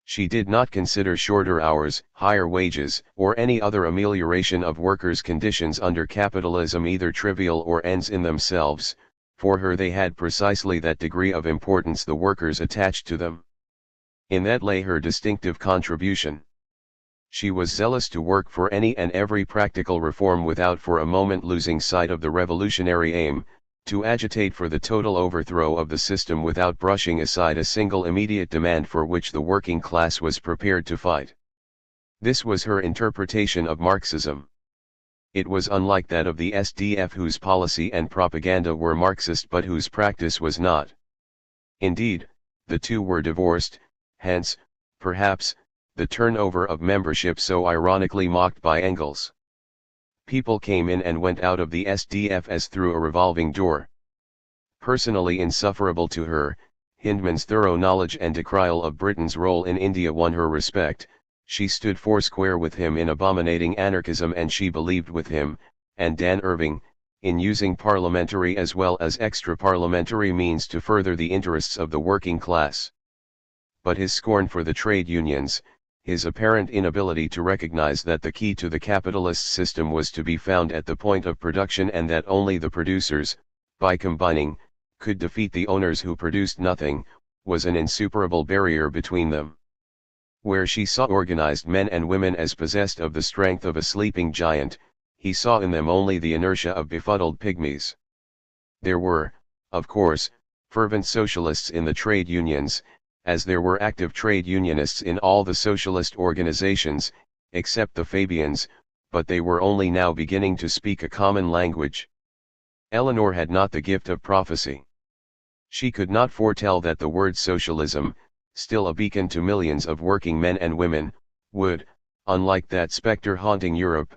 She did not consider shorter hours, higher wages, or any other amelioration of workers' conditions under capitalism either trivial or ends in themselves. For her they had precisely that degree of importance the workers attached to them. In that lay her distinctive contribution. She was zealous to work for any and every practical reform without for a moment losing sight of the revolutionary aim, to agitate for the total overthrow of the system without brushing aside a single immediate demand for which the working class was prepared to fight. This was her interpretation of Marxism. It was unlike that of the SDF, whose policy and propaganda were Marxist but whose practice was not. Indeed, the two were divorced, hence, perhaps, the turnover of membership so ironically mocked by Engels. People came in and went out of the SDF as through a revolving door. Personally insufferable to her, Hindman's thorough knowledge and decrial of Britain's role in India won her respect. She stood foursquare with him in abominating anarchism, and she believed with him, and Dan Irving, in using parliamentary as well as extra-parliamentary means to further the interests of the working class. But his scorn for the trade unions, his apparent inability to recognize that the key to the capitalist system was to be found at the point of production, and that only the producers, by combining, could defeat the owners who produced nothing, was an insuperable barrier between them. Where she saw organized men and women as possessed of the strength of a sleeping giant, he saw in them only the inertia of befuddled pygmies. There were, of course, fervent socialists in the trade unions, as there were active trade unionists in all the socialist organizations, except the Fabians, but they were only now beginning to speak a common language. Eleanor had not the gift of prophecy. She could not foretell that the word socialism, still a beacon to millions of working men and women, would, unlike that specter haunting Europe,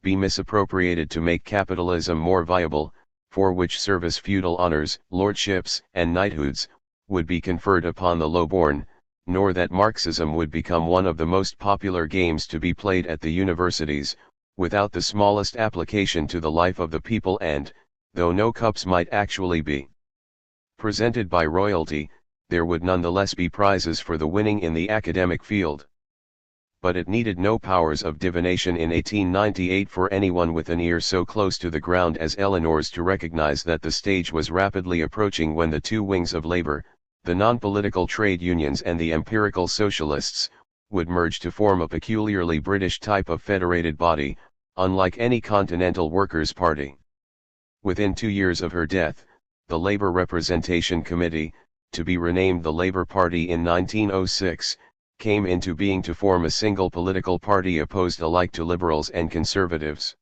be misappropriated to make capitalism more viable, for which service feudal honors, lordships, and knighthoods, would be conferred upon the low-born, nor that Marxism would become one of the most popular games to be played at the universities, without the smallest application to the life of the people, and, though no cups might actually be presented by royalty, there would nonetheless be prizes for the winning in the academic field. But it needed no powers of divination in 1898 for anyone with an ear so close to the ground as Eleanor's to recognize that the stage was rapidly approaching when the two wings of labor, the non-political trade unions and the empirical socialists, would merge to form a peculiarly British type of federated body, unlike any continental workers' party. Within 2 years of her death, the Labour Representation Committee, to be renamed the Labour Party in 1906, came into being to form a single political party opposed alike to liberals and conservatives.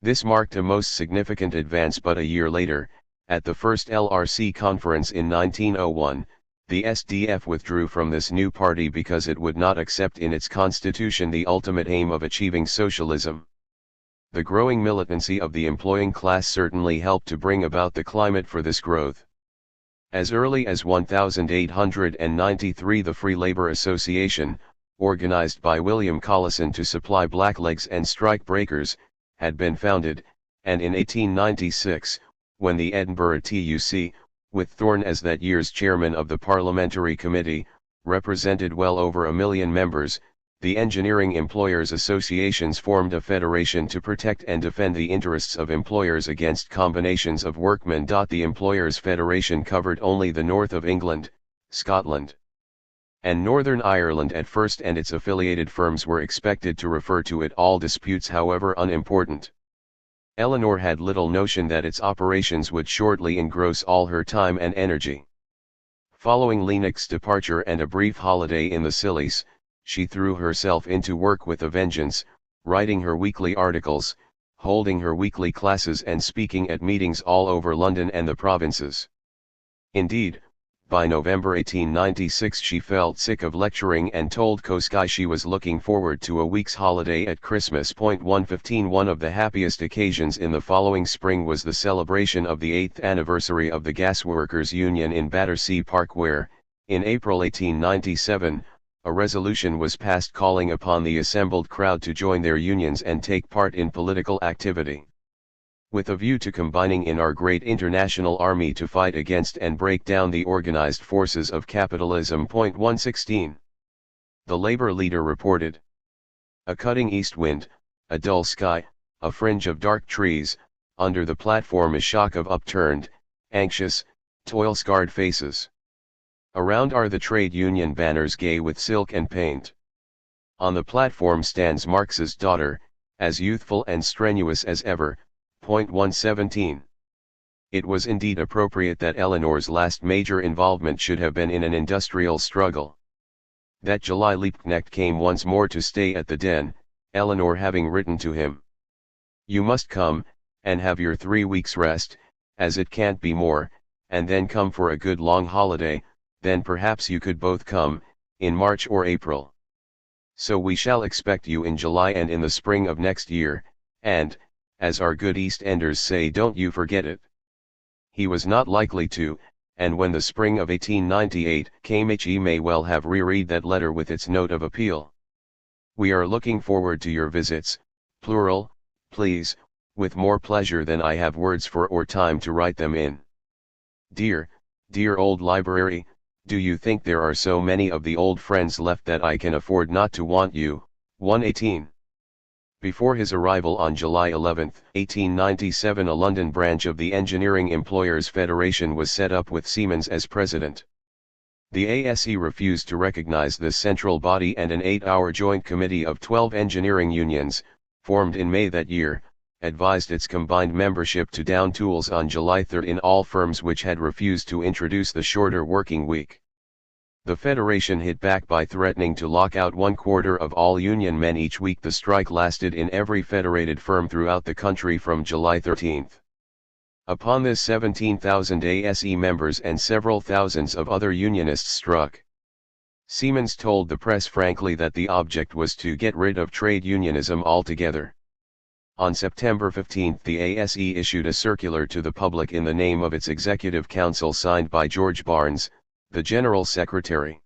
This marked a most significant advance, but a year later, at the first LRC conference in 1901, the SDF withdrew from this new party because it would not accept in its constitution the ultimate aim of achieving socialism. The growing militancy of the employing class certainly helped to bring about the climate for this growth. As early as 1893, the Free Labor Association, organized by William Collison to supply blacklegs and strike breakers, had been founded, and in 1896, when the Edinburgh TUC, with Thorne as that year's chairman of the Parliamentary Committee, represented well over 1 million members, the engineering employers' associations formed a federation to protect and defend the interests of employers against combinations of workmen. The Employers' Federation covered only the north of England, Scotland, and Northern Ireland at first, and its affiliated firms were expected to refer to it all disputes, however unimportant. Eleanor had little notion that its operations would shortly engross all her time and energy. Following Lennox's departure and a brief holiday in the Scillies, she threw herself into work with a vengeance, writing her weekly articles, holding her weekly classes and speaking at meetings all over London and the provinces. Indeed, by November 1896 she felt sick of lecturing and told Koskai she was looking forward to a week's holiday at Christmas. 115 One of the happiest occasions in the following spring was the celebration of the 8th anniversary of the Gasworkers' Union in Battersea Park, where, in April 1897, a resolution was passed calling upon the assembled crowd to join their unions and take part in political activity, with a view to combining in our great international army to fight against and break down the organized forces of capitalism. 116. The labor leader reported. A cutting east wind, a dull sky, a fringe of dark trees, under the platform a shock of upturned, anxious, toil-scarred faces. Around are the trade union banners gay with silk and paint. On the platform stands Marx's daughter, as youthful and strenuous as ever. 117. It was indeed appropriate that Eleanor's last major involvement should have been in an industrial struggle. That July Liebknecht came once more to stay at the Den, Eleanor having written to him, "You must come, and have your 3 weeks' rest, as it can't be more, and then come for a good long holiday, then perhaps you could both come, in March or April. So we shall expect you in July and in the spring of next year, and, as our good East Enders say, don't you forget it." He was not likely to, and when the spring of 1898 came he may well have reread that letter with its note of appeal. "We are looking forward to your visits, plural, please, with more pleasure than I have words for or time to write them in. Dear, dear old library, do you think there are so many of the old friends left that I can afford not to want you?" 118. Before his arrival on July 11, 1897, a London branch of the Engineering Employers Federation was set up with Siemens as president. The ASE refused to recognize this central body, and an 8-hour joint committee of 12 engineering unions, formed in May that year, advised its combined membership to down tools on July 3 in all firms which had refused to introduce the shorter working week. The Federation hit back by threatening to lock out 1/4 of all union men each week. The strike lasted in every federated firm throughout the country from July 13. Upon this 17,000 ASE members and several thousands of other unionists struck. Siemens told the press frankly that the object was to get rid of trade unionism altogether. On September 15 the ASE issued a circular to the public in the name of its Executive Council signed by George Barnes, the General Secretary.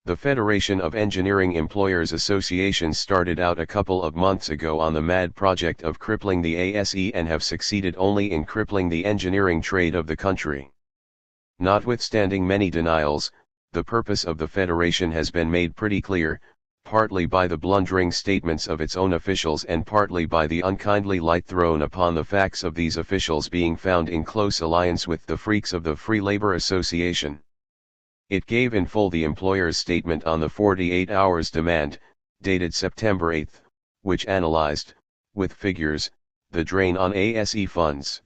The Federation of Engineering Employers Associations started out a couple of months ago on the mad project of crippling the ASE and have succeeded only in crippling the engineering trade of the country. Notwithstanding many denials, the purpose of the Federation has been made pretty clear, partly by the blundering statements of its own officials and partly by the unkindly light thrown upon the facts of these officials being found in close alliance with the freaks of the Free Labor Association. It gave in full the employer's statement on the 48 hours demand, dated September 8, which analyzed, with figures, the drain on ASE funds.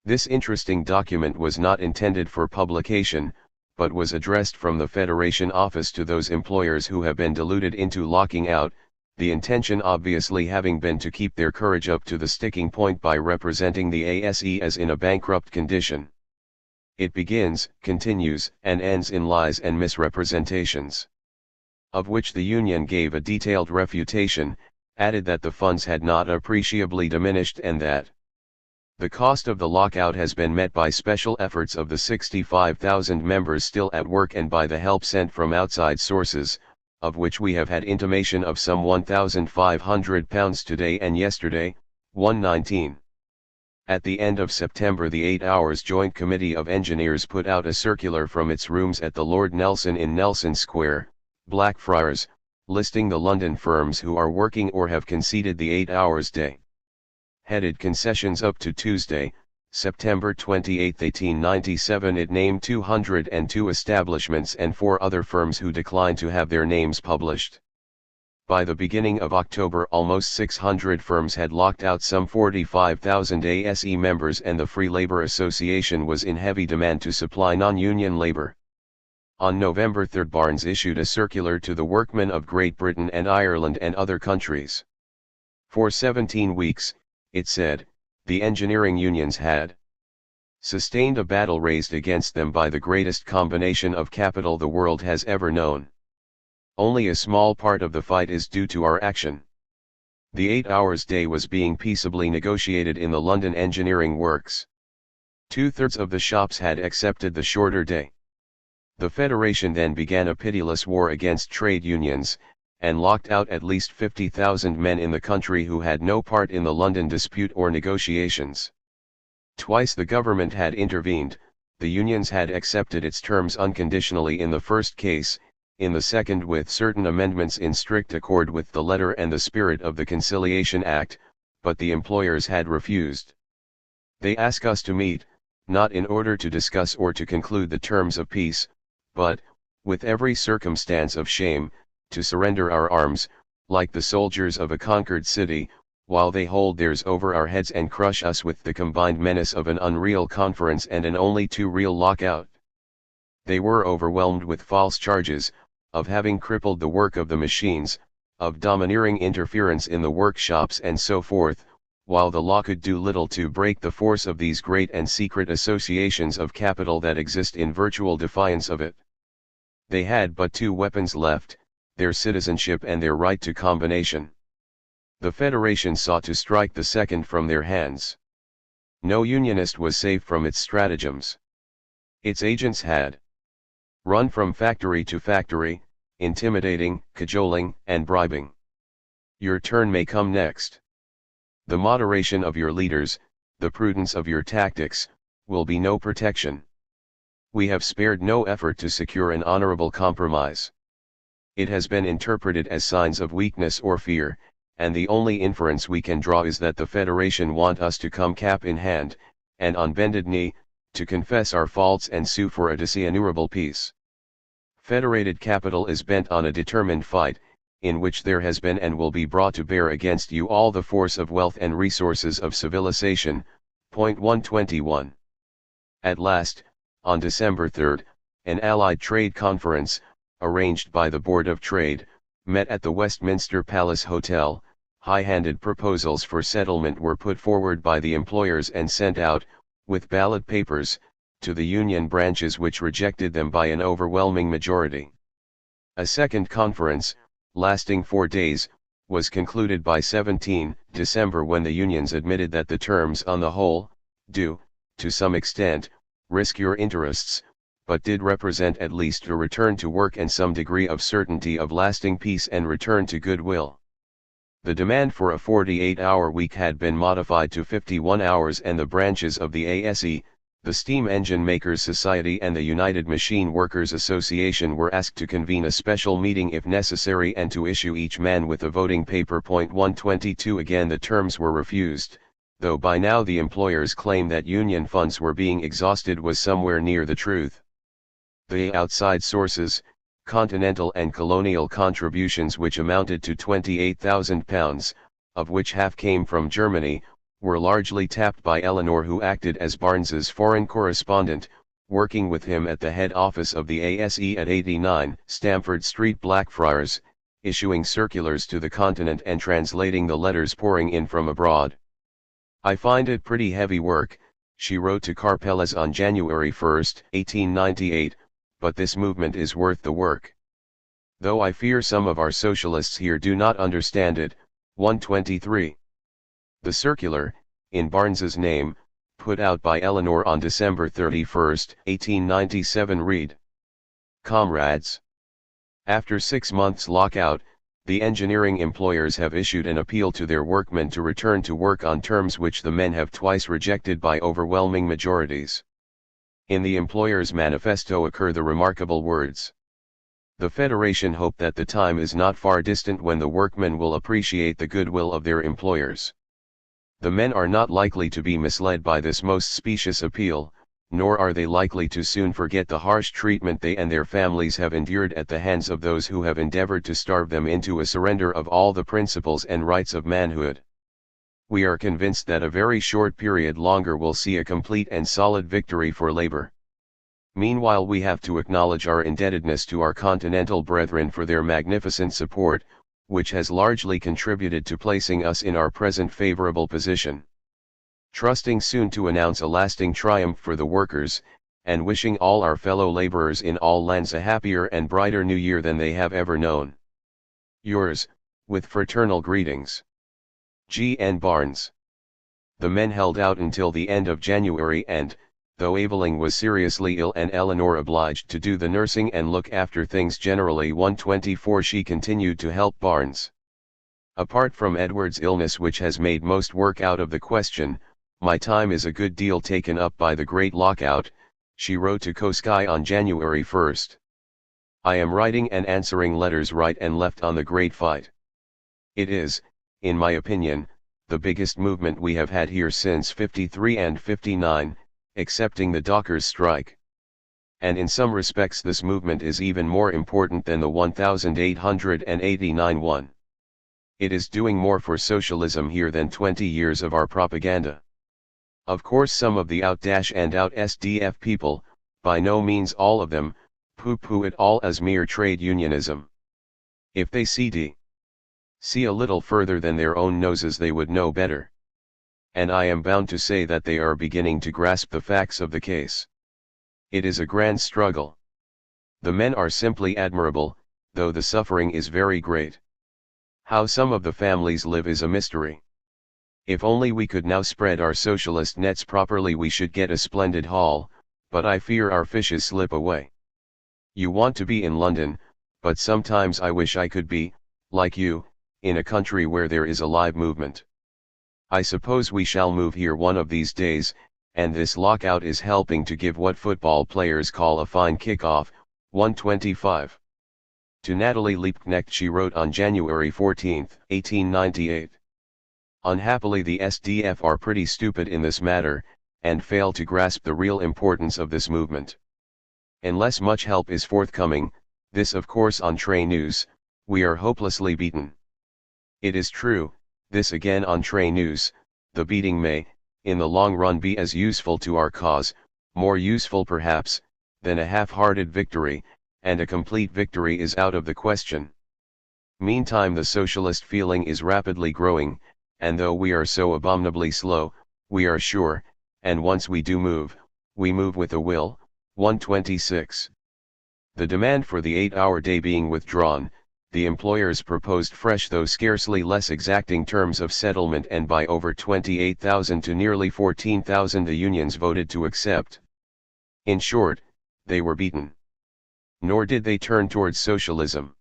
This interesting document was not intended for publication, but was addressed from the Federation office to those employers who have been deluded into locking out, the intention obviously having been to keep their courage up to the sticking point by representing the ASE as in a bankrupt condition. It begins, continues, and ends in lies and misrepresentations, of which the Union gave a detailed refutation, added that the funds had not appreciably diminished and that the cost of the lockout has been met by special efforts of the 65,000 members still at work and by the help sent from outside sources, of which we have had intimation of some £1,500 today and yesterday, 1/19. At the end of September the 8 Hours Joint Committee of Engineers put out a circular from its rooms at the Lord Nelson in Nelson Square, Blackfriars, listing the London firms who are working or have conceded the 8 hours day. Headed Concessions up to Tuesday, September 28, 1897 it named 202 establishments and 4 other firms who declined to have their names published. By the beginning of October almost 600 firms had locked out some 45,000 ASE members and the Free Labor Association was in heavy demand to supply non-union labor. On November 3 Barnes issued a circular to the workmen of Great Britain and Ireland and other countries. For 17 weeks, it said, the engineering unions had sustained a battle raised against them by the greatest combination of capital the world has ever known. Only a small part of the fight is due to our action. The 8 hours day was being peaceably negotiated in the London engineering works. 2/3 of the shops had accepted the shorter day. The Federation then began a pitiless war against trade unions, and locked out at least 50,000 men in the country who had no part in the London dispute or negotiations. Twice the government had intervened, the unions had accepted its terms unconditionally in the first case, in the second with certain amendments in strict accord with the letter and the spirit of the Conciliation Act, but the employers had refused. They ask us to meet, not in order to discuss or to conclude the terms of peace, but, with every circumstance of shame, to surrender our arms, like the soldiers of a conquered city, while they hold theirs over our heads and crush us with the combined menace of an unreal conference and an only too real lockout. They were overwhelmed with false charges, of having crippled the work of the machines, of domineering interference in the workshops and so forth, while the law could do little to break the force of these great and secret associations of capital that exist in virtual defiance of it. They had but 2 weapons left, their citizenship and their right to combination. The Federation sought to strike the second from their hands. No unionist was safe from its stratagems. Its agents had run from factory to factory, intimidating, cajoling, and bribing. Your turn may come next. The moderation of your leaders, the prudence of your tactics, will be no protection. We have spared no effort to secure an honorable compromise. It has been interpreted as signs of weakness or fear, and the only inference we can draw is that the Federation want us to come cap in hand, and on bended knee, to confess our faults and sue for a dishonorable peace. Federated capital is bent on a determined fight, in which there has been and will be brought to bear against you all the force of wealth and resources of civilization. 121. At last, on December 3, an Allied Trade Conference, arranged by the Board of Trade, met at the Westminster Palace Hotel. High-handed proposals for settlement were put forward by the employers and sent out, with ballot papers, to the union branches which rejected them by an overwhelming majority. A second conference, lasting 4 days, was concluded by 17 December when the unions admitted that the terms on the whole, do, to some extent, risk your interests, but did represent at least a return to work and some degree of certainty of lasting peace and return to goodwill. The demand for a 48-hour week had been modified to 51 hours and the branches of the ASE, the Steam Engine Makers Society and the United Machine Workers Association were asked to convene a special meeting if necessary and to issue each man with a voting paper. 122 Again the terms were refused, though by now the employers' claim that union funds were being exhausted was somewhere near the truth. The outside sources, continental and colonial contributions which amounted to £28,000, of which half came from Germany, were largely tapped by Eleanor, who acted as Barnes's foreign correspondent, working with him at the head office of the ASE at 89 Stamford Street, Blackfriars, issuing circulars to the continent and translating the letters pouring in from abroad. "I find it pretty heavy work," she wrote to Carpelas on January 1, 1898, "but this movement is worth the work. Though I fear some of our socialists here do not understand it." 123. The circular, in Barnes's name, put out by Eleanor on December 31, 1897 read: "Comrades. After 6 months' lockout, the engineering employers have issued an appeal to their workmen to return to work on terms which the men have twice rejected by overwhelming majorities. In the employers' manifesto occur the remarkable words: 'The Federation hope that the time is not far distant when the workmen will appreciate the goodwill of their employers.' The men are not likely to be misled by this most specious appeal, nor are they likely to soon forget the harsh treatment they and their families have endured at the hands of those who have endeavored to starve them into a surrender of all the principles and rights of manhood. We are convinced that a very short period longer will see a complete and solid victory for labor. Meanwhile we have to acknowledge our indebtedness to our continental brethren for their magnificent support, which has largely contributed to placing us in our present favorable position. Trusting soon to announce a lasting triumph for the workers, and wishing all our fellow laborers in all lands a happier and brighter new year than they have ever known. Yours, with fraternal greetings, G. N. Barnes." The men held out until the end of January, and, though Eveling was seriously ill and Eleanor obliged to do the nursing and look after things generally, 124, she continued to help Barnes. "Apart from Edward's illness, which has made most work out of the question, my time is a good deal taken up by the great lockout," she wrote to Koski on January 1. "I am writing and answering letters right and left on the great fight. It is, in my opinion, the biggest movement we have had here since '53 and '59, excepting the dockers' strike. And in some respects this movement is even more important than the 1889 one. It is doing more for socialism here than 20 years of our propaganda. Of course some of the out and out SDF people, by no means all of them, pooh-pooh it all as mere trade unionism. If they see a little further than their own noses they would know better. And I am bound to say that they are beginning to grasp the facts of the case. It is a grand struggle. The men are simply admirable, though the suffering is very great. How some of the families live is a mystery. If only we could now spread our socialist nets properly we should get a splendid haul, but I fear our fishes slip away. You want to be in London, but sometimes I wish I could be, like you, in a country where there is a live movement. I suppose we shall move here one of these days, and this lockout is helping to give what football players call a fine kick-off." 125. To Natalie Liebknecht she wrote on January 14, 1898. "Unhappily the SDF are pretty stupid in this matter, and fail to grasp the real importance of this movement. Unless much help is forthcoming, this of course entre nous, we are hopelessly beaten. It is true, this again entre nous, the beating may, in the long run be as useful to our cause, more useful perhaps, than a half-hearted victory, and a complete victory is out of the question. Meantime the socialist feeling is rapidly growing, and though we are so abominably slow, we are sure, and once we do move, we move with a will." 126. The demand for the 8-hour day being withdrawn, the employers proposed fresh though scarcely less exacting terms of settlement, and by over 28,000 to nearly 14,000 the unions voted to accept. In short, they were beaten. Nor did they turn towards socialism.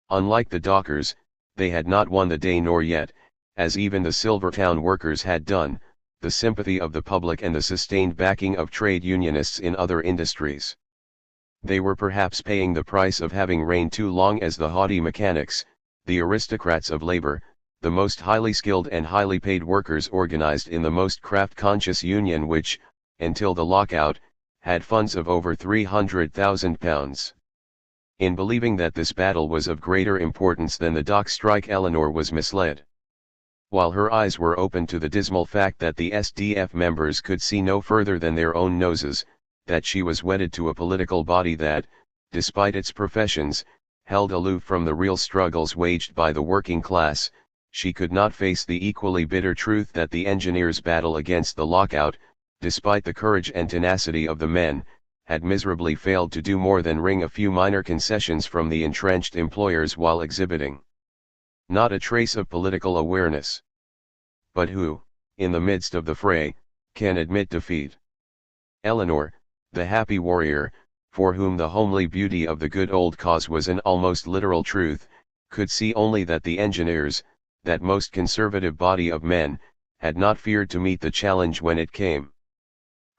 Unlike the dockers, they had not won the day nor yet, as even the Silvertown workers had done, the sympathy of the public and the sustained backing of trade unionists in other industries. They were perhaps paying the price of having reigned too long as the haughty mechanics, the aristocrats of labor, the most highly skilled and highly paid workers organized in the most craft-conscious union which, until the lockout, had funds of over £300,000. In believing that this battle was of greater importance than the dock strike Eleanor was misled. while her eyes were open to the dismal fact that the SDF members could see no further than their own noses, that she was wedded to a political body that, despite its professions, held aloof from the real struggles waged by the working class. She could not face the equally bitter truth that the engineers' battle against the lockout, despite the courage and tenacity of the men, had miserably failed to do more than wring a few minor concessions from the entrenched employers while exhibiting not a trace of political awareness. But who, in the midst of the fray, can admit defeat? Eleanor, the happy warrior, for whom the homely beauty of the good old cause was an almost literal truth, could see only that the engineers, that most conservative body of men, had not feared to meet the challenge when it came.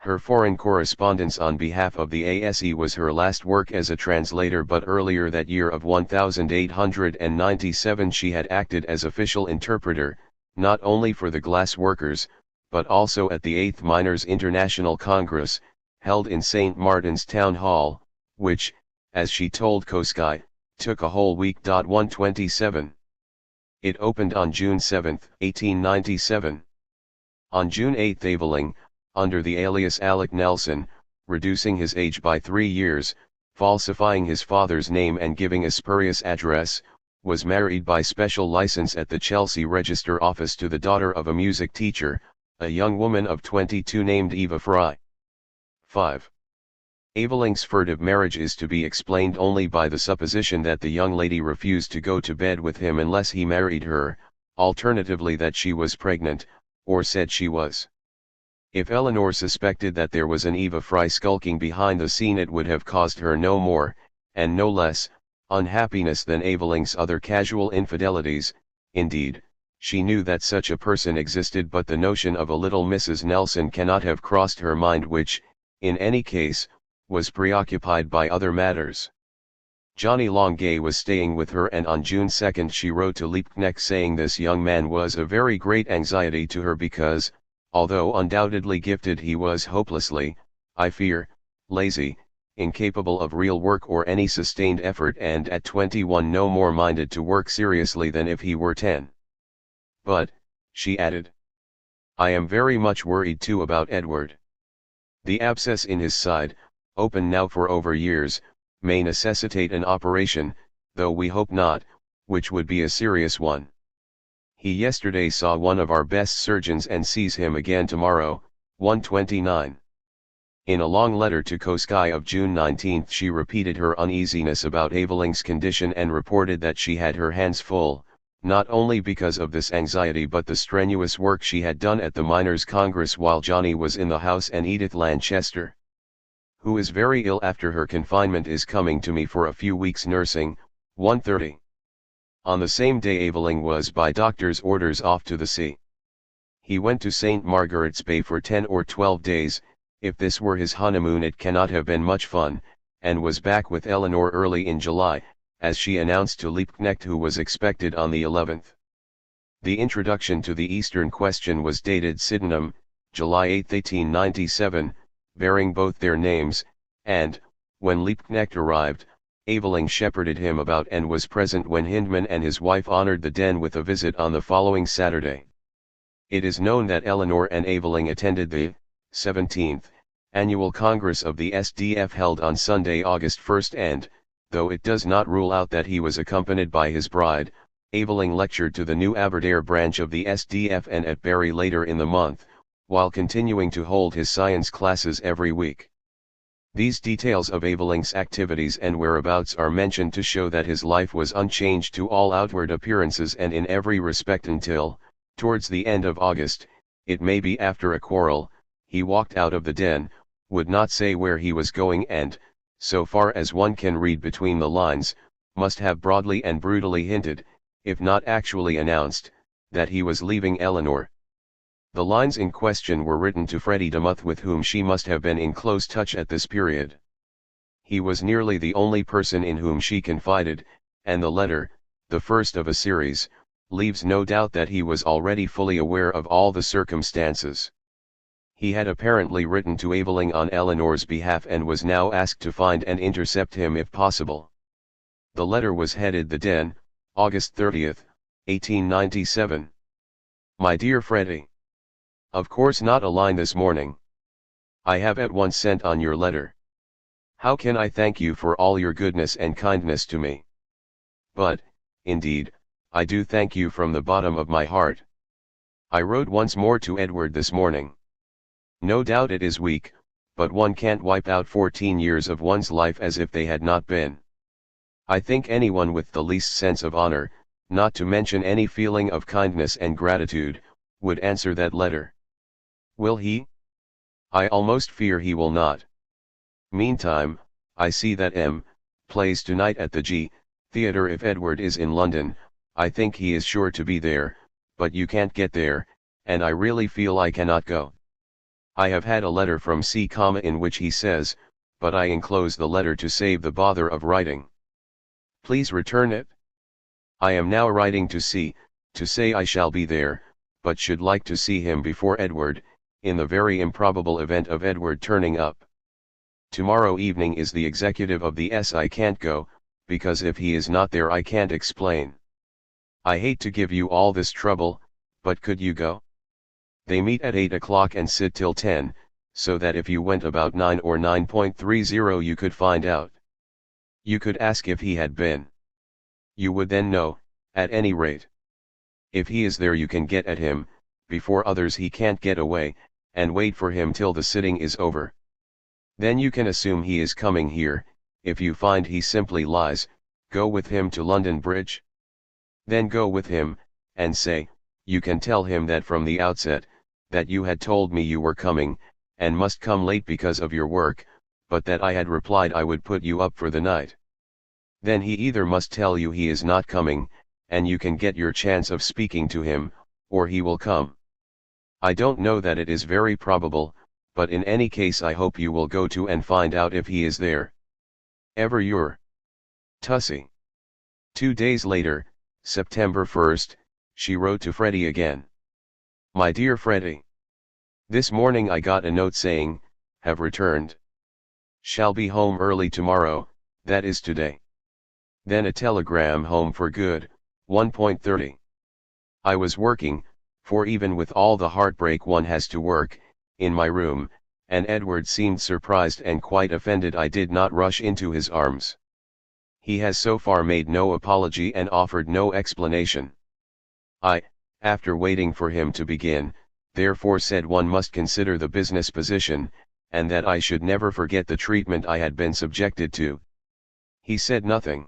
Her foreign correspondence on behalf of the ASE was her last work as a translator, but earlier that year of 1897 she had acted as official interpreter, not only for the glass workers, but also at the 8th Miners' International Congress, held in St. Martin's Town Hall, which, as she told Koski, took a whole week. 127. It opened on June 7, 1897. On June 8 Aveling, under the alias Alec Nelson, reducing his age by 3 years, falsifying his father's name and giving a spurious address, was married by special license at the Chelsea Register Office to the daughter of a music teacher, a young woman of 22 named Eva Fry. 5. Aveling's furtive marriage is to be explained only by the supposition that the young lady refused to go to bed with him unless he married her, alternatively that she was pregnant, or said she was. If Eleanor suspected that there was an Eva Fry skulking behind the scene, it would have caused her no more, and no less, unhappiness than Aveling's other casual infidelities. Indeed, she knew that such a person existed, but the notion of a little Mrs. Nelson cannot have crossed her mind, which, in any case, was preoccupied by other matters. Johnny Longay was staying with her, and on June 2 she wrote to Liebknecht saying this young man was a very great anxiety to her because, although undoubtedly gifted, he was hopelessly, I fear, lazy, incapable of real work or any sustained effort, and at 21 no more minded to work seriously than if he were 10. But, she added, I am very much worried too about Edward. The abscess in his side, open now for over years, may necessitate an operation, though we hope not, which would be a serious one. He yesterday saw one of our best surgeons and sees him again tomorrow. 129. In a long letter to Koski of June 19 she repeated her uneasiness about Aveling's condition and reported that she had her hands full, not only because of this anxiety but the strenuous work she had done at the Miners' Congress while Johnny was in the house, and Edith Lanchester, who is very ill after her confinement, is coming to me for a few weeks' nursing. 130. On the same day Aveling was by doctor's orders off to the sea. He went to St. Margaret's Bay for 10 or 12 days, if this were his honeymoon it cannot have been much fun, and was back with Eleanor early in July, as she announced to Liebknecht, who was expected on the 11th. The introduction to the Eastern question was dated Sydenham, July 8, 1897, bearing both their names, and, when Liebknecht arrived, Aveling shepherded him about and was present when Hindman and his wife honored the den with a visit on the following Saturday. It is known that Eleanor and Aveling attended the 17th Annual Congress of the SDF held on Sunday, August 1, and, though it does not rule out that he was accompanied by his bride, Aveling lectured to the New Aberdare branch of the SDF and at Bury later in the month, while continuing to hold his science classes every week. These details of Aveling's activities and whereabouts are mentioned to show that his life was unchanged to all outward appearances and in every respect until, towards the end of August, it may be after a quarrel, he walked out of the den, would not say where he was going, and, so far as one can read between the lines, must have broadly and brutally hinted, if not actually announced, that he was leaving Eleanor. The lines in question were written to Freddie Demuth, with whom she must have been in close touch at this period. He was nearly the only person in whom she confided, and the letter, the first of a series, leaves no doubt that he was already fully aware of all the circumstances. He had apparently written to Aveling on Eleanor's behalf and was now asked to find and intercept him if possible. The letter was headed "The Den, August 30, 1897. My dear Freddie. Of course not a line this morning. I have at once sent on your letter. How can I thank you for all your goodness and kindness to me? But, indeed, I do thank you from the bottom of my heart. I wrote once more to Edward this morning. No doubt it is weak, but one can't wipe out 14 years of one's life as if they had not been. I think anyone with the least sense of honor, not to mention any feeling of kindness and gratitude, would answer that letter. Will he? I almost fear he will not. Meantime, I see that M. plays tonight at the G. Theatre. If Edward is in London, I think he is sure to be there, but you can't get there, and I really feel I cannot go. I have had a letter from C, in which he says, but I enclose the letter to save the bother of writing. Please return it. I am now writing to C, to say I shall be there, but should like to see him before Edward, in the very improbable event of Edward turning up. Tomorrow evening is the executive of the S. I can't go, because if he is not there I can't explain. I hate to give you all this trouble, but could you go? They meet at 8 o'clock and sit till 10, so that if you went about 9 or 9:30 you could find out. You could ask if he had been. You would then know, at any rate. If he is there you can get at him, before others he can't get away, and wait for him till the sitting is over. Then you can assume he is coming here. If you find he simply lies, go with him to London Bridge. Then go with him, and say, you can tell him that from the outset, that you had told me you were coming, and must come late because of your work, but that I had replied I would put you up for the night. Then he either must tell you he is not coming, and you can get your chance of speaking to him, or he will come. I don't know that it is very probable, but in any case I hope you will go to and find out if he is there. Ever your Tussie. 2 days later, September 1st, she wrote to Freddie again. My dear Freddie. This morning I got a note saying, have returned. Shall be home early tomorrow, that is today. Then a telegram home for good, 1:30. I was working, for even with all the heartbreak one has to work, in my room, and Edward seemed surprised and quite offended I did not rush into his arms. He has so far made no apology and offered no explanation. I, after waiting for him to begin, therefore said one must consider the business position, and that I should never forget the treatment I had been subjected to. He said nothing.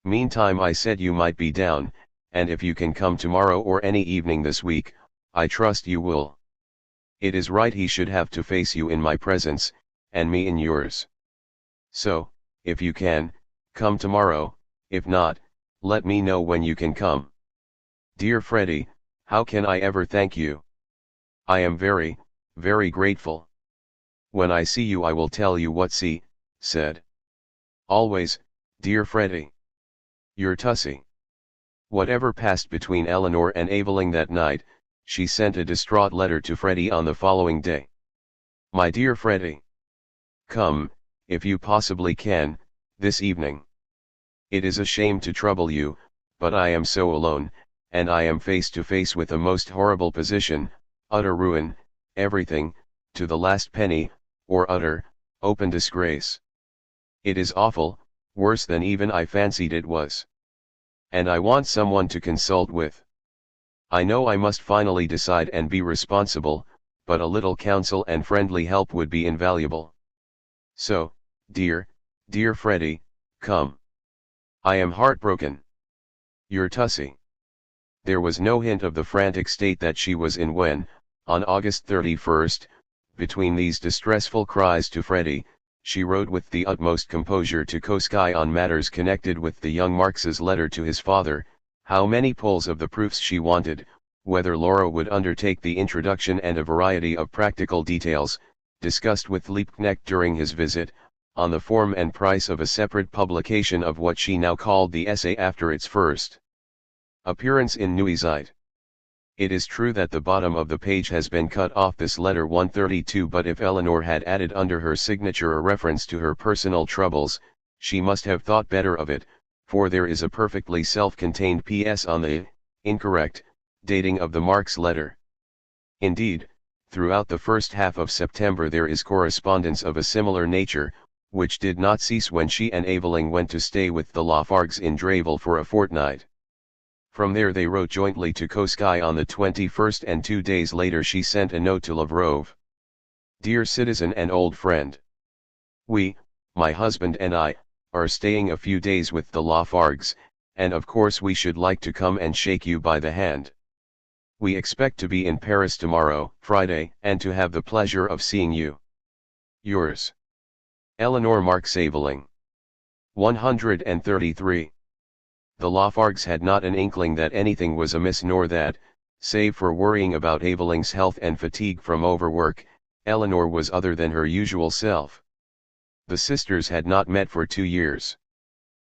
Meantime I said you might be down, and if you can come tomorrow or any evening this week, I trust you will. It is right he should have to face you in my presence, and me in yours. So, if you can, come tomorrow. If not, let me know when you can come. Dear Freddie, how can I ever thank you? I am very, very grateful. When I see you I will tell you what C. said. Always, dear Freddie. Your Tussie. Whatever passed between Eleanor and Evelyn that night, she sent a distraught letter to Freddie on the following day. My dear Freddie. Come, if you possibly can, this evening. It is a shame to trouble you, but I am so alone, and I am face to face with a most horrible position, utter ruin, everything, to the last penny, or utter, open disgrace. It is awful, worse than even I fancied it was. And I want someone to consult with. I know I must finally decide and be responsible, but a little counsel and friendly help would be invaluable. So, dear Freddie, come. I am heartbroken. Your Tussie. There was no hint of the frantic state that she was in when, on August 31st, between these distressful cries to Freddie, she wrote with the utmost composure to Koski on matters connected with the young Marx's letter to his father, how many pulls of the proofs she wanted, whether Laura would undertake the introduction, and a variety of practical details, discussed with Liebknecht during his visit, on the form and price of a separate publication of what she now called the essay after its first appearance in Neue Zeit. It is true that the bottom of the page has been cut off this letter 132, but if Eleanor had added under her signature a reference to her personal troubles, she must have thought better of it, for there is a perfectly self-contained P.S. on the incorrect Dating of the Marx letter. Indeed, throughout the first half of September there is correspondence of a similar nature, which did not cease when she and Aveling went to stay with the Lafargues in Dravel for a fortnight. From there they wrote jointly to Koski on the 21st, and 2 days later she sent a note to Lavrov. Dear citizen and old friend. We, my husband and I, are staying a few days with the Lafargues, and of course we should like to come and shake you by the hand. We expect to be in Paris tomorrow, Friday, and to have the pleasure of seeing you. Yours, Eleanor Marx Aveling. 133. The Lafargues had not an inkling that anything was amiss, nor that, save for worrying about Aveling's health and fatigue from overwork, Eleanor was other than her usual self. The sisters had not met for 2 years.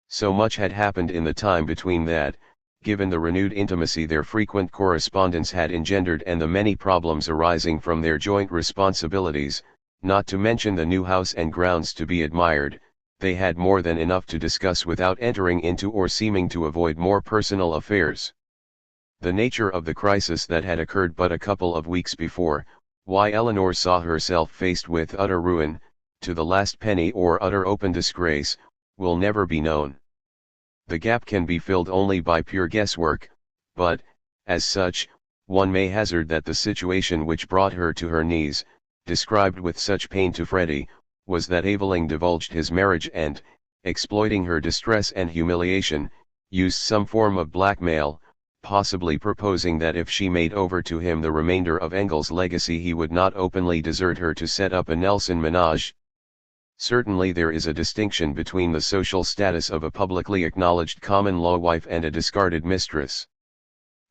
So much had happened in the time between that, given the renewed intimacy their frequent correspondence had engendered and the many problems arising from their joint responsibilities, not to mention the new house and grounds to be admired, they had more than enough to discuss without entering into or seeming to avoid more personal affairs. The nature of the crisis that had occurred but a couple of weeks before, why Eleanor saw herself faced with utter ruin, to the last penny or utter open disgrace, will never be known. The gap can be filled only by pure guesswork, but, as such, one may hazard that the situation which brought her to her knees, described with such pain to Freddie, was that Aveling divulged his marriage and, exploiting her distress and humiliation, used some form of blackmail, possibly proposing that if she made over to him the remainder of Engel's legacy he would not openly desert her to set up a Nelson menage. Certainly there is a distinction between the social status of a publicly acknowledged common law wife and a discarded mistress.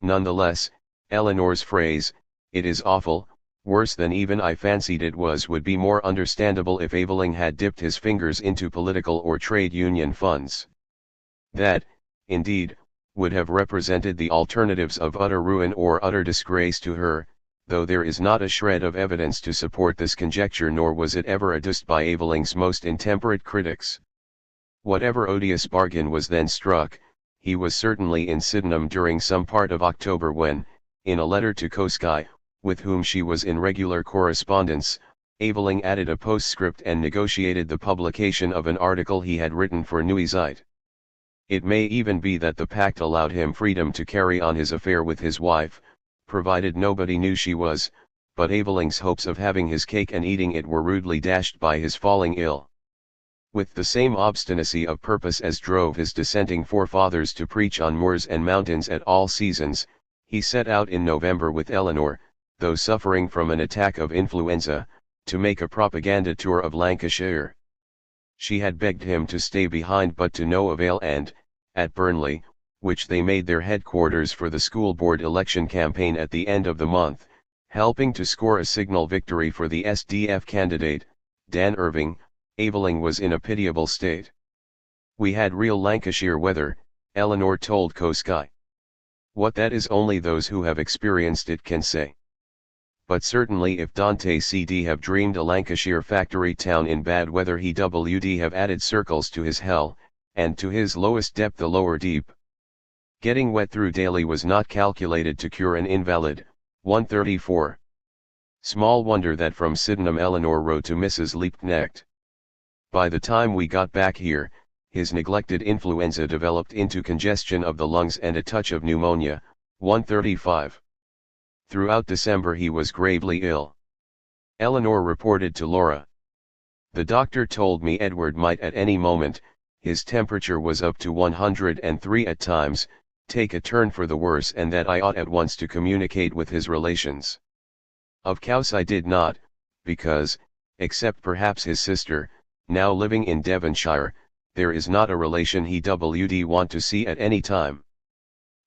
Nonetheless, Eleanor's phrase, "It is awful, worse than even I fancied it was," would be more understandable if Aveling had dipped his fingers into political or trade union funds. That, indeed, would have represented the alternatives of utter ruin or utter disgrace to her, though there is not a shred of evidence to support this conjecture, nor was it ever adduced by Aveling's most intemperate critics. Whatever odious bargain was then struck, he was certainly in Sydenham during some part of October when, in a letter to Koski, with whom she was in regular correspondence, Aveling added a postscript and negotiated the publication of an article he had written for Neue Zeit. It may even be that the pact allowed him freedom to carry on his affair with his wife, provided nobody knew she was, but Aveling's hopes of having his cake and eating it were rudely dashed by his falling ill. With the same obstinacy of purpose as drove his dissenting forefathers to preach on moors and mountains at all seasons, he set out in November with Eleanor, though suffering from an attack of influenza, to make a propaganda tour of Lancashire. She had begged him to stay behind, but to no avail, and, at Burnley, which they made their headquarters for the school board election campaign at the end of the month, helping to score a signal victory for the SDF candidate, Dan Irving, Aveling was in a pitiable state. "We had real Lancashire weather," Eleanor told Koski. "What that is only those who have experienced it can say. But certainly if Dante Cd have dreamed a Lancashire factory town in bad weather, he would have added circles to his hell, and to his lowest depth the lower deep. Getting wet through daily was not calculated to cure an invalid." 134. Small wonder that from Sydenham Eleanor wrote to Mrs. Liebknecht. "By the time we got back here, his neglected influenza developed into congestion of the lungs and a touch of pneumonia." 135. Throughout December he was gravely ill. Eleanor reported to Laura. "The doctor told me Edward might at any moment, his temperature was up to 103 at times, take a turn for the worse, and that I ought at once to communicate with his relations. Of course I did not, because, except perhaps his sister, now living in Devonshire, there is not a relation he would want to see at any time.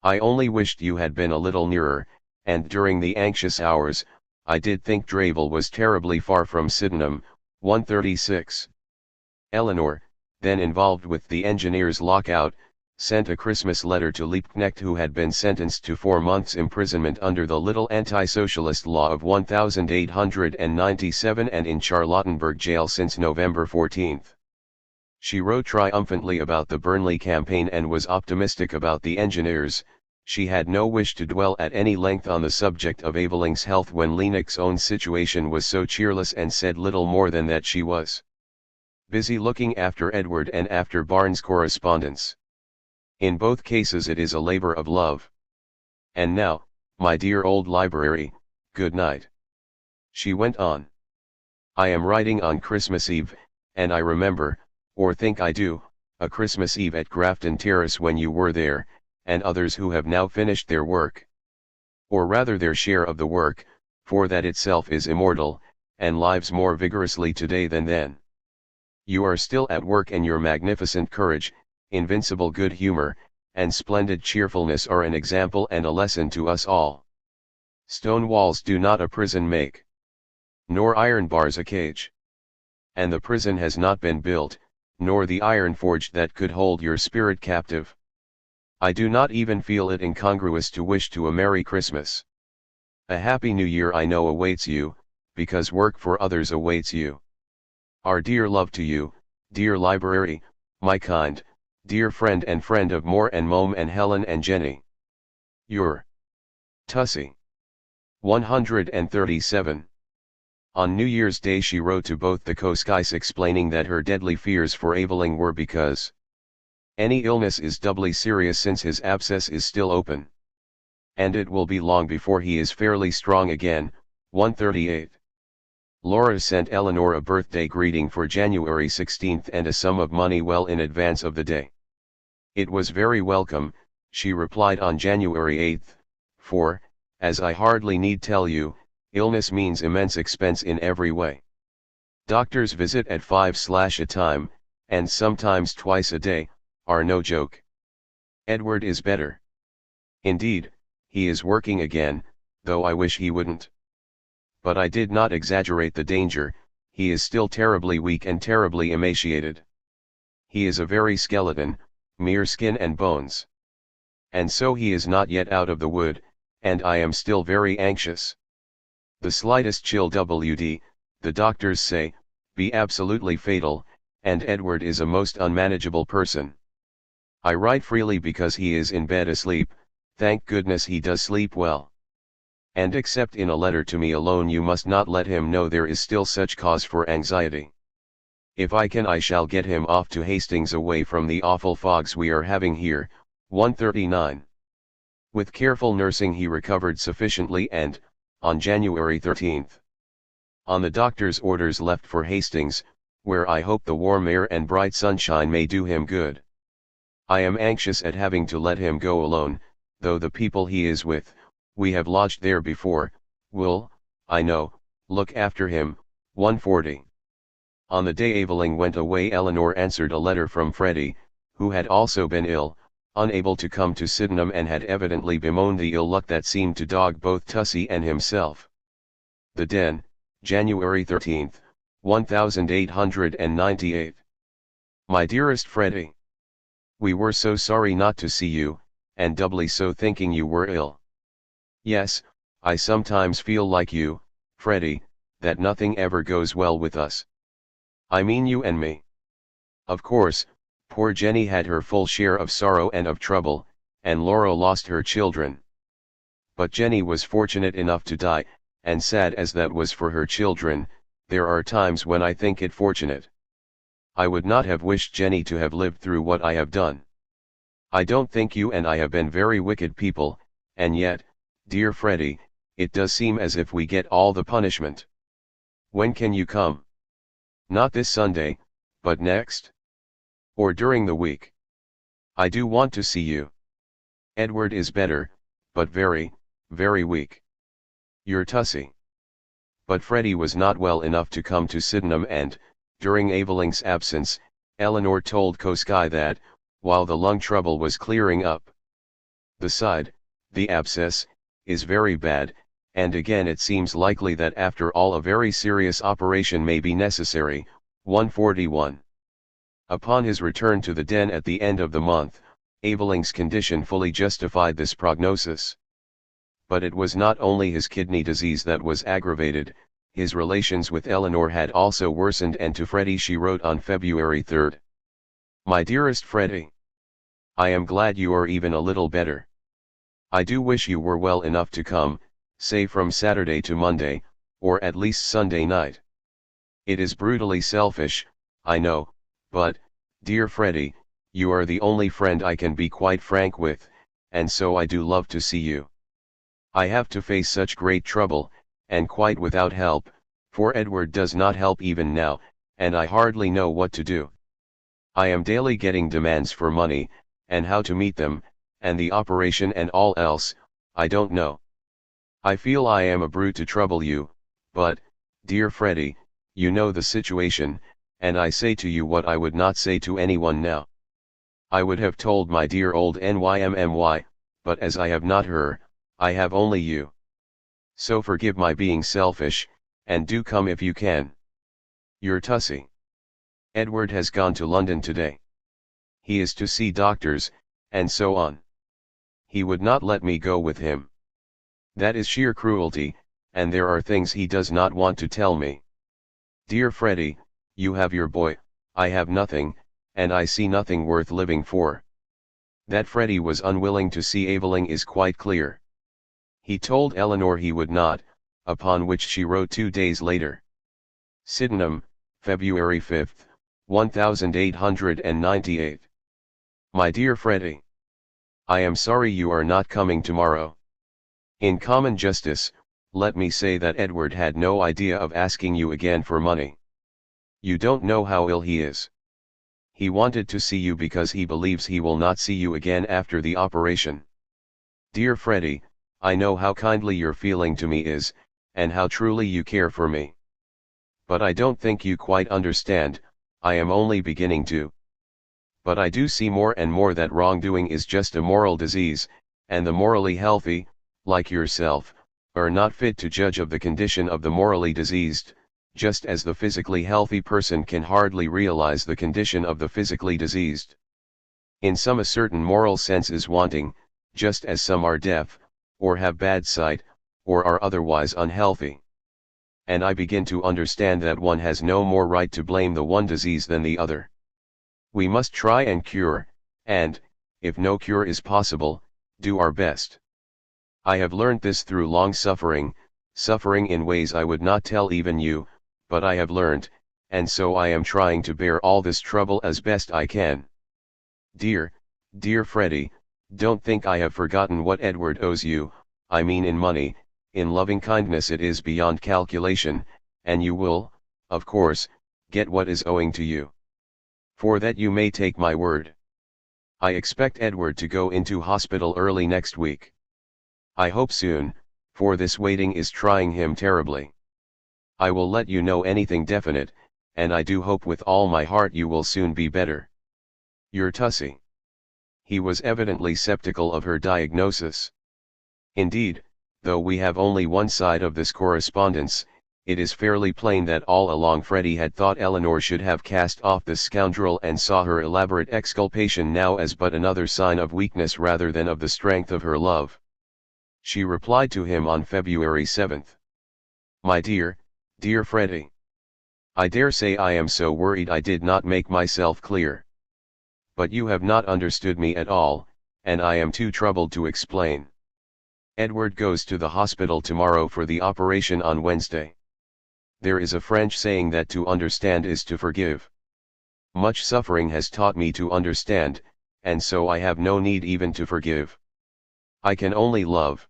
I only wished you had been a little nearer, and during the anxious hours, I did think Dravel was terribly far from Sydenham." 136. Eleanor, then involved with the engineers' lockout, sent a Christmas letter to Liebknecht, who had been sentenced to 4 months' imprisonment under the little anti-socialist law of 1897 and in Charlottenburg jail since November 14. She wrote triumphantly about the Burnley campaign and was optimistic about the engineers, She had no wish to dwell at any length on the subject of Evelyn's health when Lennox's own situation was so cheerless, and said little more than that she was busy looking after Edward and after Barnes' correspondence. In both cases it is a labor of love. And now, my dear old library, good night. She went on. I am writing on Christmas Eve, and I remember, or think I do, a Christmas Eve at Grafton Terrace when you were there, and others who have now finished their work. Or rather their share of the work, for that itself is immortal, and lives more vigorously today than then. You are still at work, and your magnificent courage, invincible good humor, and splendid cheerfulness are an example and a lesson to us all. Stone walls do not a prison make, nor iron bars a cage. And the prison has not been built, nor the iron forged that could hold your spirit captive. I do not even feel it incongruous to wish to a Merry Christmas. A Happy New Year I know awaits you, because work for others awaits you. Our dear love to you, dear library, my kind, dear friend and friend of Moore and Mome and Helen and Jenny. Your Tussie. 137. On New Year's Day she wrote to both the Koskis explaining that her deadly fears for Eveling were because any illness is doubly serious since his abscess is still open. And it will be long before he is fairly strong again. 138. Laura sent Eleanor a birthday greeting for January 16 and a sum of money well in advance of the day. It was very welcome, she replied on January 8, for, as I hardly need tell you, illness means immense expense in every way. Doctors visit at 5 a time, and sometimes twice a day, are no joke. Edward is better. Indeed, he is working again, though I wish he wouldn't. But I did not exaggerate the danger, he is still terribly weak and terribly emaciated. He is a very skeleton, mere skin and bones. And so he is not yet out of the wood, and I am still very anxious. The slightest chill the doctors say, be absolutely fatal, and Edward is a most unmanageable person. I write freely because he is in bed asleep, thank goodness he does sleep well. And except in a letter to me alone you must not let him know there is still such cause for anxiety. If I can I shall get him off to Hastings away from the awful fogs we are having here. 139. With careful nursing he recovered sufficiently and, on January 13, on the doctor's orders left for Hastings, where I hope the warm air and bright sunshine may do him good. I am anxious at having to let him go alone, though the people he is with, we have lodged there before, will, I know, look after him. 140. On the day Eveling went away Eleanor answered a letter from Freddie, who had also been ill, unable to come to Sydenham and had evidently bemoaned the ill luck that seemed to dog both Tussie and himself. The Den, January 13, 1898. My dearest Freddie. We were so sorry not to see you, and doubly so thinking you were ill. Yes, I sometimes feel like you, Freddie, that nothing ever goes well with us. I mean you and me. Of course, poor Jenny had her full share of sorrow and of trouble, and Laura lost her children. But Jenny was fortunate enough to die, and sad as that was for her children, there are times when I think it fortunate. I would not have wished Jenny to have lived through what I have done. I don't think you and I have been very wicked people, and yet, dear Freddie, it does seem as if we get all the punishment. When can you come? Not this Sunday, but next? Or during the week? I do want to see you. Edward is better, but very, very weak. Your Tussie. But Freddie was not well enough to come to Sydenham and, during Eveling's absence, Eleanor told Koski that, while the lung trouble was clearing up, the abscess, is very bad, and again it seems likely that after all a very serious operation may be necessary. 141. Upon his return to the Den at the end of the month, Eveling's condition fully justified this prognosis. But it was not only his kidney disease that was aggravated, his relations with Eleanor had also worsened, and to Freddie she wrote on February 3. My dearest Freddie. I am glad you are even a little better. I do wish you were well enough to come, say from Saturday to Monday, or at least Sunday night. It is brutally selfish, I know, but, dear Freddy, you are the only friend I can be quite frank with, and so I do love to see you. I have to face such great trouble, and quite without help, for Edward does not help even now, and I hardly know what to do. I am daily getting demands for money, and how to meet them, and the operation and all else, I don't know. I feel I am a brute to trouble you, but, dear Freddy, you know the situation, and I say to you what I would not say to anyone now. I would have told my dear old NYMMY, but as I have not her, I have only you. So forgive my being selfish, and do come if you can. Your Tussie. Edward has gone to London today. He is to see doctors, and so on. He would not let me go with him. That is sheer cruelty, and there are things he does not want to tell me. Dear Freddy, you have your boy, I have nothing, and I see nothing worth living for. That Freddy was unwilling to see Eveling is quite clear. He told Eleanor he would not, upon which she wrote 2 days later. Sydenham, February 5, 1898. My dear Freddy, I am sorry you are not coming tomorrow. In common justice, let me say that Edward had no idea of asking you again for money. You don't know how ill he is. He wanted to see you because he believes he will not see you again after the operation. Dear Freddy, I know how kindly your feeling to me is, and how truly you care for me. But I don't think you quite understand, I am only beginning to. But I do see more and more that wrongdoing is just a moral disease, and the morally healthy, like yourself, are not fit to judge of the condition of the morally diseased, just as the physically healthy person can hardly realize the condition of the physically diseased. In some a certain moral sense is wanting, just as some are deaf, or have bad sight, or are otherwise unhealthy. And I begin to understand that one has no more right to blame the one disease than the other. We must try and cure, and, if no cure is possible, do our best. I have learnt this through long suffering, suffering in ways I would not tell even you, but I have learnt, and so I am trying to bear all this trouble as best I can. Dear Freddy, don't think I have forgotten what Edward owes you, I mean in money, in loving kindness it is beyond calculation, and you will, of course, get what is owing to you. For that you may take my word. I expect Edward to go into hospital early next week. I hope soon, for this waiting is trying him terribly. I will let you know anything definite, and I do hope with all my heart you will soon be better. Your Tussie. He was evidently skeptical of her diagnosis. Indeed, though we have only one side of this correspondence, it is fairly plain that all along Freddy had thought Eleanor should have cast off this scoundrel and saw her elaborate exculpation now as but another sign of weakness rather than of the strength of her love. She replied to him on February 7. My dear Freddy. I dare say I am so worried I did not make myself clear. But you have not understood me at all, and I am too troubled to explain. Edward goes to the hospital tomorrow for the operation on Wednesday. There is a French saying that to understand is to forgive. Much suffering has taught me to understand, and so I have no need even to forgive. I can only love.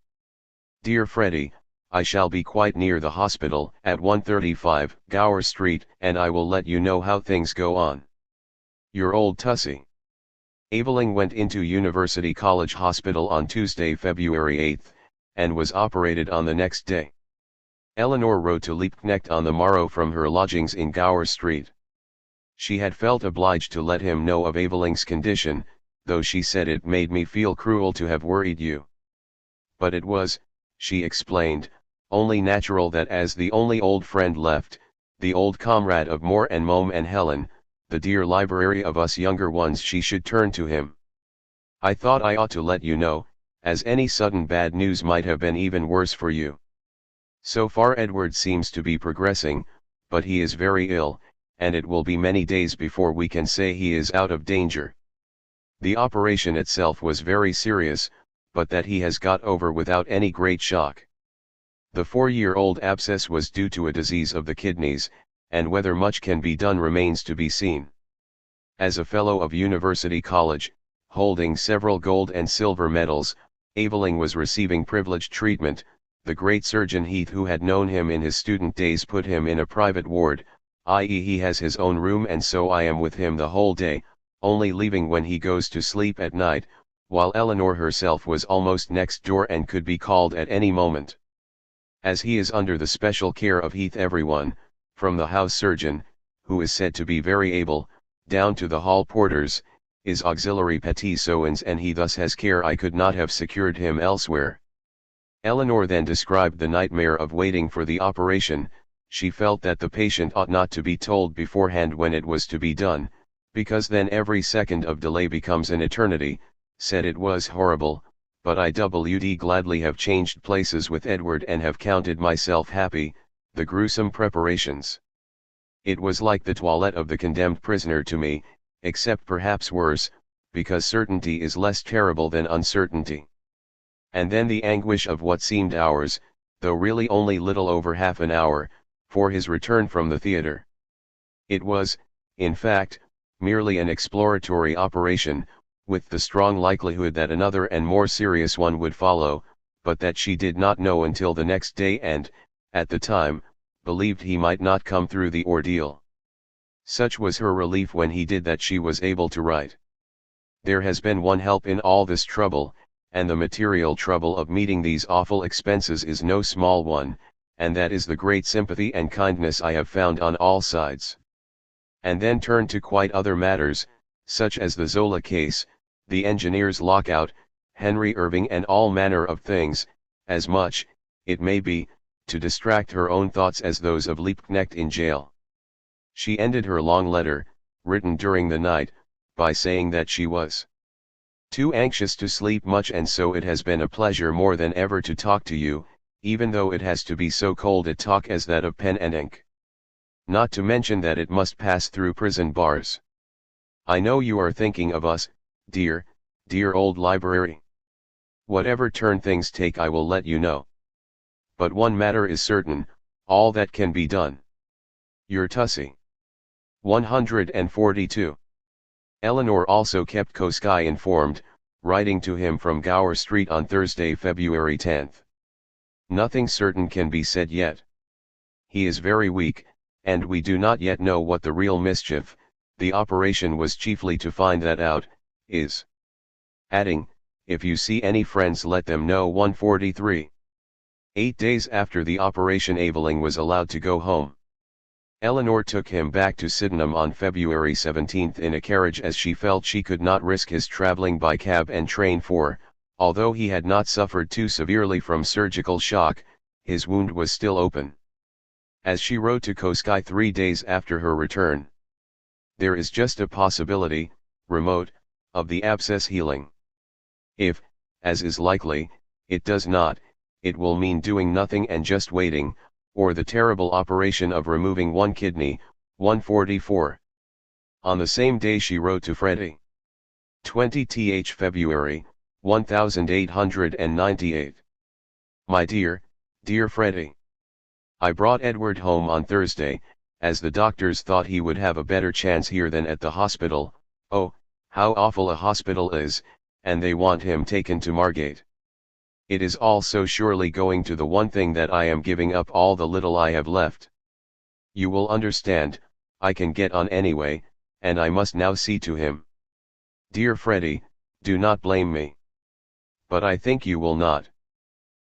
Dear Freddy, I shall be quite near the hospital at 135 Gower Street, and I will let you know how things go on. Your old Tussie. Eveling went into University College Hospital on Tuesday, February 8, and was operated on the next day. Eleanor rode to Liebknecht on the morrow from her lodgings in Gower Street. She had felt obliged to let him know of Eveling's condition, though she said it made me feel cruel to have worried you. But it was, she explained, only natural that as the only old friend left, the old comrade of Moore and Mome and Helen, the dear library of us younger ones, she should turn to him. I thought I ought to let you know, as any sudden bad news might have been even worse for you. So far Edward seems to be progressing, but he is very ill, and it will be many days before we can say he is out of danger. The operation itself was very serious, but that he has got over without any great shock. The 4-year-old abscess was due to a disease of the kidneys, and whether much can be done remains to be seen. As a fellow of University College, holding several gold and silver medals, Aveling was receiving privileged treatment. The great surgeon Heath, who had known him in his student days, put him in a private ward, i.e. he has his own room, and so I am with him the whole day, only leaving when he goes to sleep at night, while Eleanor herself was almost next door and could be called at any moment. As he is under the special care of Heath, everyone, from the house surgeon, who is said to be very able, down to the hall porters, is auxiliary petit soins, and he thus has care I could not have secured him elsewhere. Eleanor then described the nightmare of waiting for the operation. She felt that the patient ought not to be told beforehand when it was to be done, because then every second of delay becomes an eternity. Said it was horrible, but I would gladly have changed places with Edward and have counted myself happy. The gruesome preparations. It was like the toilette of the condemned prisoner to me, except perhaps worse, because certainty is less terrible than uncertainty. And then the anguish of what seemed hours, though really only little over half an hour, for his return from the theatre. It was, in fact, merely an exploratory operation, with the strong likelihood that another and more serious one would follow, but that she did not know until the next day, and, at the time, believed he might not come through the ordeal. Such was her relief when he did that she was able to write. There has been one help in all this trouble, and the material trouble of meeting these awful expenses is no small one, and that is the great sympathy and kindness I have found on all sides. And then turn to quite other matters, such as the Zola case, the engineers' lockout, Henry Irving, and all manner of things, as much, it may be, to distract her own thoughts as those of Liebknecht in jail. She ended her long letter, written during the night, by saying that she was too anxious to sleep much, and so it has been a pleasure more than ever to talk to you, even though it has to be so cold a talk as that of pen and ink. Not to mention that it must pass through prison bars. I know you are thinking of us, dear, dear old library. Whatever turn things take I will let you know. But one matter is certain, all that can be done. Your Tussie. 142. Eleanor also kept Koski informed, writing to him from Gower Street on Thursday, February 10. Nothing certain can be said yet. He is very weak, and we do not yet know what the real mischief, the operation was chiefly to find that out, is. Adding, if you see any friends let them know. 143. 8 days after the operation Aveling was allowed to go home. Eleanor took him back to Sydenham on February 17 in a carriage, as she felt she could not risk his travelling by cab and train, for, although he had not suffered too severely from surgical shock, his wound was still open. As she wrote to Koski 3 days after her return, there is just a possibility, remote, of the abscess healing. If, as is likely, it does not, it will mean doing nothing and just waiting, or the terrible operation of removing one kidney. 144. On the same day she wrote to Freddie. 20th February, 1898. My dear, dear Freddie. I brought Edward home on Thursday, as the doctors thought he would have a better chance here than at the hospital. Oh, how awful a hospital is, and they want him taken to Margate. It is all so surely going to the one thing that I am giving up all the little I have left. You will understand, I can get on anyway, and I must now see to him. Dear Freddie, do not blame me. But I think you will not.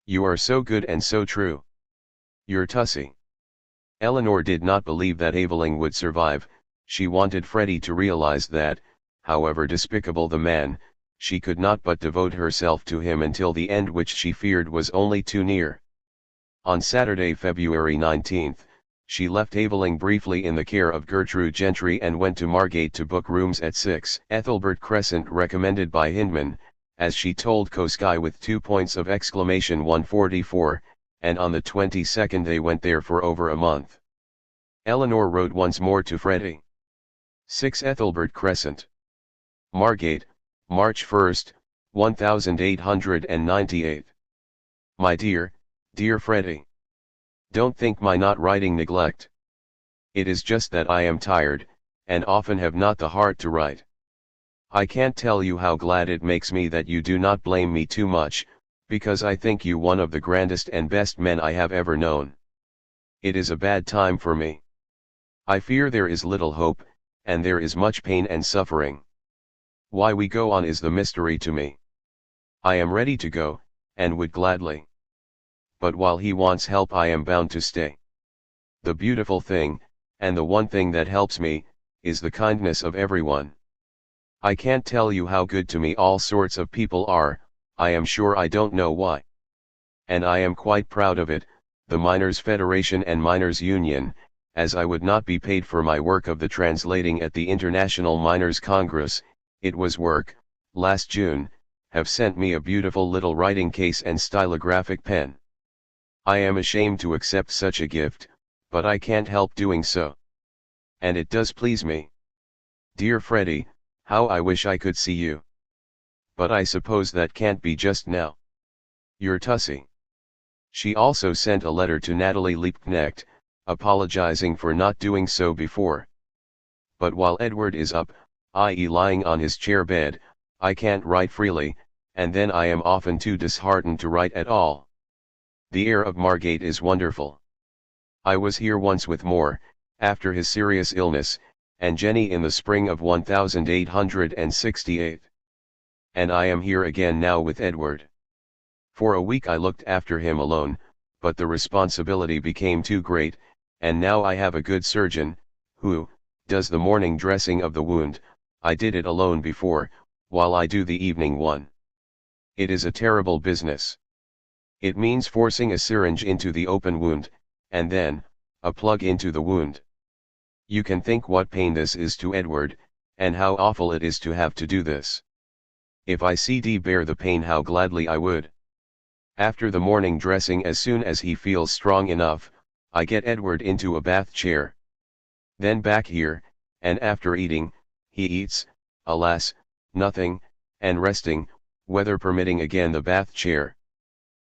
You are so good and so true. Your Tussie. Eleanor did not believe that Aveling would survive. She wanted Freddie to realize that, however despicable the man, she could not but devote herself to him until the end, which she feared was only too near. On Saturday, February 19, she left Aveling briefly in the care of Gertrude Gentry and went to Margate to book rooms at 6 Ethelbert Crescent, recommended by Hindman, as she told Koski with 2 points of exclamation. 144, and on the 22nd they went there for over a month. Eleanor wrote once more to Freddie. 6 Ethelbert Crescent. Margate, March 1, 1898. My dear, dear Freddy. Don't think my not writing neglect. It is just that I am tired, and often have not the heart to write. I can't tell you how glad it makes me that you do not blame me too much, because I think you one of the grandest and best men I have ever known. It is a bad time for me. I fear there is little hope, and there is much pain and suffering. Why we go on is the mystery to me. I am ready to go, and would gladly. But while he wants help I am bound to stay. The beautiful thing, and the one thing that helps me, is the kindness of everyone. I can't tell you how good to me all sorts of people are, I am sure I don't know why. And I am quite proud of it, the Miners' Federation and Miners' Union, as I would not be paid for my work of the translating at the International Miners' Congress, it was work, last June, have sent me a beautiful little writing case and stylographic pen. I am ashamed to accept such a gift, but I can't help doing so. And it does please me. Dear Freddy, how I wish I could see you. But I suppose that can't be just now. Your Tussie. She also sent a letter to Natalie Liebknecht, apologizing for not doing so before. But while Edward is up, i.e. lying on his chair bed, I can't write freely, and then I am often too disheartened to write at all. The air of Margate is wonderful. I was here once with Moore, after his serious illness, and Jenny in the spring of 1868. And I am here again now with Edward. For a week I looked after him alone, but the responsibility became too great, and now I have a good surgeon, who does the morning dressing of the wound. I did it alone before, while I do the evening one. It is a terrible business. It means forcing a syringe into the open wound, and then, a plug into the wound. You can think what pain this is to Edward, and how awful it is to have to do this. If I could bear the pain how gladly I would. After the morning dressing, as soon as he feels strong enough, I get Edward into a bath chair. Then back here, and after eating, he eats, alas, nothing, and resting, weather permitting, again the bath chair.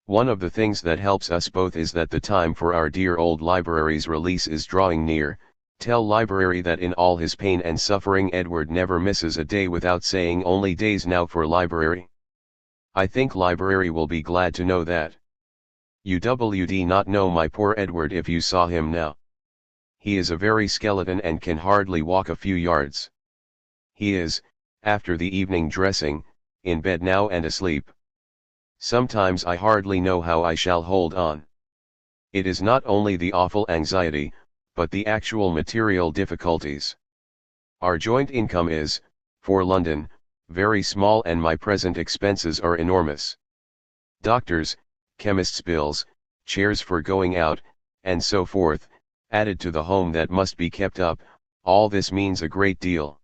One of the things that helps us both is that the time for our dear old library's release is drawing near. Tell library that in all his pain and suffering Edward never misses a day without saying only days now for library. I think library will be glad to know that. You'd not know my poor Edward if you saw him now. He is a very skeleton and can hardly walk a few yards. He is, after the evening dressing, in bed now and asleep. Sometimes I hardly know how I shall hold on. It is not only the awful anxiety, but the actual material difficulties. Our joint income is, for London, very small, and my present expenses are enormous. Doctors, chemists' bills, chairs for going out, and so forth, added to the home that must be kept up, all this means a great deal.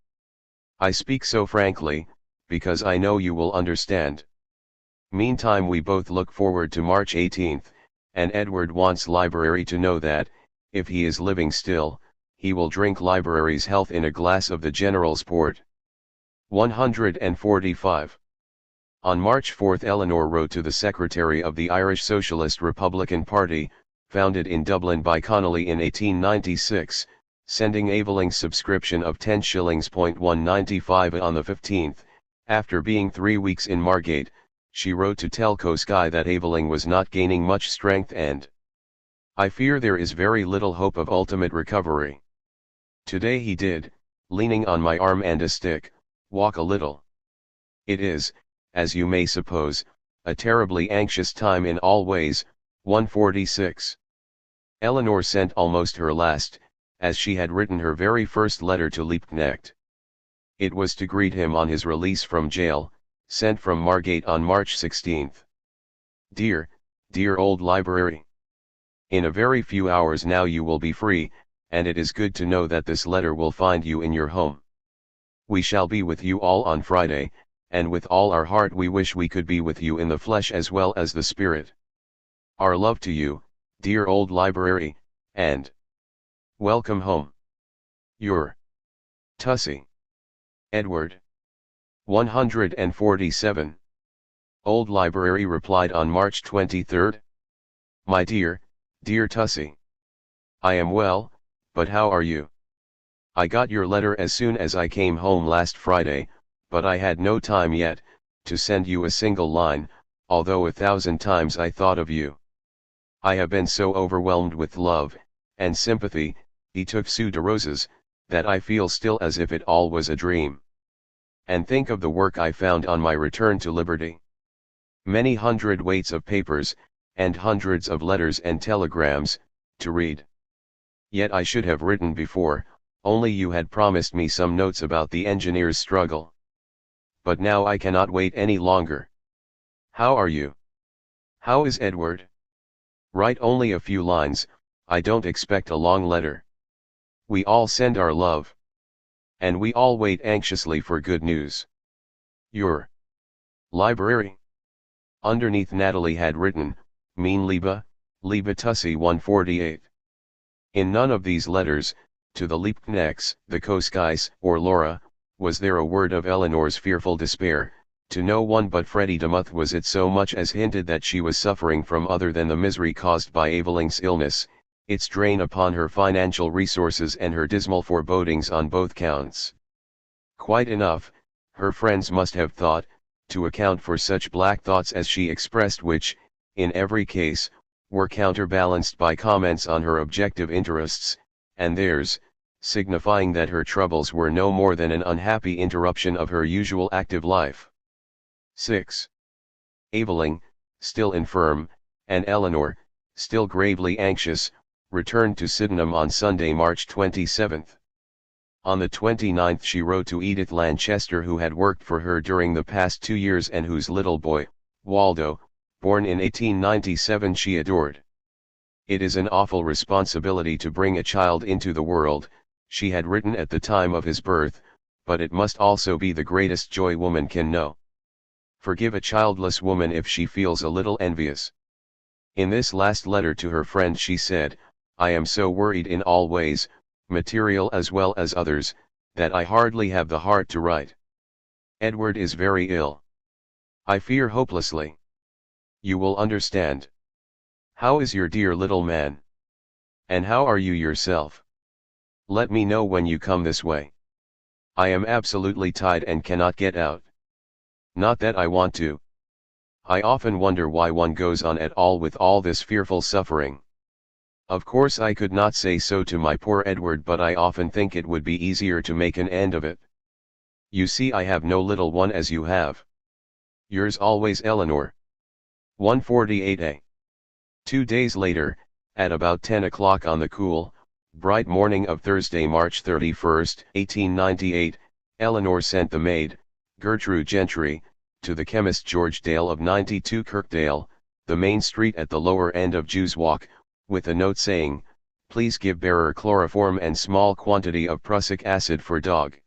I speak so frankly, because I know you will understand. Meantime we both look forward to March 18th, and Edward wants library to know that, if he is living still, he will drink library's health in a glass of the General's port. 145. On March 4 Eleanor wrote to the Secretary of the Irish Socialist Republican Party, founded in Dublin by Connolly in 1896, sending Eveling's subscription of 10 shillings. 195 on the 15th, after being 3 weeks in Margate. She wrote to tell Sky that Eveling was not gaining much strength, and I fear there is very little hope of ultimate recovery. Today he did, leaning on my arm and a stick, walk a little. It is, as you may suppose, a terribly anxious time in all ways. 146. Eleanor sent almost her last, as she had written her very first letter to Liebknecht. It was to greet him on his release from jail, sent from Margate on March 16. Dear, dear old library. In a very few hours now you will be free, and it is good to know that this letter will find you in your home. We shall be with you all on Friday, and with all our heart we wish we could be with you in the flesh as well as the spirit. Our love to you, dear old library, and welcome home. Your Tussie. Edward. 147. Old Library replied on March 23. My dear Tussie. I am well, but how are you? I got your letter as soon as I came home last Friday, but I had no time yet to send you a single line, although 1,000 times I thought of you. I have been so overwhelmed with love and sympathy, took Sue de Roses, that I feel still as if it all was a dream. And think of the work I found on my return to liberty. Many hundred weights of papers, and hundreds of letters and telegrams, to read. Yet I should have written before, only you had promised me some notes about the engineer's struggle. But now I cannot wait any longer. How are you? How is Edward? Write only a few lines, I don't expect a long letter. We all send our love. And we all wait anxiously for good news. Your library. Underneath Natalie had written, Mein Liebe Tussie 148. In none of these letters, to the Liebknechts, the Koskis, or Laura, was there a word of Eleanor's fearful despair. To no one but Freddie Demuth was it so much as hinted that she was suffering from other than the misery caused by Evelyn's illness, its drain upon her financial resources and her dismal forebodings on both counts. Quite enough, her friends must have thought, to account for such black thoughts as she expressed which, in every case, were counterbalanced by comments on her objective interests, and theirs, signifying that her troubles were no more than an unhappy interruption of her usual active life. 6. Evelyn, still infirm, and Eleanor, still gravely anxious, returned to Sydenham on Sunday, March 27. On the 29th she wrote to Edith Lanchester, who had worked for her during the past 2 years and whose little boy, Waldo, born in 1897, she adored. It is an awful responsibility to bring a child into the world, she had written at the time of his birth, but it must also be the greatest joy woman can know. Forgive a childless woman if she feels a little envious. In this last letter to her friend she said, I am so worried in all ways, material as well as others, that I hardly have the heart to write. Edward is very ill. I fear hopelessly. You will understand. How is your dear little man? And how are you yourself? Let me know when you come this way. I am absolutely tied and cannot get out. Not that I want to. I often wonder why one goes on at all with all this fearful suffering. Of course I could not say so to my poor Edward, but I often think it would be easier to make an end of it. You see, I have no little one as you have. Yours always, Eleanor. 148a. 2 days later, at about 10 o'clock on the cool, bright morning of Thursday, March 31, 1898, Eleanor sent the maid, Gertrude Gentry, to the chemist George Dale of 92 Kirkdale, the main street at the lower end of Jews Walk, with a note saying, please give bearer chloroform and small quantity of prussic acid for dog.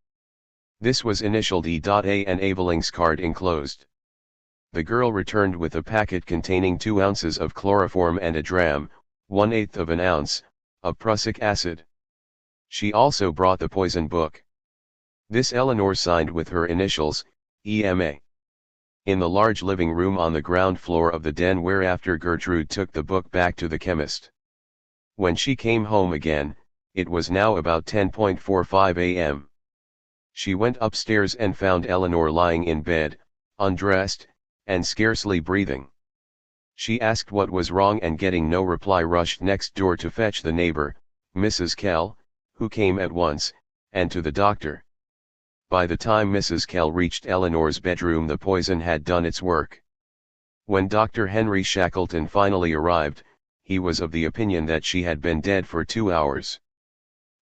This was initialed E.A. and Evelyn's card enclosed. The girl returned with a packet containing 2 ounces of chloroform and a dram, 1/8 of an ounce, of prussic acid. She also brought the poison book. This Eleanor signed with her initials, EMA. In the large living room on the ground floor of the den, whereafter Gertrude took the book back to the chemist. When she came home again, it was now about 10:45 a.m. She went upstairs and found Eleanor lying in bed, undressed, and scarcely breathing. She asked what was wrong, and getting no reply rushed next door to fetch the neighbor, Mrs. Kell, who came at once, and to the doctor. By the time Mrs. Kell reached Eleanor's bedroom the poison had done its work. When Dr. Henry Shackleton finally arrived, he was of the opinion that she had been dead for 2 hours.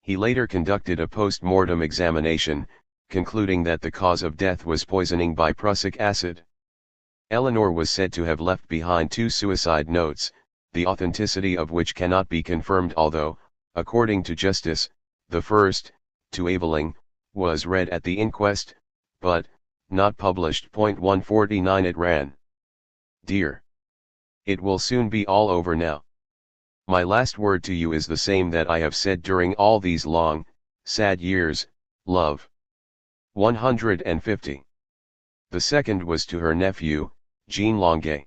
He later conducted a post-mortem examination, concluding that the cause of death was poisoning by prussic acid. Eleanor was said to have left behind 2 suicide notes, the authenticity of which cannot be confirmed, although, according to Justice, the first, to Evelyn, was read at the inquest, but, not published. 149 it ran. Dear. It will soon be all over now. My last word to you is the same that I have said during all these long, sad years, love. 150. The second was to her nephew, Jean Longuet.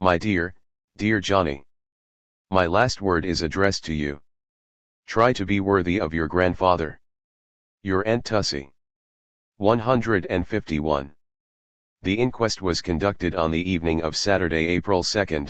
My dear Johnny. My last word is addressed to you. Try to be worthy of your grandfather. Your Aunt Tussie. 151. The inquest was conducted on the evening of Saturday, April 2,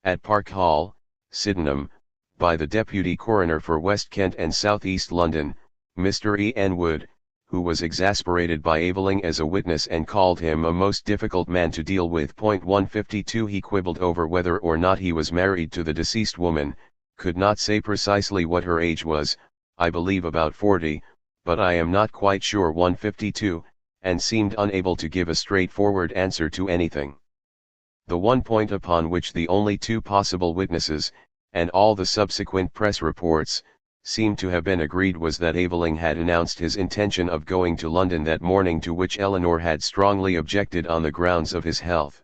at Park Hall, Sydenham, by the Deputy Coroner for West Kent and South East London, Mr. E. N. Wood, who was exasperated by Aveling as a witness and called him a most difficult man to deal with. 152 He quibbled over whether or not he was married to the deceased woman, could not say precisely what her age was, I believe about 40, but I am not quite sure. 152, and seemed unable to give a straightforward answer to anything. The one point upon which the only two possible witnesses, and all the subsequent press reports, seemed to have been agreed was that Aveling had announced his intention of going to London that morning, to which Eleanor had strongly objected on the grounds of his health.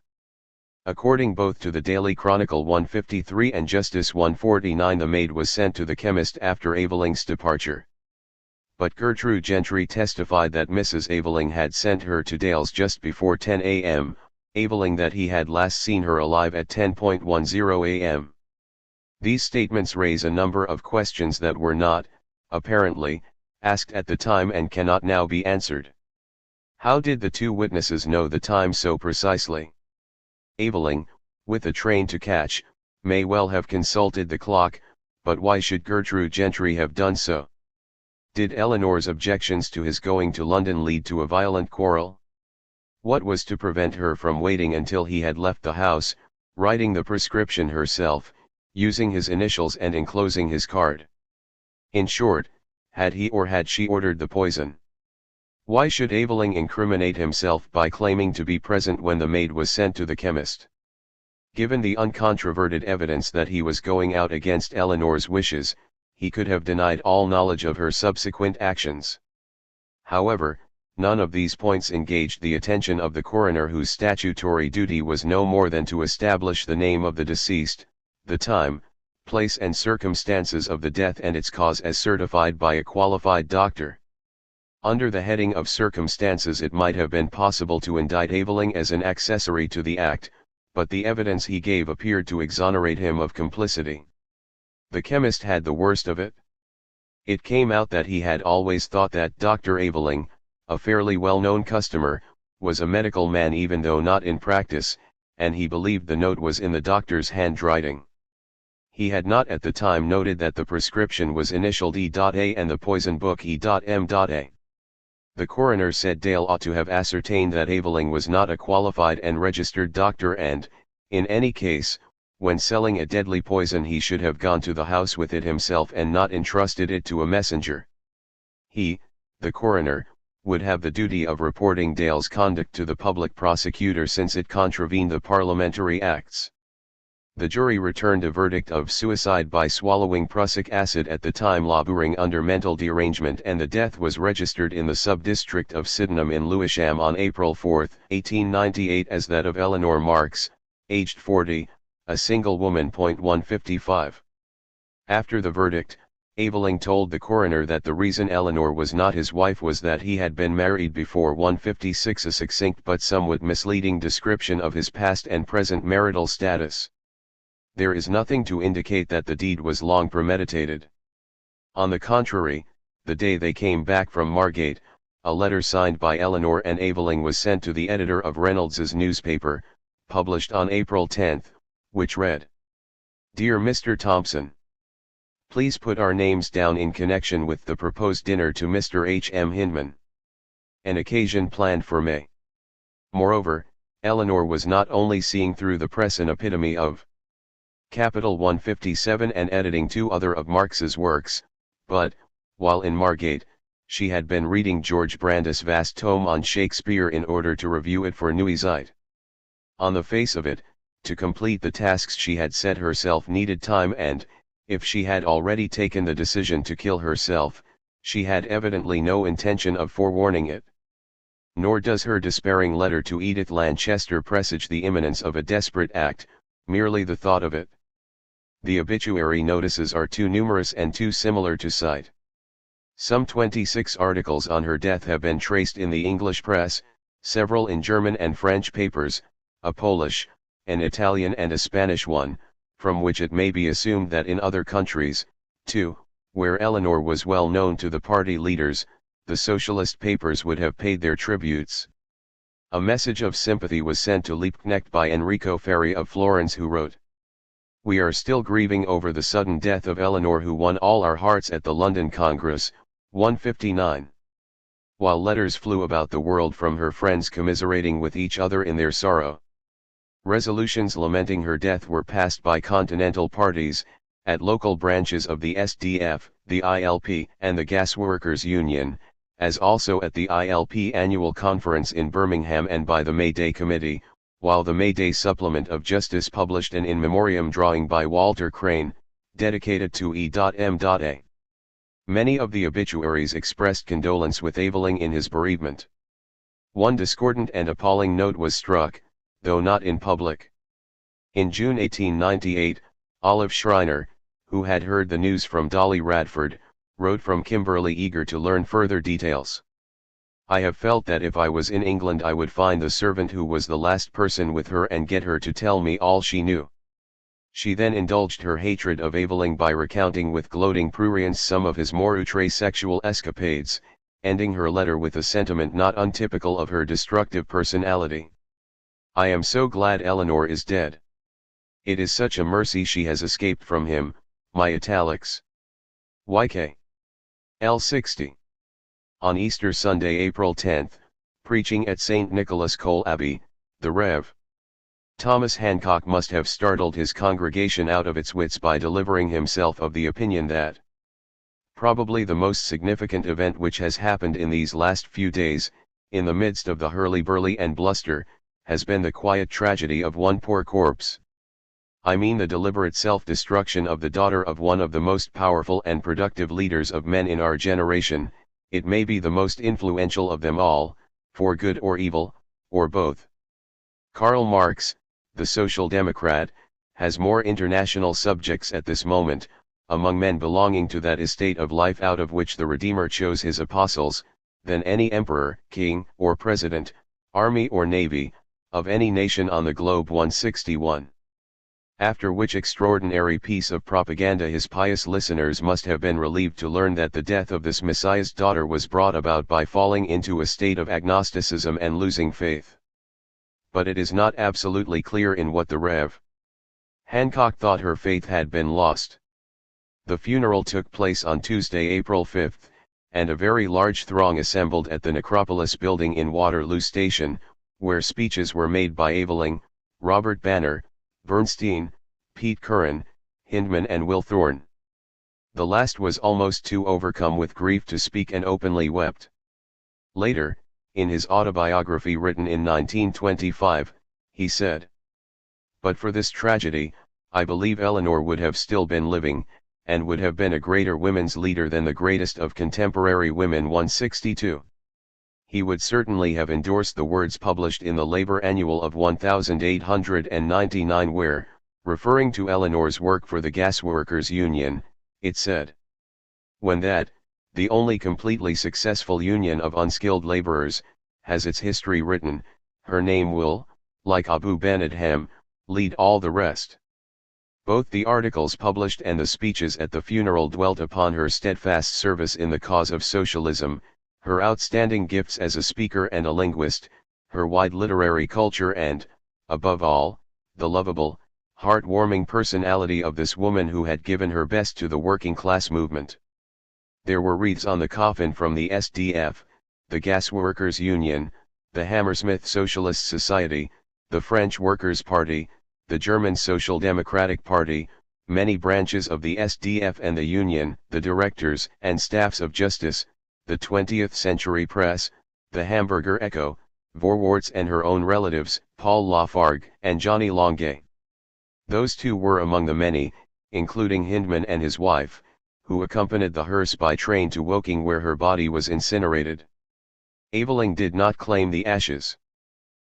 According both to the Daily Chronicle 153 and Justice 149, the maid was sent to the chemist after Aveling's departure. But Gertrude Gentry testified that Mrs. Aveling had sent her to Dale's just before 10 a.m., Aveling that he had last seen her alive at 10:10 a.m. These statements raise a number of questions that were not, apparently, asked at the time and cannot now be answered. How did the two witnesses know the time so precisely? Aveling, with a train to catch, may well have consulted the clock, but why should Gertrude Gentry have done so? Did Eleanor's objections to his going to London lead to a violent quarrel? What was to prevent her from waiting until he had left the house, writing the prescription herself, using his initials and enclosing his card? In short, had he or had she ordered the poison? Why should Aveling incriminate himself by claiming to be present when the maid was sent to the chemist? Given the uncontroverted evidence that he was going out against Eleanor's wishes, he could have denied all knowledge of her subsequent actions. However, none of these points engaged the attention of the coroner, whose statutory duty was no more than to establish the name of the deceased, the time, place and circumstances of the death and its cause as certified by a qualified doctor. Under the heading of circumstances, it might have been possible to indict Aveling as an accessory to the act, but the evidence he gave appeared to exonerate him of complicity. The chemist had the worst of it. It came out that he had always thought that Dr. Aveling, a fairly well-known customer, was a medical man even though not in practice, and he believed the note was in the doctor's handwriting. He had not at the time noted that the prescription was initialed E.A. and the poison book E.M.A. The coroner said Dale ought to have ascertained that Aveling was not a qualified and registered doctor, and, in any case, when selling a deadly poison he should have gone to the house with it himself and not entrusted it to a messenger. He, the coroner, would have the duty of reporting Dale's conduct to the public prosecutor, since it contravened the parliamentary acts. The jury returned a verdict of suicide by swallowing prussic acid at the time laboring under mental derangement, and the death was registered in the sub-district of Sydenham in Lewisham on April 4, 1898 as that of Eleanor Marx, aged 40, a single woman. 155. After the verdict, Aveling told the coroner that the reason Eleanor was not his wife was that he had been married before. 156 A succinct but somewhat misleading description of his past and present marital status. There is nothing to indicate that the deed was long premeditated. On the contrary, the day they came back from Margate, a letter signed by Eleanor and Aveling was sent to the editor of Reynolds's newspaper, published on April 10, which read: Dear Mr. Thompson, please put our names down in connection with the proposed dinner to Mr. H. M. Hindman. An occasion planned for May. Moreover, Eleanor was not only seeing through the press an epitome of Capital 157 and editing two other of Marx's works, but, while in Margate, she had been reading George Brandes' vast tome on Shakespeare in order to review it for Neue Zeit. On the face of it, to complete the tasks she had set herself needed time, and, if she had already taken the decision to kill herself, she had evidently no intention of forewarning it. Nor does her despairing letter to Edith Lanchester presage the imminence of a desperate act, merely the thought of it. The obituary notices are too numerous and too similar to cite. Some 26 articles on her death have been traced in the English press, several in German and French papers, a Polish, an Italian and a Spanish one, from which it may be assumed that in other countries, too, where Eleanor was well known to the party leaders, the socialist papers would have paid their tributes. A message of sympathy was sent to Liebknecht by Enrico Ferri of Florence, who wrote, "We are still grieving over the sudden death of Eleanor, who won all our hearts at the London Congress, 159. While letters flew about the world from her friends commiserating with each other in their sorrow. Resolutions lamenting her death were passed by continental parties, at local branches of the SDF, the ILP, and the Gasworkers' Union, as also at the ILP annual conference in Birmingham and by the May Day Committee, while the May Day Supplement of Justice published an in memoriam drawing by Walter Crane, dedicated to E.M.A. Many of the obituaries expressed condolence with Aveling in his bereavement. One discordant and appalling note was struck, though not in public. In June 1898, Olive Schreiner, who had heard the news from Dolly Radford, wrote from Kimberley eager to learn further details. "I have felt that if I was in England I would find the servant who was the last person with her and get her to tell me all she knew." She then indulged her hatred of Aveling by recounting with gloating prurience some of his more outre sexual escapades, ending her letter with a sentiment not untypical of her destructive personality. "I am so glad Eleanor is dead. It is such a mercy she has escaped from him, my italics. YK. L60. On Easter Sunday, April 10, preaching at St. Nicholas Cole Abbey, the Rev. Thomas Hancock must have startled his congregation out of its wits by delivering himself of the opinion that probably the most significant event which has happened in these last few days, in the midst of the hurly-burly and bluster, has been the quiet tragedy of one poor corpse. I mean the deliberate self-destruction of the daughter of one of the most powerful and productive leaders of men in our generation, it may be the most influential of them all, for good or evil, or both. Karl Marx, the Social Democrat, has more international subjects at this moment, among men belonging to that estate of life out of which the Redeemer chose his apostles, than any emperor, king, or president, army or navy, of any nation on the globe. 161. After which extraordinary piece of propaganda his pious listeners must have been relieved to learn that the death of this Messiah's daughter was brought about by falling into a state of agnosticism and losing faith. But it is not absolutely clear in what the Rev. Hancock thought her faith had been lost. The funeral took place on Tuesday, April 5, and a very large throng assembled at the Necropolis building in Waterloo Station, where speeches were made by Aveling, Robert Banner, Bernstein, Pete Curran, Hindman and Will Thorne. The last was almost too overcome with grief to speak and openly wept. Later, in his autobiography written in 1925, he said, "But for this tragedy, I believe Eleanor would have still been living, and would have been a greater women's leader than the greatest of contemporary women." 162. He would certainly have endorsed the words published in the Labor Annual of 1899 where, referring to Eleanor's work for the Gasworkers' Union, it said, "When that, the only completely successful union of unskilled laborers, has its history written, her name will, like Abu Ben-Adham, lead all the rest." Both the articles published and the speeches at the funeral dwelt upon her steadfast service in the cause of socialism, her outstanding gifts as a speaker and a linguist, her wide literary culture and, above all, the lovable, heart-warming personality of this woman who had given her best to the working-class movement. There were wreaths on the coffin from the SDF, the Gasworkers' Union, the Hammersmith Socialist Society, the French Workers' Party, the German Social Democratic Party, many branches of the SDF and the Union, the directors and staffs of Justice, the 20th Century Press, the Hamburger Echo, Vorwärts and her own relatives, Paul Lafargue and Johnny Longuet. Those two were among the many, including Hindman and his wife, who accompanied the hearse by train to Woking where her body was incinerated. Aveling did not claim the ashes.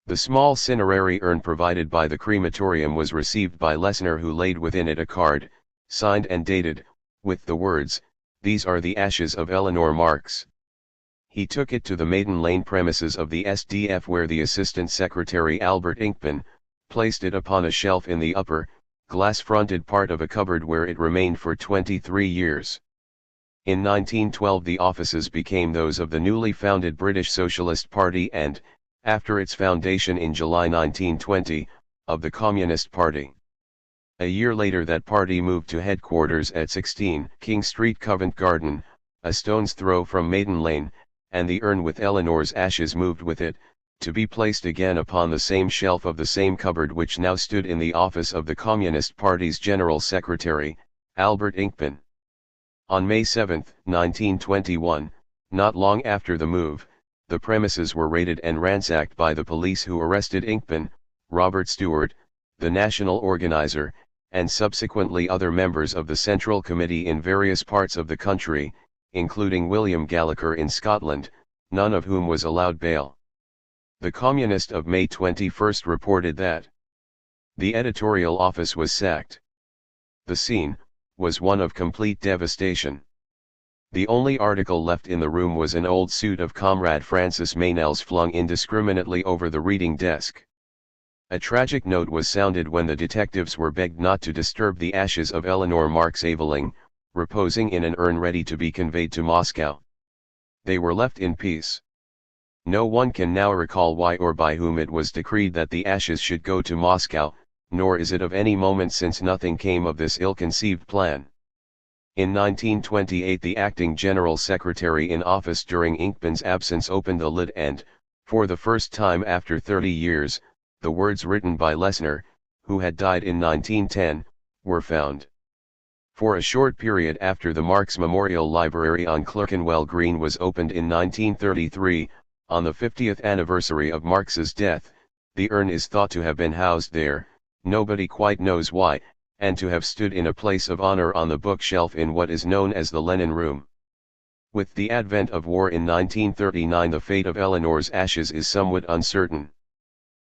The small cinerary urn provided by the crematorium was received by Lessner, who laid within it a card, signed and dated, with the words, "These are the ashes of Eleanor Marx." He took it to the Maiden Lane premises of the SDF where the Assistant Secretary Albert Inkpen, placed it upon a shelf in the upper, glass-fronted part of a cupboard where it remained for 23 years. In 1912 the offices became those of the newly founded British Socialist Party and, after its foundation in July 1920, of the Communist Party. A year later that party moved to headquarters at 16 King Street, Covent Garden, a stone's throw from Maiden Lane, and the urn with Eleanor's ashes moved with it, to be placed again upon the same shelf of the same cupboard which now stood in the office of the Communist Party's General Secretary, Albert Inkpen. On May 7, 1921, not long after the move, the premises were raided and ransacked by the police, who arrested Inkpen, Robert Stewart, the national organizer, and subsequently other members of the Central Committee in various parts of the country, including William Gallagher in Scotland, none of whom was allowed bail. The Communist of May 21 reported that the editorial office was sacked. The scene was one of complete devastation. The only article left in the room was an old suit of Comrade Francis Meynell's flung indiscriminately over the reading desk. A tragic note was sounded when the detectives were begged not to disturb the ashes of Eleanor Marx Aveling, reposing in an urn ready to be conveyed to Moscow. They were left in peace. No one can now recall why or by whom it was decreed that the ashes should go to Moscow, nor is it of any moment, since nothing came of this ill-conceived plan. In 1928 the acting General Secretary in office during Inkpen's absence opened the lid and, for the first time after 30 years, the words written by Eleanor, who had died in 1910, were found. For a short period after the Marx Memorial Library on Clerkenwell Green was opened in 1933, on the 50th anniversary of Marx's death, the urn is thought to have been housed there, nobody quite knows why, and to have stood in a place of honor on the bookshelf in what is known as the Lenin Room. With the advent of war in 1939 the fate of Eleanor's ashes is somewhat uncertain.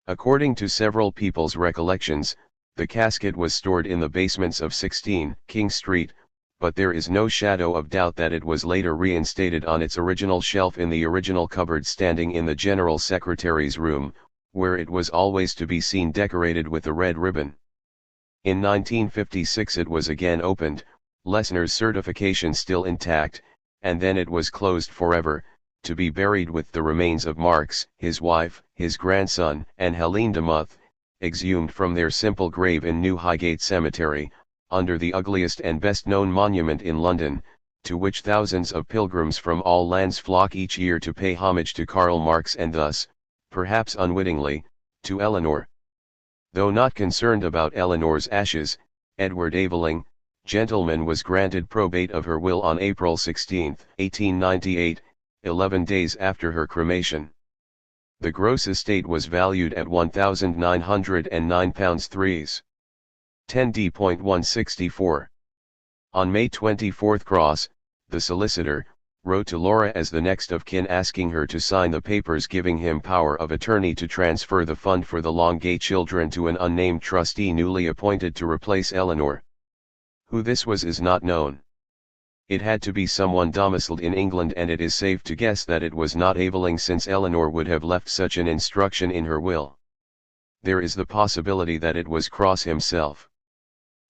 According to several people's recollections, the casket was stored in the basements of 16 King Street, but there is no shadow of doubt that it was later reinstated on its original shelf in the original cupboard standing in the General Secretary's room, where it was always to be seen decorated with a red ribbon. In 1956 it was again opened, Eleanor's certification still intact, and then it was closed forever, to be buried with the remains of Marx, his wife, his grandson, and Helene de Muth, exhumed from their simple grave in New Highgate Cemetery, under the ugliest and best-known monument in London, to which thousands of pilgrims from all lands flock each year to pay homage to Karl Marx and thus, perhaps unwittingly, to Eleanor. Though not concerned about Eleanor's ashes, Edward Aveling, gentleman, was granted probate of her will on April 16, 1898, 11 days after her cremation. The gross estate was valued at £1,909 threes. 10d.164. On May 24 Cross, the solicitor, wrote to Laura as the next of kin asking her to sign the papers giving him power of attorney to transfer the fund for the Longgate children to an unnamed trustee newly appointed to replace Eleanor. Who this was is not known. It had to be someone domiciled in England, and it is safe to guess that it was not Aveling, since Eleanor would have left such an instruction in her will. There is the possibility that it was Cross himself.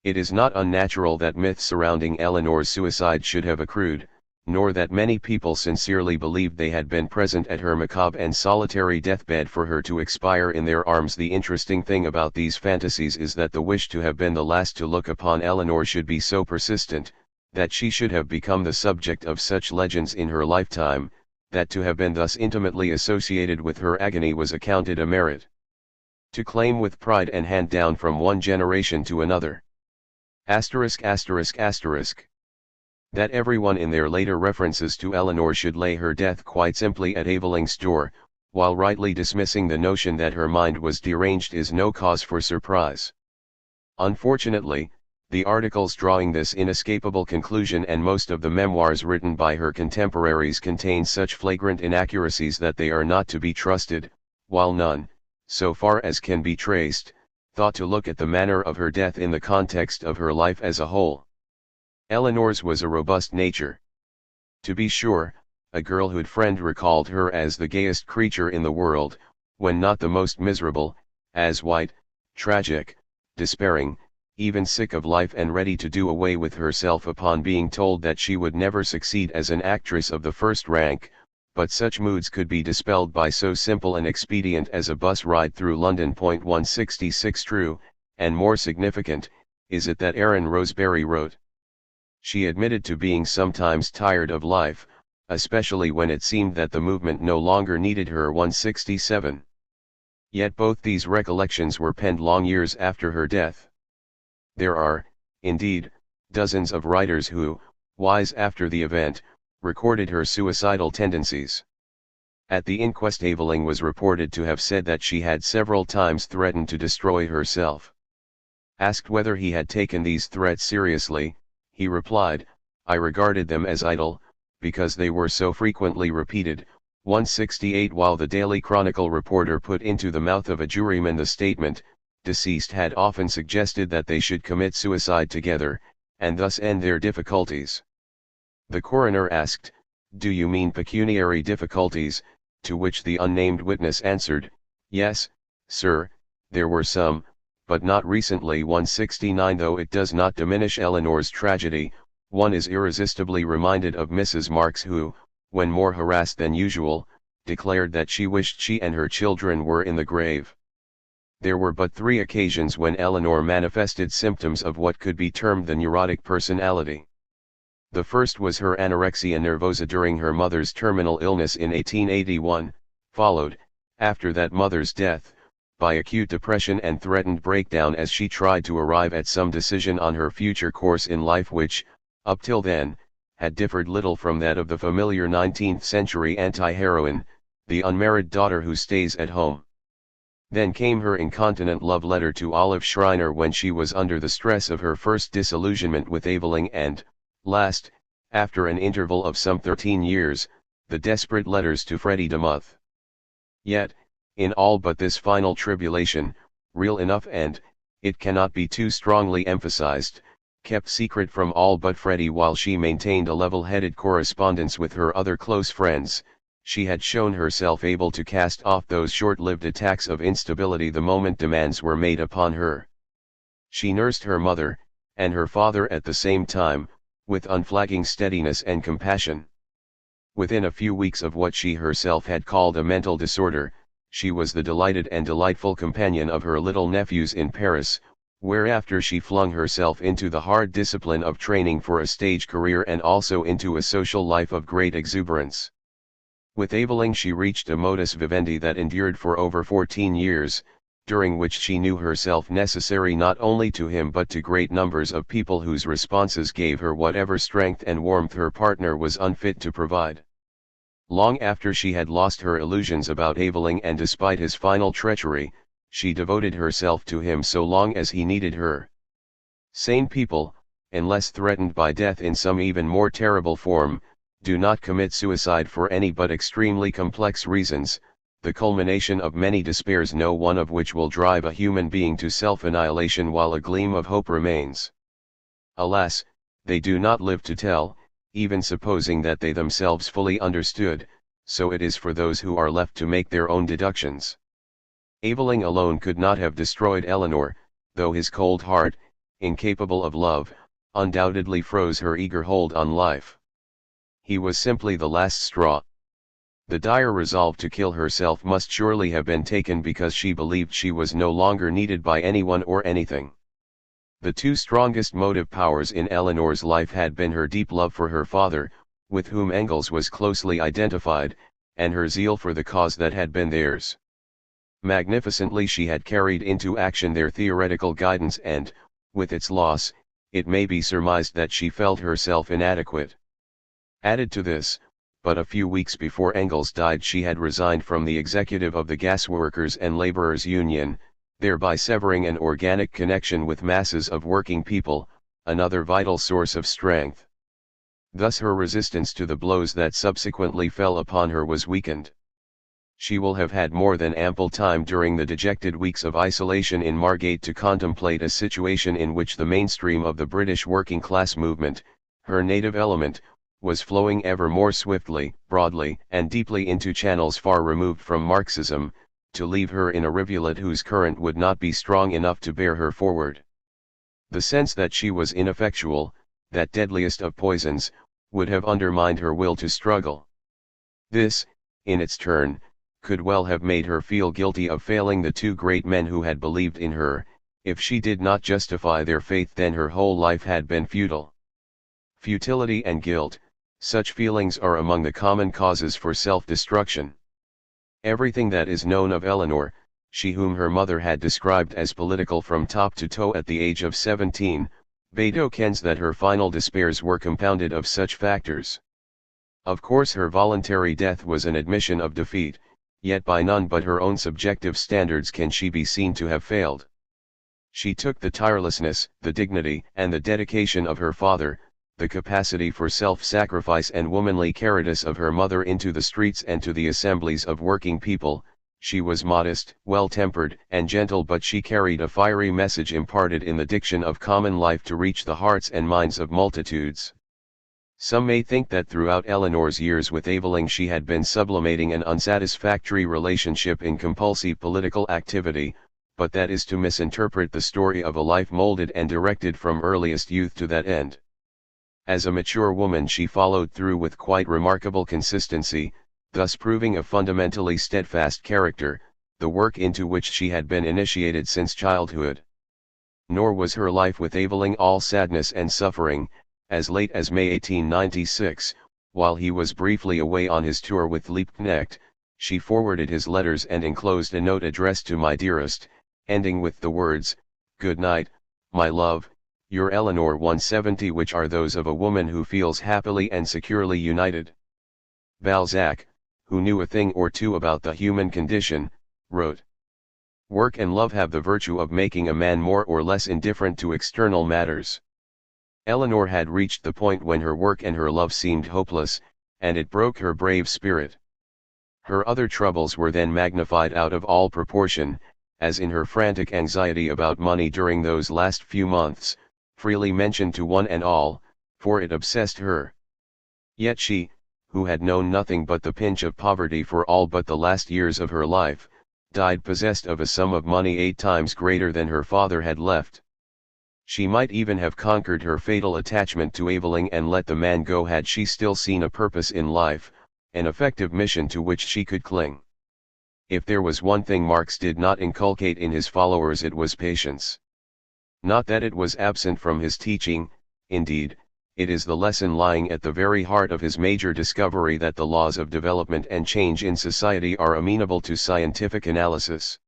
It is not unnatural that myths surrounding Eleanor's suicide should have accrued, nor that many people sincerely believed they had been present at her macabre and solitary deathbed for her to expire in their arms. The interesting thing about these fantasies is that the wish to have been the last to look upon Eleanor should be so persistent, that she should have become the subject of such legends in her lifetime, that to have been thus intimately associated with her agony was accounted a merit to claim with pride and hand down from one generation to another. Asterisk asterisk asterisk. That everyone in their later references to Eleanor should lay her death quite simply at Aveling's door, while rightly dismissing the notion that her mind was deranged, is no cause for surprise. Unfortunately, the articles drawing this inescapable conclusion and most of the memoirs written by her contemporaries contain such flagrant inaccuracies that they are not to be trusted, while none, so far as can be traced, thought to look at the manner of her death in the context of her life as a whole. Eleanor's was a robust nature. To be sure, a girlhood friend recalled her as the gayest creature in the world, when not the most miserable, as White, tragic, despairing, even sick of life and ready to do away with herself upon being told that she would never succeed as an actress of the first rank, but such moods could be dispelled by so simple an expedient as a bus ride through London. 166 True, and more significant, is it that Aaron Roseberry wrote. She admitted to being sometimes tired of life, especially when it seemed that the movement no longer needed her. 167. Yet both these recollections were penned long years after her death. There are, indeed, dozens of writers who, wise after the event, recorded her suicidal tendencies. At the inquest Aveling was reported to have said that she had several times threatened to destroy herself. Asked whether he had taken these threats seriously, he replied, "I regarded them as idle, because they were so frequently repeated." 168 While the Daily Chronicle reporter put into the mouth of a juryman the statement, "Deceased had often suggested that they should commit suicide together, and thus end their difficulties." The coroner asked, "Do you mean pecuniary difficulties?" To which the unnamed witness answered, "Yes, sir, there were some, but not recently." 169 Though it does not diminish Eleanor's tragedy, one is irresistibly reminded of Mrs. Marx who, when more harassed than usual, declared that she wished she and her children were in the grave. There were but 3 occasions when Eleanor manifested symptoms of what could be termed the neurotic personality. The first was her anorexia nervosa during her mother's terminal illness in 1881, followed, after that mother's death, by acute depression and threatened breakdown as she tried to arrive at some decision on her future course in life which, up till then, had differed little from that of the familiar 19th-century anti-heroine, the unmarried daughter who stays at home. Then came her incontinent love letter to Olive Schreiner when she was under the stress of her first disillusionment with Aveling and, last, after an interval of some 13 years, the desperate letters to Freddie DeMuth. Yet, in all but this final tribulation, real enough and, it cannot be too strongly emphasized, kept secret from all but Freddie while she maintained a level-headed correspondence with her other close friends, she had shown herself able to cast off those short-lived attacks of instability the moment demands were made upon her. She nursed her mother, and her father at the same time, with unflagging steadiness and compassion. Within a few weeks of what she herself had called a mental disorder, she was the delighted and delightful companion of her little nephews in Paris, whereafter she flung herself into the hard discipline of training for a stage career and also into a social life of great exuberance. With Aveling she reached a modus vivendi that endured for over 14 years, during which she knew herself necessary not only to him but to great numbers of people whose responses gave her whatever strength and warmth her partner was unfit to provide. Long after she had lost her illusions about Aveling and despite his final treachery, she devoted herself to him so long as he needed her. Sane people, unless threatened by death in some even more terrible form, do not commit suicide for any but extremely complex reasons, the culmination of many despairs, no one of which will drive a human being to self-annihilation while a gleam of hope remains. Alas, they do not live to tell, even supposing that they themselves fully understood, so it is for those who are left to make their own deductions. Aveling alone could not have destroyed Eleanor, though his cold heart, incapable of love, undoubtedly froze her eager hold on life. He was simply the last straw. The dire resolve to kill herself must surely have been taken because she believed she was no longer needed by anyone or anything. The 2 strongest motive powers in Eleanor's life had been her deep love for her father, with whom Engels was closely identified, and her zeal for the cause that had been theirs. Magnificently she had carried into action their theoretical guidance and, with its loss, it may be surmised that she felt herself inadequate. Added to this, but a few weeks before Engels died she had resigned from the executive of the Gasworkers and Laborers Union, thereby severing an organic connection with masses of working people, another vital source of strength. Thus her resistance to the blows that subsequently fell upon her was weakened. She will have had more than ample time during the dejected weeks of isolation in Margate to contemplate a situation in which the mainstream of the British working class movement, her native element, was flowing ever more swiftly, broadly, and deeply into channels far removed from Marxism, to leave her in a rivulet whose current would not be strong enough to bear her forward. The sense that she was ineffectual, that deadliest of poisons, would have undermined her will to struggle. This, in its turn, could well have made her feel guilty of failing the two great men who had believed in her. If she did not justify their faith, then her whole life had been futile. Futility and guilt, such feelings are among the common causes for self-destruction. Everything that is known of Eleanor, she whom her mother had described as political from top to toe at the age of 17, betokens that her final despairs were compounded of such factors. Of course her voluntary death was an admission of defeat, yet by none but her own subjective standards can she be seen to have failed. She took the tirelessness, the dignity and the dedication of her father, the capacity for self-sacrifice and womanly cowardice of her mother into the streets and to the assemblies of working people. She was modest, well-tempered, and gentle, but she carried a fiery message imparted in the diction of common life to reach the hearts and minds of multitudes. Some may think that throughout Eleanor's years with Aveling she had been sublimating an unsatisfactory relationship in compulsive political activity, but that is to misinterpret the story of a life molded and directed from earliest youth to that end. As a mature woman she followed through with quite remarkable consistency, thus proving a fundamentally steadfast character, the work into which she had been initiated since childhood. Nor was her life with Aveling all sadness and suffering. As late as May 1896, while he was briefly away on his tour with Liebknecht, she forwarded his letters and enclosed a note addressed to "My dearest," ending with the words, "Good night, my love, your Eleanor 170," which are those of a woman who feels happily and securely united. Balzac, who knew a thing or two about the human condition, wrote, "Work and love have the virtue of making a man more or less indifferent to external matters." Eleanor had reached the point when her work and her love seemed hopeless, and it broke her brave spirit. Her other troubles were then magnified out of all proportion, as in her frantic anxiety about money during those last few months, freely mentioned to one and all, for it obsessed her. Yet she, who had known nothing but the pinch of poverty for all but the last years of her life, died possessed of a sum of money 8 times greater than her father had left. She might even have conquered her fatal attachment to Aveling and let the man go had she still seen a purpose in life, an effective mission to which she could cling. If there was one thing Marx did not inculcate in his followers, it was patience. Not that it was absent from his teaching, indeed, it is the lesson lying at the very heart of his major discovery that the laws of development and change in society are amenable to scientific analysis.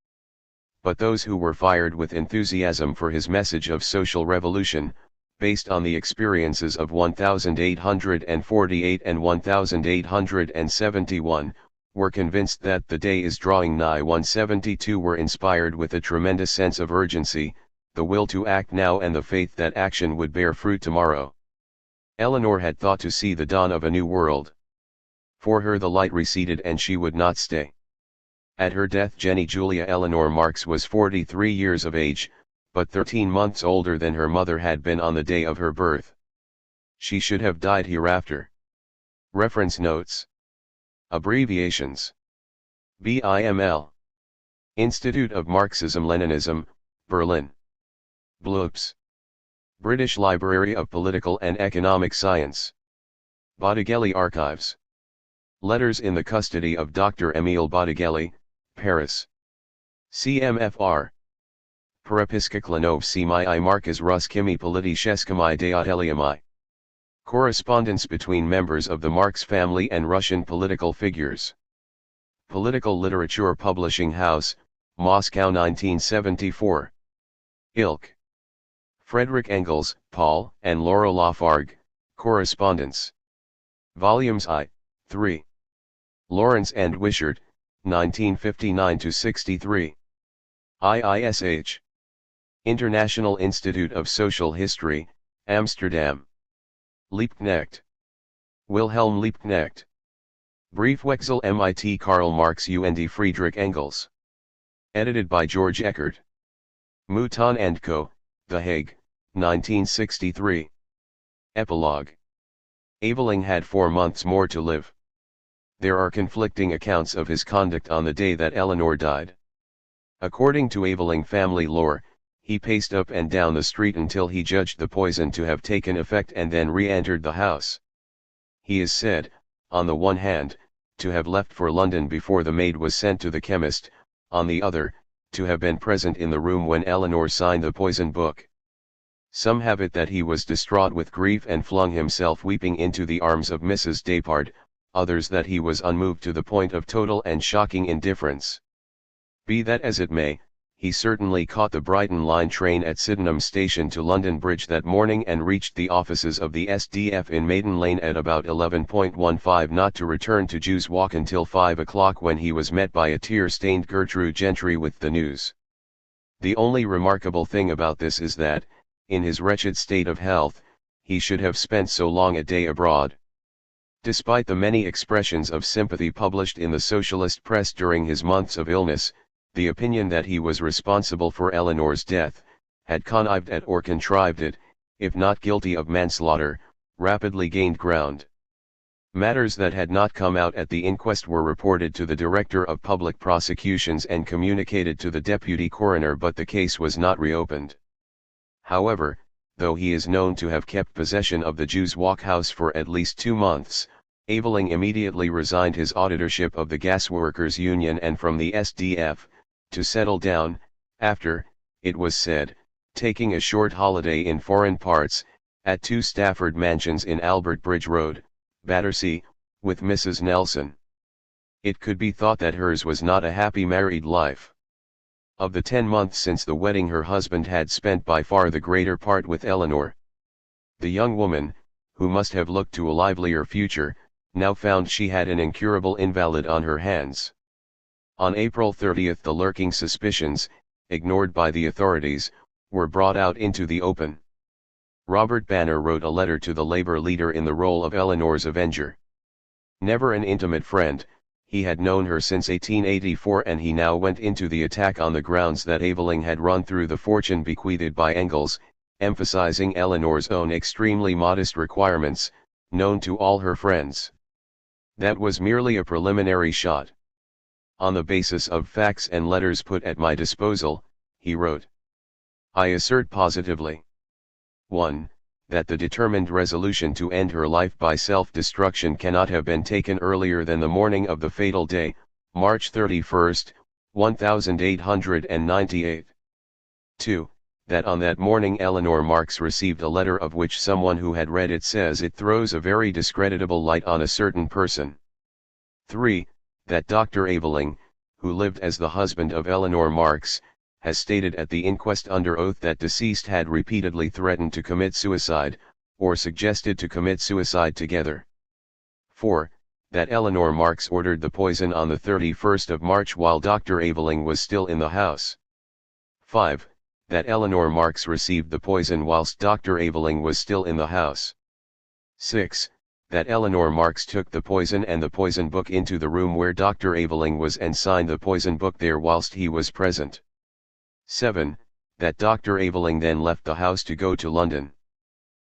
But those who were fired with enthusiasm for his message of social revolution, based on the experiences of 1848 and 1871, were convinced that the day is drawing nigh. 172 were inspired with a tremendous sense of urgency, the will to act now and the faith that action would bear fruit tomorrow. Eleanor had thought to see the dawn of a new world. For her the light receded and she would not stay. At her death Jenny Julia Eleanor Marx was 43 years of age, but 13 months older than her mother had been on the day of her birth. She should have died hereafter. Reference notes. Abbreviations. BIML. Institute of Marxism-Leninism, Berlin. Bloops. British Library of Political and Economic Science. Bottigelli Archives. Letters in the custody of Dr. Émile Bottigelli, Paris. CMFR. Perepiskaklanov I Marcas Ruskimi Politisheskimi Deoteliami. Correspondence between members of the Marx family and Russian political figures. Political Literature Publishing House, Moscow 1974. Ilk. Frederick Engels, Paul, and Laura Lafargue, Correspondence. Volumes I, 3. Lawrence and Wishart, 1959-63. IISH. International Institute of Social History, Amsterdam. Liebknecht. Wilhelm Liebknecht. Briefwechsel mit Karl Marx und Friedrich Engels. Edited by George Eckert. Mouton and Co., The Hague, 1963. Epilogue. Aveling had 4 months more to live. There are conflicting accounts of his conduct on the day that Eleanor died. According to Aveling family lore, he paced up and down the street until he judged the poison to have taken effect and then re-entered the house. He is said, on the one hand, to have left for London before the maid was sent to the chemist, on the other, to have been present in the room when Eleanor signed the poison book. Some have it that he was distraught with grief and flung himself weeping into the arms of Mrs. Despard, others that he was unmoved to the point of total and shocking indifference. Be that as it may, he certainly caught the Brighton Line train at Sydenham Station to London Bridge that morning and reached the offices of the SDF in Maiden Lane at about 11:15, not to return to Jews Walk until 5 o'clock, when he was met by a tear-stained Gertrude Gentry with the news. The only remarkable thing about this is that, in his wretched state of health, he should have spent so long a day abroad. Despite the many expressions of sympathy published in the socialist press during his months of illness, the opinion that he was responsible for Eleanor's death, had connived at or contrived it, if not guilty of manslaughter, rapidly gained ground. Matters that had not come out at the inquest were reported to the Director of Public Prosecutions and communicated to the Deputy Coroner, but the case was not reopened. However, though he is known to have kept possession of the Jews Walk house for at least 2 months, Aveling immediately resigned his auditorship of the Gasworkers' Union and from the SDF, to settle down, after, it was said, taking a short holiday in foreign parts, at 2 Stafford Mansions in Albert Bridge Road, Battersea, with Mrs. Nelson. It could be thought that hers was not a happy married life. Of the 10 months since the wedding, her husband had spent by far the greater part with Eleanor. The young woman, who must have looked to a livelier future, now found she had an incurable invalid on her hands. On April 30 the lurking suspicions, ignored by the authorities, were brought out into the open. Robert Banner wrote a letter to the Labour leader in the role of Eleanor's avenger. Never an intimate friend, he had known her since 1884, and he now went into the attack on the grounds that Aveling had run through the fortune bequeathed by Engels, emphasizing Eleanor's own extremely modest requirements, known to all her friends. That was merely a preliminary shot. On the basis of facts and letters put at my disposal, he wrote, I assert positively 1. That the determined resolution to end her life by self-destruction cannot have been taken earlier than the morning of the fatal day, March 31, 1898. 2. That on that morning Eleanor Marx received a letter of which someone who had read it says it throws a very discreditable light on a certain person. 3. That Dr. Aveling, who lived as the husband of Eleanor Marx, has stated at the inquest under oath that deceased had repeatedly threatened to commit suicide, or suggested to commit suicide together. 4. That Eleanor Marx ordered the poison on the 31st of March while Dr. Aveling was still in the house. 5. That Eleanor Marx received the poison whilst Dr. Aveling was still in the house. 6. That Eleanor Marx took the poison and the poison book into the room where Dr. Aveling was and signed the poison book there whilst he was present. 7. That Dr. Aveling then left the house to go to London.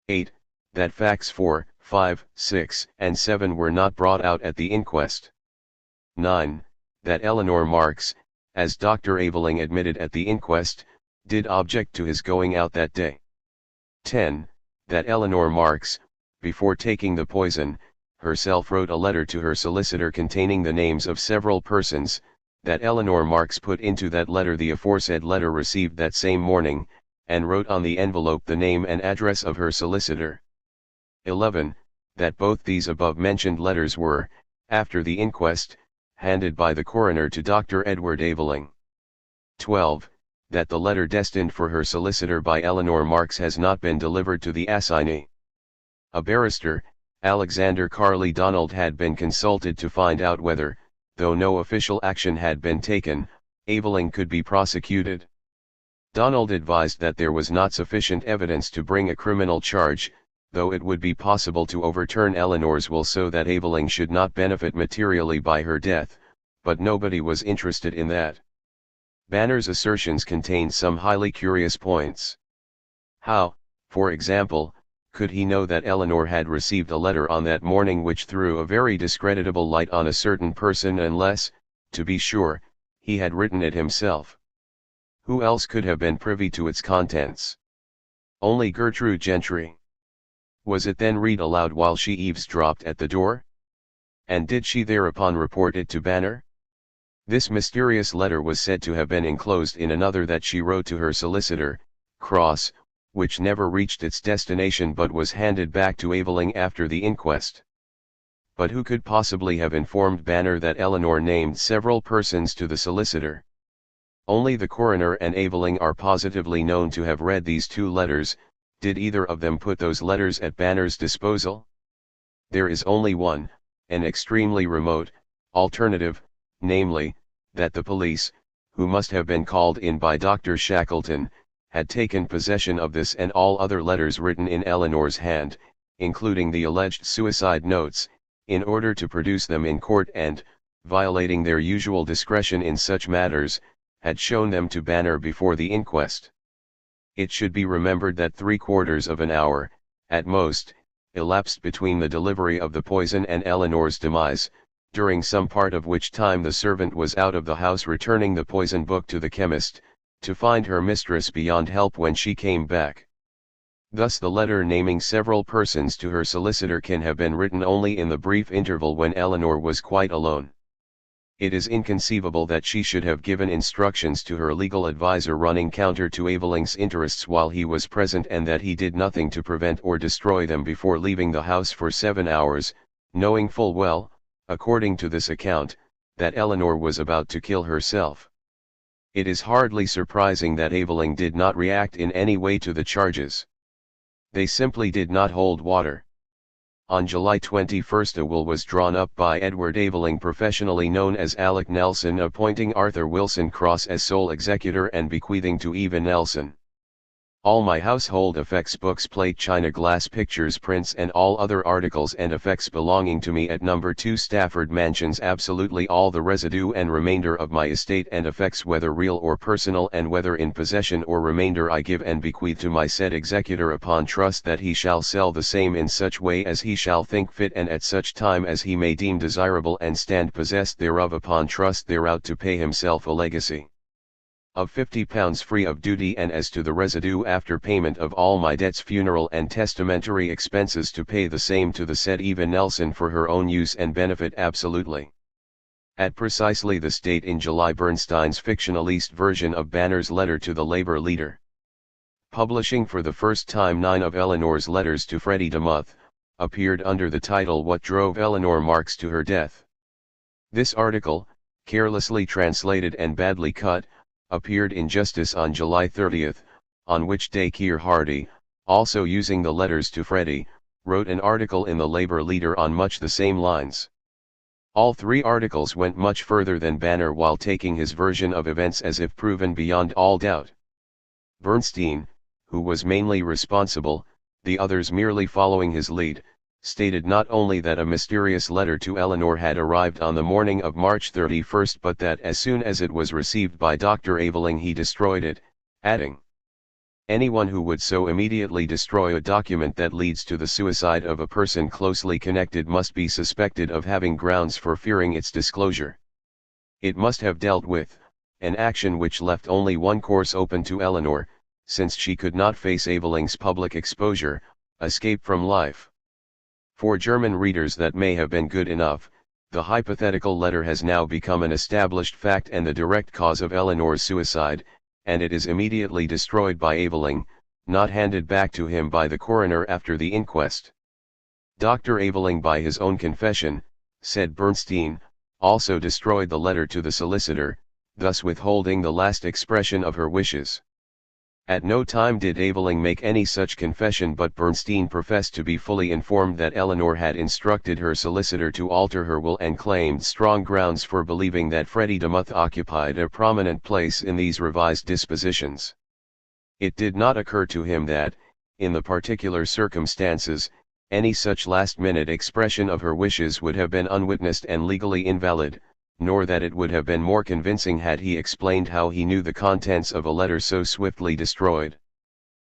8. That facts 4, 5, 6, and 7 were not brought out at the inquest. 9. That Eleanor Marx, as Dr. Aveling admitted at the inquest, did object to his going out that day. 10. That Eleanor Marx, before taking the poison, herself wrote a letter to her solicitor containing the names of several persons, that Eleanor Marx put into that letter the aforesaid letter received that same morning, and wrote on the envelope the name and address of her solicitor. 11. That both these above-mentioned letters were, after the inquest, handed by the coroner to Dr. Edward Aveling. 12. That the letter destined for her solicitor by Eleanor Marx has not been delivered to the assignee. A barrister, Alexander Carley Donald, had been consulted to find out whether, though no official action had been taken, Aveling could be prosecuted. Donald advised that there was not sufficient evidence to bring a criminal charge, though it would be possible to overturn Eleanor's will so that Aveling should not benefit materially by her death, but nobody was interested in that. Banner's assertions contained some highly curious points. How, for example, could he know that Eleanor had received a letter on that morning which threw a very discreditable light on a certain person, unless, to be sure, he had written it himself? Who else could have been privy to its contents? Only Gertrude Gentry. Was it then read aloud while she eavesdropped at the door? And did she thereupon report it to Banner? This mysterious letter was said to have been enclosed in another that she wrote to her solicitor, Cross, which never reached its destination but was handed back to Aveling after the inquest. But who could possibly have informed Banner that Eleanor named several persons to the solicitor? Only the coroner and Aveling are positively known to have read these two letters. Did either of them put those letters at Banner's disposal? There is only one, an extremely remote, alternative, namely, that the police, who must have been called in by Dr. Shackleton, had taken possession of this and all other letters written in Eleanor's hand, including the alleged suicide notes, in order to produce them in court and, violating their usual discretion in such matters, had shown them to Banner before the inquest. It should be remembered that 3/4 of an hour, at most, elapsed between the delivery of the poison and Eleanor's demise, during some part of which time the servant was out of the house returning the poison book to the chemist, to find her mistress beyond help when she came back. Thus the letter naming several persons to her solicitor can have been written only in the brief interval when Eleanor was quite alone. It is inconceivable that she should have given instructions to her legal adviser running counter to Aveling's interests while he was present, and that he did nothing to prevent or destroy them before leaving the house for 7 hours, knowing full well, according to this account, that Eleanor was about to kill herself. It is hardly surprising that Aveling did not react in any way to the charges. They simply did not hold water. On July 21 a will was drawn up by Edward Aveling, professionally known as Alec Nelson, appointing Arthur Wilson Cross as sole executor and bequeathing to Eva Nelson all my household effects, books, plate, china, glass, pictures, prints and all other articles and effects belonging to me at No. 2 Stafford Mansions, absolutely all the residue and remainder of my estate and effects, whether real or personal, and whether in possession or remainder, I give and bequeath to my said executor upon trust that he shall sell the same in such way as he shall think fit and at such time as he may deem desirable, and stand possessed thereof upon trust thereout to pay himself a legacy of £50 free of duty, and as to the residue after payment of all my debts, funeral and testamentary expenses, to pay the same to the said Eva Nelson for her own use and benefit absolutely. At precisely the date in July, Bernstein's fictionalist version of Banner's letter to the labor leader, publishing for the first time 9 of Eleanor's letters to Freddie Demuth, appeared under the title "What Drove Eleanor Marx to Her Death." This article, carelessly translated and badly cut, appeared in Justice on July 30, on which day Keir Hardie, also using the letters to Freddie, wrote an article in the Labour Leader on much the same lines. All 3 articles went much further than Banner while taking his version of events as if proven beyond all doubt. Bernstein, who was mainly responsible, the others merely following his lead, stated not only that a mysterious letter to Eleanor had arrived on the morning of March 31, but that as soon as it was received by Dr. Aveling he destroyed it, adding, "Anyone who would so immediately destroy a document that leads to the suicide of a person closely connected must be suspected of having grounds for fearing its disclosure. It must have dealt with an action which left only one course open to Eleanor, since she could not face Aveling's public exposure, escape from life." For German readers that may have been good enough, the hypothetical letter has now become an established fact and the direct cause of Eleanor's suicide, and it is immediately destroyed by Aveling, not handed back to him by the coroner after the inquest. Dr. Aveling, by his own confession, said Bernstein, also destroyed the letter to the solicitor, thus withholding the last expression of her wishes. At no time did Aveling make any such confession, but Bernstein professed to be fully informed that Eleanor had instructed her solicitor to alter her will and claimed strong grounds for believing that Freddie Demuth occupied a prominent place in these revised dispositions. It did not occur to him that, in the particular circumstances, any such last-minute expression of her wishes would have been unwitnessed and legally invalid, nor that it would have been more convincing had he explained how he knew the contents of a letter so swiftly destroyed.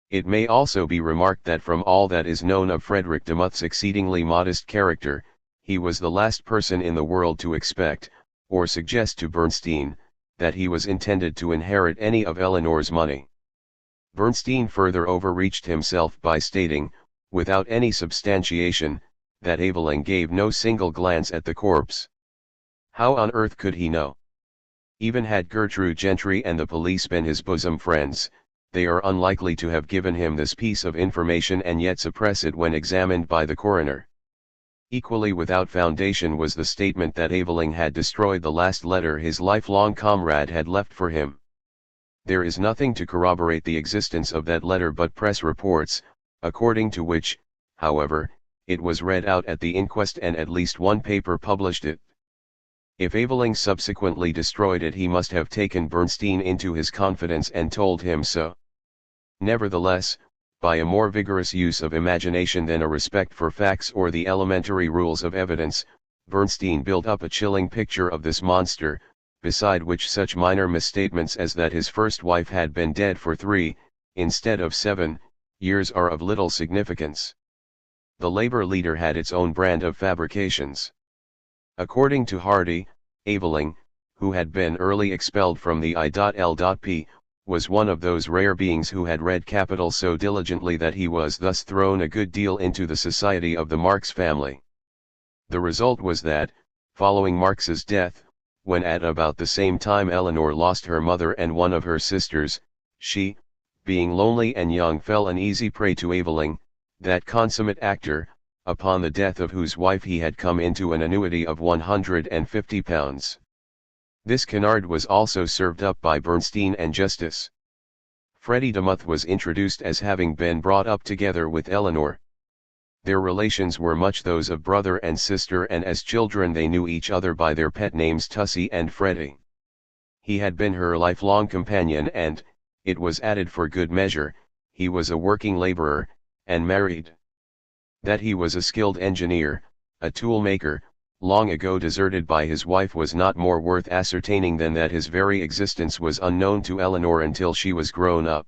It may also be remarked that from all that is known of Frederick Demuth's exceedingly modest character, he was the last person in the world to expect, or suggest to Bernstein, that he was intended to inherit any of Eleanor's money. Bernstein further overreached himself by stating, without any substantiation, that Aveling gave no single glance at the corpse. How on earth could he know? Even had Gertrude Gentry and the police been his bosom friends, they are unlikely to have given him this piece of information and yet suppress it when examined by the coroner. Equally without foundation was the statement that Aveling had destroyed the last letter his lifelong comrade had left for him. There is nothing to corroborate the existence of that letter but press reports, according to which, however, it was read out at the inquest and at least one paper published it. If Aveling subsequently destroyed it, he must have taken Bernstein into his confidence and told him so. Nevertheless, by a more vigorous use of imagination than a respect for facts or the elementary rules of evidence, Bernstein built up a chilling picture of this monster, beside which such minor misstatements as that his first wife had been dead for 3, instead of 7, years are of little significance. The labor leader had its own brand of fabrications. According to Hardy, Aveling, who had been early expelled from the I.L.P., was one of those rare beings who had read Capital so diligently that he was thus thrown a good deal into the society of the Marx family. The result was that, following Marx's death, when at about the same time Eleanor lost her mother and one of her sisters, she, being lonely and young, fell an easy prey to Aveling, that consummate actor, upon the death of whose wife he had come into an annuity of £150. This canard was also served up by Bernstein and Justice. Freddie Demuth was introduced as having been brought up together with Eleanor. Their relations were much those of brother and sister, and as children they knew each other by their pet names Tussie and Freddie. He had been her lifelong companion and, it was added for good measure, he was a working laborer, and married. That he was a skilled engineer, a tool maker, long ago deserted by his wife was not more worth ascertaining than that his very existence was unknown to Eleanor until she was grown up.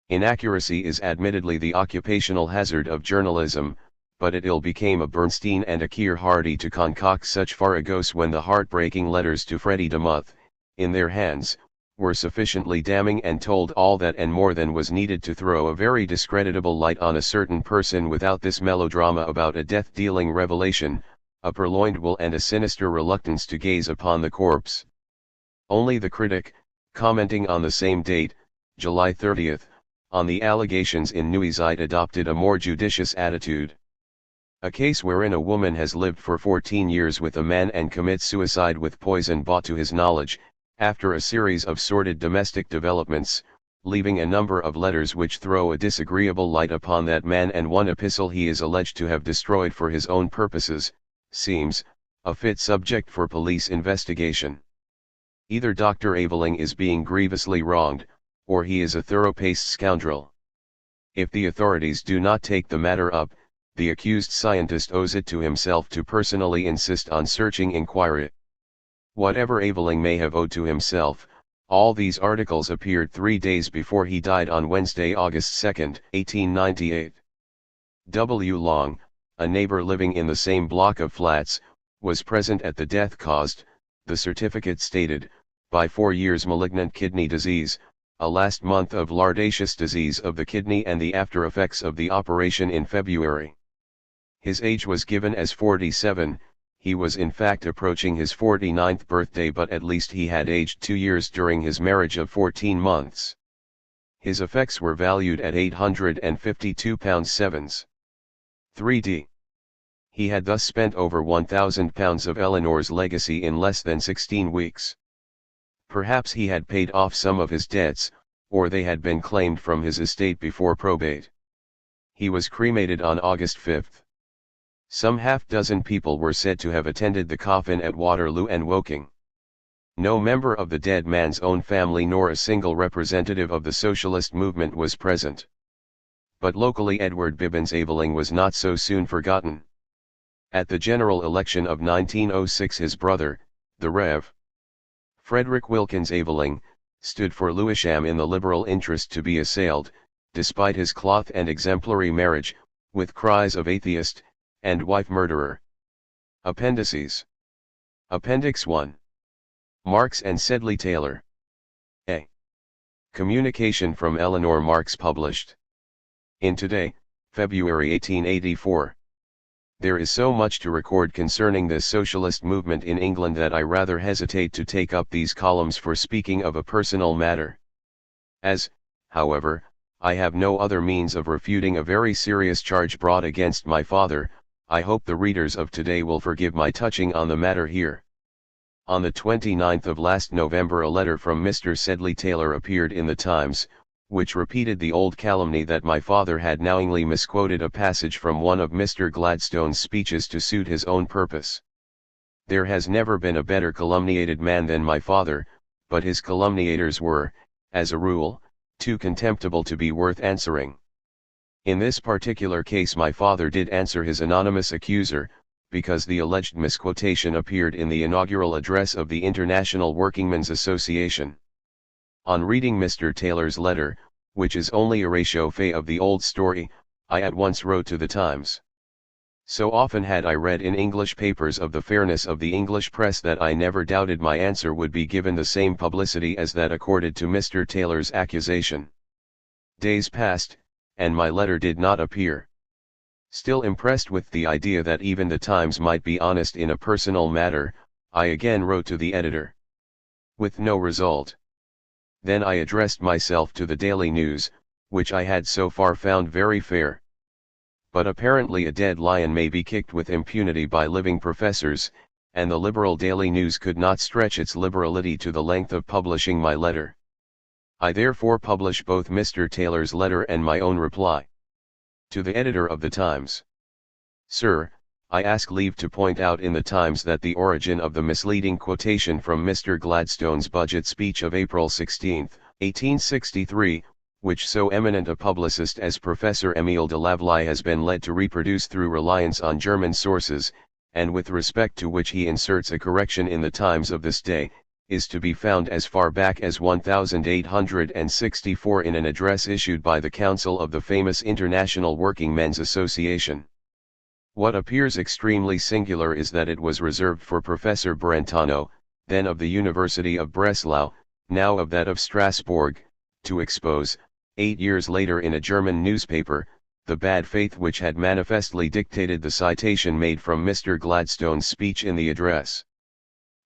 Inaccuracy is admittedly the occupational hazard of journalism, but it ill became a Bernstein and a Keir Hardie to concoct such farragos when the heartbreaking letters to Freddie Demuth, in their hands, were sufficiently damning and told all that and more than was needed to throw a very discreditable light on a certain person without this melodrama about a death-dealing revelation, a purloined will and a sinister reluctance to gaze upon the corpse. Only the critic, commenting on the same date, July 30, on the allegations in Nuisite adopted a more judicious attitude. A case wherein a woman has lived for 14 years with a man and commits suicide with poison brought to his knowledge, after a series of sordid domestic developments, leaving a number of letters which throw a disagreeable light upon that man and one epistle he is alleged to have destroyed for his own purposes, seems a fit subject for police investigation. Either Dr. Aveling is being grievously wronged, or he is a thorough-paced scoundrel. If the authorities do not take the matter up, the accused scientist owes it to himself to personally insist on searching inquiry. Whatever Aveling may have owed to himself, all these articles appeared 3 days before he died on Wednesday, August 2, 1898. W. Long, a neighbor living in the same block of flats, was present at the death caused, the certificate stated, by 4 years malignant kidney disease, a last month of lardaceous disease of the kidney and the after effects of the operation in February. His age was given as 47, he was in fact approaching his 49th birthday, but at least he had aged 2 years during his marriage of 14 months. His effects were valued at £852 3d. He had thus spent over £1,000 of Eleanor's legacy in less than 16 weeks. Perhaps he had paid off some of his debts, or they had been claimed from his estate before probate. He was cremated on August 5. Some half-dozen people were said to have attended the coffin at Waterloo and Woking. No member of the dead man's own family nor a single representative of the socialist movement was present. But locally Edward Bibbins Aveling was not so soon forgotten. At the general election of 1906 his brother, the Rev. Frederick Wilkins Aveling, stood for Lewisham in the Liberal interest to be assailed, despite his cloth and exemplary marriage, with cries of atheist, and wife murderer. Appendices. Appendix 1. Marx and Sedley Taylor. A. Communication from Eleanor Marx published in Today, February 1884. There is so much to record concerning this socialist movement in England that I rather hesitate to take up these columns for speaking of a personal matter. As, however, I have no other means of refuting a very serious charge brought against my father, I hope the readers of today will forgive my touching on the matter here. On the 29th of last November a letter from Mr. Sedley Taylor appeared in the Times, which repeated the old calumny that my father had knowingly misquoted a passage from one of Mr. Gladstone's speeches to suit his own purpose. There has never been a better calumniated man than my father, but his calumniators were, as a rule, too contemptible to be worth answering. In this particular case my father did answer his anonymous accuser, because the alleged misquotation appeared in the inaugural address of the International Workingmen's Association. On reading Mr. Taylor's letter, which is only a réchauffé of the old story, I at once wrote to the Times. So often had I read in English papers of the fairness of the English press that I never doubted my answer would be given the same publicity as that accorded to Mr. Taylor's accusation. Days passed, and my letter did not appear. Still impressed with the idea that even the Times might be honest in a personal matter, I again wrote to the editor. With no result. Then I addressed myself to the Daily News, which I had so far found very fair. But apparently a dead lion may be kicked with impunity by living professors, and the liberal Daily News could not stretch its liberality to the length of publishing my letter. I therefore publish both Mr. Taylor's letter and my own reply. To the editor of the Times. Sir, I ask leave to point out in the Times that the origin of the misleading quotation from Mr. Gladstone's budget speech of April 16, 1863, which so eminent a publicist as Professor Émile de Lavallee has been led to reproduce through reliance on German sources, and with respect to which he inserts a correction in the Times of this day, is to be found as far back as 1864 in an address issued by the Council of the famous International Workingmen's Association. What appears extremely singular is that it was reserved for Professor Brentano, then of the University of Breslau, now of that of Strasbourg, to expose, 8 years later in a German newspaper, the bad faith which had manifestly dictated the citation made from Mr. Gladstone's speech in the address.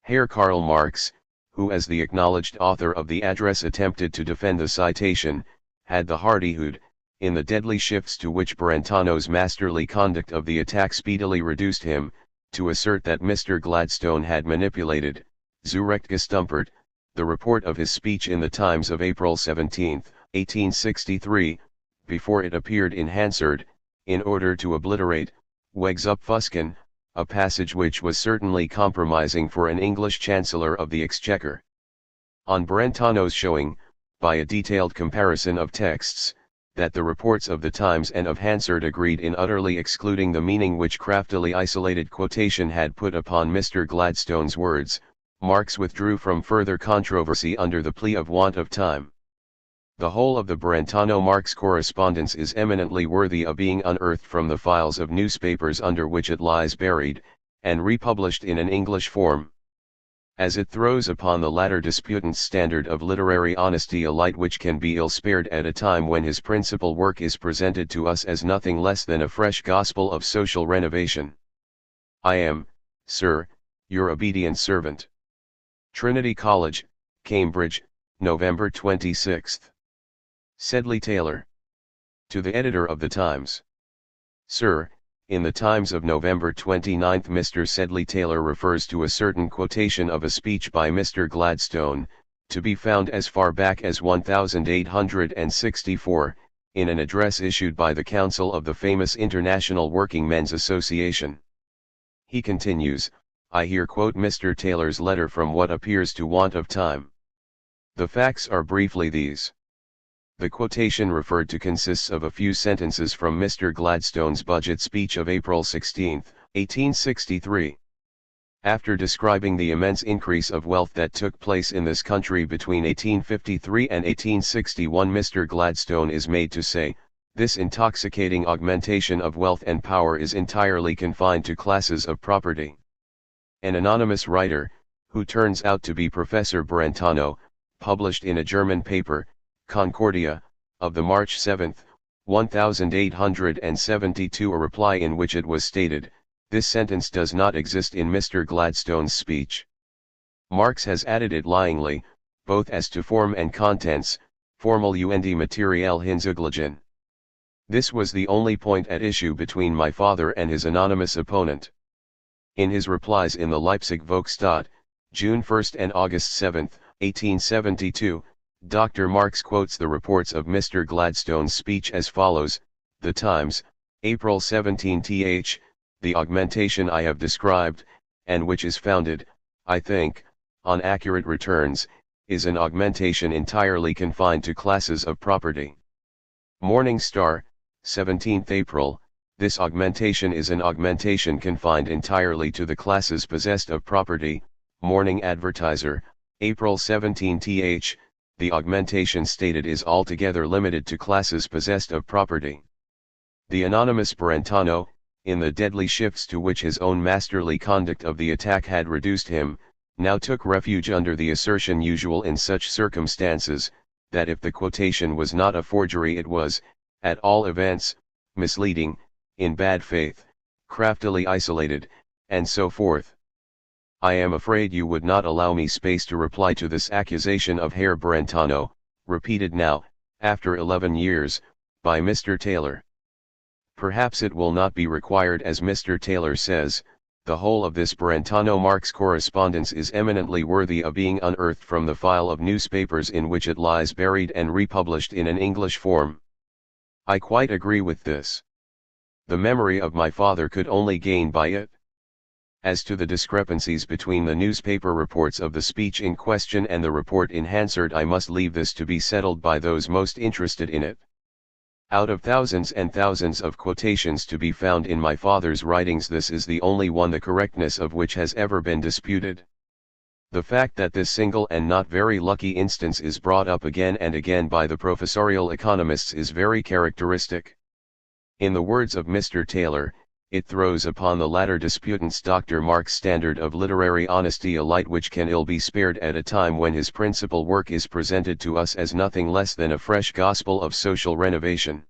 Herr Karl Marx, who as the acknowledged author of the address attempted to defend the citation, had the hardihood, in the deadly shifts to which Brentano's masterly conduct of the attack speedily reduced him, to assert that Mr. Gladstone had manipulated, zurechtgestumpert, the report of his speech in the Times of April 17, 1863, before it appeared in Hansard, in order to obliterate, wegzupfusken, a passage which was certainly compromising for an English Chancellor of the Exchequer. On Brentano's showing, by a detailed comparison of texts, that the reports of the Times and of Hansard agreed in utterly excluding the meaning which craftily isolated quotation had put upon Mr. Gladstone's words, Marx withdrew from further controversy under the plea of want of time. The whole of the Brentano-Marx correspondence is eminently worthy of being unearthed from the files of newspapers under which it lies buried, and republished in an English form. As it throws upon the latter disputant's standard of literary honesty a light which can be ill spared at a time when his principal work is presented to us as nothing less than a fresh gospel of social renovation. I am, Sir, your obedient servant. Trinity College, Cambridge, November 26. Sedley Taylor. To the Editor of the Times. Sir, in the Times of November 29 Mr. Sedley Taylor refers to a certain quotation of a speech by Mr. Gladstone, to be found as far back as 1864, in an address issued by the Council of the famous International Workingmen's Association. He continues, I here quote Mr. Taylor's letter from what appears to want of time. The facts are briefly these. The quotation referred to consists of a few sentences from Mr. Gladstone's budget speech of April 16, 1863. After describing the immense increase of wealth that took place in this country between 1853 and 1861, Mr. Gladstone is made to say, this intoxicating augmentation of wealth and power is entirely confined to classes of property. An anonymous writer, who turns out to be Professor Brentano, published in a German paper, Concordia, of the March 7, 1872 a reply in which it was stated, this sentence does not exist in Mr. Gladstone's speech. Marx has added it lyingly, both as to form and contents, formal und materiell hinzugleichen. This was the only point at issue between my father and his anonymous opponent. In his replies in the Leipzig Volksstadt, June 1 and August 7, 1872, Dr. Marx quotes the reports of Mr. Gladstone's speech as follows: The Times, April 17 th. The augmentation I have described, and which is founded, I think, on accurate returns, is an augmentation entirely confined to classes of property. Morning Star, 17th April, this augmentation is an augmentation confined entirely to the classes possessed of property. Morning Advertiser, April 17 th. The augmentation stated is altogether limited to classes possessed of property. The anonymous Brentano, in the deadly shifts to which his own masterly conduct of the attack had reduced him, now took refuge under the assertion usual in such circumstances, that if the quotation was not a forgery it was, at all events, misleading, in bad faith, craftily isolated, and so forth. I am afraid you would not allow me space to reply to this accusation of Herr Brentano, repeated now, after 11 years, by Mr. Taylor. Perhaps it will not be required, as Mr. Taylor says, the whole of this Brentano-Marx correspondence is eminently worthy of being unearthed from the file of newspapers in which it lies buried and republished in an English form. I quite agree with this. The memory of my father could only gain by it. As to the discrepancies between the newspaper reports of the speech in question and the report in Hansard, I must leave this to be settled by those most interested in it. Out of thousands and thousands of quotations to be found in my father's writings, this is the only one the correctness of which has ever been disputed. The fact that this single and not very lucky instance is brought up again and again by the professorial economists is very characteristic. In the words of Mr. Taylor, it throws upon the latter disputant's Dr. Marx' standard of literary honesty a light which can ill be spared at a time when his principal work is presented to us as nothing less than a fresh gospel of social renovation.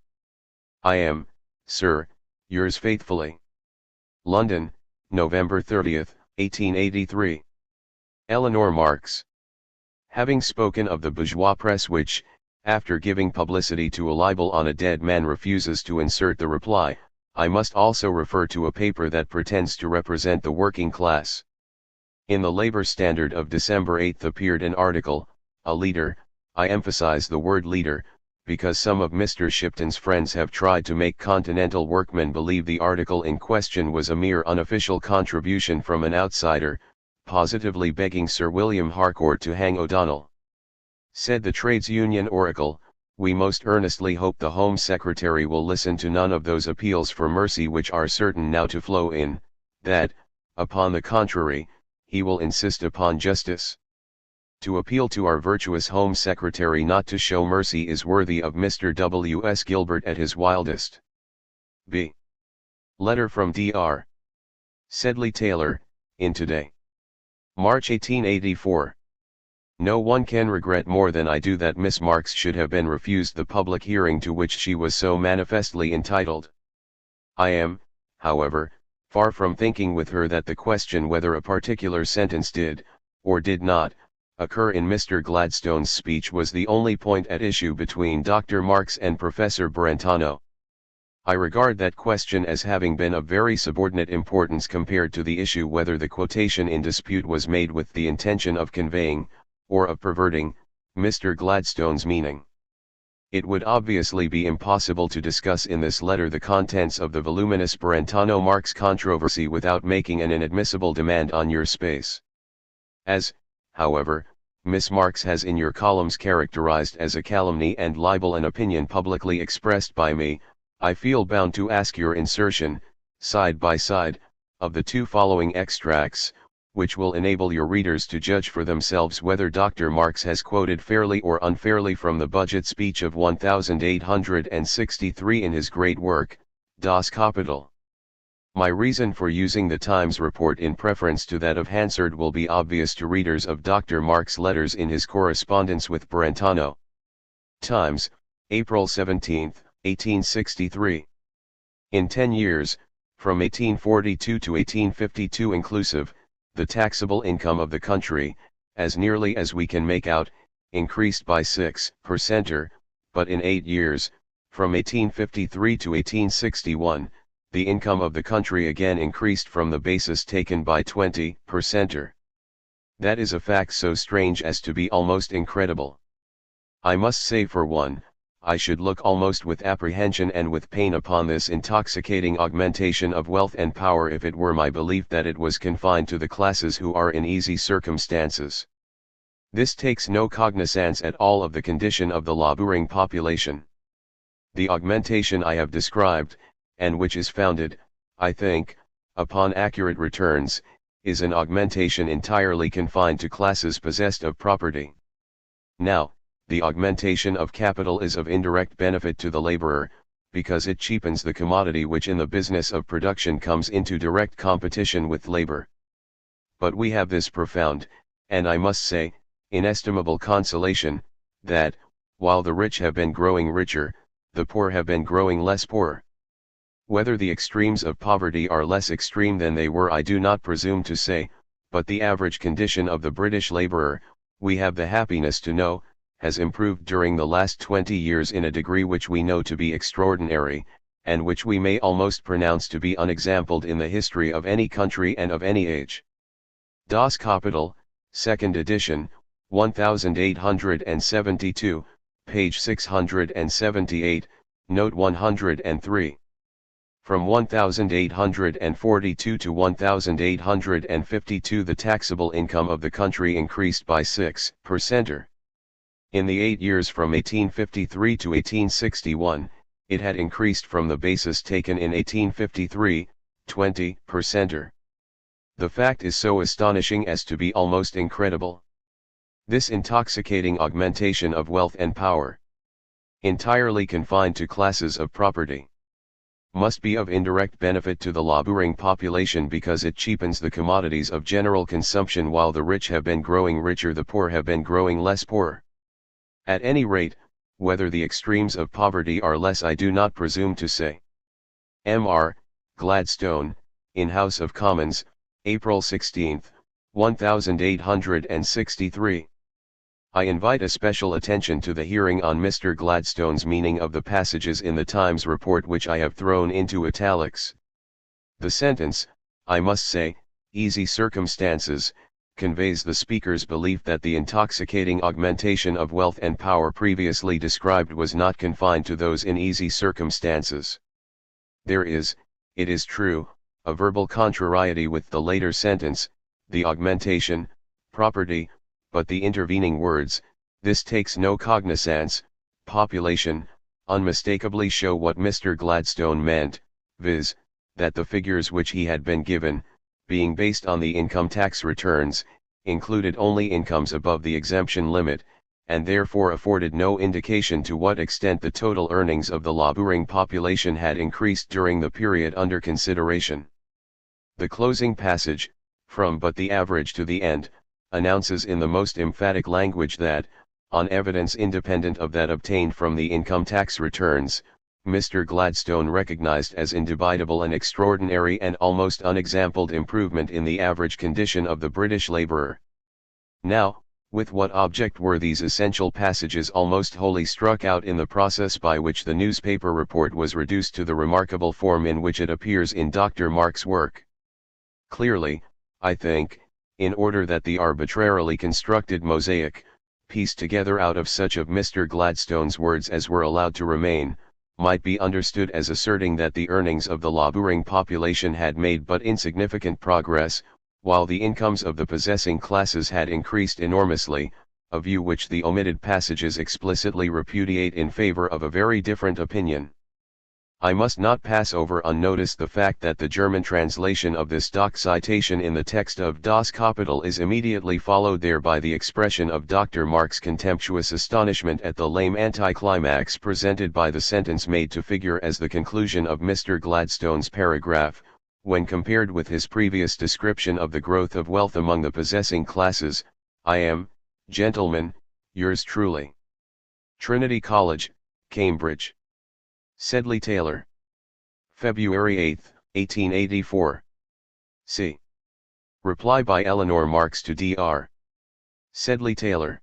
I am, sir, yours faithfully. London, November 30, 1883. Eleanor Marx. Having spoken of the bourgeois press which, after giving publicity to a libel on a dead man, refuses to insert the reply, I must also refer to a paper that pretends to represent the working class. In the Labor Standard of December 8 appeared an article, a leader. I emphasize the word leader, because some of Mr. Shipton's friends have tried to make Continental workmen believe the article in question was a mere unofficial contribution from an outsider, positively begging Sir William Harcourt to hang O'Donnell. Said the Trades Union Oracle, we most earnestly hope the Home Secretary will listen to none of those appeals for mercy which are certain now to flow in, that, upon the contrary, he will insist upon justice. To appeal to our virtuous Home Secretary not to show mercy is worthy of Mr. W. S. Gilbert at his wildest. B. Letter from Dr. Sedley Taylor, in Today. March 1884. No one can regret more than I do that Miss Marx should have been refused the public hearing to which she was so manifestly entitled. I am, however, far from thinking with her that the question whether a particular sentence did, or did not, occur in Mr. Gladstone's speech was the only point at issue between Dr. Marx and Professor Brentano. I regard that question as having been of very subordinate importance compared to the issue whether the quotation in dispute was made with the intention of conveying, or of perverting, Mr. Gladstone's meaning. It would obviously be impossible to discuss in this letter the contents of the voluminous Brentano-Marx controversy without making an inadmissible demand on your space. As, however, Miss Marx has in your columns characterized as a calumny and libel an opinion publicly expressed by me, I feel bound to ask your insertion, side by side, of the two following extracts, which will enable your readers to judge for themselves whether Dr. Marx has quoted fairly or unfairly from the budget speech of 1863 in his great work, Das Kapital. My reason for using the Times report in preference to that of Hansard will be obvious to readers of Dr. Marx's letters in his correspondence with Brentano. Times, April 17, 1863. In 10 years, from 1842 to 1852 inclusive, the taxable income of the country, as nearly as we can make out, increased by 6%, but in 8 years, from 1853 to 1861, the income of the country again increased from the basis taken by 20%. That is a fact so strange as to be almost incredible. I must say for one, I should look almost with apprehension and with pain upon this intoxicating augmentation of wealth and power if it were my belief that it was confined to the classes who are in easy circumstances. This takes no cognizance at all of the condition of the laboring population. The augmentation I have described, and which is founded, I think, upon accurate returns, is an augmentation entirely confined to classes possessed of property. Now, the augmentation of capital is of indirect benefit to the laborer, because it cheapens the commodity which in the business of production comes into direct competition with labor. But we have this profound, and I must say, inestimable consolation, that, while the rich have been growing richer, the poor have been growing less poor. Whether the extremes of poverty are less extreme than they were I do not presume to say, but the average condition of the British laborer, we have the happiness to know, has improved during the last 20 years in a degree which we know to be extraordinary, and which we may almost pronounce to be unexampled in the history of any country and of any age. Das Kapital, 2nd edition, 1872, page 678, note 103. From 1842 to 1852 the taxable income of the country increased by 6%. In the 8 years from 1853 to 1861, it had increased from the basis taken in 1853, 20%. The fact is so astonishing as to be almost incredible. This intoxicating augmentation of wealth and power, entirely confined to classes of property, must be of indirect benefit to the laboring population because it cheapens the commodities of general consumption. While the rich have been growing richer, the poor have been growing less poor. At any rate, whether the extremes of poverty are less I do not presume to say. M.R. Gladstone, in House of Commons, April 16, 1863. I invite a special attention to the hearing on Mr. Gladstone's meaning of the passages in the Times report which I have thrown into italics. The sentence, I must say, easy circumstances, conveys the speaker's belief that the intoxicating augmentation of wealth and power previously described was not confined to those in easy circumstances. There is, it is true, a verbal contrariety with the later sentence, the augmentation, property, but the intervening words, this takes no cognizance, population, unmistakably show what Mr. Gladstone meant, viz., that the figures which he had been given, being based on the income tax returns, included only incomes above the exemption limit, and therefore afforded no indication to what extent the total earnings of the laboring population had increased during the period under consideration. The closing passage, from but the average to the end, announces in the most emphatic language that, on evidence independent of that obtained from the income tax returns, Mr. Gladstone recognized as indubitable an extraordinary and almost unexampled improvement in the average condition of the British laborer. Now, with what object were these essential passages almost wholly struck out in the process by which the newspaper report was reduced to the remarkable form in which it appears in Dr. Marx's work? Clearly, I think, in order that the arbitrarily constructed mosaic, pieced together out of such of Mr. Gladstone's words as were allowed to remain, might be understood as asserting that the earnings of the laboring population had made but insignificant progress, while the incomes of the possessing classes had increased enormously, a view which the omitted passages explicitly repudiate in favor of a very different opinion. I must not pass over unnoticed the fact that the German translation of this doc citation in the text of Das Kapital is immediately followed there by the expression of Dr. Marx' contemptuous astonishment at the lame anticlimax presented by the sentence made to figure as the conclusion of Mr. Gladstone's paragraph, when compared with his previous description of the growth of wealth among the possessing classes. I am, gentlemen, yours truly. Trinity College, Cambridge. Sedley Taylor. February 8, 1884. C. Reply by Eleanor Marx to Dr. Sedley Taylor.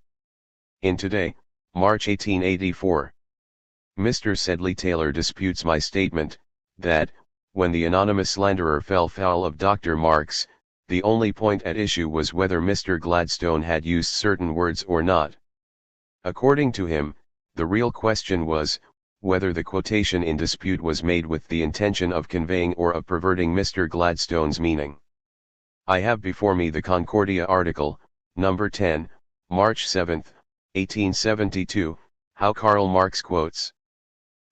In Today, March 1884. Mr. Sedley Taylor disputes my statement, that, when the anonymous slanderer fell foul of Dr. Marx, the only point at issue was whether Mr. Gladstone had used certain words or not. According to him, the real question was, whether the quotation in dispute was made with the intention of conveying or of perverting Mr. Gladstone's meaning. I have before me the Concordia article, number 10, March 7, 1872, how Karl Marx quotes.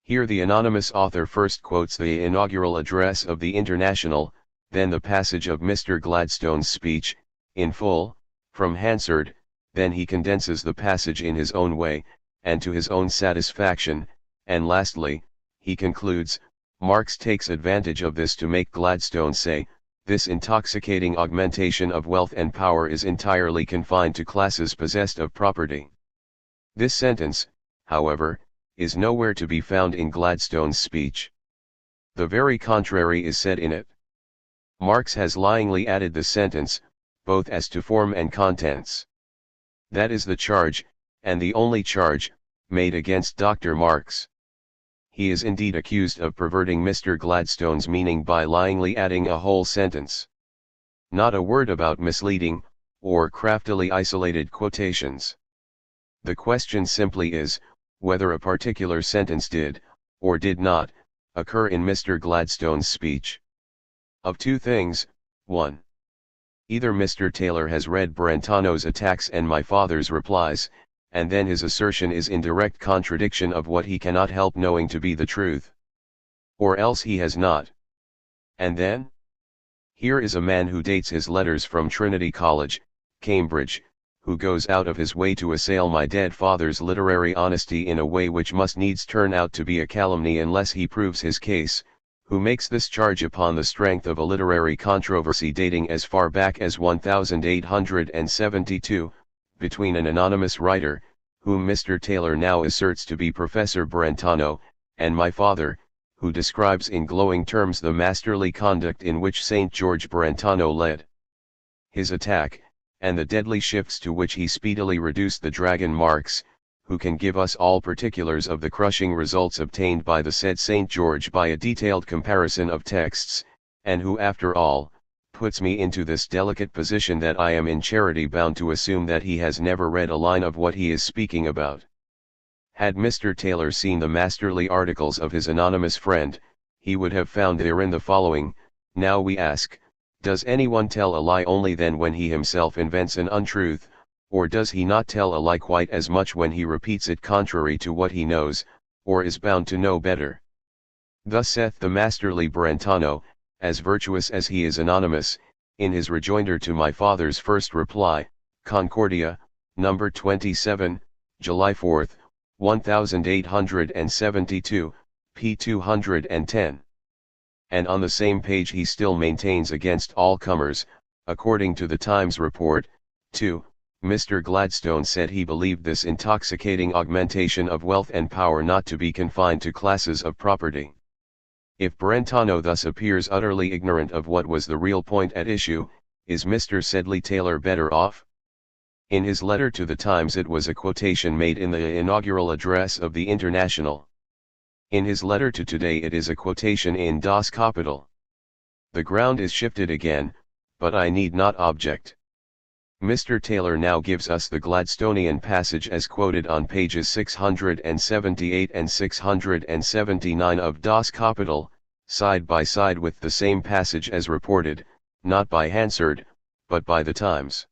Here the anonymous author first quotes the inaugural address of the International, then the passage of Mr. Gladstone's speech, in full, from Hansard, then he condenses the passage in his own way, and to his own satisfaction, and lastly, he concludes, Marx takes advantage of this to make Gladstone say, this intoxicating augmentation of wealth and power is entirely confined to classes possessed of property. This sentence, however, is nowhere to be found in Gladstone's speech. The very contrary is said in it. Marx has lyingly added the sentence, both as to form and contents. That is the charge, and the only charge, made against Dr. Marx. He is indeed accused of perverting Mr. Gladstone's meaning by lyingly adding a whole sentence. Not a word about misleading, or craftily isolated quotations. The question simply is, whether a particular sentence did, or did not, occur in Mr. Gladstone's speech. Of two things, 1. Either Mr. Taylor has read Brentano's attacks and my father's replies, and then his assertion is in direct contradiction of what he cannot help knowing to be the truth. Or else he has not. And then? Here is a man who dates his letters from Trinity College, Cambridge, who goes out of his way to assail my dead father's literary honesty in a way which must needs turn out to be a calumny unless he proves his case, who makes this charge upon the strength of a literary controversy dating as far back as 1872, between an anonymous writer, whom Mr. Taylor now asserts to be Professor Brentano, and my father, who describes in glowing terms the masterly conduct in which St. George Brentano led his attack, and the deadly shifts to which he speedily reduced the dragon Marx, who can give us all particulars of the crushing results obtained by the said St. George by a detailed comparison of texts, and who after all, puts me into this delicate position that I am in charity bound to assume that he has never read a line of what he is speaking about. Had Mr. Taylor seen the masterly articles of his anonymous friend, he would have found therein the following. Now we ask, does anyone tell a lie only then when he himself invents an untruth, or does he not tell a lie quite as much when he repeats it contrary to what he knows, or is bound to know better? Thus saith the masterly Brentano, as virtuous as he is anonymous, in his rejoinder to my father's first reply, Concordia, number 27, July 4, 1872, p. 210. And on the same page he still maintains against all comers, according to the Times report, 2. Mr. Gladstone said he believed this intoxicating augmentation of wealth and power not to be confined to classes of property. If Brentano thus appears utterly ignorant of what was the real point at issue, is Mr. Sedley Taylor better off? In his letter to the Times it was a quotation made in the inaugural address of the International. In his letter to Today it is a quotation in Das Kapital. The ground is shifted again, but I need not object. Mr. Taylor now gives us the Gladstonian passage as quoted on pages 678 and 679 of Das Kapital, side by side with the same passage as reported, not by Hansard, but by the Times.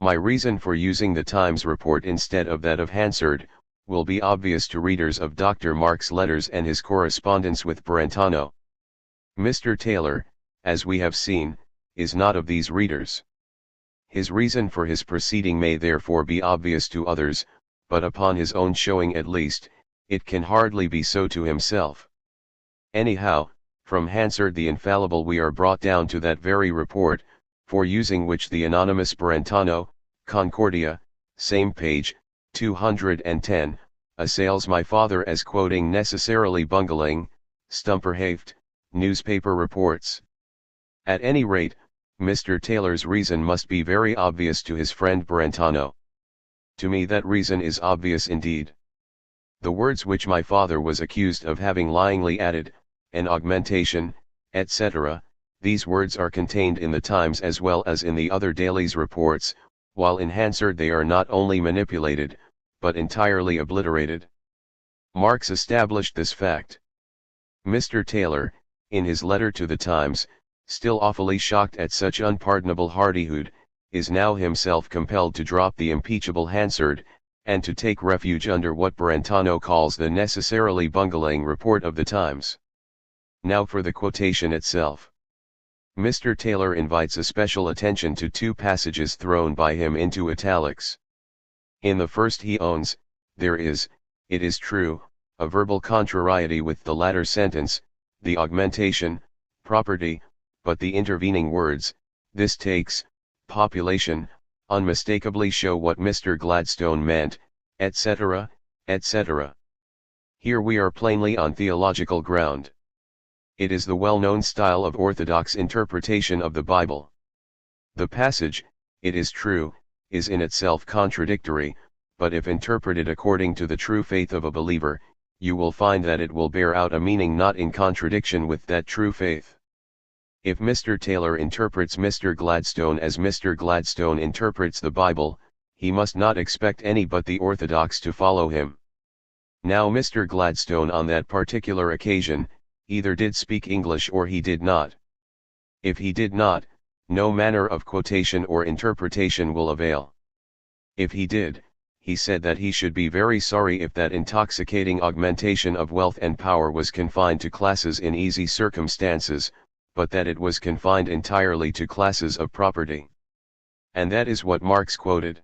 My reason for using the Times report instead of that of Hansard, will be obvious to readers of Dr. Marx's letters and his correspondence with Brentano. Mr. Taylor, as we have seen, is not of these readers. His reason for his proceeding may therefore be obvious to others, but upon his own showing at least, it can hardly be so to himself. Anyhow, from Hansard the Infallible we are brought down to that very report, for using which the anonymous Brentano, Concordia, same page, 210, assails my father as quoting necessarily bungling, stumperhaft, newspaper reports. At any rate, Mr. Taylor's reason must be very obvious to his friend Brentano. To me that reason is obvious indeed. The words which my father was accused of having lyingly added, an augmentation, etc., these words are contained in the Times as well as in the other dailies' reports, while in Hansard they are not only manipulated, but entirely obliterated. Marx established this fact. Mr. Taylor, in his letter to the Times, still awfully shocked at such unpardonable hardihood, is now himself compelled to drop the impeachable Hansard, and to take refuge under what Brentano calls the necessarily bungling report of the Times. Now for the quotation itself. Mr. Taylor invites especial attention to two passages thrown by him into italics. In the first he owns, there is, it is true, a verbal contrariety with the latter sentence, the augmentation, property, but the intervening words, this takes, population, unmistakably show what Mr. Gladstone meant, etc., etc. Here we are plainly on theological ground. It is the well-known style of orthodox interpretation of the Bible. The passage, it is true, is in itself contradictory, but if interpreted according to the true faith of a believer, you will find that it will bear out a meaning not in contradiction with that true faith. If Mr. Taylor interprets Mr. Gladstone as Mr. Gladstone interprets the Bible, he must not expect any but the orthodox to follow him. Now Mr. Gladstone on that particular occasion, either did speak English or he did not. If he did not, no manner of quotation or interpretation will avail. If he did, he said that he should be very sorry if that intoxicating augmentation of wealth and power was confined to classes in easy circumstances, but that it was confined entirely to classes of property. And that is what Marx quoted.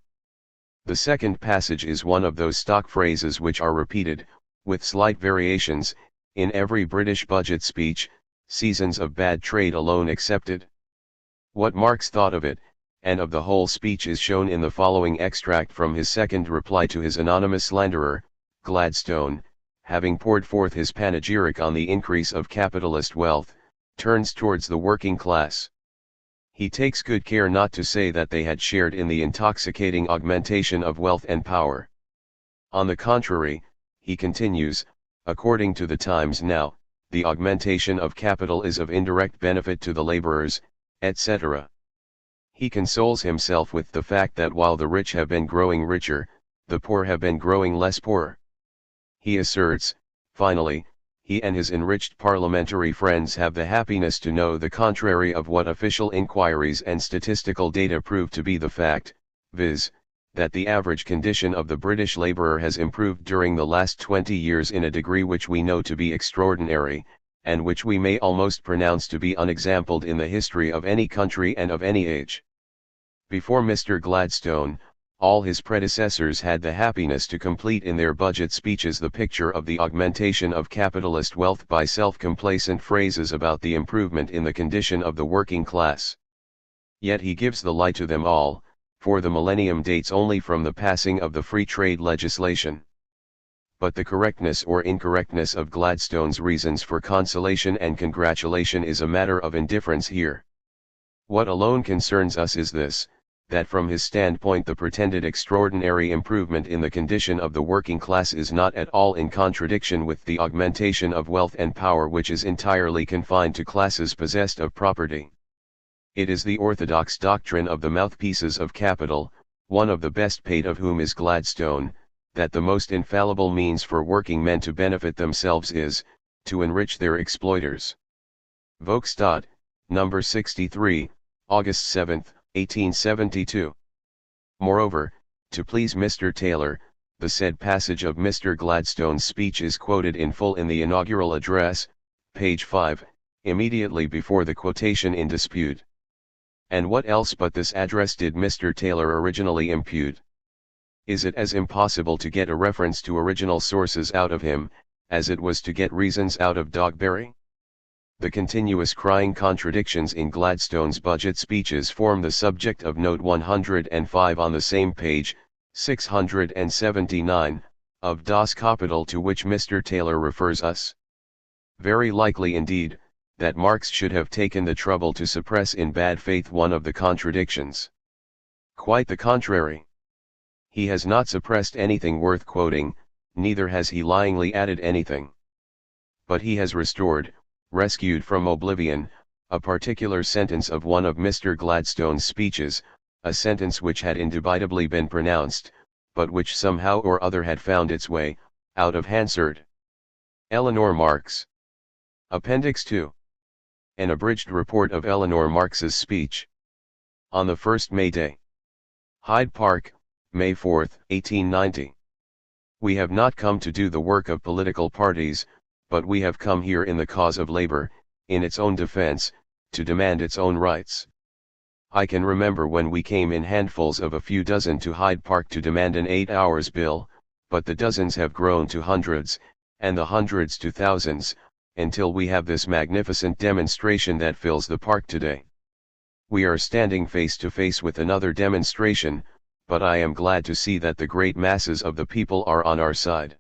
The second passage is one of those stock phrases which are repeated, with slight variations, in every British budget speech, seasons of bad trade alone excepted. What Marx thought of it, and of the whole speech is shown in the following extract from his second reply to his anonymous slanderer, Gladstone, having poured forth his panegyric on the increase of capitalist wealth, turns towards the working class. He takes good care not to say that they had shared in the intoxicating augmentation of wealth and power. On the contrary, he continues, according to the Times now, the augmentation of capital is of indirect benefit to the laborers, etc. He consoles himself with the fact that while the rich have been growing richer, the poor have been growing less poor. He asserts, finally, he and his enriched parliamentary friends have the happiness to know the contrary of what official inquiries and statistical data prove to be the fact, viz., that the average condition of the British labourer has improved during the last 20 years in a degree which we know to be extraordinary, and which we may almost pronounce to be unexampled in the history of any country and of any age. Before Mr. Gladstone, all his predecessors had the happiness to complete in their budget speeches the picture of the augmentation of capitalist wealth by self-complacent phrases about the improvement in the condition of the working class. Yet he gives the lie to them all, for the millennium dates only from the passing of the free trade legislation. But the correctness or incorrectness of Gladstone's reasons for consolation and congratulation is a matter of indifference here. What alone concerns us is this, that from his standpoint the pretended extraordinary improvement in the condition of the working class is not at all in contradiction with the augmentation of wealth and power which is entirely confined to classes possessed of property. It is the orthodox doctrine of the mouthpieces of capital, one of the best paid of whom is Gladstone, that the most infallible means for working men to benefit themselves is, to enrich their exploiters. Volksstadt, No. 63, August 7, 1872. Moreover, to please Mr. Taylor, the said passage of Mr. Gladstone's speech is quoted in full in the inaugural address, page 5, immediately before the quotation in dispute. And what else but this address did Mr. Taylor originally impute? Is it as impossible to get a reference to original sources out of him, as it was to get reasons out of Dogberry? The continuous crying contradictions in Gladstone's budget speeches form the subject of note 105 on the same page, 679, of Das Kapital to which Mr. Taylor refers us. Very likely indeed, that Marx should have taken the trouble to suppress in bad faith one of the contradictions. Quite the contrary. He has not suppressed anything worth quoting, neither has he lyingly added anything. But he has restored, rescued from oblivion, a particular sentence of one of Mr. Gladstone's speeches, a sentence which had indubitably been pronounced, but which somehow or other had found its way, out of Hansard. Eleanor Marx. Appendix 2. An abridged report of Eleanor Marx's speech. On the 1st May Day. Hyde Park, May 4, 1890. We have not come to do the work of political parties, but we have come here in the cause of labor, in its own defense, to demand its own rights. I can remember when we came in handfuls of a few dozen to Hyde Park to demand an 8 hours bill, but the dozens have grown to hundreds, and the hundreds to thousands, until we have this magnificent demonstration that fills the park today. We are standing face to face with another demonstration, but I am glad to see that the great masses of the people are on our side.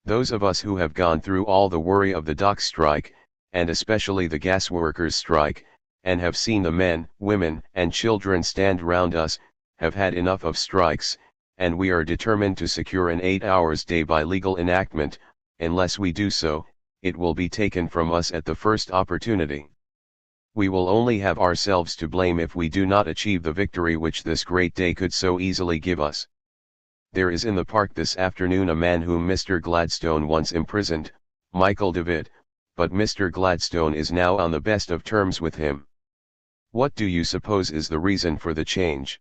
Those of us who have gone through all the worry of the dock strike, and especially the gas workers' strike, and have seen the men, women, and children stand round us, have had enough of strikes, and we are determined to secure an 8 hours day by legal enactment. Unless we do so, it will be taken from us at the first opportunity. We will only have ourselves to blame if we do not achieve the victory which this great day could so easily give us. There is in the park this afternoon a man whom Mr. Gladstone once imprisoned, Michael David, but Mr. Gladstone is now on the best of terms with him. What do you suppose is the reason for the change?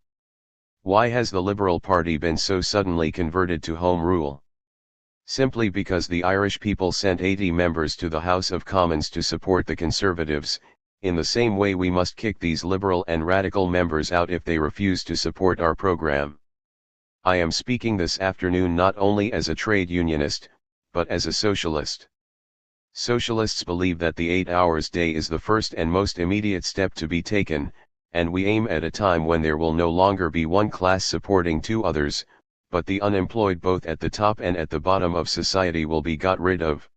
Why has the Liberal Party been so suddenly converted to Home Rule? Simply because the Irish people sent 80 members to the House of Commons to support the Conservatives. In the same way we must kick these Liberal and Radical members out if they refuse to support our program. I am speaking this afternoon not only as a trade unionist, but as a socialist. Socialists believe that the 8 hours day is the first and most immediate step to be taken, and we aim at a time when there will no longer be one class supporting two others, but the unemployed both at the top and at the bottom of society will be got rid of.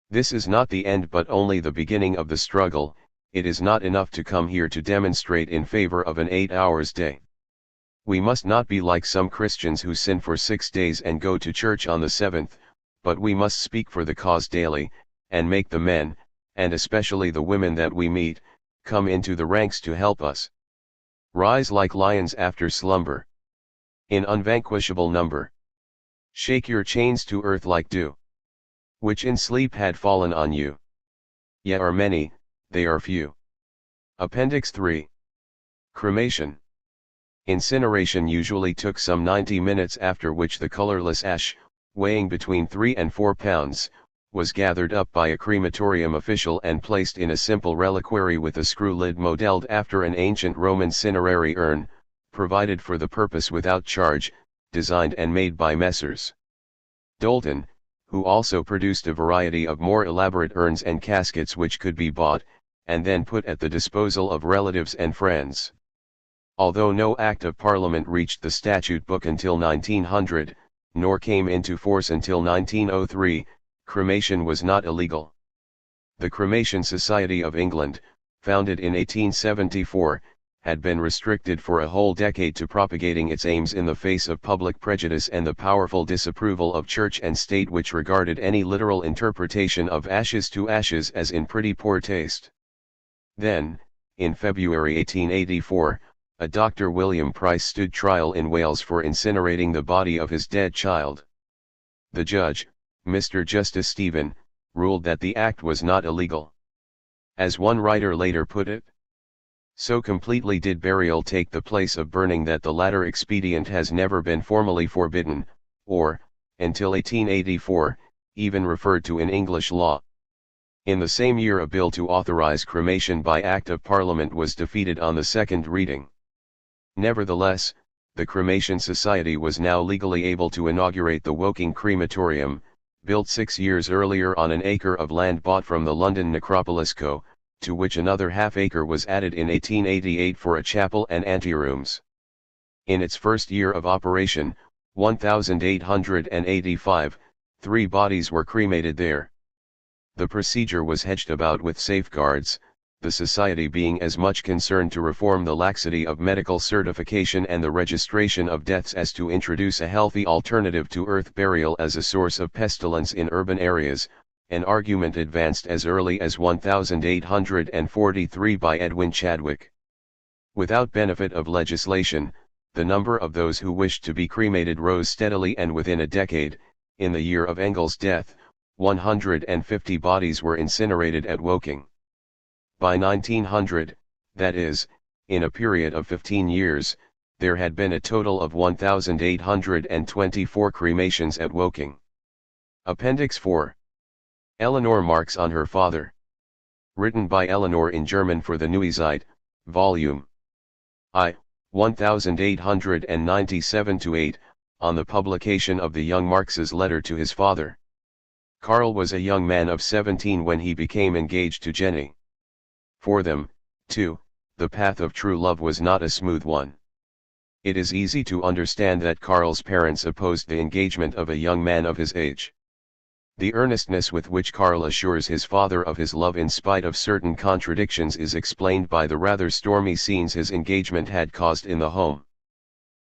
This is not the end but only the beginning of the struggle. It is not enough to come here to demonstrate in favor of an 8 hours day. We must not be like some Christians who sin for 6 days and go to church on the 7th, but we must speak for the cause daily, and make the men, and especially the women that we meet, come into the ranks to help us. Rise like lions after slumber. In unvanquishable number. Shake your chains to earth like dew, which in sleep had fallen on you. Ye are many, they are few. Appendix 3. Cremation. Incineration usually took some 90 minutes, after which the colorless ash, weighing between 3 and 4 pounds, was gathered up by a crematorium official and placed in a simple reliquary with a screw lid modelled after an ancient Roman cinerary urn, provided for the purpose without charge, designed and made by Messrs. Dolton, who also produced a variety of more elaborate urns and caskets which could be bought, and then put at the disposal of relatives and friends. Although no Act of Parliament reached the statute book until 1900, nor came into force until 1903, cremation was not illegal. The Cremation Society of England, founded in 1874, had been restricted for a whole decade to propagating its aims in the face of public prejudice and the powerful disapproval of church and state which regarded any literal interpretation of ashes to ashes as in pretty poor taste. Then, in February 1884, a Dr. William Price stood trial in Wales for incinerating the body of his dead child. The judge, Mr. Justice Stephen, ruled that the act was not illegal. As one writer later put it, so completely did burial take the place of burning that the latter expedient has never been formally forbidden, or, until 1884, even referred to in English law. In the same year a bill to authorize cremation by Act of Parliament was defeated on the second reading. Nevertheless, the Cremation Society was now legally able to inaugurate the Woking Crematorium, built 6 years earlier on an acre of land bought from the London Necropolis Co., to which another half-acre was added in 1888 for a chapel and anterooms. In its first year of operation, 1,885, 3 bodies were cremated there. The procedure was hedged about with safeguards, the Society being as much concerned to reform the laxity of medical certification and the registration of deaths as to introduce a healthy alternative to earth burial as a source of pestilence in urban areas, an argument advanced as early as 1843 by Edwin Chadwick. Without benefit of legislation, the number of those who wished to be cremated rose steadily, and within a decade, in the year of Engel's death, 150 bodies were incinerated at Woking. By 1900, that is, in a period of 15 years, there had been a total of 1,824 cremations at Woking. Appendix 4. Eleanor Marx on her father. Written by Eleanor in German for the Neue Zeit, Volume I, 1897-8, on the publication of the young Marx's letter to his father. Karl was a young man of 17 when he became engaged to Jenny. For them, too, the path of true love was not a smooth one. It is easy to understand that Karl's parents opposed the engagement of a young man of his age. The earnestness with which Karl assures his father of his love in spite of certain contradictions is explained by the rather stormy scenes his engagement had caused in the home.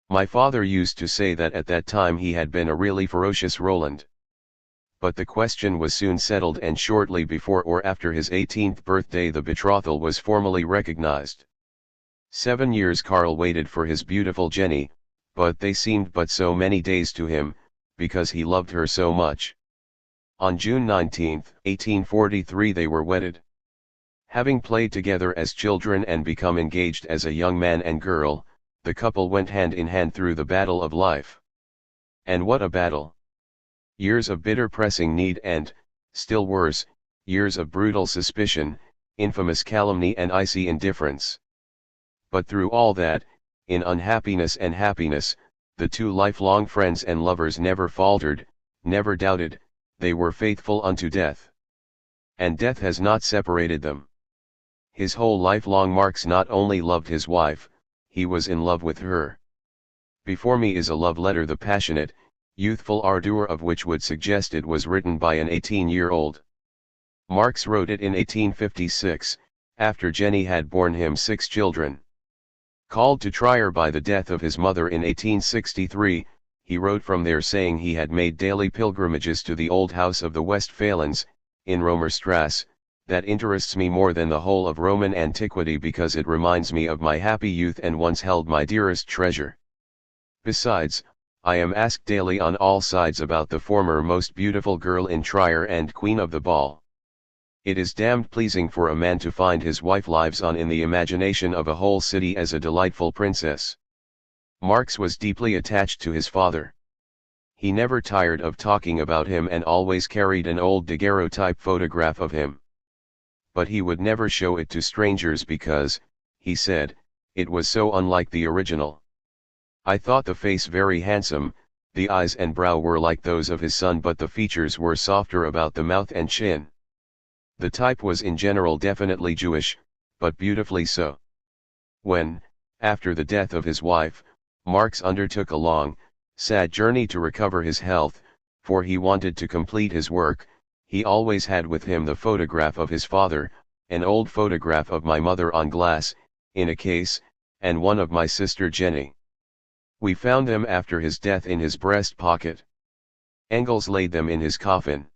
My father used to say that at that time he had been a really ferocious Roland. But the question was soon settled, and shortly before or after his 18th birthday the betrothal was formally recognized. 7 years Karl waited for his beautiful Jenny, but they seemed but so many days to him, because he loved her so much. On June 19, 1843 they were wedded. Having played together as children and become engaged as a young man and girl, the couple went hand in hand through the battle of life. And what a battle! Years of bitter pressing need and, still worse, years of brutal suspicion, infamous calumny and icy indifference. But through all that, in unhappiness and happiness, the two lifelong friends and lovers never faltered, never doubted, they were faithful unto death. And death has not separated them. His whole life long Marx not only loved his wife, he was in love with her. Before me is a love letter, the passionate, youthful ardor of which would suggest it was written by an 18-year-old. Marx wrote it in 1856, after Jenny had borne him 6 children. Called to Trier by the death of his mother in 1863, he wrote from there saying he had made daily pilgrimages to the old house of the Westphalians, in Romerstrasse, that interests me more than the whole of Roman antiquity because it reminds me of my happy youth and once held my dearest treasure. Besides, I am asked daily on all sides about the former most beautiful girl in Trier and queen of the ball. It is damned pleasing for a man to find his wife lives on in the imagination of a whole city as a delightful princess. Marx was deeply attached to his father. He never tired of talking about him and always carried an old daguerreotype photograph of him. But he would never show it to strangers because, he said, it was so unlike the original. I thought the face very handsome, the eyes and brow were like those of his son, but the features were softer about the mouth and chin. The type was in general definitely Jewish, but beautifully so. When, after the death of his wife, Marx undertook a long, sad journey to recover his health, for he wanted to complete his work, he always had with him the photograph of his father, an old photograph of my mother on glass, in a case, and one of my sister Jenny. We found them after his death in his breast pocket. Engels laid them in his coffin.